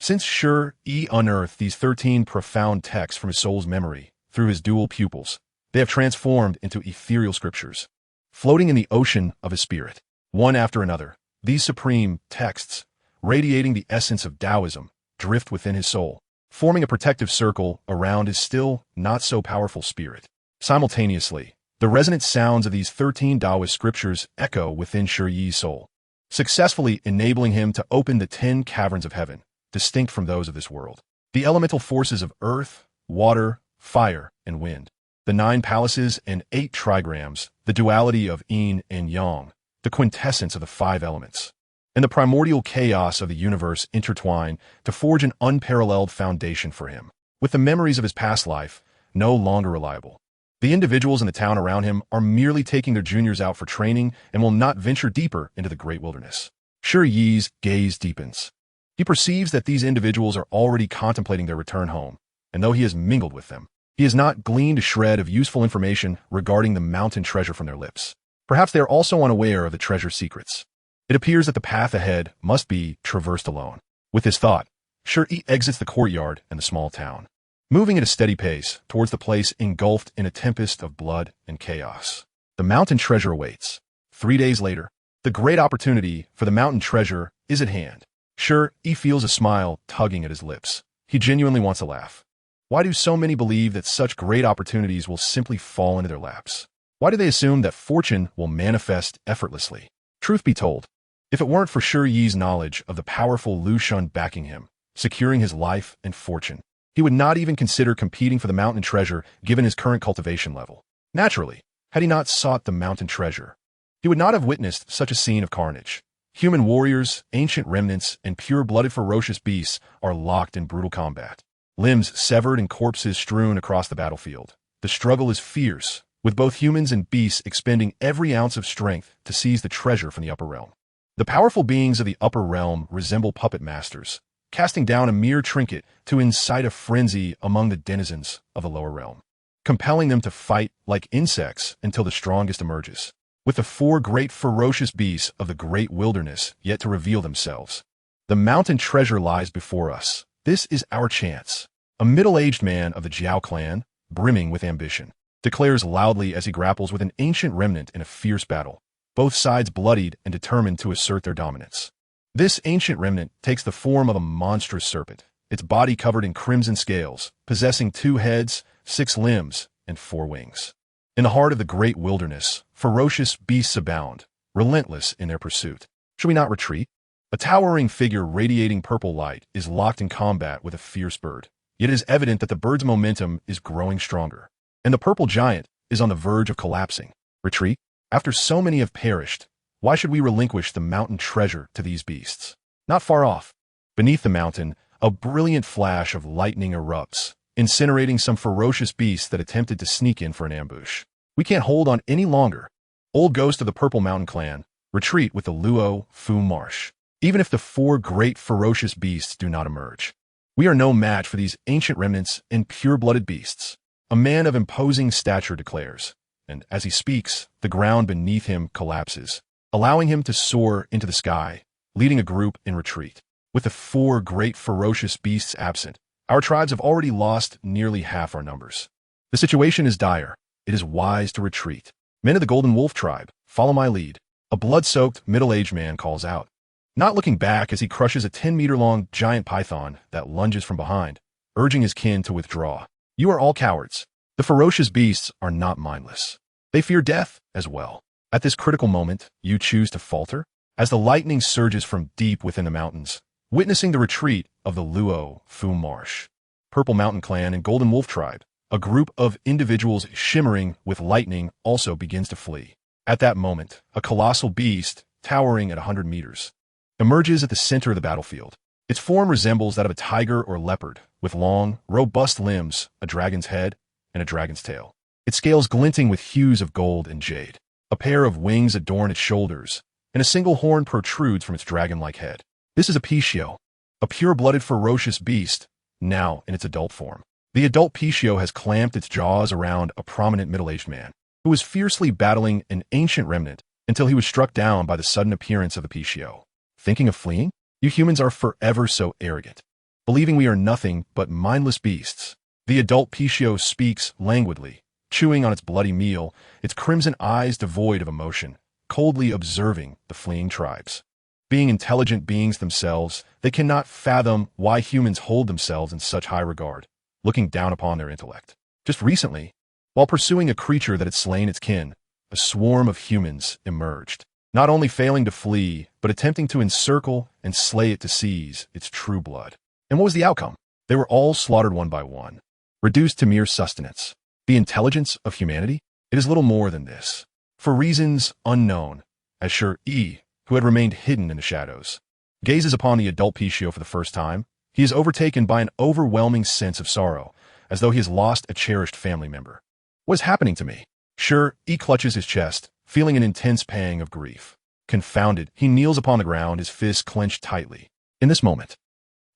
Since Shi Yi unearthed these 13 profound texts from his soul's memory through his dual pupils, they have transformed into ethereal scriptures, floating in the ocean of his spirit. One after another, these supreme texts, radiating the essence of Taoism, drift within his soul, forming a protective circle around his still not-so-powerful spirit. Simultaneously, the resonant sounds of these 13 Taoist scriptures echo within Shi Yi's soul, successfully enabling him to open the 10 caverns of heaven, distinct from those of this world. The elemental forces of earth, water, fire, and wind, the 9 palaces and 8 trigrams, the duality of yin and yang, the quintessence of the 5 elements, and the primordial chaos of the universe intertwine to forge an unparalleled foundation for him. With the memories of his past life no longer reliable, the individuals in the town around him are merely taking their juniors out for training and will not venture deeper into the great wilderness. Shi Yi's gaze deepens. He perceives that these individuals are already contemplating their return home, and though he has mingled with them, he has not gleaned a shred of useful information regarding the mountain treasure from their lips. Perhaps they are also unaware of the treasure's secrets. It appears that the path ahead must be traversed alone. With this thought, Shi Yi exits the courtyard and the small town, moving at a steady pace towards the place engulfed in a tempest of blood and chaos. The mountain treasure awaits. 3 days later, the great opportunity for the mountain treasure is at hand. Shi Yi feels a smile tugging at his lips. He genuinely wants to laugh. Why do so many believe that such great opportunities will simply fall into their laps? Why do they assume that fortune will manifest effortlessly? Truth be told, if it weren't for Shi Yi's knowledge of the powerful Liu Shen backing him, securing his life and fortune, he would not even consider competing for the mountain treasure given his current cultivation level. Naturally, had he not sought the mountain treasure, he would not have witnessed such a scene of carnage. Human warriors, ancient remnants, and pure-blooded ferocious beasts are locked in brutal combat. Limbs severed and corpses strewn across the battlefield. The struggle is fierce, with both humans and beasts expending every ounce of strength to seize the treasure from the upper realm. The powerful beings of the upper realm resemble puppet masters, casting down a mere trinket to incite a frenzy among the denizens of the lower realm, compelling them to fight like insects until the strongest emerges. With the 4 great ferocious beasts of the great wilderness yet to reveal themselves, the mountain treasure lies before us. This is our chance. A middle-aged man of the Jiao clan, brimming with ambition, declares loudly as he grapples with an ancient remnant in a fierce battle, both sides bloodied and determined to assert their dominance. This ancient remnant takes the form of a monstrous serpent, its body covered in crimson scales, possessing 2 heads, 6 limbs, and 4 wings. In the heart of the great wilderness, ferocious beasts abound, relentless in their pursuit. Should we not retreat? A towering figure radiating purple light is locked in combat with a fierce bird. Yet it is evident that the bird's momentum is growing stronger, and the purple giant is on the verge of collapsing. Retreat? After so many have perished, why should we relinquish the mountain treasure to these beasts? Not far off, beneath the mountain, a brilliant flash of lightning erupts, incinerating some ferocious beasts that attempted to sneak in for an ambush. We can't hold on any longer. Old ghost of the Purple Mountain clan, retreat with the Luo Fu Marsh. Even if the 4 great ferocious beasts do not emerge, we are no match for these ancient remnants and pure-blooded beasts. A man of imposing stature declares, and as he speaks, the ground beneath him collapses, allowing him to soar into the sky, leading a group in retreat. With the 4 great ferocious beasts absent, our tribes have already lost nearly half our numbers. The situation is dire. It is wise to retreat. Men of the Golden Wolf tribe, follow my lead. A blood-soaked, middle-aged man calls out, not looking back as he crushes a 10-meter-long giant python that lunges from behind, urging his kin to withdraw. You are all cowards. The ferocious beasts are not mindless. They fear death as well. At this critical moment, you choose to falter? As the lightning surges from deep within the mountains, witnessing the retreat of the Luo Fu Marsh, Purple Mountain Clan and Golden Wolf Tribe, a group of individuals shimmering with lightning also begins to flee. At that moment, a colossal beast, towering at 100 meters, emerges at the center of the battlefield. Its form resembles that of a tiger or leopard, with long, robust limbs, a dragon's head, and a dragon's tail. Its scales glinting with hues of gold and jade. A pair of wings adorn its shoulders, and a single horn protrudes from its dragon-like head. This is a Pishio, a pure-blooded ferocious beast, now in its adult form. The adult Pishio has clamped its jaws around a prominent middle-aged man, who was fiercely battling an ancient remnant until he was struck down by the sudden appearance of the Pishio. Thinking of fleeing? You humans are forever so arrogant, believing we are nothing but mindless beasts. The adult Pishio speaks languidly, chewing on its bloody meal, its crimson eyes devoid of emotion, coldly observing the fleeing tribes. Being intelligent beings themselves, they cannot fathom why humans hold themselves in such high regard, looking down upon their intellect. Just recently, while pursuing a creature that had slain its kin, a swarm of humans emerged, not only failing to flee, but attempting to encircle and slay it to seize its true blood. And what was the outcome? They were all slaughtered one by one, reduced to mere sustenance. The intelligence of humanity? It is little more than this. For reasons unknown, as Shi Yi, who had remained hidden in the shadows, gazes upon the adult Pishio for the first time, he is overtaken by an overwhelming sense of sorrow, as though he has lost a cherished family member. What is happening to me? Shi Yi clutches his chest, feeling an intense pang of grief. Confounded, he kneels upon the ground, his fists clenched tightly. In this moment,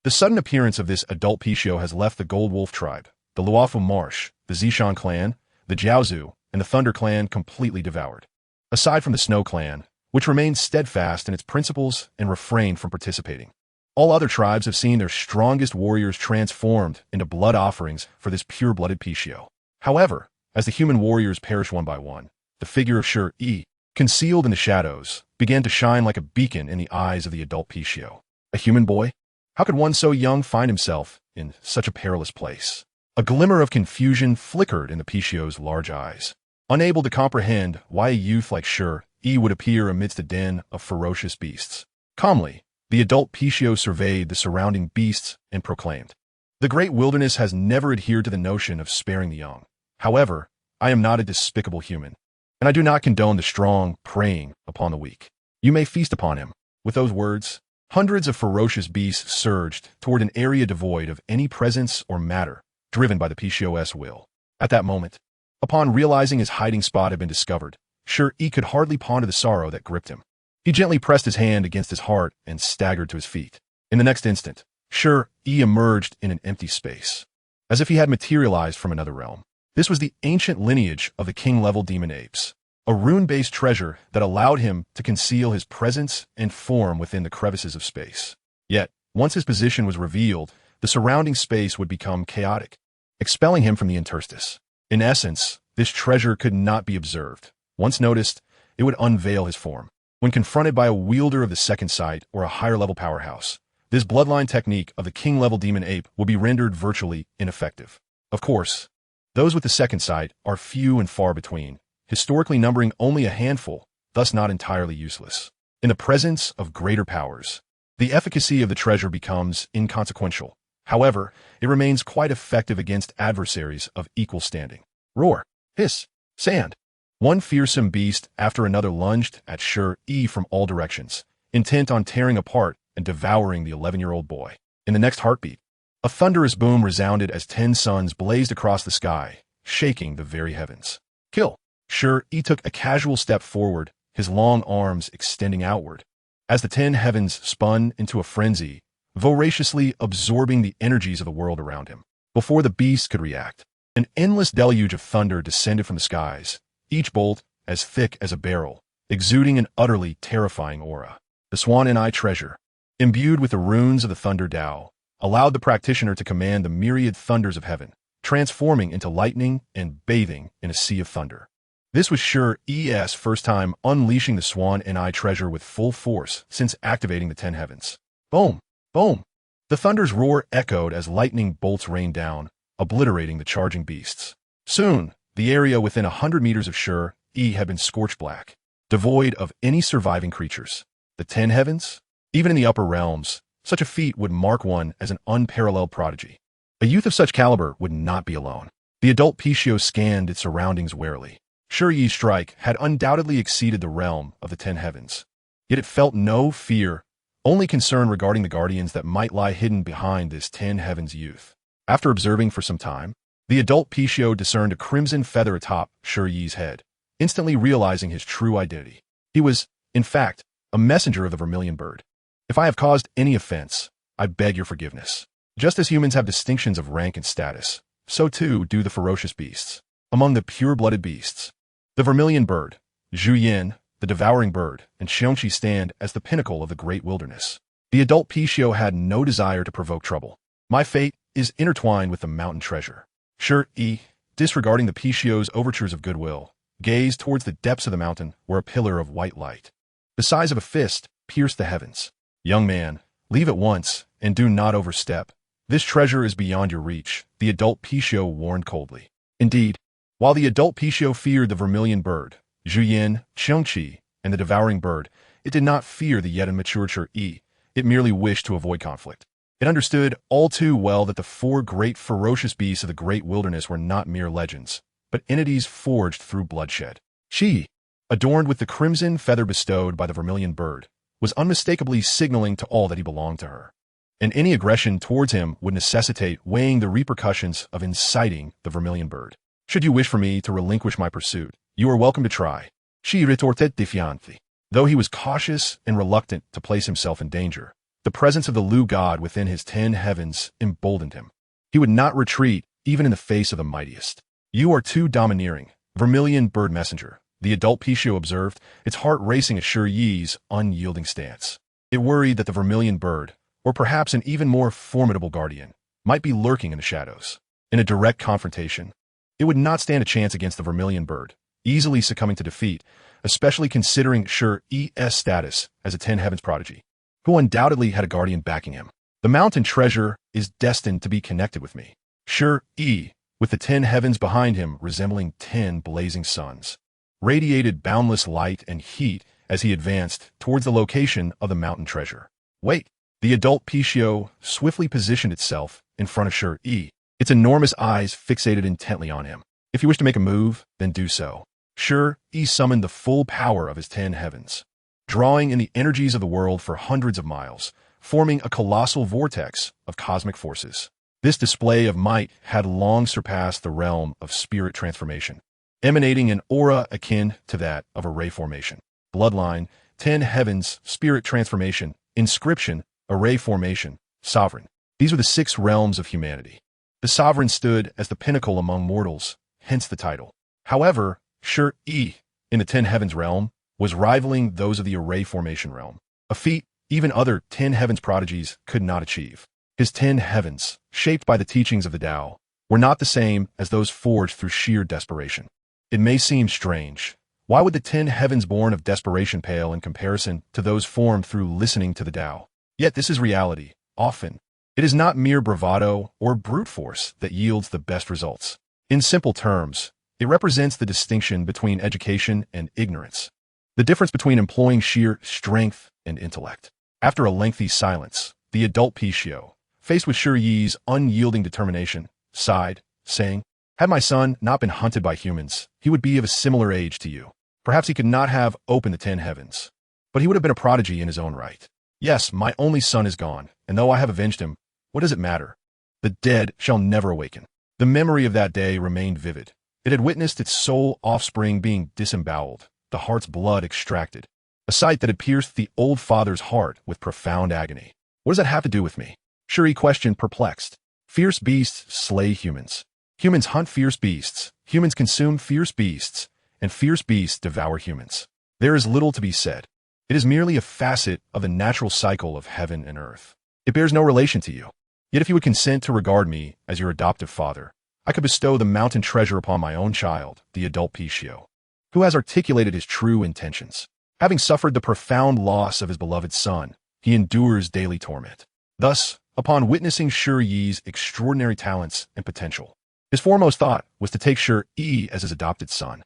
the sudden appearance of this adult Pishio has left the Gold Wolf tribe, the Luofu Marsh, the Zishan clan, the Jiaozu, and the Thunder clan completely devoured. Aside from the Snow clan, which remains steadfast in its principles and refrained from participating. All other tribes have seen their strongest warriors transformed into blood offerings for this pure-blooded Pishio. However, as the human warriors perish one by one, the figure of Shi Yi, concealed in the shadows, began to shine like a beacon in the eyes of the adult Pishio. A human boy? How could one so young find himself in such a perilous place? A glimmer of confusion flickered in the Pishio's large eyes, unable to comprehend why a youth like Shi Yi would appear amidst a den of ferocious beasts. Calmly, the adult Pishio surveyed the surrounding beasts and proclaimed, "The great wilderness has never adhered to the notion of sparing the young. However, I am not a despicable human, and I do not condone the strong preying upon the weak. You may feast upon him." With those words, hundreds of ferocious beasts surged toward an area devoid of any presence or matter, driven by the Pishio's will. At that moment, upon realizing his hiding spot had been discovered, Shi Yi could hardly ponder the sorrow that gripped him. He gently pressed his hand against his heart and staggered to his feet. In the next instant, Shi Yi emerged in an empty space, as if he had materialized from another realm. This was the ancient lineage of the king-level demon apes, a rune-based treasure that allowed him to conceal his presence and form within the crevices of space. Yet, once his position was revealed, the surrounding space would become chaotic, expelling him from the interstice. In essence, This treasure could not be observed. Once noticed, it would unveil his form. When confronted by a wielder of the second sight or a higher-level powerhouse, this bloodline technique of the king-level demon ape will be rendered virtually ineffective. Of course, those with the second sight are few and far between, historically numbering only a handful, thus not entirely useless. In the presence of greater powers, the efficacy of the treasure becomes inconsequential. However, it remains quite effective against adversaries of equal standing. Roar, hiss, sand. One fearsome beast after another lunged at Shi Yi from all directions, intent on tearing apart and devouring the 11-year-old boy. In the next heartbeat, a thunderous boom resounded as 10 suns blazed across the sky, shaking the very heavens. Kill! Shi Yi took a casual step forward, his long arms extending outward, as the 10 heavens spun into a frenzy, voraciously absorbing the energies of the world around him. Before the beast could react, an endless deluge of thunder descended from the skies, each bolt as thick as a barrel, exuding an utterly terrifying aura. The Swan and I treasure, imbued with the runes of the Thunder Tao, allowed the practitioner to command the myriad thunders of heaven, transforming into lightning and bathing in a sea of thunder. This was Shi Yi's first time unleashing the Swan and I treasure with full force since activating the 10 heavens. Boom! Boom! The thunder's roar echoed as lightning bolts rained down, obliterating the charging beasts. Soon, the area within 100 meters of Shi Yi had been scorched black, devoid of any surviving creatures. The 10 heavens? Even in the upper realms, such a feat would mark one as an unparalleled prodigy. A youth of such caliber would not be alone. The adult Pishio scanned its surroundings warily. Shi Yi's strike had undoubtedly exceeded the realm of the 10 heavens. Yet it felt no fear, only concern regarding the guardians that might lie hidden behind this 10 heavens youth. After observing for some time, the adult Pishio discerned a crimson feather atop Shi Yi's head, instantly realizing his true identity. He was, in fact, a messenger of the vermilion bird. If I have caused any offense, I beg your forgiveness. Just as humans have distinctions of rank and status, so too do the ferocious beasts. Among the pure-blooded beasts, the vermilion bird, Zhu Yin, the devouring bird, and Xiongqi stand as the pinnacle of the great wilderness. The adult Pishio had no desire to provoke trouble. My fate is intertwined with the mountain treasure. Shi Yi, disregarding the Pishio's overtures of goodwill, gazed towards the depths of the mountain where a pillar of white light, the size of a fist, pierced the heavens. Young man, leave at once, and do not overstep. This treasure is beyond your reach, the adult Pishio warned coldly. Indeed, while the adult Pishio feared the vermilion bird, Zhu Yin, Xiongqi, and the devouring bird, it did not fear the yet immature Shi Yi. It merely wished to avoid conflict. It understood all too well that the 4 great ferocious beasts of the great wilderness were not mere legends, but entities forged through bloodshed. Shi Yi, adorned with the crimson feather bestowed by the vermilion bird, was unmistakably signaling to all that he belonged to her. And any aggression towards him would necessitate weighing the repercussions of inciting the vermilion bird. Should you wish for me to relinquish my pursuit, you are welcome to try. Shi retorted defiantly. Though he was cautious and reluctant to place himself in danger, the presence of the Liu god within his 10 heavens emboldened him. He would not retreat even in the face of the mightiest. You are too domineering, vermilion bird messenger, the adult Pishio observed, its heart racing at Shi Yi's unyielding stance. It worried that the vermilion bird, or perhaps an even more formidable guardian, might be lurking in the shadows. In a direct confrontation, it would not stand a chance against the vermilion bird, easily succumbing to defeat, especially considering Shi Yi's status as a 10 heavens prodigy, who undoubtedly had a guardian backing him. The mountain treasure is destined to be connected with me. Shi Yi, with the 10 heavens behind him resembling 10 blazing suns, radiated boundless light and heat as he advanced towards the location of the mountain treasure. Wait! The adult Pishio swiftly positioned itself in front of Shi Yi, its enormous eyes fixated intently on him. If you wish to make a move, then do so. Shi Yi summoned the full power of his 10 heavens, drawing in the energies of the world for hundreds of miles, forming a colossal vortex of cosmic forces. This display of might had long surpassed the realm of spirit transformation, emanating an aura akin to that of a ray formation. Bloodline, 10 heavens, spirit transformation, inscription, array formation, sovereign. These were the 6 realms of humanity. The sovereign stood as the pinnacle among mortals, hence the title. However, Shi Yi, in the 10 heavens realm, was rivaling those of the array formation realm, a feat even other 10 heavens prodigies could not achieve. His 10 heavens, shaped by the teachings of the Tao, were not the same as those forged through sheer desperation. It may seem strange. Why would the 10 heavens born of desperation pale in comparison to those formed through listening to the Tao? Yet this is reality. Often, it is not mere bravado or brute force that yields the best results. In simple terms, it represents the distinction between education and ignorance, the difference between employing sheer strength and intellect. After a lengthy silence, the adult Pishio, faced with Shi Yi's unyielding determination, sighed, saying, "Had my son not been hunted by humans, he would be of a similar age to you. Perhaps he could not have opened the 10 heavens, but he would have been a prodigy in his own right. Yes, my only son is gone, and though I have avenged him, what does it matter? The dead shall never awaken." The memory of that day remained vivid. It had witnessed its sole offspring being disemboweled, the heart's blood extracted, a sight that had pierced the old father's heart with profound agony. What does that have to do with me? Shi Yi questioned, perplexed. Fierce beasts slay humans. Humans hunt fierce beasts. Humans consume fierce beasts, and fierce beasts devour humans. There is little to be said. It is merely a facet of the natural cycle of heaven and earth. It bears no relation to you. Yet if you would consent to regard me as your adoptive father, I could bestow the mountain treasure upon my own child, the adult Pishio, who has articulated his true intentions. Having suffered the profound loss of his beloved son, he endures daily torment. Thus, upon witnessing Shi Yi's extraordinary talents and potential, his foremost thought was to take Shi Yi as his adopted son.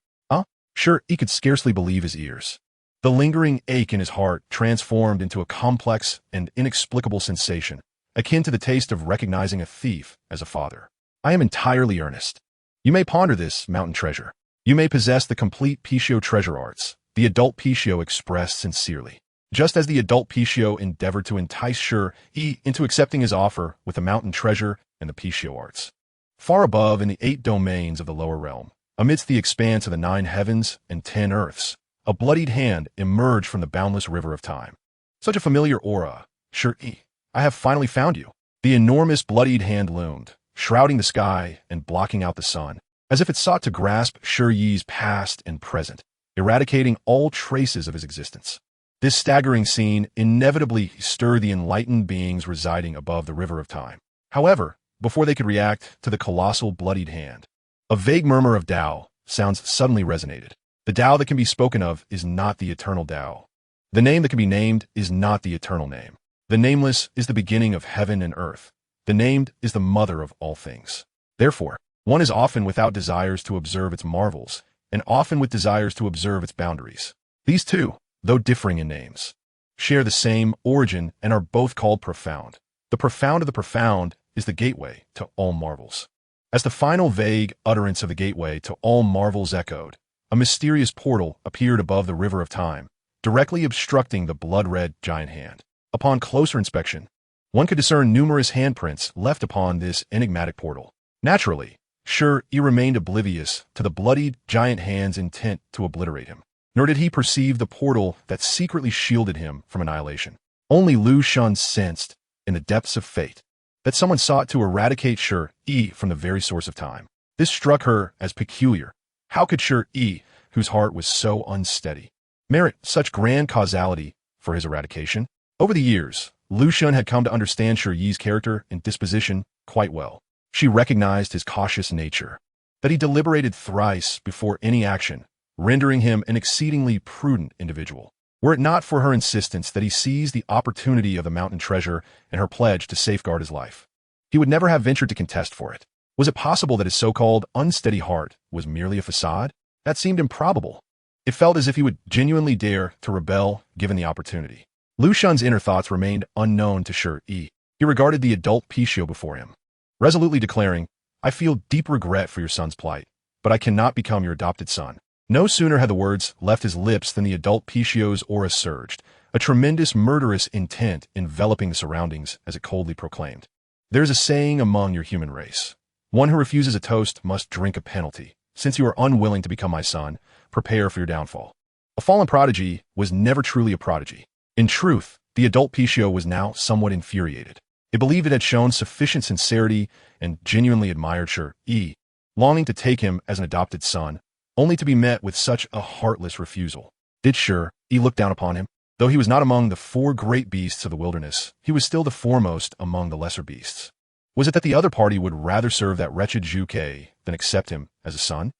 Shi Yi could scarcely believe his ears. The lingering ache in his heart transformed into a complex and inexplicable sensation, akin to the taste of recognizing a thief as a father. I am entirely earnest. You may ponder this mountain treasure. You may possess the complete Pishio treasure arts, the adult Pishio expressed sincerely. Just as the adult Pishio endeavored to entice Shi Yi into accepting his offer with the mountain treasure and the Pishio arts. Far above in the 8 domains of the lower realm, amidst the expanse of the 9 heavens and 10 earths, a bloodied hand emerged from the boundless river of time. Such a familiar aura. Shi Yi, I have finally found you. The enormous bloodied hand loomed, shrouding the sky and blocking out the sun, as if it sought to grasp Shi Yi's past and present, eradicating all traces of his existence. This staggering scene inevitably stirred the enlightened beings residing above the river of time. However, before they could react to the colossal bloodied hand, a vague murmur of Tao sounds suddenly resonated. The Tao that can be spoken of is not the eternal Tao. The name that can be named is not the eternal name. The nameless is the beginning of heaven and earth. The named is the mother of all things. Therefore, one is often without desires to observe its marvels, and often with desires to observe its boundaries. These two, though differing in names, share the same origin and are both called profound. The profound of the profound is the gateway to all marvels. As the final vague utterance of the gateway to all marvels echoed, a mysterious portal appeared above the river of time, directly obstructing the blood-red giant hand. Upon closer inspection, one could discern numerous handprints left upon this enigmatic portal. Naturally, Shi Yi remained oblivious to the bloodied giant hand's intent to obliterate him, nor did he perceive the portal that secretly shielded him from annihilation. Only Liu Shen sensed, in the depths of fate, that someone sought to eradicate Shi Yi from the very source of time. This struck her as peculiar. How could Shi Yi, whose heart was so unsteady, merit such grand causality for his eradication? Over the years, Liu Shen had come to understand Shi Yi's character and disposition quite well. She recognized his cautious nature, that he deliberated thrice before any action, rendering him an exceedingly prudent individual. Were it not for her insistence that he seize the opportunity of the mountain treasure and her pledge to safeguard his life, he would never have ventured to contest for it. Was it possible that his so-called unsteady heart was merely a facade? That seemed improbable. It felt as if he would genuinely dare to rebel given the opportunity. Liu Shen's inner thoughts remained unknown to Shi Yi. He regarded the adult Pishio before him, resolutely declaring, "I feel deep regret for your son's plight, but I cannot become your adopted son." No sooner had the words left his lips than the adult Pishio's aura surged, a tremendous murderous intent enveloping the surroundings as it coldly proclaimed, "There is a saying among your human race. One who refuses a toast must drink a penalty. Since you are unwilling to become my son, prepare for your downfall." A fallen prodigy was never truly a prodigy. In truth, the adult Pishio was now somewhat infuriated. It believed it had shown sufficient sincerity and genuinely admired Shi Yi, longing to take him as an adopted son, only to be met with such a heartless refusal. Did Shi Yi look down upon him? Though he was not among the 4 great beasts of the wilderness, he was still the foremost among the lesser beasts. Was it that the other party would rather serve that wretched Yue-gege than accept him as a son?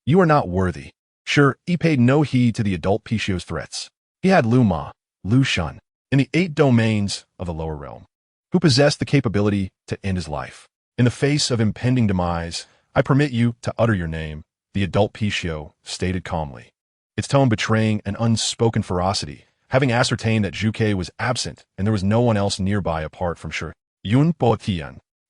You are not worthy. Shi Yi paid no heed to the adult Pishio's threats. He had Liu Shen, in the 8 domains of the lower realm, who possessed the capability to end his life. In the face of impending demise, I permit you to utter your name, the adult Pishio stated calmly, its tone betraying an unspoken ferocity, having ascertained that Yue-gege was absent and there was no one else nearby apart from Shi Yi.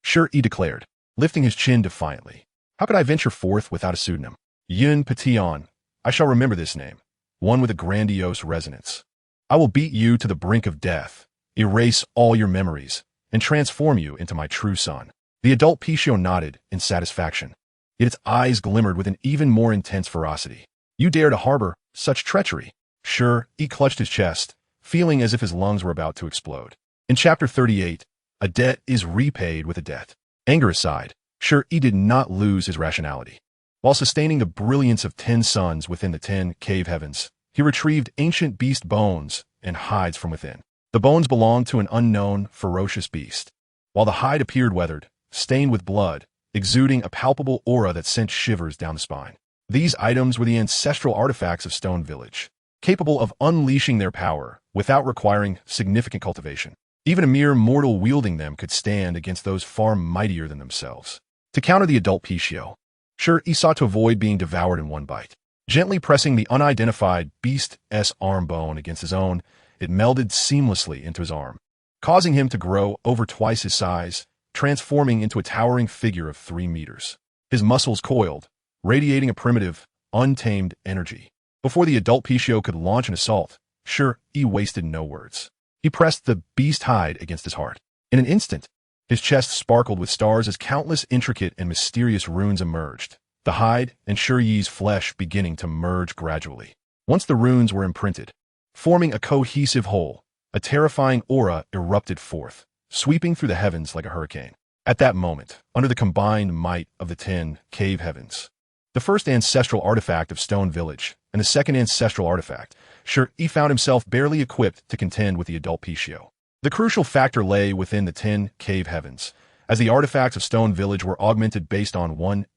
Shi Yi declared, lifting his chin defiantly. How could I venture forth without a pseudonym? Yun Petion. I shall remember this name, one with a grandiose resonance. I will beat you to the brink of death, erase all your memories, and transform you into my true son. The adult Pishio nodded in satisfaction, yet its eyes glimmered with an even more intense ferocity. You dare to harbor such treachery? Shi Yi clutched his chest, feeling as if his lungs were about to explode. In Chapter 38, a debt is repaid with a debt. Anger aside, Shi Yi did not lose his rationality. While sustaining the brilliance of 10 suns within the 10 cave heavens, he retrieved ancient beast bones and hides from within. The bones belonged to an unknown, ferocious beast, while the hide appeared weathered, stained with blood, exuding a palpable aura that sent shivers down the spine. These items were the ancestral artifacts of Stone Village, capable of unleashing their power without requiring significant cultivation. Even a mere mortal wielding them could stand against those far mightier than themselves. To counter the adult Pishio, Shi Yi sought to avoid being devoured in one bite. Gently pressing the unidentified beast's arm bone against his own, it melded seamlessly into his arm, causing him to grow over twice his size, transforming into a towering figure of 3 meters. His muscles coiled, radiating a primitive, untamed energy. Before the adult Pishio could launch an assault, Shi Yi wasted no words. He pressed the beast hide against his heart. In an instant, his chest sparkled with stars as countless intricate and mysterious runes emerged, the hide and Shi Yi's flesh beginning to merge gradually. Once the runes were imprinted, forming a cohesive whole, a terrifying aura erupted forth, sweeping through the heavens like a hurricane. At that moment, under the combined might of the 10 cave heavens, the first ancestral artifact of Stone Village and the second ancestral artifact, Shi Yi found himself barely equipped to contend with the adult Pishio. The crucial factor lay within the 10 cave heavens, as the artifacts of Stone Village were augmented based on one's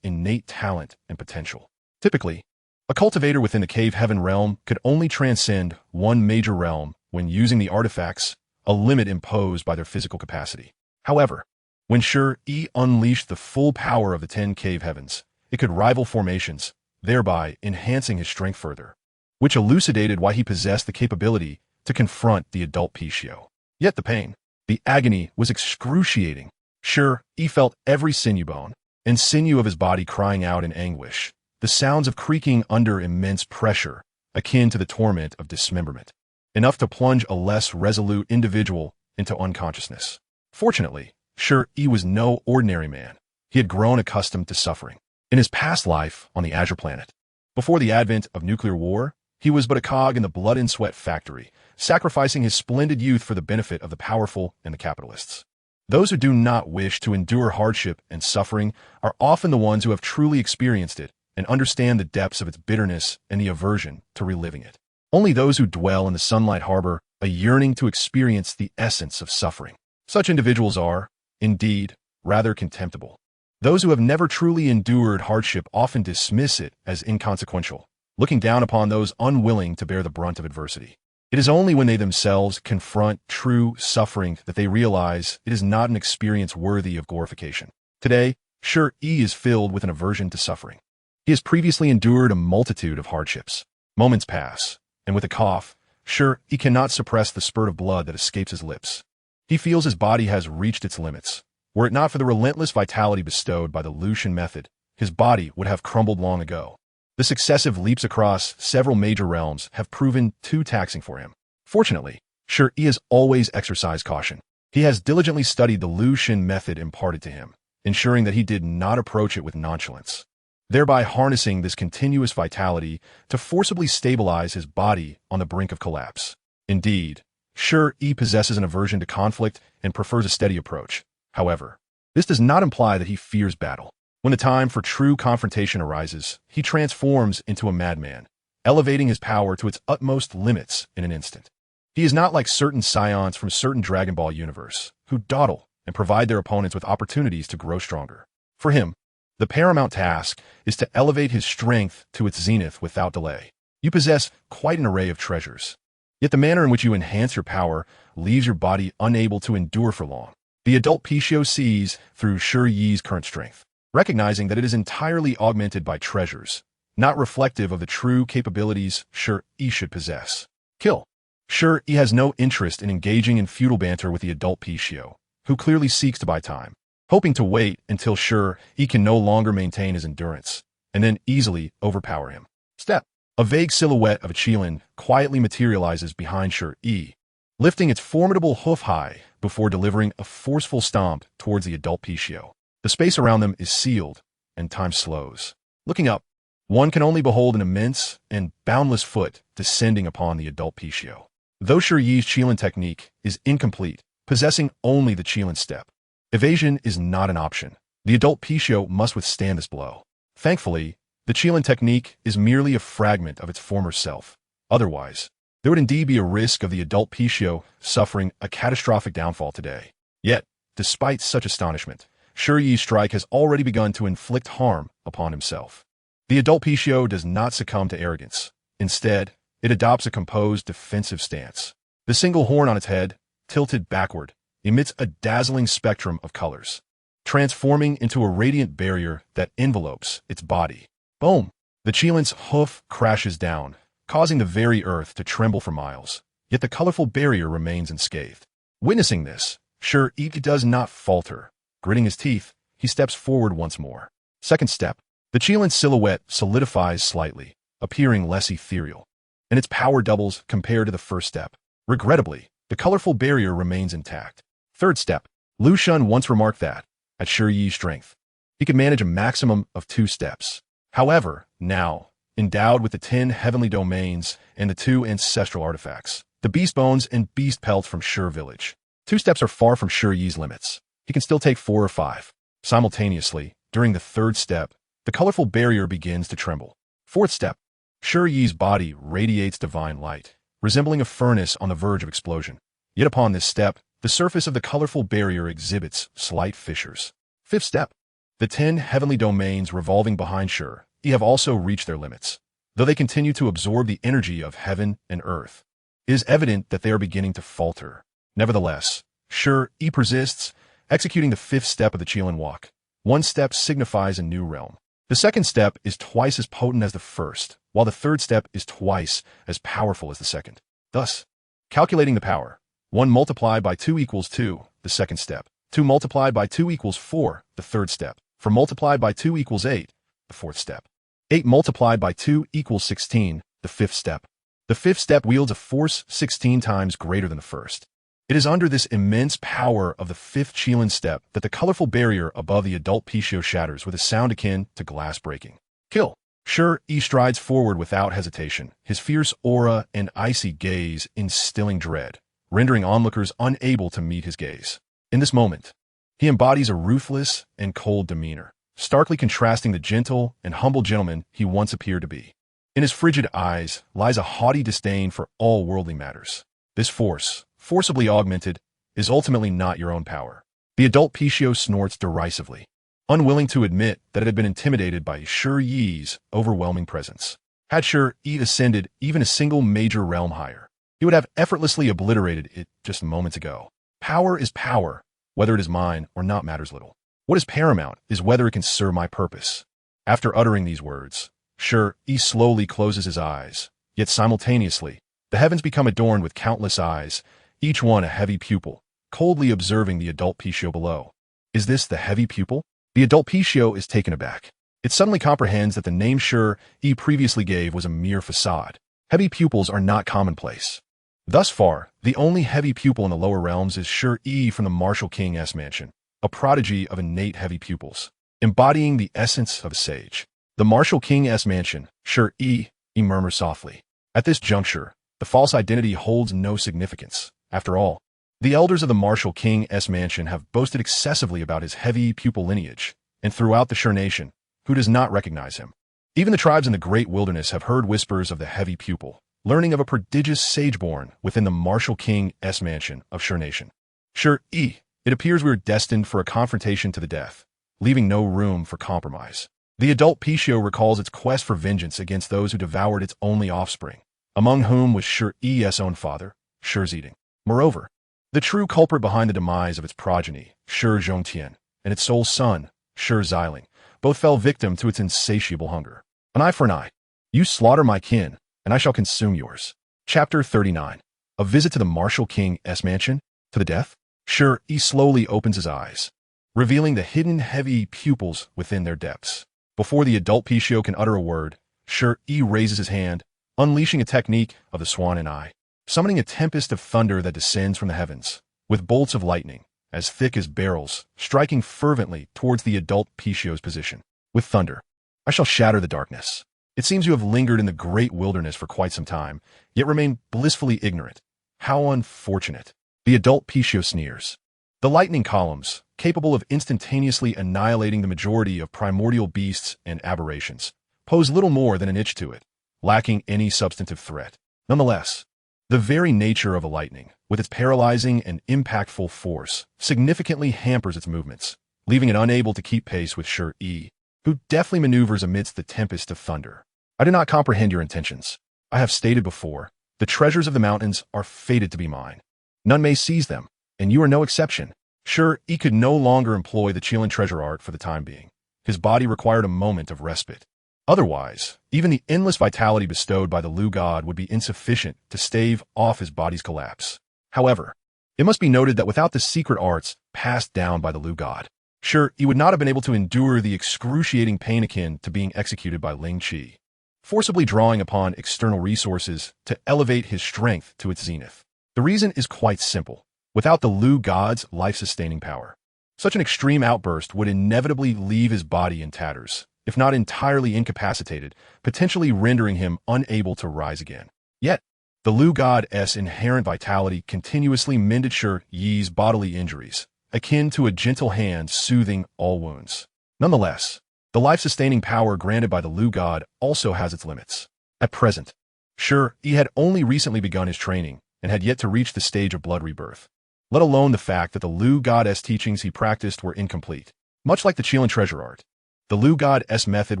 innate talent and potential. Typically, a cultivator within the cave heaven realm could only transcend one major realm when using the artifacts, a limit imposed by their physical capacity. However, when Shi Yi unleashed the full power of the 10 cave heavens, it could rival formations, thereby enhancing his strength further, which elucidated why he possessed the capability to confront the adult Pishio. Yet the pain, the agony was excruciating. Shi Yi felt every sinew bone and sinew of his body crying out in anguish, the sounds of creaking under immense pressure, akin to the torment of dismemberment, enough to plunge a less resolute individual into unconsciousness. Fortunately, Shi Yi was no ordinary man. He had grown accustomed to suffering. In his past life on the Azure Planet, before the advent of nuclear war, he was but a cog in the blood and sweat factory, sacrificing his splendid youth for the benefit of the powerful and the capitalists. Those who do not wish to endure hardship and suffering are often the ones who have truly experienced it and understand the depths of its bitterness and the aversion to reliving it. Only those who dwell in the sunlight harbor a yearning to experience the essence of suffering. Such individuals are, indeed, rather contemptible. Those who have never truly endured hardship often dismiss it as inconsequential, looking down upon those unwilling to bear the brunt of adversity. It is only when they themselves confront true suffering that they realize it is not an experience worthy of glorification. Today, Shi Yi is filled with an aversion to suffering. He has previously endured a multitude of hardships. Moments pass, and with a cough, Shi Yi cannot suppress the spurt of blood that escapes his lips. He feels his body has reached its limits. Were it not for the relentless vitality bestowed by the Liu Shen method, his body would have crumbled long ago. The successive leaps across several major realms have proven too taxing for him. Fortunately, Shi Yi has always exercised caution. He has diligently studied the Liu Shen method imparted to him, ensuring that he did not approach it with nonchalance, thereby harnessing this continuous vitality to forcibly stabilize his body on the brink of collapse. Indeed, Shi Yi possesses an aversion to conflict and prefers a steady approach. However, this does not imply that he fears battle. When the time for true confrontation arises, he transforms into a madman, elevating his power to its utmost limits in an instant. He is not like certain scions from certain Dragon Ball universe, who dawdle and provide their opponents with opportunities to grow stronger. For him, The paramount task is to elevate his strength to its zenith without delay. You possess quite an array of treasures. Yet the manner in which you enhance your power leaves your body unable to endure for long. The adult Pishio sees through Shi Yi's current strength, recognizing that it is entirely augmented by treasures, not reflective of the true capabilities Shi Yi should possess. Kill. Shi Yi has no interest in engaging in feudal banter with the adult Pishio, who clearly seeks to buy time, hoping to wait until Shi Yi can no longer maintain his endurance, and then easily overpower him. Step. A vague silhouette of a Qilin quietly materializes behind Shi Yi, lifting its formidable hoof high before delivering a forceful stomp towards the adult Pishio. The space around them is sealed, and time slows. Looking up, one can only behold an immense and boundless foot descending upon the adult Pishio. Though Shi Yi's Qilin technique is incomplete, possessing only the Qilin step, evasion is not an option. The adult Pishio must withstand this blow. Thankfully, the Qilin technique is merely a fragment of its former self. Otherwise, there would indeed be a risk of the adult Pishio suffering a catastrophic downfall today. Yet, despite such astonishment, Shi Yi's strike has already begun to inflict harm upon himself. The adult Pishio does not succumb to arrogance. Instead, it adopts a composed defensive stance. The single horn on its head, tilted backward, emits a dazzling spectrum of colors, transforming into a radiant barrier that envelopes its body. Boom! The Qilin's hoof crashes down, causing the very earth to tremble for miles, yet the colorful barrier remains unscathed. Witnessing this, Shi Yi does not falter. Gritting his teeth, he steps forward once more. Second step. The Qilin's silhouette solidifies slightly, appearing less ethereal, and its power doubles compared to the first step. Regrettably, the colorful barrier remains intact. Third step. Liu Shen once remarked that, at Shi Yi's strength, he could manage a maximum of 2 steps. However, now, endowed with the 10 heavenly domains and the 2 ancestral artifacts, the beast bones and beast pelts from Shi village, 2 steps are far from Shi Yi's limits. He can still take 4 or 5. Simultaneously, during the third step, the colorful barrier begins to tremble. Fourth step. Shi Yi's body radiates divine light, resembling a furnace on the verge of explosion. Yet upon this step, the surface of the colorful barrier exhibits slight fissures. Fifth step. The 10 heavenly domains revolving behind Shi Yi have also reached their limits, though they continue to absorb the energy of heaven and earth. It is evident that they are beginning to falter. Nevertheless, Shi Yi persists, executing the 5th step of the Qilin walk. 1 step signifies a new realm. The second step is twice as potent as the first, while the third step is twice as powerful as the second. Thus, calculating the power, 1 multiplied by 2 equals 2, the second step. 2 multiplied by 2 equals 4, the third step. 4 multiplied by 2 equals 8, the fourth step. 8 multiplied by 2 equals 16, the 5th step. The 5th step wields a force 16 times greater than the first. It is under this immense power of the 5th Qilin step that the colorful barrier above the adult Pishio shatters with a sound akin to glass breaking. Kill. Shi Yi strides forward without hesitation, his fierce aura and icy gaze instilling dread, rendering onlookers unable to meet his gaze. In this moment, he embodies a ruthless and cold demeanor, starkly contrasting the gentle and humble gentleman he once appeared to be. In his frigid eyes lies a haughty disdain for all worldly matters. This force, forcibly augmented, is ultimately not your own power. The adult Pishio snorts derisively, unwilling to admit that it had been intimidated by Shi Yi's overwhelming presence. Had Shi Yi ascended even a single major realm higher, he would have effortlessly obliterated it just moments ago. Power is power. Whether it is mine or not matters little. What is paramount is whether it can serve my purpose. After uttering these words, Shi Yi slowly closes his eyes, yet simultaneously, the heavens become adorned with countless eyes, each one a heavy pupil, coldly observing the adult Pishio below. Is this the heavy pupil? The adult Pishio is taken aback. It suddenly comprehends that the name Shi Yi previously gave was a mere facade. Heavy pupils are not commonplace. Thus far, the only heavy pupil in the lower realms is Shi Yi from the Martial King's mansion, a prodigy of innate heavy pupils, embodying the essence of a sage. The Martial King's mansion, Shi Yi, he murmurs softly. At this juncture, the false identity holds no significance. After all, the elders of the Martial King's mansion have boasted excessively about his heavy pupil lineage, and throughout the Shi nation, who does not recognize him? Even the tribes in the great wilderness have heard whispers of the heavy pupil, learning of a prodigious sage-born within the Martial King's mansion of Shi nation. Shi Yi, it appears we are destined for a confrontation to the death. leaving no room for compromise. The adult Pishio recalls its quest for vengeance against those who devoured its only offspring, among whom was Shi Yi's own father, Shi Yi. Moreover, the true culprit behind the demise of its progeny, Shi Zhongtian, and its sole son, Shi Xiling, both fell victim to its insatiable hunger. An eye for an eye. You slaughter my kin, and I shall consume yours. Chapter 39. A visit to the martial king's mansion? To the death? Shi Yi slowly opens his eyes, revealing the hidden heavy pupils within their depths. Before the adult Pishio can utter a word, Shi Yi raises his hand, unleashing a technique of the swan and eye, summoning a tempest of thunder that descends from the heavens, with bolts of lightning, as thick as barrels, striking fervently towards the adult Pishio's position. With thunder, I shall shatter the darkness. It seems you have lingered in the great wilderness for quite some time, yet remain blissfully ignorant. How unfortunate. The adult Pishio sneers. The lightning columns, capable of instantaneously annihilating the majority of primordial beasts and aberrations, pose little more than an itch to it, lacking any substantive threat. Nonetheless, the very nature of a lightning, with its paralyzing and impactful force, significantly hampers its movements, leaving it unable to keep pace with Shi Yi, who deftly maneuvers amidst the tempest of thunder. I do not comprehend your intentions. I have stated before, the treasures of the mountains are fated to be mine. None may seize them, and you are no exception. Shi Yi could no longer employ the Qilin treasure art for the time being. His body required a moment of respite. Otherwise, even the endless vitality bestowed by the Liu God would be insufficient to stave off his body's collapse. However, it must be noted that without the secret arts passed down by the Liu God, Shi Yi would not have been able to endure the excruciating pain akin to being executed by Ling Qi, forcibly drawing upon external resources to elevate his strength to its zenith. The reason is quite simple. Without the Liu God's life-sustaining power, such an extreme outburst would inevitably leave his body in tatters, if not entirely incapacitated, potentially rendering him unable to rise again. Yet, the Liu God's inherent vitality continuously mended Shi Yi's bodily injuries, akin to a gentle hand soothing all wounds. Nonetheless, the life-sustaining power granted by the Liu God also has its limits. At present, Shi Yi had only recently begun his training and had yet to reach the stage of blood rebirth, let alone the fact that the Liu God's teachings he practiced were incomplete. Much like the Qilin treasure art, the Liu God's method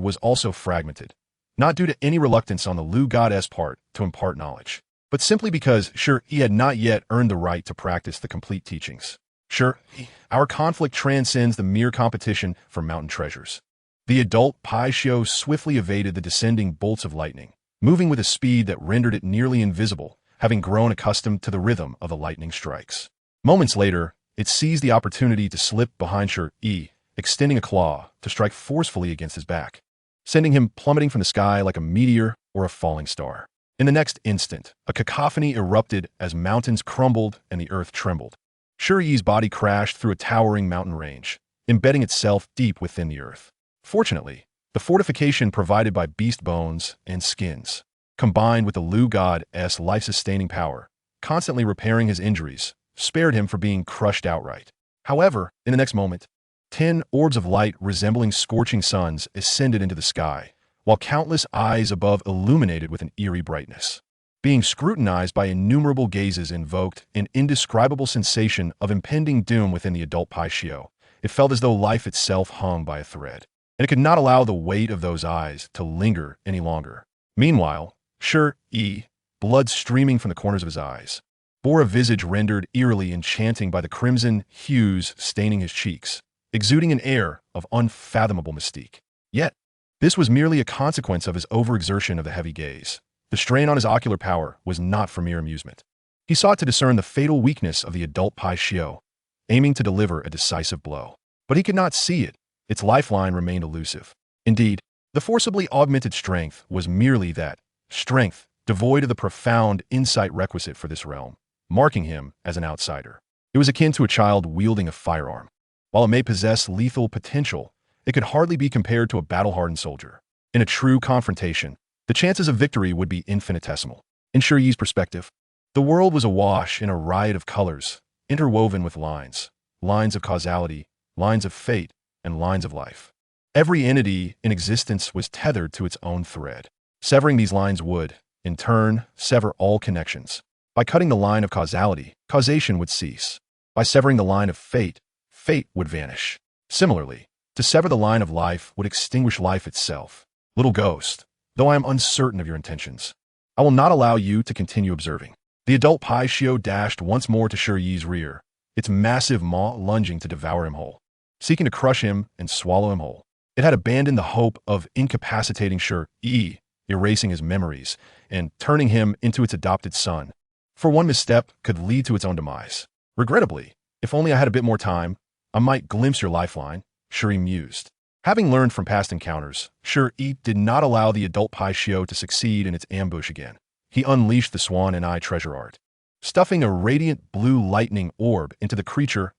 was also fragmented, not due to any reluctance on the Liu God's part to impart knowledge, but simply because Shi Yi had not yet earned the right to practice the complete teachings. Shi Yi, our conflict transcends the mere competition for mountain treasures. The adult Pishio swiftly evaded the descending bolts of lightning, moving with a speed that rendered it nearly invisible, having grown accustomed to the rhythm of the lightning strikes. Moments later, it seized the opportunity to slip behind Shi Yi, extending a claw to strike forcefully against his back, sending him plummeting from the sky like a meteor or a falling star. In the next instant, a cacophony erupted as mountains crumbled and the earth trembled. Shi Yi's body crashed through a towering mountain range, embedding itself deep within the earth. Fortunately, the fortification provided by beast bones and skins, combined with the Liu God's life-sustaining power, constantly repairing his injuries, spared him from being crushed outright. However, in the next moment, 10 orbs of light resembling scorching suns ascended into the sky, while countless eyes above illuminated with an eerie brightness. Being scrutinized by innumerable gazes invoked an indescribable sensation of impending doom within the adult Pishio. It felt as though life itself hung by a thread, and it could not allow the weight of those eyes to linger any longer. Meanwhile, Shi Yi, blood streaming from the corners of his eyes, bore a visage rendered eerily enchanting by the crimson hues staining his cheeks, exuding an air of unfathomable mystique. Yet, this was merely a consequence of his overexertion of the heavy gaze. The strain on his ocular power was not for mere amusement. He sought to discern the fatal weakness of the adult Pishio, aiming to deliver a decisive blow. But he could not see it. Its lifeline remained elusive. Indeed, the forcibly augmented strength was merely that, strength devoid of the profound insight requisite for this realm, marking him as an outsider. It was akin to a child wielding a firearm. While it may possess lethal potential, it could hardly be compared to a battle-hardened soldier. In a true confrontation, the chances of victory would be infinitesimal. In Shi Yi's perspective, the world was awash in a riot of colors, interwoven with lines of causality, lines of fate, and lines of life. Every entity in existence was tethered to its own thread. Severing these lines would, in turn, sever all connections. By cutting the line of causality, causation would cease. By severing the line of fate, fate would vanish. Similarly, To sever the line of life would extinguish life itself. Little ghost, though I am uncertain of your intentions, I will not allow you to continue observing. The adult Pai Xiu dashed once more to Shi Yi's rear, its massive maw lunging to devour him whole, seeking to crush him and swallow him whole. It had abandoned the hope of incapacitating Shi Yi, erasing his memories, and turning him into its adopted son. For one misstep could lead to its own demise. Regrettably, if only I had a bit more time, I might glimpse your lifeline, Shi Yi mused. Having learned from past encounters, Shi Yi did not allow the adult Pai Xiu to succeed in its ambush again. He unleashed the swan and eye treasure art, stuffing a radiant blue lightning orb into the creature's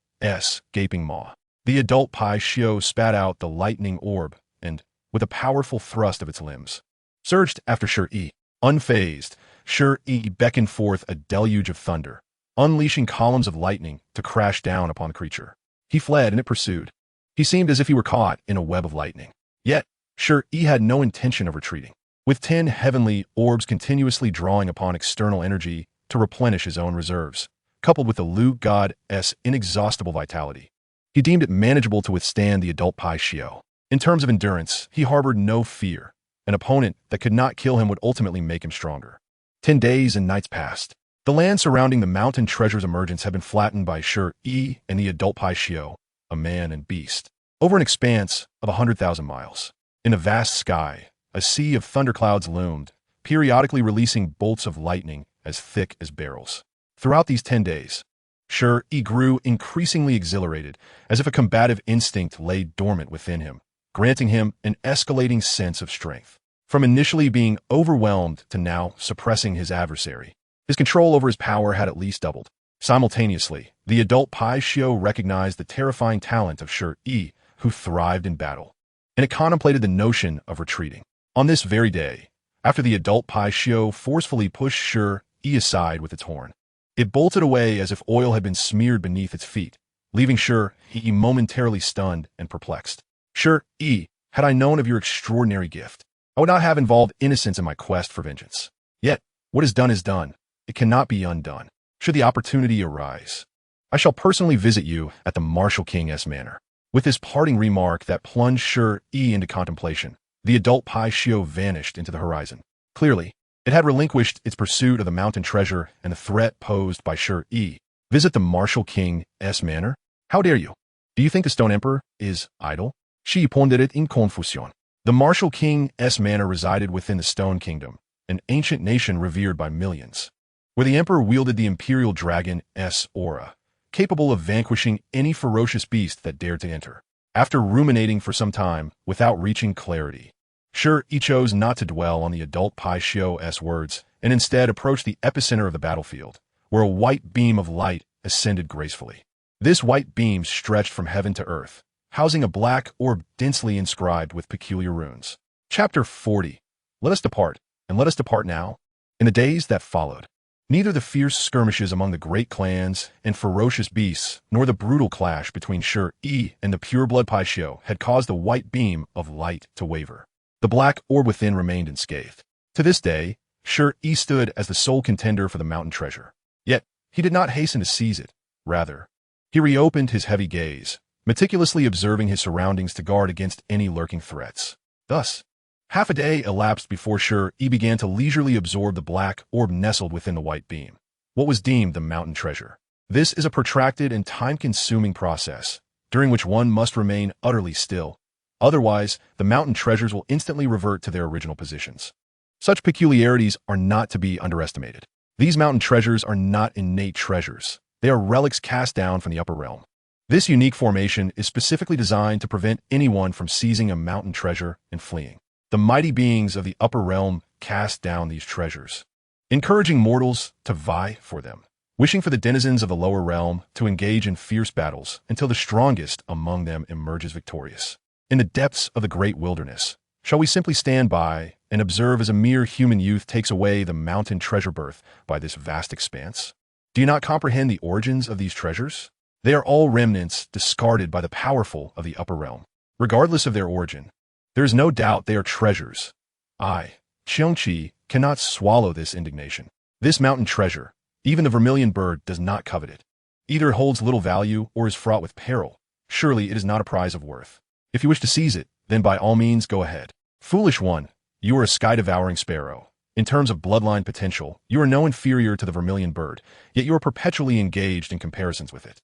gaping maw. The adult Pai Xiu spat out the lightning orb and, with a powerful thrust of its limbs, surged after Shi Yi. Unfazed, Shi Yi beckoned forth a deluge of thunder, unleashing columns of lightning to crash down upon the creature. He fled and it pursued. He seemed as if he were caught in a web of lightning. Yet, Shi Yi had no intention of retreating. With 10 heavenly orbs continuously drawing upon external energy to replenish his own reserves, coupled with the Liu God's inexhaustible vitality, he deemed it manageable to withstand the adult Pai Xiu. In terms of endurance, he harbored no fear. An opponent that could not kill him would ultimately make him stronger. 10 days and nights passed. The land surrounding the mountain treasure's emergence had been flattened by Shi Yi and the adult Pai Xiu, a man and beast, over an expanse of 100,000 miles. In the vast sky, a sea of thunderclouds loomed, periodically releasing bolts of lightning as thick as barrels. Throughout these 10 days, Shi Yi grew increasingly exhilarated, as if a combative instinct lay dormant within him, granting him an escalating sense of strength. From initially being overwhelmed to now suppressing his adversary, his control over his power had at least doubled. Simultaneously, the adult Pai Xiu recognized the terrifying talent of Shi Yi, who thrived in battle, and it contemplated the notion of retreating. On this very day, after the adult Pai Xiu forcefully pushed Shi Yi aside with its horn, it bolted away as if oil had been smeared beneath its feet, leaving Shi Yi momentarily stunned and perplexed. Shi Yi, had I known of your extraordinary gift, I would not have involved innocence in my quest for vengeance. Yet, what is done. It cannot be undone. Should the opportunity arise, I shall personally visit you at the Martial King's manor. With this parting remark that plunged Shi Yi into contemplation, the adult Pai Xiu vanished into the horizon. Clearly, it had relinquished its pursuit of the mountain treasure and the threat posed by Shi Yi. Visit the Martial King's manor? How dare you? Do you think the Stone Emperor is idle? Shi Yi pondered in confusion. The Martial King's manor resided within the Stone Kingdom, an ancient nation revered by millions, where the Emperor wielded the Imperial Dragon's aura, capable of vanquishing any ferocious beast that dared to enter. After ruminating for some time without reaching clarity, Shi Yi chose not to dwell on the adult Pai Xiu's words and instead approached the epicenter of the battlefield, where a white beam of light ascended gracefully. This white beam stretched from heaven to earth, housing a black orb densely inscribed with peculiar runes. Chapter 40. Let us depart, and let us depart now. In the days that followed, neither the fierce skirmishes among the great clans and ferocious beasts, nor the brutal clash between Shi Yi and the pureblood Pai Xiu had caused the white beam of light to waver. The black orb within remained unscathed. To this day, Shi Yi stood as the sole contender for the mountain treasure. Yet, he did not hasten to seize it. Rather, he reopened his heavy gaze, meticulously observing his surroundings to guard against any lurking threats. Thus, half a day elapsed before Shi Yi began to leisurely absorb the black orb nestled within the white beam, what was deemed the mountain treasure. This is a protracted and time-consuming process, during which one must remain utterly still. Otherwise, the mountain treasures will instantly revert to their original positions. Such peculiarities are not to be underestimated. These mountain treasures are not innate treasures. They are relics cast down from the upper realm. This unique formation is specifically designed to prevent anyone from seizing a mountain treasure and fleeing. The mighty beings of the upper realm cast down these treasures, encouraging mortals to vie for them, wishing for the denizens of the lower realm to engage in fierce battles until the strongest among them emerges victorious. In the depths of the great wilderness, shall we simply stand by and observe as a mere human youth takes away the mountain treasure birth by this vast expanse? Do you not comprehend the origins of these treasures? They are all remnants discarded by the powerful of the upper realm. Regardless of their origin, there is no doubt they are treasures. I, Qiongqi, cannot swallow this indignation. This mountain treasure, even the vermilion bird, does not covet it. Either it holds little value or is fraught with peril. Surely it is not a prize of worth. If you wish to seize it, then by all means go ahead. Foolish one, you are a sky-devouring sparrow. In terms of bloodline potential, you are no inferior to the vermilion bird, yet you are perpetually engaged in comparisons with it.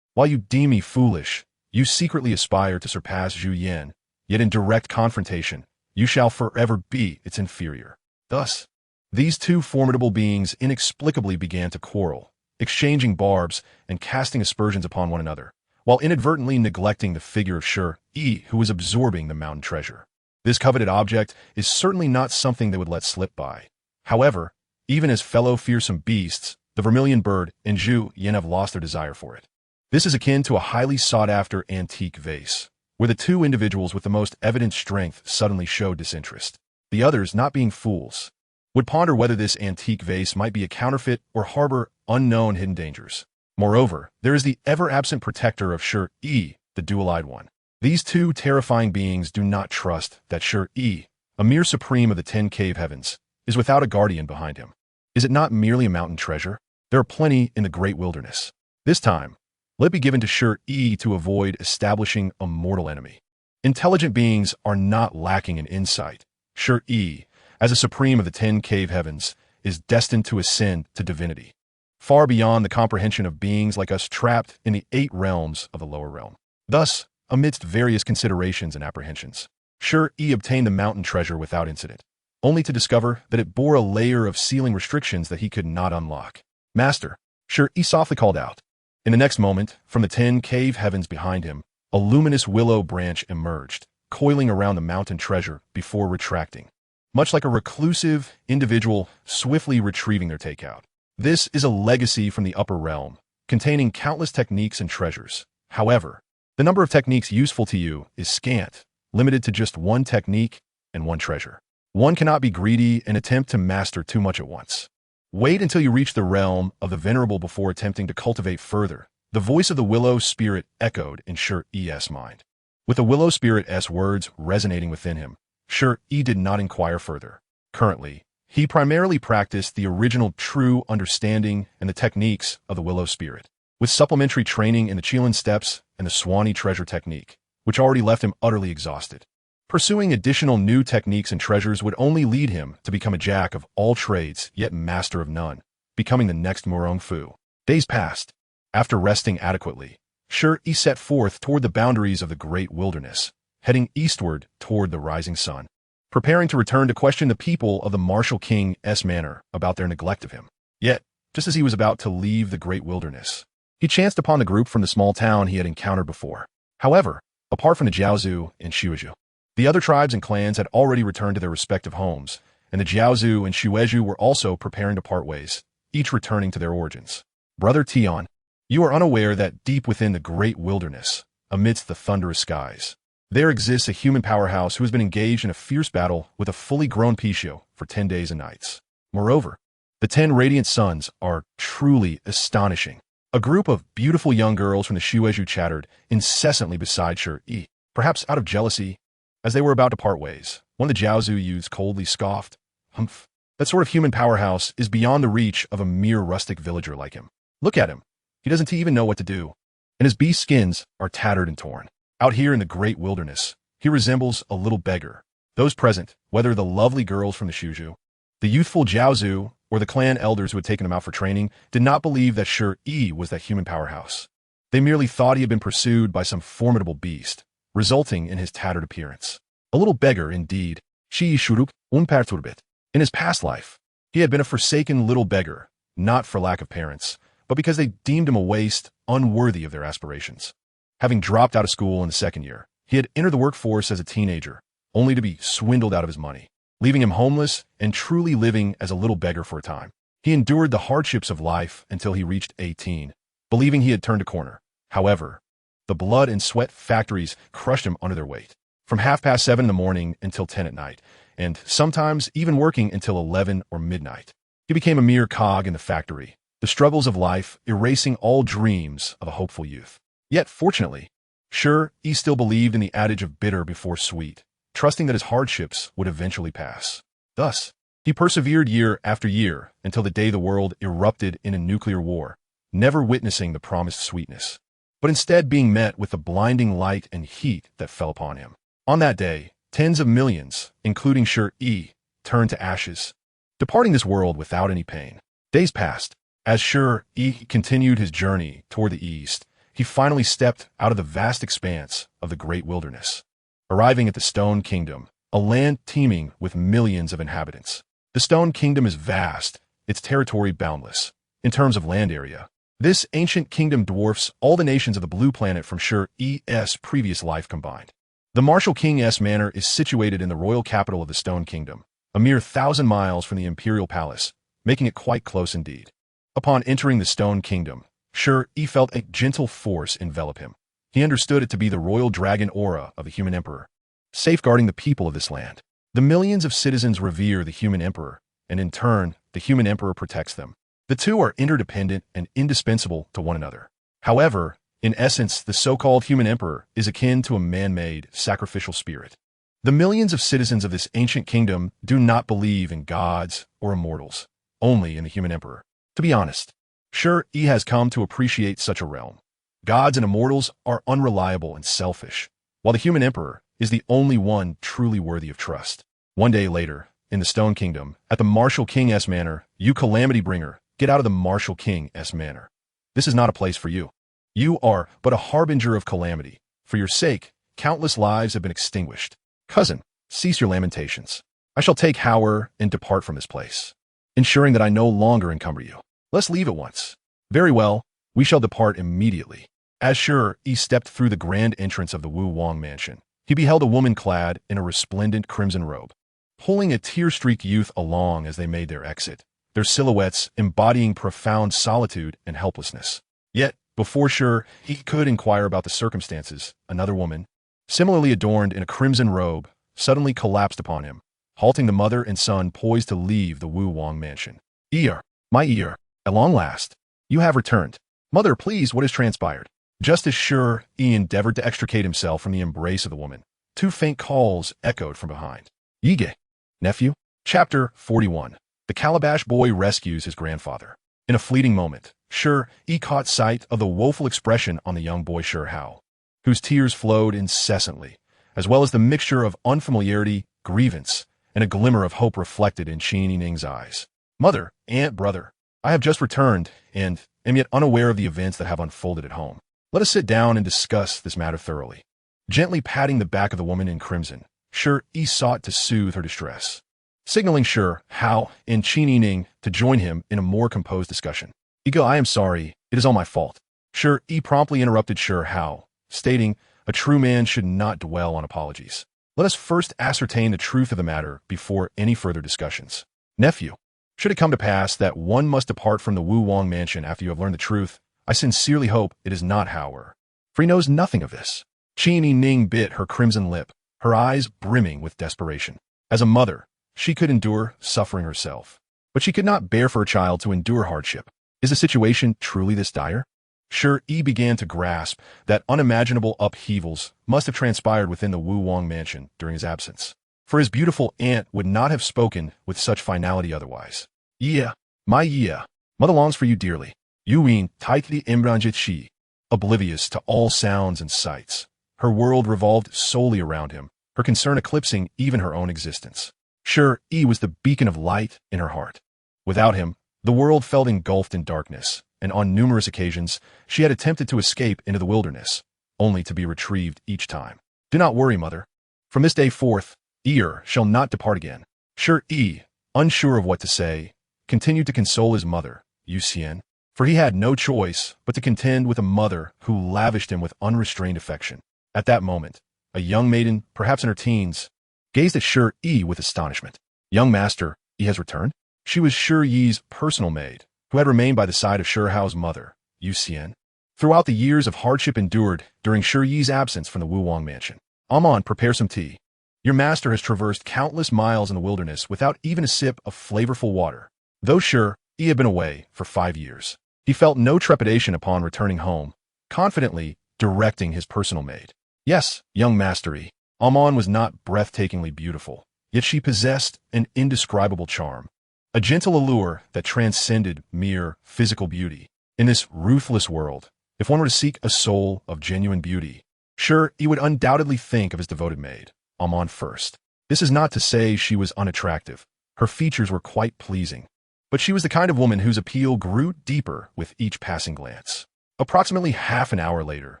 While you deem me foolish, you secretly aspire to surpass Zhu Yan, yet in direct confrontation, you shall forever be its inferior. Thus, these two formidable beings inexplicably began to quarrel, exchanging barbs and casting aspersions upon one another, while inadvertently neglecting the figure of Shi Yi, who was absorbing the mountain treasure. This coveted object is certainly not something they would let slip by. However, even as fellow fearsome beasts, the vermilion bird and Zhu Yan have lost their desire for it. This is akin to a highly sought-after antique vase, where the two individuals with the most evident strength suddenly showed disinterest. The others, not being fools, would ponder whether this antique vase might be a counterfeit or harbor unknown hidden dangers. Moreover, there is the ever-absent protector of Shi Yi, the dual-eyed one. These two terrifying beings do not trust that Shi Yi, a mere supreme of the 10 cave heavens, is without a guardian behind him. Is it not merely a mountain treasure? There are plenty in the great wilderness. This time, let it be given to Shi Yi to avoid establishing a mortal enemy. Intelligent beings are not lacking in insight. Shi Yi, as a supreme of the 10 cave heavens, is destined to ascend to divinity, far beyond the comprehension of beings like us trapped in the 8 realms of the lower realm. Thus, amidst various considerations and apprehensions, Shi Yi obtained the mountain treasure without incident, only to discover that it bore a layer of sealing restrictions that he could not unlock. Master, Shi Yi softly called out. In the next moment, from the 10 cave heavens behind him, a luminous willow branch emerged, coiling around the mountain treasure before retracting, much like a reclusive individual swiftly retrieving their takeout. This is a legacy from the upper realm, containing countless techniques and treasures. However, the number of techniques useful to you is scant, limited to just one technique and one treasure. One cannot be greedy and attempt to master too much at once. Wait until you reach the realm of the venerable before attempting to cultivate further. The voice of the willow spirit echoed in Shi Yi's mind. With the willow spirit's words resonating within him, Shi Yi did not inquire further. Currently, he primarily practiced the original true understanding and the techniques of the willow spirit, with supplementary training in the Qilin steps and the Swanee treasure technique, which already left him utterly exhausted. Pursuing additional new techniques and treasures would only lead him to become a jack of all trades, yet master of none, becoming the next Murong Fu. Days passed. After resting adequately, Shi Yi set forth toward the boundaries of the great wilderness, heading eastward toward the rising sun, preparing to return to question the people of the martial king's manor about their neglect of him. Yet, just as he was about to leave the great wilderness, he chanced upon the group from the small town he had encountered before. However, apart from the Jiaozhu and Shuizhu, the other tribes and clans had already returned to their respective homes, and the Jiaozhu and Shuizhu were also preparing to part ways, each returning to their origins. Brother Tian, you are unaware that deep within the great wilderness, amidst the thunderous skies, there exists a human powerhouse who has been engaged in a fierce battle with a fully grown Pishio for 10 days and nights. Moreover, the 10 radiant suns are truly astonishing. A group of beautiful young girls from the Shuizhu chattered incessantly beside Shi Yi, perhaps out of jealousy. As they were about to part ways, one of the Jiaozhu youths coldly scoffed. Humph. That sort of human powerhouse is beyond the reach of a mere rustic villager like him. Look at him. He doesn't even know what to do. And his beast skins are tattered and torn. Out here in the great wilderness, he resembles a little beggar. Those present, whether the lovely girls from the Shuizhu, the youthful Jiaozhu, or the clan elders who had taken him out for training, did not believe that Shi Yi was that human powerhouse. They merely thought he had been pursued by some formidable beast, resulting in his tattered appearance. A little beggar, indeed. Shi Yi shuruk unperturbet. In his past life, he had been a forsaken little beggar, not for lack of parents, but because they deemed him a waste, unworthy of their aspirations. Having dropped out of school in the second year, he had entered the workforce as a teenager, only to be swindled out of his money, leaving him homeless and truly living as a little beggar for a time. He endured the hardships of life until he reached 18, believing he had turned a corner. However, the blood and sweat factories crushed him under their weight. From 7:30 in the morning until 10 at night, and sometimes even working until 11 or midnight, he became a mere cog in the factory, the struggles of life erasing all dreams of a hopeful youth. Yet, fortunately, Shi Yi still believed in the adage of bitter before sweet, trusting that his hardships would eventually pass. Thus, he persevered year after year until the day the world erupted in a nuclear war, never witnessing the promised sweetness. but instead being met with the blinding light and heat that fell upon him. On that day, tens of millions, including Shi Yi, turned to ashes, departing this world without any pain. Days passed. As Shi Yi continued his journey toward the east, he finally stepped out of the vast expanse of the great wilderness, arriving at the Stone Kingdom, a land teeming with millions of inhabitants. The Stone Kingdom is vast, its territory boundless. In terms of land area, this ancient kingdom dwarfs all the nations of the Blue Planet from Shi Yi's previous life combined. The Martial King's Manor is situated in the royal capital of the Stone Kingdom, a mere 1,000 miles from the Imperial Palace, making it quite close indeed. Upon entering the Stone Kingdom, Shi Yi felt a gentle force envelop him. He understood it to be the royal dragon aura of the human emperor, safeguarding the people of this land. The millions of citizens revere the human emperor, and in turn, the human emperor protects them. The two are interdependent and indispensable to one another. However, in essence, the so-called human emperor is akin to a man-made, sacrificial spirit. The millions of citizens of this ancient kingdom do not believe in gods or immortals, only in the human emperor. To be honest, Shi Yi has come to appreciate such a realm. Gods and immortals are unreliable and selfish, while the human emperor is the only one truly worthy of trust. One day later, in the Stone Kingdom, at the Martial King's Manor, you Calamity Bringer, get out of the Martial King's Manor. This is not a place for you. You are but a harbinger of calamity. For your sake, countless lives have been extinguished. Cousin, cease your lamentations. I shall take Hao'er and depart from this place, ensuring that I no longer encumber you. Let's leave at once. Very well, we shall depart immediately. As Shi Yi stepped through the grand entrance of the Wu Wang mansion, he beheld a woman clad in a resplendent crimson robe, pulling a tear-streaked youth along as they made their exit, their silhouettes embodying profound solitude and helplessness. Yet, before Shi Yi could inquire about the circumstances, another woman, similarly adorned in a crimson robe, suddenly collapsed upon him, halting the mother and son poised to leave the Wu Wang mansion. "Ear, my ear, at long last, you have returned. Mother, please, what has transpired?" Just as Shi Yi endeavored to extricate himself from the embrace of the woman, two faint calls echoed from behind. "Yi-gege, nephew?" Chapter 41. The Calabash Boy Rescues His Grandfather. In a fleeting moment, Shi Yi caught sight of the woeful expression on the young boy Shi Hao, whose tears flowed incessantly, as well as the mixture of unfamiliarity, grievance, and a glimmer of hope reflected in Qin Yi Ning's eyes. "Mother, aunt, brother, I have just returned, and am yet unaware of the events that have unfolded at home. Let us sit down and discuss this matter thoroughly." Gently patting the back of the woman in crimson, Shi Yi sought to soothe her distress, signaling Shi Hao and Qin Yi Ning to join him in a more composed discussion. "Yi-gege, I am sorry, it is all my fault." Shi Yi promptly interrupted Shi Hao, stating, "A true man should not dwell on apologies. Let us first ascertain the truth of the matter before any further discussions. Nephew, should it come to pass that one must depart from the Wu Wang mansion after you have learned the truth, I sincerely hope it is not Hao'er, for he knows nothing of this." Qin Yi Ning bit her crimson lip, her eyes brimming with desperation. As a mother, she could endure suffering herself, but she could not bear for a child to endure hardship. Is the situation truly this dire? Shi Yi began to grasp that unimaginable upheavals must have transpired within the Wu Wang mansion during his absence, for his beautiful aunt would not have spoken with such finality otherwise. "Yeah, my yeah, mother longs for you dearly." Yuin tightly embranjit Shi, oblivious to all sounds and sights. Her world revolved solely around him, her concern eclipsing even her own existence. Shi Yi was the beacon of light in her heart. Without him, the world felt engulfed in darkness, and on numerous occasions, she had attempted to escape into the wilderness, only to be retrieved each time. "Do not worry, mother. From this day forth, Ear shall not depart again." Shi Yi, unsure of what to say, continued to console his mother, Yue Chan, for he had no choice but to contend with a mother who lavished him with unrestrained affection. At that moment, a young maiden, perhaps in her teens, gazed at Shi Yi with astonishment. "Young master, he has returned?" She was Shi Yi's personal maid, who had remained by the side of Shi Hao's mother, Yue Chan, throughout the years of hardship endured during Shi Yi's absence from the Wu Wang mansion. "Amon, prepare some tea. Your master has traversed countless miles in the wilderness without even a sip of flavorful water." Though Shi Yi had been away for 5 years, he felt no trepidation upon returning home, confidently directing his personal maid. "Yes, young master Yi." Amon was not breathtakingly beautiful, yet she possessed an indescribable charm, a gentle allure that transcended mere physical beauty. In this ruthless world, If one were to seek a soul of genuine beauty, sure, he would undoubtedly think of his devoted maid, Amon first. This is not to say she was unattractive. Her features were quite pleasing. But she was the kind of woman whose appeal grew deeper with each passing glance. Approximately half an hour later,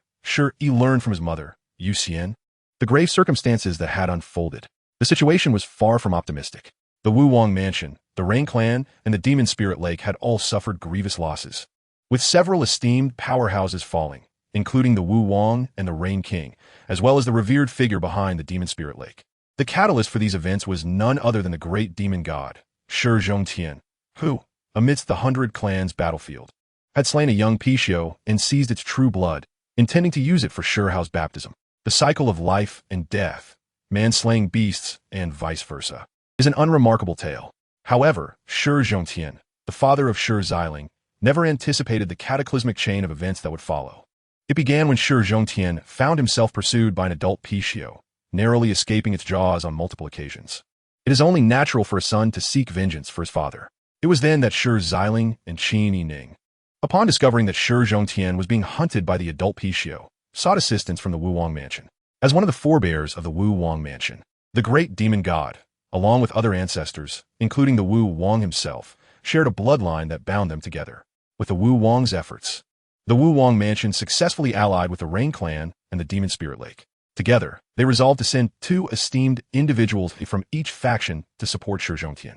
Shi Yi learned from his mother, Liu Shen, the grave circumstances that had unfolded. The situation was far from optimistic. The Wu Wang mansion, the Rain clan, and the Demon Spirit Lake had all suffered grievous losses, with several esteemed powerhouses falling, including the Wu Wang and the Rain King, as well as the revered figure behind the Demon Spirit Lake. The catalyst for these events was none other than the great demon god, Shi Yi, who, amidst the 100 clans battlefield, had slain a young Pishio and seized its true blood, intending to use it for Shi Hao's baptism. The cycle of life and death, man slaying beasts, and vice versa, is an unremarkable tale. However, Shi Yi, the father of Shi Xiling, never anticipated the cataclysmic chain of events that would follow. It began when Shi Yi found himself pursued by an adult Pishio, narrowly escaping its jaws on multiple occasions. It is only natural for a son to seek vengeance for his father. It was then that Shi Xiling and Qin Yi Ning, upon discovering that Shi Yi was being hunted by the adult Pishio, sought assistance from the Wu Wang mansion. As one of the forebears of the Wu Wang mansion, the great demon god, along with other ancestors, including the Wu Wang himself, shared a bloodline that bound them together. With the Wu Wang's efforts, the Wu Wang mansion successfully allied with the Rain clan and the Demon Spirit Lake. Together, they resolved to send 2 esteemed individuals from each faction to support Shi Yi.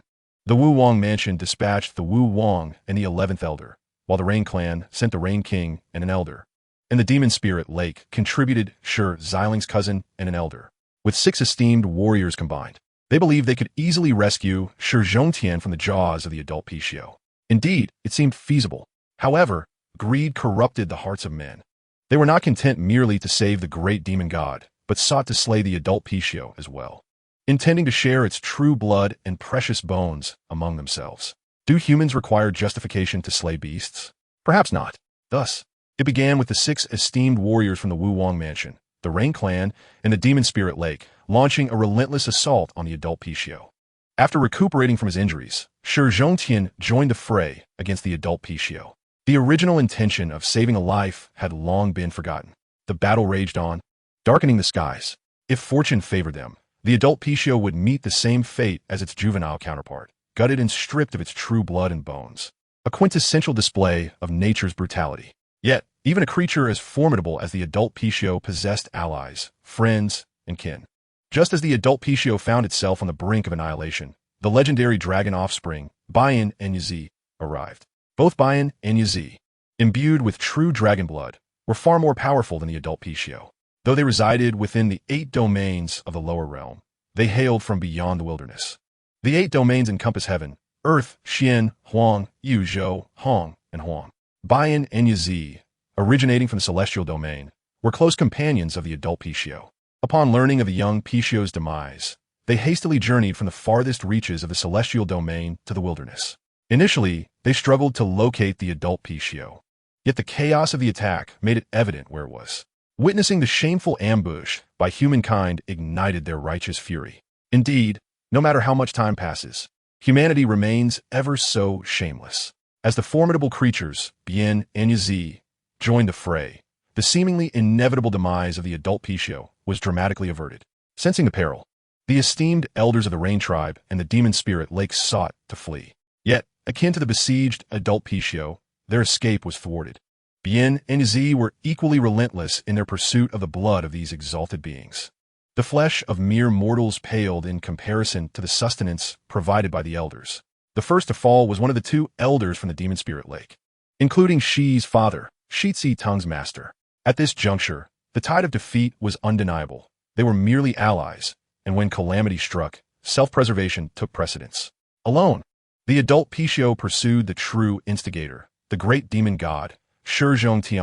The Wu Wang mansion dispatched the Wu Wang and the 11th elder, while the Rain clan sent the Rain King and an elder, and the Demon Spirit Lake contributed Shi Xiling's cousin and an elder. With 6 esteemed warriors combined, they believed they could easily rescue Shi Yi from the jaws of the adult Pishio. Indeed, it seemed feasible. However, greed corrupted the hearts of men. They were not content merely to save the great demon god, but sought to slay the adult Pishio as well, intending to share its true blood and precious bones among themselves. Do humans require justification to slay beasts? Perhaps not. Thus, it began with the 6 esteemed warriors from the Wu Wang mansion, the Rain clan, and the Demon Spirit Lake, launching a relentless assault on the adult Pishio. After recuperating from his injuries, Shi Yi joined the fray against the adult Pishio. The original intention of saving a life had long been forgotten. The battle raged on, darkening the skies. If fortune favored them, the adult Pishio would meet the same fate as its juvenile counterpart, gutted and stripped of its true blood and bones. A quintessential display of nature's brutality. Yet, even a creature as formidable as the adult Pishio possessed allies, friends, and kin. Just as the adult Pishio found itself on the brink of annihilation, the legendary dragon offspring, Bian and Yi, arrived. Both Bian and Yi, imbued with true dragon blood, were far more powerful than the adult Pishio. Though they resided within the 8 domains of the lower realm, they hailed from beyond the wilderness. The 8 domains encompass heaven, earth, Xian, Huang, Yu, Zhou, Hong, and Huang. Bian and Yi, originating from the celestial domain, were close companions of the adult Pishio. Upon learning of the young Pishio's demise, they hastily journeyed from the farthest reaches of the celestial domain to the wilderness. Initially, they struggled to locate the adult Pishio, yet the chaos of the attack made it evident where it was. Witnessing the shameful ambush by humankind ignited their righteous fury. Indeed, no matter how much time passes, humanity remains ever so shameless. As the formidable creatures, Bian and Yi, joined the fray, the seemingly inevitable demise of the adult Pishio was dramatically averted. Sensing the peril, the esteemed elders of the Rain tribe and the Demon Spirit Lake sought to flee. Yet, akin to the besieged adult Pishio, their escape was thwarted. Bian and Yi were equally relentless in their pursuit of the blood of these exalted beings. The flesh of mere mortals paled in comparison to the sustenance provided by the elders. The first to fall was one of the 2 elders from the Demon Spirit Lake, including Shi's father, Shi Tong's master. At this juncture, the tide of defeat was undeniable. They were merely allies, and when calamity struck, self-preservation took precedence. Alone, the adult Pishio pursued the true instigator, the great demon god, Shi Yi,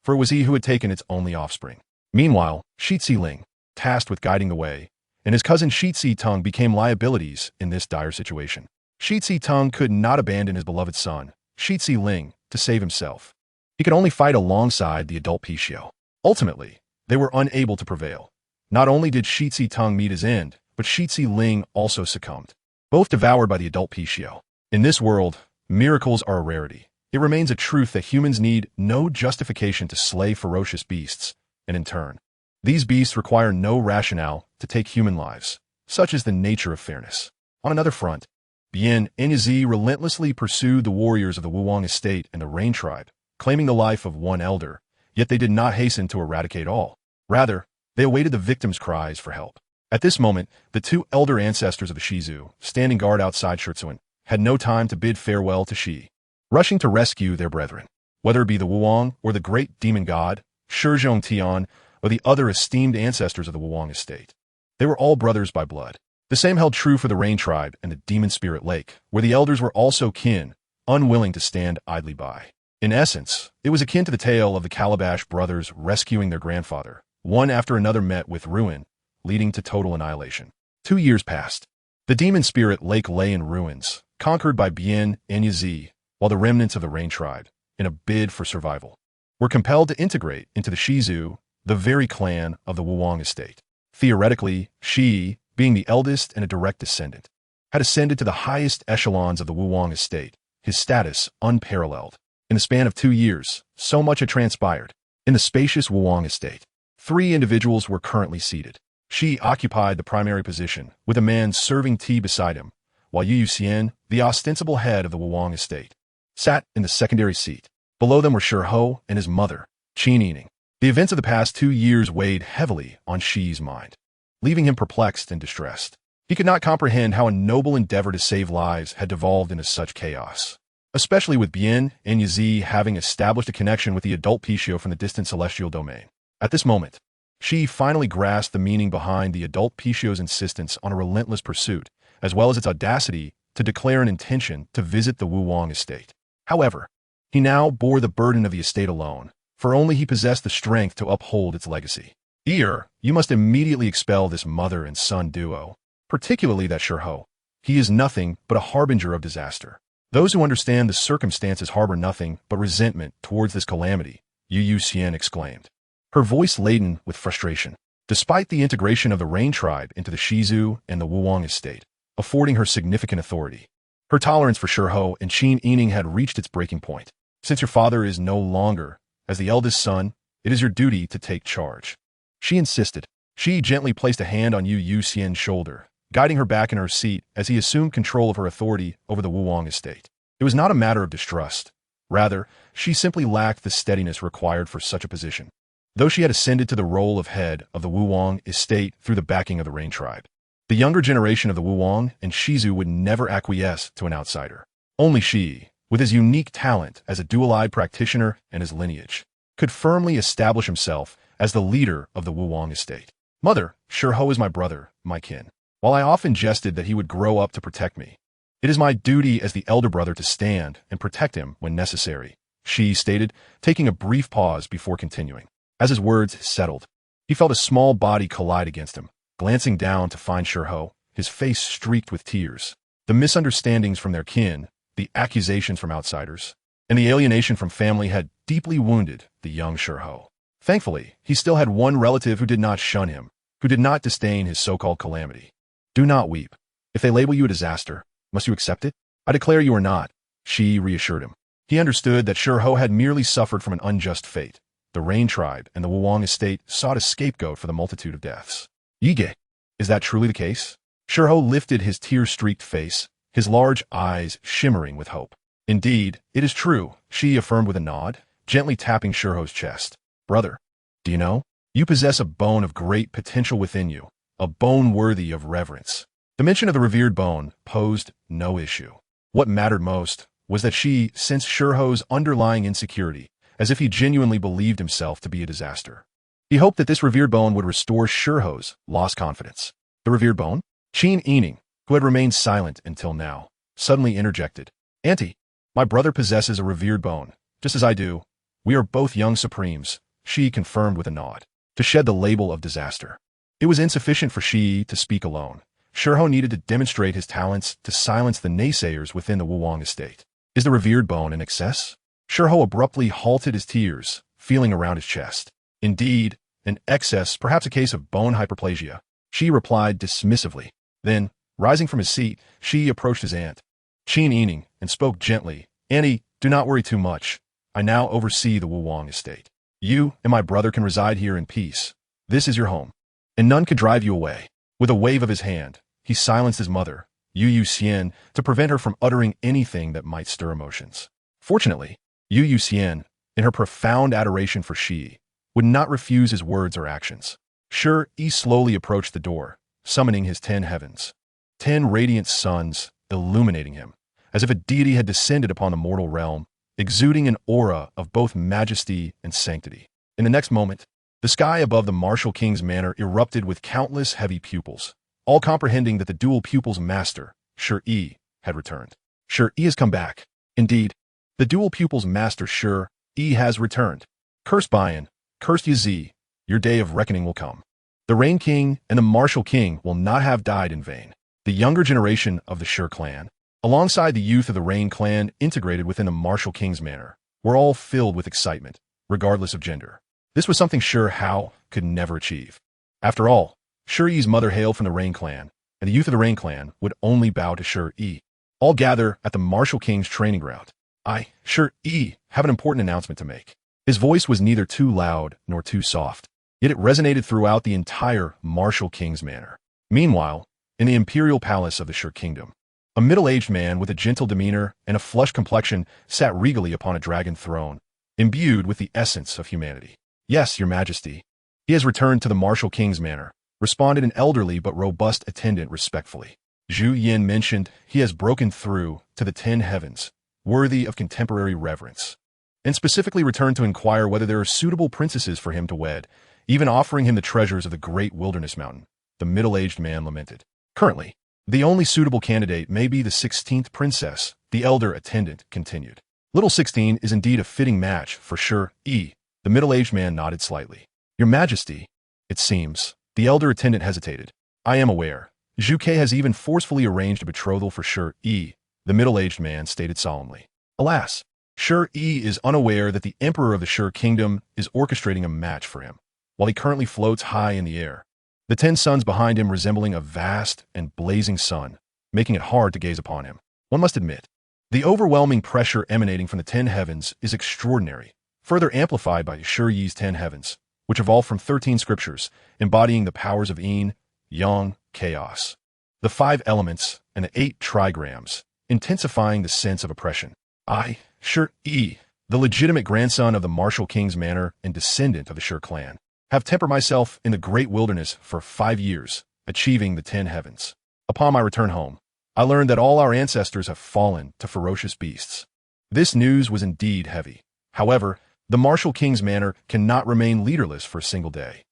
for it was he who had taken its only offspring. Meanwhile, Shi Ling, tasked with guiding the way, and his cousin Shi Tong became liabilities in this dire situation. Shi Tong could not abandon his beloved son, Shi Ling, to save himself. He could only fight alongside the adult Pishio. Ultimately, they were unable to prevail. Not only did Shi Tong meet his end, but Shi Ling also succumbed, both devoured by the adult Pishio. In this world, miracles are a rarity. it remains a truth that humans need no justification to slay ferocious beasts, and in turn, these beasts require no rationale to take human lives. Such is the nature of fairness. On another front, Bien and Yi relentlessly pursued the warriors of the Wuwang estate and the Rain tribe, claiming the life of one elder, yet they did not hasten to eradicate all. Rather, they awaited the victims' cries for help. At this moment, the two elder ancestors of the Shizu, standing guard outside Shizhuan, had no time to bid farewell to Shi, rushing to rescue their brethren. Whether it be the Wuwang or the great demon god, Shizhong Tian, or the other esteemed ancestors of the Wuwang estate, they were all brothers by blood. The same held true for the Rain tribe and the Demon Spirit Lake, where the elders were also kin, unwilling to stand idly by. In essence, it was akin to the tale of the Calabash brothers rescuing their grandfather. One after another met with ruin, leading to total annihilation. 2 years passed. The Demon Spirit Lake lay in ruins, conquered by Bien and Yi, while the remnants of the Rain tribe, in a bid for survival, were compelled to integrate into the Shizu, the very clan of the Wuwang estate. Theoretically, Shi Yi, being the eldest and a direct descendant, had ascended to the highest echelons of the Wuwang estate, his status unparalleled. In the span of 2 years, so much had transpired. In the spacious Wuwang estate, 3 individuals were currently seated. Shi occupied the primary position, with a man serving tea beside him, while Liu Shen, the ostensible head of the Wuwang estate, sat in the secondary seat. Below them were Shi and his mother, Qin Yi Ning. The events of the past 2 years weighed heavily on Shi's mind, leaving him perplexed and distressed. He could not comprehend how a noble endeavor to save lives had devolved into such chaos, especially with Bien and Yi having established a connection with the adult Pishio from the distant celestial domain. At this moment, Shi finally grasped the meaning behind the adult Pishio's insistence on a relentless pursuit, as well as its audacity to declare an intention to visit the Wuwang estate. However, he now bore the burden of the estate alone, for only he possessed the strength to uphold its legacy. You must immediately expel this mother and son duo, particularly that Shi. He is nothing but a harbinger of disaster. Those who understand the circumstances harbor nothing but resentment towards this calamity, Liu Shen exclaimed, her voice laden with frustration. Despite the integration of the Rain tribe into the Shizu and the Wuwang estate, affording her significant authority, her tolerance for Shi and Qin Yi Ning had reached its breaking point. Since your father is no longer, as the eldest son, it is your duty to take charge. She insisted. Shi gently placed a hand on Liu Shen's shoulder, guiding her back in her seat as he assumed control of her authority over the Wuwang estate. It was not a matter of distrust. Rather, she simply lacked the steadiness required for such a position. Though she had ascended to the role of head of the Wuwang estate through the backing of the Rain tribe, the younger generation of the Wuwang and Shizu would never acquiesce to an outsider. Only Shi, with his unique talent as a dual-eyed practitioner and his lineage, could firmly establish himself as the leader of the Wuwang estate. Mother, Shi is my brother, my kin. While I often jested that he would grow up to protect me, it is my duty as the elder brother to stand and protect him when necessary, Shi stated, taking a brief pause before continuing. As his words settled, he felt a small body collide against him. Glancing down to find Shi, his face streaked with tears. The misunderstandings from their kin, the accusations from outsiders, and the alienation from family had deeply wounded the young Shi. Thankfully, he still had one relative who did not shun him, who did not disdain his so-called calamity. Do not weep. If they label you a disaster, must you accept it? I declare you are not, Shi reassured him. He understood that Shi had merely suffered from an unjust fate. The Rain tribe and the Wuwang estate sought a scapegoat for the multitude of deaths. Yi-gege, is that truly the case? Shi lifted his tear-streaked face, his large eyes shimmering with hope. Indeed, it is true, Shi affirmed with a nod, gently tapping Shi's chest. Brother, do you know? You possess a bone of great potential within you, a bone worthy of reverence. The mention of the revered bone posed no issue. What mattered most was that Shi sensed Shi's underlying insecurity, as if he genuinely believed himself to be a disaster. He hoped that this revered bone would restore Shi's lost confidence. The revered bone? Qin Yi Ning, who had remained silent until now, suddenly interjected. Auntie, my brother possesses a revered bone, just as I do. We are both young supremes, Shi confirmed with a nod. To shed the label of disaster. It was insufficient for Shi to speak alone. Shi needed to demonstrate his talents to silence the naysayers within the Wuwang estate. Is the revered bone in excess? Shi abruptly halted his tears, feeling around his chest. Indeed, an excess, perhaps a case of bone hyperplasia, Shi replied dismissively. Then, rising from his seat, Shi approached his aunt, Qin Yi Ning, and spoke gently. Auntie, Do not worry too much. I now oversee the Wuwang estate. You and my brother can reside here in peace. This is your home, and none could drive you away." With a wave of his hand, he silenced his mother, Liu Shen, to prevent her from uttering anything that might stir emotions. Fortunately, Liu Shen, in her profound adoration for Shi Yi, would not refuse his words or actions. Shi Yi slowly approached the door, summoning his 10 heavens. 10 radiant suns illuminating him, as if a deity had descended upon the mortal realm, exuding an aura of both majesty and sanctity. In the next moment, the sky above the martial king's manor erupted with countless heavy pupils, all comprehending that the dual pupils' master, Shi Yi, had returned. Shi Yi has come back. Indeed, the dual pupils' master Shi Yi has returned. Cursed Bayan, cursed Yi, your day of reckoning will come. The Rain King and the Martial King will not have died in vain. The younger generation of the Shi clan, alongside the youth of the Rain clan integrated within the Martial King's manor, were all filled with excitement, regardless of gender. This was something Shi Hao could never achieve. After all, Shi Yi's mother hailed from the Rain clan, and the youth of the Rain clan would only bow to Shi Yi. All gather at the Martial King's training ground. I, Shi Yi, have an important announcement to make. His voice was neither too loud nor too soft, yet it resonated throughout the entire Martial King's manor. Meanwhile, in the imperial palace of the Shi Kingdom, a middle-aged man with a gentle demeanor and a flushed complexion sat regally upon a dragon throne, imbued with the essence of humanity. "Yes, your majesty. He has returned to the Martial King's manor," responded an elderly but robust attendant respectfully. Zhu Yin mentioned he has broken through to the 10 heavens, worthy of contemporary reverence, and specifically returned to inquire whether there are suitable princesses for him to wed, even offering him the treasures of the great wilderness mountain. The middle-aged man lamented. "Currently, the only suitable candidate may be the 16th princess," the elder attendant continued. "Little 16 is indeed a fitting match for Shi Yi." The middle-aged man nodded slightly. "Your majesty, it seems." The elder attendant hesitated. "I am aware. Yue-gege has even forcefully arranged a betrothal for Shi Yi," the middle-aged man stated solemnly. Alas, Shi Yi is unaware that the emperor of the Shi kingdom is orchestrating a match for him, while he currently floats high in the air, the 10 suns behind him resembling a vast and blazing sun, making it hard to gaze upon him. One must admit, the overwhelming pressure emanating from the 10 heavens is extraordinary, further amplified by Shi Yi's 10 heavens, which evolved from 13 scriptures, embodying the powers of yin, yang, chaos, the 5 elements, and the 8 trigrams, intensifying the sense of oppression. I, Shi Yi, the legitimate grandson of the Martial King's manor and descendant of the Shi clan, have tempered myself in the great wilderness for 5 years, achieving the 10 heavens. Upon my return home, I learned that all our ancestors have fallen to ferocious beasts. This news was indeed heavy. However, the Martial King's manor cannot remain leaderless for a single day.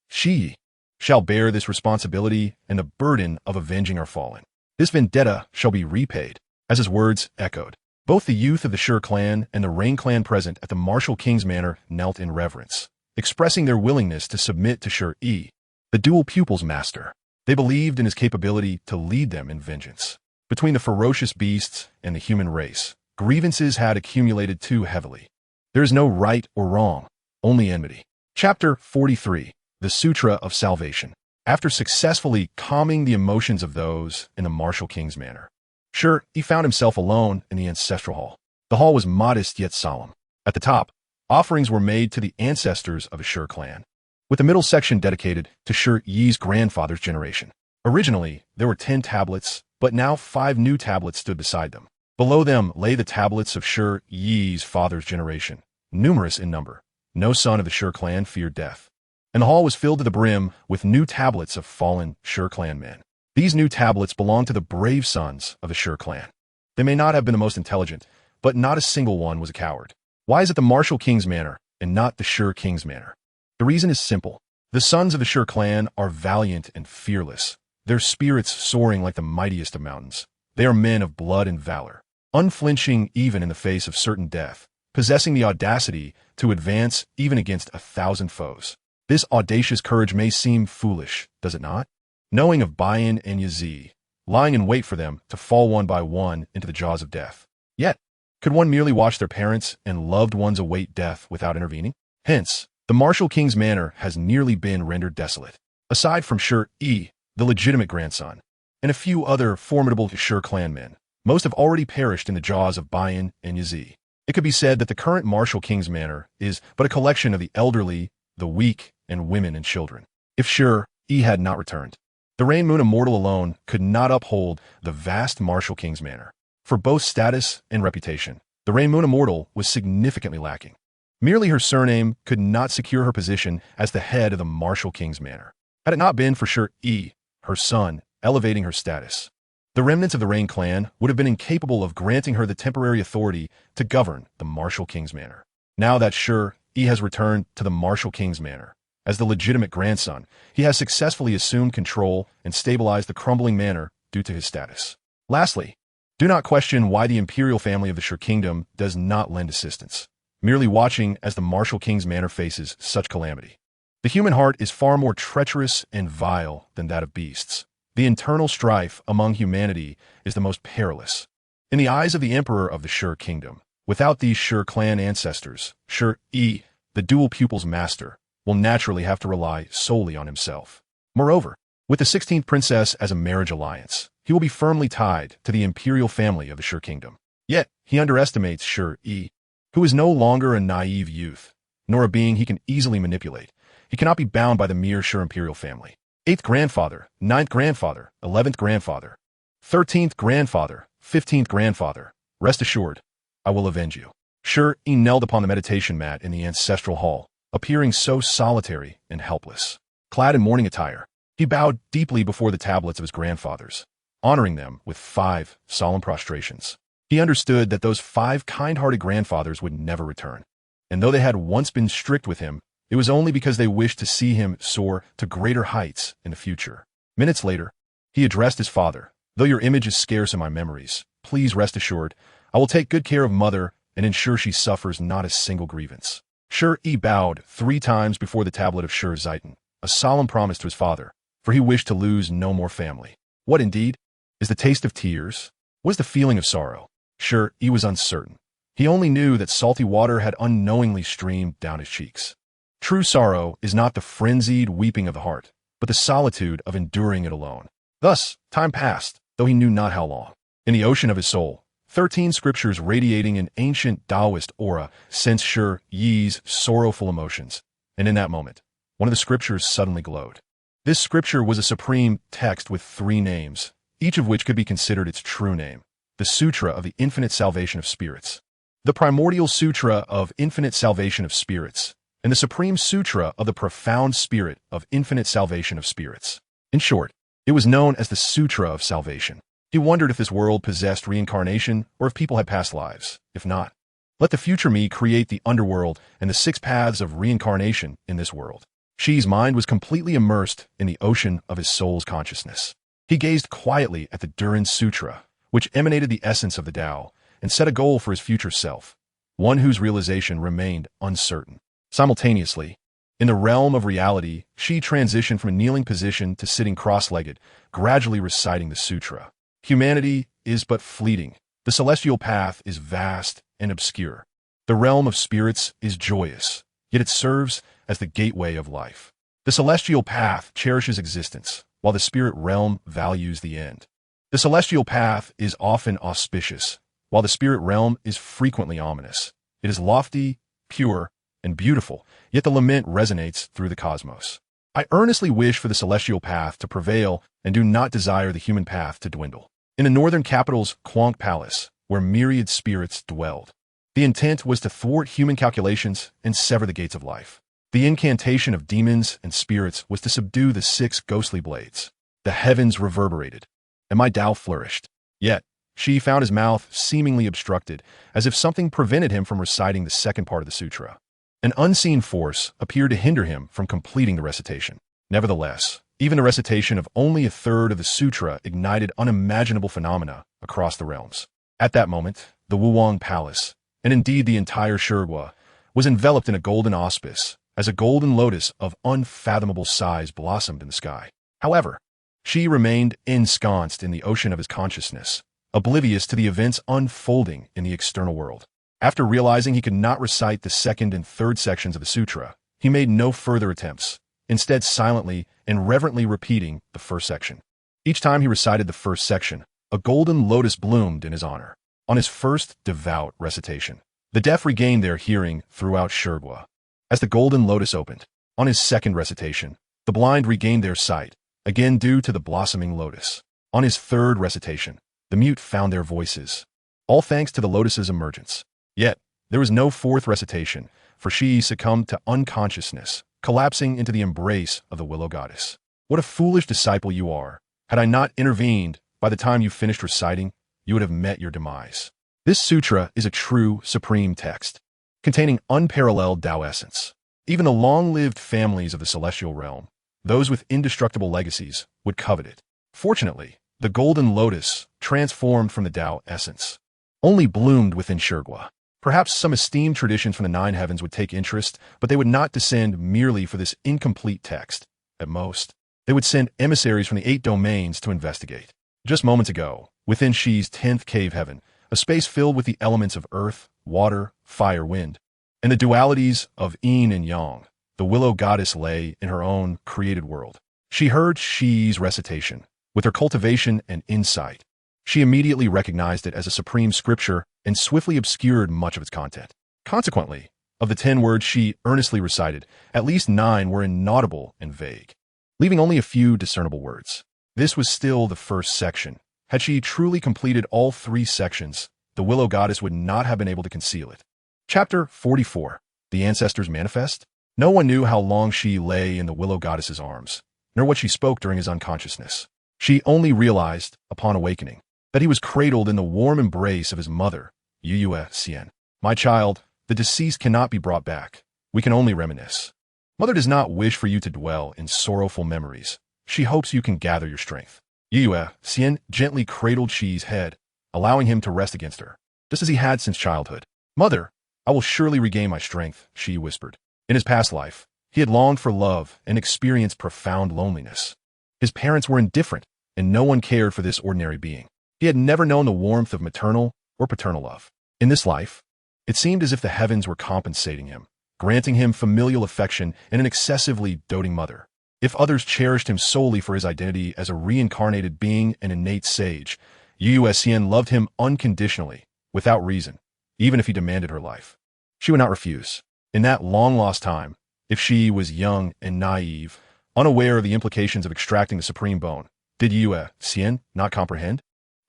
Shi Yi shall bear this responsibility and the burden of avenging our fallen. This vendetta shall be repaid. As his words echoed, both the youth of the Shi clan and the Rain clan present at the Martial King's manor knelt in reverence, expressing their willingness to submit to Shi Yi, the dual pupils' master. They believed in his capability to lead them in vengeance. Between the ferocious beasts and the human race, grievances had accumulated too heavily. There is no right or wrong, only enmity. Chapter 43, The Sutra of Salvation. After successfully calming the emotions of those in the Martial King's manor, Shi Yi found himself alone in the ancestral hall. The hall was modest yet solemn. At the top, offerings were made to the ancestors of the Shi clan, with the middle section dedicated to Shi Yi's grandfather's generation. Originally, there were 10 tablets, but now 5 new tablets stood beside them. Below them lay the tablets of Shi Yi's father's generation, numerous in number. No son of the Shi clan feared death, and the hall was filled to the brim with new tablets of fallen Shi clan men. These new tablets belonged to the brave sons of the Shi clan. They may not have been the most intelligent, but not a single one was a coward. Why is it the Martial King's manor and not the Shi King's manor? The reason is simple. The sons of the Shi clan are valiant and fearless, their spirits soaring like the mightiest of mountains. They are men of blood and valor, unflinching even in the face of certain death, possessing the audacity to advance even against 1,000 foes. This audacious courage may seem foolish, does it not? Knowing of Bayan and Yi, lying in wait for them to fall one by one into the jaws of death. Yet, could one merely watch their parents and loved ones await death without intervening? Hence, the Martial King's manor has nearly been rendered desolate. Aside from Shi Yi, the legitimate grandson, and a few other formidable Shi clan men, most have already perished in the jaws of Bayan and Yi. It could be said that the current martial king's manor is but a collection of the elderly, the weak, and women and children. If Shi Yi had not returned, the Rain Moon Immortal alone could not uphold the vast martial king's manor. For both status and reputation, the Rain Moon Immortal was significantly lacking. Merely her surname could not secure her position as the head of the martial king's manor. Had it not been for Shi Yi, her son, elevating her status, the remnants of the Rain clan would have been incapable of granting her the temporary authority to govern the martial king's manor. Now that Shi Yi has returned to the martial king's manor, as the legitimate grandson, he has successfully assumed control and stabilized the crumbling manor due to his status. Lastly, do not question why the imperial family of the Shi kingdom does not lend assistance, merely watching as the martial king's manor faces such calamity. The human heart is far more treacherous and vile than that of beasts. The internal strife among humanity is the most perilous. In the eyes of the emperor of the Shi kingdom, without these Shi clan ancestors, Shi Yi, the dual pupil's master, will naturally have to rely solely on himself. Moreover, with the 16th princess as a marriage alliance, he will be firmly tied to the imperial family of the Shi kingdom. Yet, he underestimates Shi Yi, who is no longer a naive youth, nor a being he can easily manipulate. He cannot be bound by the mere Shi imperial family. 8th grandfather, 9th grandfather, 11th grandfather, 13th grandfather, 15th grandfather. Rest assured, I will avenge you. Shi Yi knelt upon the meditation mat in the ancestral hall, appearing so solitary and helpless. Clad in mourning attire, he bowed deeply before the tablets of his grandfathers, honoring them with 5 solemn prostrations. He understood that those 5 kind-hearted grandfathers would never return, and though they had once been strict with him, it was only because they wished to see him soar to greater heights in the future. Minutes later, he addressed his father. Though your image is scarce in my memories, please rest assured, I will take good care of Mother and ensure she suffers not a single grievance. Shi Yi bowed 3 times before the tablet of Shi Zaitan, a solemn promise to his father, for he wished to lose no more family. What indeed? Is the taste of tears? What is the feeling of sorrow? Shi Yi was uncertain. He only knew that salty water had unknowingly streamed down his cheeks. True sorrow is not the frenzied weeping of the heart, but the solitude of enduring it alone. Thus, time passed, though he knew not how long. In the ocean of his soul, 13 scriptures radiating an ancient Taoist aura sensed Shi Yi's sorrowful emotions, and in that moment, one of the scriptures suddenly glowed. This scripture was a supreme text with 3 names, each of which could be considered its true name, the Sutra of the Infinite Salvation of Spirits, the Primordial Sutra of Infinite Salvation of Spirits, and the Supreme Sutra of the Profound Spirit of Infinite Salvation of Spirits. In short, it was known as the Sutra of Salvation. He wondered if this world possessed reincarnation or if people had past lives. If not, let the future me create the underworld and the 6 paths of reincarnation in this world. Shi's mind was completely immersed in the ocean of his soul's consciousness. He gazed quietly at the Durin Sutra, which emanated the essence of the Tao, and set a goal for his future self, one whose realization remained uncertain. Simultaneously, in the realm of reality, Shi transitioned from a kneeling position to sitting cross-legged, gradually reciting the sutra. Humanity is but fleeting. The celestial path is vast and obscure. The realm of spirits is joyous, yet it serves as the gateway of life. The celestial path cherishes existence, while the spirit realm values the end. The celestial path is often auspicious, while the spirit realm is frequently ominous. It is lofty, pure, and beautiful, yet the lament resonates through the cosmos. I earnestly wish for the celestial path to prevail and do not desire the human path to dwindle. In the northern capital's Quang Palace, where myriad spirits dwelled, the intent was to thwart human calculations and sever the gates of life. The incantation of demons and spirits was to subdue the 6 ghostly blades. The heavens reverberated, and my Tao flourished. Yet, Shi found his mouth seemingly obstructed, as if something prevented him from reciting the second part of the sutra. An unseen force appeared to hinder him from completing the recitation. Nevertheless, even the recitation of only a third of the sutra ignited unimaginable phenomena across the realms. At that moment, the Wuwang Palace, and indeed the entire Shirgua, was enveloped in a golden auspice, as a golden lotus of unfathomable size blossomed in the sky. However, Shi remained ensconced in the ocean of his consciousness, oblivious to the events unfolding in the external world. After realizing he could not recite the 2nd and 3rd sections of the sutra, he made no further attempts, instead silently and reverently repeating the 1st section. Each time he recited the 1st section, a golden lotus bloomed in his honor. On his first devout recitation, The deaf regained their hearing throughout Shurgwa. As the golden lotus opened, on his second recitation, the blind regained their sight, again due to the blossoming lotus. On his third recitation, the mute found their voices, all thanks to the lotus's emergence. Yet, there was no fourth recitation, for Shi Yi succumbed to unconsciousness, collapsing into the embrace of the willow goddess. What a foolish disciple you are. Had I not intervened, by the time you finished reciting, you would have met your demise. This sutra is a true, supreme text, containing unparalleled Tao essence. Even the long-lived families of the celestial realm, those with indestructible legacies, would covet it. Fortunately, the golden lotus, transformed from the Tao essence, only bloomed within Shurgwa. Perhaps some esteemed traditions from the nine heavens would take interest, but they would not descend merely for this incomplete text. At most, they would send emissaries from the 8 domains to investigate. Just moments ago, within Shi's 10th cave heaven, a space filled with the elements of earth, water, fire, wind, and the dualities of yin and yang, the willow goddess lay in her own created world. She heard Shi's recitation. With her cultivation and insight, she immediately recognized it as a supreme scripture and swiftly obscured much of its content. Consequently, of the 10 words she earnestly recited, at least 9 were inaudible and vague, leaving only a few discernible words. This was still the first section. Had she truly completed all 3 sections, the willow goddess would not have been able to conceal it. Chapter 44. The Ancestors Manifest. No one knew how long Shi lay in the willow goddess's arms, nor what she spoke during his unconsciousness. She only realized, upon awakening, that he was cradled in the warm embrace of his mother, Yue Chan. My child, the deceased cannot be brought back. We can only reminisce. Mother does not wish for you to dwell in sorrowful memories. She hopes you can gather your strength. Yue Chan gently cradled Shi's head, allowing him to rest against her, just as he had since childhood. Mother, I will surely regain my strength, Shi whispered. In his past life, he had longed for love and experienced profound loneliness. His parents were indifferent, and no one cared for this ordinary being. He had never known the warmth of maternal or paternal love. In this life, it seemed as if the heavens were compensating him, granting him familial affection and an excessively doting mother. If others cherished him solely for his identity as a reincarnated being and innate sage, Yue Chan loved him unconditionally, without reason, even if he demanded her life. She would not refuse. In that long-lost time, if she was young and naive, unaware of the implications of extracting the supreme bone, did Yue Chan not comprehend?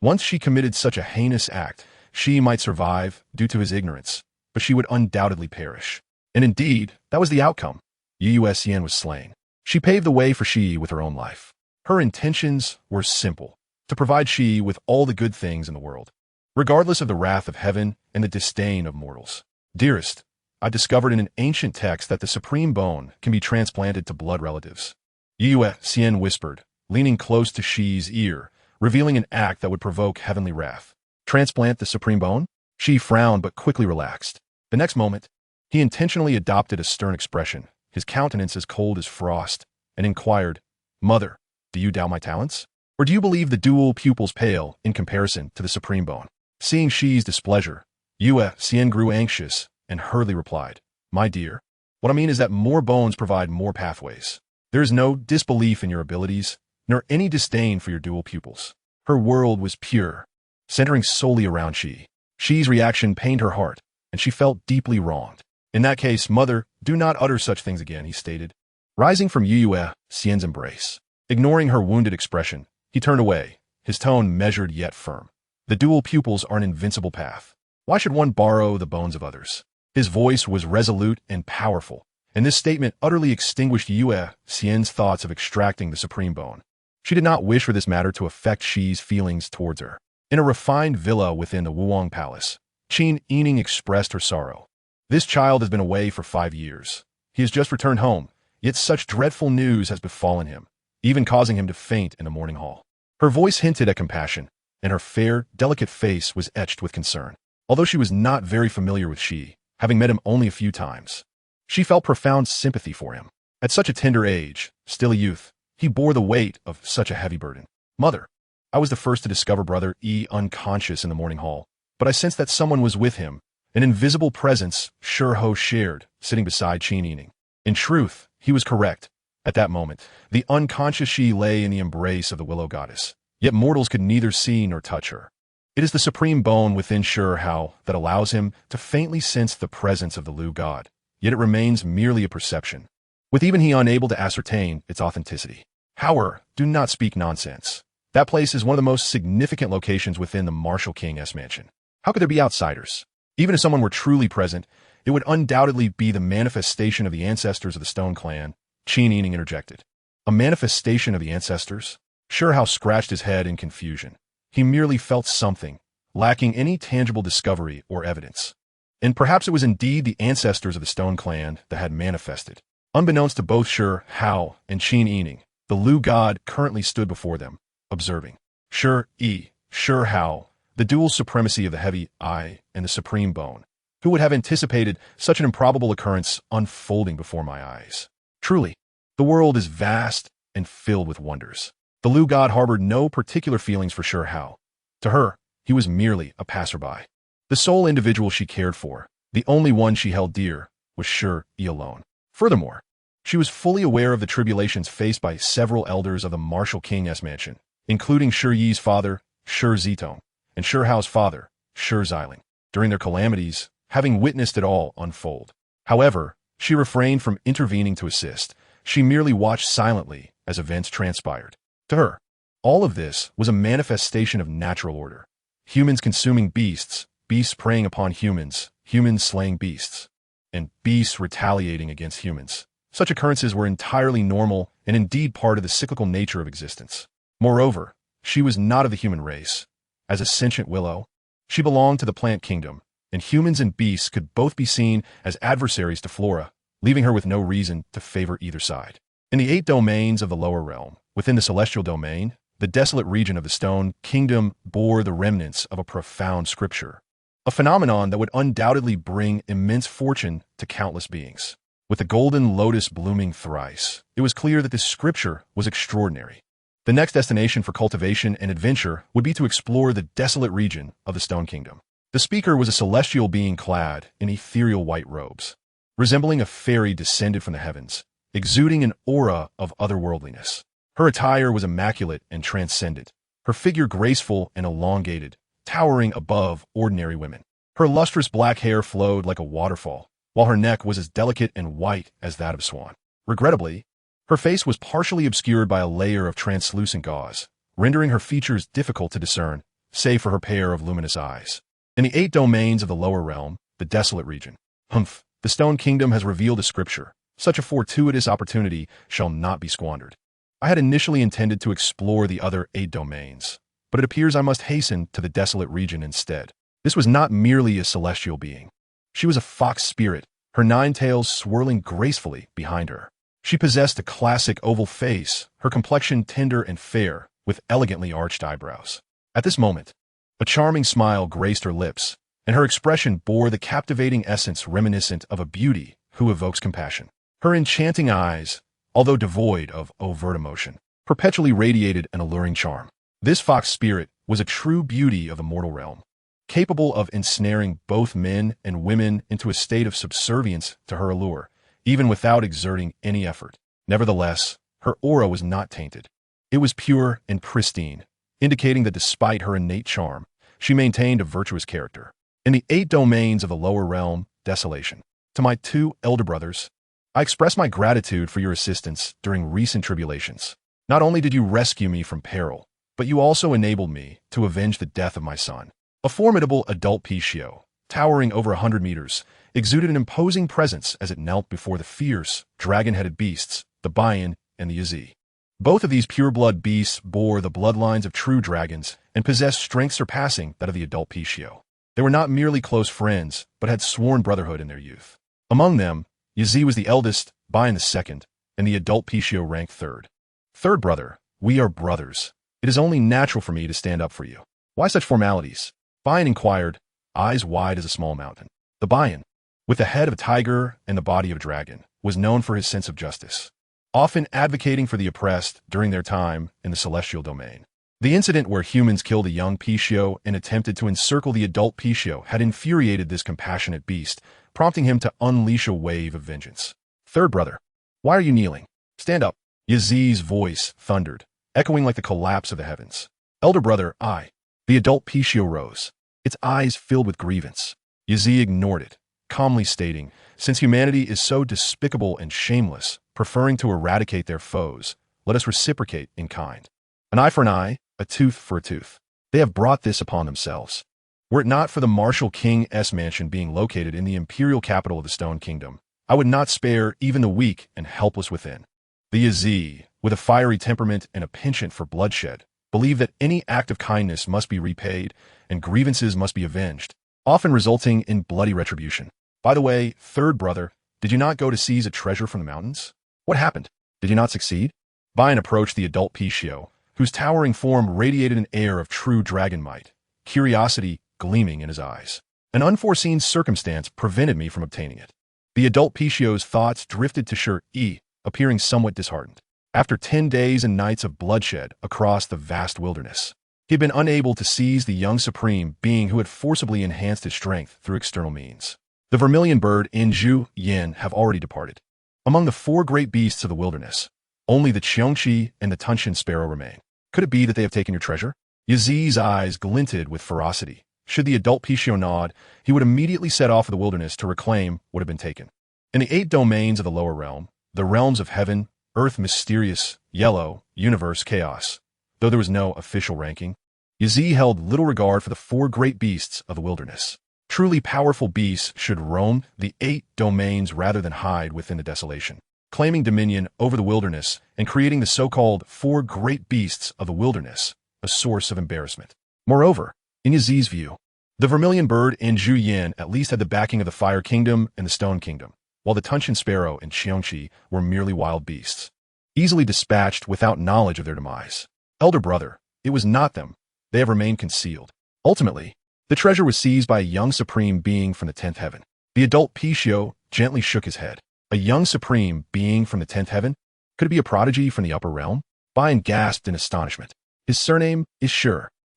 Once she committed such a heinous act, she might survive due to his ignorance, but she would undoubtedly perish. And indeed, that was the outcome. Yue Chan was slain. She paved the way for Shi with her own life. Her intentions were simple, to provide Shi with all the good things in the world, regardless of the wrath of heaven and the disdain of mortals. Dearest, I discovered in an ancient text that the supreme bone can be transplanted to blood relatives. Yue Chan whispered, leaning close to Shi's ear, revealing an act that would provoke heavenly wrath. Transplant the supreme bone? Shi frowned but quickly relaxed. The next moment, he intentionally adopted a stern expression, his countenance as cold as frost, and inquired, Mother, do you doubt my talents? Or do you believe the dual pupils pale in comparison to the supreme bone? Seeing Shi's displeasure, Yue Chan grew anxious and hurriedly replied, My dear, what I mean is that more bones provide more pathways. There is no disbelief in your abilities, nor any disdain for your dual pupils. Her world was pure, centering solely around Shi. Shi's reaction pained her heart, and she felt deeply wronged. In that case, Mother, do not utter such things again, he stated. Rising from Yue Chan's embrace, ignoring her wounded expression, he turned away, his tone measured yet firm. The dual pupils are an invincible path. Why should one borrow the bones of others? His voice was resolute and powerful, and this statement utterly extinguished Yue Chan's thoughts of extracting the supreme bone. She did not wish for this matter to affect Shi's feelings towards her. In a refined villa within the Wuang Palace, Qin Yi Ning expressed her sorrow. This child has been away for 5 years. He has just returned home, yet such dreadful news has befallen him, even causing him to faint in the morning hall. Her voice hinted at compassion, and her fair, delicate face was etched with concern. Although she was not very familiar with Shi, having met him only a few times, she felt profound sympathy for him. At such a tender age, still a youth, he bore the weight of such a heavy burden. Mother, I was the first to discover Brother Yi unconscious in the morning hall, but I sensed that someone was with him, an invisible presence Hao'er shared, sitting beside Qin Yi Ning. In truth, he was correct. At that moment, the unconscious Shi lay in the embrace of the willow goddess, yet mortals could neither see nor touch her. It is the supreme bone within Shi Hao that allows him to faintly sense the presence of the Liu god, yet it remains merely a perception, with even he unable to ascertain its authenticity. Hao'er, do not speak nonsense. That place is one of the most significant locations within the martial king's mansion. How could there be outsiders? Even if someone were truly present, it would undoubtedly be the manifestation of the ancestors of the Stone Clan, Qin Yi Ning interjected. A manifestation of the ancestors? Shi Hao scratched his head in confusion. He merely felt something, lacking any tangible discovery or evidence. And perhaps it was indeed the ancestors of the Stone Clan that had manifested. Unbeknownst to both Shi Hao and Qin Yi Ning, the Liu god currently stood before them, observing. Shi Yi, Shi Hao, the dual supremacy of the heavy eye and the supreme bone. Who would have anticipated such an improbable occurrence unfolding before my eyes? Truly, the world is vast and filled with wonders. The Liu god harbored no particular feelings for Shi Hao. To her, he was merely a passerby. The sole individual she cared for, the only one she held dear, was Shi Yi alone. Furthermore, she was fully aware of the tribulations faced by several elders of the martial king's mansion, including Shi Yi's father, Shi Zitong, and Shi Hao's father, Shi Xiling, during their calamities, having witnessed it all unfold. However, she refrained from intervening to assist. She merely watched silently as events transpired. To her, all of this was a manifestation of natural order. Humans consuming beasts, beasts preying upon humans, humans slaying beasts, and beasts retaliating against humans. Such occurrences were entirely normal and indeed part of the cyclical nature of existence. Moreover, she was not of the human race. As a sentient willow, she belonged to the plant kingdom, and humans and beasts could both be seen as adversaries to Flora, leaving her with no reason to favor either side. In the 8 domains of the lower realm, within the celestial domain, the desolate region of the Stone Kingdom bore the remnants of a profound scripture, a phenomenon that would undoubtedly bring immense fortune to countless beings. With the golden lotus blooming thrice, it was clear that this scripture was extraordinary. The next destination for cultivation and adventure would be to explore the desolate region of the Stone Kingdom. The speaker was a celestial being clad in ethereal white robes, resembling a fairy descended from the heavens, exuding an aura of otherworldliness. Her attire was immaculate and transcendent, her figure graceful and elongated, towering above ordinary women. Her lustrous black hair flowed like a waterfall, while her neck was as delicate and white as that of swan. Regrettably, her face was partially obscured by a layer of translucent gauze, rendering her features difficult to discern, save for her pair of luminous eyes. In the 8 domains of the lower realm, the desolate region, the Stone Kingdom has revealed a scripture. Such a fortuitous opportunity shall not be squandered. I had initially intended to explore the other 8 domains, but it appears I must hasten to the desolate region instead. This was not merely a celestial being. She was a fox spirit, her 9 tails swirling gracefully behind her. She possessed a classic oval face, her complexion tender and fair, with elegantly arched eyebrows. At this moment, a charming smile graced her lips, and her expression bore the captivating essence reminiscent of a beauty who evokes compassion. Her enchanting eyes, although devoid of overt emotion, perpetually radiated an alluring charm. This fox spirit was a true beauty of the mortal realm, capable of ensnaring both men and women into a state of subservience to her allure, even without exerting any effort. Nevertheless, her aura was not tainted. It was pure and pristine, indicating that despite her innate charm, she maintained a virtuous character. In the 8 domains of the lower realm, desolation, to my 2 elder brothers, I express my gratitude for your assistance during recent tribulations. Not only did you rescue me from peril, but you also enabled me to avenge the death of my son. A formidable adult Pishio, towering over 100 meters, exuded an imposing presence as it knelt before the fierce, dragon-headed beasts, the Bayan and the Yi. Both of these pure-blood beasts bore the bloodlines of true dragons and possessed strength surpassing that of the adult Pishio. They were not merely close friends, but had sworn brotherhood in their youth. Among them, Yi was the eldest, Bayan the second, and the adult Pishio ranked third. Third brother, we are brothers. It is only natural for me to stand up for you. Why such formalities? Bayan inquired, eyes wide as a small mountain. The Bayan, with the head of a tiger and the body of a dragon, was known for his sense of justice, often advocating for the oppressed during their time in the celestial domain. The incident where humans killed a young Pishio and attempted to encircle the adult Pishio had infuriated this compassionate beast, prompting him to unleash a wave of vengeance. Third brother, why are you kneeling? Stand up. Yi's voice thundered, echoing like the collapse of the heavens. Elder brother, I The adult Pixiu rose, its eyes filled with grievance. Yi ignored it, calmly stating, "Since humanity is so despicable and shameless, preferring to eradicate their foes, let us reciprocate in kind. An eye for an eye, a tooth for a tooth. They have brought this upon themselves. Were it not for the martial king's mansion being located in the imperial capital of the Stone Kingdom, I would not spare even the weak and helpless within." The Yi, with a fiery temperament and a penchant for bloodshed, believed that any act of kindness must be repaid and grievances must be avenged, often resulting in bloody retribution. "By the way, third brother, did you not go to seize a treasure from the mountains? What happened? Did you not succeed?" Bayan approached the adult Pixiu, whose towering form radiated an air of true dragon might, curiosity gleaming in his eyes. "An unforeseen circumstance prevented me from obtaining it." The adult Pixiu's thoughts drifted to Shi Yi, appearing somewhat disheartened. After 10 days and nights of bloodshed across the vast wilderness, he had been unable to seize the young supreme being who had forcibly enhanced his strength through external means. The vermilion bird and Zhu Yin have already departed. Among the 4 great beasts of the wilderness, only the Qiongqi and the Tunshin sparrow remain. Could it be that they have taken your treasure? Yi's eyes glinted with ferocity. Should the adult Pixiu nod, he would immediately set off for the wilderness to reclaim what had been taken. In the 8 domains of the lower realm, the realms of heaven, earth mysterious, yellow, universe chaos, though there was no official ranking, Yi held little regard for the 4 great beasts of the wilderness. Truly powerful beasts should roam the 8 domains rather than hide within the desolation, claiming dominion over the wilderness and creating the so-called 4 great beasts of the wilderness, a source of embarrassment. Moreover, in Yi's view, the vermilion bird and Zhu Yin at least had the backing of the Fire Kingdom and the Stone Kingdom, while the Tunshin sparrow and Qiongqi were merely wild beasts, easily dispatched without knowledge of their demise. Elder brother, it was not them. They have remained concealed. Ultimately, the treasure was seized by a young supreme being from the 10th heaven. The adult Pixiu gently shook his head. A young supreme being from the 10th heaven? Could it be a prodigy from the upper realm? Bayan gasped in astonishment. His surname is Shi.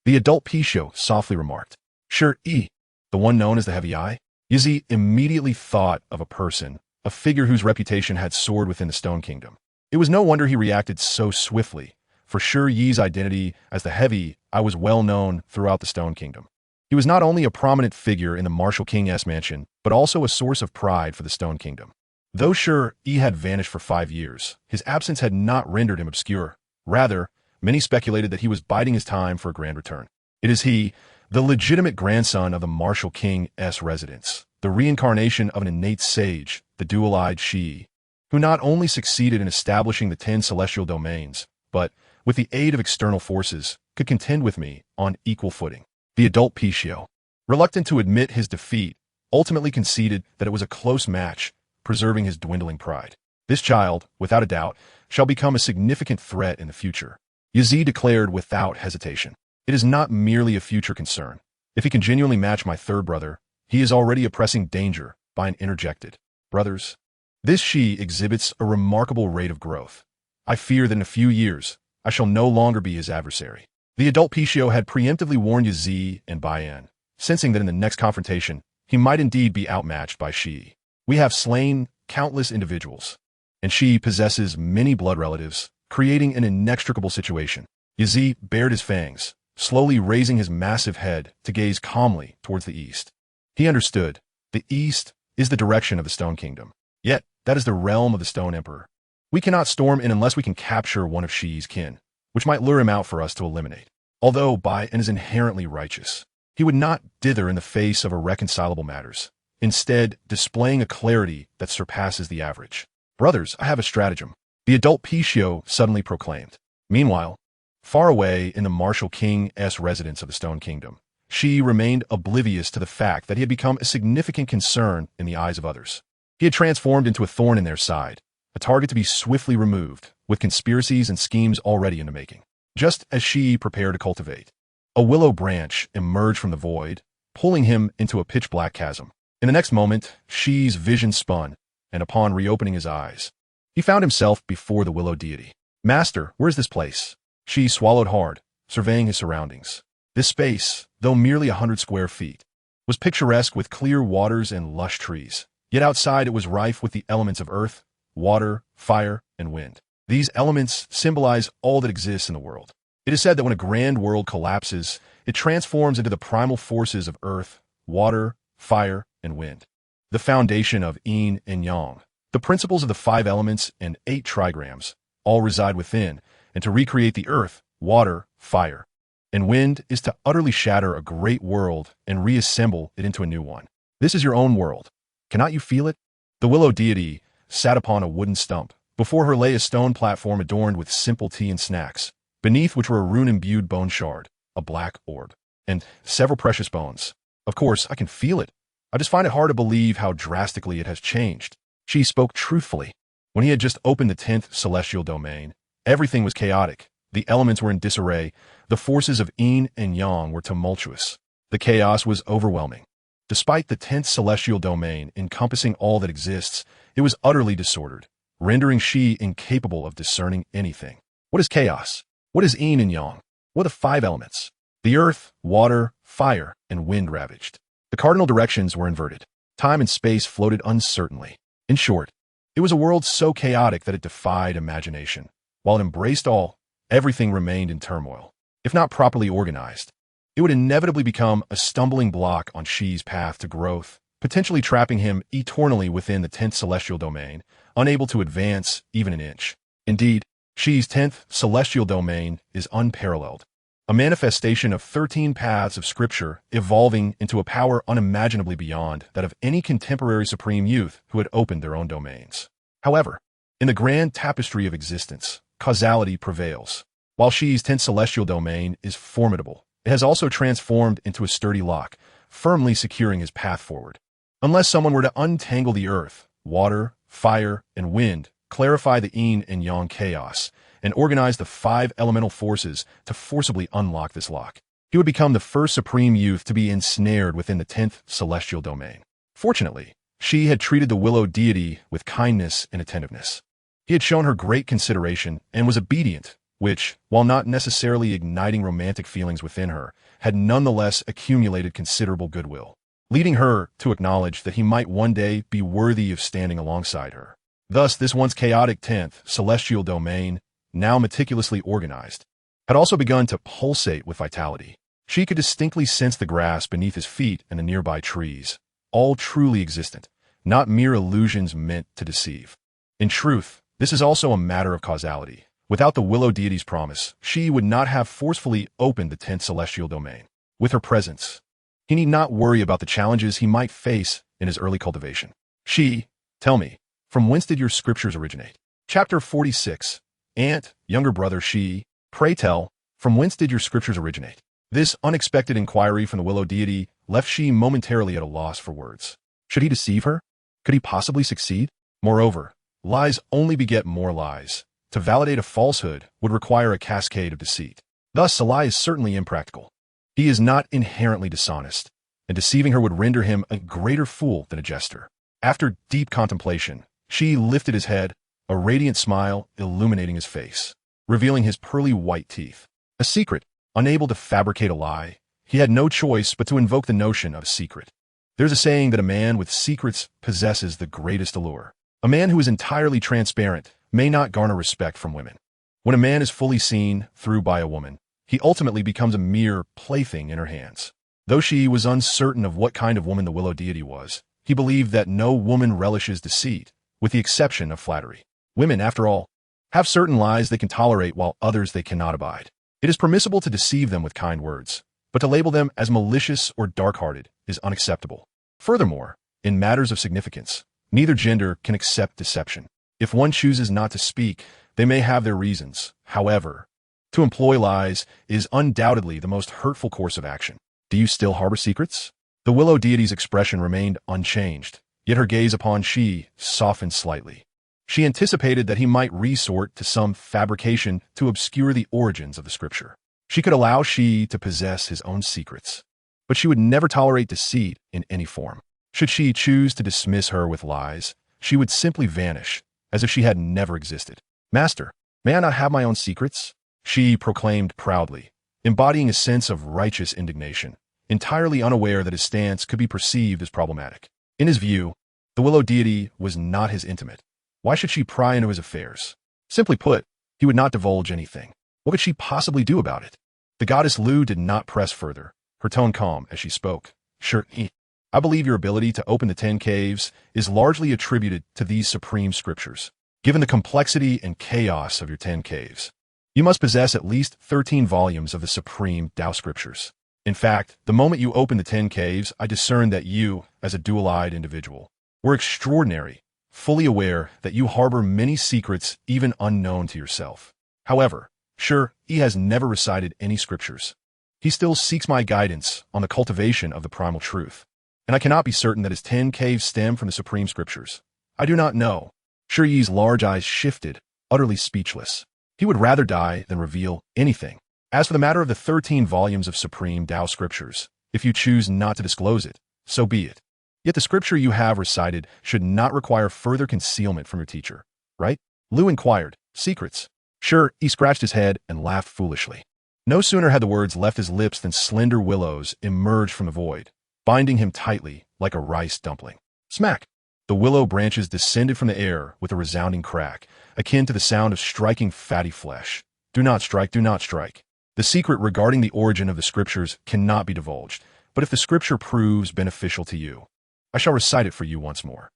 The adult Pixiu softly remarked. Shi Yi, the one known as the Heavy Eye? Yi immediately thought of a person, a figure whose reputation had soared within the Stone Kingdom. It was no wonder he reacted so swiftly, for Shi Yi's identity as the Heavy Eye was well known throughout the Stone Kingdom. He was not only a prominent figure in the martial king's mansion, but also a source of pride for the Stone Kingdom. Though Shi Yi had vanished for 5 years, his absence had not rendered him obscure. Rather, many speculated that he was biding his time for a grand return. It is he, the legitimate grandson of the martial king's residence, the reincarnation of an innate sage, the dual-eyed Shi Yi, who not only succeeded in establishing the 10 celestial domains, but, with the aid of external forces, could contend with me on equal footing. The adult Pixiu, reluctant to admit his defeat, ultimately conceded that it was a close match, preserving his dwindling pride. This child, without a doubt, shall become a significant threat in the future. Yi declared without hesitation. It is not merely a future concern. If he can genuinely match my third brother, he is already a pressing danger. Bayan interjected. Brothers, this Shi exhibits a remarkable rate of growth. I fear that in a few years, I shall no longer be his adversary. The adult Pixiu had preemptively warned Yi and Bayan, sensing that in the next confrontation, he might indeed be outmatched by Shi. We have slain countless individuals, and Shi possesses many blood relatives, creating an inextricable situation. Yi bared his fangs, slowly raising his massive head to gaze calmly towards the east. He understood. The east is the direction of the Stone Kingdom. Yet, that is the realm of the Stone Emperor. We cannot storm in unless we can capture one of Shi's kin, which might lure him out for us to eliminate. Although Bayan is inherently righteous, he would not dither in the face of irreconcilable matters, instead displaying a clarity that surpasses the average. Brothers, I have a stratagem, the adult Pixiu suddenly proclaimed. Meanwhile, far away in the martial king's residence of the Stone Kingdom, Shi remained oblivious to the fact that he had become a significant concern in the eyes of others. He had transformed into a thorn in their side, a target to be swiftly removed, with conspiracies and schemes already in the making. Just as Shi prepared to cultivate, a willow branch emerged from the void, pulling him into a pitch-black chasm. In the next moment, Shi's vision spun, and upon reopening his eyes, he found himself before the willow deity. Master, where is this place? Shi swallowed hard, surveying his surroundings. This space, though merely 100 square feet, was picturesque with clear waters and lush trees. Yet outside it was rife with the elements of earth, water, fire, and wind. These elements symbolize all that exists in the world. It is said that when a grand world collapses, it transforms into the primal forces of earth, water, fire, and wind. The foundation of yin and yang, the principles of the 5 elements and 8 trigrams, all reside within, and to recreate the earth, water, fire, and wind is to utterly shatter a great world and reassemble it into a new one. This is your own world. Cannot you feel it? The willow deity sat upon a wooden stump. Before her lay a stone platform adorned with simple tea and snacks, beneath which were a rune-imbued bone shard, a black orb, and several precious bones. Of course, I can feel it. I just find it hard to believe how drastically it has changed. She spoke truthfully. When he had just opened the 10th celestial domain, everything was chaotic. The elements were in disarray. The forces of yin and yang were tumultuous. The chaos was overwhelming. Despite the 10th celestial domain encompassing all that exists, it was utterly disordered, rendering Shi incapable of discerning anything. What is chaos? What is yin and yang? What are the 5 elements? The earth, water, fire, and wind ravaged. The cardinal directions were inverted. Time and space floated uncertainly. In short, it was a world so chaotic that it defied imagination. While it embraced all, everything remained in turmoil. If not properly organized, it would inevitably become a stumbling block on Shi's path to growth, potentially trapping him eternally within the 10th celestial domain, unable to advance even an inch. Indeed, Shi's 10th celestial domain is unparalleled, a manifestation of 13 paths of scripture evolving into a power unimaginably beyond that of any contemporary supreme youth who had opened their own domains. However, in the grand tapestry of existence, causality prevails. While Shi's 10th celestial domain is formidable, it has also transformed into a sturdy lock, firmly securing his path forward. Unless someone were to untangle the earth, water, fire, and wind, clarify the yin and yang chaos, and organize the 5 elemental forces to forcibly unlock this lock, he would become the first supreme youth to be ensnared within the 10th celestial domain. Fortunately, Shi had treated the willow deity with kindness and attentiveness. He had shown her great consideration and was obedient, which, while not necessarily igniting romantic feelings within her, had nonetheless accumulated considerable goodwill, leading her to acknowledge that he might one day be worthy of standing alongside her. Thus, this once chaotic 10th celestial domain, now meticulously organized, had also begun to pulsate with vitality. She could distinctly sense the grass beneath his feet and the nearby trees, all truly existent, not mere illusions meant to deceive. In truth, this is also a matter of causality. Without the willow deity's promise, Shi would not have forcefully opened the 10th celestial domain. With her presence, he need not worry about the challenges he might face in his early cultivation. Shi, tell me, from whence did your scriptures originate? Chapter 46. Aunt, younger brother Shi, pray tell, from whence did your scriptures originate? This unexpected inquiry from the willow deity left Shi momentarily at a loss for words. Should he deceive her? Could he possibly succeed? Moreover, lies only beget more lies. To validate a falsehood would require a cascade of deceit. Thus, a lie is certainly impractical. He is not inherently dishonest, and deceiving her would render him a greater fool than a jester. After deep contemplation, Shi lifted his head, a radiant smile illuminating his face, revealing his pearly white teeth. A secret, unable to fabricate a lie, he had no choice but to invoke the notion of a secret. There's a saying that a man with secrets possesses the greatest allure. A man who is entirely transparent may not garner respect from women. When a man is fully seen through by a woman, he ultimately becomes a mere plaything in her hands. Though Shi was uncertain of what kind of woman the willow deity was, he believed that no woman relishes deceit, with the exception of flattery. Women, after all, have certain lies they can tolerate while others they cannot abide. It is permissible to deceive them with kind words, but to label them as malicious or dark-hearted is unacceptable. Furthermore, in matters of significance, neither gender can accept deception. If one chooses not to speak, they may have their reasons. However, to employ lies is undoubtedly the most hurtful course of action. Do you still harbor secrets? The willow deity's expression remained unchanged, yet her gaze upon Shi softened slightly. She anticipated that he might resort to some fabrication to obscure the origins of the scripture. She could allow Shi to possess his own secrets, but she would never tolerate deceit in any form. Should Shi choose to dismiss her with lies, she would simply vanish, as if she had never existed. Master, may I not have my own secrets? Shi proclaimed proudly, embodying a sense of righteous indignation, entirely unaware that his stance could be perceived as problematic. In his view, the willow deity was not his intimate. Why should she pry into his affairs? Simply put, he would not divulge anything. What could she possibly do about it? The goddess Liu did not press further, her tone calm as she spoke. Shi Yi, I believe your ability to open the 10 caves is largely attributed to these supreme scriptures. Given the complexity and chaos of your 10 caves, you must possess at least 13 volumes of the supreme Tao scriptures. In fact, the moment you opened the 10 caves, I discerned that you, as a dual-eyed individual, were extraordinary, fully aware that you harbor many secrets even unknown to yourself. However, Shi Yi has never recited any scriptures. He still seeks my guidance on the cultivation of the primal truth, and I cannot be certain that his 10 caves stem from the supreme scriptures. I do not know. Shi Yi's large eyes shifted, utterly speechless. He would rather die than reveal anything. As for the matter of the 13 volumes of supreme Tao scriptures, if you choose not to disclose it, so be it. Yet the scripture you have recited should not require further concealment from your teacher, right? Liu inquired. Secrets. Shi Yi scratched his head and laughed foolishly. No sooner had the words left his lips than slender willows emerged from the void, binding him tightly like a rice dumpling. Smack! The willow branches descended from the air with a resounding crack, akin to the sound of striking fatty flesh. Do not strike, do not strike. The secret regarding the origin of the scriptures cannot be divulged, but if the scripture proves beneficial to you, I shall recite it for you once more.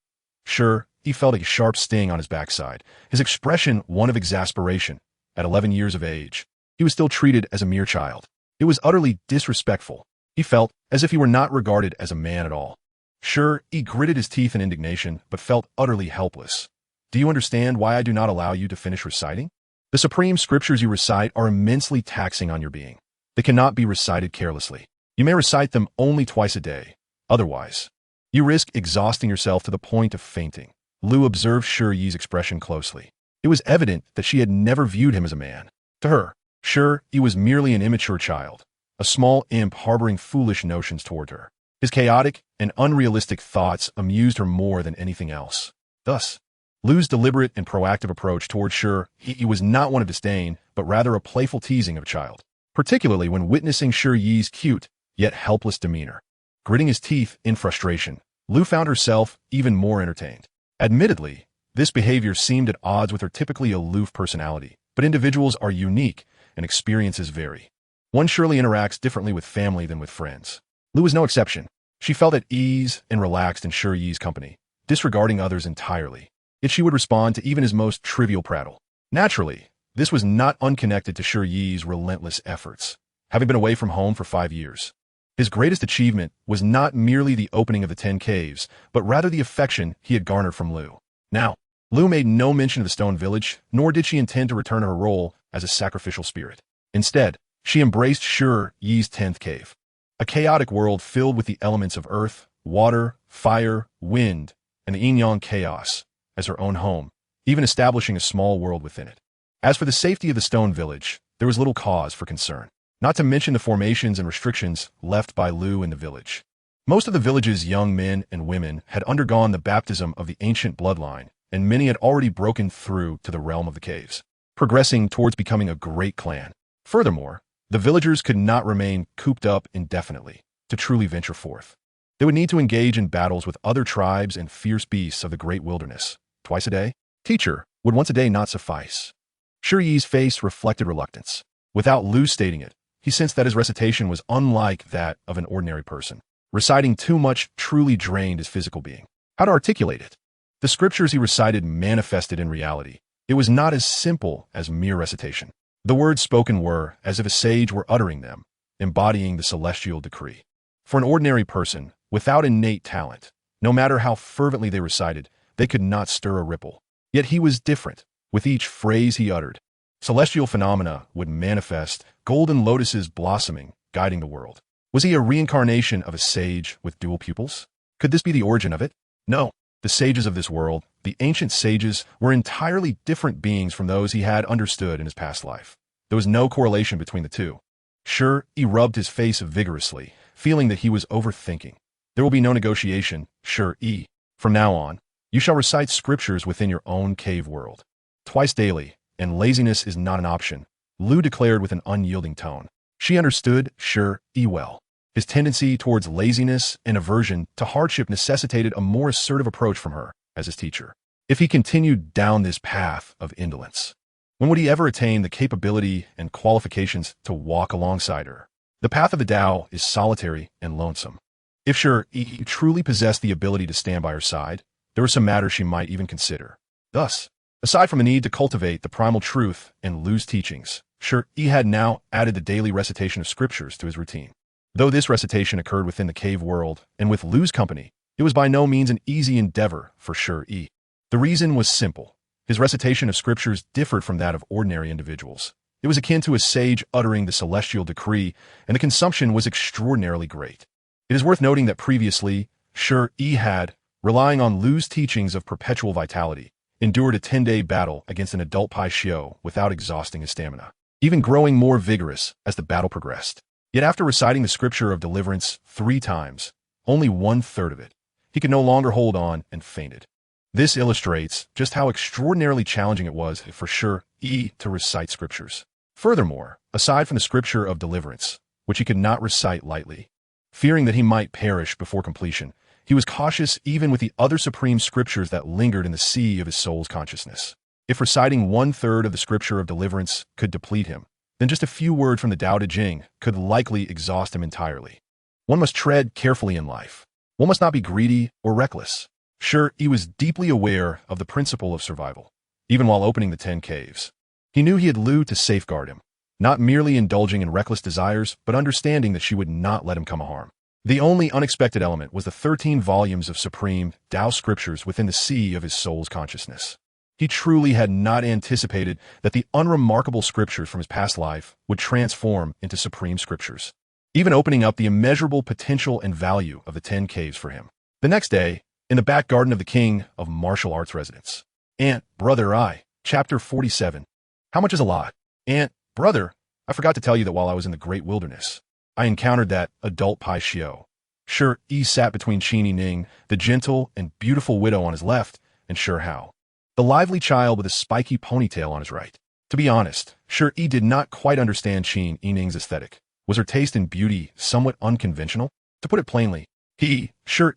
Shi Yi felt a sharp sting on his backside, his expression one of exasperation. At 11 years of age, he was still treated as a mere child. It was utterly disrespectful. He felt as if he were not regarded as a man at all. Shi Yi gritted his teeth in indignation, but felt utterly helpless. Do you understand why I do not allow you to finish reciting? The supreme scriptures you recite are immensely taxing on your being. They cannot be recited carelessly. You may recite them only twice a day. Otherwise, you risk exhausting yourself to the point of fainting. Liu observed Shi Yi's expression closely. It was evident that she had never viewed him as a man. To her, Shi Yi was merely an immature child, a small imp harboring foolish notions toward her. His chaotic and unrealistic thoughts amused her more than anything else. Thus, Liu's deliberate and proactive approach toward Shi Yi was not one of disdain, but rather a playful teasing of a child, particularly when witnessing Shi Yi's cute, yet helpless demeanor. Gritting his teeth in frustration, Liu found herself even more entertained. Admittedly, this behavior seemed at odds with her typically aloof personality, but individuals are unique and experiences vary. One surely interacts differently with family than with friends. Liu was no exception. She felt at ease and relaxed in Shi Yi's company, disregarding others entirely. Yet she would respond to even his most trivial prattle. Naturally, this was not unconnected to Shi Yi's relentless efforts. Having been away from home for 5 years, his greatest achievement was not merely the opening of the 10 caves, but rather the affection he had garnered from Liu. Now, Liu made no mention of the stone village, nor did she intend to return to her role as a sacrificial spirit. Instead, she embraced Shi Yi's 10th cave, a chaotic world filled with the elements of earth, water, fire, wind, and the yin-yang chaos, as her own home, even establishing a small world within it. As for the safety of the stone village, there was little cause for concern, not to mention the formations and restrictions left by Liu in the village. Most of the village's young men and women had undergone the baptism of the ancient bloodline, and many had already broken through to the realm of the caves, progressing towards becoming a great clan. Furthermore, the villagers could not remain cooped up indefinitely to truly venture forth. They would need to engage in battles with other tribes and fierce beasts of the great wilderness. Twice a day? Teacher, would once a day not suffice? Shi Yi's face reflected reluctance. Without Liu stating it, he sensed that his recitation was unlike that of an ordinary person. Reciting too much truly drained his physical being. How to articulate it? The scriptures he recited manifested in reality. It was not as simple as mere recitation. The words spoken were as if a sage were uttering them, embodying the celestial decree. For an ordinary person, without innate talent, no matter how fervently they recited, they could not stir a ripple. Yet he was different. With each phrase he uttered, celestial phenomena would manifest, golden lotuses blossoming, guiding the world. Was he a reincarnation of a sage with dual pupils? Could this be the origin of it? No. The sages of this world, the ancient sages, were entirely different beings from those he had understood in his past life. There was no correlation between the two. Shi Yi rubbed his face vigorously, feeling that he was overthinking. There will be no negotiation, Shi Yi. From now on, you shall recite scriptures within your own cave world. Twice daily, and laziness is not an option, Liu declared with an unyielding tone. She understood Shi Yi well. His tendency towards laziness and aversion to hardship necessitated a more assertive approach from her as his teacher. If he continued down this path of indolence, When would he ever attain the capability and qualifications to walk alongside her? The path of the Tao is solitary and lonesome. If Shi Yi truly possessed the ability to stand by her side, there were some matters she might even consider. Thus, aside from the need to cultivate the primal truth and Liu's teachings, Shi Yi had now added the daily recitation of scriptures to his routine. Though this recitation occurred within the cave world and with Liu's company, it was by no means an easy endeavor for Shi Yi. The reason was simple. His recitation of scriptures differed from that of ordinary individuals. It was akin to a sage uttering the celestial decree, and the consumption was extraordinarily great. It is worth noting that previously, Shi Yi had, relying on Liu's teachings of perpetual vitality, endured a 10-day battle against an adult Pai Xiao without exhausting his stamina, even growing more vigorous as the battle progressed. Yet after reciting the scripture of deliverance 3 times, only 1/3 of it, he could no longer hold on and fainted. This illustrates just how extraordinarily challenging it was for Shi Yi to recite scriptures. Furthermore, aside from the scripture of deliverance, which he could not recite lightly, fearing that he might perish before completion, he was cautious even with the other supreme scriptures that lingered in the sea of his soul's consciousness. If reciting 1/3 of the scripture of deliverance could deplete him, then just a few words from the Tao Te Ching could likely exhaust him entirely. One must tread carefully in life. One must not be greedy or reckless. Shi Yi was deeply aware of the principle of survival, even while opening the 10 caves. He knew he had Liu to safeguard him, not merely indulging in reckless desires, but understanding that she would not let him come harm. The only unexpected element was the 13 volumes of supreme Tao scriptures within the sea of his soul's consciousness. He truly had not anticipated that the unremarkable scriptures from his past life would transform into supreme scriptures, even opening up the immeasurable potential and value of the 10 caves for him. The next day, in the back garden of the King of Martial Arts residence. Aunt, Brother, Chapter 47. How much is a lot? Aunt, Brother, I forgot to tell you that while I was in the great wilderness, I encountered that adult Pai Xiao. Shi Yi sat between Qin Yi Ning, the gentle and beautiful widow on his left, and Shi Hao, the lively child with a spiky ponytail on his right. To be honest, Shi Yi did not quite understand Qin Yi Ning's aesthetic. Was her taste in beauty somewhat unconventional? To put it plainly, Shi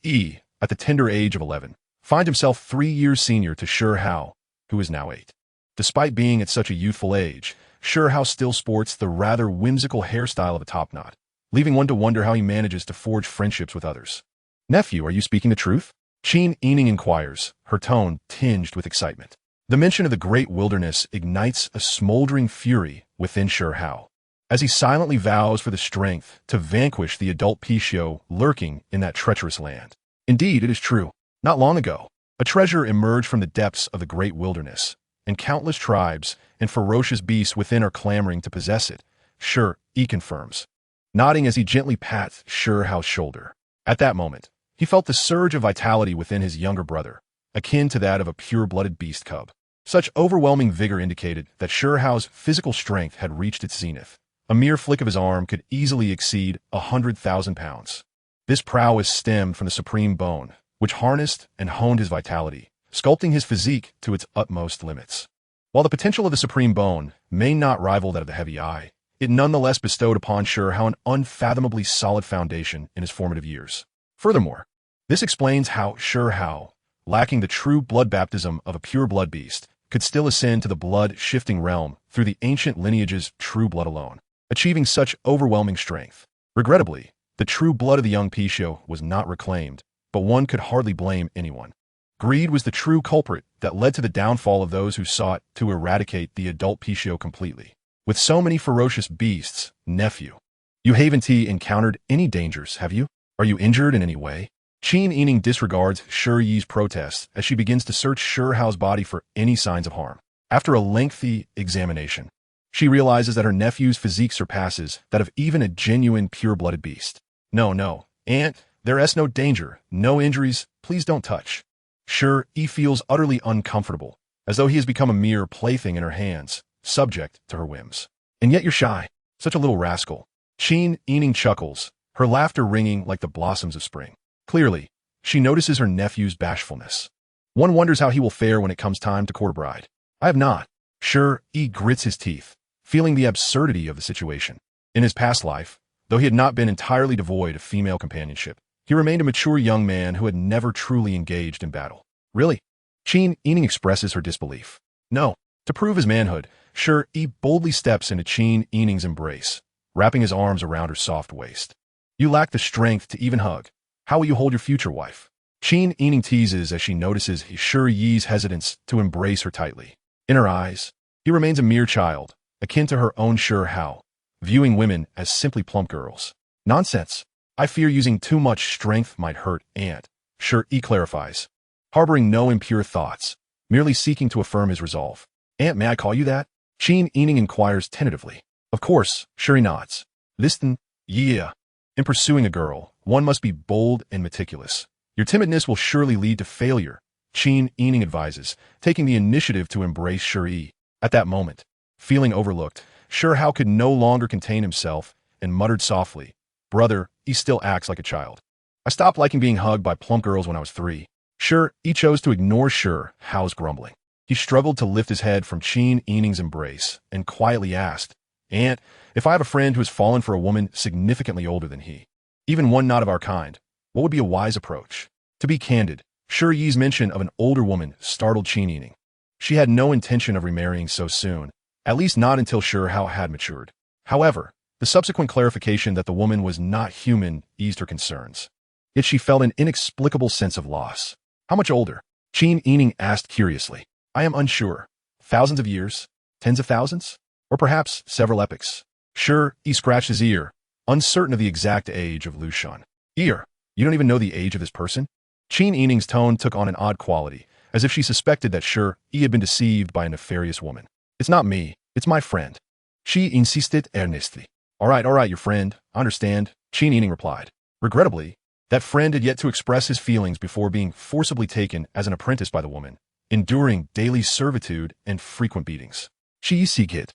Yi, at the tender age of 11, find himself 3 years senior to Shi Hao, who is now 8. Despite being at such a youthful age, Shi Hao still sports the rather whimsical hairstyle of a topknot, leaving one to wonder how he manages to forge friendships with others. Nephew, are you speaking the truth? Qin Yi Ning inquires, her tone tinged with excitement. The mention of the great wilderness ignites a smoldering fury within Shi Hao, as he silently vows for the strength to vanquish the adult Pai Xiao lurking in that treacherous land. Indeed, it is true. Not long ago, a treasure emerged from the depths of the great wilderness, and countless tribes and ferocious beasts within are clamoring to possess it, Shi Yi confirms, nodding as he gently pats Shi Hao's shoulder. At that moment, he felt the surge of vitality within his younger brother, akin to that of a pure-blooded beast cub. Such overwhelming vigor indicated that Shi Hao's physical strength had reached its zenith. A mere flick of his arm could easily exceed 100,000 pounds. This prowess stemmed from the supreme bone, which harnessed and honed his vitality, sculpting his physique to its utmost limits. While the potential of the supreme bone may not rival that of the heavy eye, it nonetheless bestowed upon Shi Hao an unfathomably solid foundation in his formative years. Furthermore, this explains how Shi Hao, lacking the true blood baptism of a pure blood beast, could still ascend to the blood-shifting realm through the ancient lineage's true blood alone, achieving such overwhelming strength. Regrettably, the true blood of the young Pai Xiao was not reclaimed, but one could hardly blame anyone. Greed was the true culprit that led to the downfall of those who sought to eradicate the adult Pai Xiao completely. With so many ferocious beasts, nephew, you haven't encountered any dangers, have you? Are you injured in any way? Qin Yi Ning disregards Shi Yi's protests as she begins to search Shi Hao's body for any signs of harm. After a lengthy examination, she realizes that her nephew's physique surpasses that of even a genuine pure-blooded beast. No, Aunt, there is no danger, no injuries, please don't touch. Shi Yi feels utterly uncomfortable, as though he has become a mere plaything in her hands, subject to her whims. And yet you're shy, such a little rascal. Qin Yi Ning chuckles, her laughter ringing like the blossoms of spring. Clearly, she notices her nephew's bashfulness. One wonders how he will fare when it comes time to court a bride. I have not. Shi Yi grits his teeth, feeling the absurdity of the situation. In his past life, though he had not been entirely devoid of female companionship, he remained a mature young man who had never truly engaged in battle. Really? Qin Yi Ning expresses her disbelief. No, To prove his manhood, Shi Yi boldly steps into Qin Yi Ning's embrace, wrapping his arms around her soft waist. You lack the strength to even hug. How will you hold your future wife? Qin Yi Ning teases as she notices Shi Yi's hesitance to embrace her tightly. In her eyes, he remains a mere child, akin to her own Shi Hao, viewing women as simply plump girls. Nonsense. I fear using too much strength might hurt, and Shi Yi clarifies, harboring no impure thoughts, merely seeking to affirm his resolve. Aunt, may I call you that? Qin Yi Ning inquires tentatively. Of course, Shi nods. Listen, yeah. In pursuing a girl, one must be bold and meticulous. Your timidness will surely lead to failure, Qin Yi Ning advises, taking the initiative to embrace Shi Yi. At that moment, feeling overlooked, Shi Hao could no longer contain himself and muttered softly, Brother, he still acts like a child. I stopped liking being hugged by plump girls when I was 3. Shi Yi chose to ignore Shi Hao's grumbling. He struggled to lift his head from Qin Yi Ning's embrace and quietly asked, Aunt, if I have a friend who has fallen for a woman significantly older than he, even one not of our kind, what would be a wise approach? To be candid, Shi Yi's mention of an older woman startled Qin Yi Ning. She had no intention of remarrying so soon, at least not until Shi Hao had matured. However, the subsequent clarification that the woman was not human eased her concerns. Yet she felt an inexplicable sense of loss. How much older? Qin Yi Ning asked curiously. I am unsure. Thousands of years? Tens of thousands? Or perhaps several epochs? Shi Yi scratched his ear, uncertain of the exact age of Liu Shen. Ear, you don't even know the age of this person? Qin Yi Ning's tone took on an odd quality, as if she suspected that Shi Yi had been deceived by a nefarious woman. It's not me, it's my friend. She insisted earnestly. All right, your friend, I understand, Qin Yi Ning replied. Regrettably, that friend had yet to express his feelings before being forcibly taken as an apprentice by the woman, enduring daily servitude and frequent beatings. Shi Yi,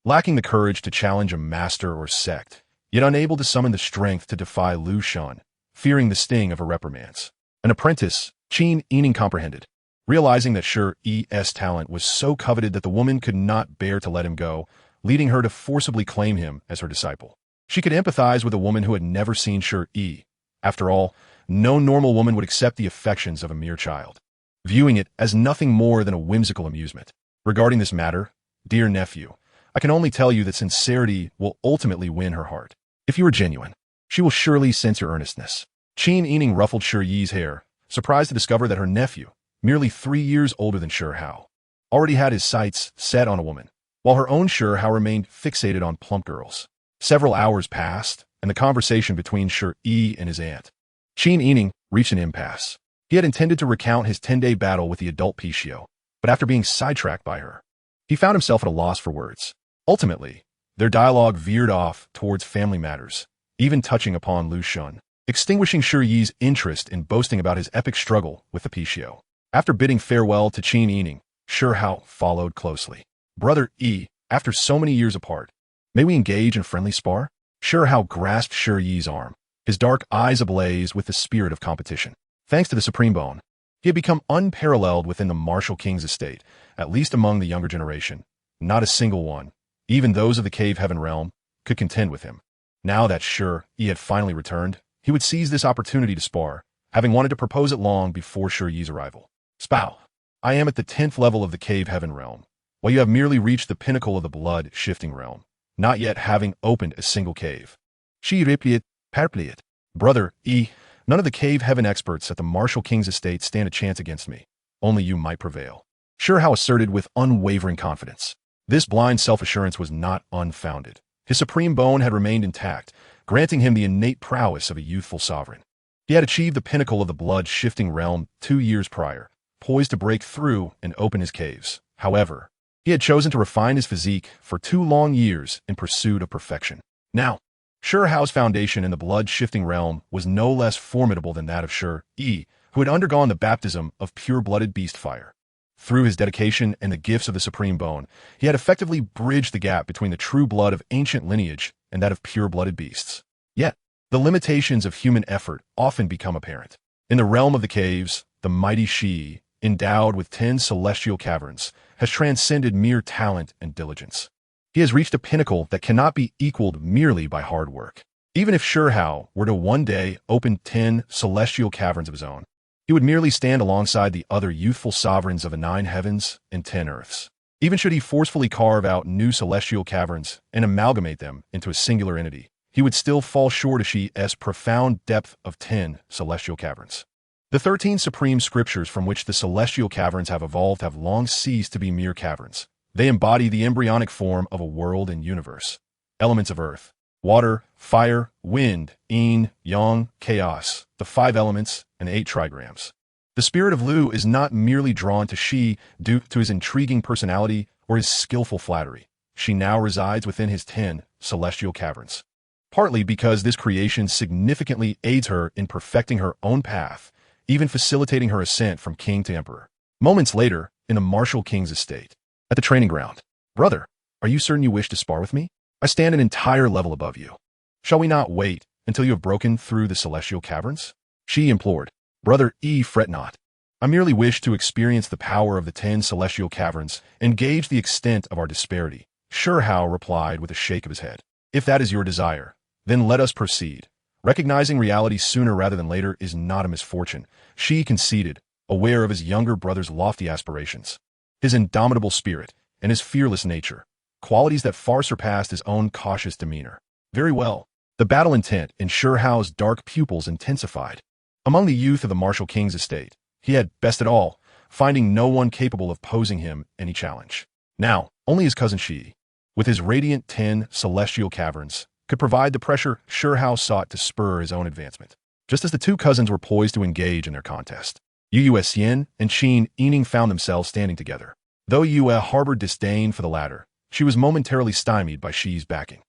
lacking the courage to challenge a master or sect, yet unable to summon the strength to defy Liu Shen, fearing the sting of her reprimands. An apprentice, Qin Yi Ning comprehended, realizing that Shi Yi's talent was so coveted that the woman could not bear to let him go, leading her to forcibly claim him as her disciple. She could empathize with a woman who had never seen Shi Yi. After all, no normal woman would accept the affections of a mere child, viewing it as nothing more than a whimsical amusement. Regarding this matter, dear nephew, I can only tell you that sincerity will ultimately win her heart. If you are genuine, she will surely sense your earnestness. Qin Yi Ning ruffled Shi Yi's hair, surprised to discover that her nephew, merely 3 years older than Shi Hao, already had his sights set on a woman, while her own Shi Hao remained fixated on plump girls. Several hours passed, and the conversation between Shi Yi and his aunt, Qin Yi Ning, reached an impasse. He had intended to recount his 10-day battle with the adult Pishio, but after being sidetracked by her, he found himself at a loss for words. Ultimately, their dialogue veered off towards family matters, even touching upon Liu Shen, extinguishing Shi Yi's interest in boasting about his epic struggle with the Pishio. After bidding farewell to Qin Yi Ning, Shi Hao followed closely. Brother Yi, after so many years apart, may we engage in friendly spar? Shi Hao grasped Shi Yi's arm, his dark eyes ablaze with the spirit of competition. Thanks to the Supreme Bone, he had become unparalleled within the martial king's estate, at least among the younger generation. Not a single one, even those of the Cave Heaven realm, could contend with him. Now that Shi Yi had finally returned, he would seize this opportunity to spar, having wanted to propose it long before Shi Yi's arrival. Spow! I am at the 10th level of the Cave Heaven realm, while you have merely reached the pinnacle of the blood-shifting realm, not yet having opened a single cave. Shi replied, perplied. Brother Yi, none of the Cave Heaven experts at the Martial King's estate stand a chance against me. Only you might prevail. Shi Hao asserted with unwavering confidence. This blind self-assurance was not unfounded. His supreme bone had remained intact, granting him the innate prowess of a youthful sovereign. He had achieved the pinnacle of the blood-shifting realm 2 years prior, poised to break through and open his caves. However, he had chosen to refine his physique for 2 long years in pursuit of perfection. Now, Shi Hao's foundation in the blood-shifting realm was no less formidable than that of Shi Yi, who had undergone the baptism of pure-blooded beast fire. Through his dedication and the gifts of the Supreme Bone, he had effectively bridged the gap between the true blood of ancient lineage and that of pure-blooded beasts. Yet, the limitations of human effort often become apparent. In the realm of the caves, the mighty Shi Yi, endowed with 10 celestial caverns, has transcended mere talent and diligence. He has reached a pinnacle that cannot be equaled merely by hard work. Even if Shi Hao were to one day open 10 celestial caverns of his own, he would merely stand alongside the other youthful sovereigns of the 9 heavens and 10 earths. Even should he forcefully carve out new celestial caverns and amalgamate them into a singular entity, he would still fall short of Shi Yi's profound depth of 10 celestial caverns. The 13 supreme scriptures from which the celestial caverns have evolved have long ceased to be mere caverns. They embody the embryonic form of a world and universe. Elements of earth, water, fire, wind, yin, yang, chaos, the 5 elements, and 8 trigrams. The spirit of Liu is not merely drawn to Shi due to his intriguing personality or his skillful flattery. She now resides within his 10 celestial caverns. Partly because this creation significantly aids her in perfecting her own path, even facilitating her ascent from king to emperor. Moments later, in the martial king's estate, at the training ground. Brother, are you certain you wish to spar with me? I stand an entire level above you. Shall we not wait until you have broken through the celestial caverns? She implored. Brother Yi, fret not. I merely wish to experience the power of the 10 celestial caverns and gauge the extent of our disparity. Hao replied with a shake of his head. If that is your desire, then let us proceed. Recognizing reality sooner rather than later is not a misfortune, Shi conceded, aware of his younger brother's lofty aspirations. His indomitable spirit and his fearless nature, qualities that far surpassed his own cautious demeanor. Very well. The battle intent in Hao's dark pupils intensified. Among the youth of the martial king's estate, he had, best at all, finding no one capable of posing him any challenge. Now, only his cousin Shi Yi, with his radiant 10 celestial caverns, could provide the pressure Hao sought to spur his own advancement. Just as the two cousins were poised to engage in their contest, Yue Chan and Qin Yi Ning found themselves standing together. Though Yue harbored disdain for the latter, she was momentarily stymied by Shi's backing.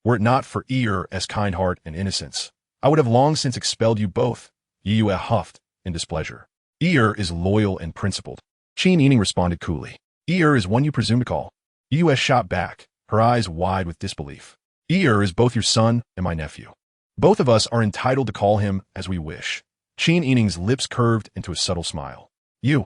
Were it not for Yi's kind heart and innocence, I would have long since expelled you both, Yue huffed in displeasure. Yi is loyal and principled. Qin Yi Ning responded coolly. Yi is one you presume to call. Yue shot back, her eyes wide with disbelief. Yi is both your son and my nephew. Both of us are entitled to call him as we wish. Qin Yi Ning's lips curved into a subtle smile. Yue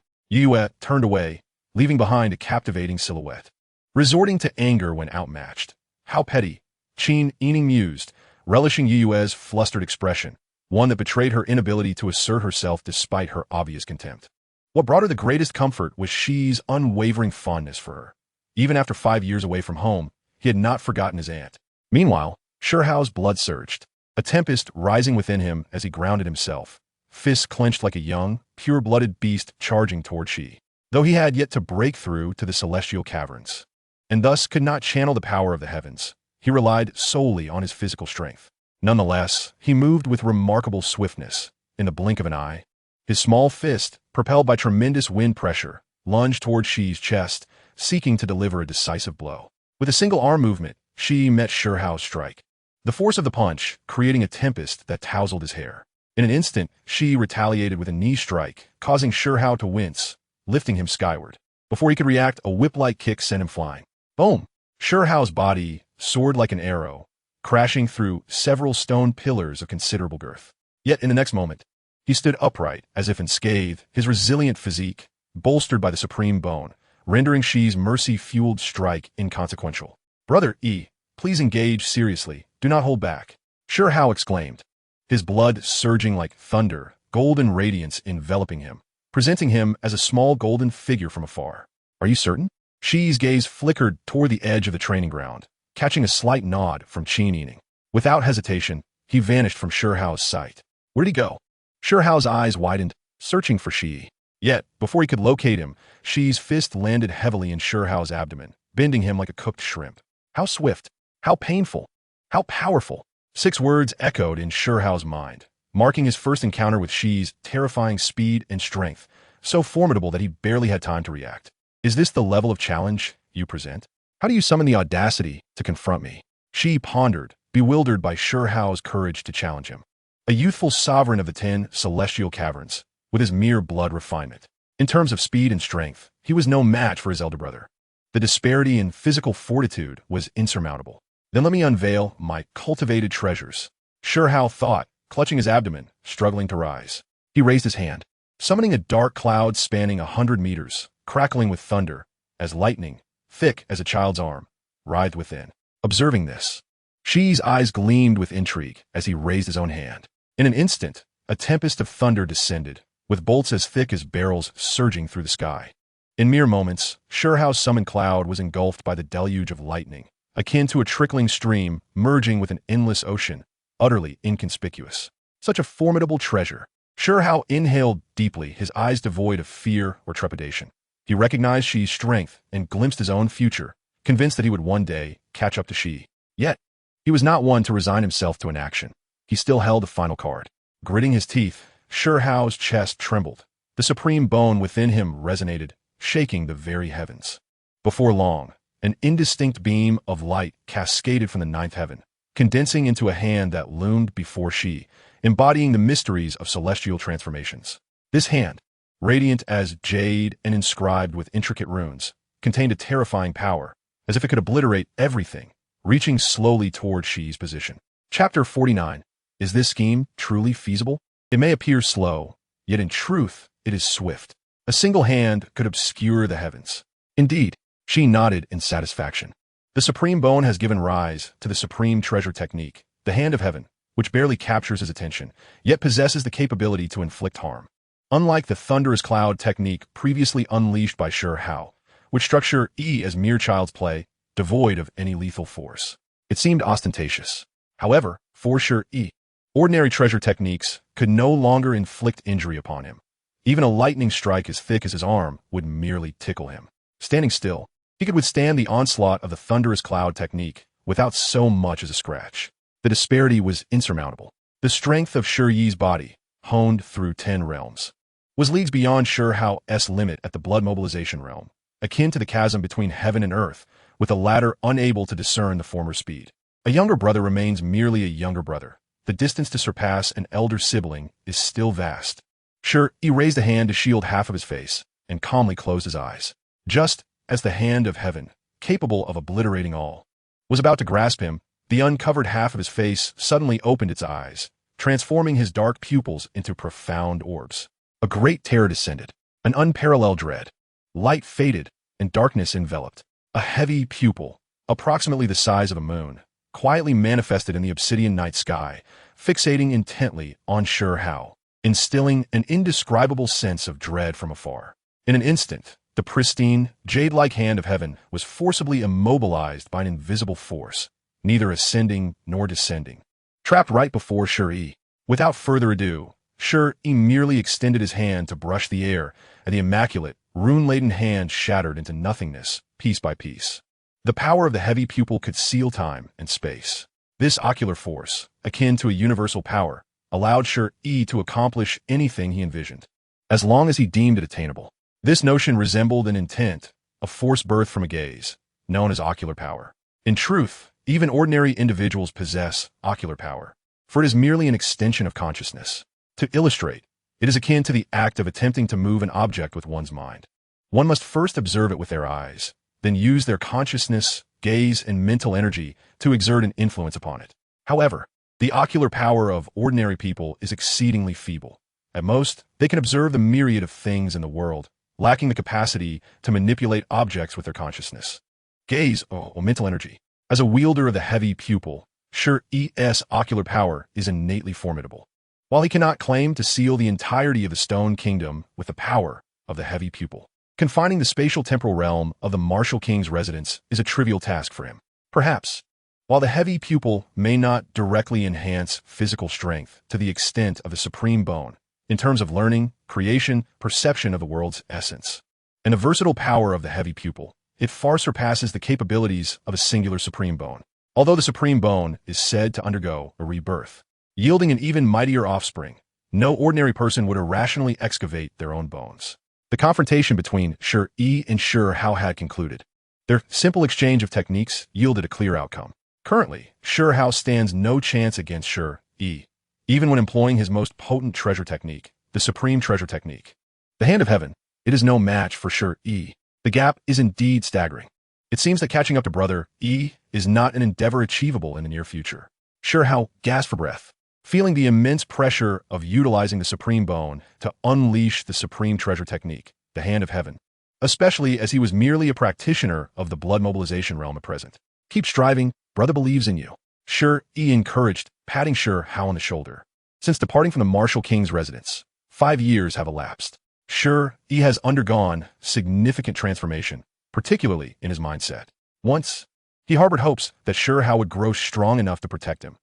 turned away, leaving behind a captivating silhouette. Resorting to anger when outmatched. How petty, Qin Yi Ning mused, relishing Yue's flustered expression, one that betrayed her inability to assert herself despite her obvious contempt. What brought her the greatest comfort was Shi's unwavering fondness for her. Even after 5 years away from home, he had not forgotten his aunt. Meanwhile, Hao's blood surged, a tempest rising within him as he grounded himself, fists clenched like a young, pure-blooded beast charging toward Shi. Though he had yet to break through to the celestial caverns, and thus could not channel the power of the heavens, he relied solely on his physical strength. Nonetheless, he moved with remarkable swiftness. In the blink of an eye, his small fist, propelled by tremendous wind pressure, lunged toward Shi's chest, seeking to deliver a decisive blow. With a single arm movement, Shi met Hao's strike. The force of the punch, creating a tempest that tousled his hair. In an instant, Shi retaliated with a knee strike, causing Hao to wince, lifting him skyward. Before he could react, a whip-like kick sent him flying. Boom! Hao's body soared like an arrow, crashing through several stone pillars of considerable girth. Yet in the next moment, he stood upright as if unscathed, his resilient physique, bolstered by the supreme bone, rendering Shi's mercy-fueled strike inconsequential. Brother Yi, please engage seriously, do not hold back. Hao exclaimed, his blood surging like thunder, golden radiance enveloping him, presenting him as a small golden figure from afar. Are you certain? Shi's gaze flickered toward the edge of the training ground, catching a slight nod from Qin Yi Ning. Without hesitation, he vanished from Hao's sight. Where'd he go? Hao's eyes widened, searching for Shi Yi. Yet, before he could locate him, Shi's fist landed heavily in Hao's abdomen, bending him like a cooked shrimp. How swift, how painful, how powerful. 6 words echoed in Hao's mind, marking his first encounter with Shi's terrifying speed and strength, so formidable that he barely had time to react. Is this the level of challenge you present? How do you summon the audacity to confront me? Shi pondered, bewildered by Hao's courage to challenge him. A youthful sovereign of the 10 celestial caverns, with his mere blood refinement. In terms of speed and strength, he was no match for his elder brother. The disparity in physical fortitude was insurmountable. Then let me unveil my cultivated treasures. Hao thought, clutching his abdomen, struggling to rise. He raised his hand, summoning a dark cloud spanning 100 meters, crackling with thunder, as lightning, thick as a child's arm, writhed within. Observing this, Shi's eyes gleamed with intrigue as he raised his own hand. In an instant, a tempest of thunder descended, with bolts as thick as barrels surging through the sky. In mere moments, Shi Yi's summoned cloud was engulfed by the deluge of lightning, akin to a trickling stream merging with an endless ocean, utterly inconspicuous. Such a formidable treasure. Shi Yi inhaled deeply, his eyes devoid of fear or trepidation. He recognized Shi's strength and glimpsed his own future, convinced that he would one day catch up to Shi. Yet, he was not one to resign himself to inaction. He still held the final card. Gritting his teeth, Shi Yi's chest trembled. The supreme bone within him resonated, shaking the very heavens. Before long, an indistinct beam of light cascaded from the ninth heaven, condensing into a hand that loomed before Shi, embodying the mysteries of celestial transformations. This hand, radiant as jade and inscribed with intricate runes, contained a terrifying power, as if it could obliterate everything, reaching slowly toward Shi's position. Chapter 49. Is this scheme truly feasible? It may appear slow, yet in truth, it is swift. A single hand could obscure the heavens. Indeed, Shi nodded in satisfaction. The supreme bone has given rise to the supreme treasure technique, the hand of heaven, which barely captures his attention, yet possesses the capability to inflict harm. Unlike the thunderous cloud technique previously unleashed by Shi Yi, which struck Shi Yi as mere child's play, devoid of any lethal force. It seemed ostentatious. However, for Shi Yi, ordinary treasure techniques could no longer inflict injury upon him. Even a lightning strike as thick as his arm would merely tickle him. Standing still, he could withstand the onslaught of the thunderous cloud technique without so much as a scratch. The disparity was insurmountable. The strength of Shi Yi's body, honed through 10 realms, was leagues beyond Shi Yi's limit at the blood mobilization realm, akin to the chasm between heaven and earth, with the latter unable to discern the former's speed. A younger brother remains merely a younger brother. The distance to surpass an elder sibling is still vast. Shi Yi raised a hand to shield half of his face and calmly closed his eyes. Just as the hand of heaven, capable of obliterating all, was about to grasp him, the uncovered half of his face suddenly opened its eyes, transforming his dark pupils into profound orbs. A great terror descended, an unparalleled dread. Light faded, and darkness enveloped. A heavy pupil, approximately the size of a moon, quietly manifested in the obsidian night sky, fixating intently on Shi Yi, instilling an indescribable sense of dread from afar. In an instant, the pristine, jade-like hand of heaven was forcibly immobilized by an invisible force, neither ascending nor descending. Trapped right before Shi Yi, without further ado, Shi Yi merely extended his hand to brush the air, and the immaculate, rune-laden hand shattered into nothingness, piece by piece. The power of the heavy pupil could seal time and space. This ocular force, akin to a universal power, allowed Shi Yi to accomplish anything he envisioned, as long as he deemed it attainable. This notion resembled an intent, a force birthed from a gaze, known as ocular power. In truth, even ordinary individuals possess ocular power, for it is merely an extension of consciousness. To illustrate, it is akin to the act of attempting to move an object with one's mind. One must first observe it with their eyes, then use their consciousness, gaze, and mental energy to exert an influence upon it. However, the ocular power of ordinary people is exceedingly feeble. At most, they can observe the myriad of things in the world, lacking the capacity to manipulate objects with their consciousness. Gaze, or mental energy. As a wielder of the heavy pupil, Shi Yi's ocular power is innately formidable. While he cannot claim to seal the entirety of the Stone Kingdom with the power of the heavy pupil, confining the spatial temporal realm of the martial king's residence is a trivial task for him. Perhaps, while the heavy pupil may not directly enhance physical strength to the extent of the supreme bone, in terms of learning, creation, perception of the world's essence, and the versatile power of the heavy pupil, it far surpasses the capabilities of a singular supreme bone. Although the supreme bone is said to undergo a rebirth, yielding an even mightier offspring, no ordinary person would irrationally excavate their own bones. The confrontation between Shi Yi and Shi Yi had concluded. Their simple exchange of techniques yielded a clear outcome. Currently, Shi Yi stands no chance against Shi Yi, even when employing his most potent treasure technique, the supreme treasure technique. The hand of heaven, it is no match for Shi Yi. The gap is indeed staggering. It seems that catching up to brother Yi is not an endeavor achievable in the near future. Shi Yi gasped for breath, feeling the immense pressure of utilizing the supreme bone to unleash the supreme treasure technique, the hand of heaven, especially as he was merely a practitioner of the blood mobilization realm at present. Keep striving, brother believes in you. Shi Yi encouraged, patting Shi Yi on the shoulder. Since departing from the martial king's residence, 5 years have elapsed. Shi Yi has undergone significant transformation, particularly in his mindset. Once, he harbored hopes that Shi would grow strong enough to protect him.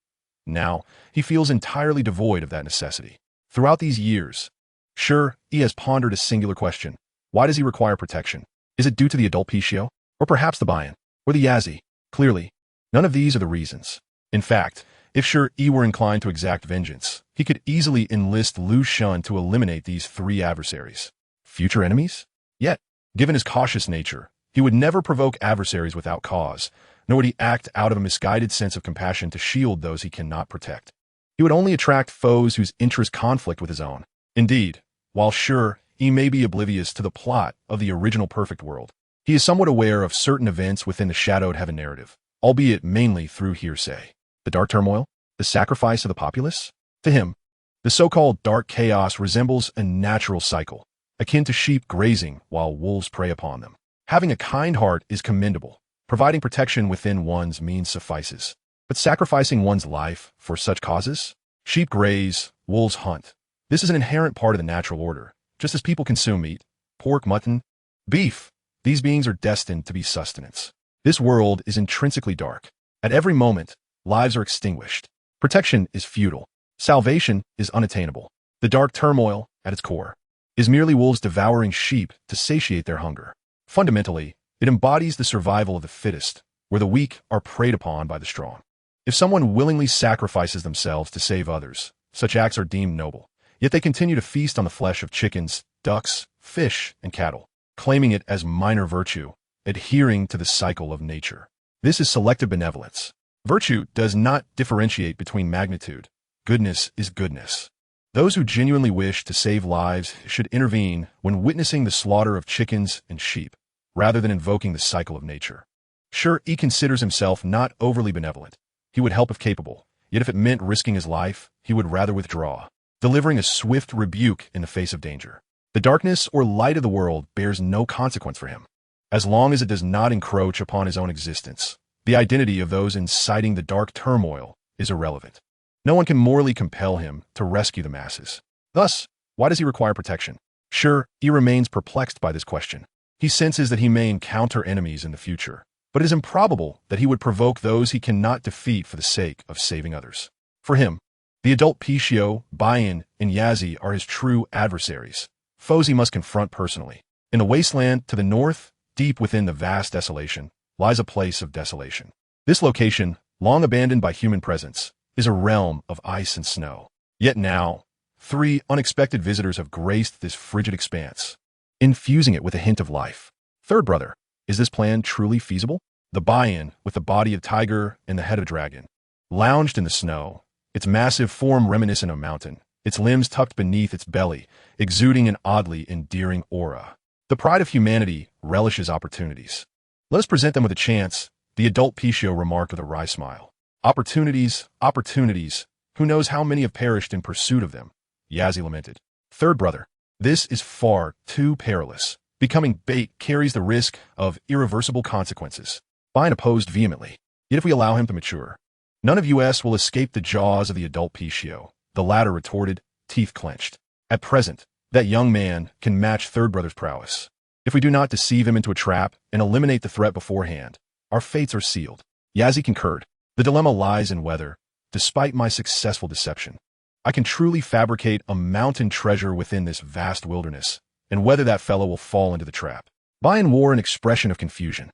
Now, he feels entirely devoid of that necessity. Throughout these years, Shi Yi has pondered a singular question. Why does he require protection? Is it due to the adult Pishio? Or perhaps the Bayan? Or the Yazi? Clearly, none of these are the reasons. In fact, if Shi Yi were inclined to exact vengeance, he could easily enlist Liu Shen to eliminate these three adversaries. Future enemies? Yet, given his cautious nature, he would never provoke adversaries without cause, nor would he act out of a misguided sense of compassion to shield those he cannot protect. He would only attract foes whose interests conflict with his own. Indeed, while Shi Yi may be oblivious to the plot of the original perfect world, he is somewhat aware of certain events within the shadowed heaven narrative, albeit mainly through hearsay. The dark turmoil? The sacrifice of the populace? To him, the so-called dark chaos resembles a natural cycle, akin to sheep grazing while wolves prey upon them. Having a kind heart is commendable. Providing protection within one's means suffices. But sacrificing one's life for such causes? Sheep graze, wolves hunt. This is an inherent part of the natural order. Just as people consume meat, pork, mutton, beef, these beings are destined to be sustenance. This world is intrinsically dark. At every moment, lives are extinguished. Protection is futile. Salvation is unattainable. The dark turmoil, at its core, is merely wolves devouring sheep to satiate their hunger. Fundamentally, it embodies the survival of the fittest, where the weak are preyed upon by the strong. If someone willingly sacrifices themselves to save others, such acts are deemed noble. Yet they continue to feast on the flesh of chickens, ducks, fish, and cattle, claiming it as minor virtue, adhering to the cycle of nature. This is selective benevolence. Virtue does not differentiate between magnitude. Goodness is goodness. Those who genuinely wish to save lives should intervene when witnessing the slaughter of chickens and sheep, rather than invoking the cycle of nature. Shi Yi considers himself not overly benevolent. He would help if capable, yet if it meant risking his life, he would rather withdraw, delivering a swift rebuke in the face of danger. The darkness or light of the world bears no consequence for him, as long as it does not encroach upon his own existence. The identity of those inciting the dark turmoil is irrelevant. No one can morally compel him to rescue the masses. Thus, why does he require protection? Shi Yi remains perplexed by this question. He senses that he may encounter enemies in the future, but it is improbable that he would provoke those he cannot defeat for the sake of saving others. For him, the adult Pishio, Bayan, and Yazi are his true adversaries, foes he must confront personally. In the wasteland to the north, deep within the vast desolation, lies a place of desolation. This location, long abandoned by human presence, is a realm of ice and snow. Yet now, 3 unexpected visitors have graced this frigid expanse, infusing it with a hint of life. Third brother, is this plan truly feasible? The Bayan, with the body of tiger and the head of dragon, lounged in the snow, its massive form reminiscent of a mountain, its limbs tucked beneath its belly, exuding an oddly endearing aura. The pride of humanity relishes opportunities. Let us present them with a chance, the adult Pishio remarked with a wry smile. Opportunities, opportunities, who knows how many have perished in pursuit of them? Yazi lamented. Third brother, this is far too perilous. Becoming bait carries the risk of irreversible consequences. Bayan opposed vehemently. Yet if we allow him to mature, none of us will escape the jaws of the adult Pishio, the latter retorted, teeth clenched. At present, that young man can match third brother's prowess. If we do not deceive him into a trap and eliminate the threat beforehand, our fates are sealed. Yazi concurred. The dilemma lies in whether, despite my successful deception, I can truly fabricate a mountain treasure within this vast wilderness, and whether that fellow will fall into the trap. Bayan wore an expression of confusion.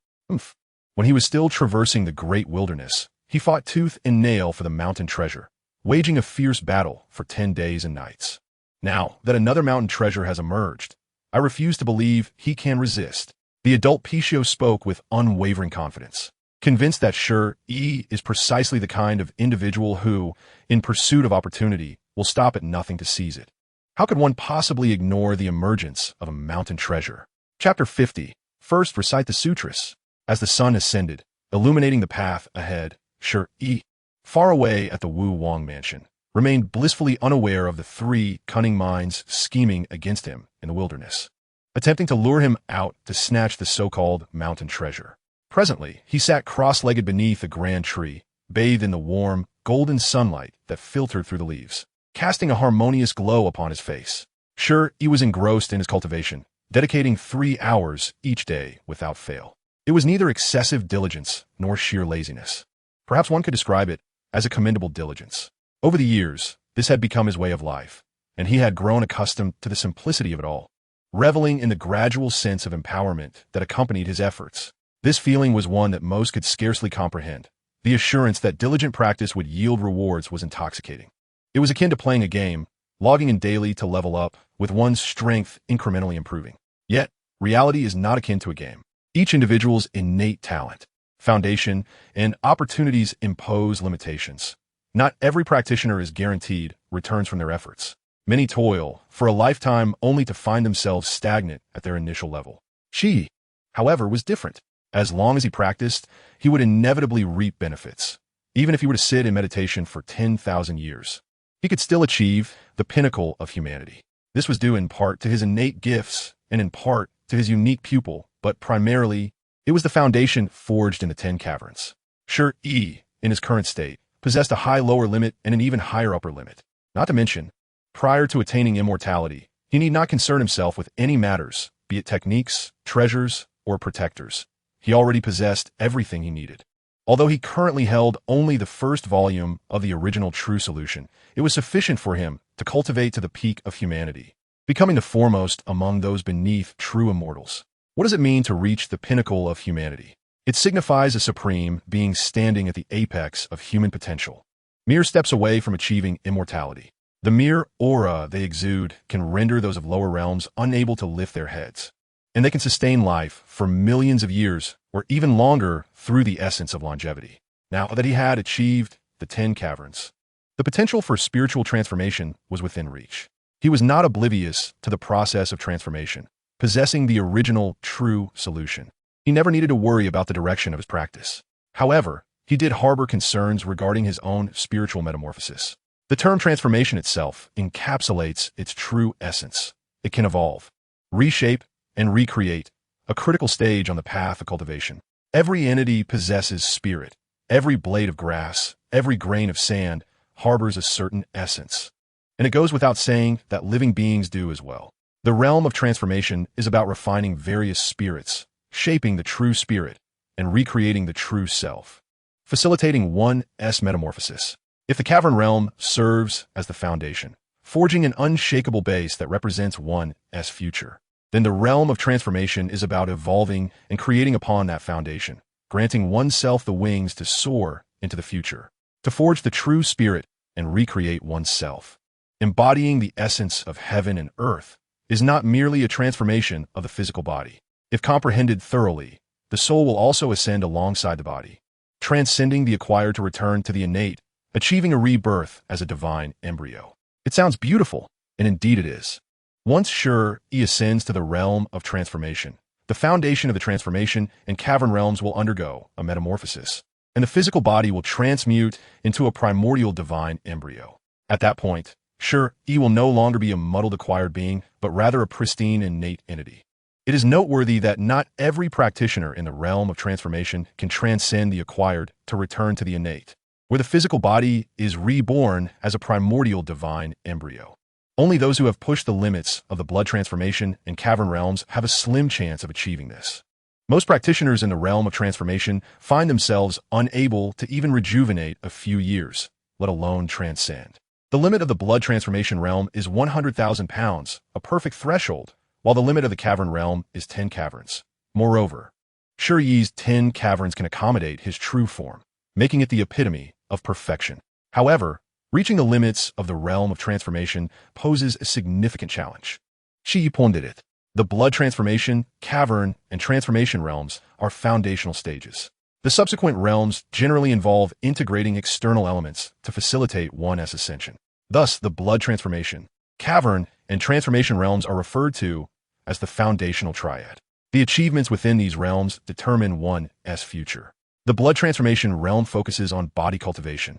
When he was still traversing the great wilderness, he fought tooth and nail for the mountain treasure, waging a fierce battle for 10 days and nights. Now that another mountain treasure has emerged, I refuse to believe he can resist. The adult Pishio spoke with unwavering confidence, convinced that Shi Yi is precisely the kind of individual who, in pursuit of opportunity, will stop at nothing to seize it. How could one possibly ignore the emergence of a mountain treasure? Chapter 50. First, recite the sutras. As the sun ascended, illuminating the path ahead, Shi Yi, far away at the Wu Wang mansion, remained blissfully unaware of the 3 cunning minds scheming against him in the wilderness, attempting to lure him out to snatch the so-called mountain treasure. Presently, he sat cross-legged beneath a grand tree, bathed in the warm, golden sunlight that filtered through the leaves, casting a harmonious glow upon his face. Sure, he was engrossed in his cultivation, dedicating 3 hours each day without fail. It was neither excessive diligence nor sheer laziness. Perhaps one could describe it as a commendable diligence. Over the years, this had become his way of life, and he had grown accustomed to the simplicity of it all, reveling in the gradual sense of empowerment that accompanied his efforts. This feeling was one that most could scarcely comprehend. The assurance that diligent practice would yield rewards was intoxicating. It was akin to playing a game, logging in daily to level up, with one's strength incrementally improving. Yet, reality is not akin to a game. Each individual's innate talent, foundation, and opportunities impose limitations. Not every practitioner is guaranteed returns from their efforts. Many toil for a lifetime only to find themselves stagnant at their initial level. Shi Yi, however, was different. As long as he practiced, he would inevitably reap benefits. Even if he were to sit in meditation for 10,000 years, he could still achieve the pinnacle of humanity. This was due in part to his innate gifts and in part to his unique pupil, but primarily, it was the foundation forged in the 10 caverns. Shi Yi, in his current state, possessed a high lower limit and an even higher upper limit. Not to mention, prior to attaining immortality, he need not concern himself with any matters, be it techniques, treasures, or protectors. He already possessed everything he needed. Although he currently held only the first volume of the original True Solution, it was sufficient for him to cultivate to the peak of humanity, becoming the foremost among those beneath true immortals. What does it mean to reach the pinnacle of humanity? It signifies a supreme being standing at the apex of human potential, mere steps away from achieving immortality. The mere aura they exude can render those of lower realms unable to lift their heads, and they can sustain life for millions of years or even longer through the essence of longevity. Now that he had achieved the 10 caverns, the potential for spiritual transformation was within reach. He was not oblivious to the process of transformation, possessing the original True Solution. He never needed to worry about the direction of his practice. However, he did harbor concerns regarding his own spiritual metamorphosis. The term transformation itself encapsulates its true essence. It can evolve, reshape, and recreate, a critical stage on the path of cultivation. Every entity possesses spirit. Every blade of grass, every grain of sand harbors a certain essence. And it goes without saying that living beings do as well. The realm of transformation is about refining various spirits, shaping the true spirit, and recreating the true self, facilitating one's metamorphosis. If the cavern realm serves as the foundation, forging an unshakable base that represents one's future, then the realm of transformation is about evolving and creating upon that foundation, granting oneself the wings to soar into the future, to forge the true spirit and recreate oneself. Embodying the essence of heaven and earth is not merely a transformation of the physical body. If comprehended thoroughly, the soul will also ascend alongside the body, transcending the acquired to return to the innate, achieving a rebirth as a divine embryo. It sounds beautiful, and indeed it is. Once sure, he ascends to the realm of transformation. The foundation of the transformation and cavern realms will undergo a metamorphosis, and the physical body will transmute into a primordial divine embryo. At that point, sure, he will no longer be a muddled acquired being, but rather a pristine innate entity. It is noteworthy that not every practitioner in the realm of transformation can transcend the acquired to return to the innate, where the physical body is reborn as a primordial divine embryo. Only those who have pushed the limits of the blood transformation and cavern realms have a slim chance of achieving this. Most practitioners in the realm of transformation find themselves unable to even rejuvenate a few years, let alone transcend. The limit of the blood transformation realm is 100,000 pounds, a perfect threshold, while the limit of the cavern realm is 10 caverns. Moreover, Shi Yi's 10 caverns can accommodate his true form, making it the epitome of perfection. However, reaching the limits of the realm of transformation poses a significant challenge. Shi Yi pointed it. The blood transformation, cavern, and transformation realms are foundational stages. The subsequent realms generally involve integrating external elements to facilitate one's ascension. Thus, the blood transformation, cavern, and transformation realms are referred to as the foundational triad. The achievements within these realms determine one's future. The blood transformation realm focuses on body cultivation,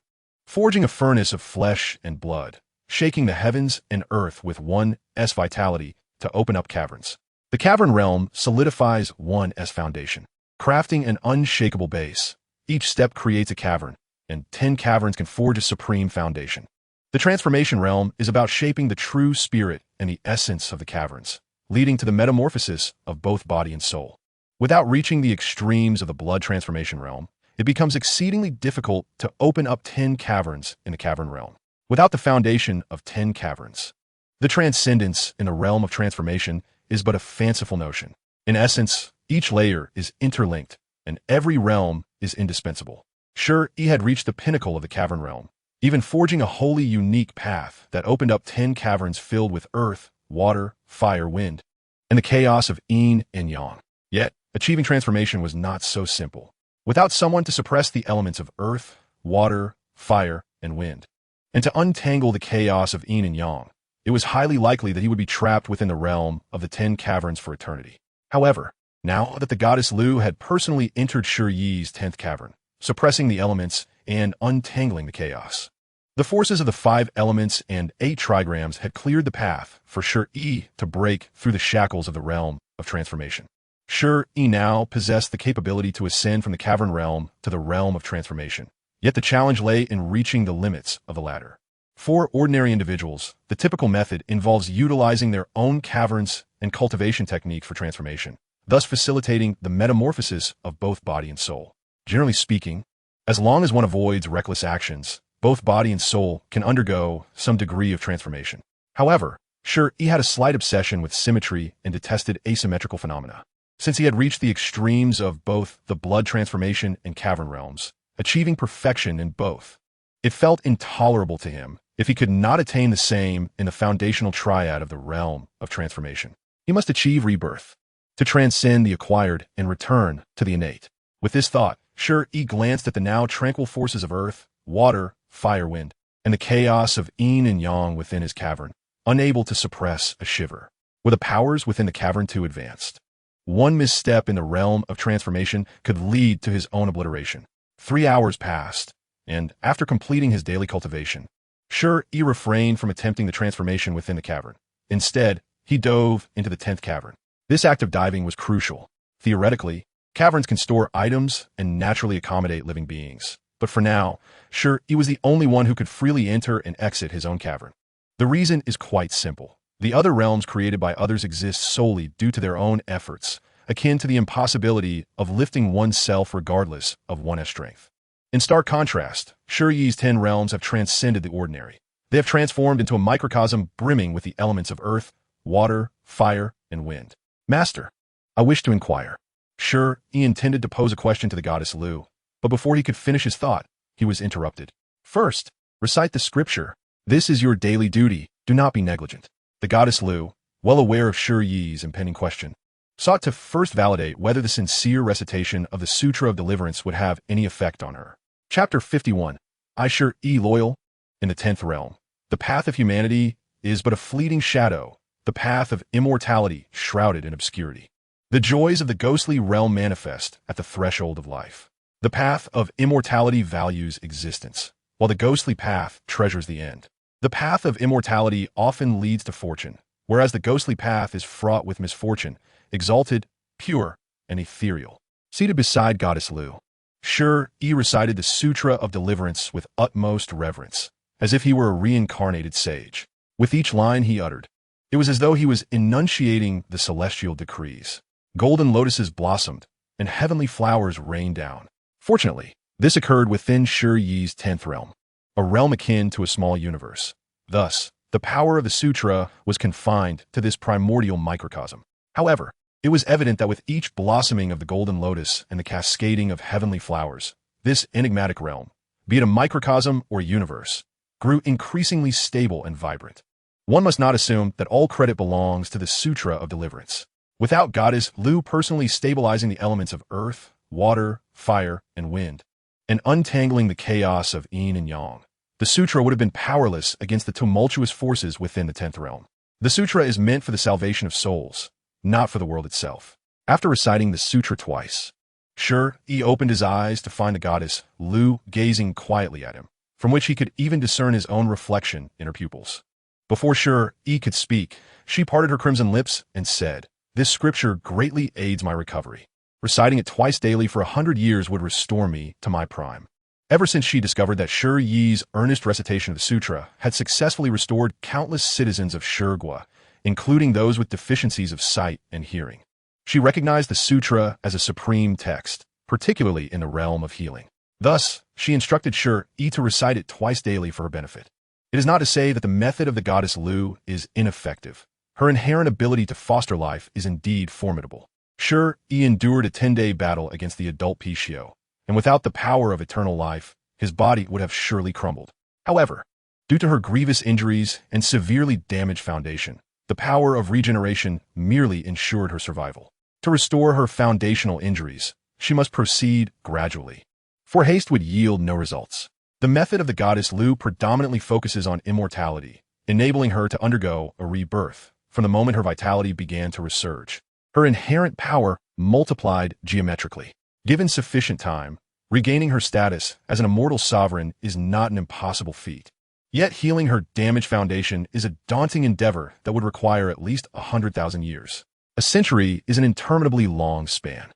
forging a furnace of flesh and blood, shaking the heavens and earth with one's vitality to open up caverns. The cavern realm solidifies one's foundation, crafting an unshakable base. Each step creates a cavern, and 10 caverns can forge a supreme foundation. The transformation realm is about shaping the true spirit and the essence of the caverns, leading to the metamorphosis of both body and soul. Without reaching the extremes of the blood transformation realm, it becomes exceedingly difficult to open up 10 caverns in the cavern realm. Without the foundation of 10 caverns, the transcendence in the realm of transformation is but a fanciful notion. In essence, each layer is interlinked, and every realm is indispensable. Shi Yi had reached the pinnacle of the cavern realm, even forging a wholly unique path that opened up 10 caverns filled with earth, water, fire, wind, and the chaos of yin and yang. Yet, achieving transformation was not so simple. Without someone to suppress the elements of earth, water, fire, and wind, and to untangle the chaos of yin and yang, it was highly likely that he would be trapped within the realm of the 10 caverns for eternity. However, now that the goddess Liu had personally entered Shi Yi's 10th cavern, suppressing the elements and untangling the chaos, the forces of the 5 elements and 8 trigrams had cleared the path for Shi Yi to break through the shackles of the realm of transformation. Shi Yi now possessed the capability to ascend from the cavern realm to the realm of transformation, yet the challenge lay in reaching the limits of the latter. For ordinary individuals, the typical method involves utilizing their own caverns and cultivation technique for transformation, thus facilitating the metamorphosis of both body and soul. Generally speaking, as long as one avoids reckless actions, both body and soul can undergo some degree of transformation. However, Shi Yi had a slight obsession with symmetry and detested asymmetrical phenomena. Since he had reached the extremes of both the blood transformation and cavern realms, achieving perfection in both, it felt intolerable to him if he could not attain the same in the foundational triad of the realm of transformation. He must achieve rebirth to transcend the acquired and return to the innate. With this thought, Shi Yi glanced at the now tranquil forces of earth, water, fire, wind, and the chaos of yin and yang within his cavern, unable to suppress a shiver. Were the powers within the cavern too advanced? One misstep in the realm of transformation could lead to his own obliteration. 3 hours passed, and after completing his daily cultivation, Shi Yi refrained from attempting the transformation within the cavern. Instead, he dove into the 10th cavern. This act of diving was crucial. Theoretically, caverns can store items and naturally accommodate living beings. But for now, Shi Yi was the only one who could freely enter and exit his own cavern. The reason is quite simple. The other realms created by others exist solely due to their own efforts, akin to the impossibility of lifting oneself regardless of one's strength. In stark contrast, Shi Yi's 10 realms have transcended the ordinary. They have transformed into a microcosm brimming with the elements of earth, water, fire, and wind. Master, I wish to inquire. Shi Yi intended to pose a question to the goddess Liu, but before he could finish his thought, he was interrupted. First, recite the scripture. This is your daily duty. Do not be negligent. The goddess Liu, well aware of Shi Yi's impending question, sought to first validate whether the sincere recitation of the Sutra of Deliverance would have any effect on her. Chapter 51. I Shi Yi loyal. In the 10th realm, the path of humanity is but a fleeting shadow, the path of immortality shrouded in obscurity. The joys of the ghostly realm manifest at the threshold of life. The path of immortality values existence, while the ghostly path treasures the end. The path of immortality often leads to fortune, whereas the ghostly path is fraught with misfortune, exalted, pure, and ethereal. Seated beside goddess Liu, Shi Yi recited the Sutra of Deliverance with utmost reverence, as if he were a reincarnated sage. With each line he uttered, it was as though he was enunciating the celestial decrees. Golden lotuses blossomed, and heavenly flowers rained down. Fortunately, this occurred within Shi Yi's 10th realm, a realm akin to a small universe. Thus, the power of the sutra was confined to this primordial microcosm. However, it was evident that with each blossoming of the golden lotus and the cascading of heavenly flowers, this enigmatic realm, be it a microcosm or a universe, grew increasingly stable and vibrant. One must not assume that all credit belongs to the Sutra of Deliverance. Without goddess Liu personally stabilizing the elements of earth, water, fire, and wind, and untangling the chaos of yin and yang, the sutra would have been powerless against the tumultuous forces within the 10th realm. The sutra is meant for the salvation of souls, not for the world itself. After reciting the sutra twice, Shi Yi opened his eyes to find the goddess Liu gazing quietly at him, from which he could even discern his own reflection in her pupils. Before Shi Yi could speak, she parted her crimson lips and said, "This scripture greatly aids my recovery. Reciting it twice daily for 100 years would restore me to my prime." Ever since she discovered that Shi Yi's earnest recitation of the sutra had successfully restored countless citizens of Shigua, including those with deficiencies of sight and hearing. She recognized the sutra as a supreme text, particularly in the realm of healing. Thus, she instructed Shi Yi to recite it twice daily for her benefit. It is not to say that the method of the goddess Liu is ineffective. Her inherent ability to foster life is indeed formidable. Shi Yi endured a 10-day battle against the adult Pishio, and without the power of eternal life, his body would have surely crumbled. However, due to her grievous injuries and severely damaged foundation, the power of regeneration merely ensured her survival. To restore her foundational injuries, she must proceed gradually, for haste would yield no results. The method of the goddess Liu predominantly focuses on immortality, enabling her to undergo a rebirth from the moment her vitality began to resurge. Her inherent power multiplied geometrically. Given sufficient time, regaining her status as an immortal sovereign is not an impossible feat. Yet healing her damaged foundation is a daunting endeavor that would require at least 100,000 years. A century is an interminably long span.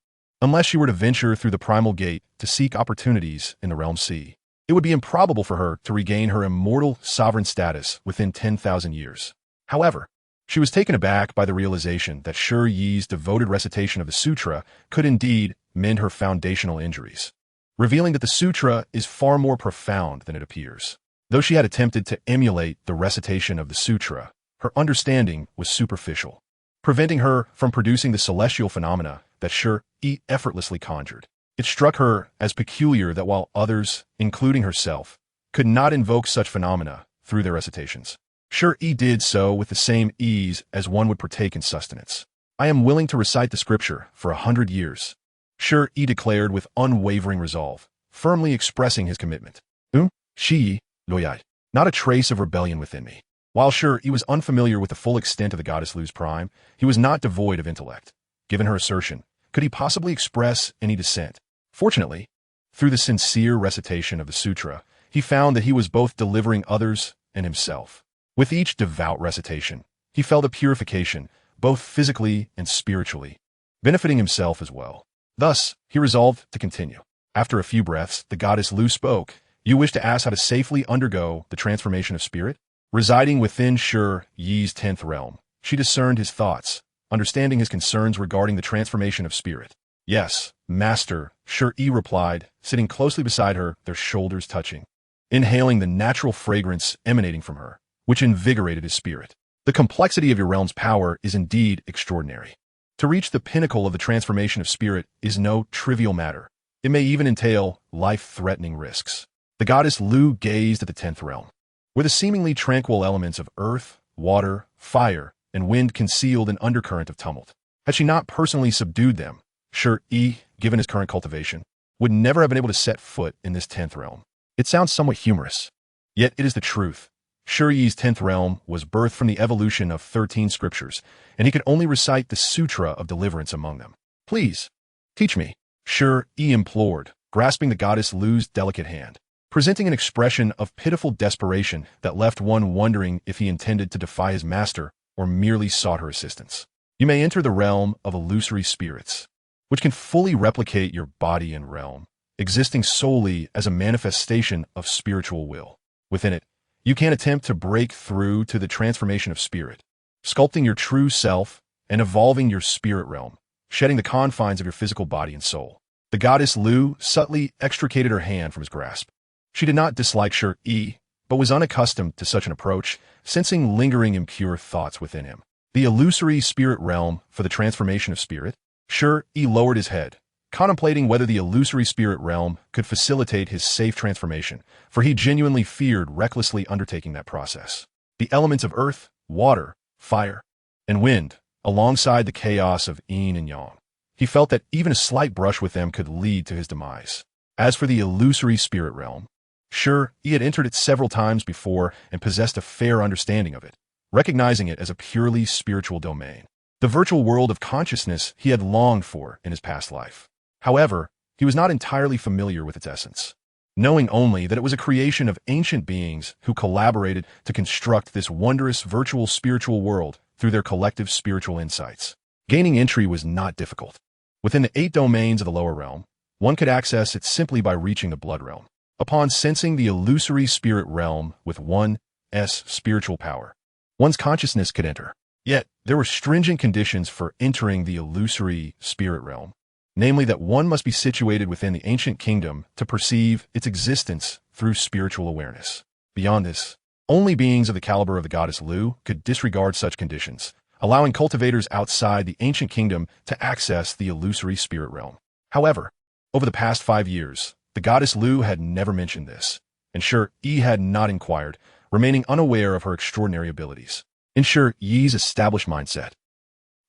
Unless she were to venture through the primal gate to seek opportunities in the realm C, it would be improbable for her to regain her immortal sovereign status within 10,000 years. However, she was taken aback by the realization that Shi Yi's devoted recitation of the sutra could indeed mend her foundational injuries, revealing that the sutra is far more profound than it appears. Though she had attempted to emulate the recitation of the sutra, her understanding was superficial, preventing her from producing the celestial phenomena that Shi Yi effortlessly conjured. It struck her as peculiar that while others, including herself, could not invoke such phenomena through their recitations, Shi Yi did so with the same ease as one would partake in sustenance. I am willing to recite the scripture for 100 years, Shi Yi declared with unwavering resolve, firmly expressing his commitment. Shi Yi, not a trace of rebellion within me. While Shi Yi was unfamiliar with the full extent of the goddess Liu's prime, he was not devoid of intellect. Given her assertion, could he possibly express any dissent? Fortunately, through the sincere recitation of the sutra, he found that he was both delivering others and himself. With each devout recitation, he felt a purification, both physically and spiritually, benefiting himself as well. Thus, he resolved to continue. After a few breaths, the goddess Liu spoke. You wish to ask how to safely undergo the transformation of spirit? Residing within Shi Yi's 10th realm, she discerned his thoughts, understanding his concerns regarding the transformation of spirit. Yes, Master, Shi Yi replied, sitting closely beside her, their shoulders touching, inhaling the natural fragrance emanating from her, which invigorated his spirit. The complexity of your realm's power is indeed extraordinary. To reach the pinnacle of the transformation of spirit is no trivial matter. It may even entail life-threatening risks. The goddess Liu gazed at the 10th realm, where the seemingly tranquil elements of earth, water, fire, and wind concealed an undercurrent of tumult. Had she not personally subdued them, Shi Yi, given his current cultivation, would never have been able to set foot in this 10th realm. It sounds somewhat humorous, yet it is the truth. Shi Yi's 10th realm was birthed from the evolution of 13 scriptures, and he could only recite the Sutra of Deliverance among them. Please, teach me, Shi Yi implored, grasping the goddess Liu's delicate hand, presenting an expression of pitiful desperation that left one wondering if he intended to defy his master or merely sought her assistance. You may enter the realm of illusory spirits, which can fully replicate your body and realm, existing solely as a manifestation of spiritual will. Within it, you can attempt to break through to the transformation of spirit, sculpting your true self and evolving your spirit realm, shedding the confines of your physical body and soul. The goddess Liu subtly extricated her hand from his grasp. She did not dislike Shi Yi, but was unaccustomed to such an approach, sensing lingering impure thoughts within him. The illusory spirit realm for the transformation of spirit? Shi Yi lowered his head, contemplating whether the illusory spirit realm could facilitate his safe transformation, for he genuinely feared recklessly undertaking that process. The elements of earth, water, fire, and wind, alongside the chaos of yin and yang. He felt that even a slight brush with them could lead to his demise. As for the illusory spirit realm, Shi Yi had entered it several times before and possessed a fair understanding of it, recognizing it as a purely spiritual domain, the virtual world of consciousness he had longed for in his past life. However, he was not entirely familiar with its essence, knowing only that it was a creation of ancient beings who collaborated to construct this wondrous virtual spiritual world through their collective spiritual insights. Gaining entry was not difficult. Within the 8 domains of the lower realm, one could access it simply by reaching the blood realm. Upon sensing the illusory spirit realm with one's spiritual power, one's consciousness could enter. Yet, there were stringent conditions for entering the illusory spirit realm, namely that one must be situated within the ancient kingdom to perceive its existence through spiritual awareness. Beyond this, only beings of the caliber of the goddess Liu could disregard such conditions, allowing cultivators outside the ancient kingdom to access the illusory spirit realm. However, over the past 5 years, the goddess Liu had never mentioned this, and Shi Yi had not inquired, remaining unaware of her extraordinary abilities. In Shi Yi's established mindset,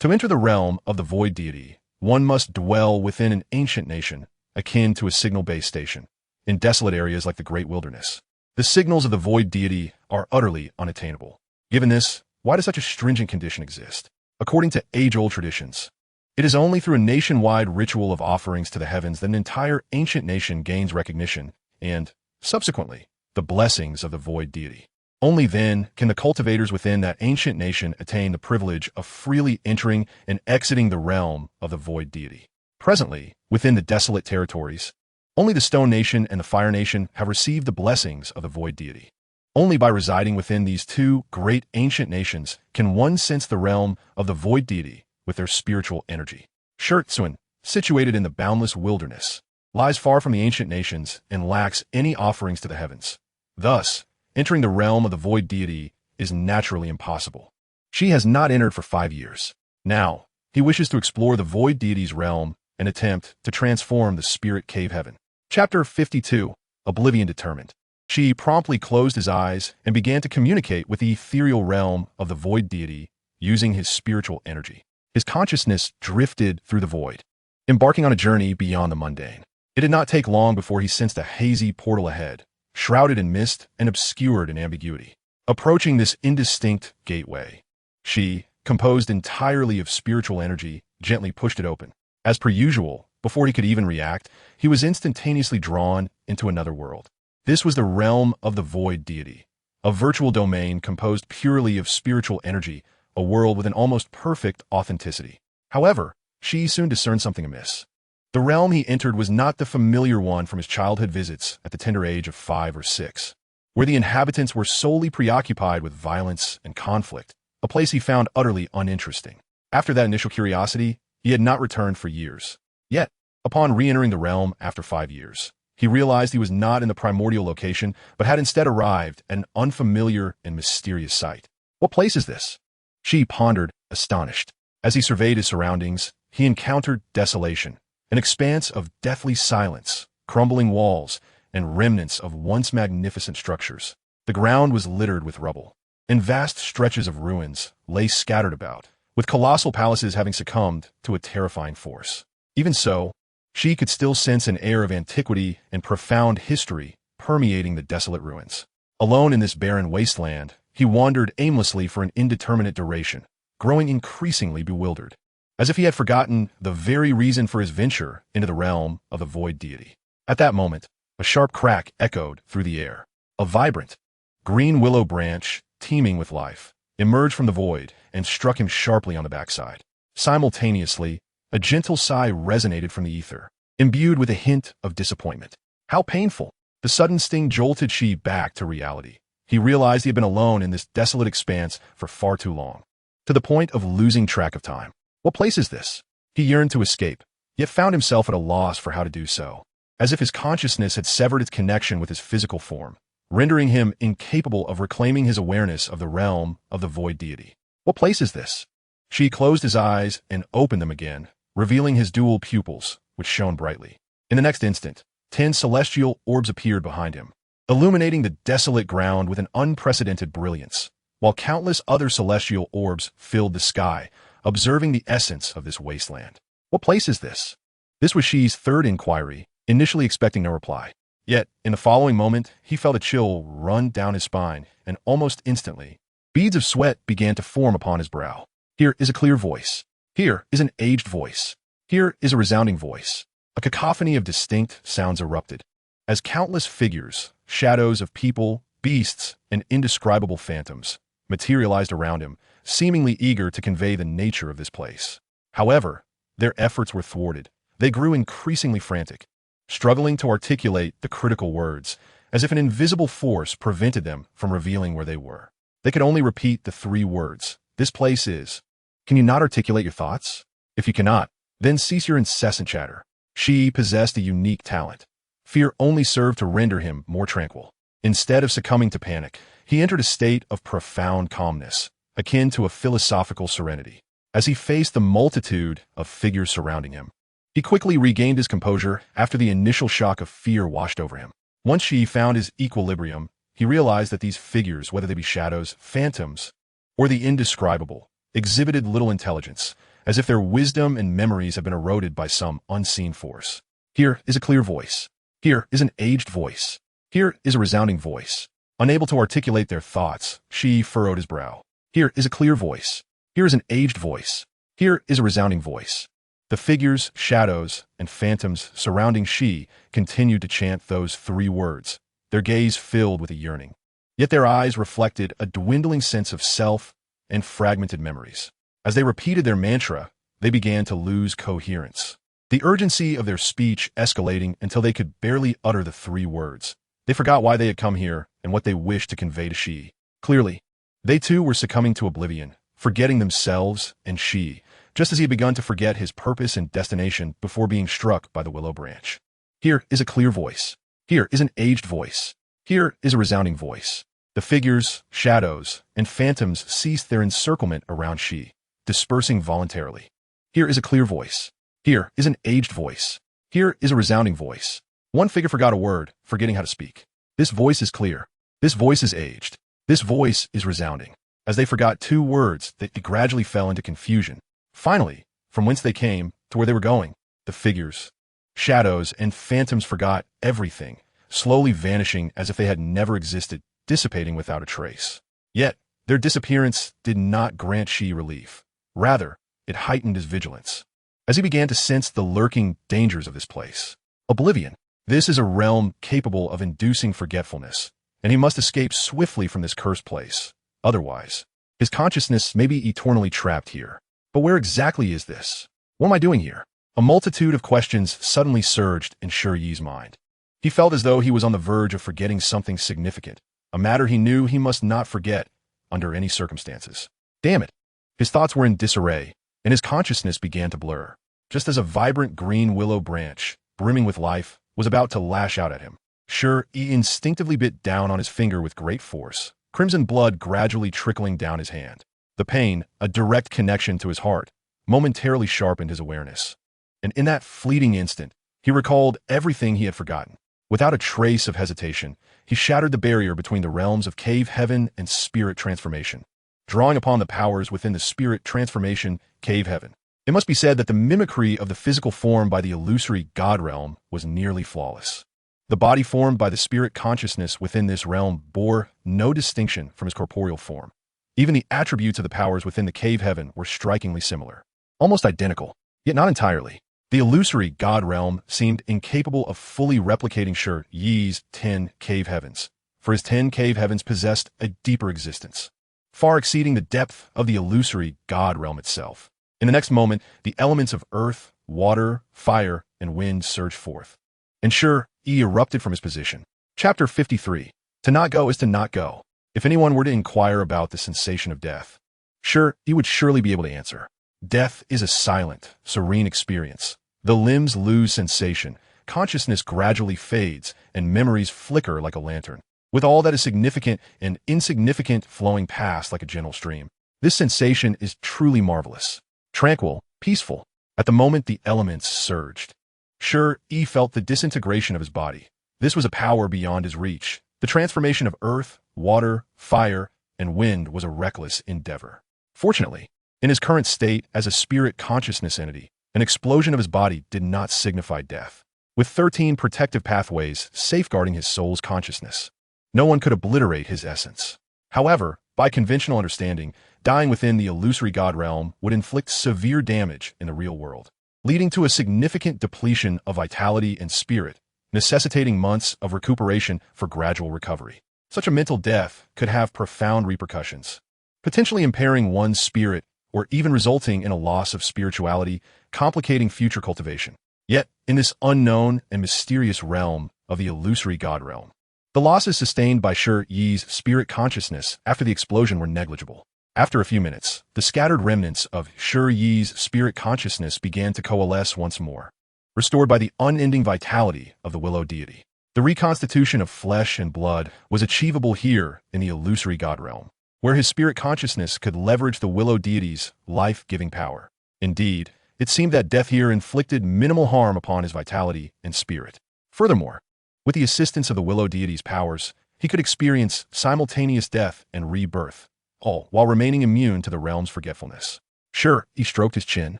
to enter the realm of the void deity, one must dwell within an ancient nation, akin to a signal base station, in desolate areas like the Great Wilderness. The signals of the void deity are utterly unattainable. Given this, why does such a stringent condition exist? According to age-old traditions, it is only through a nationwide ritual of offerings to the heavens that an entire ancient nation gains recognition and, subsequently, the blessings of the void deity. Only then can the cultivators within that ancient nation attain the privilege of freely entering and exiting the realm of the void deity. Presently, within the desolate territories, only the Stone Nation and the Fire Nation have received the blessings of the void deity. Only by residing within these two great ancient nations can one sense the realm of the void deity with their spiritual energy. Shi Yi, situated in the boundless wilderness, lies far from the ancient nations and lacks any offerings to the heavens. Thus, entering the realm of the void deity is naturally impossible. She has not entered for 5 years. Now, he wishes to explore the void deity's realm and attempt to transform the spirit cave heaven. Chapter 52, Oblivion Determined. Shi promptly closed his eyes and began to communicate with the ethereal realm of the void deity using his spiritual energy. His consciousness drifted through the void, embarking on a journey beyond the mundane. It did not take long before he sensed a hazy portal ahead, shrouded in mist and obscured in ambiguity. Approaching this indistinct gateway, Shi, composed entirely of spiritual energy, gently pushed it open. As per usual, before he could even react, he was instantaneously drawn into another world. This was the realm of the void deity, a virtual domain composed purely of spiritual energy, a world with an almost perfect authenticity. However, Shi soon discerned something amiss. The realm he entered was not the familiar one from his childhood visits at the tender age of 5 or 6, where the inhabitants were solely preoccupied with violence and conflict, a place he found utterly uninteresting. After that initial curiosity, he had not returned for years. Yet, upon re-entering the realm after 5 years, he realized he was not in the primordial location, but had instead arrived at an unfamiliar and mysterious site. What place is this? Shi pondered, astonished. As he surveyed his surroundings, he encountered desolation, an expanse of deathly silence, crumbling walls, and remnants of once magnificent structures. The ground was littered with rubble, and vast stretches of ruins lay scattered about, with colossal palaces having succumbed to a terrifying force. Even so, Shi could still sense an air of antiquity and profound history permeating the desolate ruins. Alone in this barren wasteland, he wandered aimlessly for an indeterminate duration, growing increasingly bewildered, as if he had forgotten the very reason for his venture into the realm of the void deity. At that moment, a sharp crack echoed through the air. A vibrant, green willow branch, teeming with life, emerged from the void and struck him sharply on the backside. Simultaneously, a gentle sigh resonated from the ether, imbued with a hint of disappointment. How painful! The sudden sting jolted Shi back to reality. He realized he had been alone in this desolate expanse for far too long, to the point of losing track of time. What place is this? He yearned to escape, yet found himself at a loss for how to do so, as if his consciousness had severed its connection with his physical form, rendering him incapable of reclaiming his awareness of the realm of the void deity. What place is this? Shi closed his eyes and opened them again, revealing his dual pupils, which shone brightly. In the next instant, 10 celestial orbs appeared behind him, illuminating the desolate ground with an unprecedented brilliance, while countless other celestial orbs filled the sky, observing the essence of this wasteland. What place is this? This was Shi's third inquiry, initially expecting no reply. Yet, in the following moment, he felt a chill run down his spine, and almost instantly, beads of sweat began to form upon his brow. Here is a clear voice. Here is an aged voice. Here is a resounding voice. A cacophony of distinct sounds erupted, as countless figures, shadows of people, beasts, and indescribable phantoms, materialized around him, seemingly eager to convey the nature of this place. However, their efforts were thwarted. They grew increasingly frantic, struggling to articulate the critical words, as if an invisible force prevented them from revealing where they were. They could only repeat the 3 words, "This place is." Can you not articulate your thoughts? If you cannot, then cease your incessant chatter. Shi Yi possessed a unique talent. Fear only served to render him more tranquil. Instead of succumbing to panic, he entered a state of profound calmness, akin to a philosophical serenity. As he faced the multitude of figures surrounding him, he quickly regained his composure after the initial shock of fear washed over him. Once Shi found his equilibrium, he realized that these figures, whether they be shadows, phantoms, or the indescribable, exhibited little intelligence, as if their wisdom and memories had been eroded by some unseen force. Here is a clear voice. Here is an aged voice. Here is a resounding voice. Unable to articulate their thoughts, Shi furrowed his brow. Here is a clear voice. Here is an aged voice. Here is a resounding voice. The figures, shadows, and phantoms surrounding Shi continued to chant those 3 words, their gaze filled with a yearning. Yet their eyes reflected a dwindling sense of self and fragmented memories. As they repeated their mantra, they began to lose coherence. The urgency of their speech escalating until they could barely utter the 3 words. They forgot why they had come here and what they wished to convey to Shi. Clearly, they too were succumbing to oblivion, forgetting themselves and Shi, just as he had begun to forget his purpose and destination before being struck by the willow branch. Here is a clear voice. Here is an aged voice. Here is a resounding voice. The figures, shadows, and phantoms ceased their encirclement around Shi, dispersing voluntarily. Here is a clear voice. Here is an aged voice. Here is a resounding voice. One figure forgot a word, forgetting how to speak. This voice is clear. This voice is aged. This voice is resounding. As they forgot 2 words, they gradually fell into confusion. Finally, from whence they came to where they were going, the figures, shadows, and phantoms forgot everything, slowly vanishing as if they had never existed, dissipating without a trace. Yet, their disappearance did not grant Shi relief. Rather, it heightened his vigilance. As he began to sense the lurking dangers of this place. Oblivion. This is a realm capable of inducing forgetfulness, and he must escape swiftly from this cursed place. Otherwise, his consciousness may be eternally trapped here. But where exactly is this? What am I doing here? A multitude of questions suddenly surged in Shi Yi's mind. He felt as though he was on the verge of forgetting something significant, a matter he knew he must not forget under any circumstances. Damn it! His thoughts were in disarray, and his consciousness began to blur, just as a vibrant green willow branch, brimming with life, was about to lash out at him. Shi Yi instinctively bit down on his finger with great force, crimson blood gradually trickling down his hand. The pain, a direct connection to his heart, momentarily sharpened his awareness. And in that fleeting instant, he recalled everything he had forgotten. Without a trace of hesitation, he shattered the barrier between the realms of cave heaven and spirit transformation, drawing upon the powers within the spirit transformation cave heaven. It must be said that the mimicry of the physical form by the illusory god realm was nearly flawless. The body formed by the spirit consciousness within this realm bore no distinction from his corporeal form. Even the attributes of the powers within the cave heaven were strikingly similar, almost identical, yet not entirely. The illusory god realm seemed incapable of fully replicating Shi Yi's 10 cave heavens, for his 10 cave heavens possessed a deeper existence, far exceeding the depth of the illusory god realm itself. In the next moment, the elements of earth, water, fire, and wind surged forth, and Shi Yi erupted from his position. Chapter 53. To not go is to not go. If anyone were to inquire about the sensation of death, Shi Yi would surely be able to answer. Death is a silent, serene experience. The limbs lose sensation, consciousness gradually fades, and memories flicker like a lantern, with all that is significant and insignificant flowing past like a gentle stream. This sensation is truly marvelous, tranquil, peaceful. At the moment the elements surged, Shi Yi felt the disintegration of his body. This was a power beyond his reach. The transformation of earth, water, fire, and wind was a reckless endeavor. Fortunately, in his current state as a spirit consciousness entity, an explosion of his body did not signify death. With 13 protective pathways safeguarding his soul's consciousness, no one could obliterate his essence. However, by conventional understanding, dying within the illusory god realm would inflict severe damage in the real world, leading to a significant depletion of vitality and spirit, necessitating months of recuperation for gradual recovery. Such a mental death could have profound repercussions, potentially impairing one's spirit or even resulting in a loss of spirituality, complicating future cultivation. Yet, in this unknown and mysterious realm of the illusory god realm, the losses sustained by Shi Yi's spirit consciousness after the explosion were negligible. After a few minutes, the scattered remnants of Shi Yi's spirit consciousness began to coalesce once more, restored by the unending vitality of the Willow deity. The reconstitution of flesh and blood was achievable here in the illusory god realm, where his spirit consciousness could leverage the Willow deity's life-giving power. Indeed, it seemed that death here inflicted minimal harm upon his vitality and spirit. Furthermore, with the assistance of the Willow deity's powers, he could experience simultaneous death and rebirth, all while remaining immune to the realm's forgetfulness. Sure, he stroked his chin,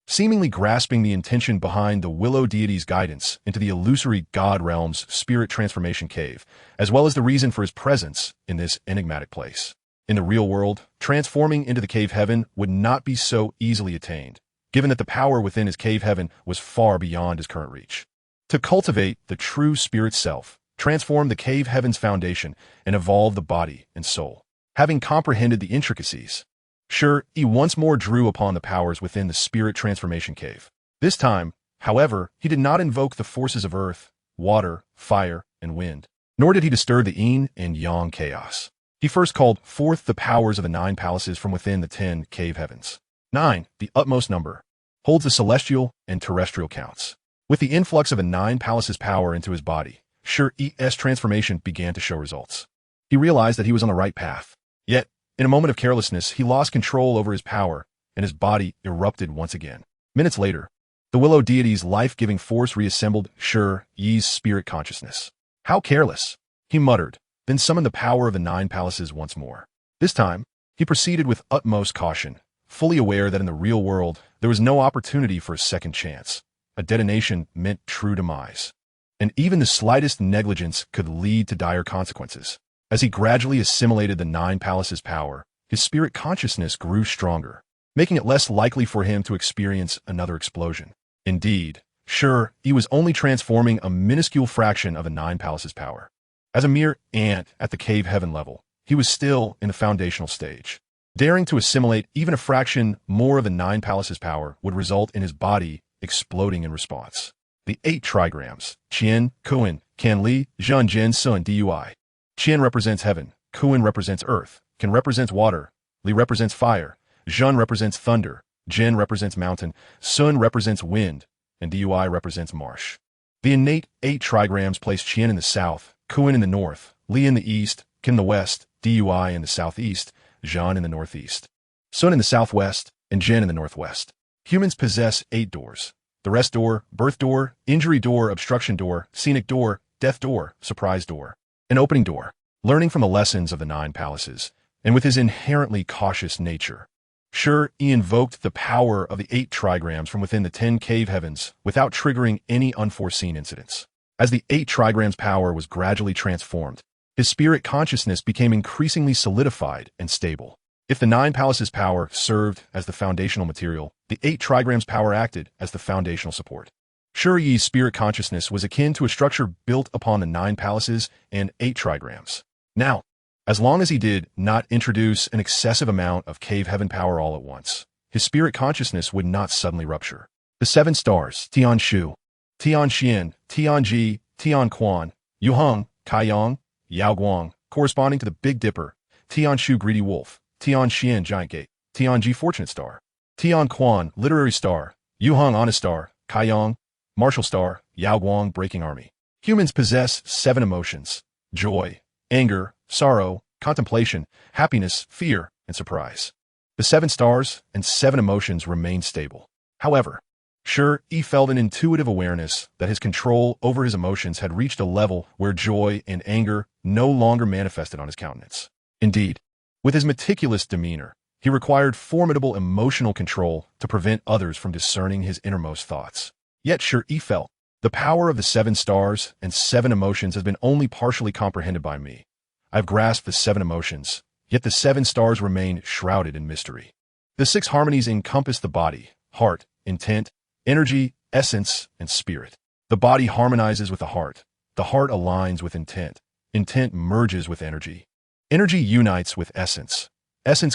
seemingly grasping the intention behind the Willow deity's guidance into the illusory god realm's spirit transformation cave, as well as the reason for his presence in this enigmatic place. In the real world, transforming into the cave heaven would not be so easily attained, given that the power within his cave heaven was far beyond his current reach. To cultivate the true spirit self, transform the cave heaven's foundation, and evolve the body and soul. Having comprehended the intricacies, Shi Yi once more drew upon the powers within the spirit transformation cave. This time, however, he did not invoke the forces of earth, water, fire, and wind, nor did he disturb the yin and yang chaos. He first called forth the powers of the 9 palaces from within the 10 cave heavens. 9, the utmost number, holds the celestial and terrestrial counts. With the influx of the 9 palaces' power into his body, Shi Yi's transformation began to show results. He realized that he was on the right path. Yet, in a moment of carelessness, he lost control over his power, and his body erupted once again. Minutes later, the Willow deity's life-giving force reassembled Shi Yi's spirit consciousness. How careless, he muttered, then summoned the power of the 9 palaces once more. This time, he proceeded with utmost caution, fully aware that in the real world, there was no opportunity for a second chance. A detonation meant true demise, and even the slightest negligence could lead to dire consequences. As he gradually assimilated the 9 palaces' power, his spirit consciousness grew stronger, making it less likely for him to experience another explosion. Indeed, Shi Yi was only transforming a minuscule fraction of the 9 palaces' power. As a mere ant at the cave heaven level, he was still in the foundational stage. Daring to assimilate even a fraction more of the 9 palaces' power would result in his body exploding in response. The 8 trigrams, Qian, Qin, Kan Li, Zhen Jin Sun Dui. Qian represents heaven, Qin represents earth, Kan represents water, Li represents fire, Zhen represents thunder, Jin represents mountain, Sun represents wind, and Dui represents marsh. The innate 8 trigrams place Qian in the south, Qin in the north, Li in the east, Kan in the west, Dui in the southeast, Zhen in the northeast, Sun in the southwest, and Jin in the northwest. Humans possess 8 doors: the rest door, birth door, injury door, obstruction door, scenic door, death door, surprise door, an opening door. Learning from the lessons of the 9 palaces, and with his inherently cautious nature, Shi Yi invoked the power of the 8 trigrams from within the 10 cave heavens without triggering any unforeseen incidents. As the 8 trigrams' power was gradually transformed, his spirit consciousness became increasingly solidified and stable. If the 9 palaces' power served as the foundational material, the 8 trigrams' power acted as the foundational support. Shi Yi's spirit consciousness was akin to a structure built upon the 9 palaces and 8 trigrams. Now, as long as he did not introduce an excessive amount of cave heaven power all at once, his spirit consciousness would not suddenly rupture. The 7 stars, Tian Shu, Tian Xian, Tian Ji, Tian Quan, Yu Heng, Kai Yang, Yao Guang, corresponding to the Big Dipper, Tian Shu Greedy Wolf, Tian Xian Giant Gate, Tian Ji Fortunate Star, Tian Quan Literary Star, Yu Heng Honest Star, Kai Yang Martial Star, Yao Guang Breaking Army. Humans possess 7 emotions: joy, anger, sorrow, contemplation, happiness, fear, and surprise. The 7 stars and 7 emotions remain stable. However, Shi Yi felt an intuitive awareness that his control over his emotions had reached a level where joy and anger no longer manifested on his countenance. Indeed, with his meticulous demeanor, he required formidable emotional control to prevent others from discerning his innermost thoughts. Yet Shi Yi felt, the power of the 7 stars and 7 emotions has been only partially comprehended by me. I've grasped the 7 emotions, yet the 7 stars remain shrouded in mystery. The 6 harmonies encompass the body, heart, intent, energy, essence, and spirit. The body harmonizes with the heart aligns with intent merges with energy. Energy unites with essence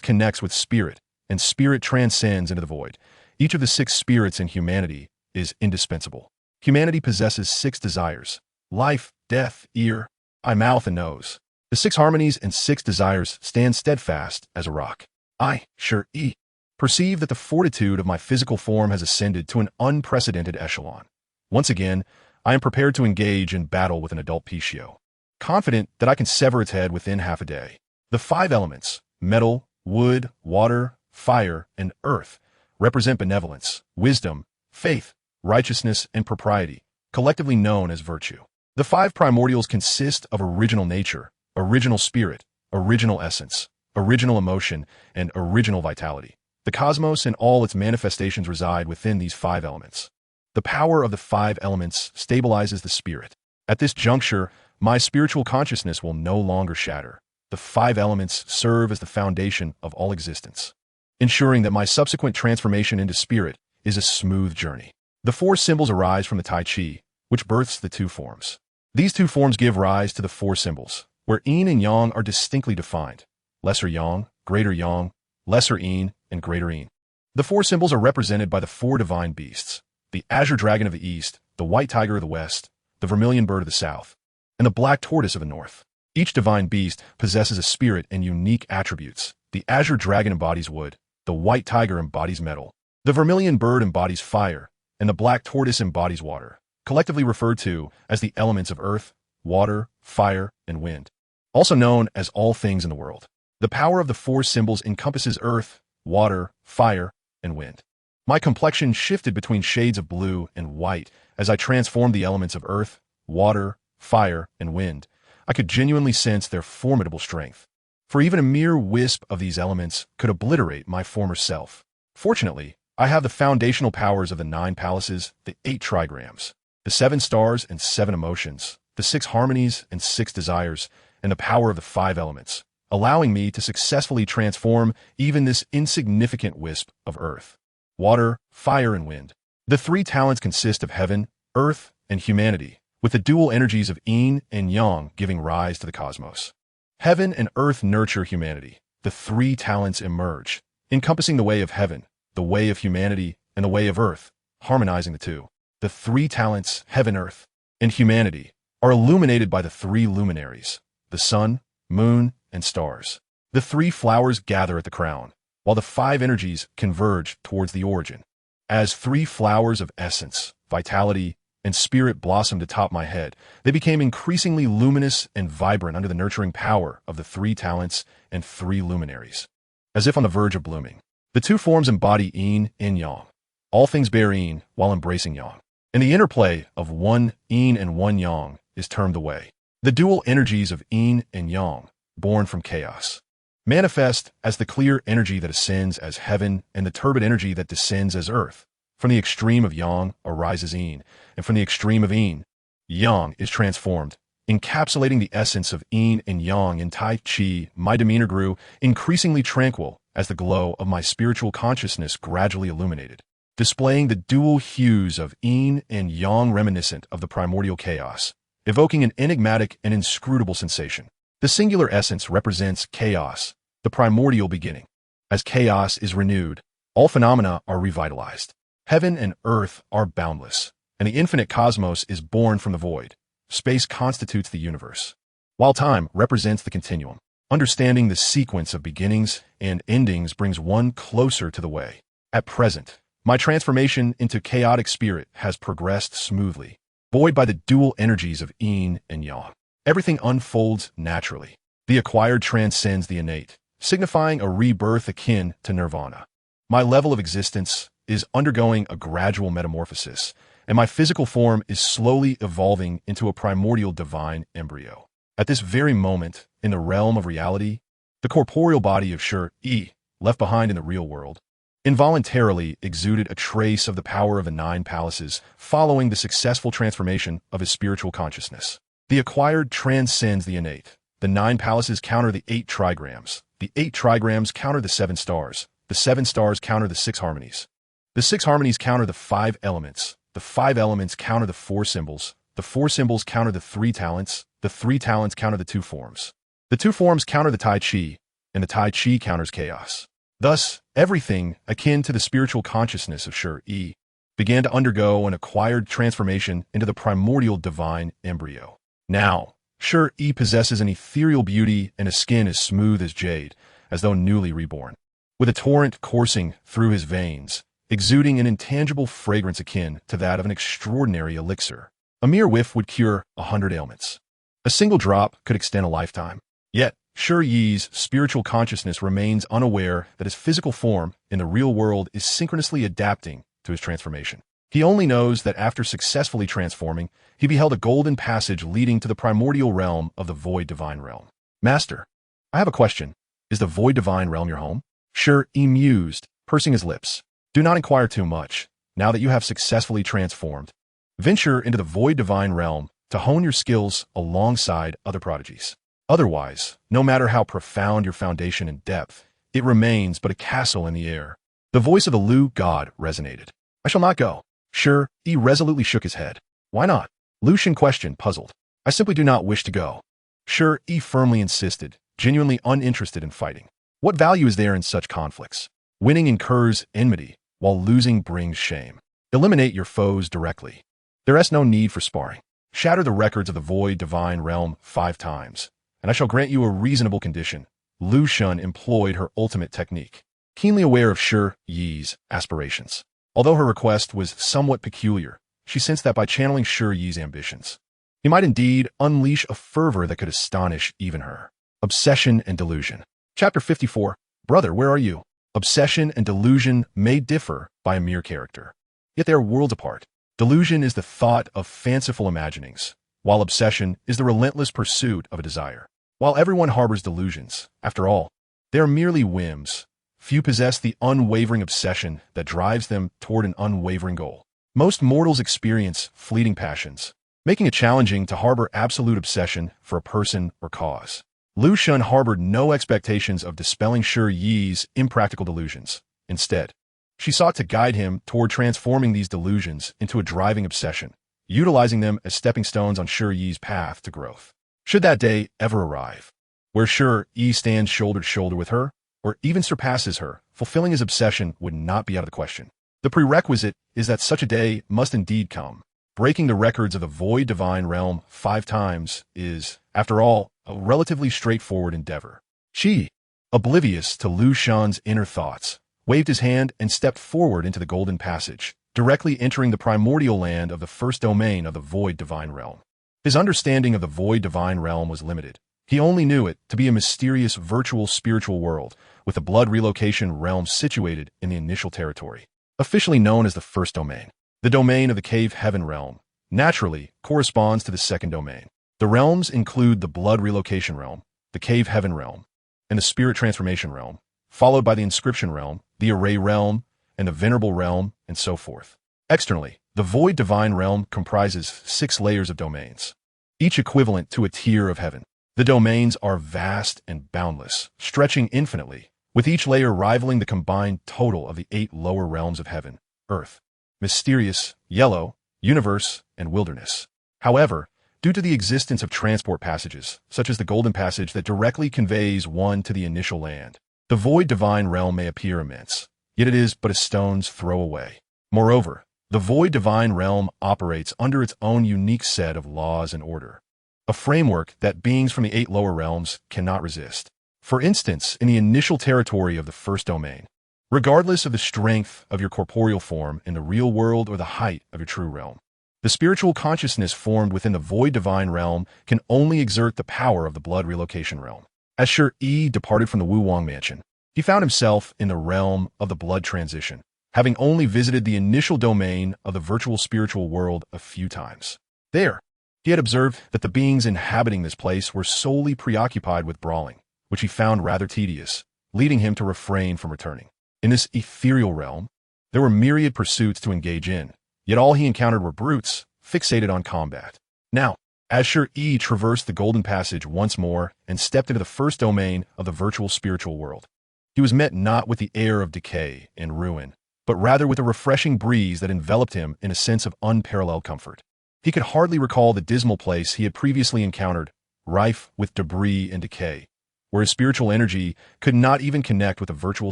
connects with spirit, and spirit transcends into the void. Each of the 6 spirits in humanity is indispensable. Humanity possesses 6 desires: life, death, ear, eye, mouth, and nose. The 6 harmonies and 6 desires stand steadfast as a rock. I, Shi Yi, perceive that the fortitude of my physical form has ascended to an unprecedented echelon. Once again, I am prepared to engage in battle with an adult Pishio, confident that I can sever its head within half a day. The 5 elements, metal, wood, water, fire, and earth, represent benevolence, wisdom, faith, righteousness, and propriety, collectively known as virtue. The 5 primordials consist of original nature, original spirit, original essence, original emotion, and original vitality. The cosmos and all its manifestations reside within these 5 elements. The power of the 5 elements stabilizes the spirit. At this juncture, my spiritual consciousness will no longer shatter. The 5 elements serve as the foundation of all existence, ensuring that my subsequent transformation into spirit is a smooth journey. The 4 symbols arise from the Tai Chi, which births the 2 forms. These 2 forms give rise to the 4 symbols, where yin and yang are distinctly defined: lesser yang, greater yang, lesser yin, and greater yin. The 4 symbols are represented by the 4 divine beasts: the azure dragon of the east, the white tiger of the west, the vermilion bird of the south, and the black tortoise of the north. Each divine beast possesses a spirit and unique attributes. The azure dragon embodies wood, the white tiger embodies metal, the vermilion bird embodies fire, and the black tortoise embodies water, collectively referred to as the elements of earth, water, fire, and wind, also known as all things in the world. The power of the 4 symbols encompasses earth, water, fire, and wind. My complexion shifted between shades of blue and white as I transformed the elements of earth, water, fire, and wind. I could genuinely sense their formidable strength, for even a mere wisp of these elements could obliterate my former self. Fortunately, I have the foundational powers of the 9 palaces, the 8 trigrams, the 7 stars and 7 emotions, the 6 harmonies and 6 desires, and the power of the 5 elements, allowing me to successfully transform even this insignificant wisp of earth, water, fire, and wind. The 3 talents consist of heaven, earth, and humanity, with the dual energies of yin and yang giving rise to the cosmos. Heaven and earth nurture humanity. The 3 talents emerge, encompassing the way of heaven, the way of humanity, and the way of earth, harmonizing the 2. The 3 talents, heaven, earth, and humanity, are illuminated by the 3 luminaries, the sun, moon, and stars. The 3 flowers gather at the crown, while the 5 energies converge towards the origin. As 3 flowers of essence, vitality, and spirit blossomed atop my head, they became increasingly luminous and vibrant under the nurturing power of the 3 talents and 3 luminaries. As if on the verge of blooming, the 2 forms embody yin and yang. All things bear yin while embracing yang, and the interplay of 1 yin and 1 yang is termed the way. The dual energies of yin and yang, born from chaos, manifest as the clear energy that ascends as heaven and the turbid energy that descends as earth. From the extreme of yang arises yin, and from the extreme of yin, yang is transformed. Encapsulating the essence of yin and yang in Tai Chi, my demeanor grew increasingly tranquil as the glow of my spiritual consciousness gradually illuminated, displaying the dual hues of yin and yang reminiscent of the primordial chaos, evoking an enigmatic and inscrutable sensation. The singular essence represents chaos, the primordial beginning. As chaos is renewed, all phenomena are revitalized. Heaven and earth are boundless, and the infinite cosmos is born from the void. Space constitutes the universe, while time represents the continuum. Understanding the sequence of beginnings and endings brings one closer to the way. At present, my transformation into chaotic spirit has progressed smoothly, buoyed by the dual energies of yin and yang. Everything unfolds naturally. The acquired transcends the innate, signifying a rebirth akin to nirvana. My level of existence is undergoing a gradual metamorphosis, and my physical form is slowly evolving into a primordial divine embryo. At this very moment, in the realm of reality, the corporeal body of Shi Yi, left behind in the real world, involuntarily exuded a trace of the power of the 9 palaces following the successful transformation of his spiritual consciousness. The acquired transcends the innate. The 9 palaces counter the 8 trigrams. The 8 trigrams counter the 7 stars. The 7 stars counter the 6 harmonies. The 6 harmonies counter the 5 elements. The 5 elements counter the 4 symbols. The 4 symbols counter the 3 talents. The 3 talents counter the 2 forms. The 2 forms counter the Tai Chi, and the Tai Chi counters chaos. Thus, everything akin to the spiritual consciousness of Shi Yi began to undergo an acquired transformation into the primordial divine embryo. Now, Shi Yi possesses an ethereal beauty and a skin as smooth as jade, as though newly reborn. With a torrent coursing through his veins, exuding an intangible fragrance akin to that of an extraordinary elixir. A mere whiff would cure 100 ailments. A single drop could extend a lifetime. Yet, Shi Yi's spiritual consciousness remains unaware that his physical form in the real world is synchronously adapting to his transformation. He only knows that after successfully transforming, he beheld a golden passage leading to the primordial realm of the void divine realm. Master, I have a question. Is the void divine realm your home? Shi Yi mused, pursing his lips. Do not inquire too much. Now that you have successfully transformed, venture into the void divine realm to hone your skills alongside other prodigies. Otherwise, no matter how profound your foundation and depth, it remains but a castle in the air. The voice of the Liu god resonated. I shall not go. Shi Yi resolutely shook his head. Why not? Liu Shen questioned, puzzled. I simply do not wish to go. Shi Yi firmly insisted, genuinely uninterested in fighting. What value is there in such conflicts? Winning incurs enmity, while losing brings shame. Eliminate your foes directly. There is no need for sparring. Shatter the records of the void divine realm 5 times, and I shall grant you a reasonable condition. Liu Shen employed her ultimate technique, keenly aware of Shi Yi's aspirations. Although her request was somewhat peculiar, she sensed that by channeling Shi Yi's ambitions, he might indeed unleash a fervor that could astonish even her. Obsession and Delusion. Chapter 54. Brother, where are you? Obsession and delusion may differ by a mere character, yet they are worlds apart. Delusion is the thought of fanciful imaginings, while obsession is the relentless pursuit of a desire. While everyone harbors delusions, after all, they are merely whims. Few possess the unwavering obsession that drives them toward an unwavering goal. Most mortals experience fleeting passions, making it challenging to harbor absolute obsession for a person or cause. Liu Shen harbored no expectations of dispelling Shi Yi's impractical delusions. Instead, she sought to guide him toward transforming these delusions into a driving obsession, utilizing them as stepping stones on Shi Yi's path to growth. Should that day ever arrive, where Shi Yi stands shoulder to shoulder with her, or even surpasses her, fulfilling his obsession would not be out of the question. The prerequisite is that such a day must indeed come. Breaking the records of the void divine realm 5 times is, after all, a relatively straightforward endeavor. Shi Yi, oblivious to Liu Shen's inner thoughts, waved his hand and stepped forward into the golden passage, directly entering the primordial land of the first domain of the void divine realm. His understanding of the void divine realm was limited. He only knew it to be a mysterious virtual spiritual world with the blood relocation realm situated in the initial territory, officially known as the first domain. The domain of the cave heaven realm naturally corresponds to the second domain. The realms include the blood relocation realm, the cave heaven realm, and the spirit transformation realm, followed by the inscription realm, the array realm, and the venerable realm, and so forth. Externally, the void divine realm comprises 6 layers of domains, each equivalent to a tier of heaven. The domains are vast and boundless, stretching infinitely, with each layer rivaling the combined total of the 8 lower realms of heaven, earth, mysterious, yellow, universe, and wilderness. However, due to the existence of transport passages, such as the golden passage that directly conveys one to the initial land, the void divine realm may appear immense, yet it is but a stone's throw away. Moreover, the void divine realm operates under its own unique set of laws and order, a framework that beings from the 8 lower realms cannot resist. For instance, in the initial territory of the first domain, regardless of the strength of your corporeal form in the real world or the height of your true realm, the spiritual consciousness formed within the void divine realm can only exert the power of the blood relocation realm. As Shi Yi departed from the Wuwang mansion, he found himself in the realm of the blood transition, having only visited the initial domain of the virtual spiritual world a few times. There, he had observed that the beings inhabiting this place were solely preoccupied with brawling, which he found rather tedious, leading him to refrain from returning. In this ethereal realm, there were myriad pursuits to engage in, yet all he encountered were brutes, fixated on combat. Now, as Shi Yi traversed the golden passage once more and stepped into the first domain of the virtual spiritual world, he was met not with the air of decay and ruin, but rather with a refreshing breeze that enveloped him in a sense of unparalleled comfort. He could hardly recall the dismal place he had previously encountered, rife with debris and decay, where his spiritual energy could not even connect with the virtual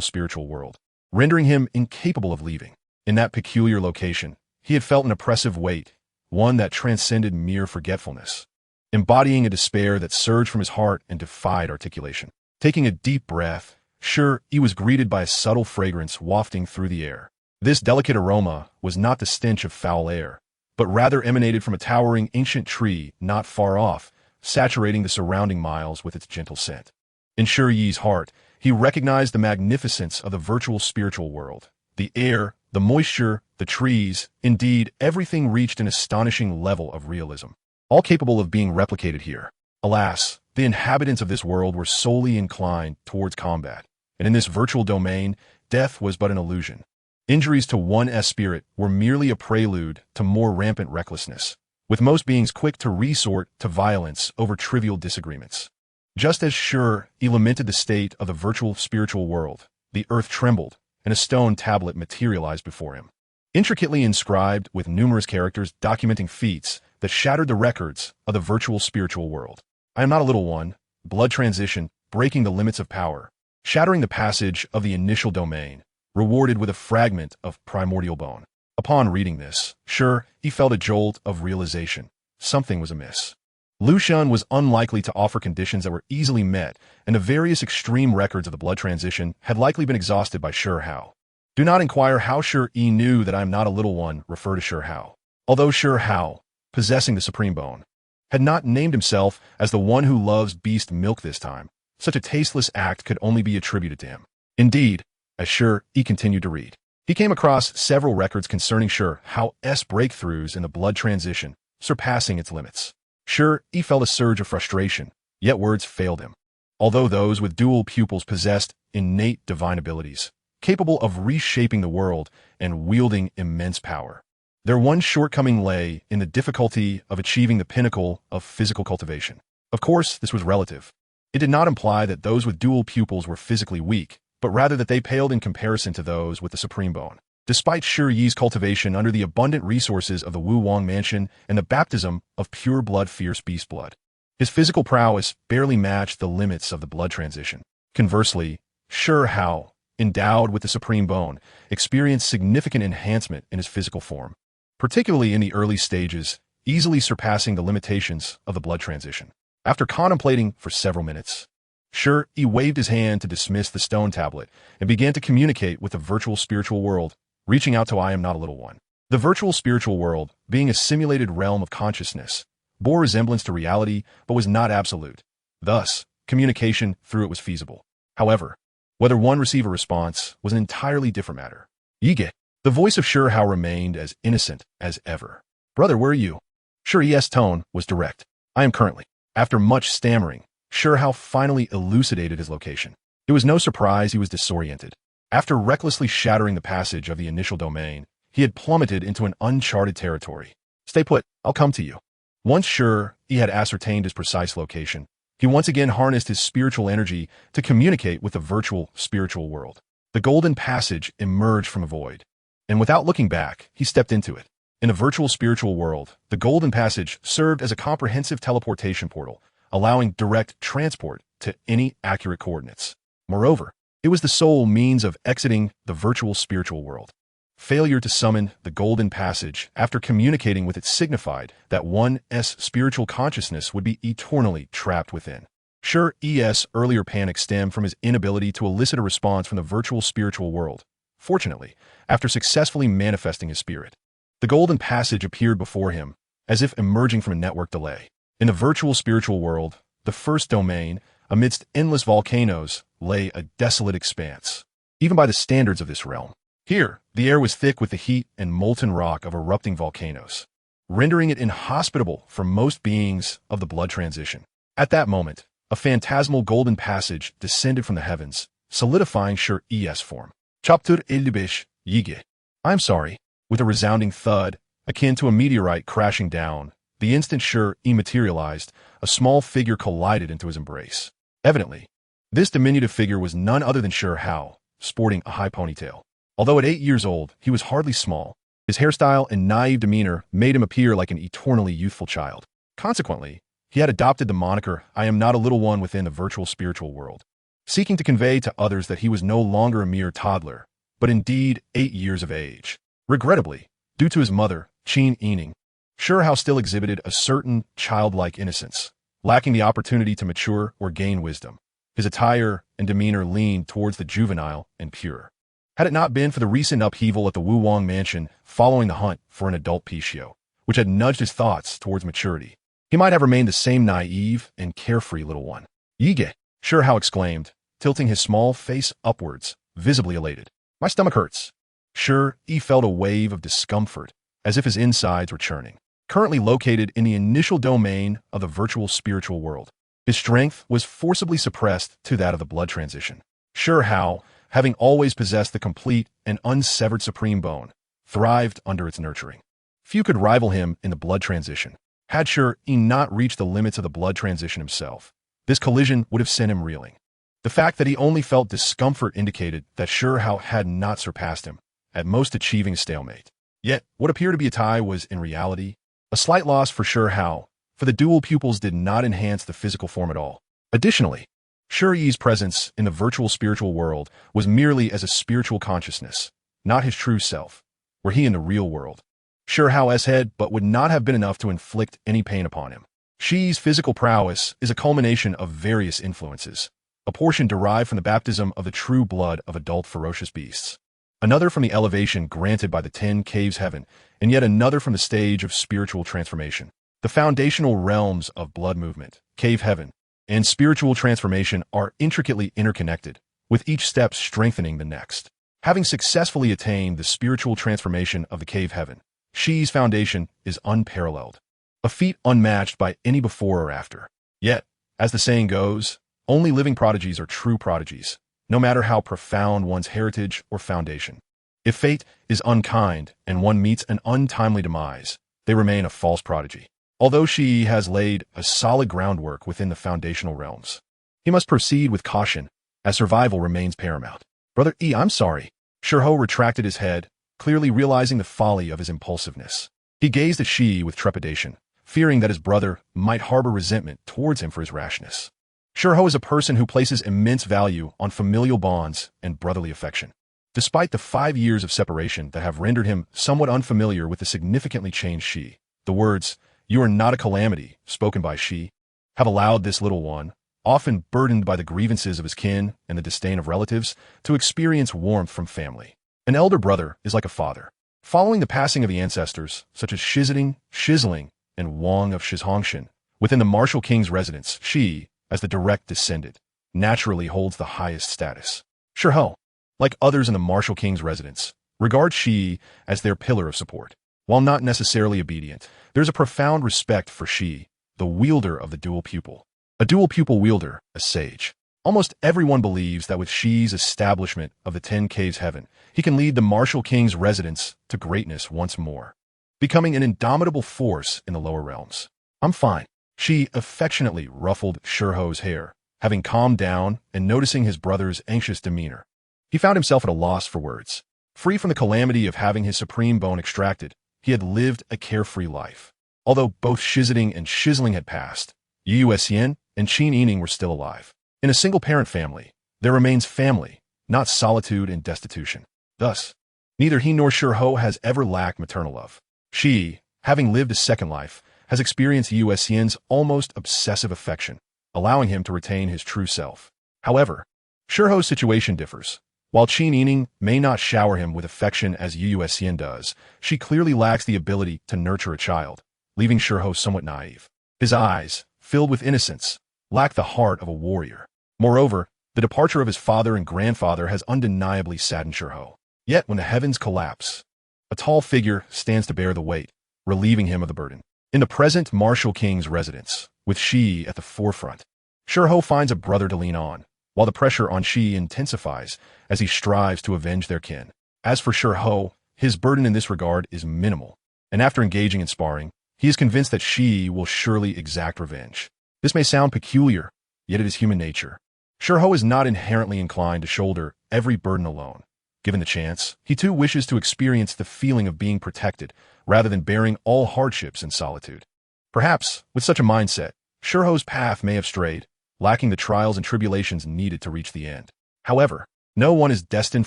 spiritual world, rendering him incapable of leaving. In that peculiar location, he had felt an oppressive weight, one that transcended mere forgetfulness, embodying a despair that surged from his heart and defied articulation. Taking a deep breath, Shi Yi was greeted by a subtle fragrance wafting through the air. This delicate aroma was not the stench of foul air, but rather emanated from a towering ancient tree not far off, saturating the surrounding miles with its gentle scent. In Shi Yi's heart, he recognized the magnificence of the virtual spiritual world. The air, the moisture, the trees, indeed, everything reached an astonishing level of realism, all capable of being replicated here. Alas, the inhabitants of this world were solely inclined towards combat, and in this virtual domain, death was but an illusion. Injuries to one's spirit were merely a prelude to more rampant recklessness, with most beings quick to resort to violence over trivial disagreements. Just as Shi Yi lamented the state of the virtual spiritual world, the earth trembled, and a stone tablet materialized before him, intricately inscribed with numerous characters documenting feats that shattered the records of the virtual spiritual world. I am not a little one, blood transition, breaking the limits of power, shattering the passage of the initial domain, rewarded with a fragment of primordial bone. Upon reading this, Shi Yi felt a jolt of realization. Something was amiss. Liu Shen was unlikely to offer conditions that were easily met, and the various extreme records of the blood transition had likely been exhausted by Shi Hao. Do not inquire how Shi Yi knew that I am not a little one refer to Shi Hao. Although Shi Hao, possessing the supreme bone, had not named himself as the one who loves beast milk this time, such a tasteless act could only be attributed to him. Indeed, as Shi Yi continued to read, he came across several records concerning Shi Hao's breakthroughs in the blood transition, surpassing its limits. Shi Yi felt a surge of frustration, yet words failed him. Although those with dual pupils possessed innate divine abilities, capable of reshaping the world and wielding immense power, their one shortcoming lay in the difficulty of achieving the pinnacle of physical cultivation. Of course, this was relative. It did not imply that those with dual pupils were physically weak, but rather that they paled in comparison to those with the supreme bone. Despite Shi Yi's cultivation under the abundant resources of the Wu Wang mansion and the baptism of pure blood fierce beast blood, his physical prowess barely matched the limits of the blood transition. Conversely, Shi Hao, endowed with the supreme bone, experienced significant enhancement in his physical form, particularly in the early stages, easily surpassing the limitations of the blood transition. After contemplating for several minutes, Shi Yi waved his hand to dismiss the stone tablet and began to communicate with the virtual spiritual world, reaching out to I am not a little one. The virtual spiritual world, being a simulated realm of consciousness, bore resemblance to reality but was not absolute. Thus, communication through it was feasible. However, whether one receive a response was an entirely different matter. Yi-gege. The voice of Shi Hao remained as innocent as ever. Brother, where are you? Shi Yi's tone was direct. I am currently. After much stammering, Shi Hao finally elucidated his location. It was no surprise he was disoriented. After recklessly shattering the passage of the initial domain, he had plummeted into an uncharted territory. Stay put, I'll come to you. Once Shi Yi had ascertained his precise location, he once again harnessed his spiritual energy to communicate with the virtual spiritual world. The golden passage emerged from a void, and without looking back, he stepped into it. In the virtual spiritual world, the golden passage served as a comprehensive teleportation portal, allowing direct transport to any accurate coordinates. Moreover, it was the sole means of exiting the virtual spiritual world. Failure to summon the golden passage after communicating with it signified that one's spiritual consciousness would be eternally trapped within. Shi Yi's earlier panic stemmed from his inability to elicit a response from the virtual spiritual world. Fortunately, after successfully manifesting his spirit, the golden passage appeared before him, as if emerging from a network delay. In the virtual spiritual world, the first domain, amidst endless volcanoes, lay a desolate expanse, even by the standards of this realm. Here, the air was thick with the heat and molten rock of erupting volcanoes, rendering it inhospitable for most beings of the blood transition. At that moment, a phantasmal golden passage descended from the heavens, solidifying Shi Yi's form. Chapter 55, Yi-gege. I'm sorry. With a resounding thud, akin to a meteorite crashing down, the instant Shi Yi materialized, a small figure collided into his embrace. Evidently, this diminutive figure was none other than Shi Hao, sporting a high ponytail. Although at 8 years old, he was hardly small. His hairstyle and naive demeanor made him appear like an eternally youthful child. Consequently, he had adopted the moniker, I am not a little one within the virtual spiritual world, seeking to convey to others that he was no longer a mere toddler, but indeed 8 years of age. Regrettably, due to his mother, Qin Yi Ning, Shi Yi still exhibited a certain childlike innocence, lacking the opportunity to mature or gain wisdom. His attire and demeanor leaned towards the juvenile and pure. Had it not been for the recent upheaval at the Wuwang mansion following the hunt for an adult Pishio, which had nudged his thoughts towards maturity, he might have remained the same naive and carefree little one. Yi-gege, Shi Yi exclaimed, tilting his small face upwards, visibly elated. My stomach hurts. Shi Yi felt a wave of discomfort, as if his insides were churning. Currently located in the initial domain of the virtual spiritual world, his strength was forcibly suppressed to that of the blood transition. Shi Yi, having always possessed the complete and unsevered supreme bone, thrived under its nurturing. Few could rival him in the blood transition. Had Shi Yi not reached the limits of the blood transition himself, this collision would have sent him reeling. The fact that he only felt discomfort indicated that Shi Yi had not surpassed him, at most achieving stalemate. Yet, what appeared to be a tie was, in reality, a slight loss for Shi Yi, for the dual pupils did not enhance the physical form at all. Additionally, Shi Yi's presence in the virtual spiritual world was merely as a spiritual consciousness, not his true self, were he in the real world. Shi Yi's head but would not have been enough to inflict any pain upon him. Shi Yi's physical prowess is a culmination of various influences, a portion derived from the baptism of the true blood of adult ferocious beasts, another from the elevation granted by the 10 caves heaven, and yet another from the stage of spiritual transformation. The foundational realms of blood movement, cave heaven, and spiritual transformation are intricately interconnected, with each step strengthening the next. Having successfully attained the spiritual transformation of the cave heaven, Shi Yi's foundation is unparalleled, a feat unmatched by any before or after. Yet, as the saying goes, only living prodigies are true prodigies, no matter how profound one's heritage or foundation. If fate is unkind and one meets an untimely demise, they remain a false prodigy. Although Shi Yi has laid a solid groundwork within the foundational realms, he must proceed with caution, as survival remains paramount. Brother Yi, I'm sorry. Shi Yi retracted his head, clearly realizing the folly of his impulsiveness. He gazed at Shi Yi with trepidation, fearing that his brother might harbor resentment towards him for his rashness. Shi Yi is a person who places immense value on familial bonds and brotherly affection. Despite the 5 years of separation that have rendered him somewhat unfamiliar with the significantly changed Shi, the words, "You are not a calamity," spoken by Shi, have allowed this little one, often burdened by the grievances of his kin and the disdain of relatives, to experience warmth from family. An elder brother is like a father. Following the passing of the ancestors, such as Shi Yi, Shizling, and Wang of Shihongshan, within the martial king's residence, Shi, as the direct descendant, naturally holds the highest status. Shi Yi, like others in the martial king's residence, regards Shi as their pillar of support. While not necessarily obedient, there's a profound respect for Shi, the wielder of the dual pupil. A dual pupil wielder, a sage. Almost everyone believes that with Shi's establishment of the 10 caves heaven, he can lead the martial king's residence to greatness once more, becoming an indomitable force in the lower realms. I'm fine. Shi affectionately ruffled Shi Yi's hair, having calmed down and noticing his brother's anxious demeanor. He found himself at a loss for words. Free from the calamity of having his supreme bone extracted, he had lived a carefree life. Although both Shi Yi and Shizling had passed, Yue Chan and Qin Yi Ning were still alive. In a single-parent family, there remains family, not solitude and destitution. Thus, neither he nor Shi Yi has ever lacked maternal love. Shi, having lived a second life, has experienced Yue Chan's almost obsessive affection, allowing him to retain his true self. However, Shi Yi's situation differs. While Qin Yi Ning may not shower him with affection as Yue Chan does, she clearly lacks the ability to nurture a child, leaving Shi Yi somewhat naive. His eyes, filled with innocence, lack the heart of a warrior. Moreover, the departure of his father and grandfather has undeniably saddened Shi Yi. Yet when the heavens collapse, a tall figure stands to bear the weight, relieving him of the burden. In the present martial king's residence, with Shi at the forefront, Shi Yi finds a brother to lean on, while the pressure on Shi intensifies as he strives to avenge their kin. As for Shi Yi, his burden in this regard is minimal, and after engaging in sparring, he is convinced that Shi will surely exact revenge. This may sound peculiar, yet it is human nature. Shi Yi is not inherently inclined to shoulder every burden alone. Given the chance, he too wishes to experience the feeling of being protected, rather than bearing all hardships in solitude. Perhaps, with such a mindset, Shi Yi's path may have strayed, lacking the trials and tribulations needed to reach the end. However, no one is destined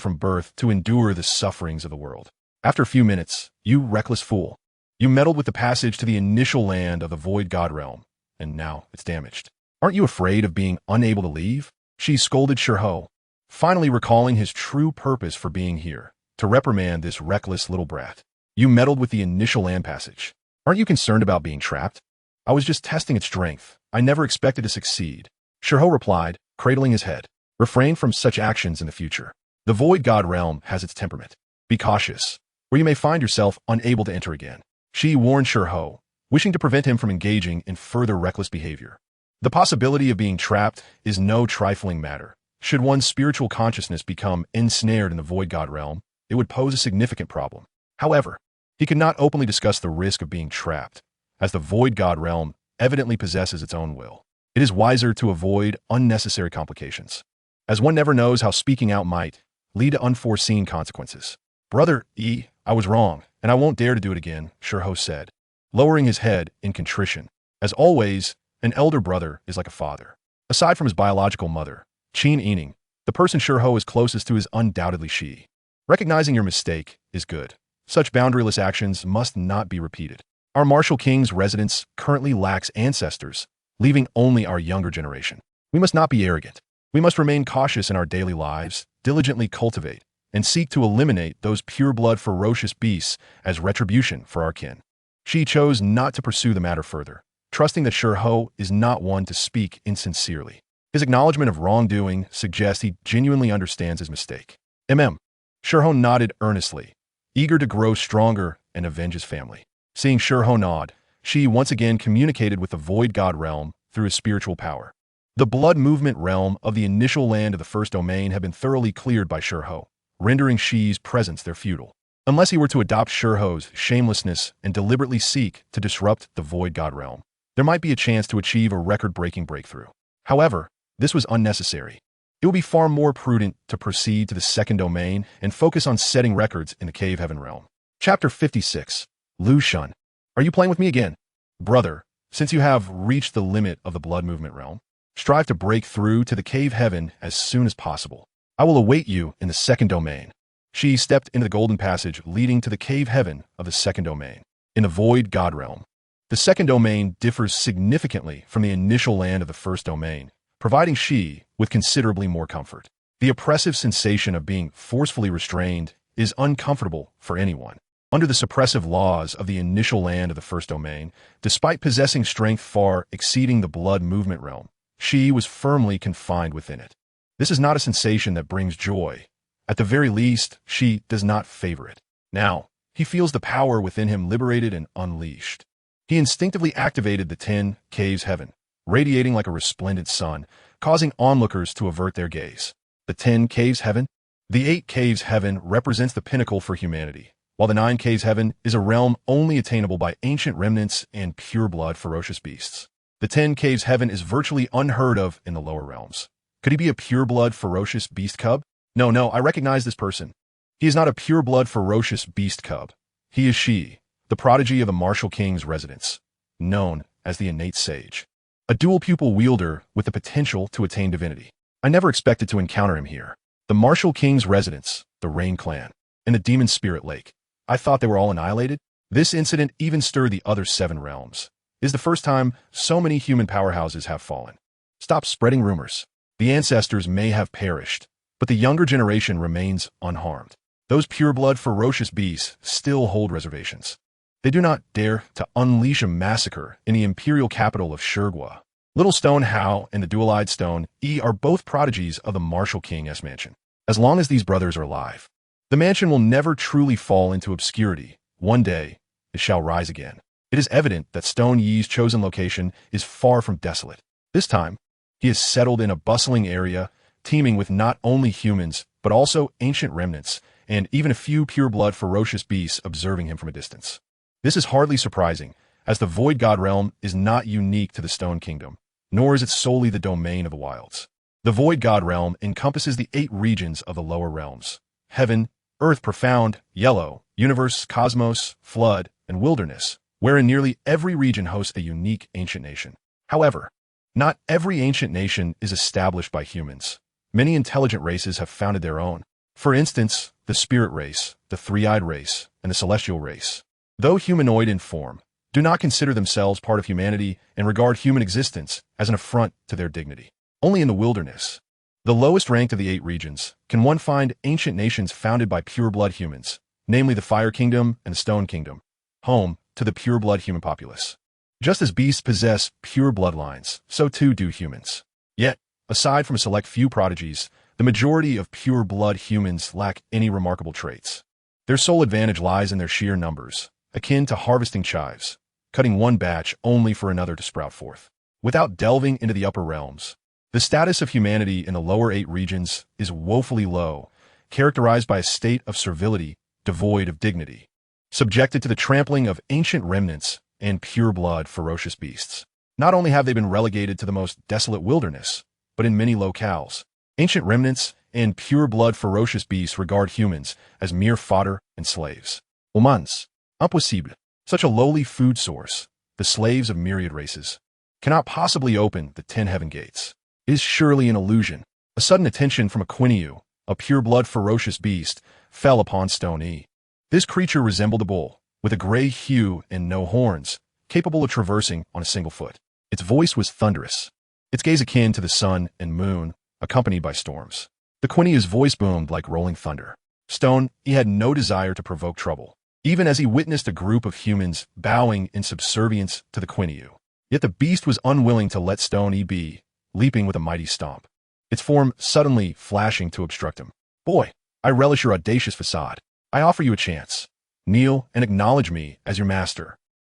from birth to endure the sufferings of the world. After a few minutes, you reckless fool. You meddled with the passage to the initial land of the Void God realm, and now it's damaged. Aren't you afraid of being unable to leave? She scolded Shi Yi, finally recalling his true purpose for being here, to reprimand this reckless little brat. You meddled with the initial land passage. Aren't you concerned about being trapped? I was just testing its strength. I never expected to succeed. Shi Yi replied, cradling his head. Refrain from such actions in the future. The Void God realm has its temperament. Be cautious, or you may find yourself unable to enter again. She warned Shi Yi, wishing to prevent him from engaging in further reckless behavior. The possibility of being trapped is no trifling matter. Should one's spiritual consciousness become ensnared in the Void God realm, it would pose a significant problem. However, he could not openly discuss the risk of being trapped, as the Void God realm evidently possesses its own will. It is wiser to avoid unnecessary complications, as one never knows how speaking out might lead to unforeseen consequences. Brother Yi, I was wrong, and I won't dare to do it again, Shi Yi said, lowering his head in contrition. As always, an elder brother is like a father. Aside from his biological mother, Qin Yi Ning, the person Shi Yi is closest to is undoubtedly Shi Yi. Recognizing your mistake is good. Such boundaryless actions must not be repeated. Our martial king's residence currently lacks ancestors, leaving only our younger generation. We must not be arrogant. We must remain cautious in our daily lives, diligently cultivate, and seek to eliminate those pure-blood ferocious beasts as retribution for our kin. She chose not to pursue the matter further, trusting that Shi Yi is not one to speak insincerely. His acknowledgement of wrongdoing suggests he genuinely understands his mistake. Shi Yi nodded earnestly, eager to grow stronger and avenge his family. Seeing Shi Yi nod, she once again communicated with the Void God realm through his spiritual power. The blood movement realm of the initial land of the first domain had been thoroughly cleared by Shi Yi, rendering Shi Yi's presence there futile. Unless he were to adopt Shi Yi's shamelessness and deliberately seek to disrupt the Void God realm, there might be a chance to achieve a record-breaking breakthrough. However, this was unnecessary. It would be far more prudent to proceed to the second domain and focus on setting records in the Cave Heaven realm. Chapter 56. Liu Shen. Are you playing with me again? Brother, since you have reached the limit of the blood movement realm, strive to break through to the Cave Heaven as soon as possible. I will await you in the second domain. She stepped into the golden passage leading to the Cave Heaven of the second domain. In the Void God realm, the second domain differs significantly from the initial land of the first domain, providing Shi Yi with considerably more comfort. The oppressive sensation of being forcefully restrained is uncomfortable for anyone. Under the suppressive laws of the initial land of the first domain, despite possessing strength far exceeding the blood movement realm, Shi Yi was firmly confined within it. This is not a sensation that brings joy. At the very least, Shi Yi does not favor it. Now, he feels the power within him liberated and unleashed. He instinctively activated the 10 Caves Heaven, radiating like a resplendent sun, causing onlookers to avert their gaze. The 10 Caves Heaven? The 8 Caves Heaven represents the pinnacle for humanity, while the 9 Caves Heaven is a realm only attainable by ancient remnants and pure-blood ferocious beasts. The 10 Caves Heaven is virtually unheard of in the lower realms. Could he be a pure-blood ferocious beast cub? No, I recognize this person. He is not a pure-blood ferocious beast cub. He is Shi Yi, the prodigy of the martial king's residence, known as the innate sage. A dual-pupil wielder with the potential to attain divinity. I never expected to encounter him here. The martial king's residence, the Rain Clan, and the Demon Spirit Lake. I thought they were all annihilated. This incident even stirred the other 7 realms. It is the first time so many human powerhouses have fallen. Stop spreading rumors. The ancestors may have perished, but the younger generation remains unharmed. Those pure-blood ferocious beasts still hold reservations. They do not dare to unleash a massacre in the imperial capital of Shurgua. Little Stone Hao and the Dual-Eyed Stone Yi are both prodigies of the martial king's mansion. As long as these brothers are alive, the mansion will never truly fall into obscurity. One day, it shall rise again. It is evident that Stone Yi's chosen location is far from desolate. This time, he is settled in a bustling area, teeming with not only humans, but also ancient remnants, and even a few pure-blood ferocious beasts observing him from a distance. This is hardly surprising, as the Void God realm is not unique to the Stone Kingdom, nor is it solely the domain of the wilds. The Void God realm encompasses the 8 regions of the lower realms: Heaven, Earth Profound, Yellow, Universe, Cosmos, Flood, and Wilderness, wherein nearly every region hosts a unique ancient nation. However, not every ancient nation is established by humans. Many intelligent races have founded their own. For instance, the spirit race, the three-eyed race, and the celestial race. Though humanoid in form, do not consider themselves part of humanity and regard human existence as an affront to their dignity. Only in the wilderness, the lowest ranked of the 8 regions, can one find ancient nations founded by pure-blood humans, namely the Fire Kingdom and the Stone Kingdom, home to the pure-blood human populace. Just as beasts possess pure bloodlines, so too do humans. Yet, aside from a select few prodigies, the majority of pure-blood humans lack any remarkable traits. Their sole advantage lies in their sheer numbers, akin to harvesting chives, cutting one batch only for another to sprout forth. Without delving into the upper realms, the status of humanity in the lower 8 regions is woefully low, characterized by a state of servility devoid of dignity, subjected to the trampling of ancient remnants and pure-blood ferocious beasts. Not only have they been relegated to the most desolate wilderness, but in many locales, ancient remnants and pure-blood ferocious beasts regard humans as mere fodder and slaves. Humans, impossible. Such a lowly food source, the slaves of myriad races, cannot possibly open the 10 heaven gates. It is surely an illusion. A sudden attention from a Qin Yi, a pure-blood ferocious beast, fell upon Stone Yi. This creature resembled a bull, with a gray hue and no horns, capable of traversing on a single foot. Its voice was thunderous, its gaze akin to the sun and moon, accompanied by storms. The Qin Yi's voice boomed like rolling thunder. Stone Yi had no desire to provoke trouble, even as he witnessed a group of humans bowing in subservience to the Qin Yi. Yet the beast was unwilling to let Stone Yi be, leaping with a mighty stomp, its form suddenly flashing to obstruct him. Boy, I relish your audacious facade. I offer you a chance. Kneel and acknowledge me as your master.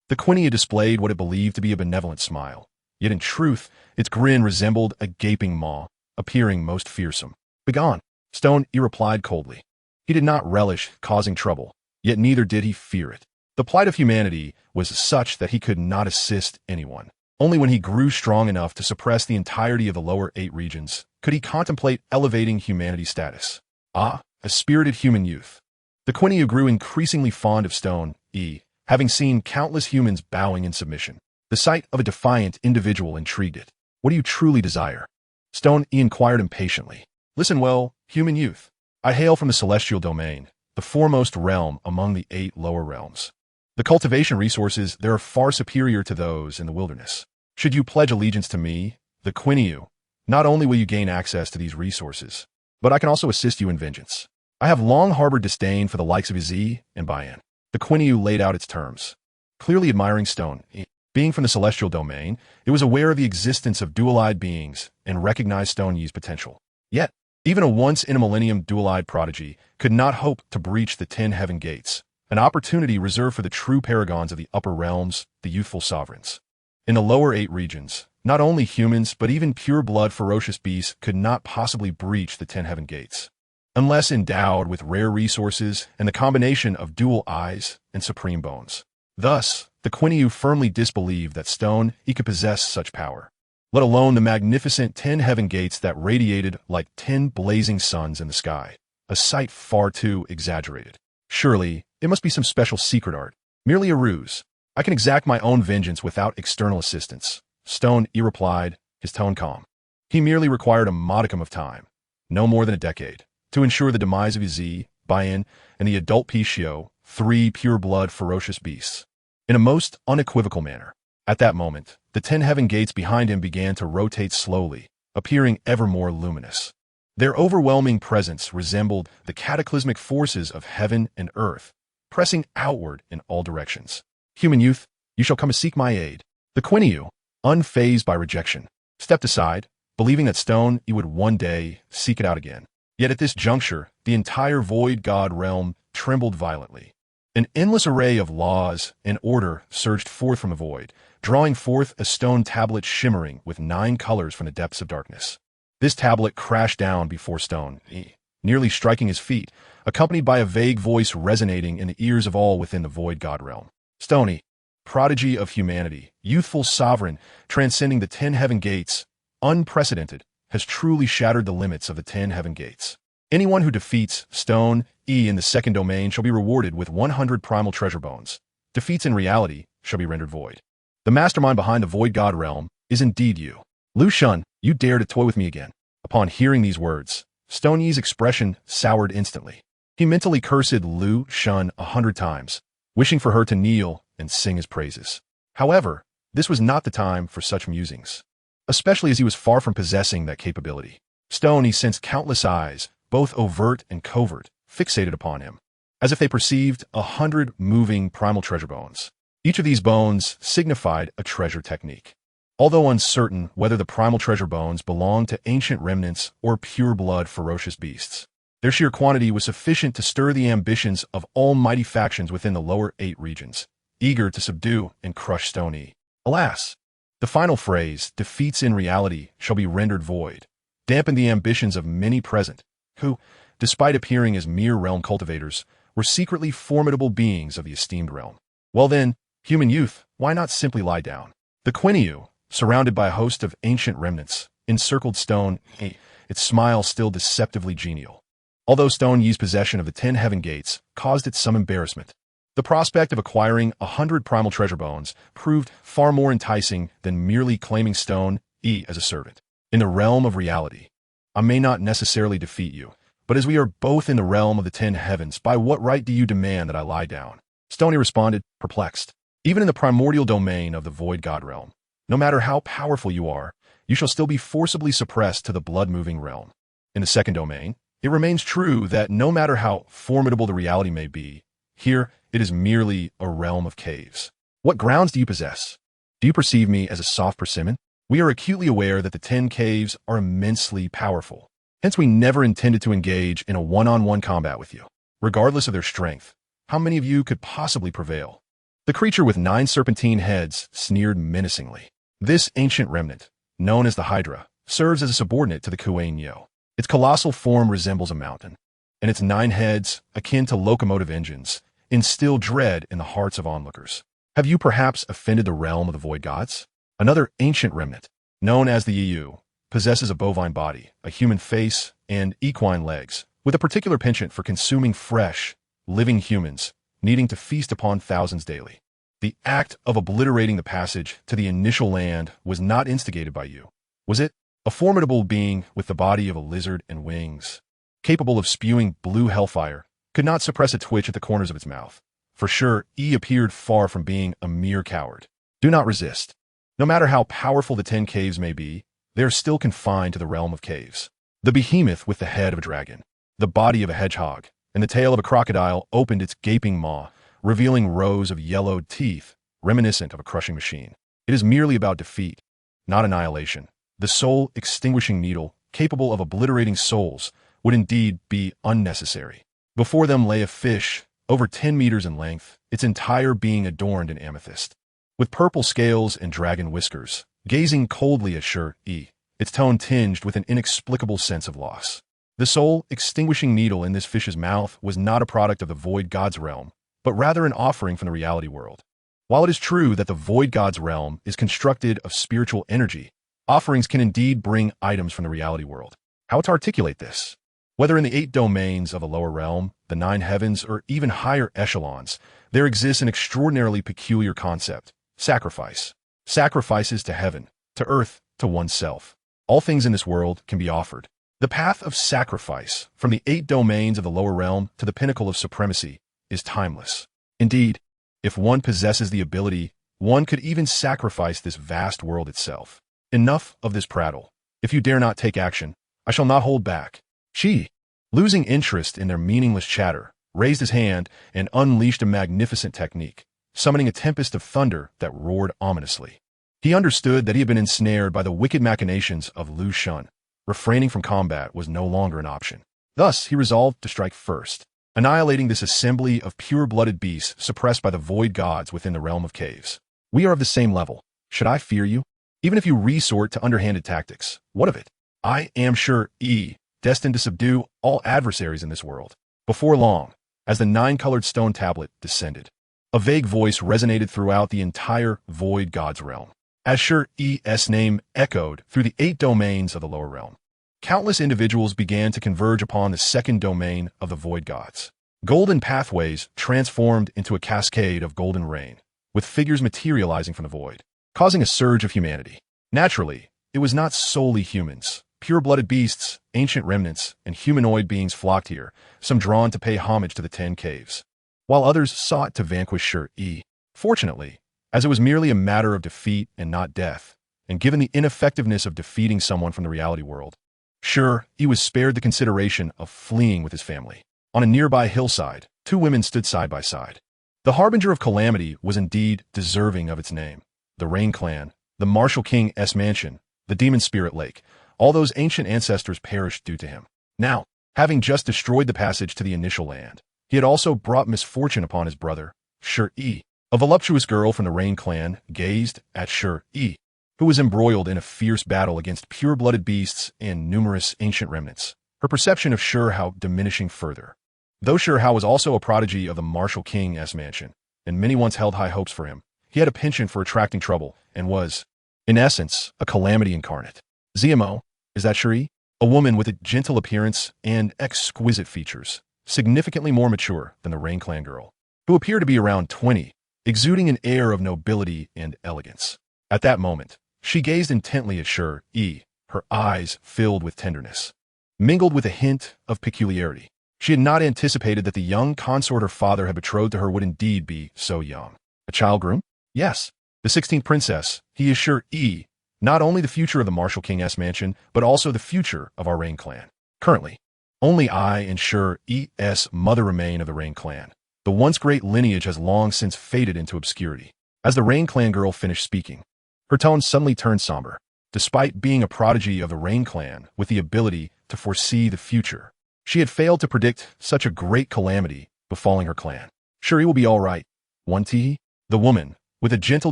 The Qin Yi displayed what it believed to be a benevolent smile, yet in truth, its grin resembled a gaping maw, appearing most fearsome. Begone, Stone Yi replied coldly. He did not relish causing trouble, yet neither did he fear it. The plight of humanity was such that he could not assist anyone. Only when he grew strong enough to suppress the entirety of the lower 8 regions could he contemplate elevating humanity's status. Ah, a spirited human youth. The Qin Yi grew increasingly fond of Stone Yi, having seen countless humans bowing in submission. The sight of a defiant individual intrigued it. What do you truly desire? Stone Yi inquired impatiently. Listen well, human youth. I hail from the celestial domain, the foremost realm among the 8 lower realms. The cultivation resources there are far superior to those in the wilderness. Should you pledge allegiance to me, the Qin Yi, not only will you gain access to these resources, but I can also assist you in vengeance. I have long harbored disdain for the likes of Yi and Bayan. The Qin Yi laid out its terms. Clearly admiring Stone Yi. Being from the celestial domain, it was aware of the existence of dual-eyed beings and recognized Stone Yi's potential. Yet, even a once-in-a-millennium dual-eyed prodigy could not hope to breach the 10 heaven gates, an opportunity reserved for the true paragons of the upper realms, the youthful sovereigns. In the lower 8 regions, not only humans but even pure-blood ferocious beasts could not possibly breach the 10 heaven gates, unless endowed with rare resources and the combination of dual eyes and supreme bones. Thus, the Qin Yi firmly disbelieved that Stone Yi could possess such power, let alone the magnificent 10 heaven gates that radiated like 10 blazing suns in the sky, a sight far too exaggerated. Surely, it must be some special secret art, merely a ruse. I can exact my own vengeance without external assistance, Stone Yi replied, his tone calm. He merely required a modicum of time, no more than a decade, to ensure the demise of Yi, Bayan, and the adult Pishio, 3 pure-blood ferocious beasts, in a most unequivocal manner. At that moment, the 10 heaven gates behind him began to rotate slowly, appearing ever more luminous. Their overwhelming presence resembled the cataclysmic forces of heaven and earth, pressing outward in all directions. Human youth, you shall come to seek my aid. The Qin Yi, unfazed by rejection, stepped aside, believing that Stone Yi would one day seek it out again. Yet at this juncture, the entire void god realm trembled violently. An endless array of laws and order surged forth from the void, drawing forth a stone tablet shimmering with 9 colors from the depths of darkness. This tablet crashed down before Stone Yi, nearly striking his feet, accompanied by a vague voice resonating in the ears of all within the void god realm. Stone Yi, prodigy of humanity, youthful sovereign, transcending the 10 heaven gates, unprecedented, has truly shattered the limits of the 10 heaven gates. Anyone who defeats Stone Yi in the second domain shall be rewarded with 100 primal treasure bones. Defeats in reality shall be rendered void. The mastermind behind the void god realm is indeed you. Liu Shen, you dare to toy with me again. Upon hearing these words, Stone Yi's expression soured instantly. He mentally cursed Liu Shen 100 times, wishing for her to kneel and sing his praises. However, this was not the time for such musings, especially as he was far from possessing that capability. Stone, he sensed countless eyes, both overt and covert, fixated upon him, as if they perceived 100 moving primal treasure bones. Each of these bones signified a treasure technique. Although uncertain whether the primal treasure bones belonged to ancient remnants or pure-blood ferocious beasts, their sheer quantity was sufficient to stir the ambitions of almighty factions within the lower 8 regions, eager to subdue and crush Stone Yi. Alas, the final phrase, defeats in reality shall be rendered void, dampened the ambitions of many present, who, despite appearing as mere realm cultivators, were secretly formidable beings of the esteemed realm. Well then, human youth, why not simply lie down? The Qin Yi, surrounded by a host of ancient remnants, encircled Stone Yi, its smile still deceptively genial. Although Stone Yi's possession of the 10 heaven gates caused it some embarrassment, the prospect of acquiring 100 primal treasure bones proved far more enticing than merely claiming Stone Yi as a servant. In the realm of reality, I may not necessarily defeat you, but as we are both in the realm of the 10 heavens, by what right do you demand that I lie down? Stone Yi responded, perplexed. Even in the primordial domain of the void god realm, no matter how powerful you are, you shall still be forcibly suppressed to the blood-moving realm. In the second domain, it remains true that no matter how formidable the reality may be, here it is merely a realm of caves. What grounds do you possess? Do you perceive me as a soft persimmon? We are acutely aware that the 10 caves are immensely powerful. Hence we never intended to engage in a one-on-one combat with you. Regardless of their strength, how many of you could possibly prevail? The creature with 9 serpentine heads sneered menacingly. This ancient remnant, known as the Hydra, serves as a subordinate to the Qin Yi. Its colossal form resembles a mountain, and its 9 heads, akin to locomotive engines, instill dread in the hearts of onlookers. Have you perhaps offended the realm of the void gods? Another ancient remnant, known as the Yi, possesses a bovine body, a human face, and equine legs, with a particular penchant for consuming fresh, living humans, needing to feast upon thousands daily. The act of obliterating the passage to the initial land was not instigated by you, was it? A formidable being with the body of a lizard and wings, capable of spewing blue hellfire, could not suppress a twitch at the corners of its mouth. For sure, Yi appeared far from being a mere coward. Do not resist. No matter how powerful the 10 caves may be, they are still confined to the realm of caves. The behemoth with the head of a dragon, the body of a hedgehog, and the tail of a crocodile opened its gaping maw, revealing rows of yellowed teeth, reminiscent of a crushing machine. It is merely about defeat, not annihilation. The soul-extinguishing needle, capable of obliterating souls, would indeed be unnecessary. Before them lay a fish, over 10 meters in length, its entire being adorned in amethyst. With purple scales and dragon whiskers, gazing coldly at Shi Yi, its tone tinged with an inexplicable sense of loss. The soul-extinguishing needle in this fish's mouth was not a product of the void god's realm, but rather an offering from the reality world. While it is true that the void god's realm is constructed of spiritual energy, offerings can indeed bring items from the reality world. How to articulate this? Whether in the 8 domains of the lower realm, the 9 heavens, or even higher echelons, there exists an extraordinarily peculiar concept: sacrifice. Sacrifices to heaven, to earth, to oneself. All things in this world can be offered. The path of sacrifice, from the 8 domains of the lower realm to the pinnacle of supremacy, is timeless. Indeed, if one possesses the ability, one could even sacrifice this vast world itself. Enough of this prattle. If you dare not take action, I shall not hold back. Shi Yi, losing interest in their meaningless chatter, raised his hand and unleashed a magnificent technique, summoning a tempest of thunder that roared ominously. He understood that he had been ensnared by the wicked machinations of Liu Shen. Refraining from combat was no longer an option. Thus, he resolved to strike first, annihilating this assembly of pure-blooded beasts suppressed by the void gods within the realm of caves. We are of the same level. Should I fear you? Even if you resort to underhanded tactics, what of it? I am Shi Yi, destined to subdue all adversaries in this world. Before long, as the 9-colored stone tablet descended, a vague voice resonated throughout the entire void god's realm. As Shi Yi's name echoed through the 8 domains of the lower realm, countless individuals began to converge upon the 2nd domain of the void gods. Golden pathways transformed into a cascade of golden rain, with figures materializing from the void, causing a surge of humanity. Naturally, it was not solely humans. Pure-blooded beasts, ancient remnants, and humanoid beings flocked here, some drawn to pay homage to the 10 caves, while others sought to vanquish Shi Yi. Fortunately, as it was merely a matter of defeat and not death, and given the ineffectiveness of defeating someone from the reality world, Shi Yi was spared the consideration of fleeing with his family. On a nearby hillside, two women stood side by side. The harbinger of calamity was indeed deserving of its name. The Rain Clan, the Martial King's mansion, the Demon Spirit Lake, all those ancient ancestors perished due to him. Now, having just destroyed the passage to the initial land, he had also brought misfortune upon his brother, Shi Yi. A voluptuous girl from the Rain Clan gazed at Shi Yi, who was embroiled in a fierce battle against pure-blooded beasts and numerous ancient remnants, her perception of Shi Hao diminishing further. Though Shi Hao was also a prodigy of the Martial King's mansion, and many once held high hopes for him, he had a penchant for attracting trouble and was, in essence, a calamity incarnate. ZMO, is that Shi Yi? A woman with a gentle appearance and exquisite features, significantly more mature than the Rain Clan girl, who appeared to be around 20, exuding an air of nobility and elegance. At that moment, she gazed intently at Shi Yi, her eyes filled with tenderness, mingled with a hint of peculiarity. She had not anticipated that the young consort her father had betrothed to her would indeed be so young. A child groom? Yes. The 16th princess. He is Shi Yi, not only the future of the Martial King's mansion, but also the future of our Rain Clan. Currently, only I and Shi Yi's mother remain of the Rain Clan. The once great lineage has long since faded into obscurity. As the Rain Clan girl finished speaking, her tone suddenly turned somber. Despite being a prodigy of the Rain Clan with the ability to foresee the future, she had failed to predict such a great calamity befalling her clan. Shi Yi will be all right. One Ti, the woman, with a gentle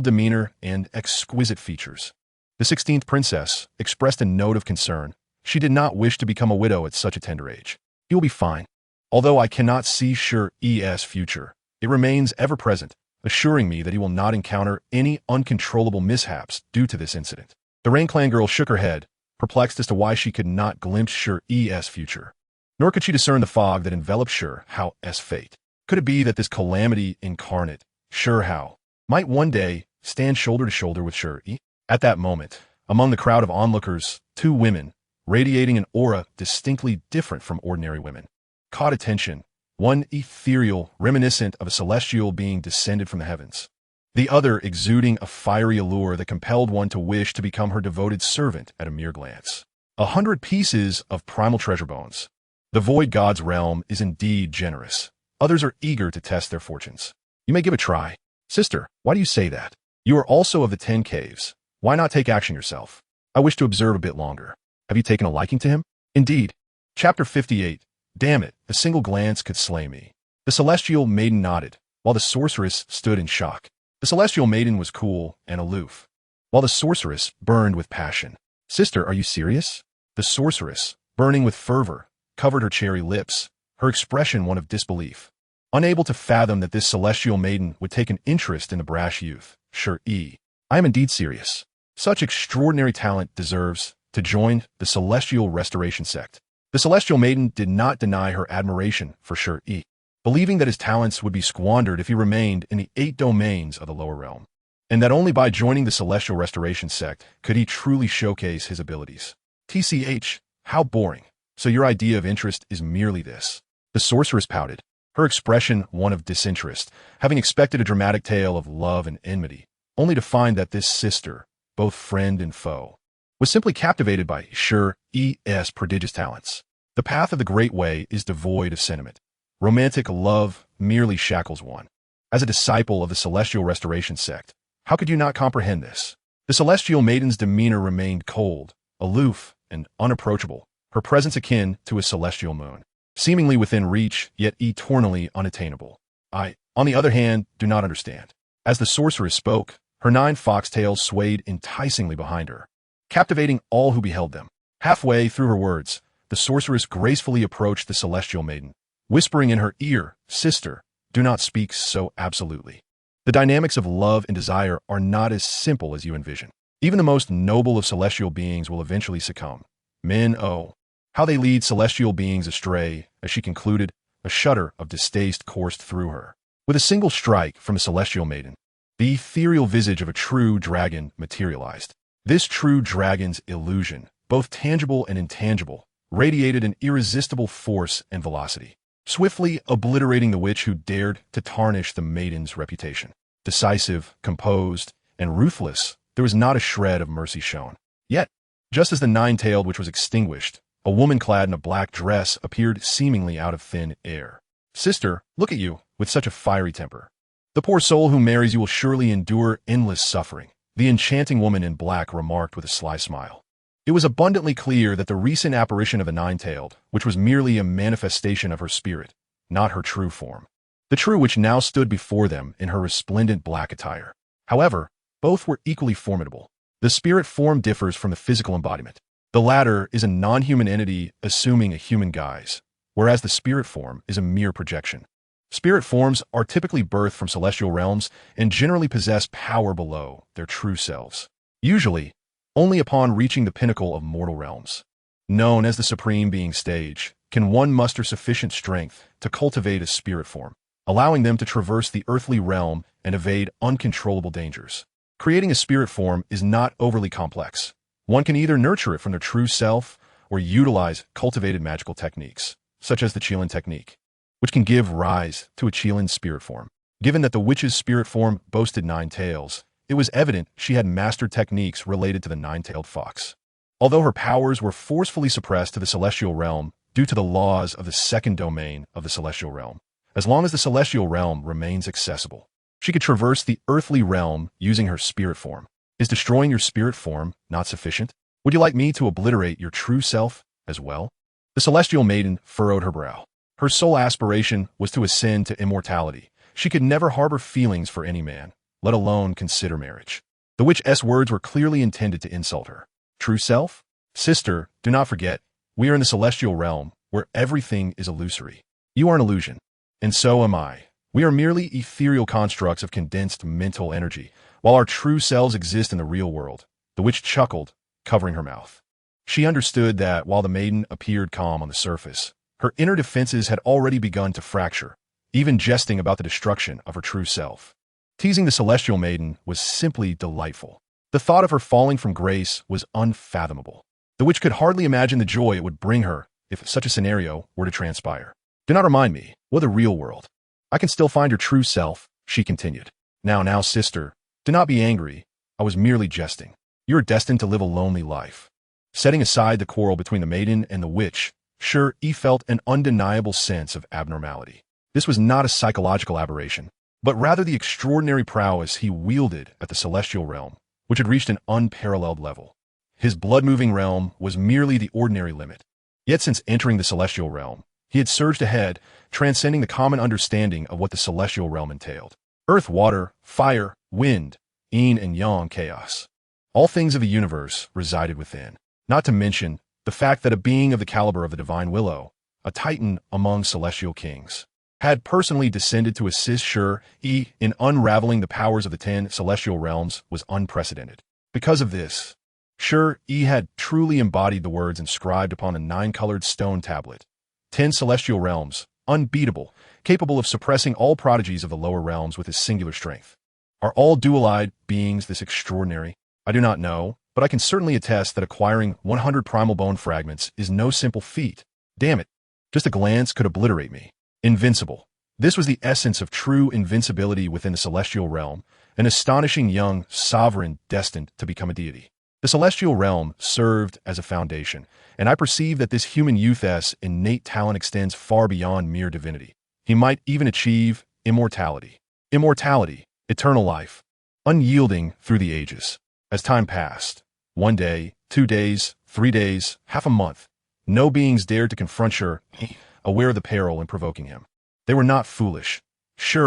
demeanor and exquisite features. The 16th princess expressed a note of concern. She did not wish to become a widow at such a tender age. He will be fine. Although I cannot see Shi Yi's future, it remains ever present, assuring me that he will not encounter any uncontrollable mishaps due to this incident. The Rain Clan girl shook her head, perplexed as to why she could not glimpse Shi Yi's future. Nor could she discern the fog that enveloped Shi Hao's fate. Could it be that this calamity incarnate, Shi Hao, might one day stand shoulder to shoulder with Shi Yi? At that moment, among the crowd of onlookers, two women, radiating an aura distinctly different from ordinary women, caught attention, one ethereal, reminiscent of a celestial being descended from the heavens, the other exuding a fiery allure that compelled one to wish to become her devoted servant at a mere glance. 100 pieces of primal treasure bones. The Void God's realm is indeed generous. Others are eager to test their fortunes. You may give a try. Sister, why do you say that? You are also of the 10 caves. Why not take action yourself? I wish to observe a bit longer. Have you taken a liking to him? Indeed. Chapter 58. Damn it, a single glance could slay me. The celestial maiden nodded, while the sorceress stood in shock. The celestial maiden was cool and aloof, while the sorceress burned with passion. Sister, are you serious? The sorceress, burning with fervor, covered her cherry lips, her expression one of disbelief. Unable to fathom that this celestial maiden would take an interest in the brash youth, Shi Yi. I am indeed serious. Such extraordinary talent deserves to join the Celestial Restoration sect. The celestial maiden did not deny her admiration for Shi Yi, believing that his talents would be squandered if he remained in the 8 domains of the lower realm, and that only by joining the Celestial Restoration sect could he truly showcase his abilities. TCH, how boring. So your idea of interest is merely this. The sorceress pouted, her expression one of disinterest, having expected a dramatic tale of love and enmity, only to find that this sister, both friend and foe, was simply captivated by Shi Yi's prodigious talents. The path of the Great Way is devoid of sentiment. Romantic love merely shackles one. As a disciple of the Celestial Restoration sect, how could you not comprehend this? The celestial maiden's demeanor remained cold, aloof, and unapproachable, her presence akin to a celestial moon, seemingly within reach, yet eternally unattainable. I, on the other hand, do not understand. As the sorceress spoke, her 9 foxtails swayed enticingly behind her, captivating all who beheld them. Halfway through her words, the sorceress gracefully approached the celestial maiden, whispering in her ear, "Sister, do not speak so absolutely. The dynamics of love and desire are not as simple as you envision. Even the most noble of celestial beings will eventually succumb. Men, oh, how they lead celestial beings astray," as she concluded. A shudder of distaste coursed through her. With a single strike from the celestial maiden, the ethereal visage of a true dragon materialized. This true dragon's illusion, both tangible and intangible, radiated an irresistible force and velocity, swiftly obliterating the witch who dared to tarnish the maiden's reputation. Decisive, composed, and ruthless, there was not a shred of mercy shown. Yet, just as the nine-tailed witch was extinguished, a woman clad in a black dress appeared seemingly out of thin air. "Sister, look at you, with such a fiery temper. The poor soul who marries you will surely endure endless suffering," the enchanting woman in black remarked with a sly smile. It was abundantly clear that the recent apparition of the nine-tailed, which was merely a manifestation of her spirit, not her true form. The true witch now stood before them in her resplendent black attire. However, both were equally formidable. The spirit form differs from the physical embodiment. The latter is a non-human entity assuming a human guise, whereas the spirit form is a mere projection. Spirit forms are typically birthed from celestial realms and generally possess power below their true selves, usually only upon reaching the pinnacle of mortal realms. Known as the Supreme Being stage, can one muster sufficient strength to cultivate a spirit form, allowing them to traverse the earthly realm and evade uncontrollable dangers. Creating a spirit form is not overly complex. One can either nurture it from their true self or utilize cultivated magical techniques, such as the Qilin technique, which can give rise to a Qilin spirit form. Given that the witch's spirit form boasted 9 tails, it was evident she had mastered techniques related to the nine-tailed fox. Although her powers were forcefully suppressed to the celestial realm due to the laws of the second domain of the celestial realm, as long as the celestial realm remains accessible, she could traverse the earthly realm using her spirit form. Is destroying your spirit form not sufficient? Would you like me to obliterate your true self as well? The celestial maiden furrowed her brow. Her sole aspiration was to ascend to immortality. She could never harbor feelings for any man, let alone consider marriage. The witch's words were clearly intended to insult her. True self? Sister, do not forget, we are in the celestial realm, where everything is illusory. You are an illusion, and so am I. We are merely ethereal constructs of condensed mental energy, while our true selves exist in the real world. The witch chuckled, covering her mouth. She understood that while the maiden appeared calm on the surface, her inner defenses had already begun to fracture, even jesting about the destruction of her true self. Teasing the celestial maiden was simply delightful. The thought of her falling from grace was unfathomable. The witch could hardly imagine the joy it would bring her if such a scenario were to transpire. "Do not remind me, what the real world. I can still find your true self," she continued. Now, sister, do not be angry. I was merely jesting. You are destined to live a lonely life." Setting aside the quarrel between the maiden and the witch, Shi Yi felt an undeniable sense of abnormality. This was not a psychological aberration, but rather the extraordinary prowess he wielded at the celestial realm, which had reached an unparalleled level. His blood-moving realm was merely the ordinary limit. Yet since entering the celestial realm, he had surged ahead, transcending the common understanding of what the celestial realm entailed. Earth, water, fire, wind, yin and yang chaos. All things of the universe resided within. Not to mention the fact that a being of the caliber of the divine willow, a titan among celestial kings, had personally descended to assist Shi Yi in unraveling the powers of the 10 celestial realms was unprecedented. Because of this, Shi Yi had truly embodied the words inscribed upon a 9-colored stone tablet. 10 celestial realms, unbeatable, capable of suppressing all prodigies of the lower realms with his singular strength. Are all dual-eyed beings this extraordinary? I do not know, but I can certainly attest that acquiring 100 primal bone fragments is no simple feat. Damn it, just a glance could obliterate me. Invincible. This was the essence of true invincibility within the celestial realm, an astonishing young sovereign destined to become a deity. The celestial realm served as a foundation, and I perceive that this human youth's innate talent extends far beyond mere divinity. He might even achieve immortality. Immortality, eternal life, unyielding through the ages. As time passed, 1 day, 2 days, 3 days, half a month, no beings dared to confront Shi Yi, aware of the peril in provoking him. They were not foolish. Shi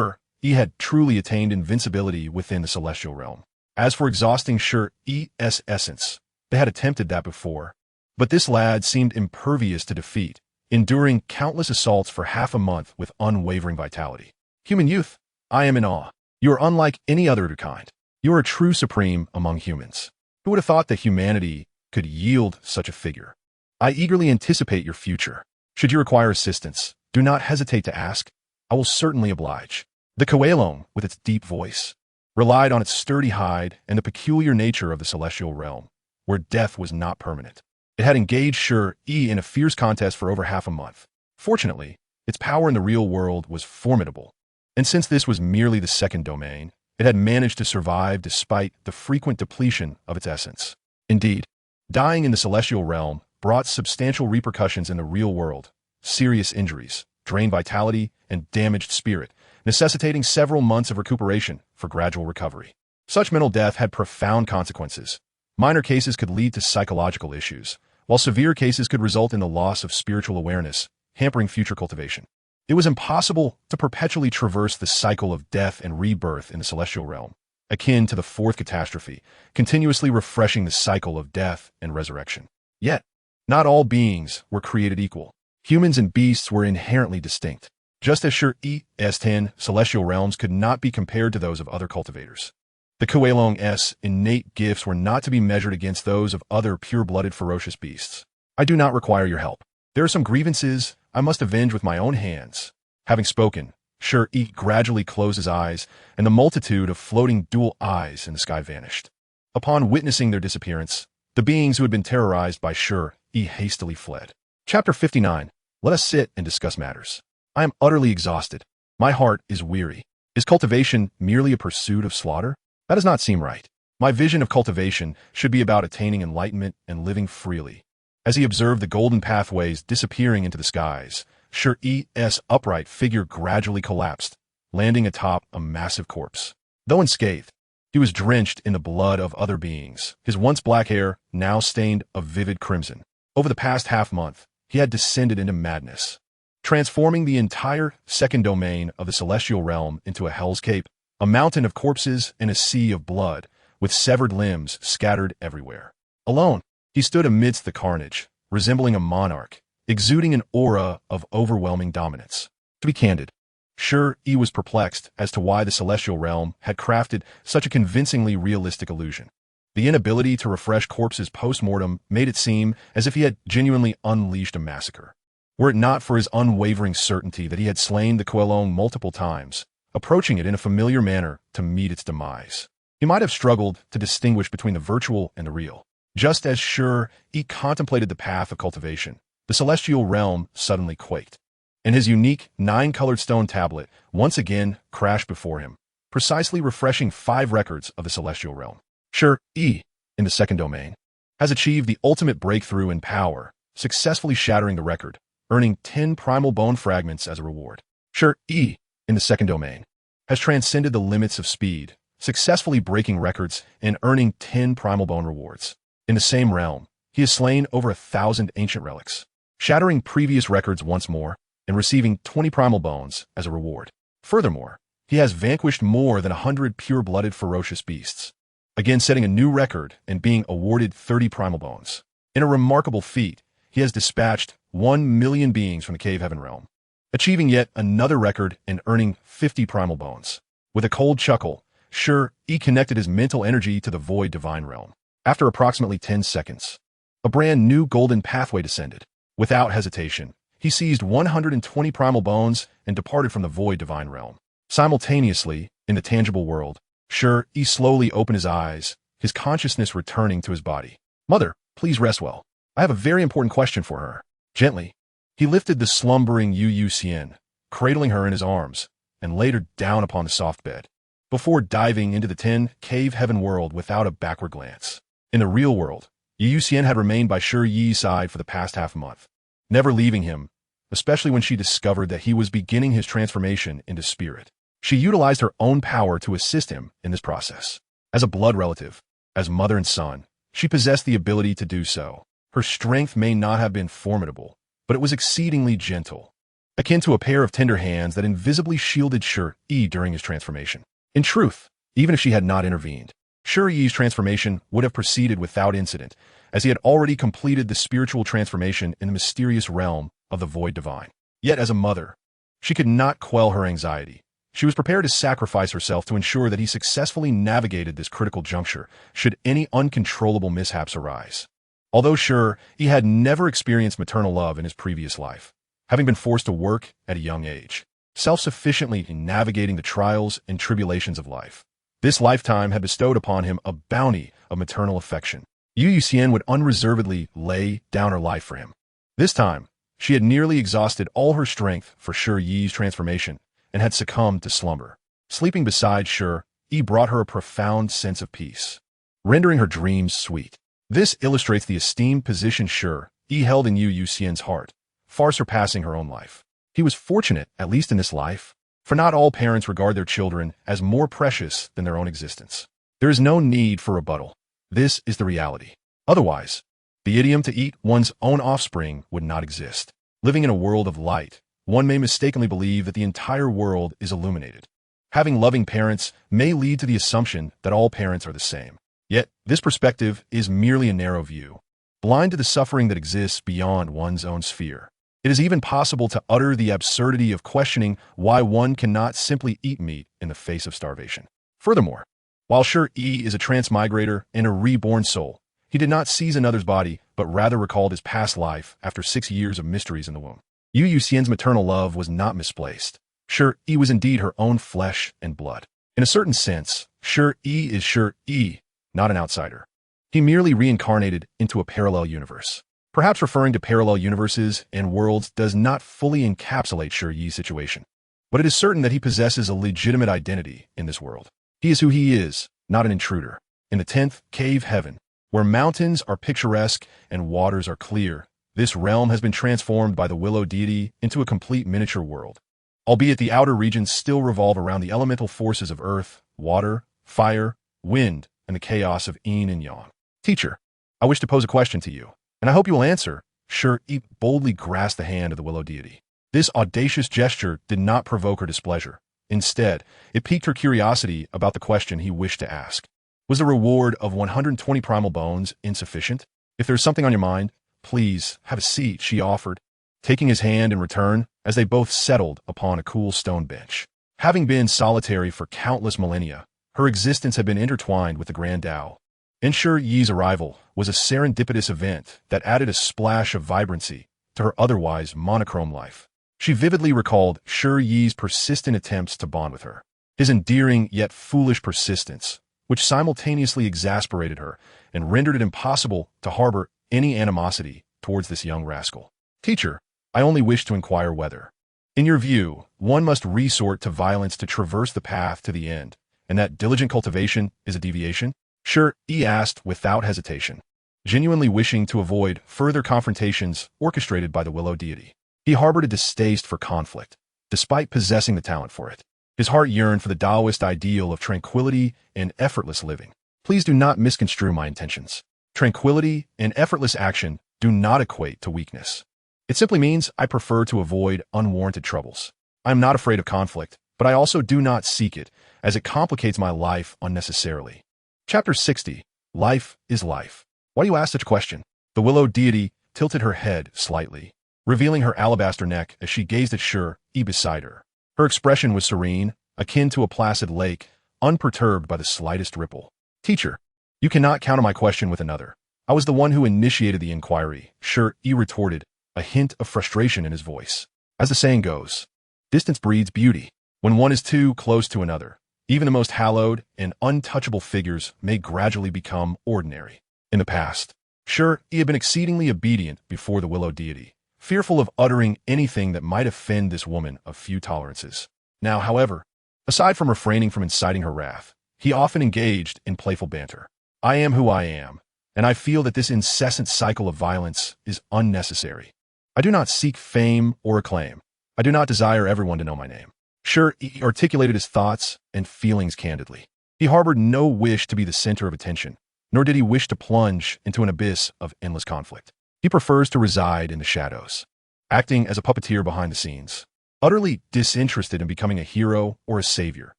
Yi had truly attained invincibility within the celestial realm. As for exhausting Shi Yi's essence, they had attempted that before. But this lad seemed impervious to defeat, enduring countless assaults for half a month with unwavering vitality. Human youth, I am in awe. You are unlike any other kind. You are a true supreme among humans. Who would have thought that humanity could yield such a figure? I eagerly anticipate your future. Should you require assistance, do not hesitate to ask. I will certainly oblige. The Koalong, with its deep voice, relied on its sturdy hide and the peculiar nature of the celestial realm, where death was not permanent. It had engaged Shi Yi in a fierce contest for over half a month. Fortunately, its power in the real world was formidable, and since this was merely the second domain, it had managed to survive despite the frequent depletion of its essence. Indeed, dying in the celestial realm brought substantial repercussions in the real world, serious injuries, drained vitality, and damaged spirit, necessitating several months of recuperation for gradual recovery. Such mental death had profound consequences. Minor cases could lead to psychological issues, while severe cases could result in the loss of spiritual awareness, hampering future cultivation. It was impossible to perpetually traverse the cycle of death and rebirth in the celestial realm, akin to the fourth catastrophe, continuously refreshing the cycle of death and resurrection. Yet, not all beings were created equal. Humans and beasts were inherently distinct. Just as Shi Yi's 10 celestial realms could not be compared to those of other cultivators. The Kueilong's innate gifts were not to be measured against those of other pure-blooded ferocious beasts. I do not require your help. There are some grievances I must avenge with my own hands. Having spoken, Shi Yi gradually closed his eyes, and the multitude of floating dual eyes in the sky vanished. Upon witnessing their disappearance, the beings who had been terrorized by Shi Yi hastily fled. Chapter 59. Let us sit and discuss matters. I am utterly exhausted. My heart is weary. Is cultivation merely a pursuit of slaughter? That does not seem right. My vision of cultivation should be about attaining enlightenment and living freely. As he observed the golden pathways disappearing into the skies, Shi Yi's upright figure gradually collapsed, landing atop a massive corpse. Though unscathed, he was drenched in the blood of other beings, his once black hair now stained a vivid crimson. Over the past half-month, he had descended into madness, transforming the entire second domain of the celestial realm into a hell's cape, a mountain of corpses and a sea of blood, with severed limbs scattered everywhere. Alone, he stood amidst the carnage, resembling a monarch, exuding an aura of overwhelming dominance. To be candid, Shi Yi was perplexed as to why the celestial realm had crafted such a convincingly realistic illusion. The inability to refresh corpses post-mortem made it seem as if he had genuinely unleashed a massacre. Were it not for his unwavering certainty that he had slain the Kueilong multiple times, approaching it in a familiar manner to meet its demise, he might have struggled to distinguish between the virtual and the real. Just as Shi Yi contemplated the path of cultivation, the celestial realm suddenly quaked, and his unique 9-colored stone tablet once again crashed before him, precisely refreshing 5 records of the celestial realm. Shi Yi, in the second domain, has achieved the ultimate breakthrough in power, successfully shattering the record, earning 10 primal bone fragments as a reward. Shi Yi, in the second domain, has transcended the limits of speed, successfully breaking records and earning 10 primal bone rewards. In the same realm, he has slain over 1,000 ancient relics, shattering previous records once more and receiving 20 primal bones as a reward. Furthermore, he has vanquished more than 100 pure-blooded ferocious beasts, again setting a new record and being awarded 30 primal bones. In a remarkable feat, he has dispatched 1 million beings from the cave heaven realm, achieving yet another record and earning 50 primal bones. With a cold chuckle, Shi Yi connected his mental energy to the void divine realm. After approximately 10 seconds, a brand new golden pathway descended. Without hesitation, he seized 120 primal bones and departed from the void divine realm. Simultaneously, in the tangible world, Shi Yi slowly opened his eyes, his consciousness returning to his body. Mother, please rest well. I have a very important question for her. Gently, he lifted the slumbering Yue Chan, cradling her in his arms, and laid her down upon the soft bed, before diving into the 10-cave heaven world without a backward glance. In the real world, Yue Chan had remained by Shi Yi's side for the past half-month, never leaving him, especially when she discovered that he was beginning his transformation into spirit. She utilized her own power to assist him in this process. As a blood relative, as mother and son, she possessed the ability to do so. Her strength may not have been formidable, but it was exceedingly gentle, akin to a pair of tender hands that invisibly shielded Shi Yi during his transformation. In truth, even if she had not intervened, Shi Yi's transformation would have proceeded without incident, as he had already completed the spiritual transformation in the mysterious realm of the void divine. Yet as a mother, she could not quell her anxiety. She was prepared to sacrifice herself to ensure that he successfully navigated this critical juncture should any uncontrollable mishaps arise. Although Shi Yi had never experienced maternal love in his previous life, having been forced to work at a young age, self-sufficiently in navigating the trials and tribulations of life, this lifetime had bestowed upon him a bounty of maternal affection. Yu Xian would unreservedly lay down her life for him. This time, she had nearly exhausted all her strength for Shi Yi's transformation and had succumbed to slumber. Sleeping beside Shi Yi brought her a profound sense of peace, rendering her dreams sweet. This illustrates the esteemed position Shi Yi held in Yu Xian's heart, far surpassing her own life. He was fortunate, at least in this life, for not all parents regard their children as more precious than their own existence. There is no need for rebuttal. This is the reality. Otherwise, the idiom to eat one's own offspring would not exist. Living in a world of light, one may mistakenly believe that the entire world is illuminated. Having loving parents may lead to the assumption that all parents are the same. Yet, this perspective is merely a narrow view, blind to the suffering that exists beyond one's own sphere. It is even possible to utter the absurdity of questioning why one cannot simply eat meat in the face of starvation. Furthermore, while Shi Yi is a transmigrator and a reborn soul, he did not seize another's body, but rather recalled his past life after 6 years of mysteries in the womb. Yu Xian's maternal love was not misplaced. Shi Yi was indeed her own flesh and blood. In a certain sense, Shi Yi is Shi Yi, not an outsider. He merely reincarnated into a parallel universe. Perhaps referring to parallel universes and worlds does not fully encapsulate Shi Yi's situation, but it is certain that he possesses a legitimate identity in this world. He is who he is, not an intruder. In the 10th cave heaven, where mountains are picturesque and waters are clear, this realm has been transformed by the willow deity into a complete miniature world. Albeit the outer regions still revolve around the elemental forces of earth, water, fire, wind, and the chaos of yin and yang. Teacher, I wish to pose a question to you, and I hope you will answer. Shi Yi boldly grasped the hand of the willow deity. This audacious gesture did not provoke her displeasure. Instead, it piqued her curiosity about the question he wished to ask. Was the reward of 120 primal bones insufficient? If there's something on your mind, please have a seat, she offered, taking his hand in return as they both settled upon a cool stone bench. Having been solitary for countless millennia, her existence had been intertwined with the Grand Tao. And Shi Yi's arrival was a serendipitous event that added a splash of vibrancy to her otherwise monochrome life. She vividly recalled Shi Yi's persistent attempts to bond with her, his endearing yet foolish persistence, which simultaneously exasperated her and rendered it impossible to harbor any animosity towards this young rascal. Teacher, I only wish to inquire whether, in your view, one must resort to violence to traverse the path to the end, and that diligent cultivation is a deviation? Shi Yi asked without hesitation, genuinely wishing to avoid further confrontations orchestrated by the willow deity. He harbored a distaste for conflict, despite possessing the talent for it. His heart yearned for the Taoist ideal of tranquility and effortless living. Please do not misconstrue my intentions. Tranquility and effortless action do not equate to weakness. It simply means I prefer to avoid unwarranted troubles. I am not afraid of conflict, but I also do not seek it, as it complicates my life unnecessarily. Chapter 60. Life is life. Why do you ask such a question? The willow deity tilted her head slightly, revealing her alabaster neck as she gazed at Shi Yi beside her. Her expression was serene, akin to a placid lake, unperturbed by the slightest ripple. Teacher, you cannot counter my question with another. I was the one who initiated the inquiry, Shi Yi retorted, a hint of frustration in his voice. As the saying goes, distance breeds beauty. When one is too close to another, even the most hallowed and untouchable figures may gradually become ordinary. In the past, Shi Yi had been exceedingly obedient before the willow deity, fearful of uttering anything that might offend this woman of few tolerances. Now, however, aside from refraining from inciting her wrath, he often engaged in playful banter. I am who I am, and I feel that this incessant cycle of violence is unnecessary. I do not seek fame or acclaim. I do not desire everyone to know my name. Shi Yi articulated his thoughts and feelings candidly. He harbored no wish to be the center of attention, nor did he wish to plunge into an abyss of endless conflict. He prefers to reside in the shadows, acting as a puppeteer behind the scenes, utterly disinterested in becoming a hero or a savior.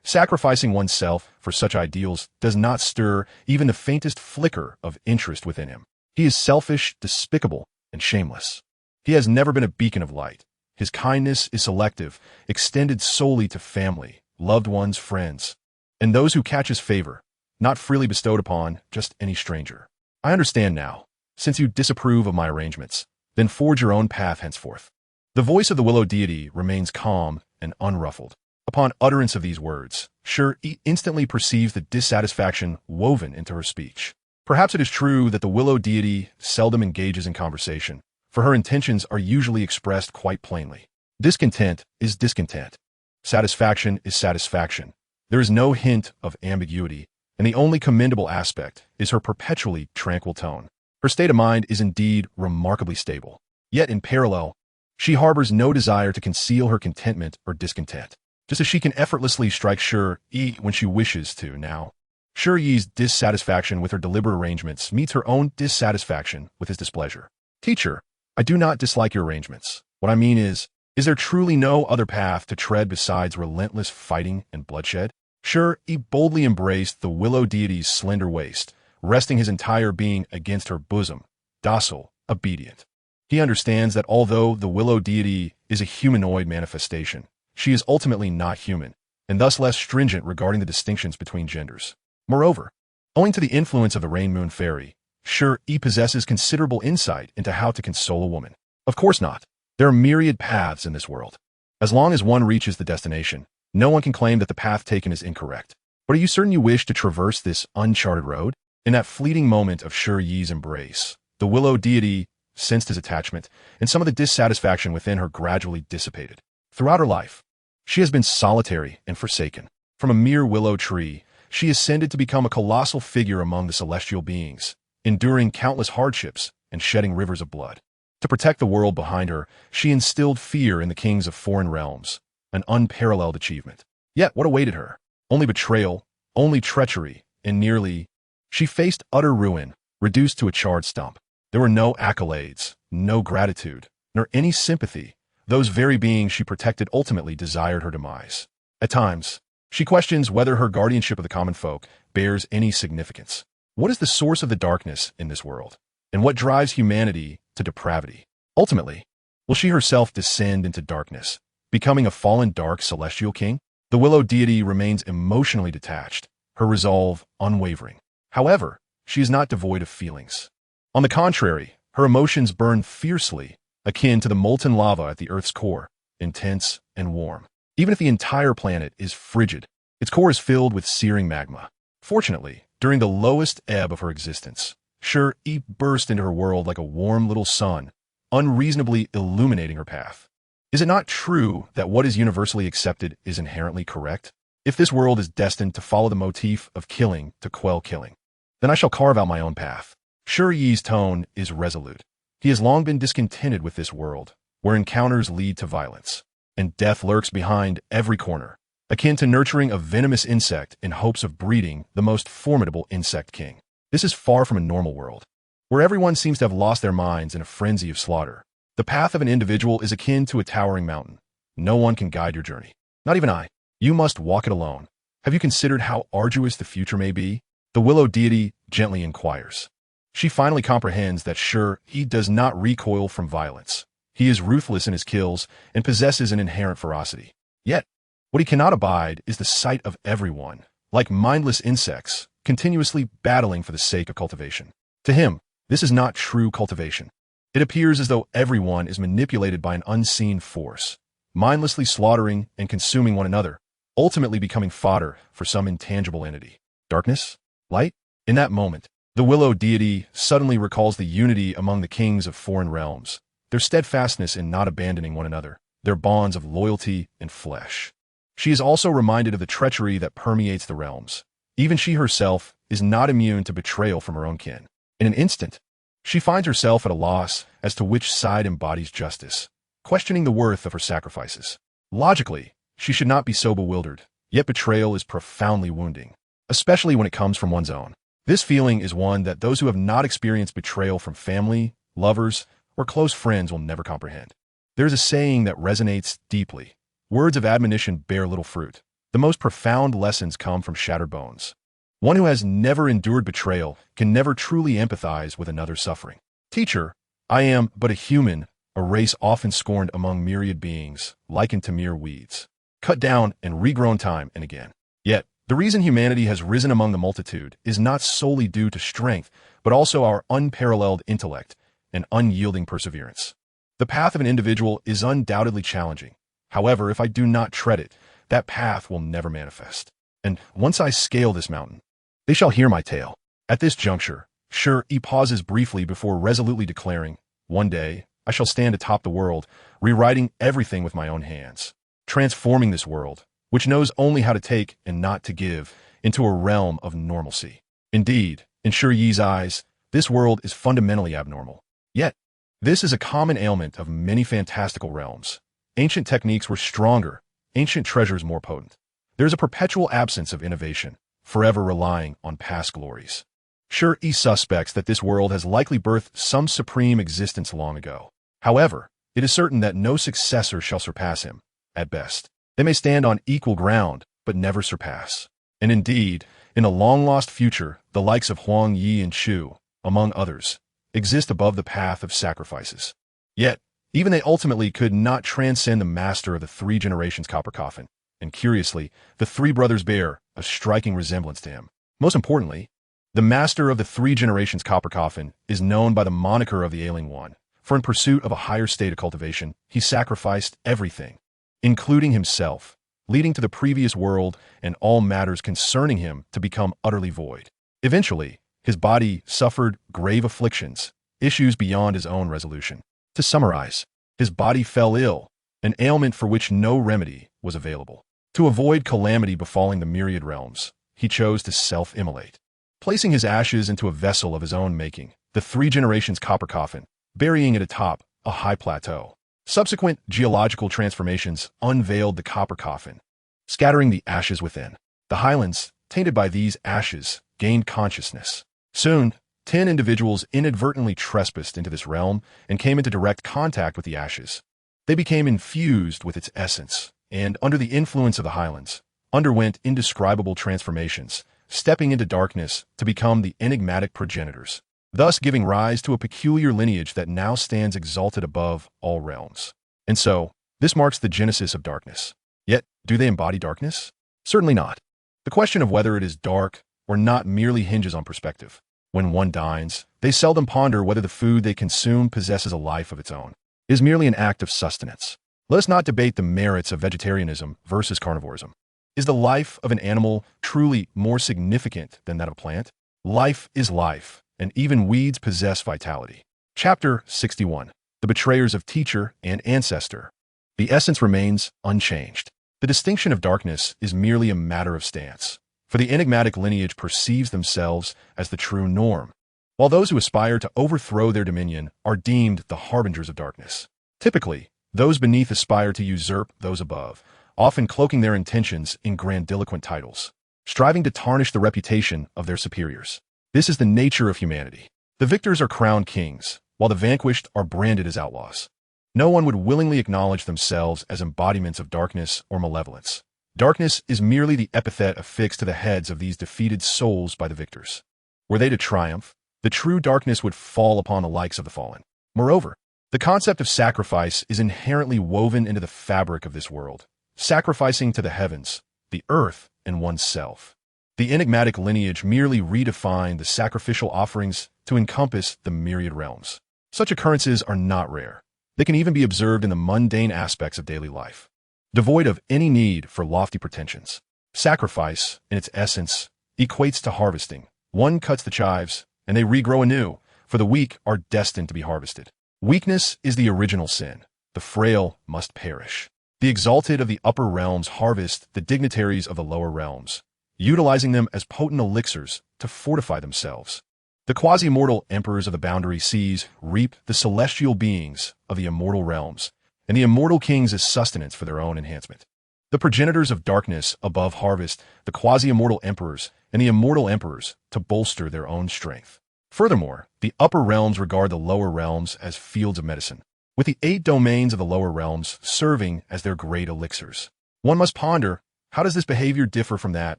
Sacrificing oneself for such ideals does not stir even the faintest flicker of interest within him. He is selfish, despicable, and shameless. He has never been a beacon of light. His kindness is selective, extended solely to family, loved ones, friends, and those who catch his favor, not freely bestowed upon just any stranger. I understand now. Since you disapprove of my arrangements, then forge your own path henceforth. The voice of the willow deity remains calm and unruffled. Upon utterance of these words, Shi Yi instantly perceives the dissatisfaction woven into her speech. Perhaps it is true that the willow deity seldom engages in conversation, for her intentions are usually expressed quite plainly. Discontent is discontent. Satisfaction is satisfaction. There is no hint of ambiguity, and the only commendable aspect is her perpetually tranquil tone. Her state of mind is indeed remarkably stable. Yet in parallel, she harbors no desire to conceal her contentment or discontent, just as she can effortlessly strike Shi Yi when she wishes to now. Shi Yi's dissatisfaction with her deliberate arrangements meets her own dissatisfaction with his displeasure. Teacher, I do not dislike your arrangements. What I mean is there truly no other path to tread besides relentless fighting and bloodshed? Shi Yi boldly embraced the willow deity's slender waist, resting his entire being against her bosom, docile, obedient. He understands that although the willow deity is a humanoid manifestation, she is ultimately not human, and thus less stringent regarding the distinctions between genders. Moreover, owing to the influence of the Rain Moon Fairy, Shi Yi possesses considerable insight into how to console a woman. Of course not. There are myriad paths in this world. As long as one reaches the destination, no one can claim that the path taken is incorrect. But are you certain you wish to traverse this uncharted road? In that fleeting moment of Shi Yi's embrace, the willow deity sensed his attachment, and some of the dissatisfaction within her gradually dissipated. Throughout her life, she has been solitary and forsaken. From a mere willow tree, she ascended to become a colossal figure among the celestial beings, enduring countless hardships and shedding rivers of blood. To protect the world behind her, she instilled fear in the kings of foreign realms, an unparalleled achievement. Yet what awaited her? Only betrayal, only treachery, and she faced utter ruin, reduced to a charred stump. There were no accolades, no gratitude, nor any sympathy. Those very beings she protected ultimately desired her demise. At times, she questions whether her guardianship of the common folk bears any significance. What is the source of the darkness in this world? And what drives humanity to depravity? Ultimately, will she herself descend into darkness, becoming a fallen dark celestial king? The willow deity remains emotionally detached, her resolve unwavering. However, she is not devoid of feelings. On the contrary, her emotions burn fiercely, akin to the molten lava at the Earth's core, intense and warm. Even if the entire planet is frigid, its core is filled with searing magma. Fortunately, during the lowest ebb of her existence, Shi Yi burst into her world like a warm little sun, unreasonably illuminating her path. Is it not true that what is universally accepted is inherently correct? If this world is destined to follow the motif of killing to quell killing, then I shall carve out my own path. Shi Yi's tone is resolute. He has long been discontented with this world, where encounters lead to violence, and death lurks behind every corner, akin to nurturing a venomous insect in hopes of breeding the most formidable insect king. This is far from a normal world, where everyone seems to have lost their minds in a frenzy of slaughter. The path of an individual is akin to a towering mountain. No one can guide your journey. Not even I. You must walk it alone. Have you considered how arduous the future may be? The willow deity gently inquires. She finally comprehends that Shi Yi does not recoil from violence. He is ruthless in his kills and possesses an inherent ferocity. Yet, what he cannot abide is the sight of everyone, like mindless insects, continuously battling for the sake of cultivation. To him, this is not true cultivation. It appears as though everyone is manipulated by an unseen force, mindlessly slaughtering and consuming one another, ultimately becoming fodder for some intangible entity. Darkness? Light? In that moment, the willow deity suddenly recalls the unity among the kings of foreign realms, their steadfastness in not abandoning one another, their bonds of loyalty and flesh. She is also reminded of the treachery that permeates the realms. Even she herself is not immune to betrayal from her own kin. In an instant, she finds herself at a loss as to which side embodies justice, questioning the worth of her sacrifices. Logically, she should not be so bewildered, yet betrayal is profoundly wounding, especially when it comes from one's own. This feeling is one that those who have not experienced betrayal from family, lovers, or close friends will never comprehend. There is a saying that resonates deeply. Words of admonition bear little fruit. The most profound lessons come from shattered bones. One who has never endured betrayal can never truly empathize with another's suffering. Teacher, I am but a human, a race often scorned among myriad beings, likened to mere weeds, cut down and regrown time and again. Yet, the reason humanity has risen among the multitude is not solely due to strength, but also our unparalleled intellect and unyielding perseverance. The path of an individual is undoubtedly challenging. However, if I do not tread it, that path will never manifest. And once I scale this mountain, they shall hear my tale. At this juncture, Shi Yi pauses briefly before resolutely declaring, "One day, I shall stand atop the world, rewriting everything with my own hands, transforming this world, which knows only how to take and not to give, into a realm of normalcy." Indeed, in Shi Yi's eyes, this world is fundamentally abnormal. Yet, this is a common ailment of many fantastical realms. Ancient techniques were stronger, ancient treasures more potent. There is a perpetual absence of innovation, forever relying on past glories. Shi Yi suspects that this world has likely birthed some supreme existence long ago. However, it is certain that no successor shall surpass him, at best. They may stand on equal ground, but never surpass. And indeed, in a long-lost future, the likes of Huang Yi and Shu, among others, exist above the path of sacrifices. Yet, even they ultimately could not transcend the master of the three generations copper coffin, and curiously, the three brothers bear a striking resemblance to him. Most importantly, the master of the three generations copper coffin is known by the moniker of the Ailing One, for in pursuit of a higher state of cultivation, he sacrificed everything, including himself, leading to the previous world and all matters concerning him to become utterly void. Eventually, his body suffered grave afflictions, issues beyond his own resolution. To summarize, his body fell ill, an ailment for which no remedy was available. To avoid calamity befalling the myriad realms, he chose to self-immolate, placing his ashes into a vessel of his own making, the three generations copper coffin, burying it atop a high plateau. Subsequent geological transformations unveiled the copper coffin, scattering the ashes within. The highlands, tainted by these ashes, gained consciousness. Soon, 10 individuals inadvertently trespassed into this realm and came into direct contact with the ashes. They became infused with its essence, and under the influence of the highlands, underwent indescribable transformations, stepping into darkness to become the enigmatic progenitors, thus giving rise to a peculiar lineage that now stands exalted above all realms. And so, this marks the genesis of darkness. Yet, do they embody darkness? Certainly not. The question of whether it is dark or not merely hinges on perspective. When one dines, they seldom ponder whether the food they consume possesses a life of its own. It is merely an act of sustenance. Let us not debate the merits of vegetarianism versus carnivorism. Is the life of an animal truly more significant than that of a plant? Life is life, and even weeds possess vitality. Chapter 61. The Betrayers of Teacher and Ancestor. The essence remains unchanged. The distinction of darkness is merely a matter of stance, for the enigmatic lineage perceives themselves as the true norm, while those who aspire to overthrow their dominion are deemed the harbingers of darkness. Typically, those beneath aspire to usurp those above, often cloaking their intentions in grandiloquent titles, striving to tarnish the reputation of their superiors. This is the nature of humanity. The victors are crowned kings, while the vanquished are branded as outlaws. No one would willingly acknowledge themselves as embodiments of darkness or malevolence. Darkness is merely the epithet affixed to the heads of these defeated souls by the victors. Were they to triumph, the true darkness would fall upon the likes of the fallen. Moreover, the concept of sacrifice is inherently woven into the fabric of this world, sacrificing to the heavens, the earth, and oneself. The enigmatic lineage merely redefined the sacrificial offerings to encompass the myriad realms. Such occurrences are not rare. They can even be observed in the mundane aspects of daily life, devoid of any need for lofty pretensions. Sacrifice, in its essence, equates to harvesting. One cuts the chives, and they regrow anew, for the weak are destined to be harvested. Weakness is the original sin. The frail must perish. The exalted of the upper realms harvest the dignitaries of the lower realms, utilizing them as potent elixirs to fortify themselves. The quasi-immortal emperors of the boundary seas reap the celestial beings of the immortal realms, and the immortal kings as sustenance for their own enhancement. The progenitors of darkness above harvest the quasi-immortal emperors and the immortal emperors to bolster their own strength. Furthermore, the upper realms regard the lower realms as fields of medicine, with the 8 domains of the lower realms serving as their great elixirs. One must ponder, how does this behavior differ from that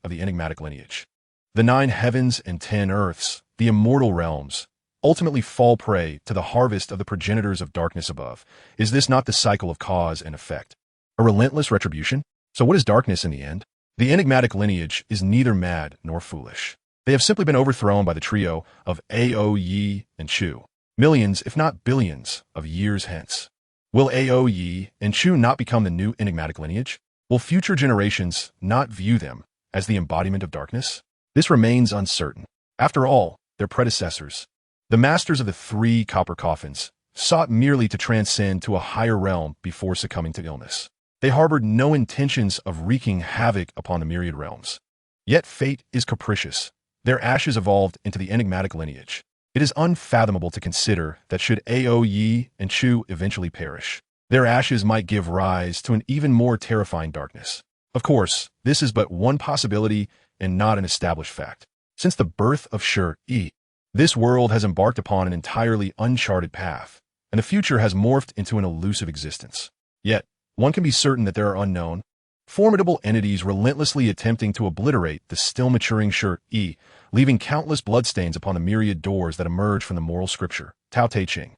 of the enigmatic lineage? The 9 heavens and 10 earths, the immortal realms, ultimately fall prey to the harvest of the progenitors of darkness above. Is this not the cycle of cause and effect? A relentless retribution? So what is darkness in the end? The enigmatic lineage is neither mad nor foolish. They have simply been overthrown by the trio of Ao, Yi, and Shu, millions, if not billions, of years hence. Will Ao, Yi, and Shu not become the new enigmatic lineage? Will future generations not view them as the embodiment of darkness? This remains uncertain. After all, their predecessors. The masters of the three copper coffins sought merely to transcend to a higher realm before succumbing to illness. They harbored no intentions of wreaking havoc upon the myriad realms. Yet fate is capricious. Their ashes evolved into the enigmatic lineage. It is unfathomable to consider that should Ao, Yi, and Chu eventually perish, their ashes might give rise to an even more terrifying darkness. Of course, this is but one possibility and not an established fact. Since the birth of Shi Yi, this world has embarked upon an entirely uncharted path, and the future has morphed into an elusive existence. Yet, one can be certain that there are unknown, formidable entities relentlessly attempting to obliterate the still-maturing Shi Yi, leaving countless bloodstains upon the myriad doors that emerge from the moral scripture, Tao Te Ching.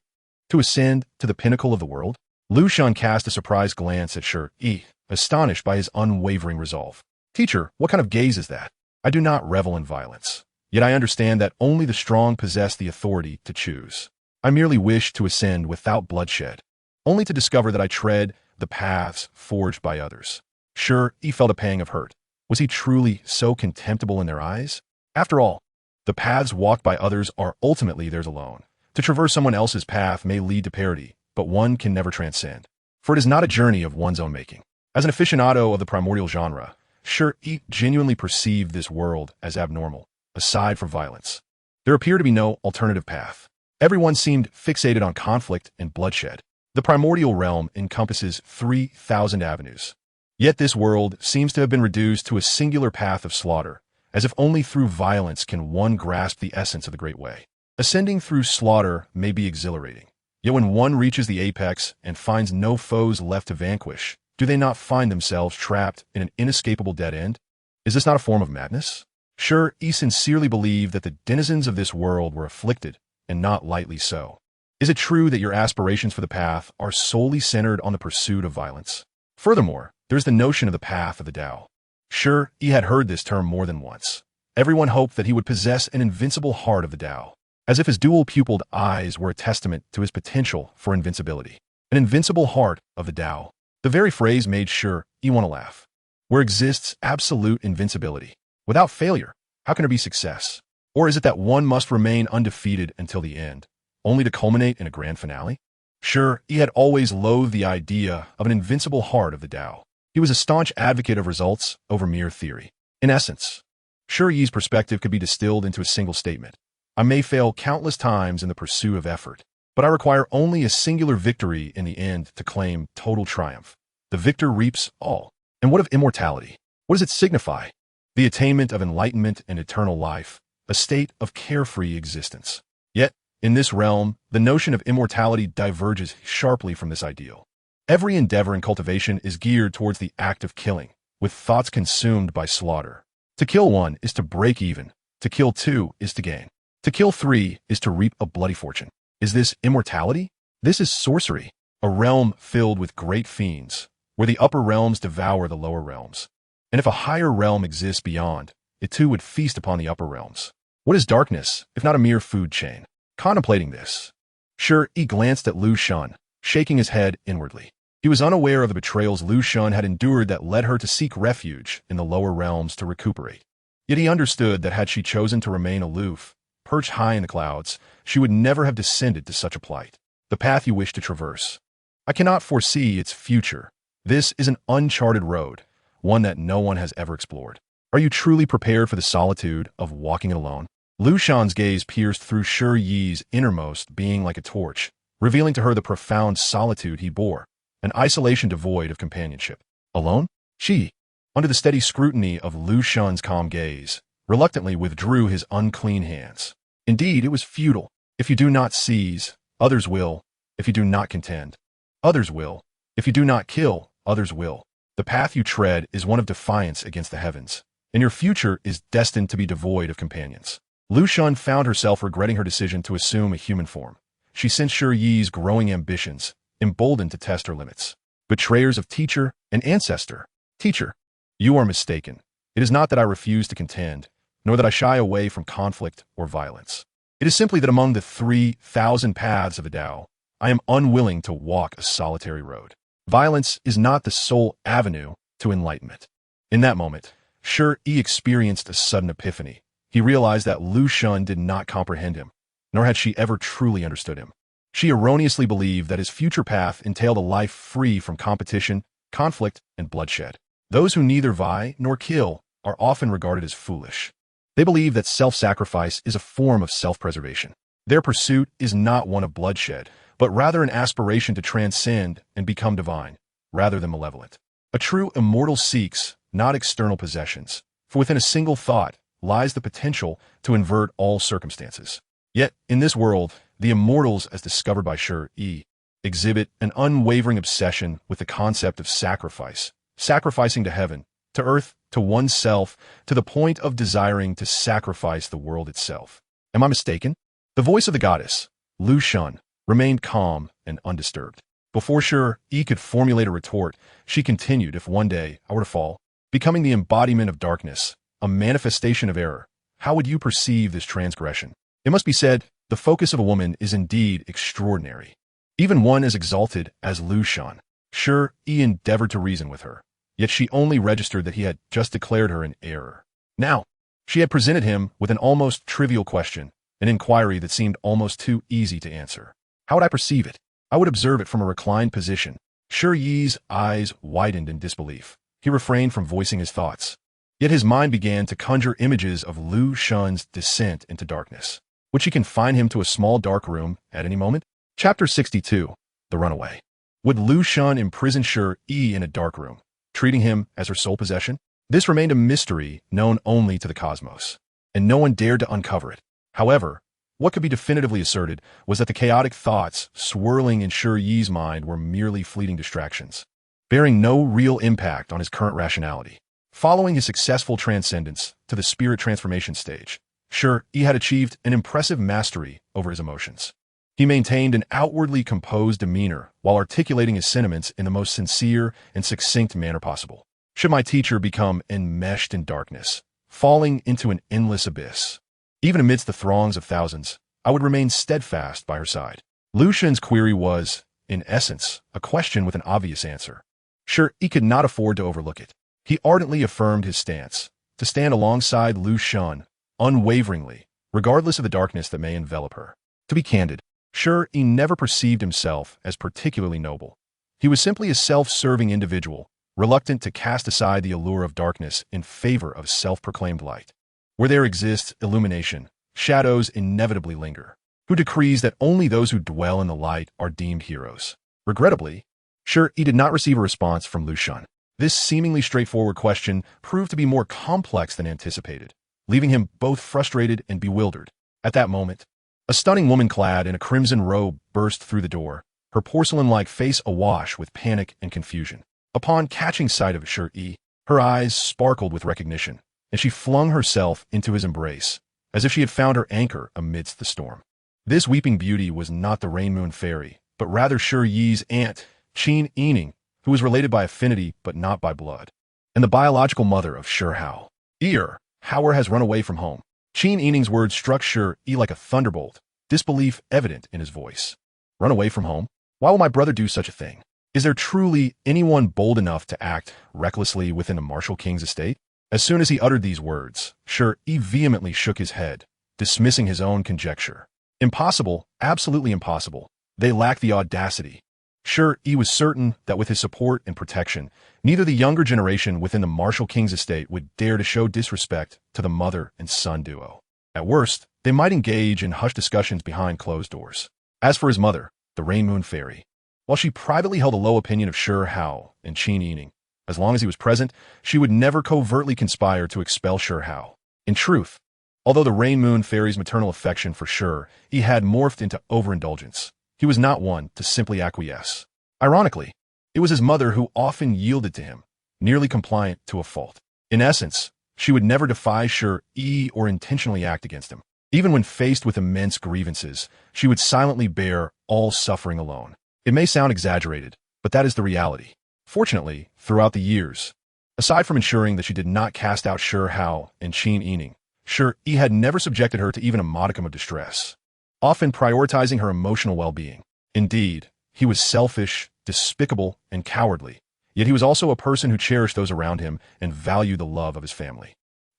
To ascend to the pinnacle of the world, Liu Shen cast a surprised glance at Shi Yi, astonished by his unwavering resolve. "Teacher, what kind of gaze is that? I do not revel in violence. Yet I understand that only the strong possess the authority to choose. I merely wish to ascend without bloodshed, only to discover that I tread the paths forged by others." Shi Yi felt a pang of hurt. Was he truly so contemptible in their eyes? After all, the paths walked by others are ultimately theirs alone. To traverse someone else's path may lead to parity, but one can never transcend, for it is not a journey of one's own making. As an aficionado of the primordial genre, Shi Yi genuinely perceived this world as abnormal. Aside from violence, there appeared to be no alternative path. Everyone seemed fixated on conflict and bloodshed. The primordial realm encompasses 3,000 avenues. Yet this world seems to have been reduced to a singular path of slaughter, as if only through violence can one grasp the essence of the Great Way. Ascending through slaughter may be exhilarating, yet when one reaches the apex and finds no foes left to vanquish, do they not find themselves trapped in an inescapable dead end? Is this not a form of madness? Shi Yi sincerely believed that the denizens of this world were afflicted, and not lightly so. Is it true that your aspirations for the path are solely centered on the pursuit of violence? Furthermore, there's the notion of the path of the Tao. Shi Yi had heard this term more than once. Everyone hoped that he would possess an invincible heart of the Tao, as if his dual-pupiled eyes were a testament to his potential for invincibility. An invincible heart of the Tao. The very phrase made Shi Yi want to laugh. Where exists absolute invincibility, without failure, how can there be success? Or is it that one must remain undefeated until the end, only to culminate in a grand finale? Shi Yi had always loathed the idea of an invincible heart of the Tao. He was a staunch advocate of results over mere theory. In essence, Shi Yi's perspective could be distilled into a single statement. I may fail countless times in the pursuit of effort, but I require only a singular victory in the end to claim total triumph. The victor reaps all. And what of immortality? What does it signify? The attainment of enlightenment and eternal life, a state of carefree existence. Yet, in this realm, the notion of immortality diverges sharply from this ideal. Every endeavor in cultivation is geared towards the act of killing, with thoughts consumed by slaughter. To kill one is to break even. To kill two is to gain. To kill three is to reap a bloody fortune. Is this immortality? This is sorcery, a realm filled with great fiends, where the upper realms devour the lower realms. And if a higher realm exists beyond, it too would feast upon the upper realms. What is darkness, if not a mere food chain? Contemplating this, Shi Yi glanced at Liu Shen, shaking his head inwardly. He was unaware of the betrayals Liu Shen had endured that led her to seek refuge in the lower realms to recuperate. Yet he understood that had she chosen to remain aloof, perched high in the clouds, she would never have descended to such a plight. The path you wish to traverse. I cannot foresee its future. This is an uncharted road, one that no one has ever explored. Are you truly prepared for the solitude of walking it alone? Liu Shen's gaze pierced through Shi Yi's innermost being like a torch, revealing to her the profound solitude he bore, an isolation devoid of companionship. Alone? Shi Yi, under the steady scrutiny of Liu Shen's calm gaze, reluctantly withdrew his unclean hands. Indeed, it was futile. If you do not seize, others will. If you do not contend, others will. If you do not kill, others will. The path you tread is one of defiance against the heavens, and your future is destined to be devoid of companions. Liu Shen found herself regretting her decision to assume a human form. She sensed Shi Yi's growing ambitions, emboldened to test her limits. Betrayers of teacher and ancestor. Teacher, you are mistaken. It is not that I refuse to contend, nor that I shy away from conflict or violence. It is simply that among the 3,000 paths of the Tao, I am unwilling to walk a solitary road. Violence is not the sole avenue to enlightenment. In that moment, Shi Yi experienced a sudden epiphany. he realized that Liu Shen did not comprehend him, nor had she ever truly understood him. She erroneously believed that his future path entailed a life free from competition, conflict, and bloodshed. Those who neither vie nor kill are often regarded as foolish. They believe that self-sacrifice is a form of self-preservation. Their pursuit is not one of bloodshed, but rather an aspiration to transcend and become divine, rather than malevolent. A true immortal seeks not external possessions, for within a single thought lies the potential to invert all circumstances. Yet, in this world, the immortals, as discovered by Shi Yi, exhibit an unwavering obsession with the concept of sacrifice, sacrificing to heaven, to earth, to oneself, to the point of desiring to sacrifice the world itself. Am I mistaken? The voice of the goddess, Liu Shen, remained calm and undisturbed. Before Shi Yi could formulate a retort, she continued, if one day I were to fall, becoming the embodiment of darkness, a manifestation of error, how would you perceive this transgression? It must be said, the focus of a woman is indeed extraordinary. Even one as exalted as Liu Shen. Shi Yi endeavored to reason with her, yet she only registered that he had just declared her in error. Now, she had presented him with an almost trivial question, an inquiry that seemed almost too easy to answer. How would I perceive it? I would observe it from a reclined position. Shi Yi's eyes widened in disbelief. He refrained from voicing his thoughts. Yet his mind began to conjure images of Liu Shen's descent into darkness. Would she confine him to a small dark room at any moment? Chapter 62. The Runaway. Would Liu Shen imprison Shi Yi in a dark room, treating him as her sole possession? This remained a mystery known only to the cosmos, and no one dared to uncover it. However, what could be definitively asserted was that the chaotic thoughts swirling in Shi Yi's mind were merely fleeting distractions, bearing no real impact on his current rationality. Following his successful transcendence to the spirit transformation stage, Shi Yi had achieved an impressive mastery over his emotions. He maintained an outwardly composed demeanor while articulating his sentiments in the most sincere and succinct manner possible. Should my teacher become enmeshed in darkness, falling into an endless abyss, even amidst the throngs of thousands, I would remain steadfast by her side. Liu Shen's query was, in essence, a question with an obvious answer. Shi Yi could not afford to overlook it. He ardently affirmed his stance, to stand alongside Liu Shen, unwaveringly, regardless of the darkness that may envelop her. To be candid, Shi Yi never perceived himself as particularly noble. He was simply a self-serving individual, reluctant to cast aside the allure of darkness in favor of self-proclaimed light. Where there exists illumination, shadows inevitably linger. Who decrees that only those who dwell in the light are deemed heroes? Regrettably, Shi Yi did not receive a response from Liu Shen. This seemingly straightforward question proved to be more complex than anticipated, leaving him both frustrated and bewildered. At that moment, a stunning woman clad in a crimson robe burst through the door, her porcelain-like face awash with panic and confusion. Upon catching sight of Shi Yi, her eyes sparkled with recognition, and she flung herself into his embrace, as if she had found her anchor amidst the storm. This weeping beauty was not the Rain Moon Fairy, but rather Shi Yi's aunt, Qin Yi Ning, who was related by affinity but not by blood, and the biological mother of Shi Hao. Hao'er has run away from home. Qin Yi Ning's words struck Shi Yi like a thunderbolt, disbelief evident in his voice. Run away from home? Why will my brother do such a thing? Is there truly anyone bold enough to act recklessly within the martial king's estate? As soon as he uttered these words, Shi Yi vehemently shook his head, dismissing his own conjecture. Impossible, absolutely impossible. They lack the audacity. Shi Yi was certain that with his support and protection, neither the younger generation within the martial king's estate would dare to show disrespect to the mother and son duo. At worst, they might engage in hushed discussions behind closed doors. As for his mother, the Rain Moon Fairy, while she privately held a low opinion of Shi Hao and Qin Yi Ning, as long as he was present, she would never covertly conspire to expel Shi Hao. In truth, although the Rain Moon Fairy's maternal affection for Shi Yi had morphed into overindulgence, he was not one to simply acquiesce. Ironically, it was his mother who often yielded to him, nearly compliant to a fault. In essence, she would never defy Shi Yi or intentionally act against him. Even when faced with immense grievances, she would silently bear all suffering alone. It may sound exaggerated, but that is the reality. Fortunately, throughout the years, aside from ensuring that she did not cast out Shi Hao and Qin Yi Ning, Shi Yi had never subjected her to even a modicum of distress, often prioritizing her emotional well-being. Indeed, he was selfish, despicable, and cowardly, yet he was also a person who cherished those around him and valued the love of his family.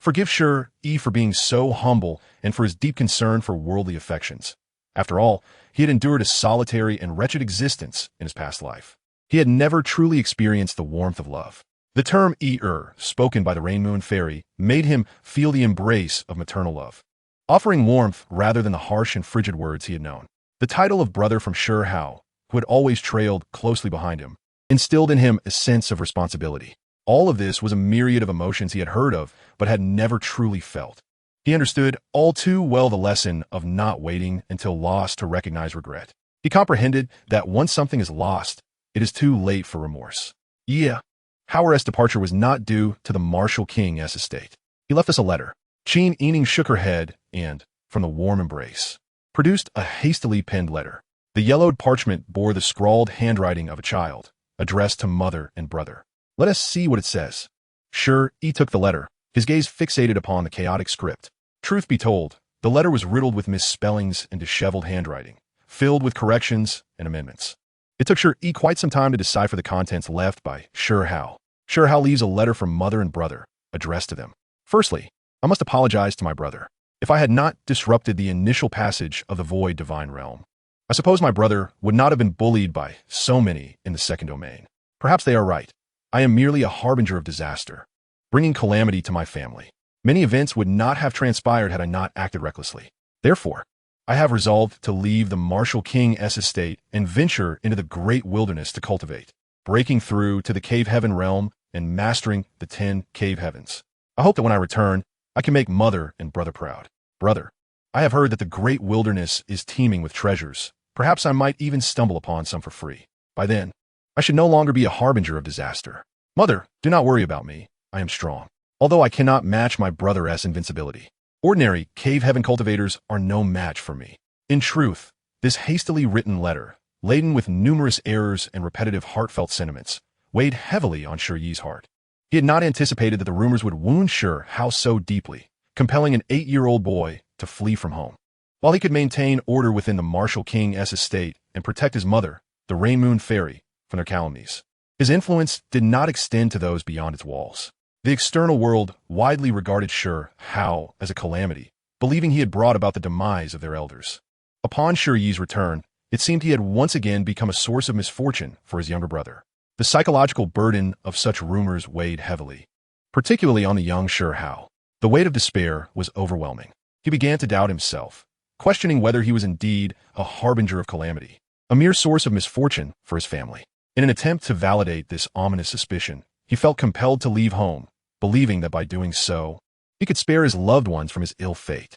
Forgive Shi Yi for being so humble and for his deep concern for worldly affections. After all, he had endured a solitary and wretched existence in his past life. He had never truly experienced the warmth of love. The term Yi-gege, spoken by the Rain Moon Fairy, made him feel the embrace of maternal love, offering warmth rather than the harsh and frigid words he had known. The title of brother from Shi Hao, who had always trailed closely behind him, instilled in him a sense of responsibility. All of this was a myriad of emotions he had heard of, but had never truly felt. He understood all too well the lesson of not waiting until lost to recognize regret. He comprehended that once something is lost, it is too late for remorse. Yeah, Hao'er's departure was not due to the martial king's estate. He left us a letter. Qin Yi Ning shook her head and, from the warm embrace, produced a hastily penned letter. The yellowed parchment bore the scrawled handwriting of a child, addressed to mother and brother. Let us see what it says. Shi Yi took the letter, his gaze fixated upon the chaotic script. Truth be told, the letter was riddled with misspellings and disheveled handwriting, filled with corrections and amendments. It took Shi Yi quite some time to decipher the contents left by Shi Hao. Shi Hao leaves a letter from mother and brother, addressed to them. Firstly, I must apologize to my brother. If I had not disrupted the initial passage of the void divine realm, I suppose my brother would not have been bullied by so many in the second domain. Perhaps they are right. I am merely a harbinger of disaster, bringing calamity to my family. Many events would not have transpired had I not acted recklessly. Therefore, I have resolved to leave the martial king's estate and venture into the great wilderness to cultivate, breaking through to the cave heaven realm and mastering the 10 cave heavens. I hope that when I return, I can make mother and brother proud. Brother, I have heard that the great wilderness is teeming with treasures. Perhaps I might even stumble upon some for free. By then, I should no longer be a harbinger of disaster. Mother, do not worry about me. I am strong, although I cannot match my brother's invincibility. Ordinary cave heaven cultivators are no match for me. In truth, this hastily written letter, laden with numerous errors and repetitive heartfelt sentiments, weighed heavily on Shi Yi's heart. He had not anticipated that the rumors would wound Shi Hao so deeply, compelling an 8-year-old boy to flee from home. While he could maintain order within the martial king's estate and protect his mother, the Rain Moon Fairy, from their calumnies, his influence did not extend to those beyond its walls. The external world widely regarded Shi Hao as a calamity, believing he had brought about the demise of their elders. Upon Shi Yi's return, it seemed he had once again become a source of misfortune for his younger brother. The psychological burden of such rumors weighed heavily, particularly on the young Shi Hao. The weight of despair was overwhelming. He began to doubt himself, questioning whether he was indeed a harbinger of calamity, a mere source of misfortune for his family. In an attempt to validate this ominous suspicion, he felt compelled to leave home, believing that by doing so, he could spare his loved ones from his ill fate.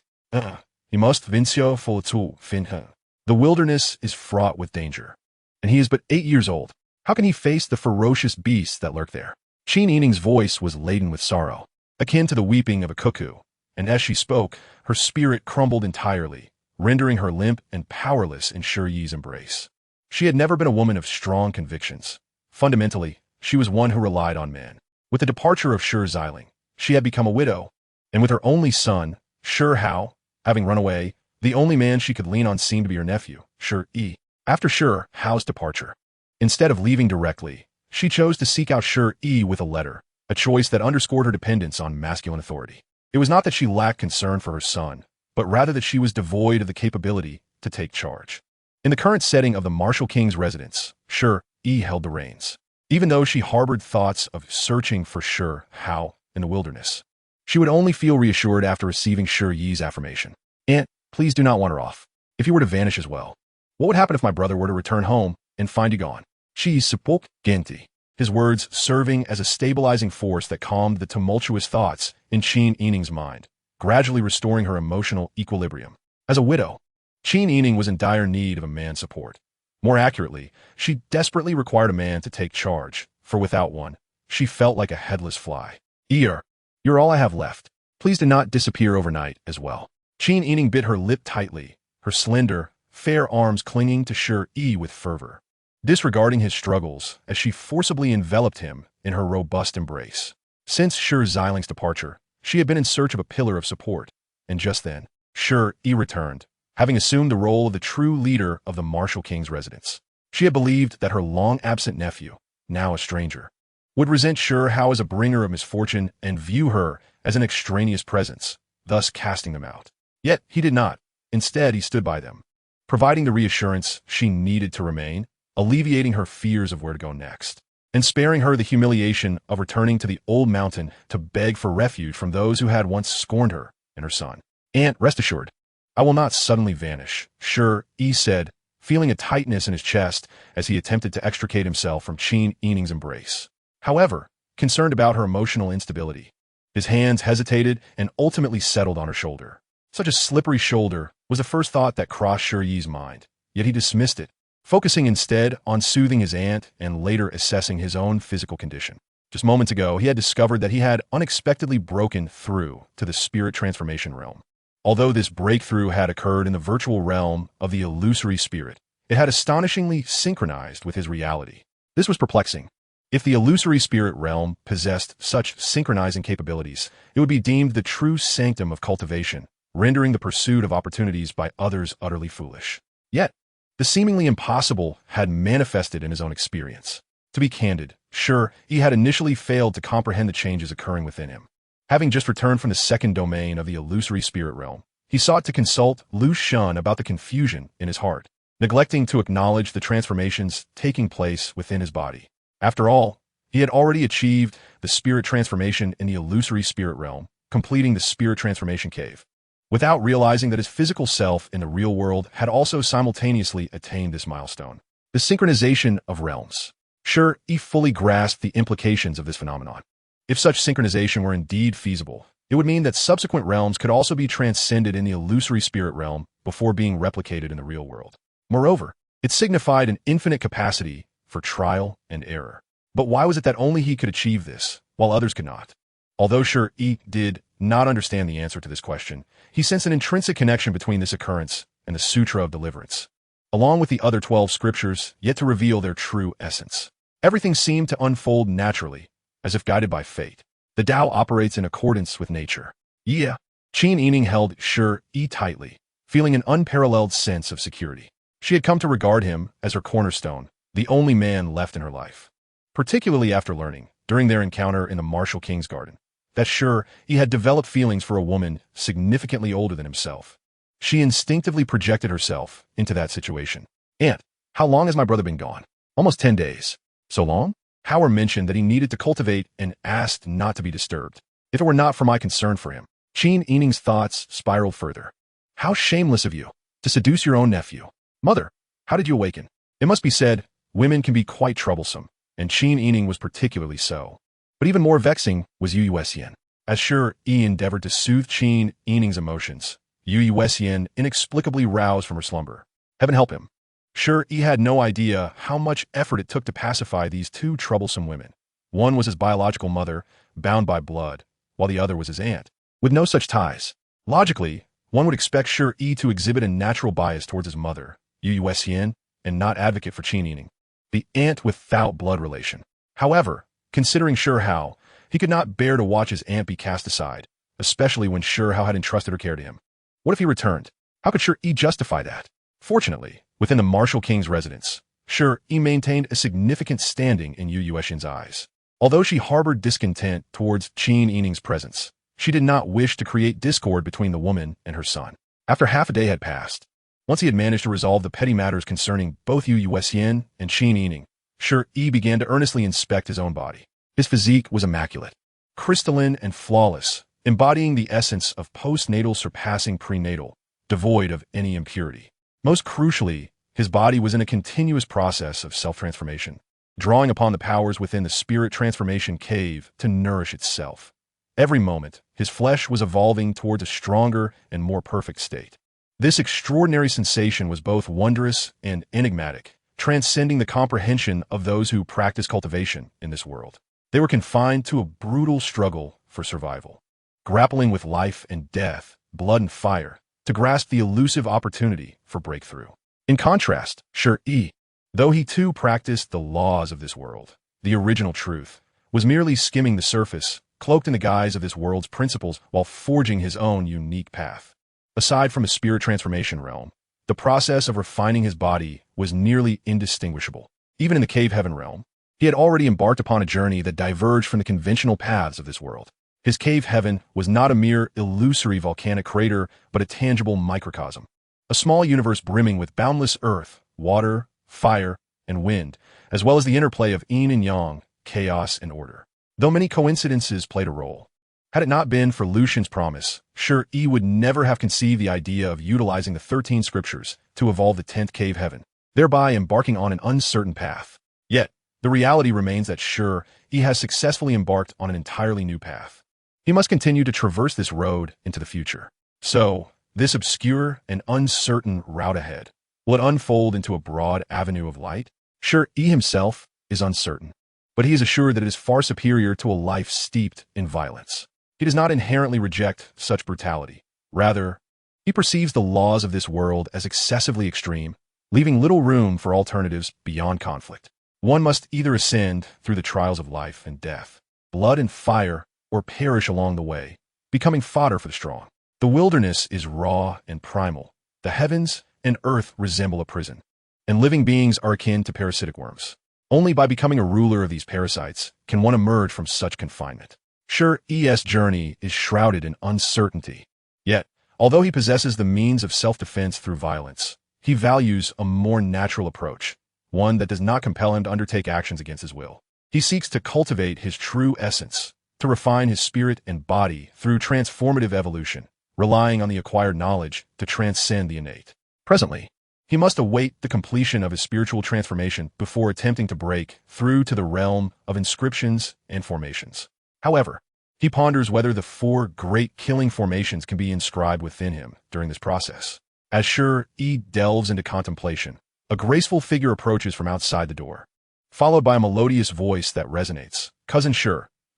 He must venture for to find her. The wilderness is fraught with danger, and he is but 8 years old. How can he face the ferocious beasts that lurk there? Qin Yi Ning's voice was laden with sorrow, akin to the weeping of a cuckoo, and as she spoke, her spirit crumbled entirely, rendering her limp and powerless in Shi Yi's embrace. She had never been a woman of strong convictions. Fundamentally, she was one who relied on men. With the departure of Shi Xiling, she had become a widow, and with her only son, Shi Hao, having run away, the only man she could lean on seemed to be her nephew, Shi Yi. After Shi Hao's departure, instead of leaving directly, she chose to seek out Shi Yi with a letter, a choice that underscored her dependence on masculine authority. It was not that she lacked concern for her son, but rather that she was devoid of the capability to take charge. In the current setting of the martial king's residence, Shi Yi held the reins. Even though she harbored thoughts of searching for Shi Hao in the wilderness, she would only feel reassured after receiving Shi Yi's affirmation. Aunt, please do not wander off. If you were to vanish as well, what would happen if my brother were to return home and find you gone? Shi spoke gently, his words serving as a stabilizing force that calmed the tumultuous thoughts in Qin Yi Ning's mind, gradually restoring her emotional equilibrium. As a widow, Qin Yi Ning was in dire need of a man's support. More accurately, she desperately required a man to take charge, for without one, she felt like a headless fly. You're all I have left. Please do not disappear overnight as well. Qin Yi Ning bit her lip tightly, her slender, fair arms clinging to Shi Yi with fervor, disregarding his struggles as she forcibly enveloped him in her robust embrace. Since Shi Xiling's departure, she had been in search of a pillar of support, and just then, Shi Yi returned, having assumed the role of the true leader of the martial king's residence. She had believed that her long-absent nephew, now a stranger, would resent Shi Hao as a bringer of misfortune and view her as an extraneous presence, thus casting them out. Yet he did not. Instead, he stood by them, providing the reassurance she needed to remain, alleviating her fears of where to go next, and sparing her the humiliation of returning to the old mountain to beg for refuge from those who had once scorned her and her son. "Aunt, rest assured, I will not suddenly vanish," Shi Yi said, feeling a tightness in his chest as he attempted to extricate himself from Qin Yi Ning's embrace. However, concerned about her emotional instability, his hands hesitated and ultimately settled on her shoulder. Such a slippery shoulder was the first thought that crossed Shi Yi's mind, yet he dismissed it, focusing instead on soothing his aunt and later assessing his own physical condition. Just moments ago, he had discovered that he had unexpectedly broken through to the spirit transformation realm. Although this breakthrough had occurred in the virtual realm of the illusory spirit, it had astonishingly synchronized with his reality. This was perplexing. If the illusory spirit realm possessed such synchronizing capabilities, it would be deemed the true sanctum of cultivation, rendering the pursuit of opportunities by others utterly foolish. Yet, the seemingly impossible had manifested in his own experience. To be candid, sure, he had initially failed to comprehend the changes occurring within him. Having just returned from the second domain of the illusory spirit realm, he sought to consult Liu Shen about the confusion in his heart, neglecting to acknowledge the transformations taking place within his body. After all, he had already achieved the spirit transformation in the illusory spirit realm, completing the spirit transformation cave, without realizing that his physical self in the real world had also simultaneously attained this milestone. The synchronization of realms. Sure, he fully grasped the implications of this phenomenon. If such synchronization were indeed feasible, it would mean that subsequent realms could also be transcended in the illusory spirit realm before being replicated in the real world. Moreover, it signified an infinite capacity for trial and error. But why was it that only he could achieve this, while others could not? Although Shi Yi did not understand the answer to this question, he sensed an intrinsic connection between this occurrence and the Sutra of Deliverance, along with the other 12 scriptures yet to reveal their true essence. Everything seemed to unfold naturally, as if guided by fate. The Tao operates in accordance with nature. Yeah. Qin Yi Ning held Shi Yi tightly, feeling an unparalleled sense of security. She had come to regard him as her cornerstone, the only man left in her life. Particularly after learning, during their encounter in the martial king's garden, that Shi Yi had developed feelings for a woman significantly older than himself. She instinctively projected herself into that situation. "Aunt, how long has my brother been gone?" "Almost 10 days. "So long?" Hao'er mentioned that he needed to cultivate and asked not to be disturbed. "If it were not for my concern for him." Qin Yi Ning's thoughts spiraled further. "How shameless of you to seduce your own nephew." "Mother, how did you awaken?" It must be said, women can be quite troublesome, and Qin Yi Ning was particularly so. But even more vexing was Yue Chan. As Shi Yi endeavored to soothe Qin Yi Ning's emotions, Yue Chan inexplicably roused from her slumber. Heaven help him. Shi Yi had no idea how much effort it took to pacify these two troublesome women. One was his biological mother, bound by blood, while the other was his aunt, with no such ties. Logically, one would expect Shi Yi to exhibit a natural bias towards his mother, Yue Chan, and not advocate for Qin Yi Ning, the aunt without blood relation. However, considering Shi Hao, he could not bear to watch his aunt be cast aside, especially when Shi Hao had entrusted her care to him. What if he returned? How could Shi Yi justify that? Fortunately, within the martial king's residence, Shi Yi maintained a significant standing in Yue Chan's eyes. Although she harbored discontent towards Qin Yi Ning's presence, she did not wish to create discord between the woman and her son. After half a day had passed, once he had managed to resolve the petty matters concerning both Yue Chan and Qin Yi Ning, Shi Yi began to earnestly inspect his own body. His physique was immaculate, crystalline and flawless, embodying the essence of postnatal surpassing prenatal, devoid of any impurity. Most crucially, his body was in a continuous process of self-transformation, drawing upon the powers within the spirit transformation cave to nourish itself. Every moment, his flesh was evolving towards a stronger and more perfect state. This extraordinary sensation was both wondrous and enigmatic, transcending the comprehension of those who practice cultivation in this world. They were confined to a brutal struggle for survival, grappling with life and death, blood and fire, to grasp the elusive opportunity for breakthrough. In contrast, Shi Yi, though he too practiced the laws of this world, the original truth, was merely skimming the surface, cloaked in the guise of this world's principles while forging his own unique path. Aside from the spirit transformation realm, the process of refining his body was nearly indistinguishable. Even in the cave heaven realm, he had already embarked upon a journey that diverged from the conventional paths of this world. His cave heaven was not a mere illusory volcanic crater, but a tangible microcosm. A small universe brimming with boundless earth, water, fire, and wind, as well as the interplay of yin and yang, chaos and order. Though many coincidences played a role. Had it not been for Liu Shen's promise, Shi Yi would never have conceived the idea of utilizing the 13 scriptures to evolve the 10th cave heaven, thereby embarking on an uncertain path. Yet, the reality remains that Shi Yi has successfully embarked on an entirely new path. He must continue to traverse this road into the future. So, this obscure and uncertain route ahead, will it unfold into a broad avenue of light? Shi Yi himself is uncertain, but he is assured that it is far superior to a life steeped in violence. He does not inherently reject such brutality. Rather, he perceives the laws of this world as excessively extreme, leaving little room for alternatives beyond conflict. One must either ascend through the trials of life and death, blood and fire, or perish along the way, becoming fodder for the strong. The wilderness is raw and primal. The heavens and earth resemble a prison, and living beings are akin to parasitic worms. Only by becoming a ruler of these parasites can one emerge from such confinement. Shi Yi's journey is shrouded in uncertainty. Yet, although he possesses the means of self-defense through violence, he values a more natural approach, one that does not compel him to undertake actions against his will. He seeks to cultivate his true essence, to refine his spirit and body through transformative evolution, relying on the acquired knowledge to transcend the innate. Presently, he must await the completion of his spiritual transformation before attempting to break through to the realm of inscriptions and formations. However, he ponders whether the 4 great killing formations can be inscribed within him during this process. As Shi Yi delves into contemplation, a graceful figure approaches from outside the door, followed by a melodious voice that resonates. "Cousin Shi,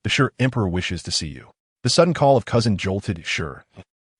the Shi Emperor wishes to see you." The sudden call of cousin jolted Shi,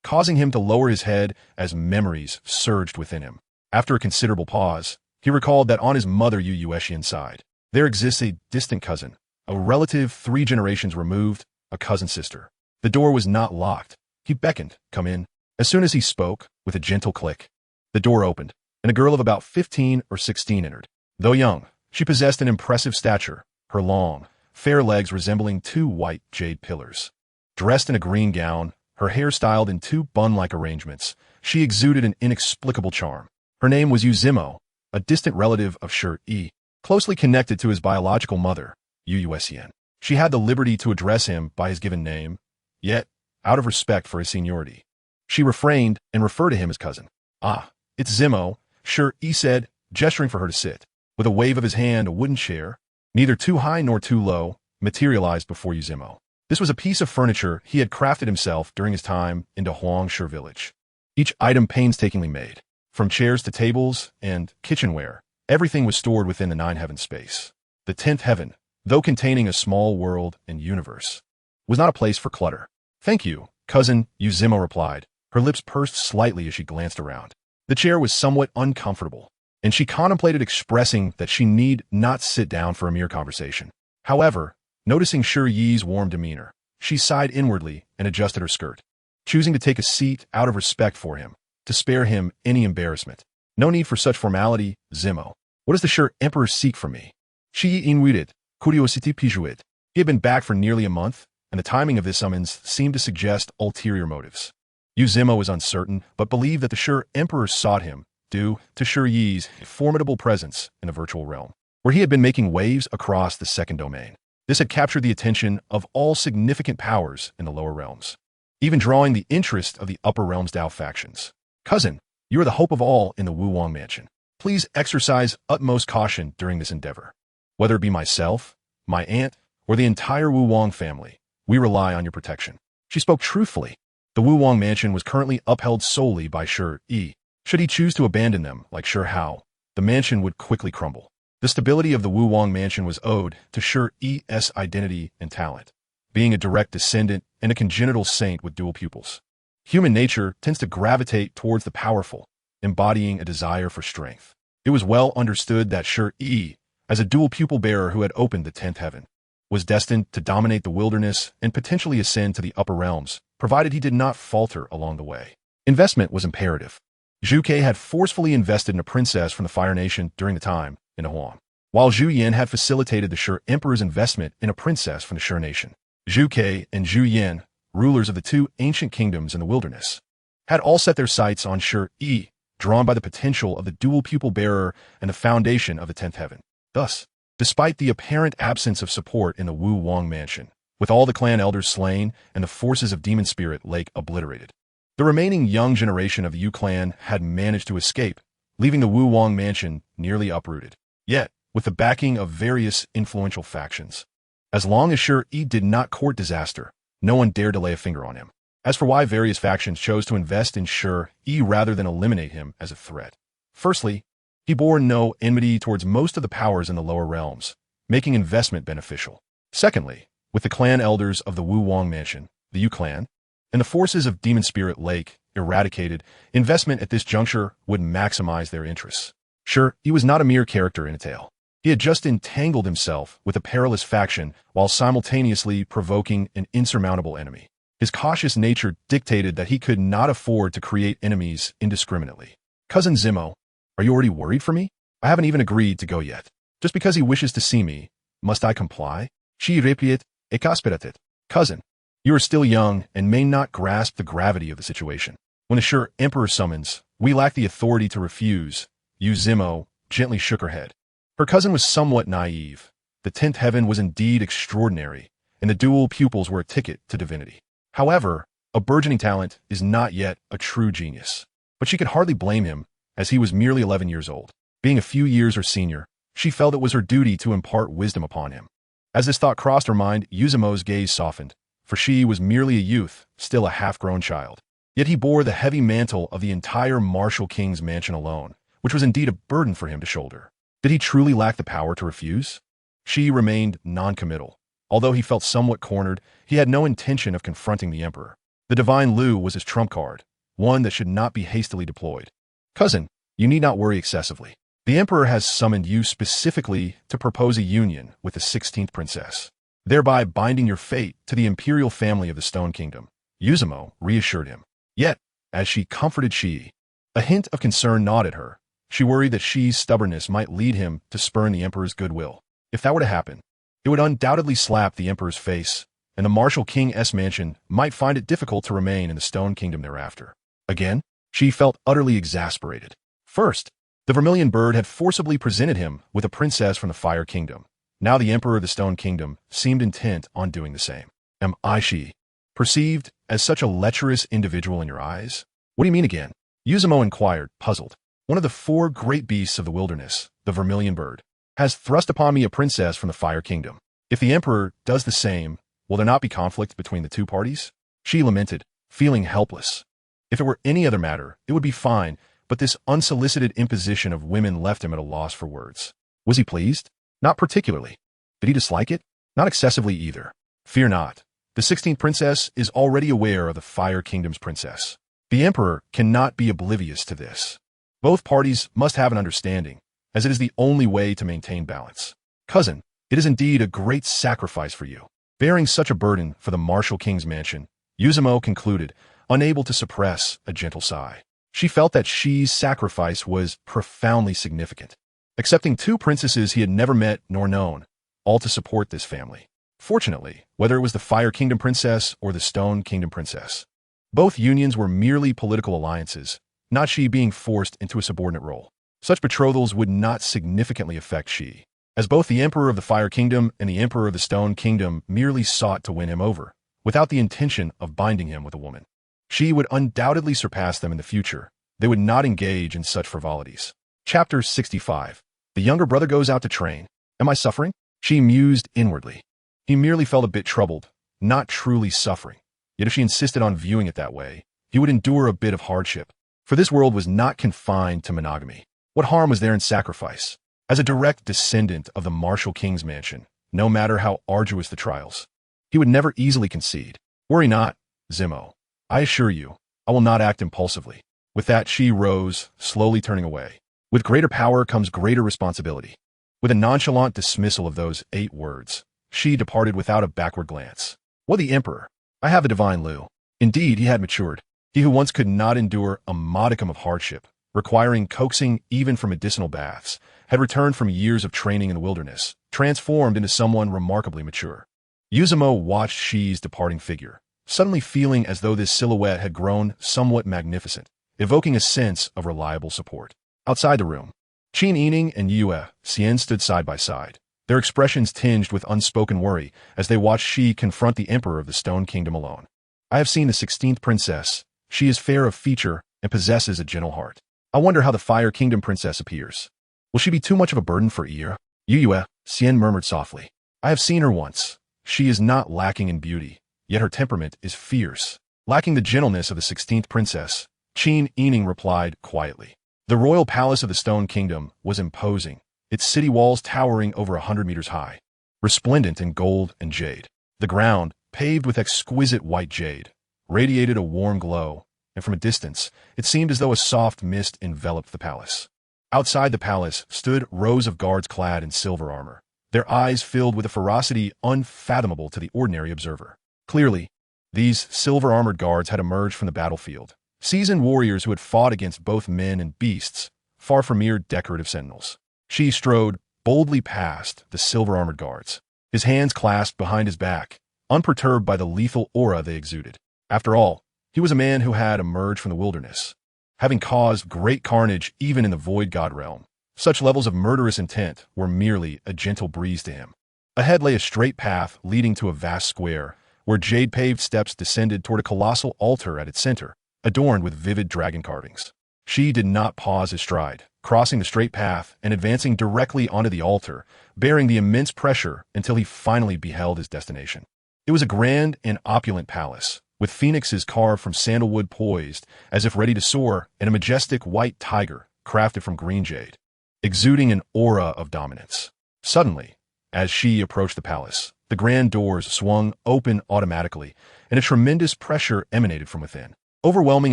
causing him to lower his head as memories surged within him. After a considerable pause, he recalled that on his mother Yue Chan's side, there exists a distant cousin, a relative 3 generations removed, a cousin sister. The door was not locked. He beckoned, "Come in." As soon as he spoke, with a gentle click, the door opened, and a girl of about 15 or 16 entered. Though young, she possessed an impressive stature, her long, fair legs resembling 2 white jade pillars. Dressed in a green gown, her hair styled in 2 bun-like arrangements, she exuded an inexplicable charm. Her name was Yue, a distant relative of Shi Yi, closely connected to his biological mother, Yue Chan. She had the liberty to address him by his given name, yet, out of respect for his seniority, she refrained and referred to him as cousin. "Ah, it's Zimo," Shi Yi said, gesturing for her to sit. With a wave of his hand, a wooden chair, neither too high nor too low, materialized before Zimo. This was a piece of furniture he had crafted himself during his time in the Huangshe village. Each item painstakingly made, from chairs to tables and kitchenware, everything was stored within the 9 heaven space. The 10th heaven, though containing a small world and universe, was not a place for clutter. "Thank you, cousin," Zimo replied, her lips pursed slightly as she glanced around. The chair was somewhat uncomfortable, and she contemplated expressing that she need not sit down for a mere conversation. However, noticing Shi Yi's warm demeanor, she sighed inwardly and adjusted her skirt, choosing to take a seat out of respect for him, to spare him any embarrassment. "No need for such formality, Zimo. What does the Shi Emperor seek from me?" Shi Yi inwitted, curiosity piqued. He had been back for nearly a month, and the timing of this summons seemed to suggest ulterior motives. Zimo was uncertain, but believed that the Shi Emperor sought him, due to Shi Yi's formidable presence in the virtual realm, where he had been making waves across the 2nd domain. This had captured the attention of all significant powers in the lower realms, even drawing the interest of the upper realms Dao factions. "Cousin, you are the hope of all in the Wuwang mansion. Please exercise utmost caution during this endeavor. Whether it be myself, my aunt, or the entire Wuwang family, we rely on your protection." She spoke truthfully. The Wuwang mansion was currently upheld solely by Shi Yi. Should he choose to abandon them, like Shi Hao, the mansion would quickly crumble. The stability of the Wuwang mansion was owed to Shi Yi's identity and talent, being a direct descendant and a congenital saint with dual pupils. Human nature tends to gravitate towards the powerful, embodying a desire for strength. It was well understood that Shi Yi, as a dual pupil bearer who had opened the 10th heaven, was destined to dominate the wilderness and potentially ascend to the upper realms, provided he did not falter along the way. Investment was imperative. Yi-gege had forcefully invested in a princess from the Fire Nation during the time in Huang, while Zhu Yan had facilitated the Shi Emperor's investment in a princess from the Shi Nation. Yue-gege and Zhu Yin, rulers of the two ancient kingdoms in the wilderness, had all set their sights on Shi Yi, drawn by the potential of the dual pupil bearer and the foundation of the 10th heaven. Thus, despite the apparent absence of support in the Wu Wang mansion, with all the clan elders slain and the forces of Demon Spirit Lake obliterated, the remaining young generation of the Yu clan had managed to escape, leaving the Wu Wang mansion nearly uprooted. Yet, with the backing of various influential factions, as long as Shi Yi did not court disaster, no one dared to lay a finger on him. As for why various factions chose to invest in Shi Yi rather than eliminate him as a threat. Firstly, he bore no enmity towards most of the powers in the lower realms, making investment beneficial. Secondly, with the clan elders of the Wu Wang mansion, the Yu clan, and the forces of Demon Spirit Lake eradicated, investment at this juncture would maximize their interests. Sure, he was not a mere character in a tale. He had just entangled himself with a perilous faction while simultaneously provoking an insurmountable enemy. His cautious nature dictated that he could not afford to create enemies indiscriminately. Cousin Zimo, are you already worried for me? I haven't even agreed to go yet. Just because he wishes to see me, must I comply? Shi replied, exasperated. Cousin, you are still young and may not grasp the gravity of the situation. When the Shi Emperor summons, we lack the authority to refuse. Yu Zimo gently shook her head. Her cousin was somewhat naive. The 10th heaven was indeed extraordinary, and the dual pupils were a ticket to divinity. However, a burgeoning talent is not yet a true genius. But she could hardly blame him, as he was merely 11 years old. Being a few years her senior, she felt it was her duty to impart wisdom upon him. As this thought crossed her mind, Yu Zimo's gaze softened, for she was merely a youth, still a half-grown child. Yet he bore the heavy mantle of the entire martial king's mansion alone, which was indeed a burden for him to shoulder. Did he truly lack the power to refuse? Shi remained non-committal. Although he felt somewhat cornered, he had no intention of confronting the emperor. The divine Liu was his trump card, one that should not be hastily deployed. Cousin, you need not worry excessively. The emperor has summoned you specifically to propose a union with the 16th princess, thereby binding your fate to the imperial family of the Stone Kingdom. Yu Zimo reassured him. Yet, as she comforted Shi, a hint of concern gnawed at her. She worried that Shi's stubbornness might lead him to spurn the emperor's goodwill. If that were to happen, it would undoubtedly slap the emperor's face, and the martial king's mansion might find it difficult to remain in the Stone Kingdom thereafter. Again, she felt utterly exasperated. First, the Vermilion Bird had forcibly presented him with a princess from the Fire Kingdom. Now the emperor of the Stone Kingdom seemed intent on doing the same. Am I Shi perceived as such a lecherous individual in your eyes? What do you mean again? Yu Zimo inquired, puzzled. One of the 4 great beasts of the wilderness, the Vermilion Bird, has thrust upon me a princess from the Fire Kingdom. If the emperor does the same, will there not be conflict between the two parties? She lamented, feeling helpless. If it were any other matter, it would be fine, but this unsolicited imposition of women left him at a loss for words. Was he pleased? Not particularly. Did he dislike it? Not excessively either. Fear not. The 16th princess is already aware of the Fire Kingdom's princess. The emperor cannot be oblivious to this. Both parties must have an understanding, as it is the only way to maintain balance. Cousin, it is indeed a great sacrifice for you. Bearing such a burden for the martial king's mansion, Yu Zimo concluded, unable to suppress a gentle sigh. She felt that Shi's sacrifice was profoundly significant, accepting 2 princesses he had never met nor known, all to support this family. Fortunately, whether it was the Fire Kingdom princess or the Stone Kingdom princess, both unions were merely political alliances, not Shi being forced into a subordinate role. Such betrothals would not significantly affect Shi, as both the Emperor of the Fire Kingdom and the Emperor of the Stone Kingdom merely sought to win him over, without the intention of binding him with a woman. Shi would undoubtedly surpass them in the future. They would not engage in such frivolities. Chapter 65. The younger brother goes out to train. Am I suffering? She mused inwardly. He merely felt a bit troubled, not truly suffering. Yet if she insisted on viewing it that way, he would endure a bit of hardship. For this world was not confined to monogamy. What harm was there in sacrifice? As a direct descendant of the martial king's mansion, no matter how arduous the trials, he would never easily concede. Worry not, Zimo. I assure you, I will not act impulsively. With that, she rose, slowly turning away. With greater power comes greater responsibility. With a nonchalant dismissal of those 8 words, she departed without a backward glance. What the emperor? I have the divine Liu. Indeed, he had matured. He who once could not endure a modicum of hardship, requiring coaxing even for medicinal baths, had returned from years of training in the wilderness, transformed into someone remarkably mature. Yuzumo watched Shi's departing figure, suddenly feeling as though this silhouette had grown somewhat magnificent, evoking a sense of reliable support. Outside the room, Qin Yi Ning and Yue Chan stood side by side, their expressions tinged with unspoken worry as they watched Shi confront the Emperor of the Stone Kingdom alone. I have seen the 16th princess. She is fair of feature and possesses a gentle heart. I wonder how the Fire Kingdom princess appears. Will she be too much of a burden for Yi? Yue Chan murmured softly. I have seen her once. She is not lacking in beauty, yet her temperament is fierce. Lacking the gentleness of the 16th princess, Qin Yi Ning replied quietly. The royal palace of the Stone Kingdom was imposing, its city walls towering over 100 meters high, resplendent in gold and jade. The ground, paved with exquisite white jade, radiated a warm glow, and from a distance, it seemed as though a soft mist enveloped the palace. Outside the palace stood rows of guards clad in silver armor, their eyes filled with a ferocity unfathomable to the ordinary observer. Clearly, these silver-armored guards had emerged from the battlefield, seasoned warriors who had fought against both men and beasts, far from mere decorative sentinels. Shi strode boldly past the silver-armored guards, his hands clasped behind his back, unperturbed by the lethal aura they exuded. After all, he was a man who had emerged from the wilderness, having caused great carnage even in the Void God realm. Such levels of murderous intent were merely a gentle breeze to him. Ahead lay a straight path leading to a vast square, where jade-paved steps descended toward a colossal altar at its center, adorned with vivid dragon carvings. Shi did not pause his stride, crossing the straight path and advancing directly onto the altar, bearing the immense pressure until he finally beheld his destination. It was a grand and opulent palace, with phoenixes carved from sandalwood poised, as if ready to soar, and a majestic white tiger, crafted from green jade, exuding an aura of dominance. Suddenly, as Shi approached the palace, the grand doors swung open automatically, and a tremendous pressure emanated from within, overwhelming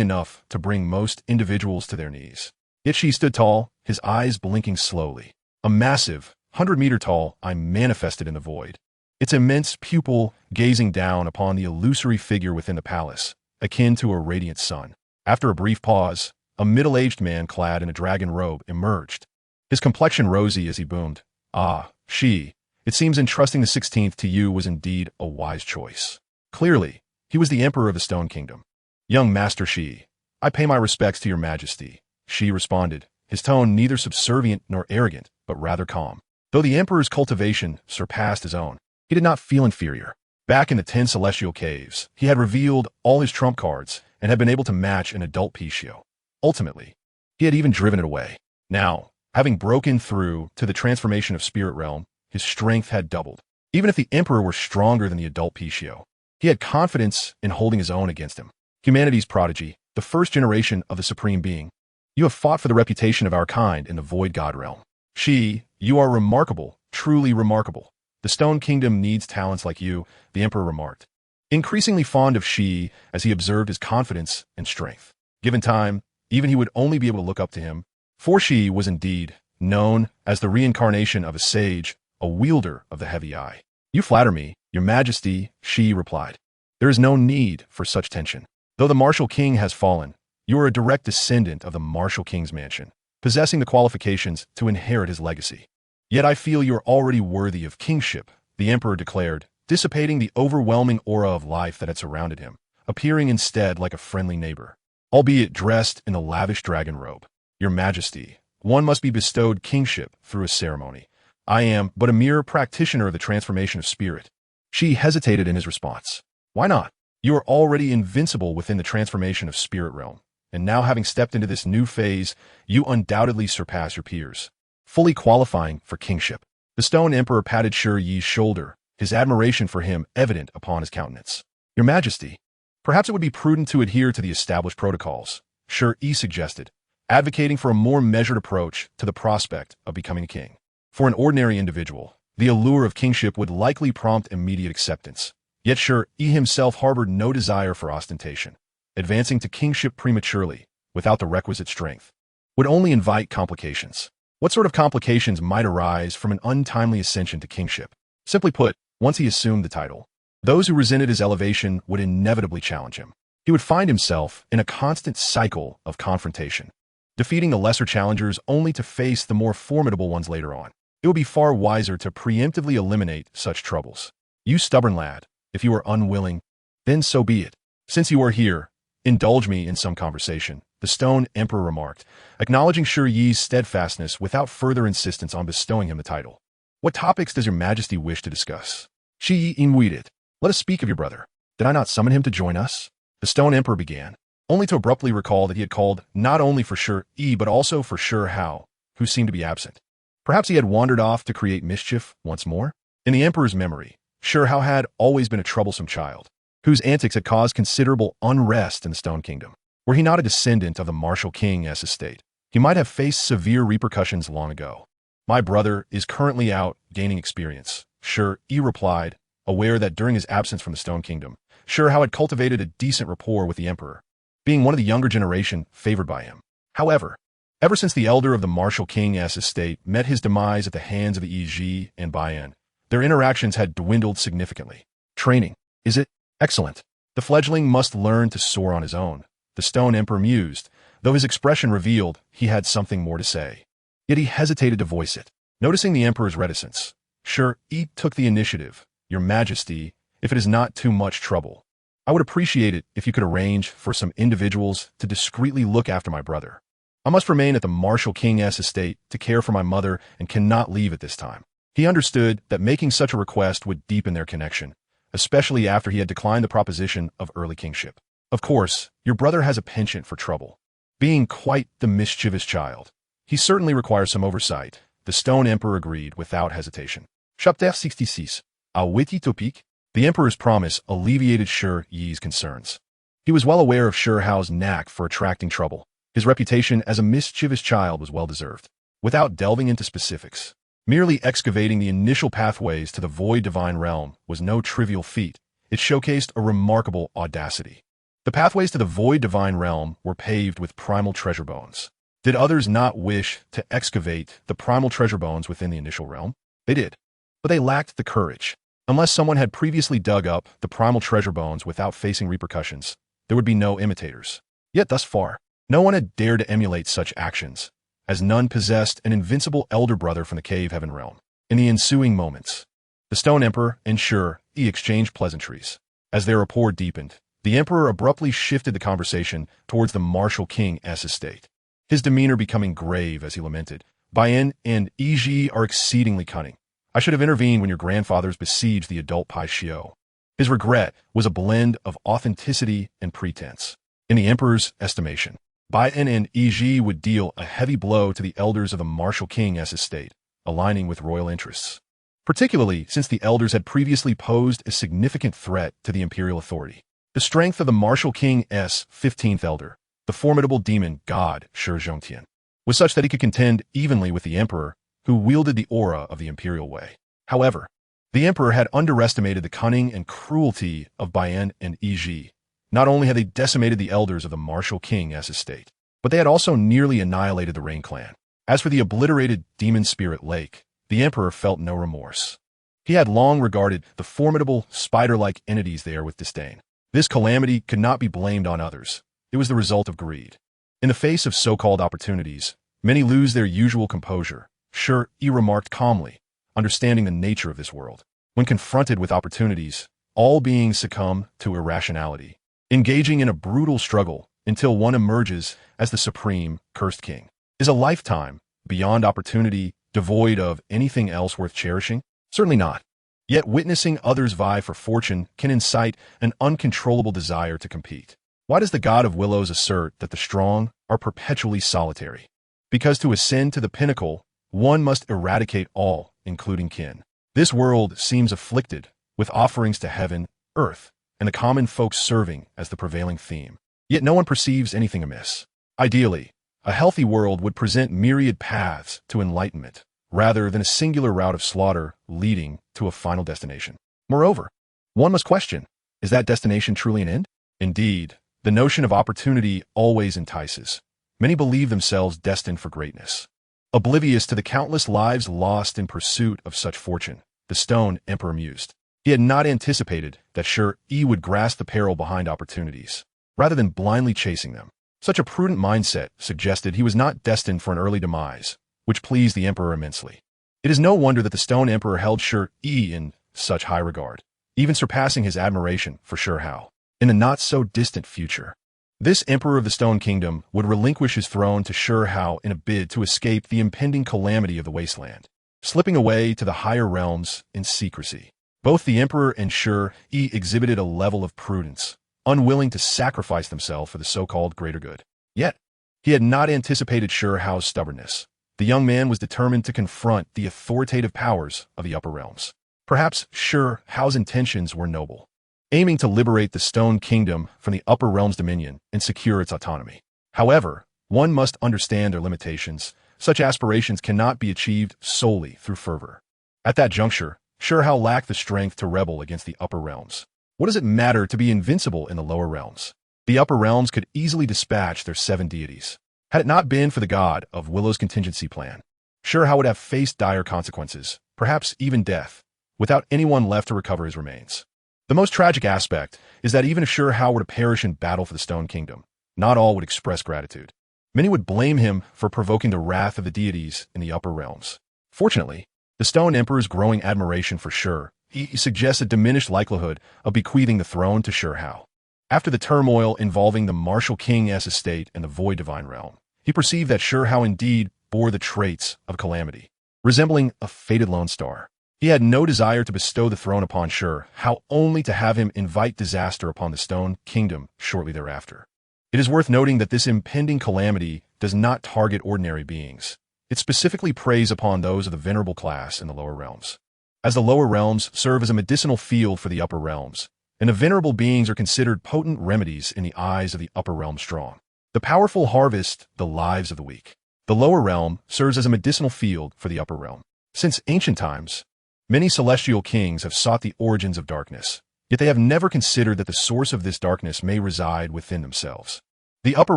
enough to bring most individuals to their knees. Yet Shi stood tall, his eyes blinking slowly. A massive, 100-meter-tall eye manifested in the void, its immense pupil gazing down upon the illusory figure within the palace, akin to a radiant sun. After a brief pause, a middle-aged man clad in a dragon robe emerged, his complexion rosy as he boomed, "Ah, Shi, it seems entrusting the 16th to you was indeed a wise choice." Clearly, he was the Emperor of the Stone Kingdom. "Young Master Shi, I pay my respects to your majesty," Shi responded, his tone neither subservient nor arrogant, but rather calm. Though the Emperor's cultivation surpassed his own, he did not feel inferior. Back in the 10 celestial caves, he had revealed all his trump cards and had been able to match an adult Pishio. Ultimately, he had even driven it away. Now, having broken through to the transformation of spirit realm, his strength had doubled. Even if the Emperor were stronger than the adult Pishio, he had confidence in holding his own against him. Humanity's prodigy, the first generation of the Supreme Being, you have fought for the reputation of our kind in the Void God realm. Shi, you are remarkable, truly remarkable. The Stone Kingdom needs talents like you, the Emperor remarked, increasingly fond of Shi as he observed his confidence and strength. Given time, even he would only be able to look up to him, for Shi was indeed known as the reincarnation of a sage, a wielder of the heavy eye. "You flatter me, your majesty," Shi replied. "There is no need for such tension. Though the martial king has fallen, you are a direct descendant of the martial king's mansion, possessing the qualifications to inherit his legacy. Yet I feel you are already worthy of kingship," the Emperor declared, dissipating the overwhelming aura of life that had surrounded him, appearing instead like a friendly neighbor, albeit dressed in a lavish dragon robe. "Your majesty, one must be bestowed kingship through a ceremony. I am but a mere practitioner of the transformation of spirit." Shi hesitated in his response. "Why not? You are already invincible within the transformation of spirit realm, and now having stepped into this new phase, you undoubtedly surpass your peers, fully qualifying for kingship." The Stone Emperor patted Shi Yi's shoulder, his admiration for him evident upon his countenance. "Your majesty, perhaps it would be prudent to adhere to the established protocols," Shi Yi suggested, advocating for a more measured approach to the prospect of becoming a king. For an ordinary individual, the allure of kingship would likely prompt immediate acceptance. Yet Shi Yi himself harbored no desire for ostentation. Advancing to kingship prematurely, without the requisite strength, would only invite complications. What sort of complications might arise from an untimely ascension to kingship? Simply put, once he assumed the title, those who resented his elevation would inevitably challenge him. He would find himself in a constant cycle of confrontation, defeating the lesser challengers only to face the more formidable ones later on. It would be far wiser to preemptively eliminate such troubles. You stubborn lad, if you are unwilling, then so be it. Since you are here, indulge me in some conversation, the Stone Emperor remarked, acknowledging Shi Yi's steadfastness without further insistence on bestowing him the title. What topics does your majesty wish to discuss? Shi Yi inquired. Let us speak of your brother. Did I not summon him to join us? The Stone Emperor began, only to abruptly recall that he had called not only for Shi Yi but also for Shi Hao, who seemed to be absent. Perhaps he had wandered off to create mischief once more? In the Emperor's memory, Shi Hao had always been a troublesome child, whose antics had caused considerable unrest in the Stone Kingdom. Were he not a descendant of the martial king's estate, he might have faced severe repercussions long ago. My brother is currently out gaining experience, Shi Yi replied, aware that during his absence from the Stone Kingdom, Shi Hao had cultivated a decent rapport with the Emperor, being one of the younger generation favored by him. However, ever since the elder of the martial king's estate met his demise at the hands of the Yi-gege and Baiyan, their interactions had dwindled significantly. Training, is it? Excellent. The fledgling must learn to soar on his own, the Stone Emperor mused, though his expression revealed he had something more to say. Yet he hesitated to voice it. Noticing the Emperor's reticence, Shi Yi took the initiative. Your Majesty, if it is not too much trouble, I would appreciate it if you could arrange for some individuals to discreetly look after my brother. I must remain at the martial king's estate to care for my mother and cannot leave at this time. He understood that making such a request would deepen their connection, especially after he had declined the proposition of early kingship. Of course, your brother has a penchant for trouble. Being quite the mischievous child, he certainly requires some oversight, the Stone Emperor agreed without hesitation. Chapter 66. A witty topic. The Emperor's promise alleviated Shi Yi's concerns. He was well aware of Shi Hao's knack for attracting trouble. His reputation as a mischievous child was well-deserved. Without delving into specifics, merely excavating the initial pathways to the void divine realm was no trivial feat. It showcased a remarkable audacity. The pathways to the void divine realm were paved with primal treasure bones. Did others not wish to excavate the primal treasure bones within the initial realm? They did, but they lacked the courage. Unless someone had previously dug up the primal treasure bones without facing repercussions, there would be no imitators. Yet thus far, no one had dared to emulate such actions, as none possessed an invincible elder brother from the cave heaven realm. In the ensuing moments, the Stone Emperor and Shi Yi exchanged pleasantries. As their rapport deepened, the Emperor abruptly shifted the conversation towards the martial king's estate, his demeanor becoming grave as he lamented, Baiyan and Yi-gege are exceedingly cunning. I should have intervened when your grandfathers besieged the adult Pai Xiao. His regret was a blend of authenticity and pretense. In the Emperor's estimation, Baiyan and Yi-gege would deal a heavy blow to the elders of the martial king's estate, aligning with royal interests, particularly since the elders had previously posed a significant threat to the imperial authority. The strength of the martial king's 15th elder, the formidable demon god Shi Zhongtian, was such that he could contend evenly with the Emperor, who wielded the aura of the imperial way. However, the Emperor had underestimated the cunning and cruelty of Baiyan and Yi-gege. Not only had they decimated the elders of the martial king's estate, but they had also nearly annihilated the Rain clan. As for the obliterated demon spirit lake, the Emperor felt no remorse. He had long regarded the formidable spider-like entities there with disdain. This calamity could not be blamed on others. It was the result of greed. In the face of so-called opportunities, many lose their usual composure, Shi Yi remarked calmly, understanding the nature of this world. When confronted with opportunities, all beings succumb to irrationality, engaging in a brutal struggle until one emerges as the supreme, cursed king. Is a lifetime, beyond opportunity, devoid of anything else worth cherishing? Certainly not. Yet witnessing others vie for fortune can incite an uncontrollable desire to compete. Why does the God of Willows assert that the strong are perpetually solitary? Because to ascend to the pinnacle, one must eradicate all, including kin. This world seems afflicted, with offerings to heaven, earth, and the common folks serving as the prevailing theme. Yet no one perceives anything amiss. Ideally, a healthy world would present myriad paths to enlightenment, rather than a singular route of slaughter leading to a final destination. Moreover, one must question, is that destination truly an end? Indeed, the notion of opportunity always entices. Many believe themselves destined for greatness. Oblivious to the countless lives lost in pursuit of such fortune, the Stone Emperor mused. He had not anticipated that Shi Yi would grasp the peril behind opportunities, rather than blindly chasing them. Such a prudent mindset suggested he was not destined for an early demise, which pleased the Emperor immensely. It is no wonder that the Stone Emperor held Shi Yi in such high regard. even surpassing his admiration for Shi Yi. In the not-so-distant future, this emperor of the Stone Kingdom would relinquish his throne to Shi Yi in a bid to escape the impending calamity of the wasteland, slipping away to the higher realms in secrecy. Both the emperor and Shi Yi exhibited a level of prudence, unwilling to sacrifice themselves for the so-called greater good. Yet, he had not anticipated Shi Yi's stubbornness. The young man was determined to confront the authoritative powers of the upper realms. Perhaps Shi Yi's intentions were noble, aiming to liberate the Stone Kingdom from the upper realm's dominion and secure its autonomy. However, one must understand their limitations. Such aspirations cannot be achieved solely through fervor. At that juncture, Shi Yi lacked the strength to rebel against the upper realms. What does it matter to be invincible in the lower realms? The upper realms could easily dispatch their 7 deities. Had it not been for the god of Willow's contingency plan, Shi Yi would have faced dire consequences, perhaps even death, without anyone left to recover his remains. The most tragic aspect is that even if Shi Yi were to perish in battle for the Stone Kingdom, not all would express gratitude. Many would blame him for provoking the wrath of the deities in the upper realms. Fortunately, the Stone Emperor's growing admiration for Shi Yi suggests a diminished likelihood of bequeathing the throne to Shi Yi. After the turmoil involving the martial king's estate and the Void Divine Realm, he perceived that Shi Yi indeed bore the traits of calamity, resembling a fated lone star. He had no desire to bestow the throne upon Shi Yi, only to have him invite disaster upon the Stone Kingdom shortly thereafter. It is worth noting that this impending calamity does not target ordinary beings. It specifically preys upon those of the venerable class in the lower realms. As the lower realms serve as a medicinal field for the upper realms, and the venerable beings are considered potent remedies in the eyes of the upper realm strong. The powerful harvest the lives of the weak. The lower realm serves as a medicinal field for the upper realm. Since ancient times, many celestial kings have sought the origins of darkness, yet they have never considered that the source of this darkness may reside within themselves. The upper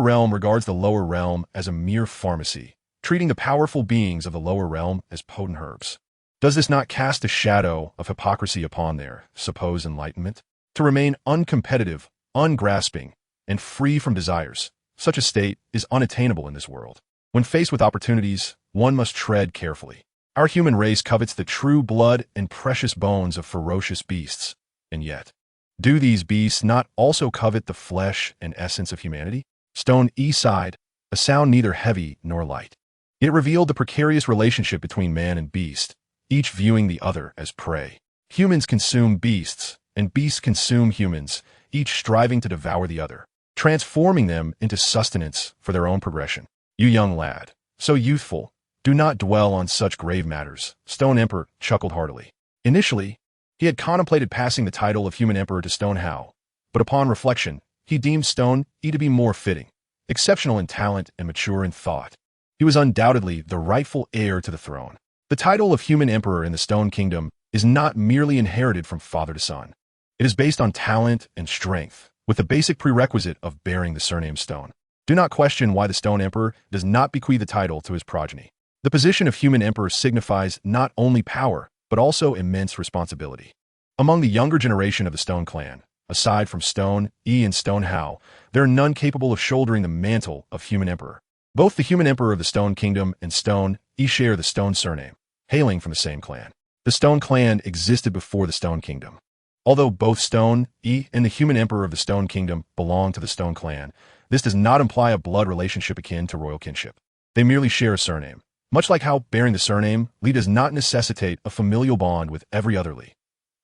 realm regards the lower realm as a mere pharmacy, treating the powerful beings of the lower realm as potent herbs. Does this not cast a shadow of hypocrisy upon their supposed enlightenment? To remain uncompetitive, ungrasping, and free from desires, such a state is unattainable in this world. When faced with opportunities, one must tread carefully. Our human race covets the true blood and precious bones of ferocious beasts, and yet, do these beasts not also covet the flesh and essence of humanity? Stone Yi sighed, a sound neither heavy nor light. It revealed the precarious relationship between man and beast, each viewing the other as prey. Humans consume beasts, and beasts consume humans, each striving to devour the other, transforming them into sustenance for their own progression. You young lad, so youthful, do not dwell on such grave matters, Stone Emperor chuckled heartily. Initially, he had contemplated passing the title of Human Emperor to Stone Yi, but upon reflection, he deemed Stone Yi to be more fitting, exceptional in talent and mature in thought. He was undoubtedly the rightful heir to the throne. The title of Human Emperor in the Stone Kingdom is not merely inherited from father to son. It is based on talent and strength, with the basic prerequisite of bearing the surname Stone. Do not question why the Stone Emperor does not bequeath the title to his progeny. The position of Human Emperor signifies not only power, but also immense responsibility. Among the younger generation of the Stone clan, aside from Stone Yi and Stone Yi, there are none capable of shouldering the mantle of Human Emperor. Both the Human Emperor of the Stone Kingdom and Stone Yi share the Stone surname, hailing from the same clan. The Stone clan existed before the Stone Kingdom. Although both Stone Yi and the Human Emperor of the Stone Kingdom belong to the Stone clan, this does not imply a blood relationship akin to royal kinship. They merely share a surname. Much like how bearing the surname Li does not necessitate a familial bond with every other Li.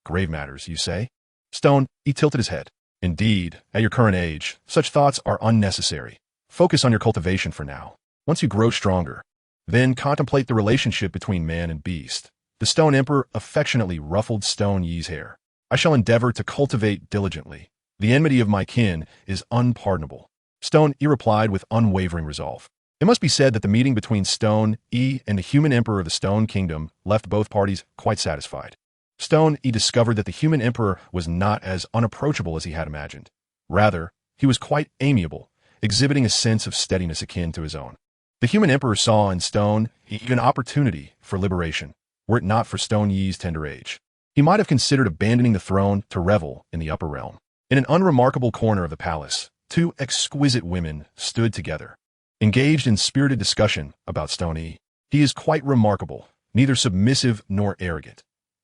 Grave matters, you say? Stone Yi tilted his head. Indeed, at your current age, such thoughts are unnecessary. Focus on your cultivation for now. Once you grow stronger, then contemplate the relationship between man and beast. The Stone Emperor affectionately ruffled Stone Yi's hair. I shall endeavor to cultivate diligently. The enmity of my kin is unpardonable. Stone Yi replied with unwavering resolve. It must be said that the meeting between Stone Yi and the Human Emperor of the Stone Kingdom left both parties quite satisfied. Stone Yi discovered that the Human Emperor was not as unapproachable as he had imagined. Rather, he was quite amiable, exhibiting a sense of steadiness akin to his own. The Human Emperor saw in Stone Yi an opportunity for liberation, were it not for Stone Yi's tender age. He might have considered abandoning the throne to revel in the upper realm. In an unremarkable corner of the palace, two exquisite women stood together, engaged in spirited discussion about Stone Yi. He is quite remarkable, neither submissive nor arrogant.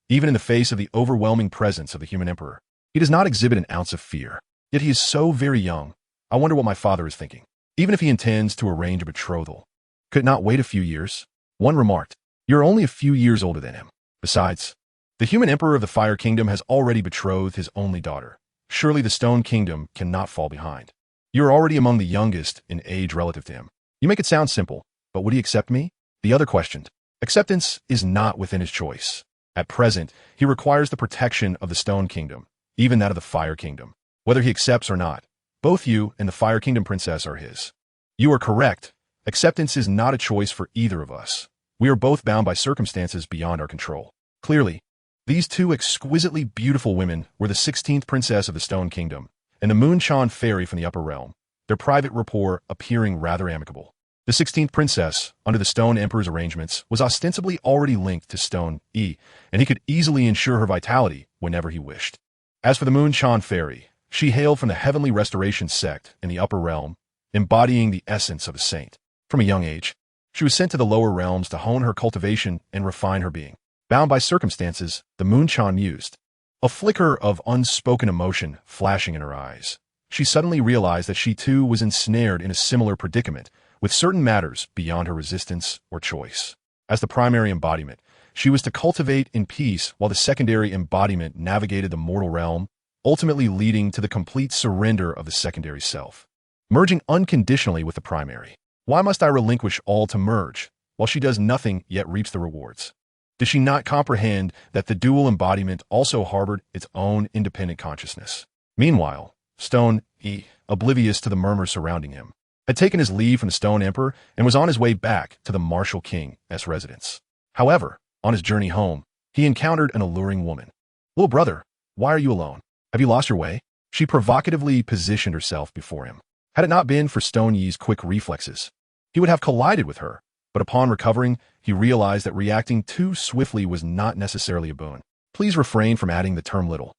even in the face of the overwhelming presence of the human emperor. He does not exhibit an ounce of fear. Yet he is so very young. I wonder what my father is thinking. Even if he intends to arrange a betrothal, could it not wait a few years? One remarked, "You're only a few years older than him. Besides, the human emperor of the Fire Kingdom has already betrothed his only daughter. Surely the Stone Kingdom cannot fall behind. You're already among the youngest in age relative to him. You make it sound simple, but would he accept me?" The other questioned. Acceptance is not within his choice. At present, he requires the protection of the Stone Kingdom, even that of the Fire Kingdom. Whether he accepts or not, both you and the Fire Kingdom princess are his. You are correct. Acceptance is not a choice for either of us. We are both bound by circumstances beyond our control. Clearly, these two exquisitely beautiful women were the 16th princess of the Stone Kingdom and the Moon Chan fairy from the upper realm, their private rapport appearing rather amicable. The 16th princess, under the Stone Emperor's arrangements, was ostensibly already linked to Stone Yi, and he could easily ensure her vitality whenever he wished. As for the Moon Chan fairy, she hailed from the Heavenly Restoration sect in the upper realm, embodying the essence of a saint. From a young age, she was sent to the lower realms to hone her cultivation and refine her being. Bound by circumstances, the Moon Chan mused, a flicker of unspoken emotion flashing in her eyes. She suddenly realized that she too was ensnared in a similar predicament, with certain matters beyond her resistance or choice. As the primary embodiment, she was to cultivate in peace while the secondary embodiment navigated the mortal realm, ultimately leading to the complete surrender of the secondary self, merging unconditionally with the primary. Why must I relinquish all to merge, while she does nothing yet reaps the rewards? Does she not comprehend that the dual embodiment also harbored its own independent consciousness? Meanwhile, Stone Yi, oblivious to the murmurs surrounding him, had taken his leave from the Stone Emperor and was on his way back to the Martial King's residence. However, on his journey home, he encountered an alluring woman. "Little brother, why are you alone? Have you lost your way?" She provocatively positioned herself before him. Had it not been for Stone Yi's quick reflexes, he would have collided with her, but upon recovering, he realized that reacting too swiftly was not necessarily a boon. "Please refrain from adding the term little.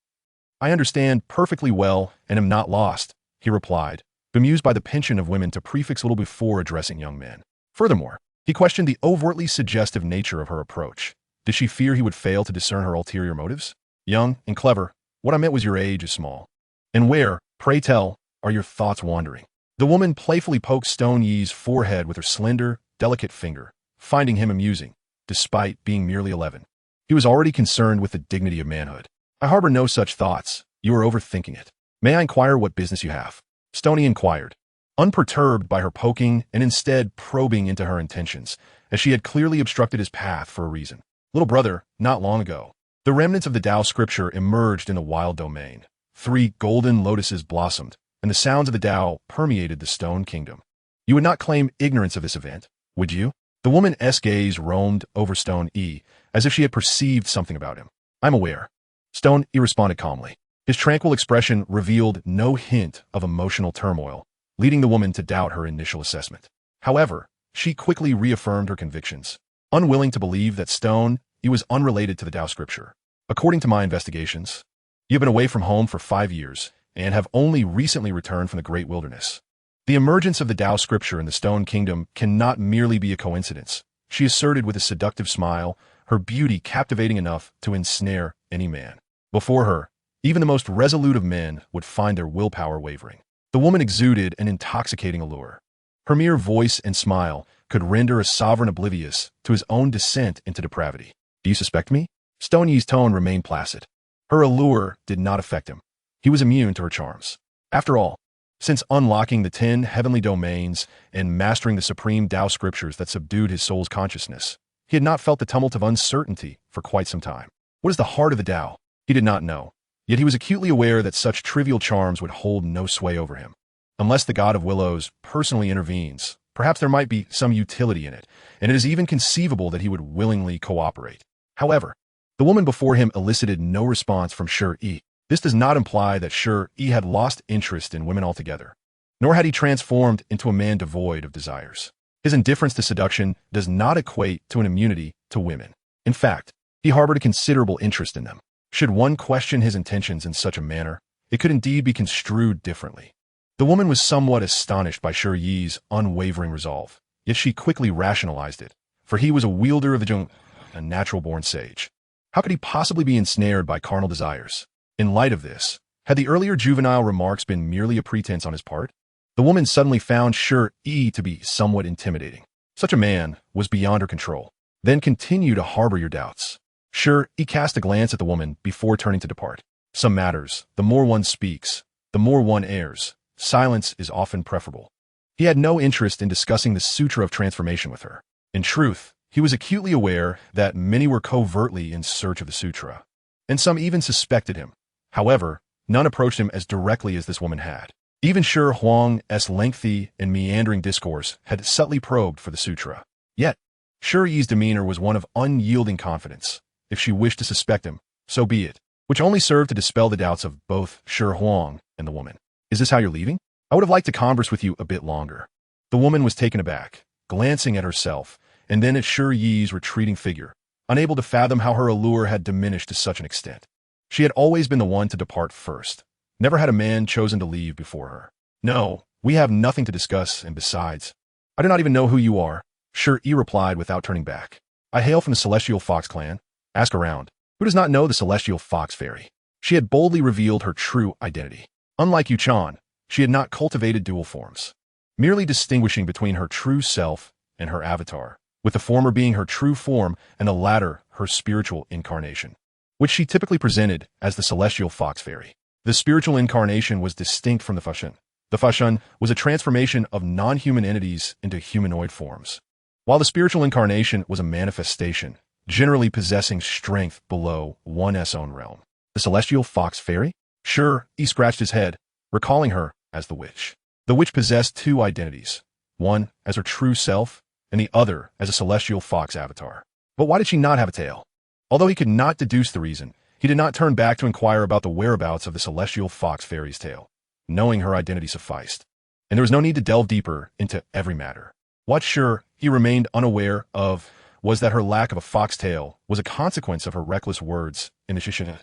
I understand perfectly well and am not lost," he replied, bemused by the penchant of women to prefix little before addressing young men. Furthermore, he questioned the overtly suggestive nature of her approach. Did she fear he would fail to discern her ulterior motives? "Young and clever, what I meant was your age is small. And where, pray tell, are your thoughts wandering?" The woman playfully poked Stone Yi's forehead with her slender, delicate finger, finding him amusing, despite being merely 11. He was already concerned with the dignity of manhood. "I harbor no such thoughts. You are overthinking it. May I inquire what business you have?" Stony inquired, unperturbed by her poking and instead probing into her intentions, as she had clearly obstructed his path for a reason. "Little brother, not long ago, the remnants of the Tao scripture emerged in the wild domain. 3 golden lotuses blossomed, and the sounds of the Tao permeated the Stone Kingdom. You would not claim ignorance of this event, would you?" The woman's gaze roamed over Stone Yi, as if she had perceived something about him. "I'm aware." Stone Yi responded calmly. His tranquil expression revealed no hint of emotional turmoil, leading the woman to doubt her initial assessment. However, she quickly reaffirmed her convictions, unwilling to believe that Stone Yi was unrelated to the Tao scripture. "According to my investigations, you have been away from home for 5 years and have only recently returned from the great wilderness. The emergence of the Tao scripture in the Stone Kingdom cannot merely be a coincidence," she asserted with a seductive smile, her beauty captivating enough to ensnare any man. Before her, even the most resolute of men would find their willpower wavering. The woman exuded an intoxicating allure. Her mere voice and smile could render a sovereign oblivious to his own descent into depravity. "Do you suspect me?" Stone Yi's tone remained placid. Her allure did not affect him. He was immune to her charms. After all, since unlocking the 10 heavenly domains and mastering the supreme Tao scriptures that subdued his soul's consciousness, he had not felt the tumult of uncertainty for quite some time. What is the heart of the Tao? He did not know. Yet he was acutely aware that such trivial charms would hold no sway over him. Unless the God of Willows personally intervenes, perhaps there might be some utility in it, and it is even conceivable that he would willingly cooperate. However, the woman before him elicited no response from Shi Yi. This does not imply that Shi Yi had lost interest in women altogether, nor had he transformed into a man devoid of desires. His indifference to seduction does not equate to an immunity to women. In fact, he harbored a considerable interest in them. Should one question his intentions in such a manner, it could indeed be construed differently. The woman was somewhat astonished by Shi Yi's unwavering resolve, yet she quickly rationalized it, for he was a wielder of the Zhong, a natural-born sage. How could he possibly be ensnared by carnal desires? In light of this, had the earlier juvenile remarks been merely a pretense on his part? The woman suddenly found Shi Yi to be somewhat intimidating. Such a man was beyond her control. Then continue to harbor your doubts. Shi Yi cast a glance at the woman before turning to depart. Some matters, the more one speaks, the more one errs. Silence is often preferable. He had no interest in discussing the Sutra of Transformation with her. In truth, he was acutely aware that many were covertly in search of the Sutra, and some even suspected him. However, none approached him as directly as this woman had. Even Shi Huang's lengthy and meandering discourse had subtly probed for the Sutra. Yet, Shi Yi's demeanor was one of unyielding confidence. If she wished to suspect him, so be it, which only served to dispel the doubts of both Shi Huang and the woman. Is this how you're leaving? I would have liked to converse with you a bit longer. The woman was taken aback, glancing at herself, and then at Shi Yi's retreating figure, unable to fathom how her allure had diminished to such an extent. She had always been the one to depart first. Never had a man chosen to leave before her. No, we have nothing to discuss, and besides, I do not even know who you are, Shi Yi replied without turning back. I hail from the Celestial Fox clan. Ask around. Who does not know the Celestial Fox Fairy? She had boldly revealed her true identity. Unlike Yue Chan, she had not cultivated dual forms, merely distinguishing between her true self and her avatar, with the former being her true form and the latter her spiritual incarnation, which she typically presented as the Celestial Fox Fairy. The spiritual incarnation was distinct from the Fashan. The Fashan was a transformation of non-human entities into humanoid forms, while the spiritual incarnation was a manifestation, generally possessing strength below one's own realm. The Celestial Fox Fairy? Sure, he scratched his head, recalling her as the witch. The witch possessed two identities, one as her true self, and the other as a celestial fox avatar. But why did she not have a tail? Although he could not deduce the reason, he did not turn back to inquire about the whereabouts of the Celestial Fox Fairy's tail. Knowing her identity sufficed, and there was no need to delve deeper into every matter. What sure he remained unaware of was that her lack of a fox tail was a consequence of her reckless words in the Shi Yi,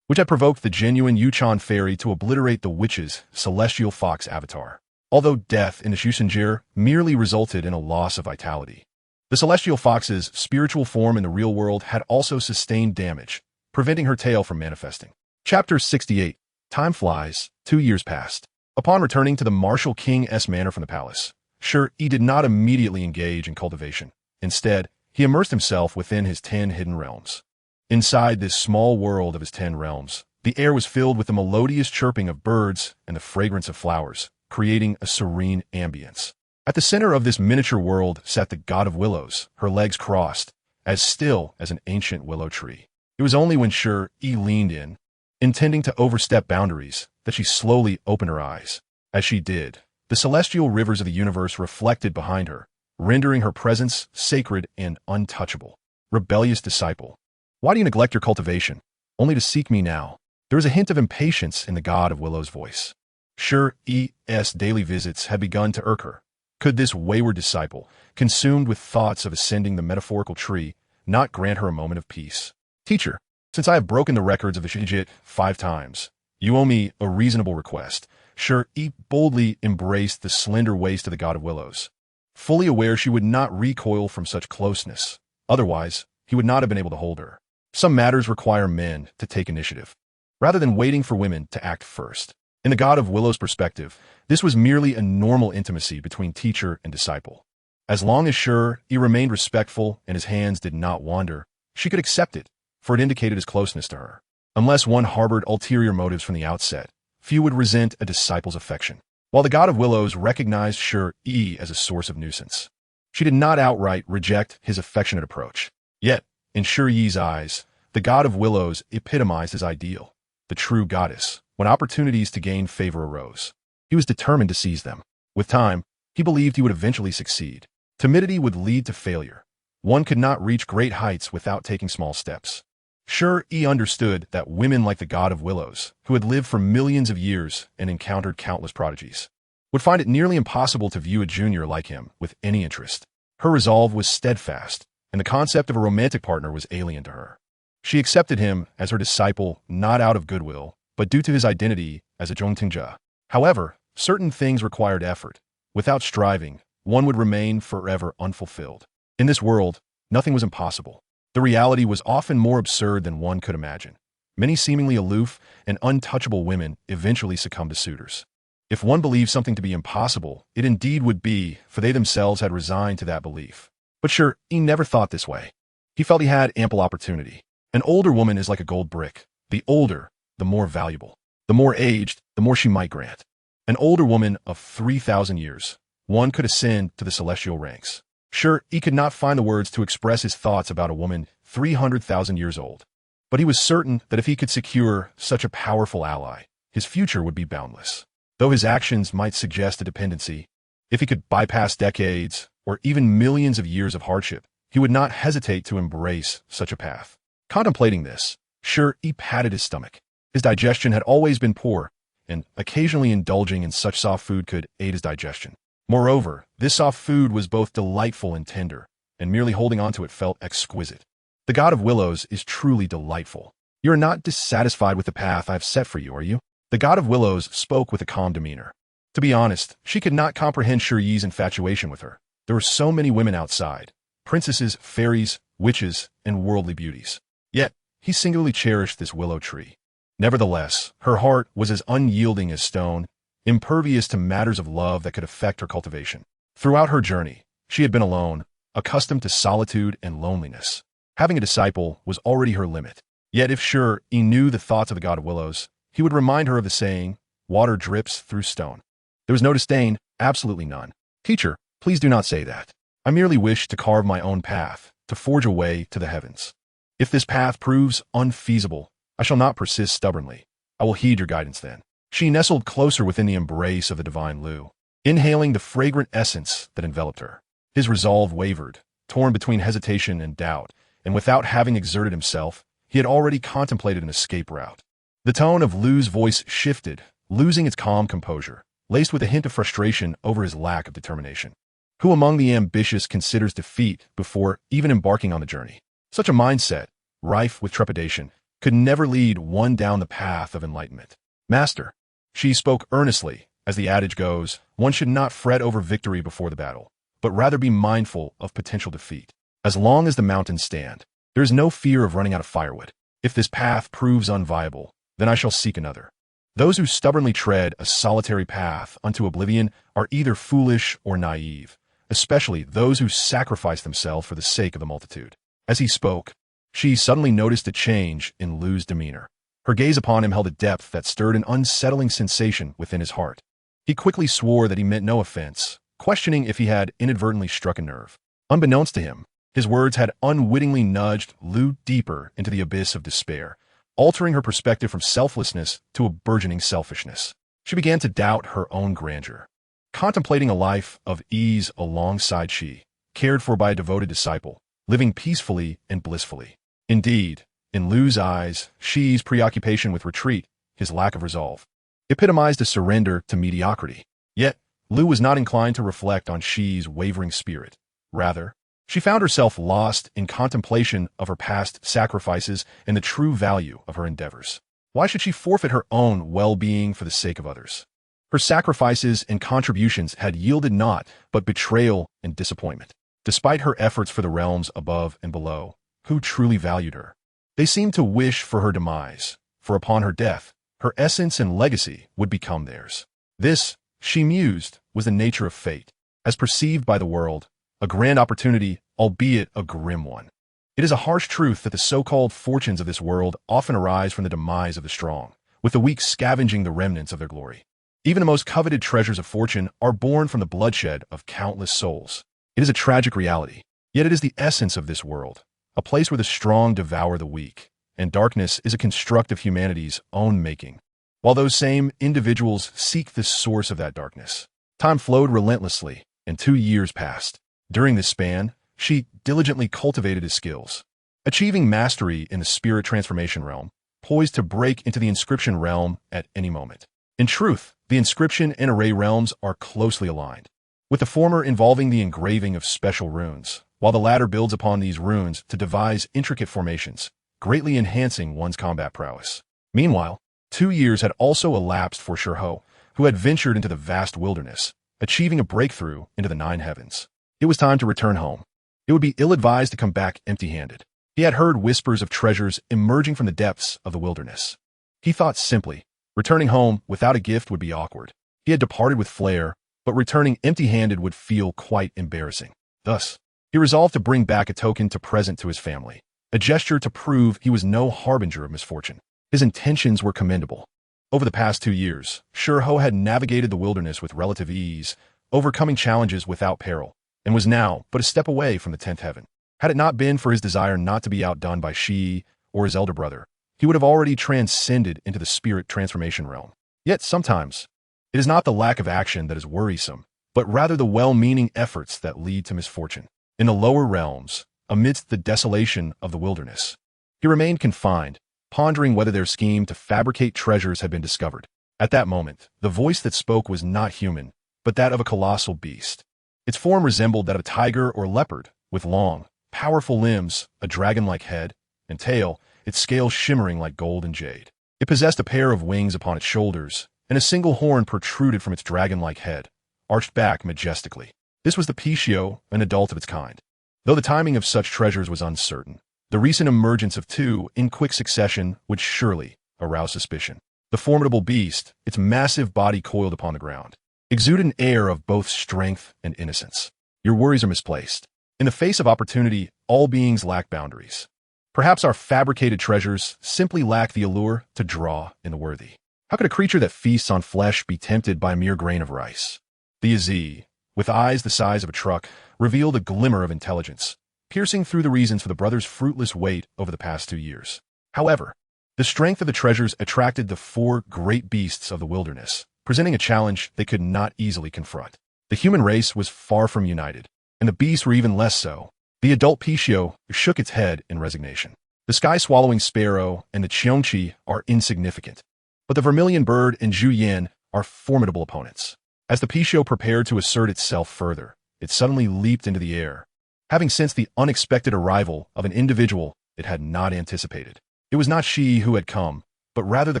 which had provoked the genuine Yue Chan fairy to obliterate the witch's celestial fox avatar. Although death in the Shushengir merely resulted in a loss of vitality, the celestial fox's spiritual form in the real world had also sustained damage, preventing her tail from manifesting. Chapter 68. Time flies. 2 years passed. Upon returning to the martial king's manor from the palace, Shi Yi did not immediately engage in cultivation. Instead, he immersed himself within his 10 hidden realms. Inside this small world of his 10 realms, the air was filled with the melodious chirping of birds and the fragrance of flowers, creating a serene ambience. At the center of this miniature world sat the god of willows, her legs crossed, as still as an ancient willow tree. It was only when Shi Yi leaned in, intending to overstep boundaries, that she slowly opened her eyes. As she did, the celestial rivers of the universe reflected behind her, rendering her presence sacred and untouchable. Rebellious disciple, why do you neglect your cultivation, only to seek me now? There was a hint of impatience in the god of willow's voice. Shi Yi's daily visits had begun to irk her. Could this wayward disciple, consumed with thoughts of ascending the metaphorical tree, not grant her a moment of peace? Teacher, since I have broken the records of the Yi-gege 5 times, you owe me a reasonable request. Shi Yi boldly embraced the slender waist of the god of willows, fully aware she would not recoil from such closeness. Otherwise, he would not have been able to hold her. Some matters require men to take initiative, rather than waiting for women to act first. In the god of willow's perspective, this was merely a normal intimacy between teacher and disciple. As long as Shi Yi remained respectful and his hands did not wander, she could accept it, for it indicated his closeness to her. Unless one harbored ulterior motives from the outset, few would resent a disciple's affection. While the god of willows recognized Shi Yi as a source of nuisance, she did not outright reject his affectionate approach. Yet, in Shi Yi's eyes, the god of willows epitomized his ideal, the true goddess. When opportunities to gain favor arose, he was determined to seize them. With time, he believed he would eventually succeed. Timidity would lead to failure. One could not reach great heights without taking small steps. Shi Yi understood that women like the god of willows, who had lived for millions of years and encountered countless prodigies, would find it nearly impossible to view a junior like him with any interest. Her resolve was steadfast, and the concept of a romantic partner was alien to her. She accepted him as her disciple not out of goodwill, but due to his identity as a Zhongtingjia. However, certain things required effort. Without striving, one would remain forever unfulfilled. In this world, nothing was impossible. The reality was often more absurd than one could imagine. Many seemingly aloof and untouchable women eventually succumbed to suitors. If one believed something to be impossible, it indeed would be, for they themselves had resigned to that belief. But sure, he never thought this way. He felt he had ample opportunity. An older woman is like a gold brick. The older, the more valuable. The more aged, the more she might grant. An older woman of 3,000 years, one could ascend to the celestial ranks. Sure, he could not find the words to express his thoughts about a woman 300,000 years old. But he was certain that if he could secure such a powerful ally, his future would be boundless. Though his actions might suggest a dependency, if he could bypass decades or even millions of years of hardship, he would not hesitate to embrace such a path. Contemplating this, sure, he patted his stomach. His digestion had always been poor, and occasionally indulging in such soft food could aid his digestion. Moreover, this soft food was both delightful and tender, and merely holding onto it felt exquisite. The God of Willows is truly delightful. You are not dissatisfied with the path I have set for you, are you? The God of Willows spoke with a calm demeanor. To be honest, she could not comprehend Shi Yi's infatuation with her. There were so many women outside, princesses, fairies, witches, and worldly beauties. Yet, he singularly cherished this willow tree. Nevertheless, her heart was as unyielding as stone, impervious to matters of love that could affect her cultivation. Throughout her journey, she had been alone, accustomed to solitude and loneliness. Having a disciple was already her limit. Yet if sure he knew the thoughts of the God of Willows, he would remind her of the saying, water drips through stone. There was no disdain, absolutely none. Teacher, please do not say that. I merely wish to carve my own path, to forge a way to the heavens. If this path proves unfeasible, I shall not persist stubbornly. I will heed your guidance then. She nestled closer within the embrace of the divine Liu, inhaling the fragrant essence that enveloped her. His resolve wavered, torn between hesitation and doubt, and without having exerted himself, he had already contemplated an escape route. The tone of Liu's voice shifted, losing its calm composure, laced with a hint of frustration over his lack of determination. Who among the ambitious considers defeat before even embarking on the journey? Such a mindset, rife with trepidation, could never lead one down the path of enlightenment. Master, she spoke earnestly, as the adage goes, one should not fret over victory before the battle, but rather be mindful of potential defeat. As long as the mountains stand, there is no fear of running out of firewood. If this path proves unviable, then I shall seek another. Those who stubbornly tread a solitary path unto oblivion are either foolish or naive, especially those who sacrifice themselves for the sake of the multitude. As he spoke, she suddenly noticed a change in Liu's demeanor. Her gaze upon him held a depth that stirred an unsettling sensation within his heart. He quickly swore that he meant no offense, questioning if he had inadvertently struck a nerve. Unbeknownst to him, his words had unwittingly nudged Liu deeper into the abyss of despair, altering her perspective from selflessness to a burgeoning selfishness. She began to doubt her own grandeur. Contemplating a life of ease alongside Shi, cared for by a devoted disciple, living peacefully and blissfully. Indeed, in Liu's eyes, Shi's preoccupation with retreat, his lack of resolve, epitomized a surrender to mediocrity. Yet, Liu was not inclined to reflect on Shi's wavering spirit. Rather, she found herself lost in contemplation of her past sacrifices and the true value of her endeavors. Why should she forfeit her own well-being for the sake of others? Her sacrifices and contributions had yielded naught but betrayal and disappointment. Despite her efforts for the realms above and below, who truly valued her? They seemed to wish for her demise, for upon her death, her essence and legacy would become theirs. This, she mused, was the nature of fate. As perceived by the world, a grand opportunity, albeit a grim one. It is a harsh truth that the so-called fortunes of this world often arise from the demise of the strong, with the weak scavenging the remnants of their glory. Even the most coveted treasures of fortune are born from the bloodshed of countless souls. It is a tragic reality, yet it is the essence of this world, a place where the strong devour the weak, and darkness is a construct of humanity's own making. While those same individuals seek the source of that darkness, time flowed relentlessly, and 2 years passed. During this span, Shi diligently cultivated his skills, achieving mastery in the spirit transformation realm, poised to break into the inscription realm at any moment. In truth, the inscription and array realms are closely aligned, with the former involving the engraving of special runes, while the latter builds upon these runes to devise intricate formations, greatly enhancing one's combat prowess. Meanwhile, 2 years had also elapsed for Shi Yi, who had ventured into the vast wilderness, achieving a breakthrough into the 9 heavens. It was time to return home. It would be ill-advised to come back empty-handed. He had heard whispers of treasures emerging from the depths of the wilderness. He thought simply, returning home without a gift would be awkward. He had departed with flair, but returning empty-handed would feel quite embarrassing. Thus, he resolved to bring back a token to present to his family, a gesture to prove he was no harbinger of misfortune. His intentions were commendable. Over the past 2 years, Shi Yi had navigated the wilderness with relative ease, overcoming challenges without peril, and was now but a step away from the 10th heaven. Had it not been for his desire not to be outdone by Shi Yi or his elder brother, he would have already transcended into the spirit transformation realm. Yet sometimes, it is not the lack of action that is worrisome, but rather the well-meaning efforts that lead to misfortune. In the lower realms, amidst the desolation of the wilderness, he remained confined, pondering whether their scheme to fabricate treasures had been discovered. At that moment, the voice that spoke was not human, but that of a colossal beast. Its form resembled that of a tiger or leopard, with long, powerful limbs, a dragon-like head and tail, its scales shimmering like gold and jade. It possessed a pair of wings upon its shoulders, and a single horn protruded from its dragon-like head, arched back majestically. This was the Pishio, an adult of its kind. Though the timing of such treasures was uncertain, the recent emergence of two in quick succession would surely arouse suspicion. The formidable beast, its massive body coiled upon the ground, exuded an air of both strength and innocence. Your worries are misplaced. In the face of opportunity, all beings lack boundaries. Perhaps our fabricated treasures simply lack the allure to draw in the worthy. How could a creature that feasts on flesh be tempted by a mere grain of rice? The Yi, with eyes the size of a truck, revealed a glimmer of intelligence, piercing through the reasons for the brothers' fruitless wait over the past 2 years. However, the strength of the treasures attracted the 4 great beasts of the wilderness, presenting a challenge they could not easily confront. The human race was far from united, and the beasts were even less so. The adult Pishio shook its head in resignation. The sky-swallowing sparrow and the Qiongqi are insignificant, but the vermilion bird and Zhu Yan are formidable opponents. As the Pishio prepared to assert itself further, it suddenly leaped into the air, having sensed the unexpected arrival of an individual it had not anticipated. It was not Shi Yi who had come, but rather the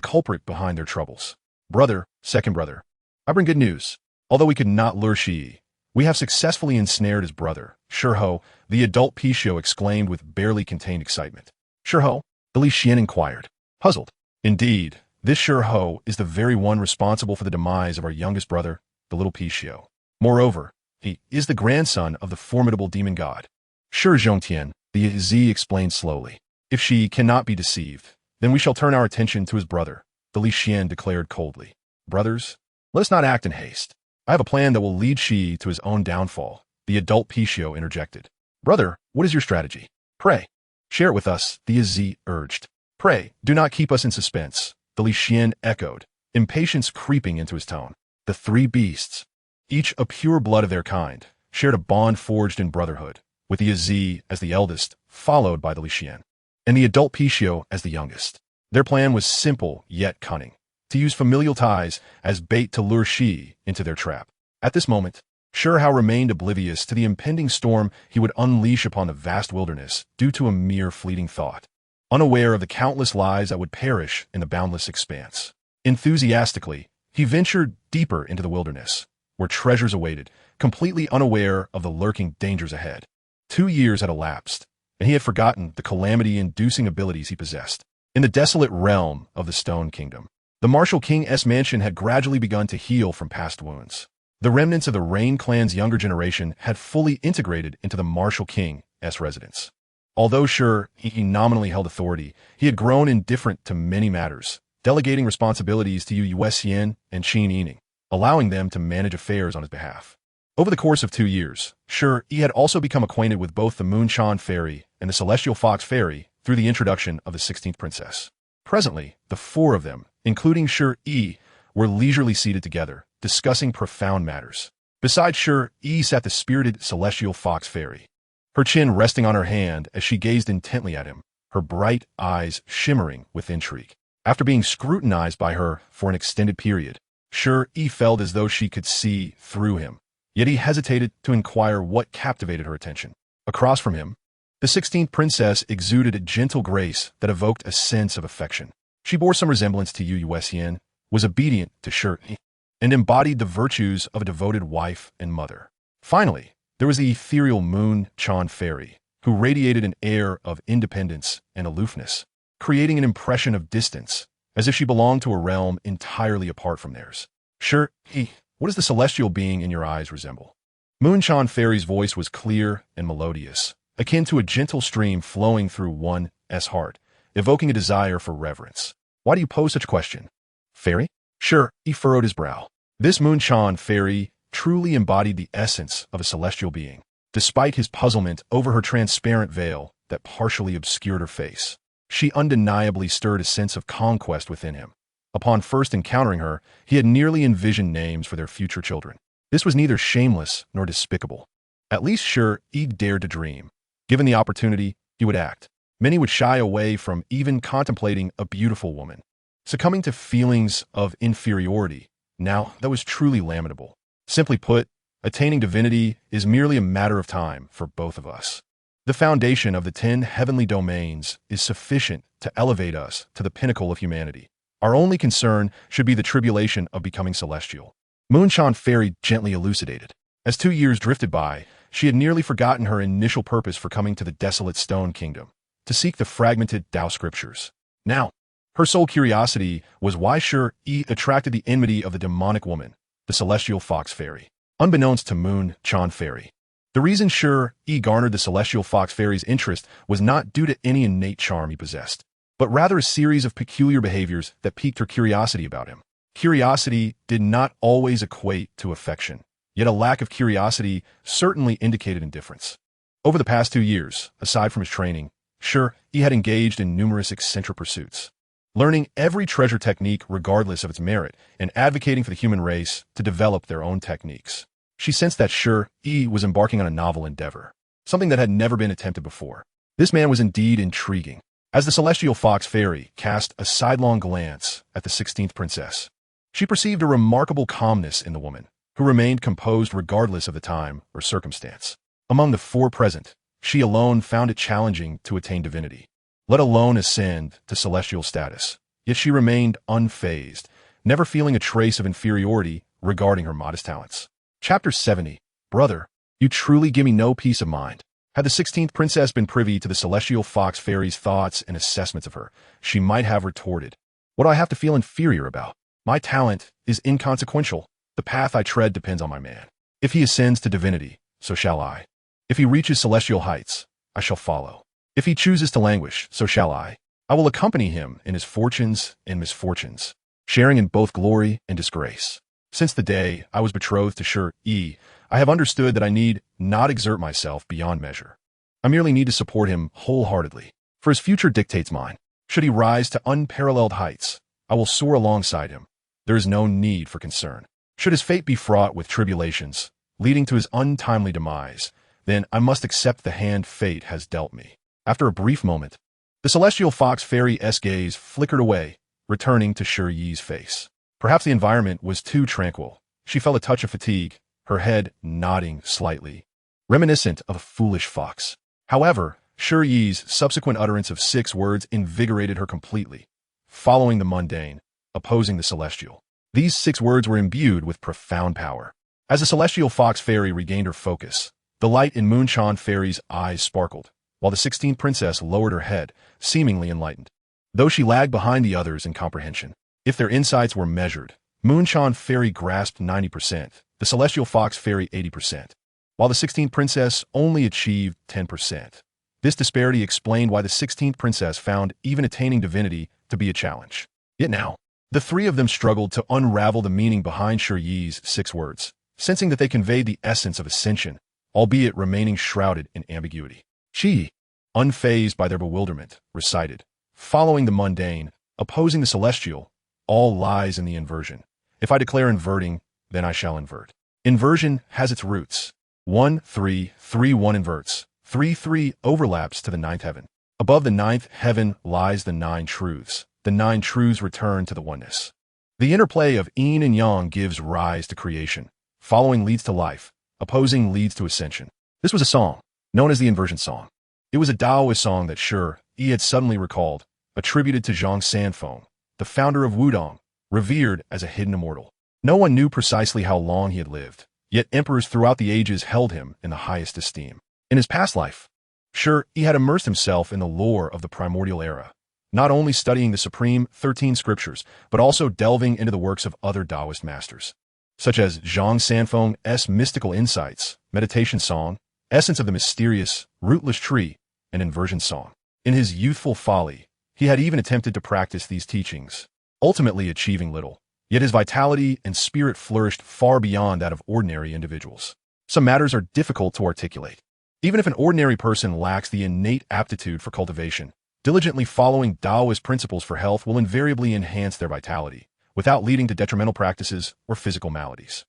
culprit behind their troubles. Brother, second brother, I bring good news. Although we could not lure Shi Yi, we have successfully ensnared his brother, Shi Yi, the adult Pishio exclaimed with barely contained excitement. Shi Yi? The Liu Shen inquired, puzzled. Indeed, this Shi Yi is the very one responsible for the demise of our youngest brother, the little Pishio. Moreover, he is the grandson of the formidable demon god. Shi Zhongtian, the Yi explained slowly. If Shi cannot be deceived, then we shall turn our attention to his brother, the Liu Shen declared coldly. Brothers, let us not act in haste. I have a plan that will lead Shi to his own downfall, the adult Pishio interjected. Brother, what is your strategy? Pray, share it with us, the Yi urged. Pray, do not keep us in suspense, the Liu Shen echoed, impatience creeping into his tone. The 3 beasts, each a pure blood of their kind, shared a bond forged in brotherhood, with the Yi as the eldest, followed by the Liu Shen, and the adult Pishio as the youngest. Their plan was simple yet cunning, to use familial ties as bait to lure Shi into their trap. At this moment, Shi Yi remained oblivious to the impending storm he would unleash upon the vast wilderness due to a mere fleeting thought, unaware of the countless lives that would perish in the boundless expanse. Enthusiastically, he ventured deeper into the wilderness, where treasures awaited, completely unaware of the lurking dangers ahead. 2 years had elapsed, and he had forgotten the calamity-inducing abilities he possessed. In the desolate realm of the Stone Kingdom, the martial king's mansion had gradually begun to heal from past wounds. The remnants of the Rain clan's younger generation had fully integrated into the martial king's residence. Although sure he nominally held authority, he had grown indifferent to many matters, delegating responsibilities to Yue Chan and Qin Yi Ning, allowing them to manage affairs on his behalf. Over the course of 2 years, Shi Yi had also become acquainted with both the Moon-Chan fairy and the Celestial Fox fairy through the introduction of the 16th princess. Presently, the 4 of them, including Shi Yi, were leisurely seated together, discussing profound matters. Beside Shi Yi sat the spirited Celestial Fox fairy, her chin resting on her hand as she gazed intently at him, her bright eyes shimmering with intrigue. After being scrutinized by her for an extended period, Shi Yi felt as though she could see through him, yet he hesitated to inquire what captivated her attention. Across from him, the 16th princess exuded a gentle grace that evoked a sense of affection. She bore some resemblance to Yue Chan, was obedient to Shi Yi, and embodied the virtues of a devoted wife and mother. Finally, there was the ethereal Moon-Chan fairy, who radiated an air of independence and aloofness, creating an impression of distance, as if she belonged to a realm entirely apart from theirs. Shi Yi, what does the celestial being in your eyes resemble? Moon Chan Fairy's voice was clear and melodious, akin to a gentle stream flowing through one's heart, evoking a desire for reverence. Why do you pose such a question? Fairy? Shi Yi furrowed his brow. This Moon Chan Fairy truly embodied the essence of a celestial being, despite his puzzlement over her transparent veil that partially obscured her face. She undeniably stirred a sense of conquest within him. Upon first encountering her, he had nearly envisioned names for their future children. This was neither shameless nor despicable. At least Shi Yi dared to dream. Given the opportunity, he would act. Many would shy away from even contemplating a beautiful woman, succumbing to feelings of inferiority. Now, that was truly lamentable. Simply put, attaining divinity is merely a matter of time for both of us. The foundation of the 10 heavenly domains is sufficient to elevate us to the pinnacle of humanity. Our only concern should be the tribulation of becoming celestial. Moon Chan Fairy gently elucidated. As 2 years drifted by, she had nearly forgotten her initial purpose for coming to the desolate stone kingdom, to seek the fragmented Tao scriptures. Now, her sole curiosity was why Shi Yi attracted the enmity of the demonic woman, the celestial fox fairy. Unbeknownst to Moon Chan Fairy, the reason Shi Yi garnered the celestial fox fairy's interest was not due to any innate charm he possessed, but rather a series of peculiar behaviors that piqued her curiosity about him. Curiosity did not always equate to affection, yet a lack of curiosity certainly indicated indifference. Over the past 2 years, aside from his training, Shi Yi had engaged in numerous eccentric pursuits, learning every treasure technique regardless of its merit and advocating for the human race to develop their own techniques. She sensed that Shi Yi was embarking on a novel endeavor, something that had never been attempted before. This man was indeed intriguing. As the celestial fox fairy cast a sidelong glance at the 16th princess, she perceived a remarkable calmness in the woman, who remained composed regardless of the time or circumstance. Among the 4 present, she alone found it challenging to attain divinity, let alone ascend to celestial status. Yet she remained unfazed, never feeling a trace of inferiority regarding her modest talents. Chapter 70. Brother, you truly give me no peace of mind. Had the 16th princess been privy to the celestial fox fairy's thoughts and assessments of her, she might have retorted, "What do I have to feel inferior about? My talent is inconsequential. The path I tread depends on my man. If he ascends to divinity, so shall I. If he reaches celestial heights, I shall follow. If he chooses to languish, so shall I. I will accompany him in his fortunes and misfortunes, sharing in both glory and disgrace. Since the day I was betrothed to Shi Yi, I have understood that I need not exert myself beyond measure. I merely need to support him wholeheartedly, for his future dictates mine. Should he rise to unparalleled heights, I will soar alongside him. There is no need for concern. Should his fate be fraught with tribulations, leading to his untimely demise, then I must accept the hand fate has dealt me." After a brief moment, the celestial fox fairy's gaze flickered away, returning to Shi Yi's face. Perhaps the environment was too tranquil. She felt a touch of fatigue, her head nodding slightly, reminiscent of a foolish fox. However, Shi Yi's subsequent utterance of 6 words invigorated her completely, following the mundane, opposing the celestial. These 6 words were imbued with profound power. As the celestial fox fairy regained her focus, the light in Moon Chan Fairy's eyes sparkled, while the 16th princess lowered her head, seemingly enlightened, though she lagged behind the others in comprehension. If their insights were measured, Moon Chan Fairy grasped 90%, the celestial fox fairy 80%, while the 16th princess only achieved 10%. This disparity explained why the 16th princess found even attaining divinity to be a challenge. Yet now, the 3 of them struggled to unravel the meaning behind Shi Yi's 6 words, sensing that they conveyed the essence of ascension, albeit remaining shrouded in ambiguity. Shi Yi, unfazed by their bewilderment, recited, following the mundane, opposing the celestial, all lies in the inversion. If I declare inverting, then I shall invert. Inversion has its roots. 1, 3, 3, 1 inverts. 3, 3 overlaps to the 9th heaven. Above the 9th heaven lies the 9 truths. The 9 truths return to the oneness. The interplay of yin and yang gives rise to creation. Following leads to life. Opposing leads to ascension. This was a song, known as the Inversion Song. It was a Taoist song that Shi Yi had suddenly recalled, attributed to Zhang Sanfeng, the founder of Wudong, revered as a hidden immortal. No one knew precisely how long he had lived, yet emperors throughout the ages held him in the highest esteem. In his past life, Sure, he had immersed himself in the lore of the primordial era, not only studying the supreme 13 scriptures, but also delving into the works of other Taoist masters, such as Zhang Sanfeng's mystical insights, meditation song, essence of the mysterious, rootless tree, and inversion song. In his youthful folly, he had even attempted to practice these teachings, ultimately achieving little. Yet his vitality and spirit flourished far beyond that of ordinary individuals. Some matters are difficult to articulate. Even if an ordinary person lacks the innate aptitude for cultivation, diligently following Taoist principles for health will invariably enhance their vitality, without leading to detrimental practices or physical maladies.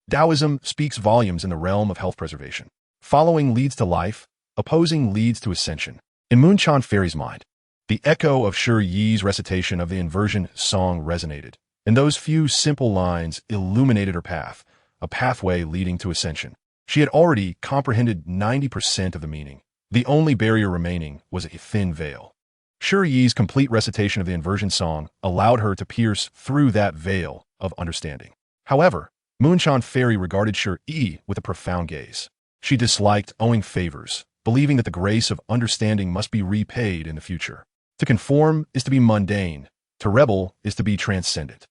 Taoism speaks volumes in the realm of health preservation. Following leads to life, opposing leads to ascension. In Moon Chan Fairy's mind, the echo of Shi Yi's recitation of the inversion song resonated, and those few simple lines illuminated her path, a pathway leading to ascension. She had already comprehended 90% of the meaning. The only barrier remaining was a thin veil. Shi Yi's complete recitation of the inversion song allowed her to pierce through that veil of understanding. However, Moon Chan Fairy regarded Shi Yi with a profound gaze. She disliked owing favors, believing that the grace of understanding must be repaid in the future. To conform is to be mundane. To rebel is to be transcendent.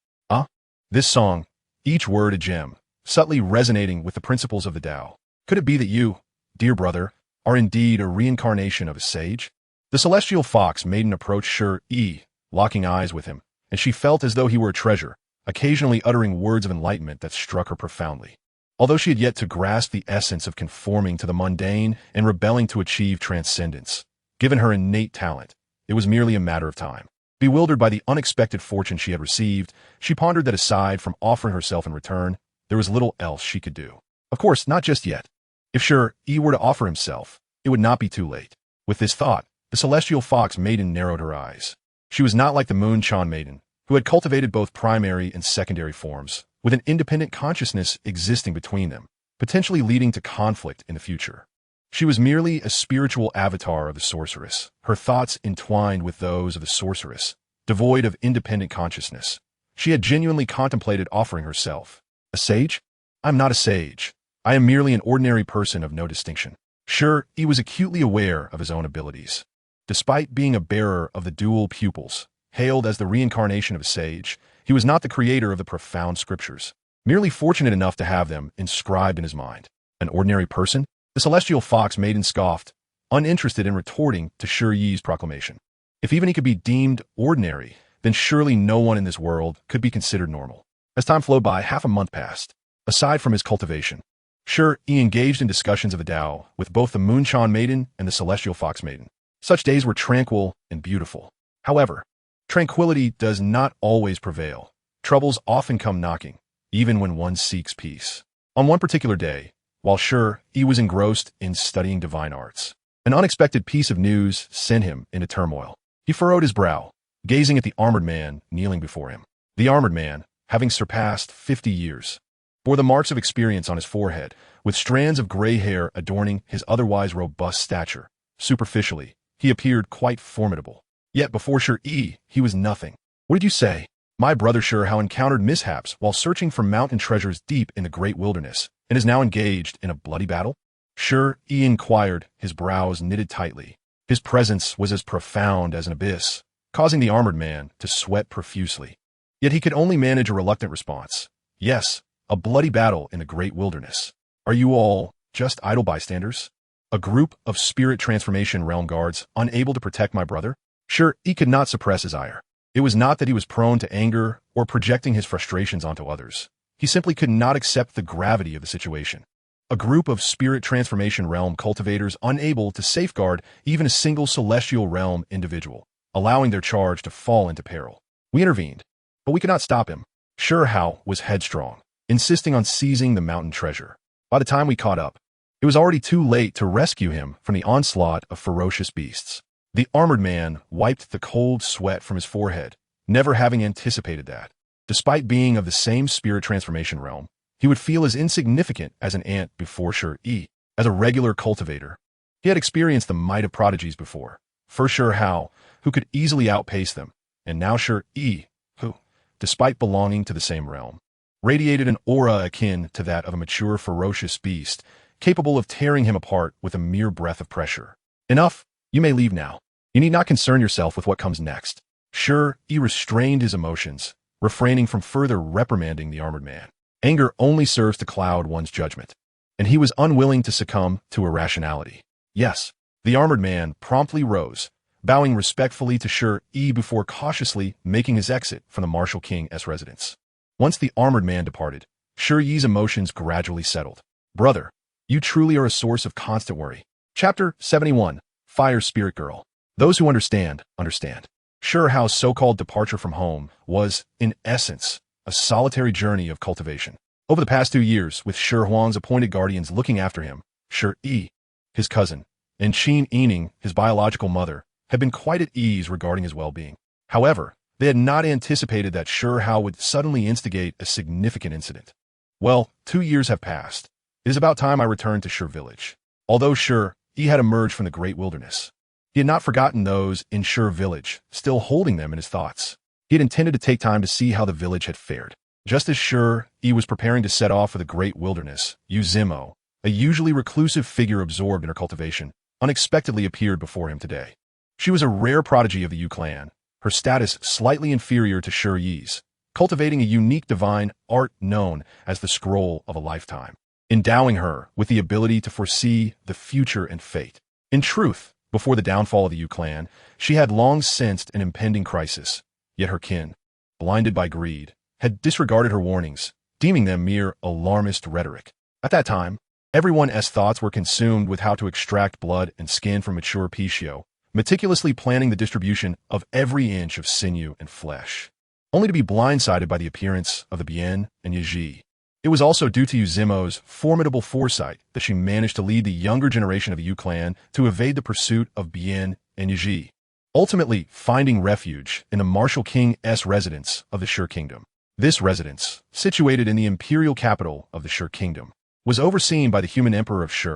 This song, each word a gem, subtly resonating with the principles of the Tao. Could it be that you, dear brother, are indeed a reincarnation of a sage? The celestial fox maiden approached Shi Yi, locking eyes with him, and she felt as though he were a treasure, occasionally uttering words of enlightenment that struck her profoundly. Although she had yet to grasp the essence of conforming to the mundane and rebelling to achieve transcendence, given her innate talent, it was merely a matter of time. Bewildered by the unexpected fortune she had received, she pondered that aside from offering herself in return, there was little else she could do. Of course, not just yet. If Shi Yi were to offer himself, it would not be too late. With this thought, the celestial fox maiden narrowed her eyes. She was not like the Moon Chan maiden, who had cultivated both primary and secondary forms, with an independent consciousness existing between them, potentially leading to conflict in the future. She was merely a spiritual avatar of the sorceress, her thoughts entwined with those of the sorceress, devoid of independent consciousness. She had genuinely contemplated offering herself. A sage? I'm not a sage. I am merely an ordinary person of no distinction. Sure, he was acutely aware of his own abilities. Despite being a bearer of the dual pupils, hailed as the reincarnation of a sage, he was not the creator of the profound scriptures, merely fortunate enough to have them inscribed in his mind. An ordinary person? The celestial fox maiden scoffed, uninterested in retorting to Shi Yi's proclamation. If even he could be deemed ordinary, then surely no one in this world could be considered normal. As time flowed by, half a month passed. Aside from his cultivation, Shi Yi engaged in discussions of the Tao with both the Moon Chan maiden and the celestial fox maiden. Such days were tranquil and beautiful. However, tranquility does not always prevail. Troubles often come knocking, even when one seeks peace. On one particular day, while Shi Yi was engrossed in studying divine arts, an unexpected piece of news sent him into turmoil. He furrowed his brow, gazing at the armored man kneeling before him. The armored man, having surpassed 50 years, bore the marks of experience on his forehead, with strands of gray hair adorning his otherwise robust stature. Superficially, he appeared quite formidable. Yet before Shi Yi, he was nothing. What did you say? My brother Shi Hao encountered mishaps while searching for mountain treasures deep in the great wilderness, and is now engaged in a bloody battle? Shi Yi inquired, his brows knitted tightly. His presence was as profound as an abyss, causing the armored man to sweat profusely. Yet he could only manage a reluctant response. Yes, a bloody battle in the great wilderness. Are you all just idle bystanders? A group of spirit transformation realm guards unable to protect my brother? Shi Yi could not suppress his ire. It was not that he was prone to anger or projecting his frustrations onto others. He simply could not accept the gravity of the situation. A group of spirit transformation realm cultivators unable to safeguard even a single celestial realm individual, allowing their charge to fall into peril. We intervened, but we could not stop him. Shi Hao was headstrong, insisting on seizing the mountain treasure. By the time we caught up, it was already too late to rescue him from the onslaught of ferocious beasts. The armored man wiped the cold sweat from his forehead, never having anticipated that. Despite being of the same spirit transformation realm, he would feel as insignificant as an ant before Shi Yi. As a regular cultivator, he had experienced the might of prodigies before. First Shi Hao, who could easily outpace them, and now Shi Yi, who, despite belonging to the same realm, radiated an aura akin to that of a mature ferocious beast, capable of tearing him apart with a mere breath of pressure. Enough, you may leave now. You need not concern yourself with what comes next. Shi Yi restrained his emotions, refraining from further reprimanding the armored man. Anger only serves to cloud one's judgment, and he was unwilling to succumb to irrationality. Yes, the armored man promptly rose, bowing respectfully to Shi Yi before cautiously making his exit from the Martial King's residence. Once the armored man departed, Shi Yi's emotions gradually settled. Brother, you truly are a source of constant worry. Chapter 71, Fire Spirit Girl. Those who understand, understand. Shi Hao's so-called departure from home was, in essence, a solitary journey of cultivation. Over the past 2 years, with Shi Huang's appointed guardians looking after him, Shi Yi, his cousin, and Qin Yi Ning, his biological mother, had been quite at ease regarding his well-being. However, they had not anticipated that Shi Hao would suddenly instigate a significant incident. Well, 2 years have passed. It is about time I returned to Shi village. Although Shi Yi had emerged from the great wilderness, he had not forgotten those in Shi village, still holding them in his thoughts. He had intended to take time to see how the village had fared. Just as Shi Yi was preparing to set off for the great wilderness, Yuzimo, a usually reclusive figure absorbed in her cultivation, unexpectedly appeared before him today. She was a rare prodigy of the Yu clan, her status slightly inferior to Shi Yi's, cultivating a unique divine art known as the Scroll of a Lifetime, endowing her with the ability to foresee the future and fate. In truth, before the downfall of the Yu clan, she had long sensed an impending crisis, yet her kin, blinded by greed, had disregarded her warnings, deeming them mere alarmist rhetoric. At that time, everyone's thoughts were consumed with how to extract blood and skin from mature Pishio, meticulously planning the distribution of every inch of sinew and flesh, only to be blindsided by the appearance of the Bian and Yi-gege. It was also due to Yuzimo's formidable foresight that she managed to lead the younger generation of the Yu clan to evade the pursuit of Bian and Yi-gege, ultimately finding refuge in the Martial King's residence of the Shi Kingdom. This residence, situated in the imperial capital of the Shi Kingdom, was overseen by the human emperor of Shi,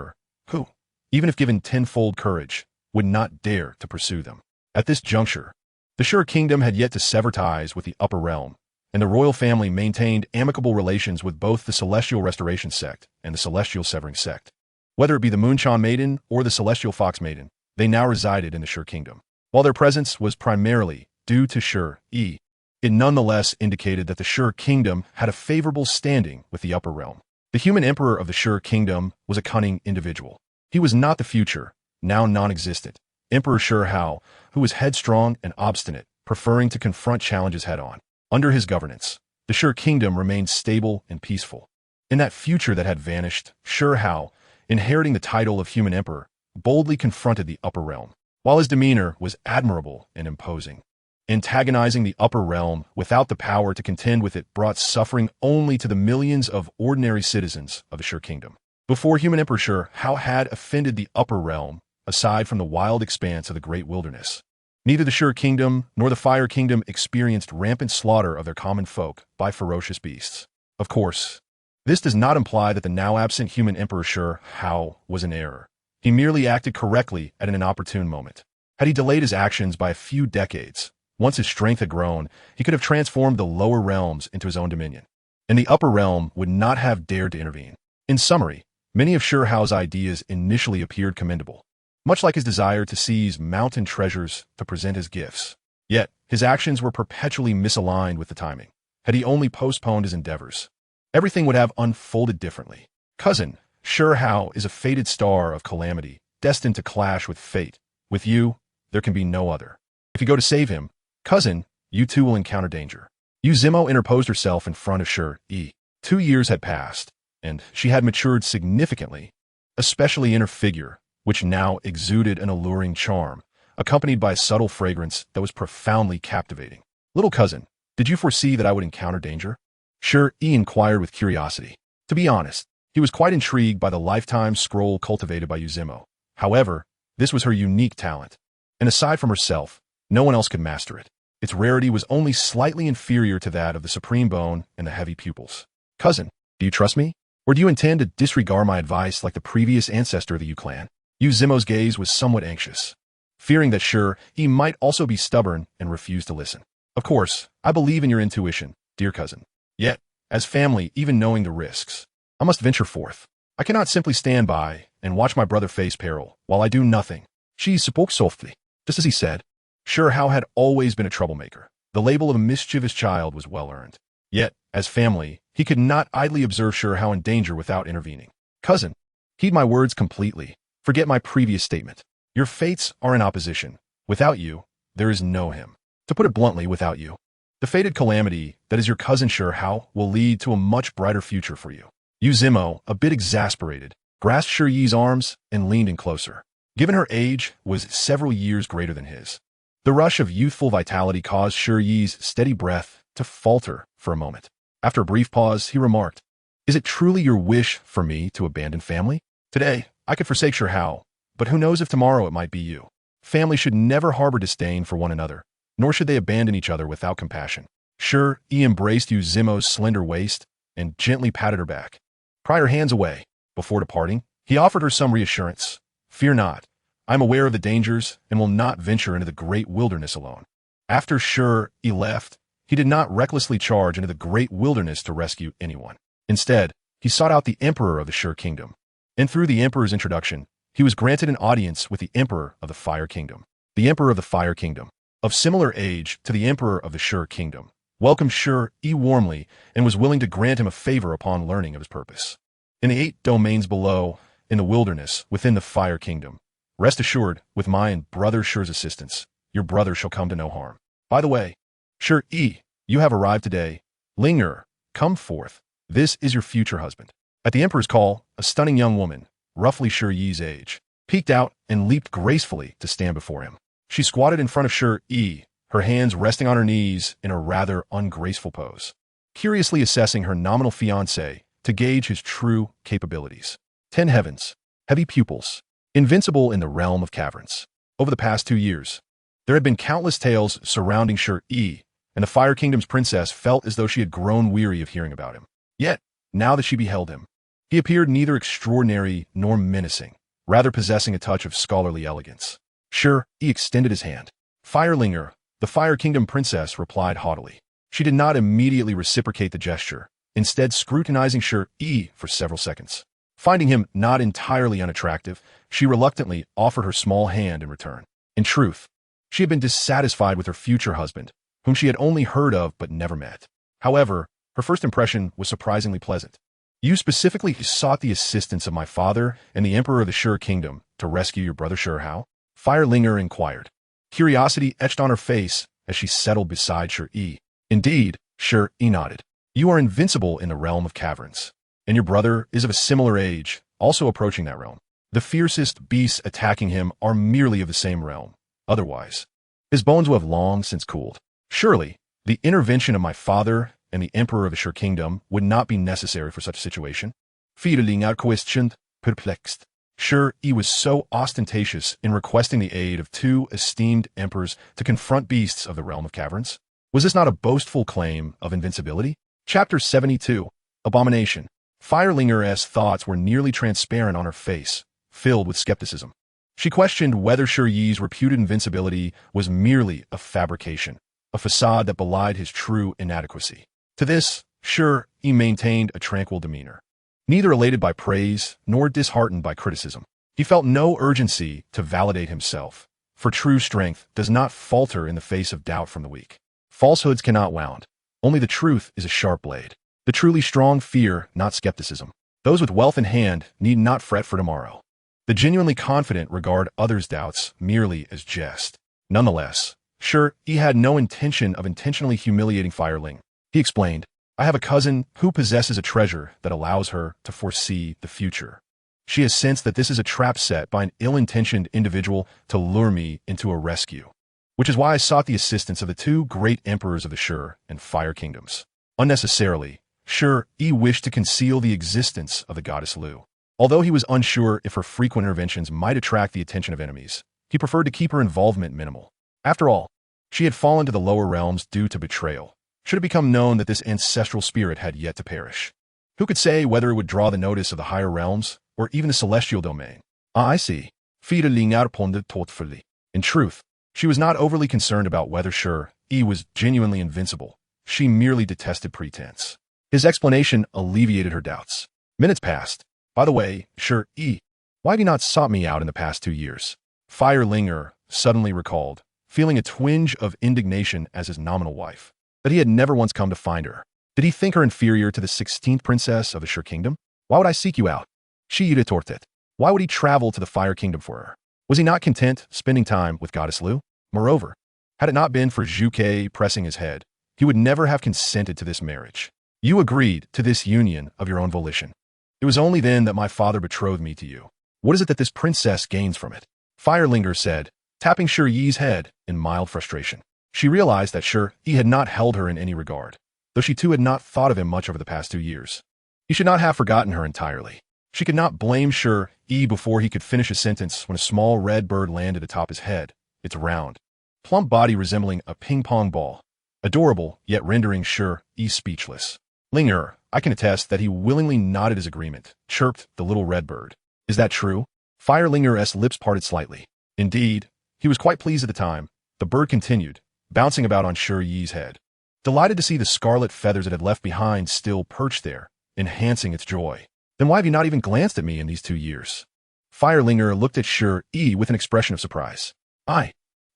who, even if given tenfold courage, would not dare to pursue them. At this juncture, the Shi Kingdom had yet to sever ties with the upper realm, and the royal family maintained amicable relations with both the Celestial Restoration Sect and the Celestial Severing Sect. Whether it be the Moonchan Maiden or the Celestial Fox Maiden, they now resided in the Shi Kingdom. While their presence was primarily due to Shi Yi, it nonetheless indicated that the Shi Kingdom had a favorable standing with the upper realm. The human emperor of the Shi Kingdom was a cunning individual. He was not the future, now non-existent, Emperor Shi Hao, who was headstrong and obstinate, preferring to confront challenges head-on. Under his governance, the Shi Kingdom remained stable and peaceful. In that future that had vanished, Shi Hao, inheriting the title of human emperor, boldly confronted the upper realm. While his demeanor was admirable and imposing, antagonizing the upper realm without the power to contend with it brought suffering only to the millions of ordinary citizens of the Shi Kingdom. Before human Emperor Shi Hao had offended the upper realm, aside from the wild expanse of the great wilderness, neither the Shi Kingdom nor the Fire Kingdom experienced rampant slaughter of their common folk by ferocious beasts. Of course, this does not imply that the now absent human Emperor Shi Hao was in error. He merely acted correctly at an inopportune moment. Had he delayed his actions by a few decades, once his strength had grown, he could have transformed the lower realms into his own dominion, and the upper realm would not have dared to intervene. In summary, many of Shi Hao's ideas initially appeared commendable, much like his desire to seize mountain treasures to present as gifts. Yet, his actions were perpetually misaligned with the timing. Had he only postponed his endeavors, everything would have unfolded differently. Cousin, Shi Hao is a fated star of calamity, destined to clash with fate. With you, there can be no other. If you go to save him, cousin, you too will encounter danger. Yuzimo interposed herself in front of Shi Yi. 2 years had passed, and she had matured significantly, especially in her figure, which now exuded an alluring charm, accompanied by a subtle fragrance that was profoundly captivating. Little cousin, did you foresee that I would encounter danger? Shi Yi inquired with curiosity. To be honest, he was quite intrigued by the lifetime scroll cultivated by Yuzimo. However, this was her unique talent, and aside from herself, no one else could master it. Its rarity was only slightly inferior to that of the supreme bone and the heavy pupils. Cousin, do you trust me? Or do you intend to disregard my advice like the previous ancestor of the Yu clan? Yuzimo's gaze was somewhat anxious, fearing that Shi Yi might also be stubborn and refuse to listen. Of course, I believe in your intuition, dear cousin. Yet, as family, even knowing the risks, I must venture forth. I cannot simply stand by and watch my brother face peril while I do nothing. Shi spoke softly, just as he said. Sure, Hao had always been a troublemaker. The label of a mischievous child was well earned. Yet, as family, he could not idly observe Sure Hao in danger without intervening. Cousin, heed my words completely. Forget my previous statement. Your fates are in opposition. Without you, there is no him. To put it bluntly, without you, the fated calamity that is your cousin Sure Hao will lead to a much brighter future for you. Yu Zimo, a bit exasperated, grasped Shi Yi's arms and leaned in closer. Given her age was several years greater than his, the rush of youthful vitality caused Shi Yi's steady breath to falter for a moment. After a brief pause, he remarked, "Is it truly your wish for me to abandon family? Today, I could forsake Sure Hao, but who knows if tomorrow it might be you. Family should never harbor disdain for one another, nor should they abandon each other without compassion." Shi Yi embraced Yu Zimo's slender waist and gently patted her back. "Pry your hands away." Before departing, he offered her some reassurance. "Fear not. I am aware of the dangers and will not venture into the great wilderness alone." After Shi Yi left, he did not recklessly charge into the great wilderness to rescue anyone. Instead, he sought out the emperor of the Shi Kingdom. And through the emperor's introduction, he was granted an audience with the emperor of the Fire Kingdom. The emperor of the Fire Kingdom, of similar age to the emperor of the Shi Kingdom, welcomed Shi Yi warmly and was willing to grant him a favor upon learning of his purpose. In the 8 domains below, in the wilderness, within the Fire Kingdom, rest assured, with my and brother Shi's assistance, your brother shall come to no harm. By the way, Shi Yi, you have arrived today. Ling'er, come forth. This is your future husband. At the emperor's call, a stunning young woman, roughly Shi Yi's age, peeked out and leaped gracefully to stand before him. She squatted in front of Shi Yi, her hands resting on her knees in a rather ungraceful pose, curiously assessing her nominal fiancé to gauge his true capabilities. 10 heavens, heavy pupils, invincible in the realm of caverns. Over the past 2 years, there had been countless tales surrounding Shi Yi, and the Fire Kingdom's princess felt as though she had grown weary of hearing about him. Yet, now that she beheld him, he appeared neither extraordinary nor menacing, rather possessing a touch of scholarly elegance. Shi Yi extended his hand. "Fire Ling'er," the Fire Kingdom princess replied haughtily. She did not immediately reciprocate the gesture, instead scrutinizing Shi Yi for several seconds. Finding him not entirely unattractive, she reluctantly offered her small hand in return. In truth, she had been dissatisfied with her future husband, whom she had only heard of but never met. However, her first impression was surprisingly pleasant. "You specifically sought the assistance of my father and the emperor of the Shi Kingdom to rescue your brother Sure Hao?" Fire Ling'er inquired. Curiosity etched on her face as she settled beside Shi Yi. "Indeed," Shi Yi nodded. "You are invincible in the realm of caverns, and your brother is of a similar age, also approaching that realm. The fiercest beasts attacking him are merely of the same realm. Otherwise, his bones will have long since cooled. Surely, the intervention of my father and the emperor of the Shi Kingdom would not be necessary for such a situation." Huo Ling'er questioned, perplexed. Shi Yi was so ostentatious in requesting the aid of 2 esteemed emperors to confront beasts of the realm of caverns. Was this not a boastful claim of invincibility? Chapter 72, Abomination. Fire Ling'er's thoughts were nearly transparent on her face, filled with skepticism. She questioned whether Shi Yi's reputed invincibility was merely a fabrication, a facade that belied his true inadequacy. To this, Shi Yi maintained a tranquil demeanor, neither elated by praise nor disheartened by criticism. He felt no urgency to validate himself, for true strength does not falter in the face of doubt from the weak. Falsehoods cannot wound. Only the truth is a sharp blade. The truly strong fear not skepticism. Those with wealth in hand need not fret for tomorrow. The genuinely confident regard others' doubts merely as jest. Nonetheless, Shi Yi had no intention of intentionally humiliating Fire Ling. He explained, "I have a cousin who possesses a treasure that allows her to foresee the future. She has sensed that this is a trap set by an ill-intentioned individual to lure me into a rescue, which is why I sought the assistance of the 2 great emperors of the Shi and Fire Kingdoms." Unnecessarily, Shi Yi wished to conceal the existence of the goddess Liu. Although he was unsure if her frequent interventions might attract the attention of enemies, he preferred to keep her involvement minimal. After all, she had fallen to the lower realms due to betrayal. Should it become known that this ancestral spirit had yet to perish, who could say whether it would draw the notice of the higher realms or even the celestial domain? "Ah, I see." Huo Ling'er pondered thoughtfully. In truth, she was not overly concerned about whether Shi Yi was genuinely invincible. She merely detested pretense. His explanation alleviated her doubts. Minutes passed. "By the way, Shi Yi, why have you not sought me out in the past 2 years?" Fire Ling'er suddenly recalled, feeling a twinge of indignation as his nominal wife, that he had never once come to find her. Did he think her inferior to the 16th princess of the Shi Kingdom? Why would I seek you out? Shi Yi retorted. Why would he travel to the Fire Kingdom for her? Was he not content spending time with Goddess Liu? Moreover, had it not been for Yue-gege pressing his head, he would never have consented to this marriage. You agreed to this union of your own volition. It was only then that my father betrothed me to you. What is it that this princess gains from it? Fire Ling'er said, tapping Shi Yi's head in mild frustration. She realized that Shi Yi had not held her in any regard, though she too had not thought of him much over the past 2 years. He should not have forgotten her entirely. She could not blame Shi Yi before he could finish a sentence when a small red bird landed atop his head, its round, plump body resembling a ping-pong ball. Adorable, yet rendering Shi Yi speechless. Ling'er, I can attest that he willingly nodded his agreement, chirped the little red bird. Is that true? Fire Ling'er's lips parted slightly. Indeed, he was quite pleased at the time. The bird continued, bouncing about on Shi Yi's head. Delighted to see the scarlet feathers it had left behind still perched there, enhancing its joy. Then why have you not even glanced at me in these 2 years? Fire Ling'er looked at Shi Yi with an expression of surprise.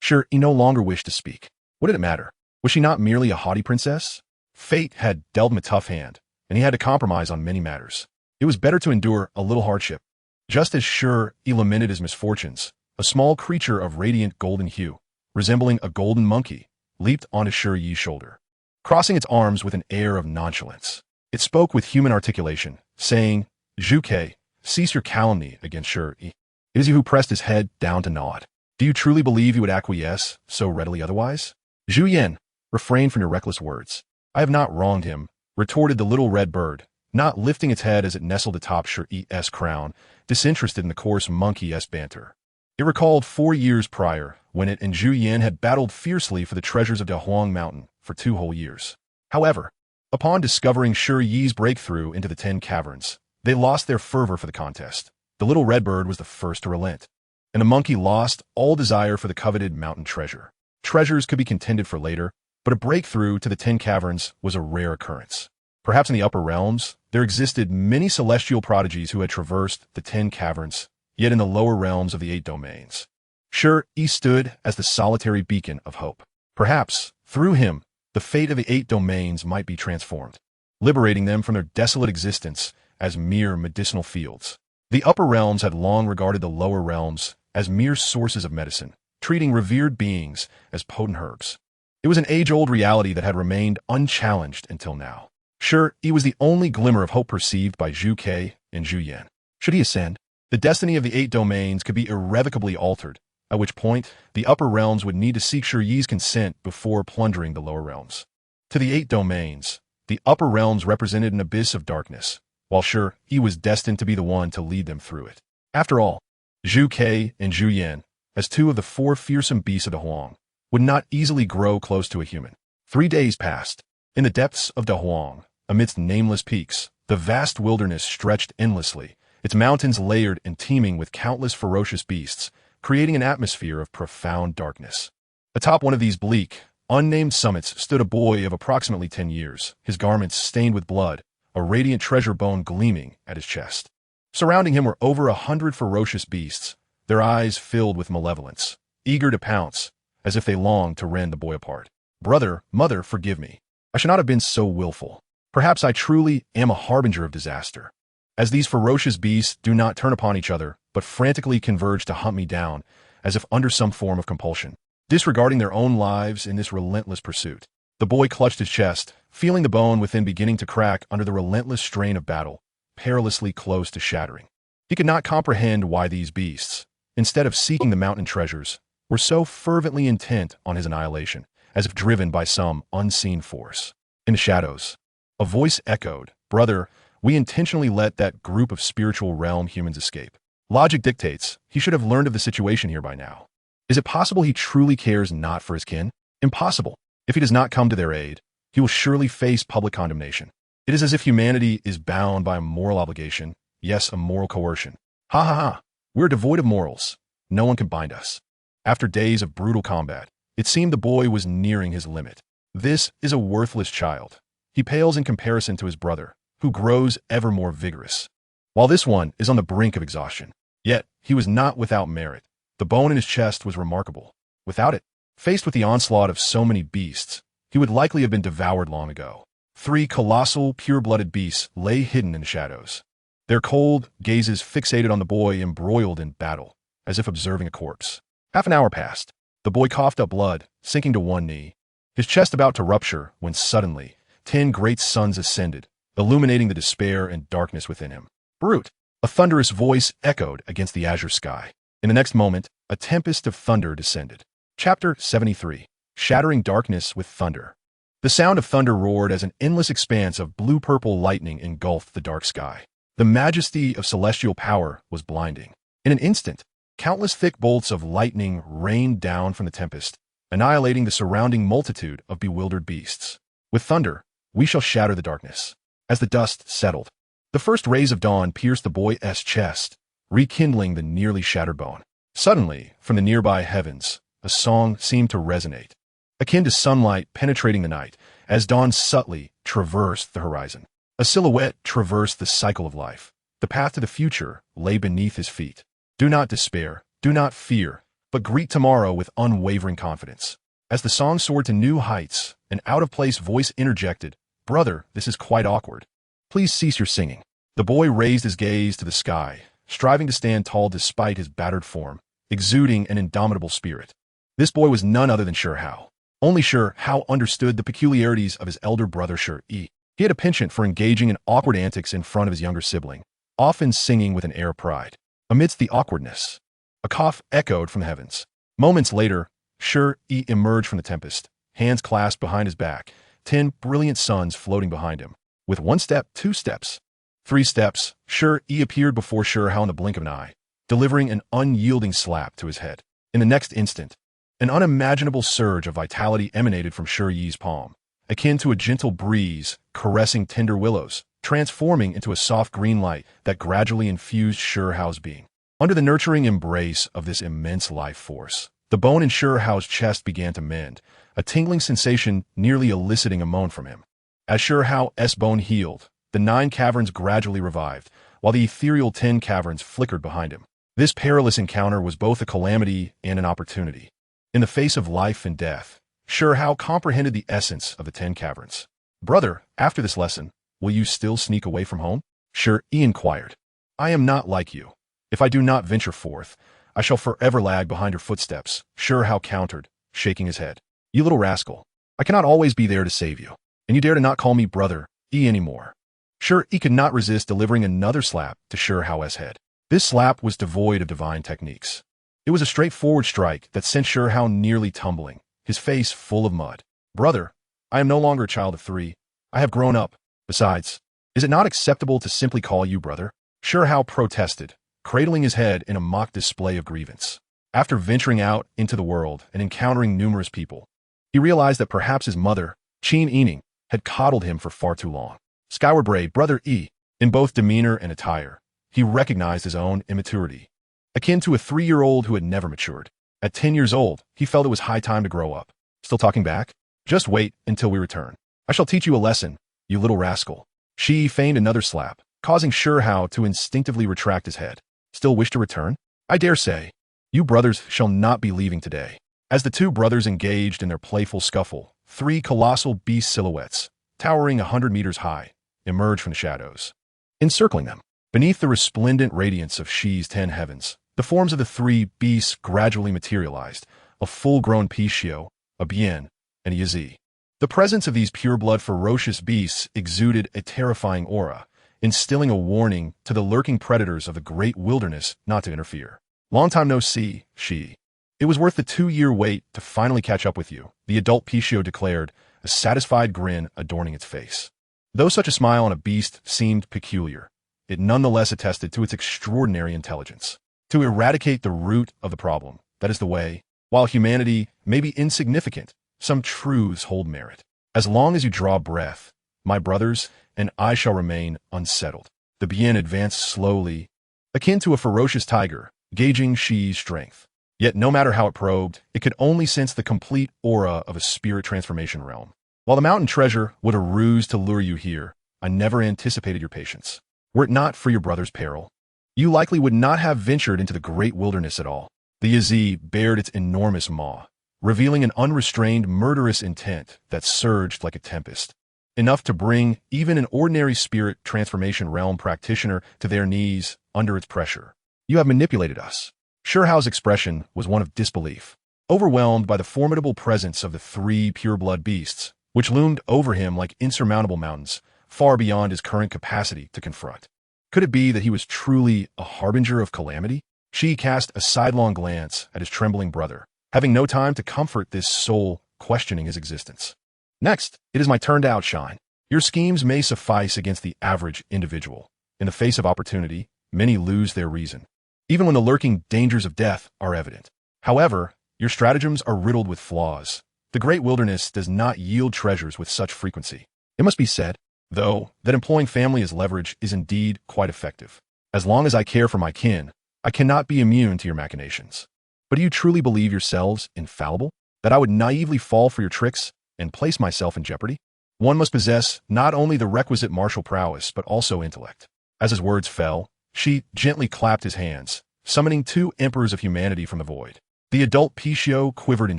Shi Yi no longer wished to speak. What did it matter? Was she not merely a haughty princess? Fate had dealt him a tough hand, and he had to compromise on many matters. It was better to endure a little hardship. Just as Shi Yi lamented his misfortunes, a small creature of radiant golden hue, resembling a golden monkey, leaped onto Shi Yi's shoulder, crossing its arms with an air of nonchalance. It spoke with human articulation, saying, Yue-gege, cease your calumny against Shi Yi. It is he who pressed his head down to nod. Do you truly believe you would acquiesce so readily otherwise? Zhu Yan, refrain from your reckless words. I have not wronged him, retorted the little red bird, not lifting its head as it nestled atop Shi Yi's crown, disinterested in the coarse monkey-esque banter. It recalled 4 years prior, when it and Zhu Yan had battled fiercely for the treasures of Dahuang Mountain for 2 whole years. However, upon discovering Shi Yi's breakthrough into the 10 caverns, they lost their fervor for the contest. The little red bird was the first to relent, and the monkey lost all desire for the coveted mountain treasure. Treasures could be contended for later, but a breakthrough to the 10 caverns was a rare occurrence. Perhaps in the upper realms, there existed many celestial prodigies who had traversed the 10 caverns, yet in the lower realms of the 8 domains, Shi Yi stood as the solitary beacon of hope. Perhaps, through him, the fate of the 8 domains might be transformed, liberating them from their desolate existence as mere medicinal fields. The upper realms had long regarded the lower realms as mere sources of medicine, treating revered beings as potent herbs. It was an age-old reality that had remained unchallenged until now. Shi Yi was the only glimmer of hope perceived by Yue-gege and Zhu Yan. Should he ascend, the destiny of the 8 domains could be irrevocably altered, at which point the upper realms would need to seek Shi Yi's consent before plundering the lower realms. To the 8 domains, the upper realms represented an abyss of darkness, while Shi Yi was destined to be the one to lead them through it. After all, Yue-gege and Zhu Yan, as 2 of the 4 fearsome beasts of Dahuang, would not easily grow close to a human. 3 days passed. In the depths of Dahuang, amidst nameless peaks, the vast wilderness stretched endlessly, its mountains layered and teeming with countless ferocious beasts, creating an atmosphere of profound darkness. Atop one of these bleak, unnamed summits stood a boy of approximately 10 years, his garments stained with blood, a radiant treasure bone gleaming at his chest. Surrounding him were over 100 ferocious beasts, their eyes filled with malevolence, eager to pounce, as if they longed to rend the boy apart. Brother, mother, forgive me. I should not have been so willful. Perhaps I truly am a harbinger of disaster. As these ferocious beasts do not turn upon each other, but frantically converge to hunt me down, as if under some form of compulsion, disregarding their own lives in this relentless pursuit. The boy clutched his chest, feeling the bone within beginning to crack under the relentless strain of battle, perilously close to shattering. He could not comprehend why these beasts, instead of seeking the mountain treasures, were so fervently intent on his annihilation, as if driven by some unseen force. In the shadows, a voice echoed, Brother, we intentionally let that group of spiritual realm humans escape. Logic dictates he should have learned of the situation here by now. Is it possible he truly cares not for his kin? Impossible. If he does not come to their aid, he will surely face public condemnation. It is as if humanity is bound by a moral obligation, yes, a moral coercion. Ha ha ha. We're devoid of morals. No one can bind us. After days of brutal combat, it seemed the boy was nearing his limit. This is a worthless child. He pales in comparison to his brother, who grows ever more vigorous, while this one is on the brink of exhaustion. Yet, he was not without merit. The bone in his chest was remarkable. Without it, faced with the onslaught of so many beasts, he would likely have been devoured long ago. 3 colossal, pure-blooded beasts lay hidden in the shadows, their cold gazes fixated on the boy embroiled in battle, as if observing a corpse. Half an hour passed. The boy coughed up blood, sinking to one knee, his chest about to rupture when suddenly 10 great suns ascended, illuminating the despair and darkness within him. Brute! A thunderous voice echoed against the azure sky. In the next moment, a tempest of thunder descended. Chapter 73. Shattering Darkness with Thunder. The sound of thunder roared as an endless expanse of blue-purple lightning engulfed the dark sky. The majesty of celestial power was blinding. In an instant, countless thick bolts of lightning rained down from the tempest, annihilating the surrounding multitude of bewildered beasts. With thunder, we shall shatter the darkness. As the dust settled, the first rays of dawn pierced the boy's chest, rekindling the nearly shattered bone. Suddenly, from the nearby heavens, a song seemed to resonate, akin to sunlight penetrating the night, as dawn subtly traversed the horizon. A silhouette traversed the cycle of life. The path to the future lay beneath his feet. Do not despair, do not fear, but greet tomorrow with unwavering confidence. As the song soared to new heights, an out-of-place voice interjected, "Brother, this is quite awkward. Please cease your singing." The boy raised his gaze to the sky, striving to stand tall despite his battered form, exuding an indomitable spirit. This boy was none other than Shi Yi. Only Shi Yi understood the peculiarities of his elder brother Shi Yi. He had a penchant for engaging in awkward antics in front of his younger sibling, often singing with an air of pride. Amidst the awkwardness, a cough echoed from the heavens. Moments later, Shi Yi emerged from the tempest, hands clasped behind his back, 10 brilliant suns floating behind him. With 1 step, 2 steps, 3 steps, Shi Yi appeared before Shi Yi in the blink of an eye, delivering an unyielding slap to his head. In the next instant, an unimaginable surge of vitality emanated from Shi Yi's palm, akin to a gentle breeze caressing tender willows, transforming into a soft green light that gradually infused Shi Yi's being. Under the nurturing embrace of this immense life force, the bone in Shi Yi's chest began to mend, a tingling sensation nearly eliciting a moan from him. As Shi Yi's bone healed, the 9 caverns gradually revived, while the ethereal 10 caverns flickered behind him. This perilous encounter was both a calamity and an opportunity. In the face of life and death, Shi Yi comprehended the essence of the 10 caverns. "Brother, after this lesson, will you still sneak away from home?" Shi Yi inquired. "I am not like you. If I do not venture forth, I shall forever lag behind your footsteps," Shi Yi countered, shaking his head. "You little rascal, I cannot always be there to save you, and you dare to not call me brother Yi anymore." Shi Yi could not resist delivering another slap to Shi Yi's head. This slap was devoid of divine techniques. It was a straightforward strike that sent Shi Yi nearly tumbling, his face full of mud. "Brother, I am no longer a child of 3. I have grown up. Besides, is it not acceptable to simply call you brother?" Shi Yi protested, cradling his head in a mock display of grievance. After venturing out into the world and encountering numerous people, he realized that perhaps his mother, Qin Yi Ning, had coddled him for far too long. Skyward brave brother Yi, in both demeanor and attire, he recognized his own immaturity, akin to a 3-year-old who had never matured. At 10 years old, he felt it was high time to grow up. "Still talking back? Just wait until we return. I shall teach you a lesson, you little rascal." Shi Yi feigned another slap, causing Shi Yi to instinctively retract his head. "Still wish to return? I dare say. You brothers shall not be leaving today." As the 2 brothers engaged in their playful scuffle, 3 colossal beast silhouettes, towering 100 meters high, emerged from the shadows, encircling them. Beneath the resplendent radiance of Shi's 10 heavens, the forms of the 3 beasts gradually materialized, a full-grown Pishio, a Bian, and a Yi. The presence of these pure-blood ferocious beasts exuded a terrifying aura, instilling a warning to the lurking predators of the great wilderness not to interfere. "Long time no see, Shi. It was worth the 2-year wait to finally catch up with you," the adult Pishio declared, a satisfied grin adorning its face. Though such a smile on a beast seemed peculiar, it nonetheless attested to its extraordinary intelligence. To eradicate the root of the problem, that is the way. While humanity may be insignificant, some truths hold merit. As long as you draw breath, my brothers and I shall remain unsettled. The Bian advanced slowly, akin to a ferocious tiger, gauging Shi's strength. Yet no matter how it probed, it could only sense the complete aura of a spirit transformation realm. "While the mountain treasure would a ruse to lure you here, I never anticipated your patience. Were it not for your brother's peril, you likely would not have ventured into the great wilderness at all." The Yi bared its enormous maw, revealing an unrestrained, murderous intent that surged like a tempest, enough to bring even an ordinary spirit transformation realm practitioner to their knees under its pressure. "You have manipulated us." Shi Yi's expression was one of disbelief, overwhelmed by the formidable presence of the three pure-blood beasts, which loomed over him like insurmountable mountains, far beyond his current capacity to confront. Could it be that he was truly a harbinger of calamity? Shi cast a sidelong glance at his trembling brother, having no time to comfort this soul questioning his existence. "Next, it is my turn to outshine. Your schemes may suffice against the average individual. In the face of opportunity, many lose their reason, even when the lurking dangers of death are evident. However, your stratagems are riddled with flaws. The great wilderness does not yield treasures with such frequency. It must be said, though, that employing family as leverage is indeed quite effective. As long as I care for my kin, I cannot be immune to your machinations. But do you truly believe yourselves infallible? That I would naively fall for your tricks and place myself in jeopardy? One must possess not only the requisite martial prowess, but also intellect." As his words fell, Shi gently clapped his hands, summoning two emperors of humanity from the void. The adult Pishio quivered in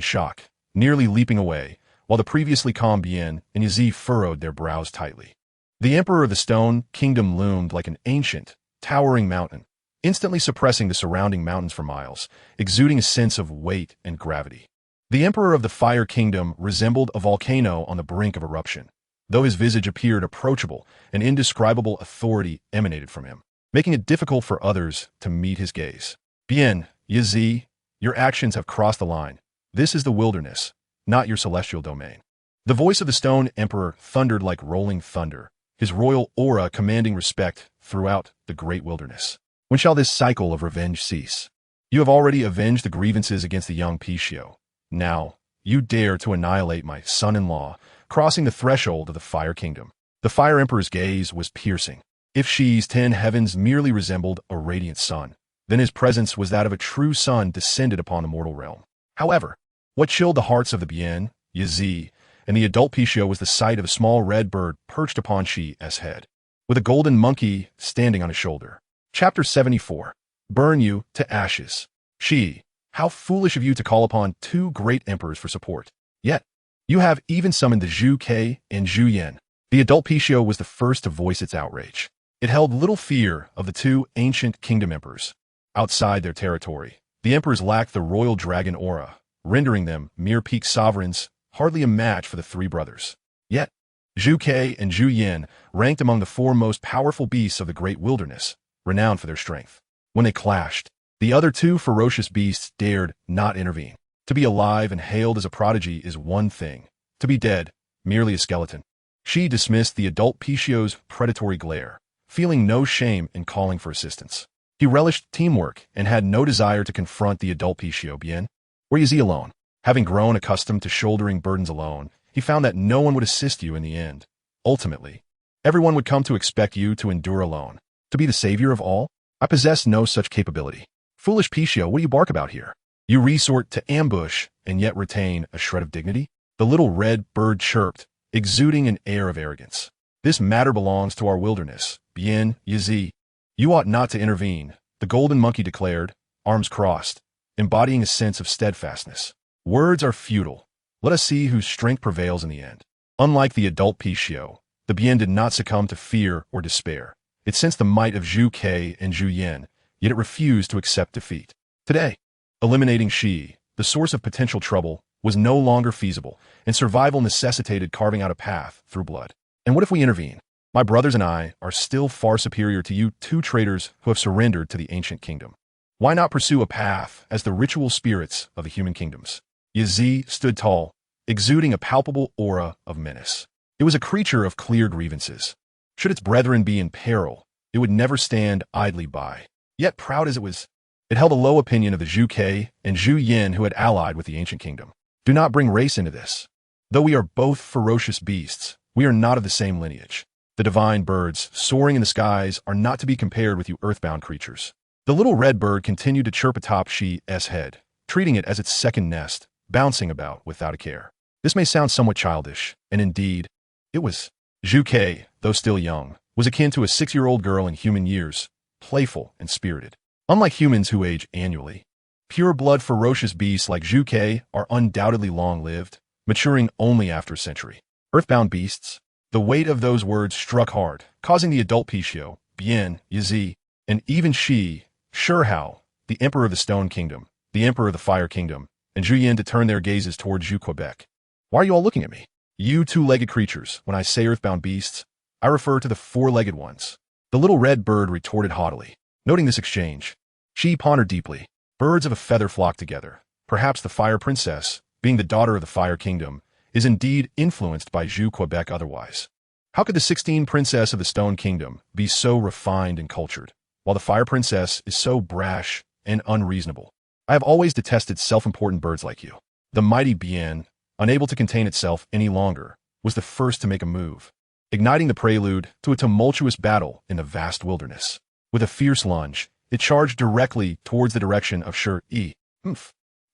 shock, nearly leaping away, while the previously calm Bien and Yi furrowed their brows tightly. The Emperor of the Stone Kingdom loomed like an ancient, towering mountain, instantly suppressing the surrounding mountains for miles, exuding a sense of weight and gravity. The Emperor of the Fire Kingdom resembled a volcano on the brink of eruption, though his visage appeared approachable, an indescribable authority emanated from him, making it difficult for others to meet his gaze. "Bien, Yi, your actions have crossed the line. This is the wilderness, not your celestial domain." The voice of the Stone Emperor thundered like rolling thunder, his royal aura commanding respect throughout the great wilderness. "When shall this cycle of revenge cease? You have already avenged the grievances against the young Pishio. Now, you dare to annihilate my son-in-law, crossing the threshold of the Fire Kingdom." The Fire Emperor's gaze was piercing. If Shi's 10 heavens merely resembled a radiant sun, then his presence was that of a true sun descended upon the mortal realm. However, what chilled the hearts of the Bien, Yi, and the adult Pishio was the sight of a small red bird perched upon Shi's head, with a golden monkey standing on his shoulder. Chapter 74. Burn you to ashes. Shi, how foolish of you to call upon two great emperors for support. Yet, you have even summoned the Yue-gege and Yue Chen. The adult Pishio was the first to voice its outrage. It held little fear of the two ancient kingdom emperors. Outside their territory, the emperors lacked the royal dragon aura, rendering them mere peak sovereigns, hardly a match for the three brothers. Yet, Yue-gege and Yue Chen ranked among the four most powerful beasts of the great wilderness, renowned for their strength. When they clashed, the other two ferocious beasts dared not intervene. To be alive and hailed as a prodigy is one thing. To be dead, merely a skeleton. Shi dismissed the adult Pishio's predatory glare, feeling no shame in calling for assistance. He relished teamwork and had no desire to confront the adult Pishio. Bien, were Yi alone? Having grown accustomed to shouldering burdens alone, he found that no one would assist you in the end. Ultimately, everyone would come to expect you to endure alone. To be the savior of all? I possess no such capability. Foolish Pishio, what do you bark about here? You resort to ambush and yet retain a shred of dignity? The little red bird chirped, exuding an air of arrogance. This matter belongs to our wilderness. Bien, Yi. You ought not to intervene, the golden monkey declared, arms crossed, embodying a sense of steadfastness. Words are futile. Let us see whose strength prevails in the end. Unlike the adult Pishio, the Bien did not succumb to fear or despair. It sensed the might of Yue-gege and Yue Chen, yet it refused to accept defeat. Today, eliminating Shi, the source of potential trouble, was no longer feasible, and survival necessitated carving out a path through blood. And what if we intervene? My brothers and I are still far superior to you two traitors who have surrendered to the ancient kingdom. Why not pursue a path as the ritual spirits of the human kingdoms? Yi stood tall, exuding a palpable aura of menace. It was a creature of clear grievances. Should its brethren be in peril, it would never stand idly by. Yet proud as it was, it held a low opinion of the Yue-gege and Yue Chen who had allied with the ancient kingdom. Do not bring race into this. Though we are both ferocious beasts, we are not of the same lineage. The divine birds soaring in the skies are not to be compared with you earthbound creatures. The little red bird continued to chirp atop Shi's head, treating it as its second nest, bouncing about without a care. This may sound somewhat childish, and indeed, it was. Yue-gege, though still young, was akin to a 6-year-old girl in human years, playful and spirited. Unlike humans who age annually, Pure-blood ferocious beasts like Yi-gege are undoubtedly long-lived, maturing only after a century. Earthbound beasts? The weight of those words struck hard, causing the adult Pishio, Bian, Yi, and even Shi, Hao, the Emperor of the Stone Kingdom, the Emperor of the Fire Kingdom, and Zhu Yin to turn their gazes towards Quebec. Why are you all looking at me? You two-legged creatures, when I say earthbound beasts, I refer to the four-legged ones. The little red bird retorted haughtily. Noting this exchange, Shi pondered deeply. Birds of a feather flock together. Perhaps the Fire Princess, being the daughter of the Fire Kingdom, is indeed influenced by Quebec otherwise. How could the 16th Princess of the Stone Kingdom be so refined and cultured, while the Fire Princess is so brash and unreasonable? I have always detested self-important birds like you. The mighty Bian, unable to contain itself any longer, was the first to make a move, igniting the prelude to a tumultuous battle in the vast wilderness. With a fierce lunge, it charged directly towards the direction of Shi Yi. Do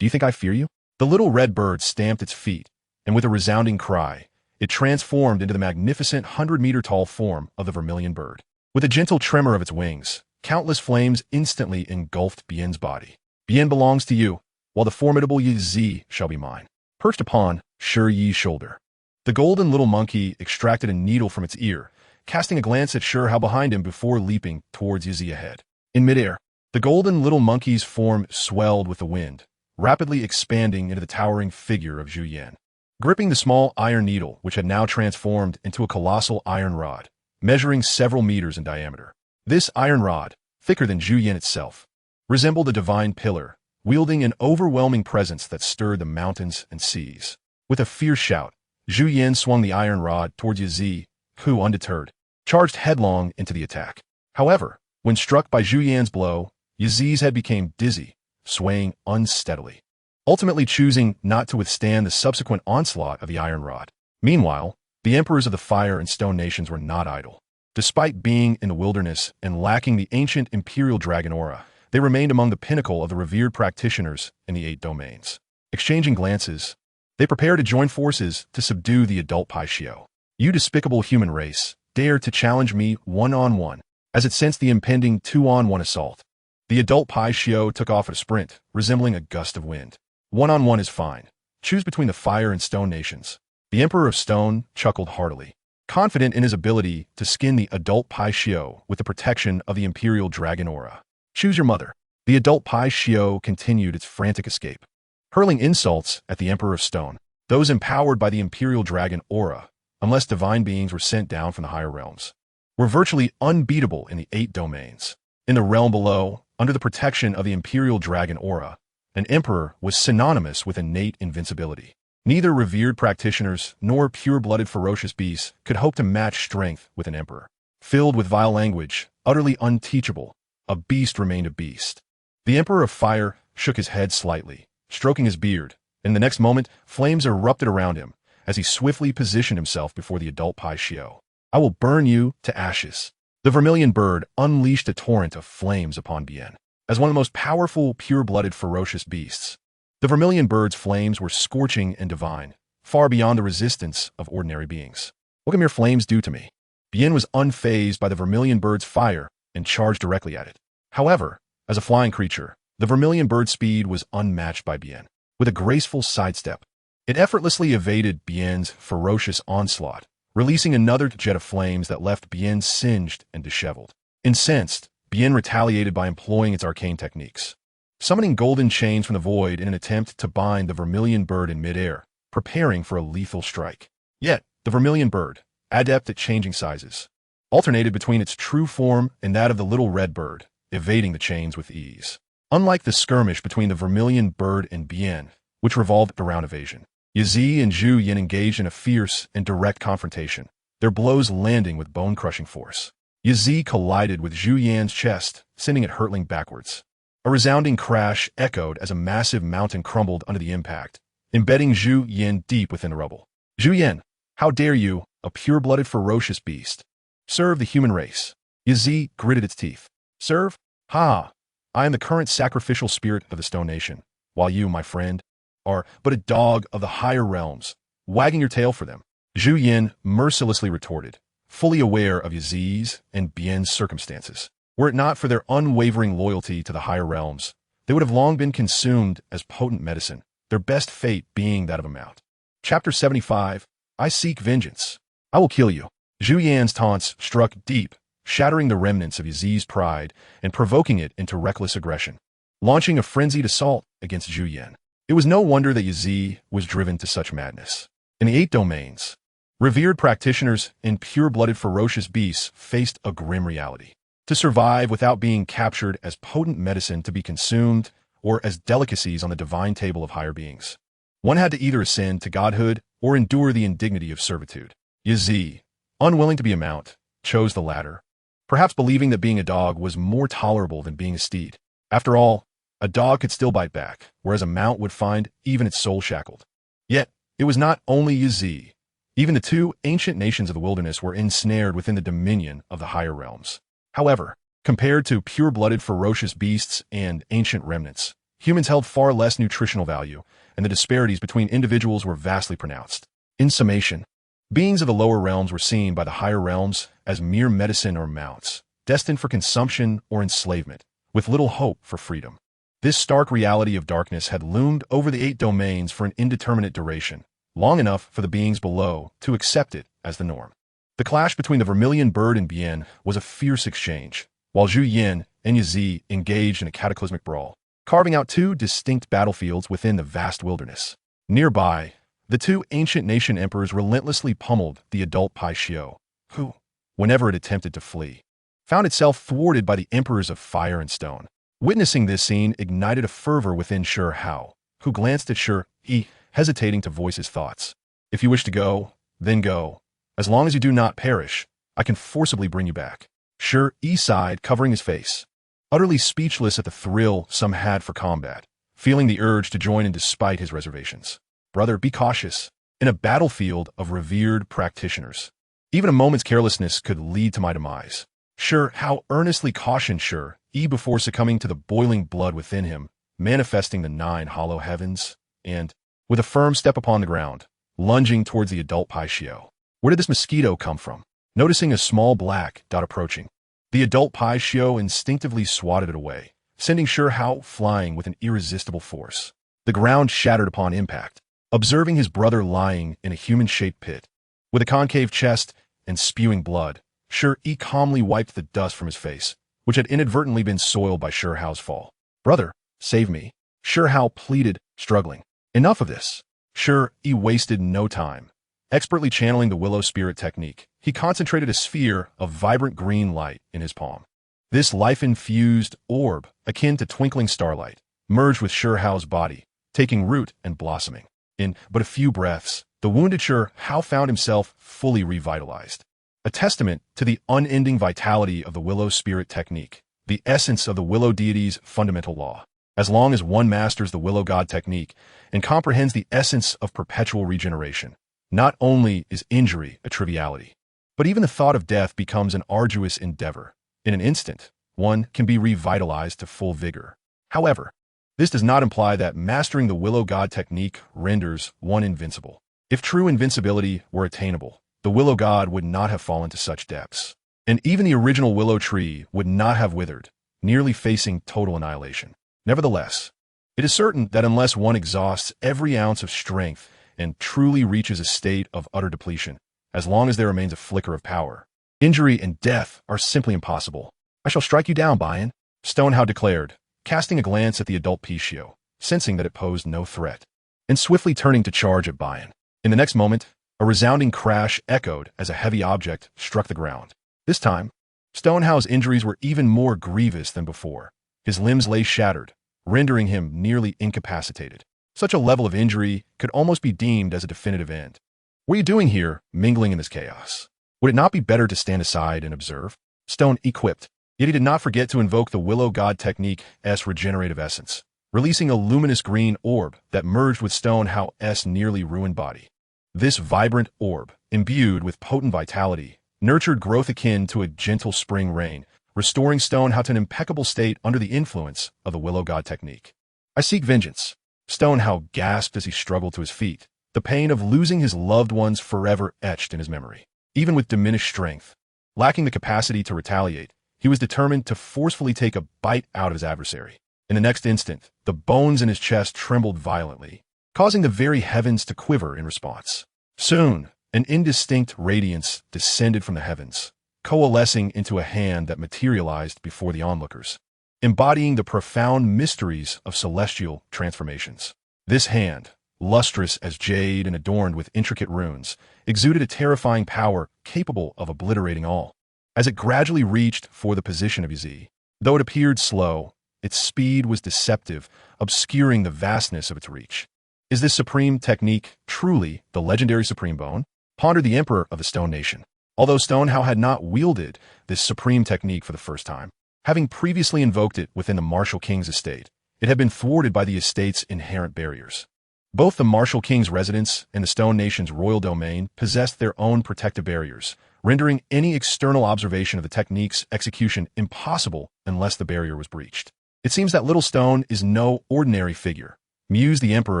you think I fear you? The little red bird stamped its feet, and with a resounding cry, it transformed into the magnificent 100-meter-tall form of the vermilion bird. With a gentle tremor of its wings, countless flames instantly engulfed Bian's body. Bian belongs to you, while the formidable Yi shall be mine. Perched upon Shi Yi's shoulder, the golden little monkey extracted a needle from its ear, casting a glance at Hao behind him before leaping towards Yi ahead. In midair, the golden little monkey's form swelled with the wind, rapidly expanding into the towering figure of Zhu Yan. Gripping the small iron needle, which had now transformed into a colossal iron rod, measuring several meters in diameter. This iron rod, thicker than Zhu Yan itself, resembled a divine pillar, wielding an overwhelming presence that stirred the mountains and seas. With a fierce shout, Zhu Yan swung the iron rod towards Yi, who, undeterred, charged headlong into the attack. However, when struck by Zhu Yan's blow, Yi's head became dizzy, swaying unsteadily, ultimately choosing not to withstand the subsequent onslaught of the iron rod. Meanwhile, the emperors of the Fire and Stone nations were not idle. Despite being in the wilderness and lacking the ancient imperial dragon aura, they remained among the pinnacle of the revered practitioners in the 8 domains. Exchanging glances, they prepared to join forces to subdue the adult Pishio. You despicable human race, dare to challenge me one-on-one. As it sensed the impending 2-on-1 assault, the adult Pishio took off at a sprint, resembling a gust of wind. One-on-one is fine. Choose between the Fire and Stone nations. The Emperor of Stone chuckled heartily, confident in his ability to skin the adult Pishio with the protection of the imperial dragon aura. Choose your mother. The adult Pishio continued its frantic escape, hurling insults at the Emperor of Stone. Those empowered by the imperial dragon aura, unless divine beings were sent down from the higher realms, were virtually unbeatable in the 8 domains. In the realm below, under the protection of the imperial dragon aura, an emperor was synonymous with innate invincibility. Neither revered practitioners nor pure-blooded ferocious beasts could hope to match strength with an emperor. Filled with vile language, utterly unteachable, a beast remained a beast. The Emperor of Fire shook his head slightly, stroking his beard, and in the next moment, flames erupted around him as he swiftly positioned himself before the adult Pishio. I will burn you to ashes. The vermilion bird unleashed a torrent of flames upon Bian. As one of the most powerful, pure-blooded, ferocious beasts, the vermilion bird's flames were scorching and divine, far beyond the resistance of ordinary beings. What can mere flames do to me? Bian was unfazed by the vermilion bird's fire and charged directly at it. However, as a flying creature, the vermilion bird's speed was unmatched by Bian. With a graceful sidestep, it effortlessly evaded Bian's ferocious onslaught, releasing another jet of flames that left Bian singed and disheveled. Incensed, Bian retaliated by employing its arcane techniques, summoning golden chains from the void in an attempt to bind the vermilion bird in midair, preparing for a lethal strike. Yet, the vermilion bird, adept at changing sizes, alternated between its true form and that of the little red bird, evading the chains with ease. Unlike the skirmish between the vermilion bird and Bian, which revolved around evasion, Yi and Zhu Yin engaged in a fierce and direct confrontation, their blows landing with bone-crushing force. Yi collided with Zhu Yan's chest, sending it hurtling backwards. A resounding crash echoed as a massive mountain crumbled under the impact, embedding Zhu Yin deep within the rubble. Zhu Yin, how dare you, a pure-blooded ferocious beast, serve the human race? Yi gritted its teeth. Serve? Ha! I am the current sacrificial spirit of the Stone Nation, while you, my friend, are but a dog of the higher realms, wagging your tail for them. Zhu Yin mercilessly retorted, fully aware of Yi's and Bian's circumstances. Were it not for their unwavering loyalty to the higher realms, they would have long been consumed as potent medicine, their best fate being that of a mount. Chapter 75. I seek vengeance. I will kill you. Zhu Yan's taunts struck deep, shattering the remnants of Yi's pride and provoking it into reckless aggression, launching a frenzied assault against Zhu Yan. It was no wonder that Yi was driven to such madness. In the 8 domains, revered practitioners and pure-blooded ferocious beasts faced a grim reality. To survive without being captured as potent medicine to be consumed or as delicacies on the divine table of higher beings, one had to either ascend to godhood or endure the indignity of servitude. Yi, unwilling to be a mount, chose the latter, perhaps believing that being a dog was more tolerable than being a steed. After all, a dog could still bite back, whereas a mount would find even its soul shackled. Yet, it was not only Yi. Even the 2 ancient nations of the wilderness were ensnared within the dominion of the higher realms. However, compared to pure-blooded ferocious beasts and ancient remnants, humans held far less nutritional value, and the disparities between individuals were vastly pronounced. In summation, beings of the lower realms were seen by the higher realms as mere medicine or mounts, destined for consumption or enslavement, with little hope for freedom. This stark reality of darkness had loomed over the 8 domains for an indeterminate duration, long enough for the beings below to accept it as the norm. The clash between the Vermilion Bird and Bien was a fierce exchange, while Zhu Yan and Yi engaged in a cataclysmic brawl, carving out 2 distinct battlefields within the vast wilderness. Nearby, the 2 ancient nation emperors relentlessly pummeled the adult Pai Xiu, who, whenever it attempted to flee, found itself thwarted by the emperors of fire and stone. Witnessing this scene ignited a fervor within Shi Yi, who glanced at Shi Yi, hesitating to voice his thoughts. If you wish to go, then go. As long as you do not perish, I can forcibly bring you back. Shi Yi sighed, covering his face, utterly speechless at the thrill some had for combat, feeling the urge to join in despite his reservations. Brother, be cautious. In a battlefield of revered practitioners, even a moment's carelessness could lead to my demise. Shi Yi earnestly cautioned Shi Yi before succumbing to the boiling blood within him, manifesting the 9 hollow heavens, and, with a firm step upon the ground, lunging towards the adult Pai Xiu. Where did this mosquito come from? Noticing a small black dot approaching, the adult Pai Xiu instinctively swatted it away, sending Shi Yi flying with an irresistible force. The ground shattered upon impact, observing his brother lying in a human-shaped pit. With a concave chest and spewing blood, Shi Yi calmly wiped the dust from his face, which had inadvertently been soiled by Shi Yi's fall. Brother, save me. Shi Yi pleaded, struggling. Enough of this. Shi Yi wasted no time. Expertly channeling the willow spirit technique, he concentrated a sphere of vibrant green light in his palm. This life-infused orb, akin to twinkling starlight, merged with Shi Yi's body, taking root and blossoming. In but a few breaths, the wounded Shi Yi found himself fully revitalized. A testament to the unending vitality of the willow spirit technique, the essence of the willow deity's fundamental law. As long as one masters the willow god technique and comprehends the essence of perpetual regeneration, not only is injury a triviality, but even the thought of death becomes an arduous endeavor. In an instant, one can be revitalized to full vigor. However, this does not imply that mastering the willow god technique renders one invincible. If true invincibility were attainable, the willow god would not have fallen to such depths, and even the original willow tree would not have withered, nearly facing total annihilation. Nevertheless, it is certain that unless one exhausts every ounce of strength and truly reaches a state of utter depletion, as long as there remains a flicker of power, injury and death are simply impossible. I shall strike you down, Bian, Stonehow declared, casting a glance at the adult Pai Xiu, sensing that it posed no threat, and swiftly turning to charge at Bian. In the next moment, a resounding crash echoed as a heavy object struck the ground. This time, Stonehow's injuries were even more grievous than before. His limbs lay shattered, rendering him nearly incapacitated. Such a level of injury could almost be deemed as a definitive end. What are you doing here, mingling in this chaos? Would it not be better to stand aside and observe? Stone equipped, yet he did not forget to invoke the Willow God Technique's regenerative essence, releasing a luminous green orb that merged with Stonehow's nearly ruined body. This vibrant orb, imbued with potent vitality, nurtured growth akin to a gentle spring rain, restoring Stonehow to an impeccable state under the influence of the Willow God Technique. I seek vengeance. Stonehow gasped as he struggled to his feet, the pain of losing his loved ones forever etched in his memory. Even with diminished strength, lacking the capacity to retaliate, he was determined to forcefully take a bite out of his adversary. In the next instant, the bones in his chest trembled violently, causing the very heavens to quiver in response. Soon, an indistinct radiance descended from the heavens, coalescing into a hand that materialized before the onlookers, embodying the profound mysteries of celestial transformations. This hand, lustrous as jade and adorned with intricate runes, exuded a terrifying power capable of obliterating all. As it gradually reached for the position of Yi, though it appeared slow, its speed was deceptive, obscuring the vastness of its reach. Is this supreme technique truly the legendary Supreme Bone? Pondered the Emperor of the Stone Nation. Although Stone Hao had not wielded this supreme technique for the first time, having previously invoked it within the Martial King's estate, it had been thwarted by the estate's inherent barriers. Both the Martial King's residence and the Stone Nation's royal domain possessed their own protective barriers, rendering any external observation of the technique's execution impossible unless the barrier was breached. It seems that little Stone is no ordinary figure, mused the Emperor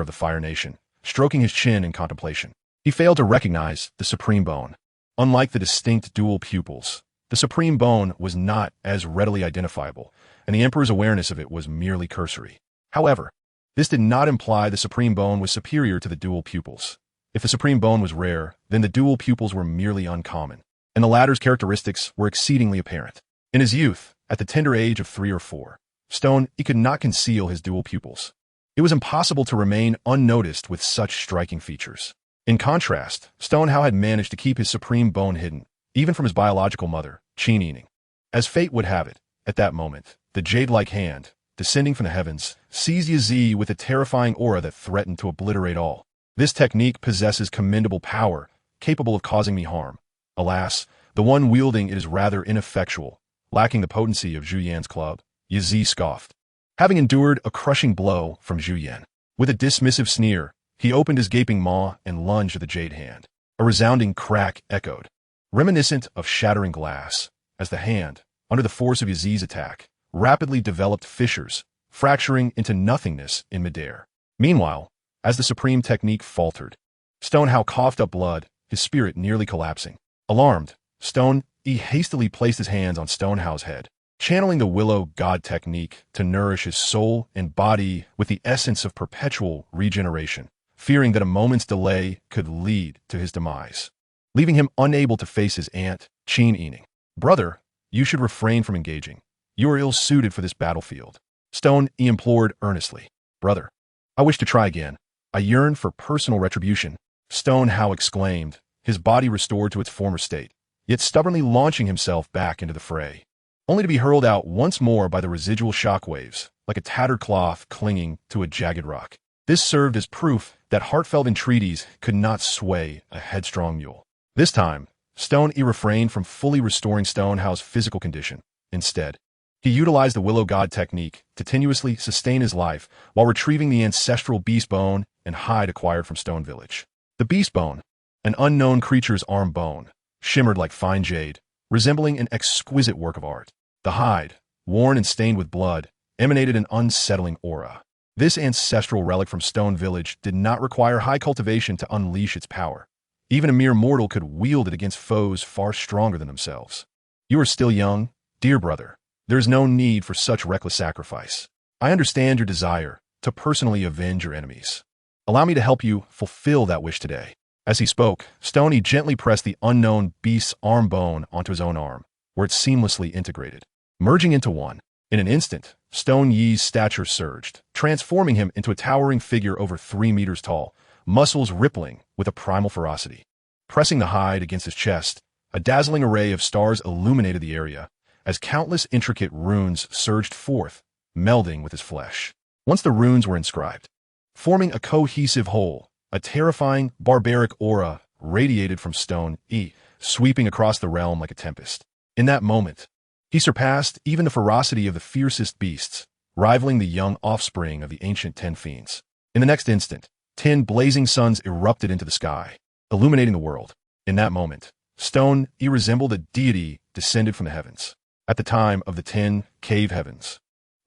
of the Fire Nation, stroking his chin in contemplation. He failed to recognize the Supreme Bone. Unlike the distinct dual pupils, the Supreme Bone was not as readily identifiable, and the Emperor's awareness of it was merely cursory. However, this did not imply the Supreme Bone was superior to the dual pupils. If the Supreme Bone was rare, then the dual pupils were merely uncommon, and the latter's characteristics were exceedingly apparent. In his youth, at the tender age of 3 or 4, Stone Yi could not conceal his dual pupils. It was impossible to remain unnoticed with such striking features. In contrast, Stone Hao had managed to keep his Supreme Bone hidden, even from his biological mother, Qin Yi Ning. As fate would have it, at that moment, the jade-like hand, descending from the heavens, seized Yi with a terrifying aura that threatened to obliterate all. This technique possesses commendable power, capable of causing me harm. Alas, the one wielding it is rather ineffectual, lacking the potency of Zhu Yan's club. Yi scoffed. Having endured a crushing blow from Zhu Yan, with a dismissive sneer, he opened his gaping maw and lunged at the jade hand. A resounding crack echoed, reminiscent of shattering glass, as the hand, under the force of Yi's attack, rapidly developed fissures, fracturing into nothingness in midair. Meanwhile, as the supreme technique faltered, Stone Hao coughed up blood, his spirit nearly collapsing. Alarmed, Stone Yi hastily placed his hands on Stone Hao's head, channeling the Willow God technique to nourish his soul and body with the essence of perpetual regeneration, fearing that a moment's delay could lead to his demise, leaving him unable to face his aunt, Qin Yi Ning. Brother, you should refrain from engaging. You are ill-suited for this battlefield. Stone Yi implored earnestly. Brother, I wish to try again. I yearn for personal retribution. Stone Hao exclaimed, his body restored to its former state, yet stubbornly launching himself back into the fray, only to be hurled out once more by the residual shockwaves, like a tattered cloth clinging to a jagged rock. This served as proof that heartfelt entreaties could not sway a headstrong mule. This time, Stone Yi refrained from fully restoring Stone Hao's physical condition. Instead, he utilized the Willow God technique to tenuously sustain his life while retrieving the ancestral beast bone and hide acquired from Stone Village. The beast bone, an unknown creature's arm bone, shimmered like fine jade, resembling an exquisite work of art. The hide, worn and stained with blood, emanated an unsettling aura. This ancestral relic from Stone Village did not require high cultivation to unleash its power. Even a mere mortal could wield it against foes far stronger than themselves. You are still young, dear brother. There is no need for such reckless sacrifice. I understand your desire to personally avenge your enemies. Allow me to help you fulfill that wish today. As he spoke, Stone Yi gently pressed the unknown beast's arm bone onto his own arm, where it seamlessly integrated, merging into one. In an instant, Stone Yi's stature surged, transforming him into a towering figure over 3 meters tall, muscles rippling with a primal ferocity. Pressing the hide against his chest, a dazzling array of stars illuminated the area, as countless intricate runes surged forth, melding with his flesh. Once the runes were inscribed, forming a cohesive whole, a terrifying, barbaric aura radiated from Stone Yi, sweeping across the realm like a tempest. In that moment, he surpassed even the ferocity of the fiercest beasts, rivaling the young offspring of the ancient 10 fiends. In the next instant, 10 blazing suns erupted into the sky, illuminating the world. In that moment, Stone Yi resembled a deity descended from the heavens. At the time of the 10 cave heavens,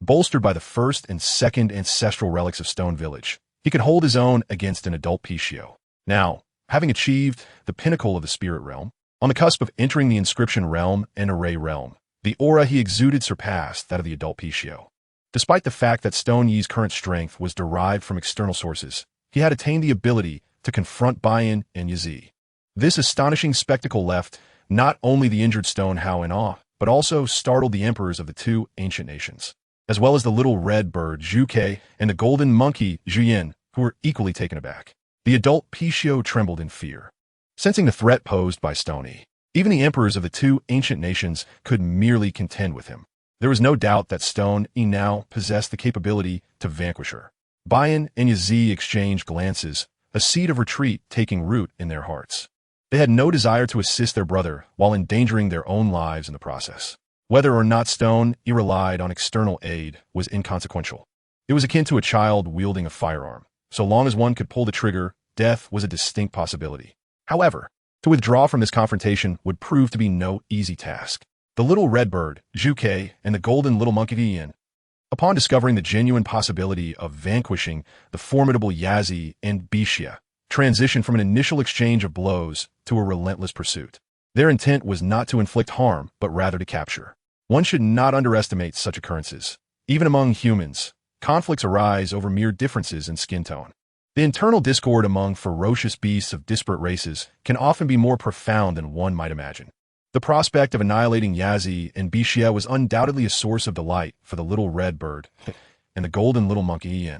bolstered by the first and second ancestral relics of Stone Village, he could hold his own against an adult Pishio. Now, having achieved the pinnacle of the spirit realm, on the cusp of entering the inscription realm and array realm, the aura he exuded surpassed that of the adult Pishio. Despite the fact that Stone Yi's current strength was derived from external sources, he had attained the ability to confront Bian and Yi. This astonishing spectacle left not only the injured Stone Hao in awe, but also startled the emperors of the two ancient nations, as well as the little red bird Yue-gege and the golden monkey Shi Yi, who were equally taken aback. The adult Pishio trembled in fear, sensing the threat posed by Stone Yi. Even the emperors of the two ancient nations could merely contend with him. There was no doubt that Stone Yi now possessed the capability to vanquish her. Bian and Yi exchanged glances, a seed of retreat taking root in their hearts. They had no desire to assist their brother while endangering their own lives in the process. Whether or not Stone Yi relied on external aid was inconsequential. It was akin to a child wielding a firearm. So long as one could pull the trigger, death was a distinct possibility. However, to withdraw from this confrontation would prove to be no easy task. The little red bird, Yue-gege, and the golden little monkey Yi, upon discovering the genuine possibility of vanquishing the formidable Yi and Bixia, transitioned from an initial exchange of blows to a relentless pursuit. Their intent was not to inflict harm, but rather to capture. One should not underestimate such occurrences. Even among humans, conflicts arise over mere differences in skin tone. The internal discord among ferocious beasts of disparate races can often be more profound than one might imagine. The prospect of annihilating Yi and Bixia was undoubtedly a source of delight for the little red bird and the golden little monkey Yi,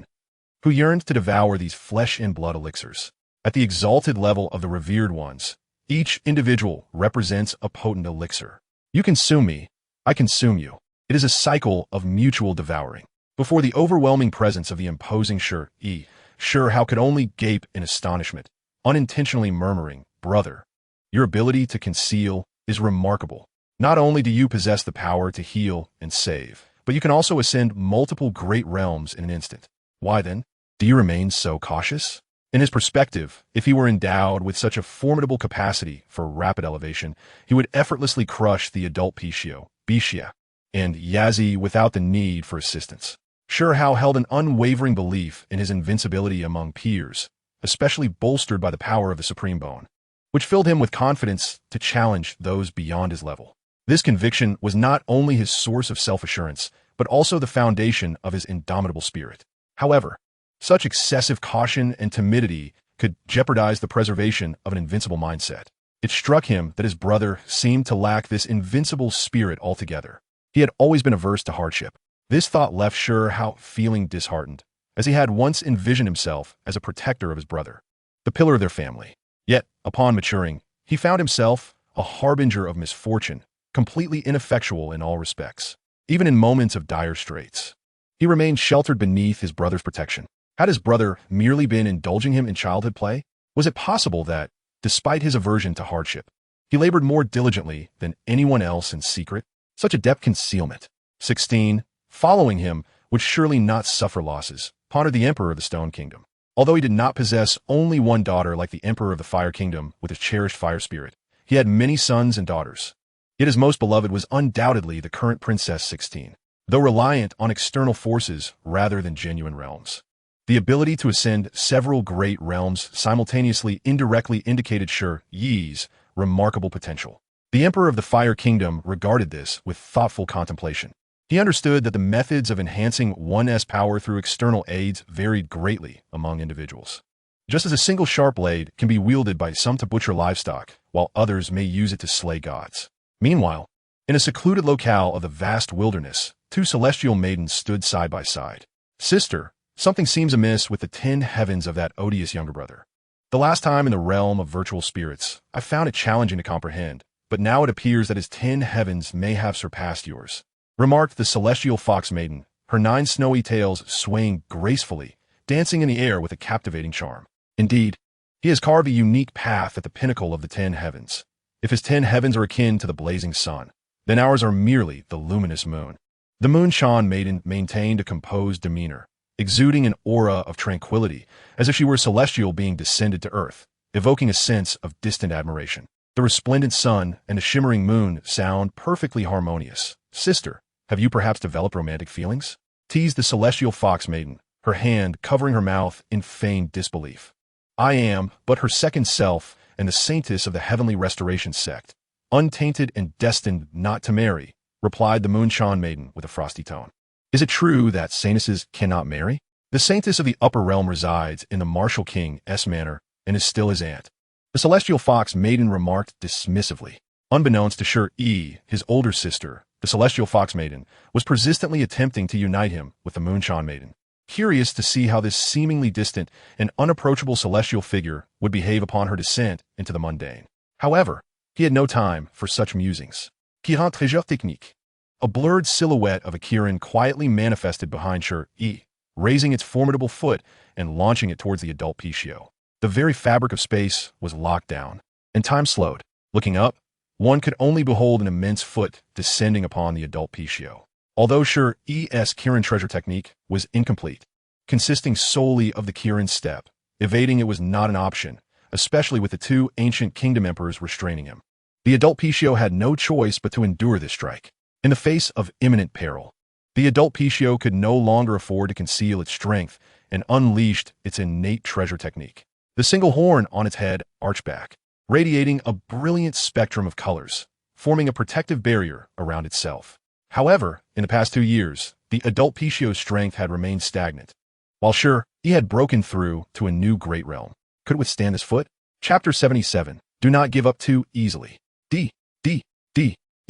who yearned to devour these flesh and blood elixirs. At the exalted level of the revered ones, each individual represents a potent elixir. You consume me, I consume you. It is a cycle of mutual devouring. Before the overwhelming presence of the imposing Shi Yi, Hao could only gape in astonishment, unintentionally murmuring, "Brother, your ability to conceal is remarkable. Not only do you possess the power to heal and save, but you can also ascend multiple great realms in an instant. Why then, do you remain so cautious?" In his perspective, if he were endowed with such a formidable capacity for rapid elevation, he would effortlessly crush the adult Bixia, and Yi without the need for assistance. Hao held an unwavering belief in his invincibility among peers, especially bolstered by the power of the Supreme Bone, which filled him with confidence to challenge those beyond his level. This conviction was not only his source of self-assurance, but also the foundation of his indomitable spirit. However, such excessive caution and timidity could jeopardize the preservation of an invincible mindset. It struck him that his brother seemed to lack this invincible spirit altogether. He had always been averse to hardship. This thought left Hao feeling disheartened, as he had once envisioned himself as a protector of his brother, the pillar of their family. Yet, upon maturing, he found himself a harbinger of misfortune, completely ineffectual in all respects. Even in moments of dire straits, he remained sheltered beneath his brother's protection. Had his brother merely been indulging him in childhood play? Was it possible that, despite his aversion to hardship, he labored more diligently than anyone else in secret? Such adept concealment. 16. Following him would surely not suffer losses, pondered the Emperor of the Stone Kingdom. Although he did not possess only one daughter like the Emperor of the Fire Kingdom with his cherished fire spirit, he had many sons and daughters. Yet his most beloved was undoubtedly the current Princess 16, though reliant on external forces rather than genuine realms. The ability to ascend several great realms simultaneously indirectly indicated Shi Yi's remarkable potential. The Emperor of the Fire Kingdom regarded this with thoughtful contemplation. He understood that the methods of enhancing one's power through external aids varied greatly among individuals. Just as a single sharp blade can be wielded by some to butcher livestock, while others may use it to slay gods. Meanwhile, in a secluded locale of the vast wilderness, two celestial maidens stood side by side. "Sister, something seems amiss with the 10 heavens of that odious younger brother. The last time in the realm of virtual spirits, I found it challenging to comprehend, but now it appears that his 10 heavens may have surpassed yours," remarked the celestial fox maiden, her 9 snowy tails swaying gracefully, dancing in the air with a captivating charm. Indeed, he has carved a unique path at the pinnacle of the 10 heavens. If his 10 heavens are akin to the blazing sun, then ours are merely the luminous moon. The Moon Chan maiden maintained a composed demeanor, exuding an aura of tranquility, as if she were a celestial being descended to earth, evoking a sense of distant admiration. The resplendent sun and the shimmering moon sound perfectly harmonious. "Sister, have you perhaps developed romantic feelings?" teased the celestial fox maiden, her hand covering her mouth in feigned disbelief. "I am but her second self and the saintess of the heavenly restoration sect, untainted and destined not to marry," replied the Moon Chan maiden with a frosty tone. Is it true that saintesses cannot marry? The saintess of the upper realm resides in the martial king's manor and is still his aunt. The celestial fox maiden remarked dismissively. Unbeknownst to Shi Yi, his older sister, the celestial fox maiden was persistently attempting to unite him with the Moonshine maiden. Curious to see how this seemingly distant and unapproachable celestial figure would behave upon her descent into the mundane. However, he had no time for such musings. Qin Treasure Technique. A blurred silhouette of a Kirin quietly manifested behind Shi Yi, raising its formidable foot and launching it towards the adult Pishio. The very fabric of space was locked down, and time slowed. Looking up, one could only behold an immense foot descending upon the adult Pishio. Although Shi Yi's Kirin treasure technique was incomplete, consisting solely of the Kirin step, evading it was not an option, especially with the two ancient kingdom emperors restraining him. The adult Pishio had no choice but to endure this strike. In the face of imminent peril, the adult Pishio could no longer afford to conceal its strength and unleashed its innate treasure technique. The single horn on its head arched back, radiating a brilliant spectrum of colors, forming a protective barrier around itself. However, in the past 2 years, the adult Pishio's strength had remained stagnant, while Shi Yi had broken through to a new great realm. Could it withstand this foot? Chapter 77. Do not give up too easily. D.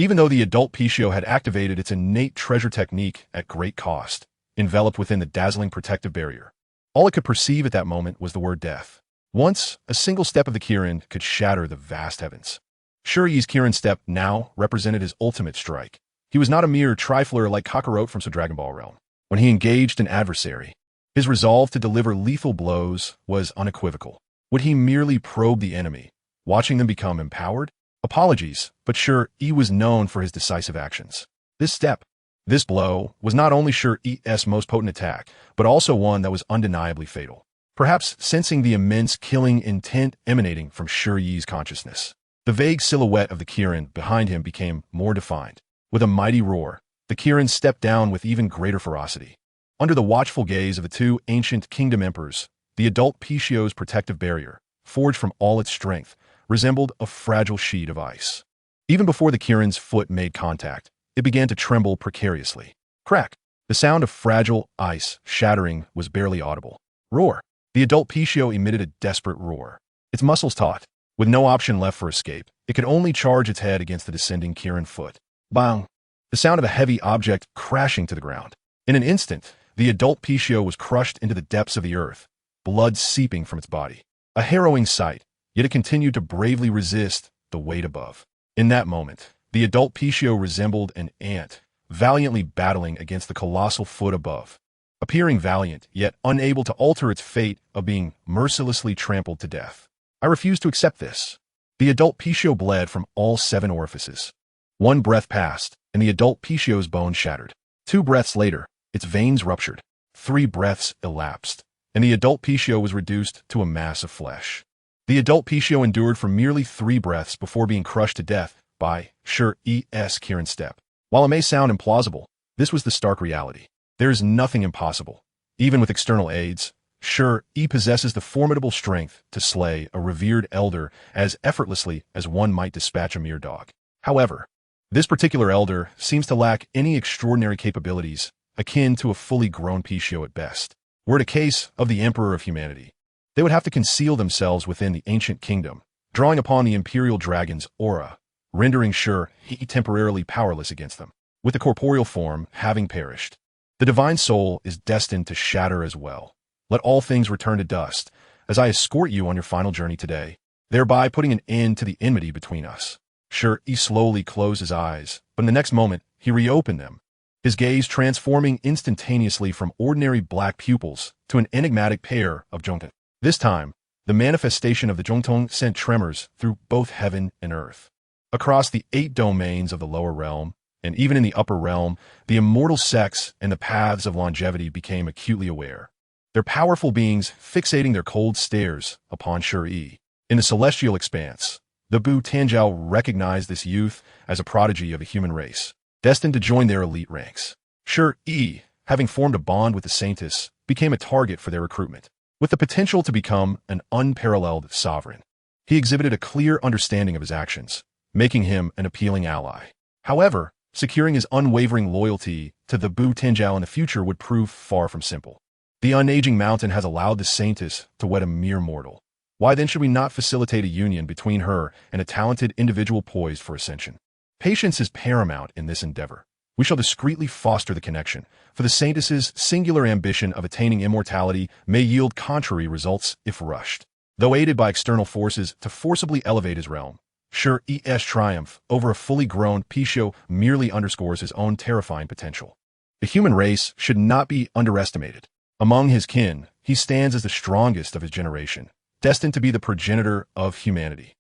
Even though the adult Pishio had activated its innate treasure technique at great cost, enveloped within the dazzling protective barrier, all it could perceive at that moment was the word death. Once, a single step of the Kirin could shatter the vast heavens. Shi Yi's Kirin step now represented his ultimate strike. He was not a mere trifler like Kakarot from the Dragon Ball realm. When he engaged an adversary, his resolve to deliver lethal blows was unequivocal. Would he merely probe the enemy, watching them become empowered? Apologies, but Shi Yi was known for his decisive actions. This blow, was not only Shi Yi's most potent attack, but also one that was undeniably fatal. Perhaps sensing the immense killing intent emanating from Shi Yi's consciousness, the vague silhouette of the Kirin behind him became more defined. With a mighty roar, the Kirin stepped down with even greater ferocity. Under the watchful gaze of the two ancient kingdom emperors, the adult Pishio's protective barrier, forged from all its strength, resembled a fragile sheet of ice. Even before the Kirin's foot made contact, it began to tremble precariously. Crack! The sound of fragile ice shattering was barely audible. Roar! The adult Pishio emitted a desperate roar. Its muscles taut. With no option left for escape, it could only charge its head against the descending Kirin foot. Bang! The sound of a heavy object crashing to the ground. In an instant, the adult Pishio was crushed into the depths of the earth, blood seeping from its body. A harrowing sight, yet it continued to bravely resist the weight above. In that moment, the adult Pishio resembled an ant, valiantly battling against the colossal foot above. Appearing valiant, yet unable to alter its fate of being mercilessly trampled to death. I refuse to accept this. The adult Pishio bled from all 7 orifices. 1 breath passed, and the adult Pishio's bone shattered. 2 breaths later, its veins ruptured. 3 breaths elapsed, and the adult Pishio was reduced to a mass of flesh. The adult Pishio endured for merely 3 breaths before being crushed to death by Shi Yi's Kirin step. While it may sound implausible, this was the stark reality. There is nothing impossible. Even with external aids, Shi Yi possesses the formidable strength to slay a revered elder as effortlessly as one might dispatch a mere dog. However, this particular elder seems to lack any extraordinary capabilities akin to a fully grown Pishio at best. Were it a case of the Emperor of Humanity, they would have to conceal themselves within the ancient kingdom, drawing upon the imperial dragon's aura, rendering Shi Yi temporarily powerless against them. With the corporeal form having perished, the divine soul is destined to shatter as well. Let all things return to dust, as I escort you on your final journey today, thereby putting an end to the enmity between us. Shi Yi slowly closed his eyes, but in the next moment, he reopened them, his gaze transforming instantaneously from ordinary black pupils to an enigmatic pair of Zhongtong. This time, the manifestation of the Zhongtong sent tremors through both heaven and earth. Across the 8 domains of the lower realm, and even in the upper realm, the immortal sects and the paths of longevity became acutely aware, their powerful beings fixating their cold stares upon Shi Yi. In the celestial expanse, the Bu Tanjiao recognized this youth as a prodigy of the human race, destined to join their elite ranks. Shi Yi, having formed a bond with the saintess, became a target for their recruitment. With the potential to become an unparalleled sovereign, he exhibited a clear understanding of his actions, making him an appealing ally. However, Securing his unwavering loyalty to the Bu Tianjiao in the future would prove far from simple. The unaging mountain has allowed the saintess to wed a mere mortal. Why then should we not facilitate a union between her and a talented individual poised for ascension? Patience is paramount in this endeavor. We shall discreetly foster the connection, for the saintess's singular ambition of attaining immortality may yield contrary results if rushed. Though aided by external forces to forcibly elevate his realm, Shi Yi's triumph over a fully grown Pishio merely underscores his own terrifying potential. The human race should not be underestimated. Among his kin, he stands as the strongest of his generation, destined to be the progenitor of humanity.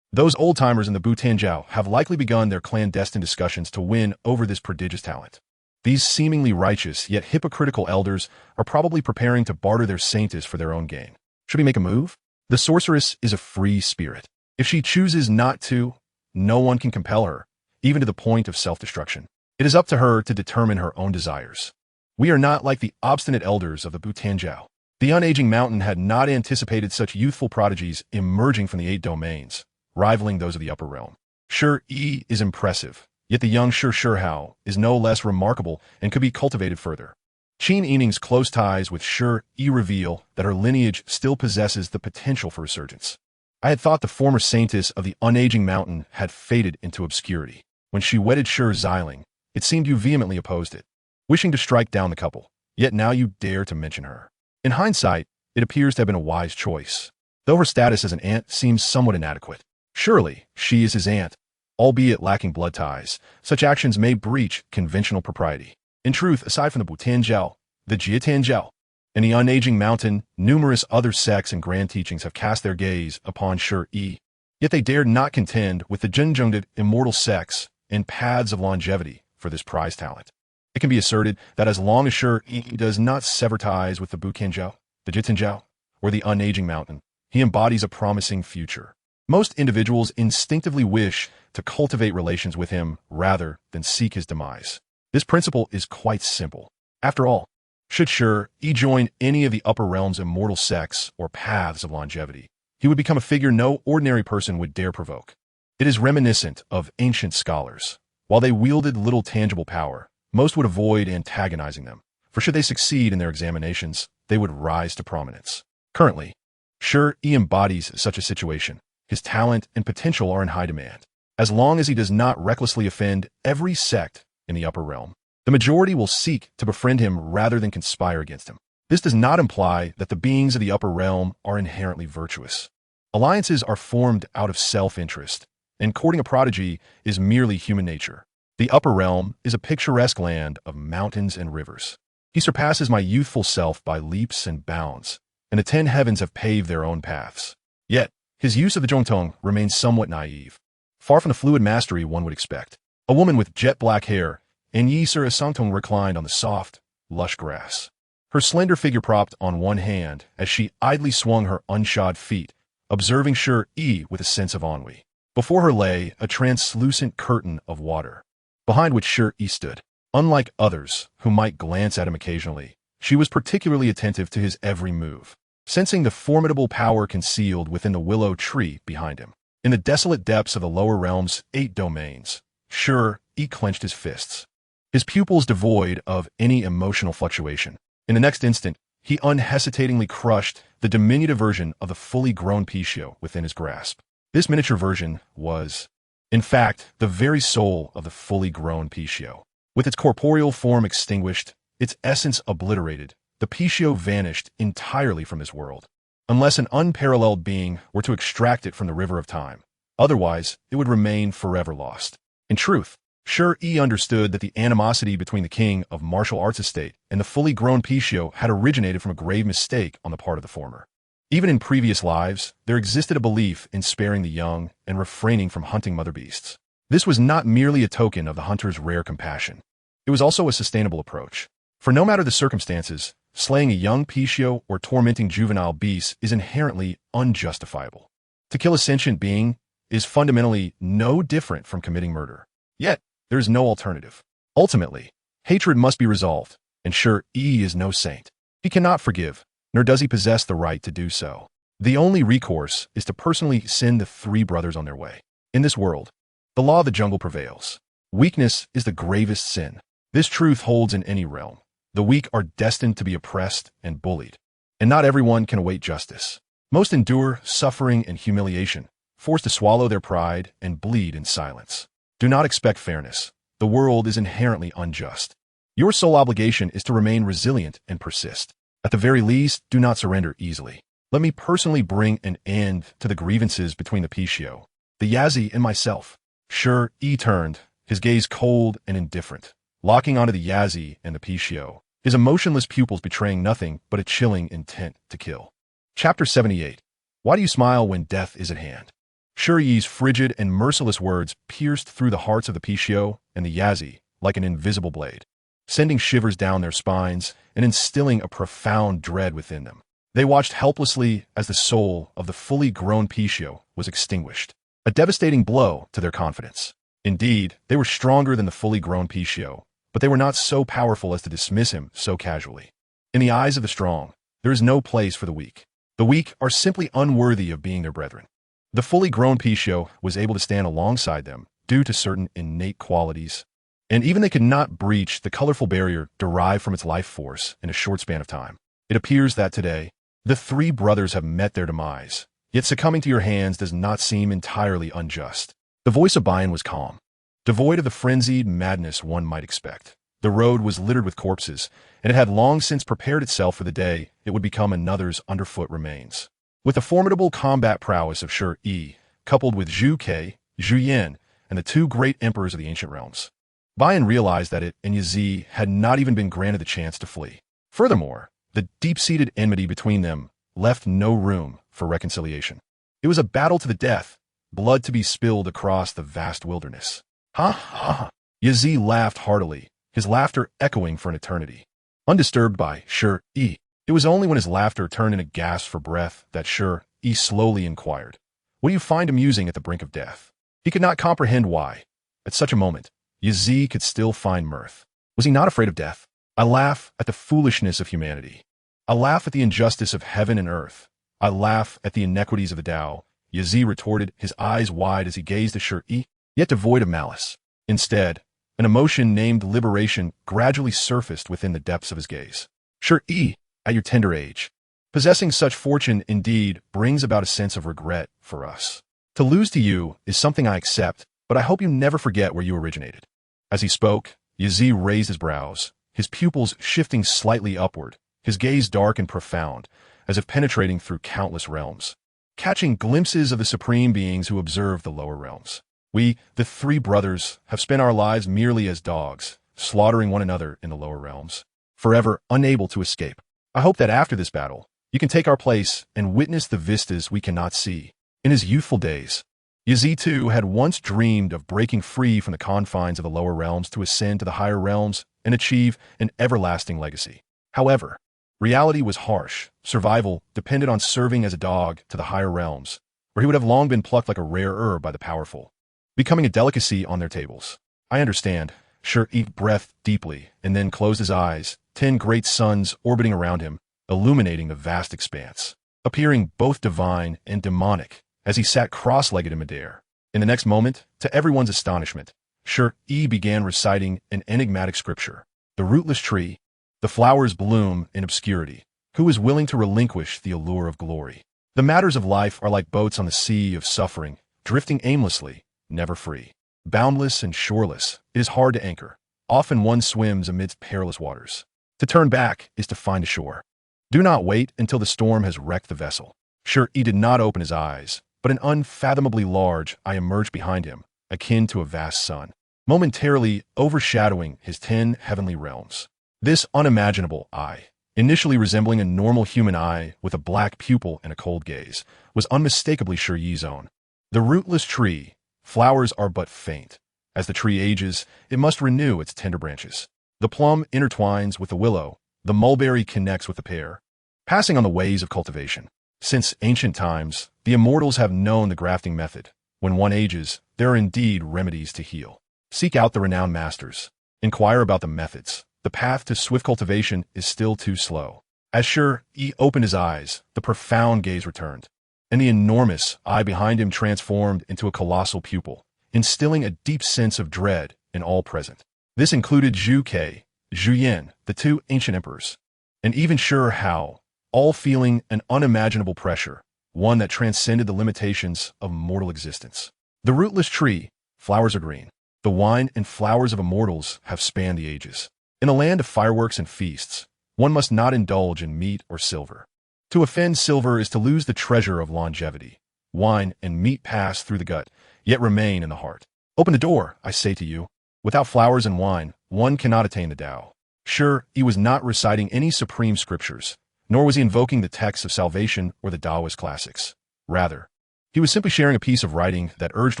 Those old-timers in the Bu Tianjiao have likely begun their clandestine discussions to win over this prodigious talent. These seemingly righteous yet hypocritical elders are probably preparing to barter their saintess for their own gain. Should we make a move? The sorceress is a free spirit. If she chooses not to, no one can compel her, even to the point of self-destruction. It is up to her to determine her own desires. We are not like the obstinate elders of the Bu Tianjiao. The unaging mountain had not anticipated such youthful prodigies emerging from the 8 domains, rivaling those of the upper realm. Shi Yi is impressive, yet the young Shi Hao is no less remarkable and could be cultivated further. Qin Yi Ning's close ties with Shi Yi reveal that her lineage still possesses the potential for resurgence. I had thought the former saintess of the unaging mountain had faded into obscurity. When she wedded Shi Xiling, it seemed you vehemently opposed it, wishing to strike down the couple, yet now you dare to mention her. In hindsight, it appears to have been a wise choice, though her status as an aunt seems somewhat inadequate. Surely, she is his aunt, albeit lacking blood ties. Such actions may breach conventional propriety. In truth, aside from the Bu Tianjiao, the Jie Tianjiao, and the unaging mountain, numerous other sects and grand teachings have cast their gaze upon Shi Yi. Yet they dared not contend with the Zhenzhengde immortal sects and paths of longevity for this prize talent. It can be asserted that as long as Shi Yi does not sever ties with the Bu Tianjiao, the Jie Tianjiao, or the unaging mountain, he embodies a promising future. Most individuals instinctively wish to cultivate relations with him rather than seek his demise. This principle is quite simple. After all, should Shi Yi join any of the upper realm's immortal sects or paths of longevity, he would become a figure no ordinary person would dare provoke. It is reminiscent of ancient scholars. While they wielded little tangible power, most would avoid antagonizing them, for should they succeed in their examinations, they would rise to prominence. Currently, Shi Yi embodies such a situation. His talent and potential are in high demand. As long as he does not recklessly offend every sect in the upper realm, the majority will seek to befriend him rather than conspire against him. This does not imply that the beings of the upper realm are inherently virtuous. Alliances are formed out of self-interest, and courting a prodigy is merely human nature. The upper realm is a picturesque land of mountains and rivers. He surpasses my youthful self by leaps and bounds, and the 10 heavens have paved their own paths. Yet, his use of the Zhongtong remains somewhat naive, far from the fluid mastery one would expect. A woman with jet-black hair and Yi Sangtong reclined on the soft, lush grass. Her slender figure propped on one hand as she idly swung her unshod feet, observing Shi Yi with a sense of ennui. Before her lay a translucent curtain of water, behind which Shi Yi stood. Unlike others who might glance at him occasionally, she was particularly attentive to his every move, sensing the formidable power concealed within the willow tree behind him. In the desolate depths of the lower realm's 8 domains, Shi Yi clenched his fists, his pupils devoid of any emotional fluctuation. In the next instant, he unhesitatingly crushed the diminutive version of the fully grown Pishio within his grasp. This miniature version was, in fact, the very soul of the fully grown Pishio. With its corporeal form extinguished, its essence obliterated, the Pishio vanished entirely from this world, unless an unparalleled being were to extract it from the river of time. Otherwise, it would remain forever lost. In truth, Shi Yi understood that the animosity between the king of martial arts estate and the fully grown Pishio had originated from a grave mistake on the part of the former. Even in previous lives, there existed a belief in sparing the young and refraining from hunting mother beasts. This was not merely a token of the hunter's rare compassion. It was also a sustainable approach. For no matter the circumstances, slaying a young Pishio or tormenting juvenile beasts is inherently unjustifiable. To kill a sentient being is fundamentally no different from committing murder. Yet, there is no alternative. Ultimately, hatred must be resolved, and Shi Yi is no saint. He cannot forgive, nor does he possess the right to do so. The only recourse is to personally send the 3 brothers on their way. In this world, the law of the jungle prevails. Weakness is the gravest sin. This truth holds in any realm. The weak are destined to be oppressed and bullied. And not everyone can await justice. Most endure suffering and humiliation, forced to swallow their pride and bleed in silence. Do not expect fairness. The world is inherently unjust. Your sole obligation is to remain resilient and persist. At the very least, do not surrender easily. Let me personally bring an end to the grievances between the Pishio, the Yazi, and myself. Shi Yi turned, his gaze cold and indifferent, locking onto the Yazi and the Pishio, his emotionless pupils betraying nothing but a chilling intent to kill. Chapter 78. Why do you smile when death is at hand? Shi Yi's frigid and merciless words pierced through the hearts of the Pishio and the Yazi like an invisible blade, sending shivers down their spines and instilling a profound dread within them. They watched helplessly as the soul of the fully grown Pishio was extinguished, a devastating blow to their confidence. Indeed, they were stronger than the fully grown Pishio, but they were not so powerful as to dismiss him so casually. In the eyes of the strong, there is no place for the weak. The weak are simply unworthy of being their brethren. The fully grown Pishio was able to stand alongside them due to certain innate qualities, and even they could not breach the colorful barrier derived from its life force in a short span of time. It appears that today, the three brothers have met their demise, yet succumbing to your hands does not seem entirely unjust. The voice of Bayan was calm, devoid of the frenzied madness one might expect. The road was littered with corpses, and it had long since prepared itself for the day it would become another's underfoot remains. With the formidable combat prowess of Shi Yi, coupled with Yue-gege, Zhu Yan, and the two great emperors of the ancient realms, Bayan realized that it and Yi had not even been granted the chance to flee. Furthermore, the deep-seated enmity between them left no room for reconciliation. It was a battle to the death, blood to be spilled across the vast wilderness. Ha ha! Yi laughed heartily, his laughter echoing for an eternity. Undisturbed by Shi Yi, it was only when his laughter turned in a gasp for breath that Shi Yi slowly inquired, "What do you find amusing at the brink of death?" He could not comprehend why. At such a moment, Yi could still find mirth. Was he not afraid of death? I laugh at the foolishness of humanity. I laugh at the injustice of heaven and earth. I laugh at the inequities of the Tao, Yi retorted, his eyes wide as he gazed at Shi Yi, yet devoid of malice. Instead, an emotion named liberation gradually surfaced within the depths of his gaze. Shi Yi, at your tender age, possessing such fortune indeed brings about a sense of regret for us. To lose to you is something I accept, but I hope you never forget where you originated. As he spoke, Yi raised his brows, his pupils shifting slightly upward, his gaze dark and profound, as if penetrating through countless realms, catching glimpses of the supreme beings who observe the lower realms. We, the three brothers, have spent our lives merely as dogs, slaughtering one another in the lower realms, forever unable to escape. I hope that after this battle, you can take our place and witness the vistas we cannot see. In his youthful days, Yi too had once dreamed of breaking free from the confines of the lower realms to ascend to the higher realms and achieve an everlasting legacy. However, reality was harsh. Survival depended on serving as a dog to the higher realms, where he would have long been plucked like a rare herb by the powerful, becoming a delicacy on their tables. I understand. Shi Yi breathed deeply and then closed his eyes, 10 great suns orbiting around him, illuminating the vast expanse, appearing both divine and demonic as he sat cross-legged in midair. In the next moment, to everyone's astonishment, Shi Yi began reciting an enigmatic scripture. The rootless tree, the flowers bloom in obscurity. Who is willing to relinquish the allure of glory? The matters of life are like boats on the sea of suffering, drifting aimlessly, never free. Boundless and shoreless, it is hard to anchor. Often one swims amidst perilous waters. To turn back is to find a shore. Do not wait until the storm has wrecked the vessel. Shi Yi did not open his eyes, but an unfathomably large eye emerged behind him, akin to a vast sun, momentarily overshadowing his 10 heavenly realms. This unimaginable eye, initially resembling a normal human eye with a black pupil and a cold gaze, was unmistakably Shi Yi's own. The rootless tree, flowers are but faint. As the tree ages, it must renew its tender branches. The plum intertwines with the willow, the mulberry connects with the pear, passing on the ways of cultivation. Since ancient times, the immortals have known the grafting method. When one ages, there are indeed remedies to heal. Seek out the renowned masters. Inquire about the methods. The path to swift cultivation is still too slow. As Shi Yi opened his eyes, the profound gaze returned, and the enormous eye behind him transformed into a colossal pupil, instilling a deep sense of dread and all present. This included Yue-gege, Zhu Yan, the two ancient emperors, and even Shi Yi, all feeling an unimaginable pressure, one that transcended the limitations of mortal existence. The rootless tree, flowers are green. The wine and flowers of immortals have spanned the ages. In a land of fireworks and feasts, one must not indulge in meat or silver. To offend silver is to lose the treasure of longevity. Wine and meat pass through the gut, yet remain in the heart. Open the door, I say to you. Without flowers and wine, one cannot attain the Tao. Sure, he was not reciting any supreme scriptures, nor was he invoking the texts of salvation or the Taoist classics. Rather, he was simply sharing a piece of writing that urged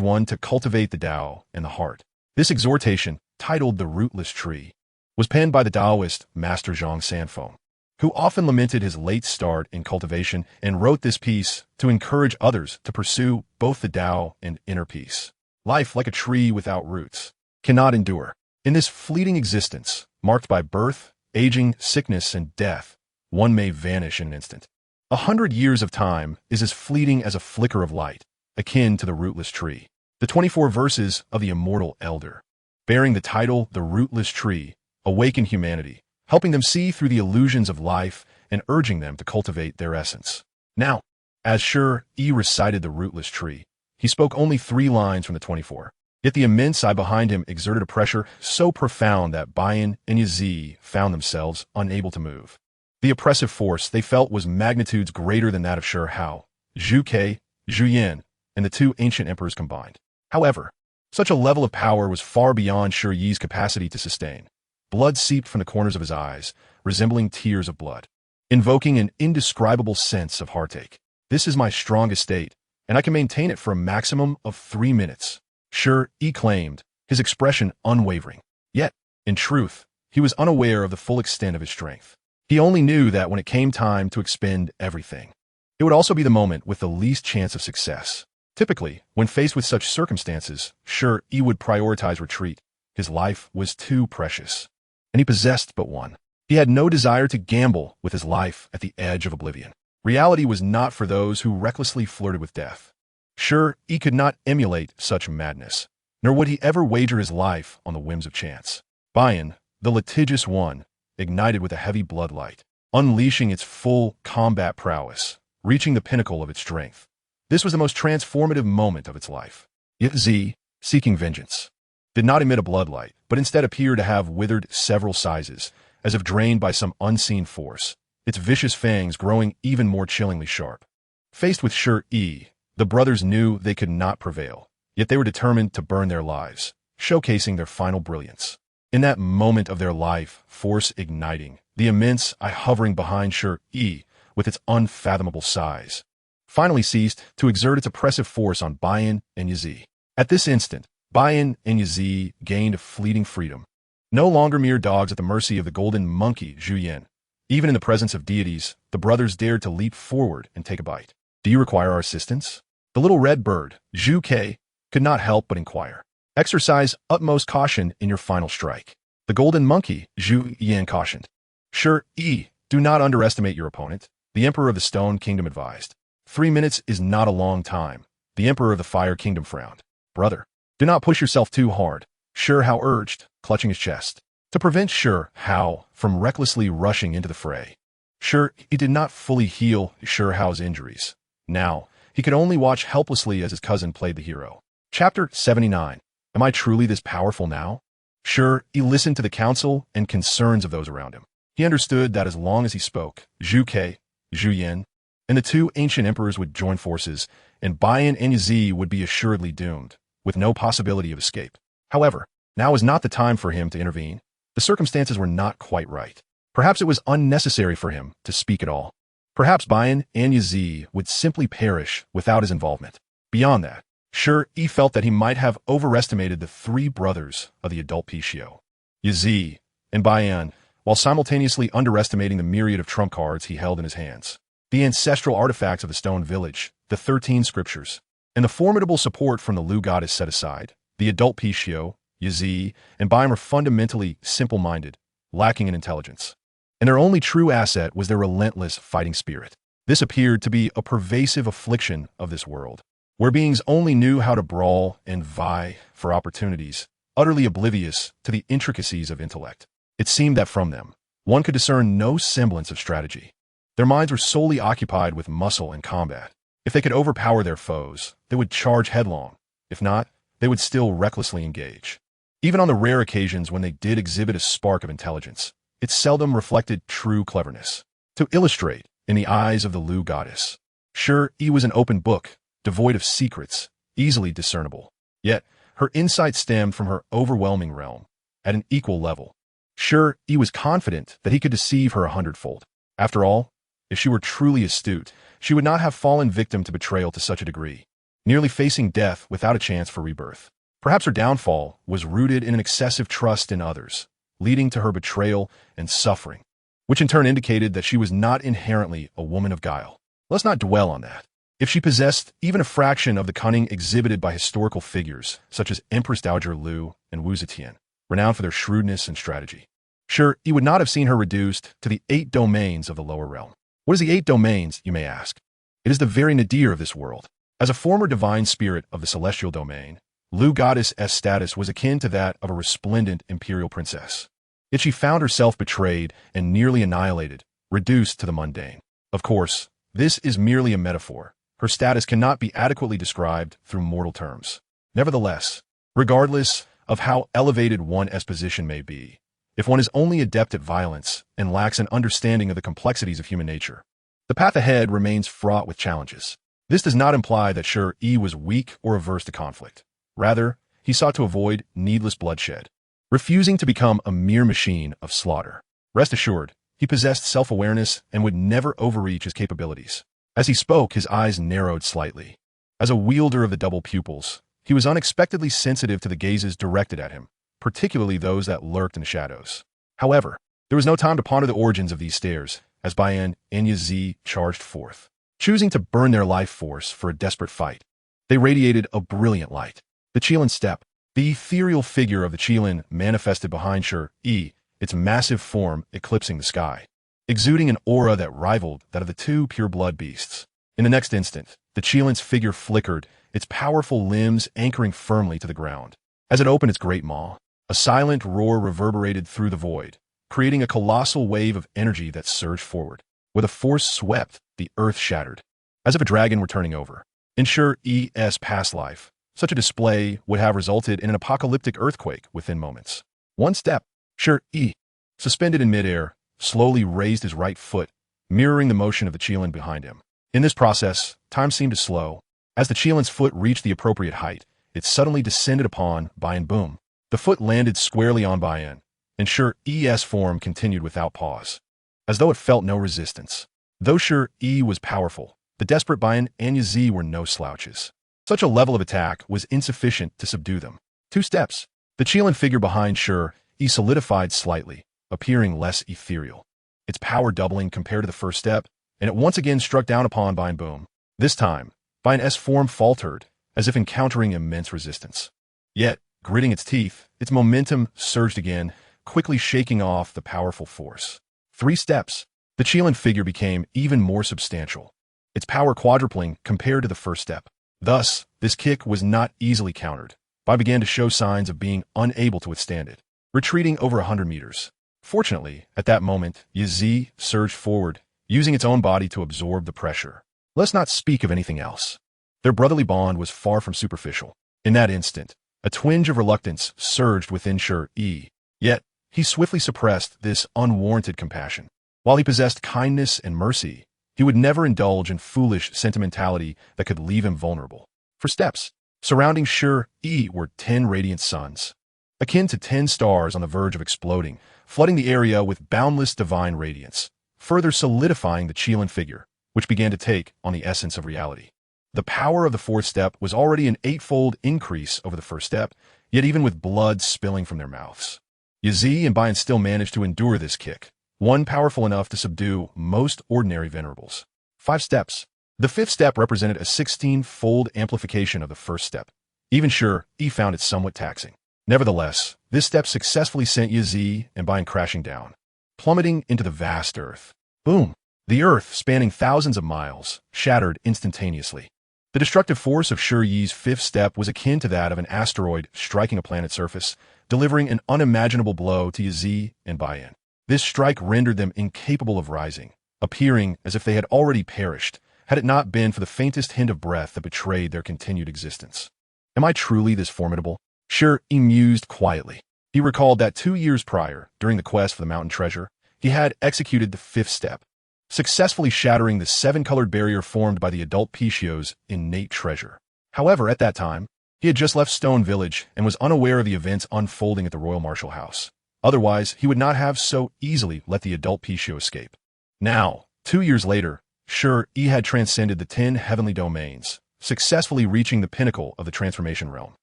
one to cultivate the Tao in the heart. This exhortation, titled The Rootless Tree, was penned by the Taoist Master Zhang Sanfeng, who often lamented his late start in cultivation and wrote this piece to encourage others to pursue both the Tao and inner peace. Life, like a tree without roots, cannot endure. In this fleeting existence, marked by birth, aging, sickness, and death, one may vanish in an instant. 100 years of time is as fleeting as a flicker of light, akin to the rootless tree. The 24 verses of the immortal elder, bearing the title The Rootless Tree, awaken humanity, helping them see through the illusions of life and urging them to cultivate their essence. Now, as Shi Yi recited the rootless tree, he spoke only 3 lines from the 24. Yet the immense eye behind him exerted a pressure so profound that Bayan and Yi found themselves unable to move. The oppressive force they felt was magnitudes greater than that of Shi Yi, Yue-gege, Zhu Yan, and the two ancient emperors combined. However, such a level of power was far beyond Shi Yi's capacity to sustain. Blood seeped from the corners of his eyes, resembling tears of blood, invoking an indescribable sense of heartache. This is my strongest state, and I can maintain it for a maximum of 3 minutes. Shi Yi claimed, his expression unwavering. Yet, in truth, he was unaware of the full extent of his strength. He only knew that when it came time to expend everything, it would also be the moment with the least chance of success. Typically, when faced with such circumstances, Shi Yi would prioritize retreat. His life was too precious, and he possessed but one. He had no desire to gamble with his life at the edge of oblivion. Reality was not for those who recklessly flirted with death. Shi Yi could not emulate such madness, nor would he ever wager his life on the whims of chance. Bayan, the litigious one, ignited with a heavy bloodlight, unleashing its full combat prowess, reaching the pinnacle of its strength. This was the most transformative moment of its life. Yi, seeking vengeance, did not emit a bloodlight, but instead appeared to have withered several sizes, as if drained by some unseen force, its vicious fangs growing even more chillingly sharp. Faced with Shi Yi, the brothers knew they could not prevail, yet they were determined to burn their lives, showcasing their final brilliance. In that moment of their life, force igniting, the immense eye hovering behind Shi Yi, with its unfathomable size, finally ceased to exert its oppressive force on Bayan and Yi. At this instant, Bayan and Yi gained fleeting freedom. No longer mere dogs at the mercy of the golden monkey Zhu Yan. Even in the presence of deities, the brothers dared to leap forward and take a bite. Do you require our assistance? The little red bird, Yue-gege, could not help but inquire. Exercise utmost caution in your final strike. The golden monkey, Zhu Yan, cautioned. Shi Yi, do not underestimate your opponent, the emperor of the Stone Kingdom advised. 3 minutes is not a long time. The emperor of the Fire Kingdom frowned. Brother, do not push yourself too hard, Shi Yi urged, clutching his chest. To prevent Shi Yi from recklessly rushing into the fray, Shi Yi did not fully heal Shi Yi's injuries. Now, he could only watch helplessly as his cousin played the hero. Chapter 79. Am I truly this powerful now? Shi Yi listened to the counsel and concerns of those around him. He understood that as long as he spoke, Yue-gege, Zhu Yan, and the two ancient emperors would join forces, and Bayan and Yi would be assuredly doomed, with no possibility of escape. However, now was not the time for him to intervene. The circumstances were not quite right. Perhaps it was unnecessary for him to speak at all. Perhaps Bayan and Yi would simply perish without his involvement. Beyond that, Shi Yi felt that he might have overestimated the 3 brothers of the adult Pishio, Yi and Bayan, while simultaneously underestimating the myriad of trump cards he held in his hands. The ancestral artifacts of the stone village, the 13 scriptures, and the formidable support from the Lu goddess set aside, the adult Pishio, Yi, and Bayan were fundamentally simple-minded, lacking in intelligence. And their only true asset was their relentless fighting spirit. This appeared to be a pervasive affliction of this world, where beings only knew how to brawl and vie for opportunities, utterly oblivious to the intricacies of intellect. It seemed that from them, one could discern no semblance of strategy. Their minds were solely occupied with muscle and combat. If they could overpower their foes, they would charge headlong. If not, they would still recklessly engage. Even on the rare occasions when they did exhibit a spark of intelligence, it seldom reflected true cleverness. To illustrate, in the eyes of the Liu goddess, Shi Yi was an open book, devoid of secrets, easily discernible. Yet, her insight stemmed from her overwhelming realm. At an equal level, Shi Yi was confident that he could deceive her 100-fold. After all, if she were truly astute, she would not have fallen victim to betrayal to such a degree, nearly facing death without a chance for rebirth. Perhaps her downfall was rooted in an excessive trust in others, leading to her betrayal and suffering, which in turn indicated that she was not inherently a woman of guile. Let's not dwell on that. If she possessed even a fraction of the cunning exhibited by historical figures such as Empress Dowager Liu and Wu Zetian, renowned for their shrewdness and strategy, Shi Yi would not have seen her reduced to the 8 domains of the lower realm. What is the 8 domains, you may ask? It is the very nadir of this world. As a former divine spirit of the celestial domain, Liu goddess's status was akin to that of a resplendent imperial princess. Yet she found herself betrayed and nearly annihilated, reduced to the mundane. Of course, this is merely a metaphor. Her status cannot be adequately described through mortal terms. Nevertheless, regardless of how elevated one's position may be, if one is only adept at violence and lacks an understanding of the complexities of human nature, the path ahead remains fraught with challenges. This does not imply that Shi Yi was weak or averse to conflict. Rather, he sought to avoid needless bloodshed, refusing to become a mere machine of slaughter. Rest assured, he possessed self-awareness and would never overreach his capabilities. As he spoke, his eyes narrowed slightly. As a wielder of the double pupils, he was unexpectedly sensitive to the gazes directed at him, particularly those that lurked in the shadows. However, there was no time to ponder the origins of these stares, as Bayan and Yi charged forth, choosing to burn their life force for a desperate fight. They radiated a brilliant light. The Qilin step, the ethereal figure of the Qilin manifested behind Shi Yi, its massive form eclipsing the sky, exuding an aura that rivaled that of the 2 pure-blood beasts. In the next instant, the Qilin's figure flickered, its powerful limbs anchoring firmly to the ground. As it opened its great maw, a silent roar reverberated through the void, creating a colossal wave of energy that surged forward. With a force swept, the earth shattered, as if a dragon were turning over. In Shi Yi's past life, such a display would have resulted in an apocalyptic earthquake within moments. One step, Shi Yi, suspended in midair, slowly raised his right foot, mirroring the motion of the Qilin behind him. In this process, time seemed to slow. As the Qilin's foot reached the appropriate height, it suddenly descended upon Bayan. Boom. The foot landed squarely on Bayan, and Shi Yi's form continued without pause, as though it felt no resistance. Though Shi Yi was powerful, the desperate Bayan and Yi were no slouches. Such a level of attack was insufficient to subdue them. 2 steps. The Qilin figure behind Shi Yi solidified slightly, appearing less ethereal, its power doubling compared to the first step, and it once again struck down upon Bayan. Boom. This time, Bayan's form faltered, as if encountering immense resistance. Yet, gritting its teeth, its momentum surged again, quickly shaking off the powerful force. 3 steps. The Qilin figure became even more substantial, its power quadrupling compared to the first step. Thus, this kick was not easily countered. Bayan began to show signs of being unable to withstand it, retreating over 100 meters. Fortunately, at that moment, Yi surged forward, using its own body to absorb the pressure. Let's not speak of anything else. Their brotherly bond was far from superficial. In that instant, a twinge of reluctance surged within Shi Yi. Yet, he swiftly suppressed this unwarranted compassion. While he possessed kindness and mercy, he would never indulge in foolish sentimentality that could leave him vulnerable. For steps, surrounding Shi Yi were 10 radiant suns, akin to 10 stars on the verge of exploding, flooding the area with boundless divine radiance, further solidifying the Qilin figure, which began to take on the essence of reality. The power of the 4th step was already an 8-fold increase over the first step, yet even with blood spilling from their mouths, Yi and Bayan still managed to endure this kick, one powerful enough to subdue most ordinary venerables. 5 steps. The 5th step represented a 16-fold amplification of the first step. Even Shi Yi found it somewhat taxing. Nevertheless, this step successfully sent Yi and Bayan crashing down, plummeting into the vast earth. Boom! The earth, spanning thousands of miles, shattered instantaneously. The destructive force of Shi Yi's fifth step was akin to that of an asteroid striking a planet's surface, delivering an unimaginable blow to Yi and Baiyan. This strike rendered them incapable of rising, appearing as if they had already perished, had it not been for the faintest hint of breath that betrayed their continued existence. Am I truly this formidable? Shi Yi mused quietly. He recalled that 2 years prior, during the quest for the mountain treasure, he had executed the fifth step, successfully shattering the 7-colored barrier formed by the adult Pishio's innate treasure. However, at that time, he had just left Stone Village and was unaware of the events unfolding at the Royal Martial House. Otherwise, he would not have so easily let the adult Pishio escape. Now, 2 years later, Shi Yi had transcended the 10 heavenly domains, successfully reaching the pinnacle of the transformation realm,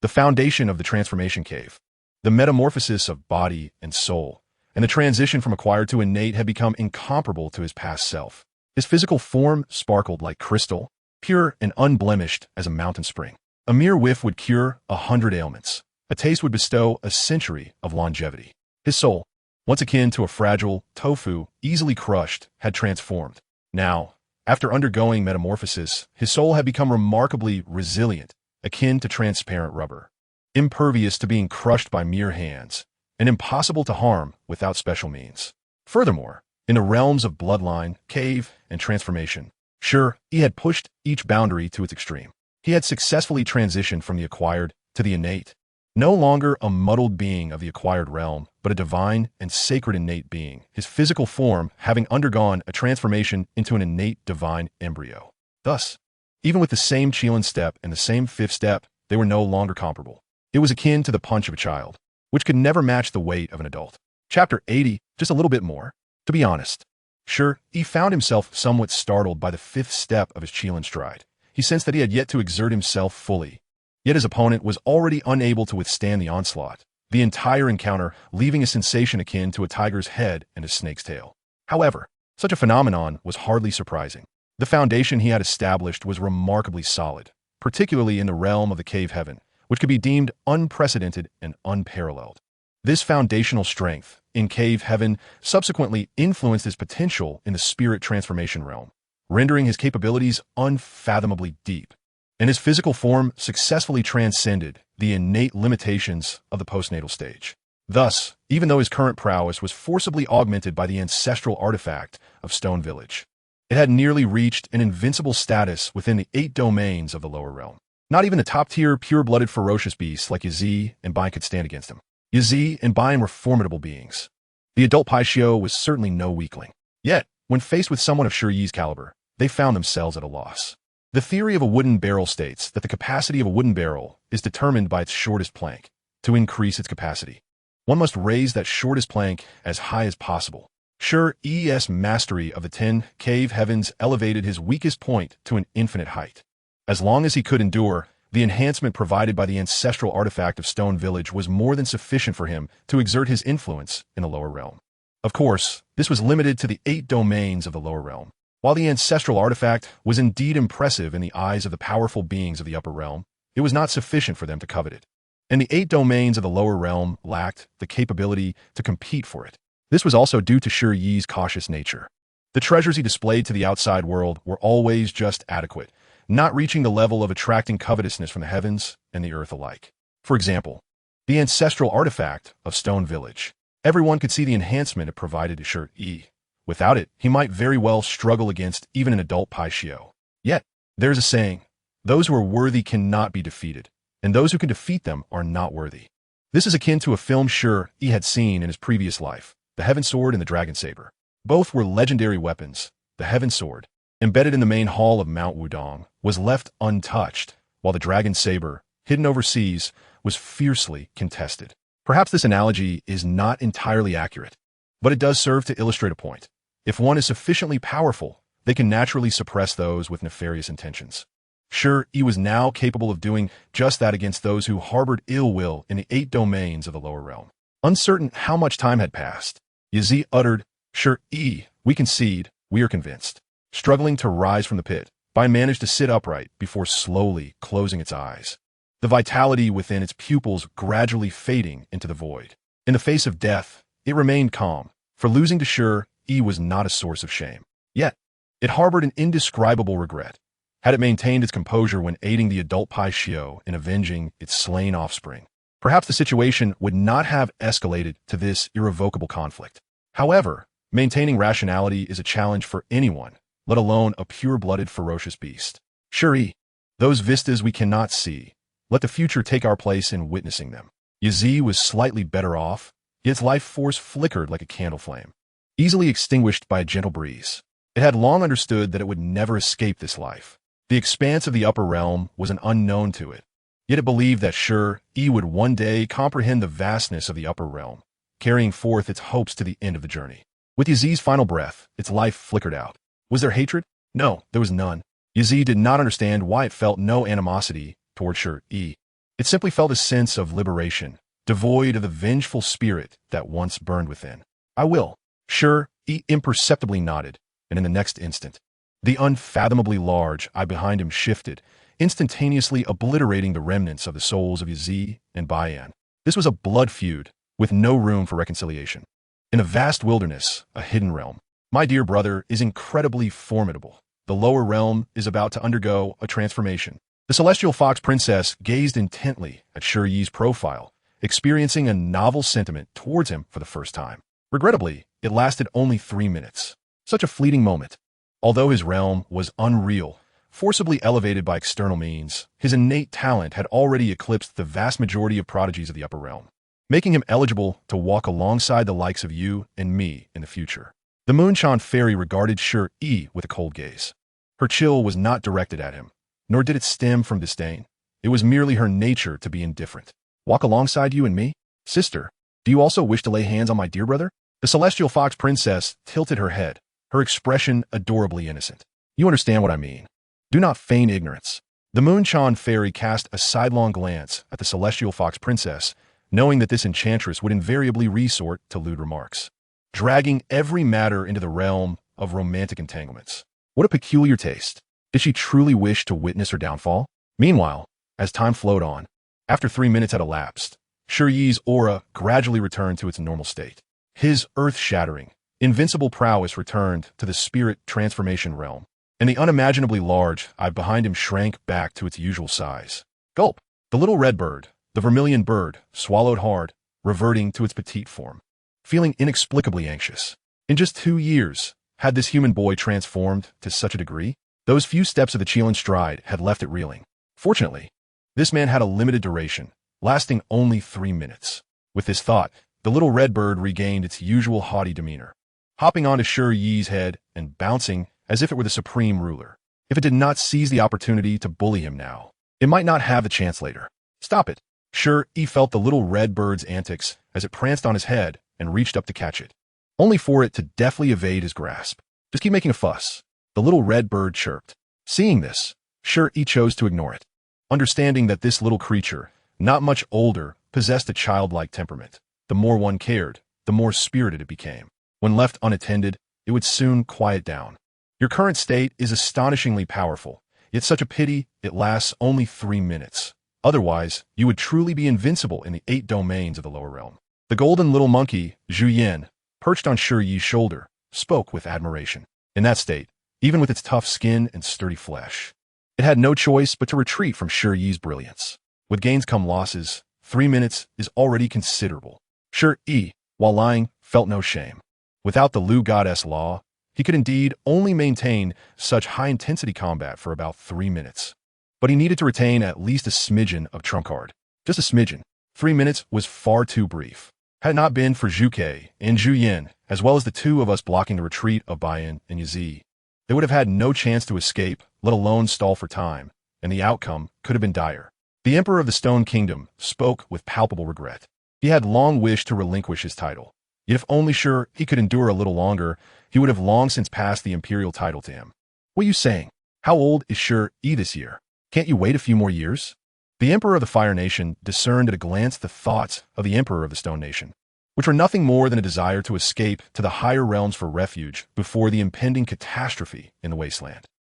the foundation of the transformation cave. The metamorphosis of body and soul, and the transition from acquired to innate had become incomparable to his past self. His physical form sparkled like crystal, pure and unblemished as a mountain spring. A mere whiff would cure 100 ailments. A taste would bestow a century of longevity. His soul, once akin to a fragile tofu, easily crushed, had transformed. Now, after undergoing metamorphosis, his soul had become remarkably resilient, akin to transparent rubber, impervious to being crushed by mere hands, and impossible to harm without special means. Furthermore, in the realms of bloodline, cave, and transformation, Shi Yi had pushed each boundary to its extreme. He had successfully transitioned from the acquired to the innate, no longer a muddled being of the acquired realm, but a divine and sacred innate being, his physical form having undergone a transformation into an innate divine embryo. Thus, even with the same Qilin step and the same fifth step, they were no longer comparable. It was akin to the punch of a child, which could never match the weight of an adult. Chapter 80, just a little bit more. To be honest, Shi Yi found himself somewhat startled by the fifth step of his Qilin stride. He sensed that he had yet to exert himself fully. Yet his opponent was already unable to withstand the onslaught, the entire encounter leaving a sensation akin to a tiger's head and a snake's tail. However, such a phenomenon was hardly surprising. The foundation he had established was remarkably solid, particularly in the realm of the cave heaven, which could be deemed unprecedented and unparalleled. This foundational strength in cave heaven subsequently influenced his potential in the spirit transformation realm, rendering his capabilities unfathomably deep, and his physical form successfully transcended the innate limitations of the postnatal stage. Thus, even though his current prowess was forcibly augmented by the ancestral artifact of Stone Village, it had nearly reached an invincible status within the 8 domains of the lower realm. Not even the top-tier, pure-blooded, ferocious beasts like Yi and Baiyan could stand against him. Yi and Baiyan were formidable beings. The adult Paixio was certainly no weakling. Yet, when faced with someone of Shi Yi's caliber, they found themselves at a loss. The theory of a wooden barrel states that the capacity of a wooden barrel is determined by its shortest plank. To increase its capacity, one must raise that shortest plank as high as possible. Shi Yi's mastery of the 10 cave heavens elevated his weakest point to an infinite height. As long as he could endure, the enhancement provided by the ancestral artifact of Stone Village was more than sufficient for him to exert his influence in the lower realm. Of course, this was limited to the 8 domains of the lower realm. While the ancestral artifact was indeed impressive in the eyes of the powerful beings of the upper realm, it was not sufficient for them to covet it. And the 8 domains of the lower realm lacked the capability to compete for it. This was also due to Shi Yi's cautious nature. The treasures he displayed to the outside world were always just adequate, not reaching the level of attracting covetousness from the heavens and the earth alike. For example, the ancestral artifact of Stone Village. Everyone could see the enhancement it provided to Shi Yi. Without it, he might very well struggle against even an adult Paixio. Yet, there's a saying, those who are worthy cannot be defeated, and those who can defeat them are not worthy. This is akin to a film Shi Yi had seen in his previous life, the Heaven Sword and the Dragon Saber. Both were legendary weapons. The Heaven Sword, embedded in the main hall of Mount Wudong, was left untouched, while the Dragon Saber, hidden overseas, was fiercely contested. Perhaps this analogy is not entirely accurate, but it does serve to illustrate a point. If one is sufficiently powerful, they can naturally suppress those with nefarious intentions. Shi Yi was now capable of doing just that against those who harbored ill will in the 8 domains of the lower realm. Uncertain how much time had passed, Yi uttered, "Shi Yi, we concede, we are convinced." Struggling to rise from the pit, Baiyan managed to sit upright before slowly closing its eyes, the vitality within its pupils gradually fading into the void. In the face of death, it remained calm, for losing to Shi Yi was not a source of shame. Yet, it harbored an indescribable regret. had it maintained its composure when aiding the adult Pai Xiao in avenging its slain offspring, perhaps the situation would not have escalated to this irrevocable conflict. However, maintaining rationality is a challenge for anyone, let alone a pure-blooded ferocious beast. Shi Yi, those vistas we cannot see, let the future take our place in witnessing them. Yi was slightly better off, yet its life force flickered like a candle flame, easily extinguished by a gentle breeze. It had long understood that it would never escape this life. The expanse of the upper realm was an unknown to it, yet it believed that Shi Yi would one day comprehend the vastness of the upper realm, carrying forth its hopes to the end of the journey. With Yi's final breath, its life flickered out. Was there hatred? No, there was none. Yi did not understand why it felt no animosity toward Shi Yi. It simply felt a sense of liberation, devoid of the vengeful spirit that once burned within. I will. Shi Yi imperceptibly nodded, and in the next instant, the unfathomably large eye behind him shifted, instantaneously obliterating the remnants of the souls of Yi and Baiyan. This was a blood feud, with no room for reconciliation. In a vast wilderness, a hidden realm, my dear brother is incredibly formidable. The lower realm is about to undergo a transformation. The celestial fox princess gazed intently at Shi Yi's profile, experiencing a novel sentiment towards him for the first time. Regrettably, it lasted only 3 minutes. Such a fleeting moment. Although his realm was unreal, forcibly elevated by external means, his innate talent had already eclipsed the vast majority of prodigies of the upper realm, making him eligible to walk alongside the likes of you and me in the future. The Moonshine fairy regarded Shi Yi with a cold gaze. Her chill was not directed at him, nor did it stem from disdain. It was merely her nature to be indifferent. Walk alongside you and me? Sister, do you also wish to lay hands on my dear brother? The celestial fox princess tilted her head, her expression adorably innocent. You understand what I mean. Do not feign ignorance. The Moonshine fairy cast a sidelong glance at the celestial fox princess, knowing that this enchantress would invariably resort to lewd remarks, dragging every matter into the realm of romantic entanglements. What a peculiar taste. Did she truly wish to witness her downfall? Meanwhile, as time flowed on, after 3 minutes had elapsed, Shi Yi's aura gradually returned to its normal state. His earth-shattering, invincible prowess returned to the spirit transformation realm, and the unimaginably large eye behind him shrank back to its usual size. Gulp! The little red bird, the vermilion bird, swallowed hard, reverting to its petite form, feeling inexplicably anxious. In just 2 years, had this human boy transformed to such a degree? Those few steps of the Qilin stride had left it reeling. Fortunately, this man had a limited duration, lasting only 3 minutes. With this thought, the little red bird regained its usual haughty demeanor, hopping onto Shi Yi's head and bouncing as if it were the supreme ruler. If it did not seize the opportunity to bully him now, it might not have the chance later. Stop it. Shi Yi felt the little red bird's antics as it pranced on his head and reached up to catch it, only for it to deftly evade his grasp. Just keep making a fuss, the little red bird chirped. Seeing this, Shi Yi chose to ignore it, understanding that this little creature, not much older, possessed a childlike temperament. The more one cared, the more spirited it became. When left unattended, it would soon quiet down. Your current state is astonishingly powerful, yet such a pity it lasts only 3 minutes. Otherwise, you would truly be invincible in the 8 domains of the lower realm. The golden little monkey, Zhu Yan, perched on Shi Yi's shoulder, spoke with admiration. In that state, even with its tough skin and sturdy flesh, it had no choice but to retreat from Shi Yi's brilliance. With gains come losses. 3 minutes is already considerable. Shi Yi, while lying, felt no shame. Without the Liu goddess law, he could indeed only maintain such high-intensity combat for about 3 minutes. But he needed to retain at least a smidgen of trump card. Just a smidgen. 3 minutes was far too brief. Had it not been for Yue-gege and Zhu Yan, as well as the 2 of us blocking the retreat of Baiyan and Yi, they would have had no chance to escape, let alone stall for time, and the outcome could have been dire. The Emperor of the Stone Kingdom spoke with palpable regret. He had long wished to relinquish his title. Yet if only Shi Yi could endure a little longer, he would have long since passed the imperial title to him. What are you saying? How old is Shi Yi this year? Can't you wait a few more years? The Emperor of the Fire Nation discerned at a glance the thoughts of the Emperor of the Stone Nation, which were nothing more than a desire to escape to the higher realms for refuge before the impending catastrophe in the wasteland.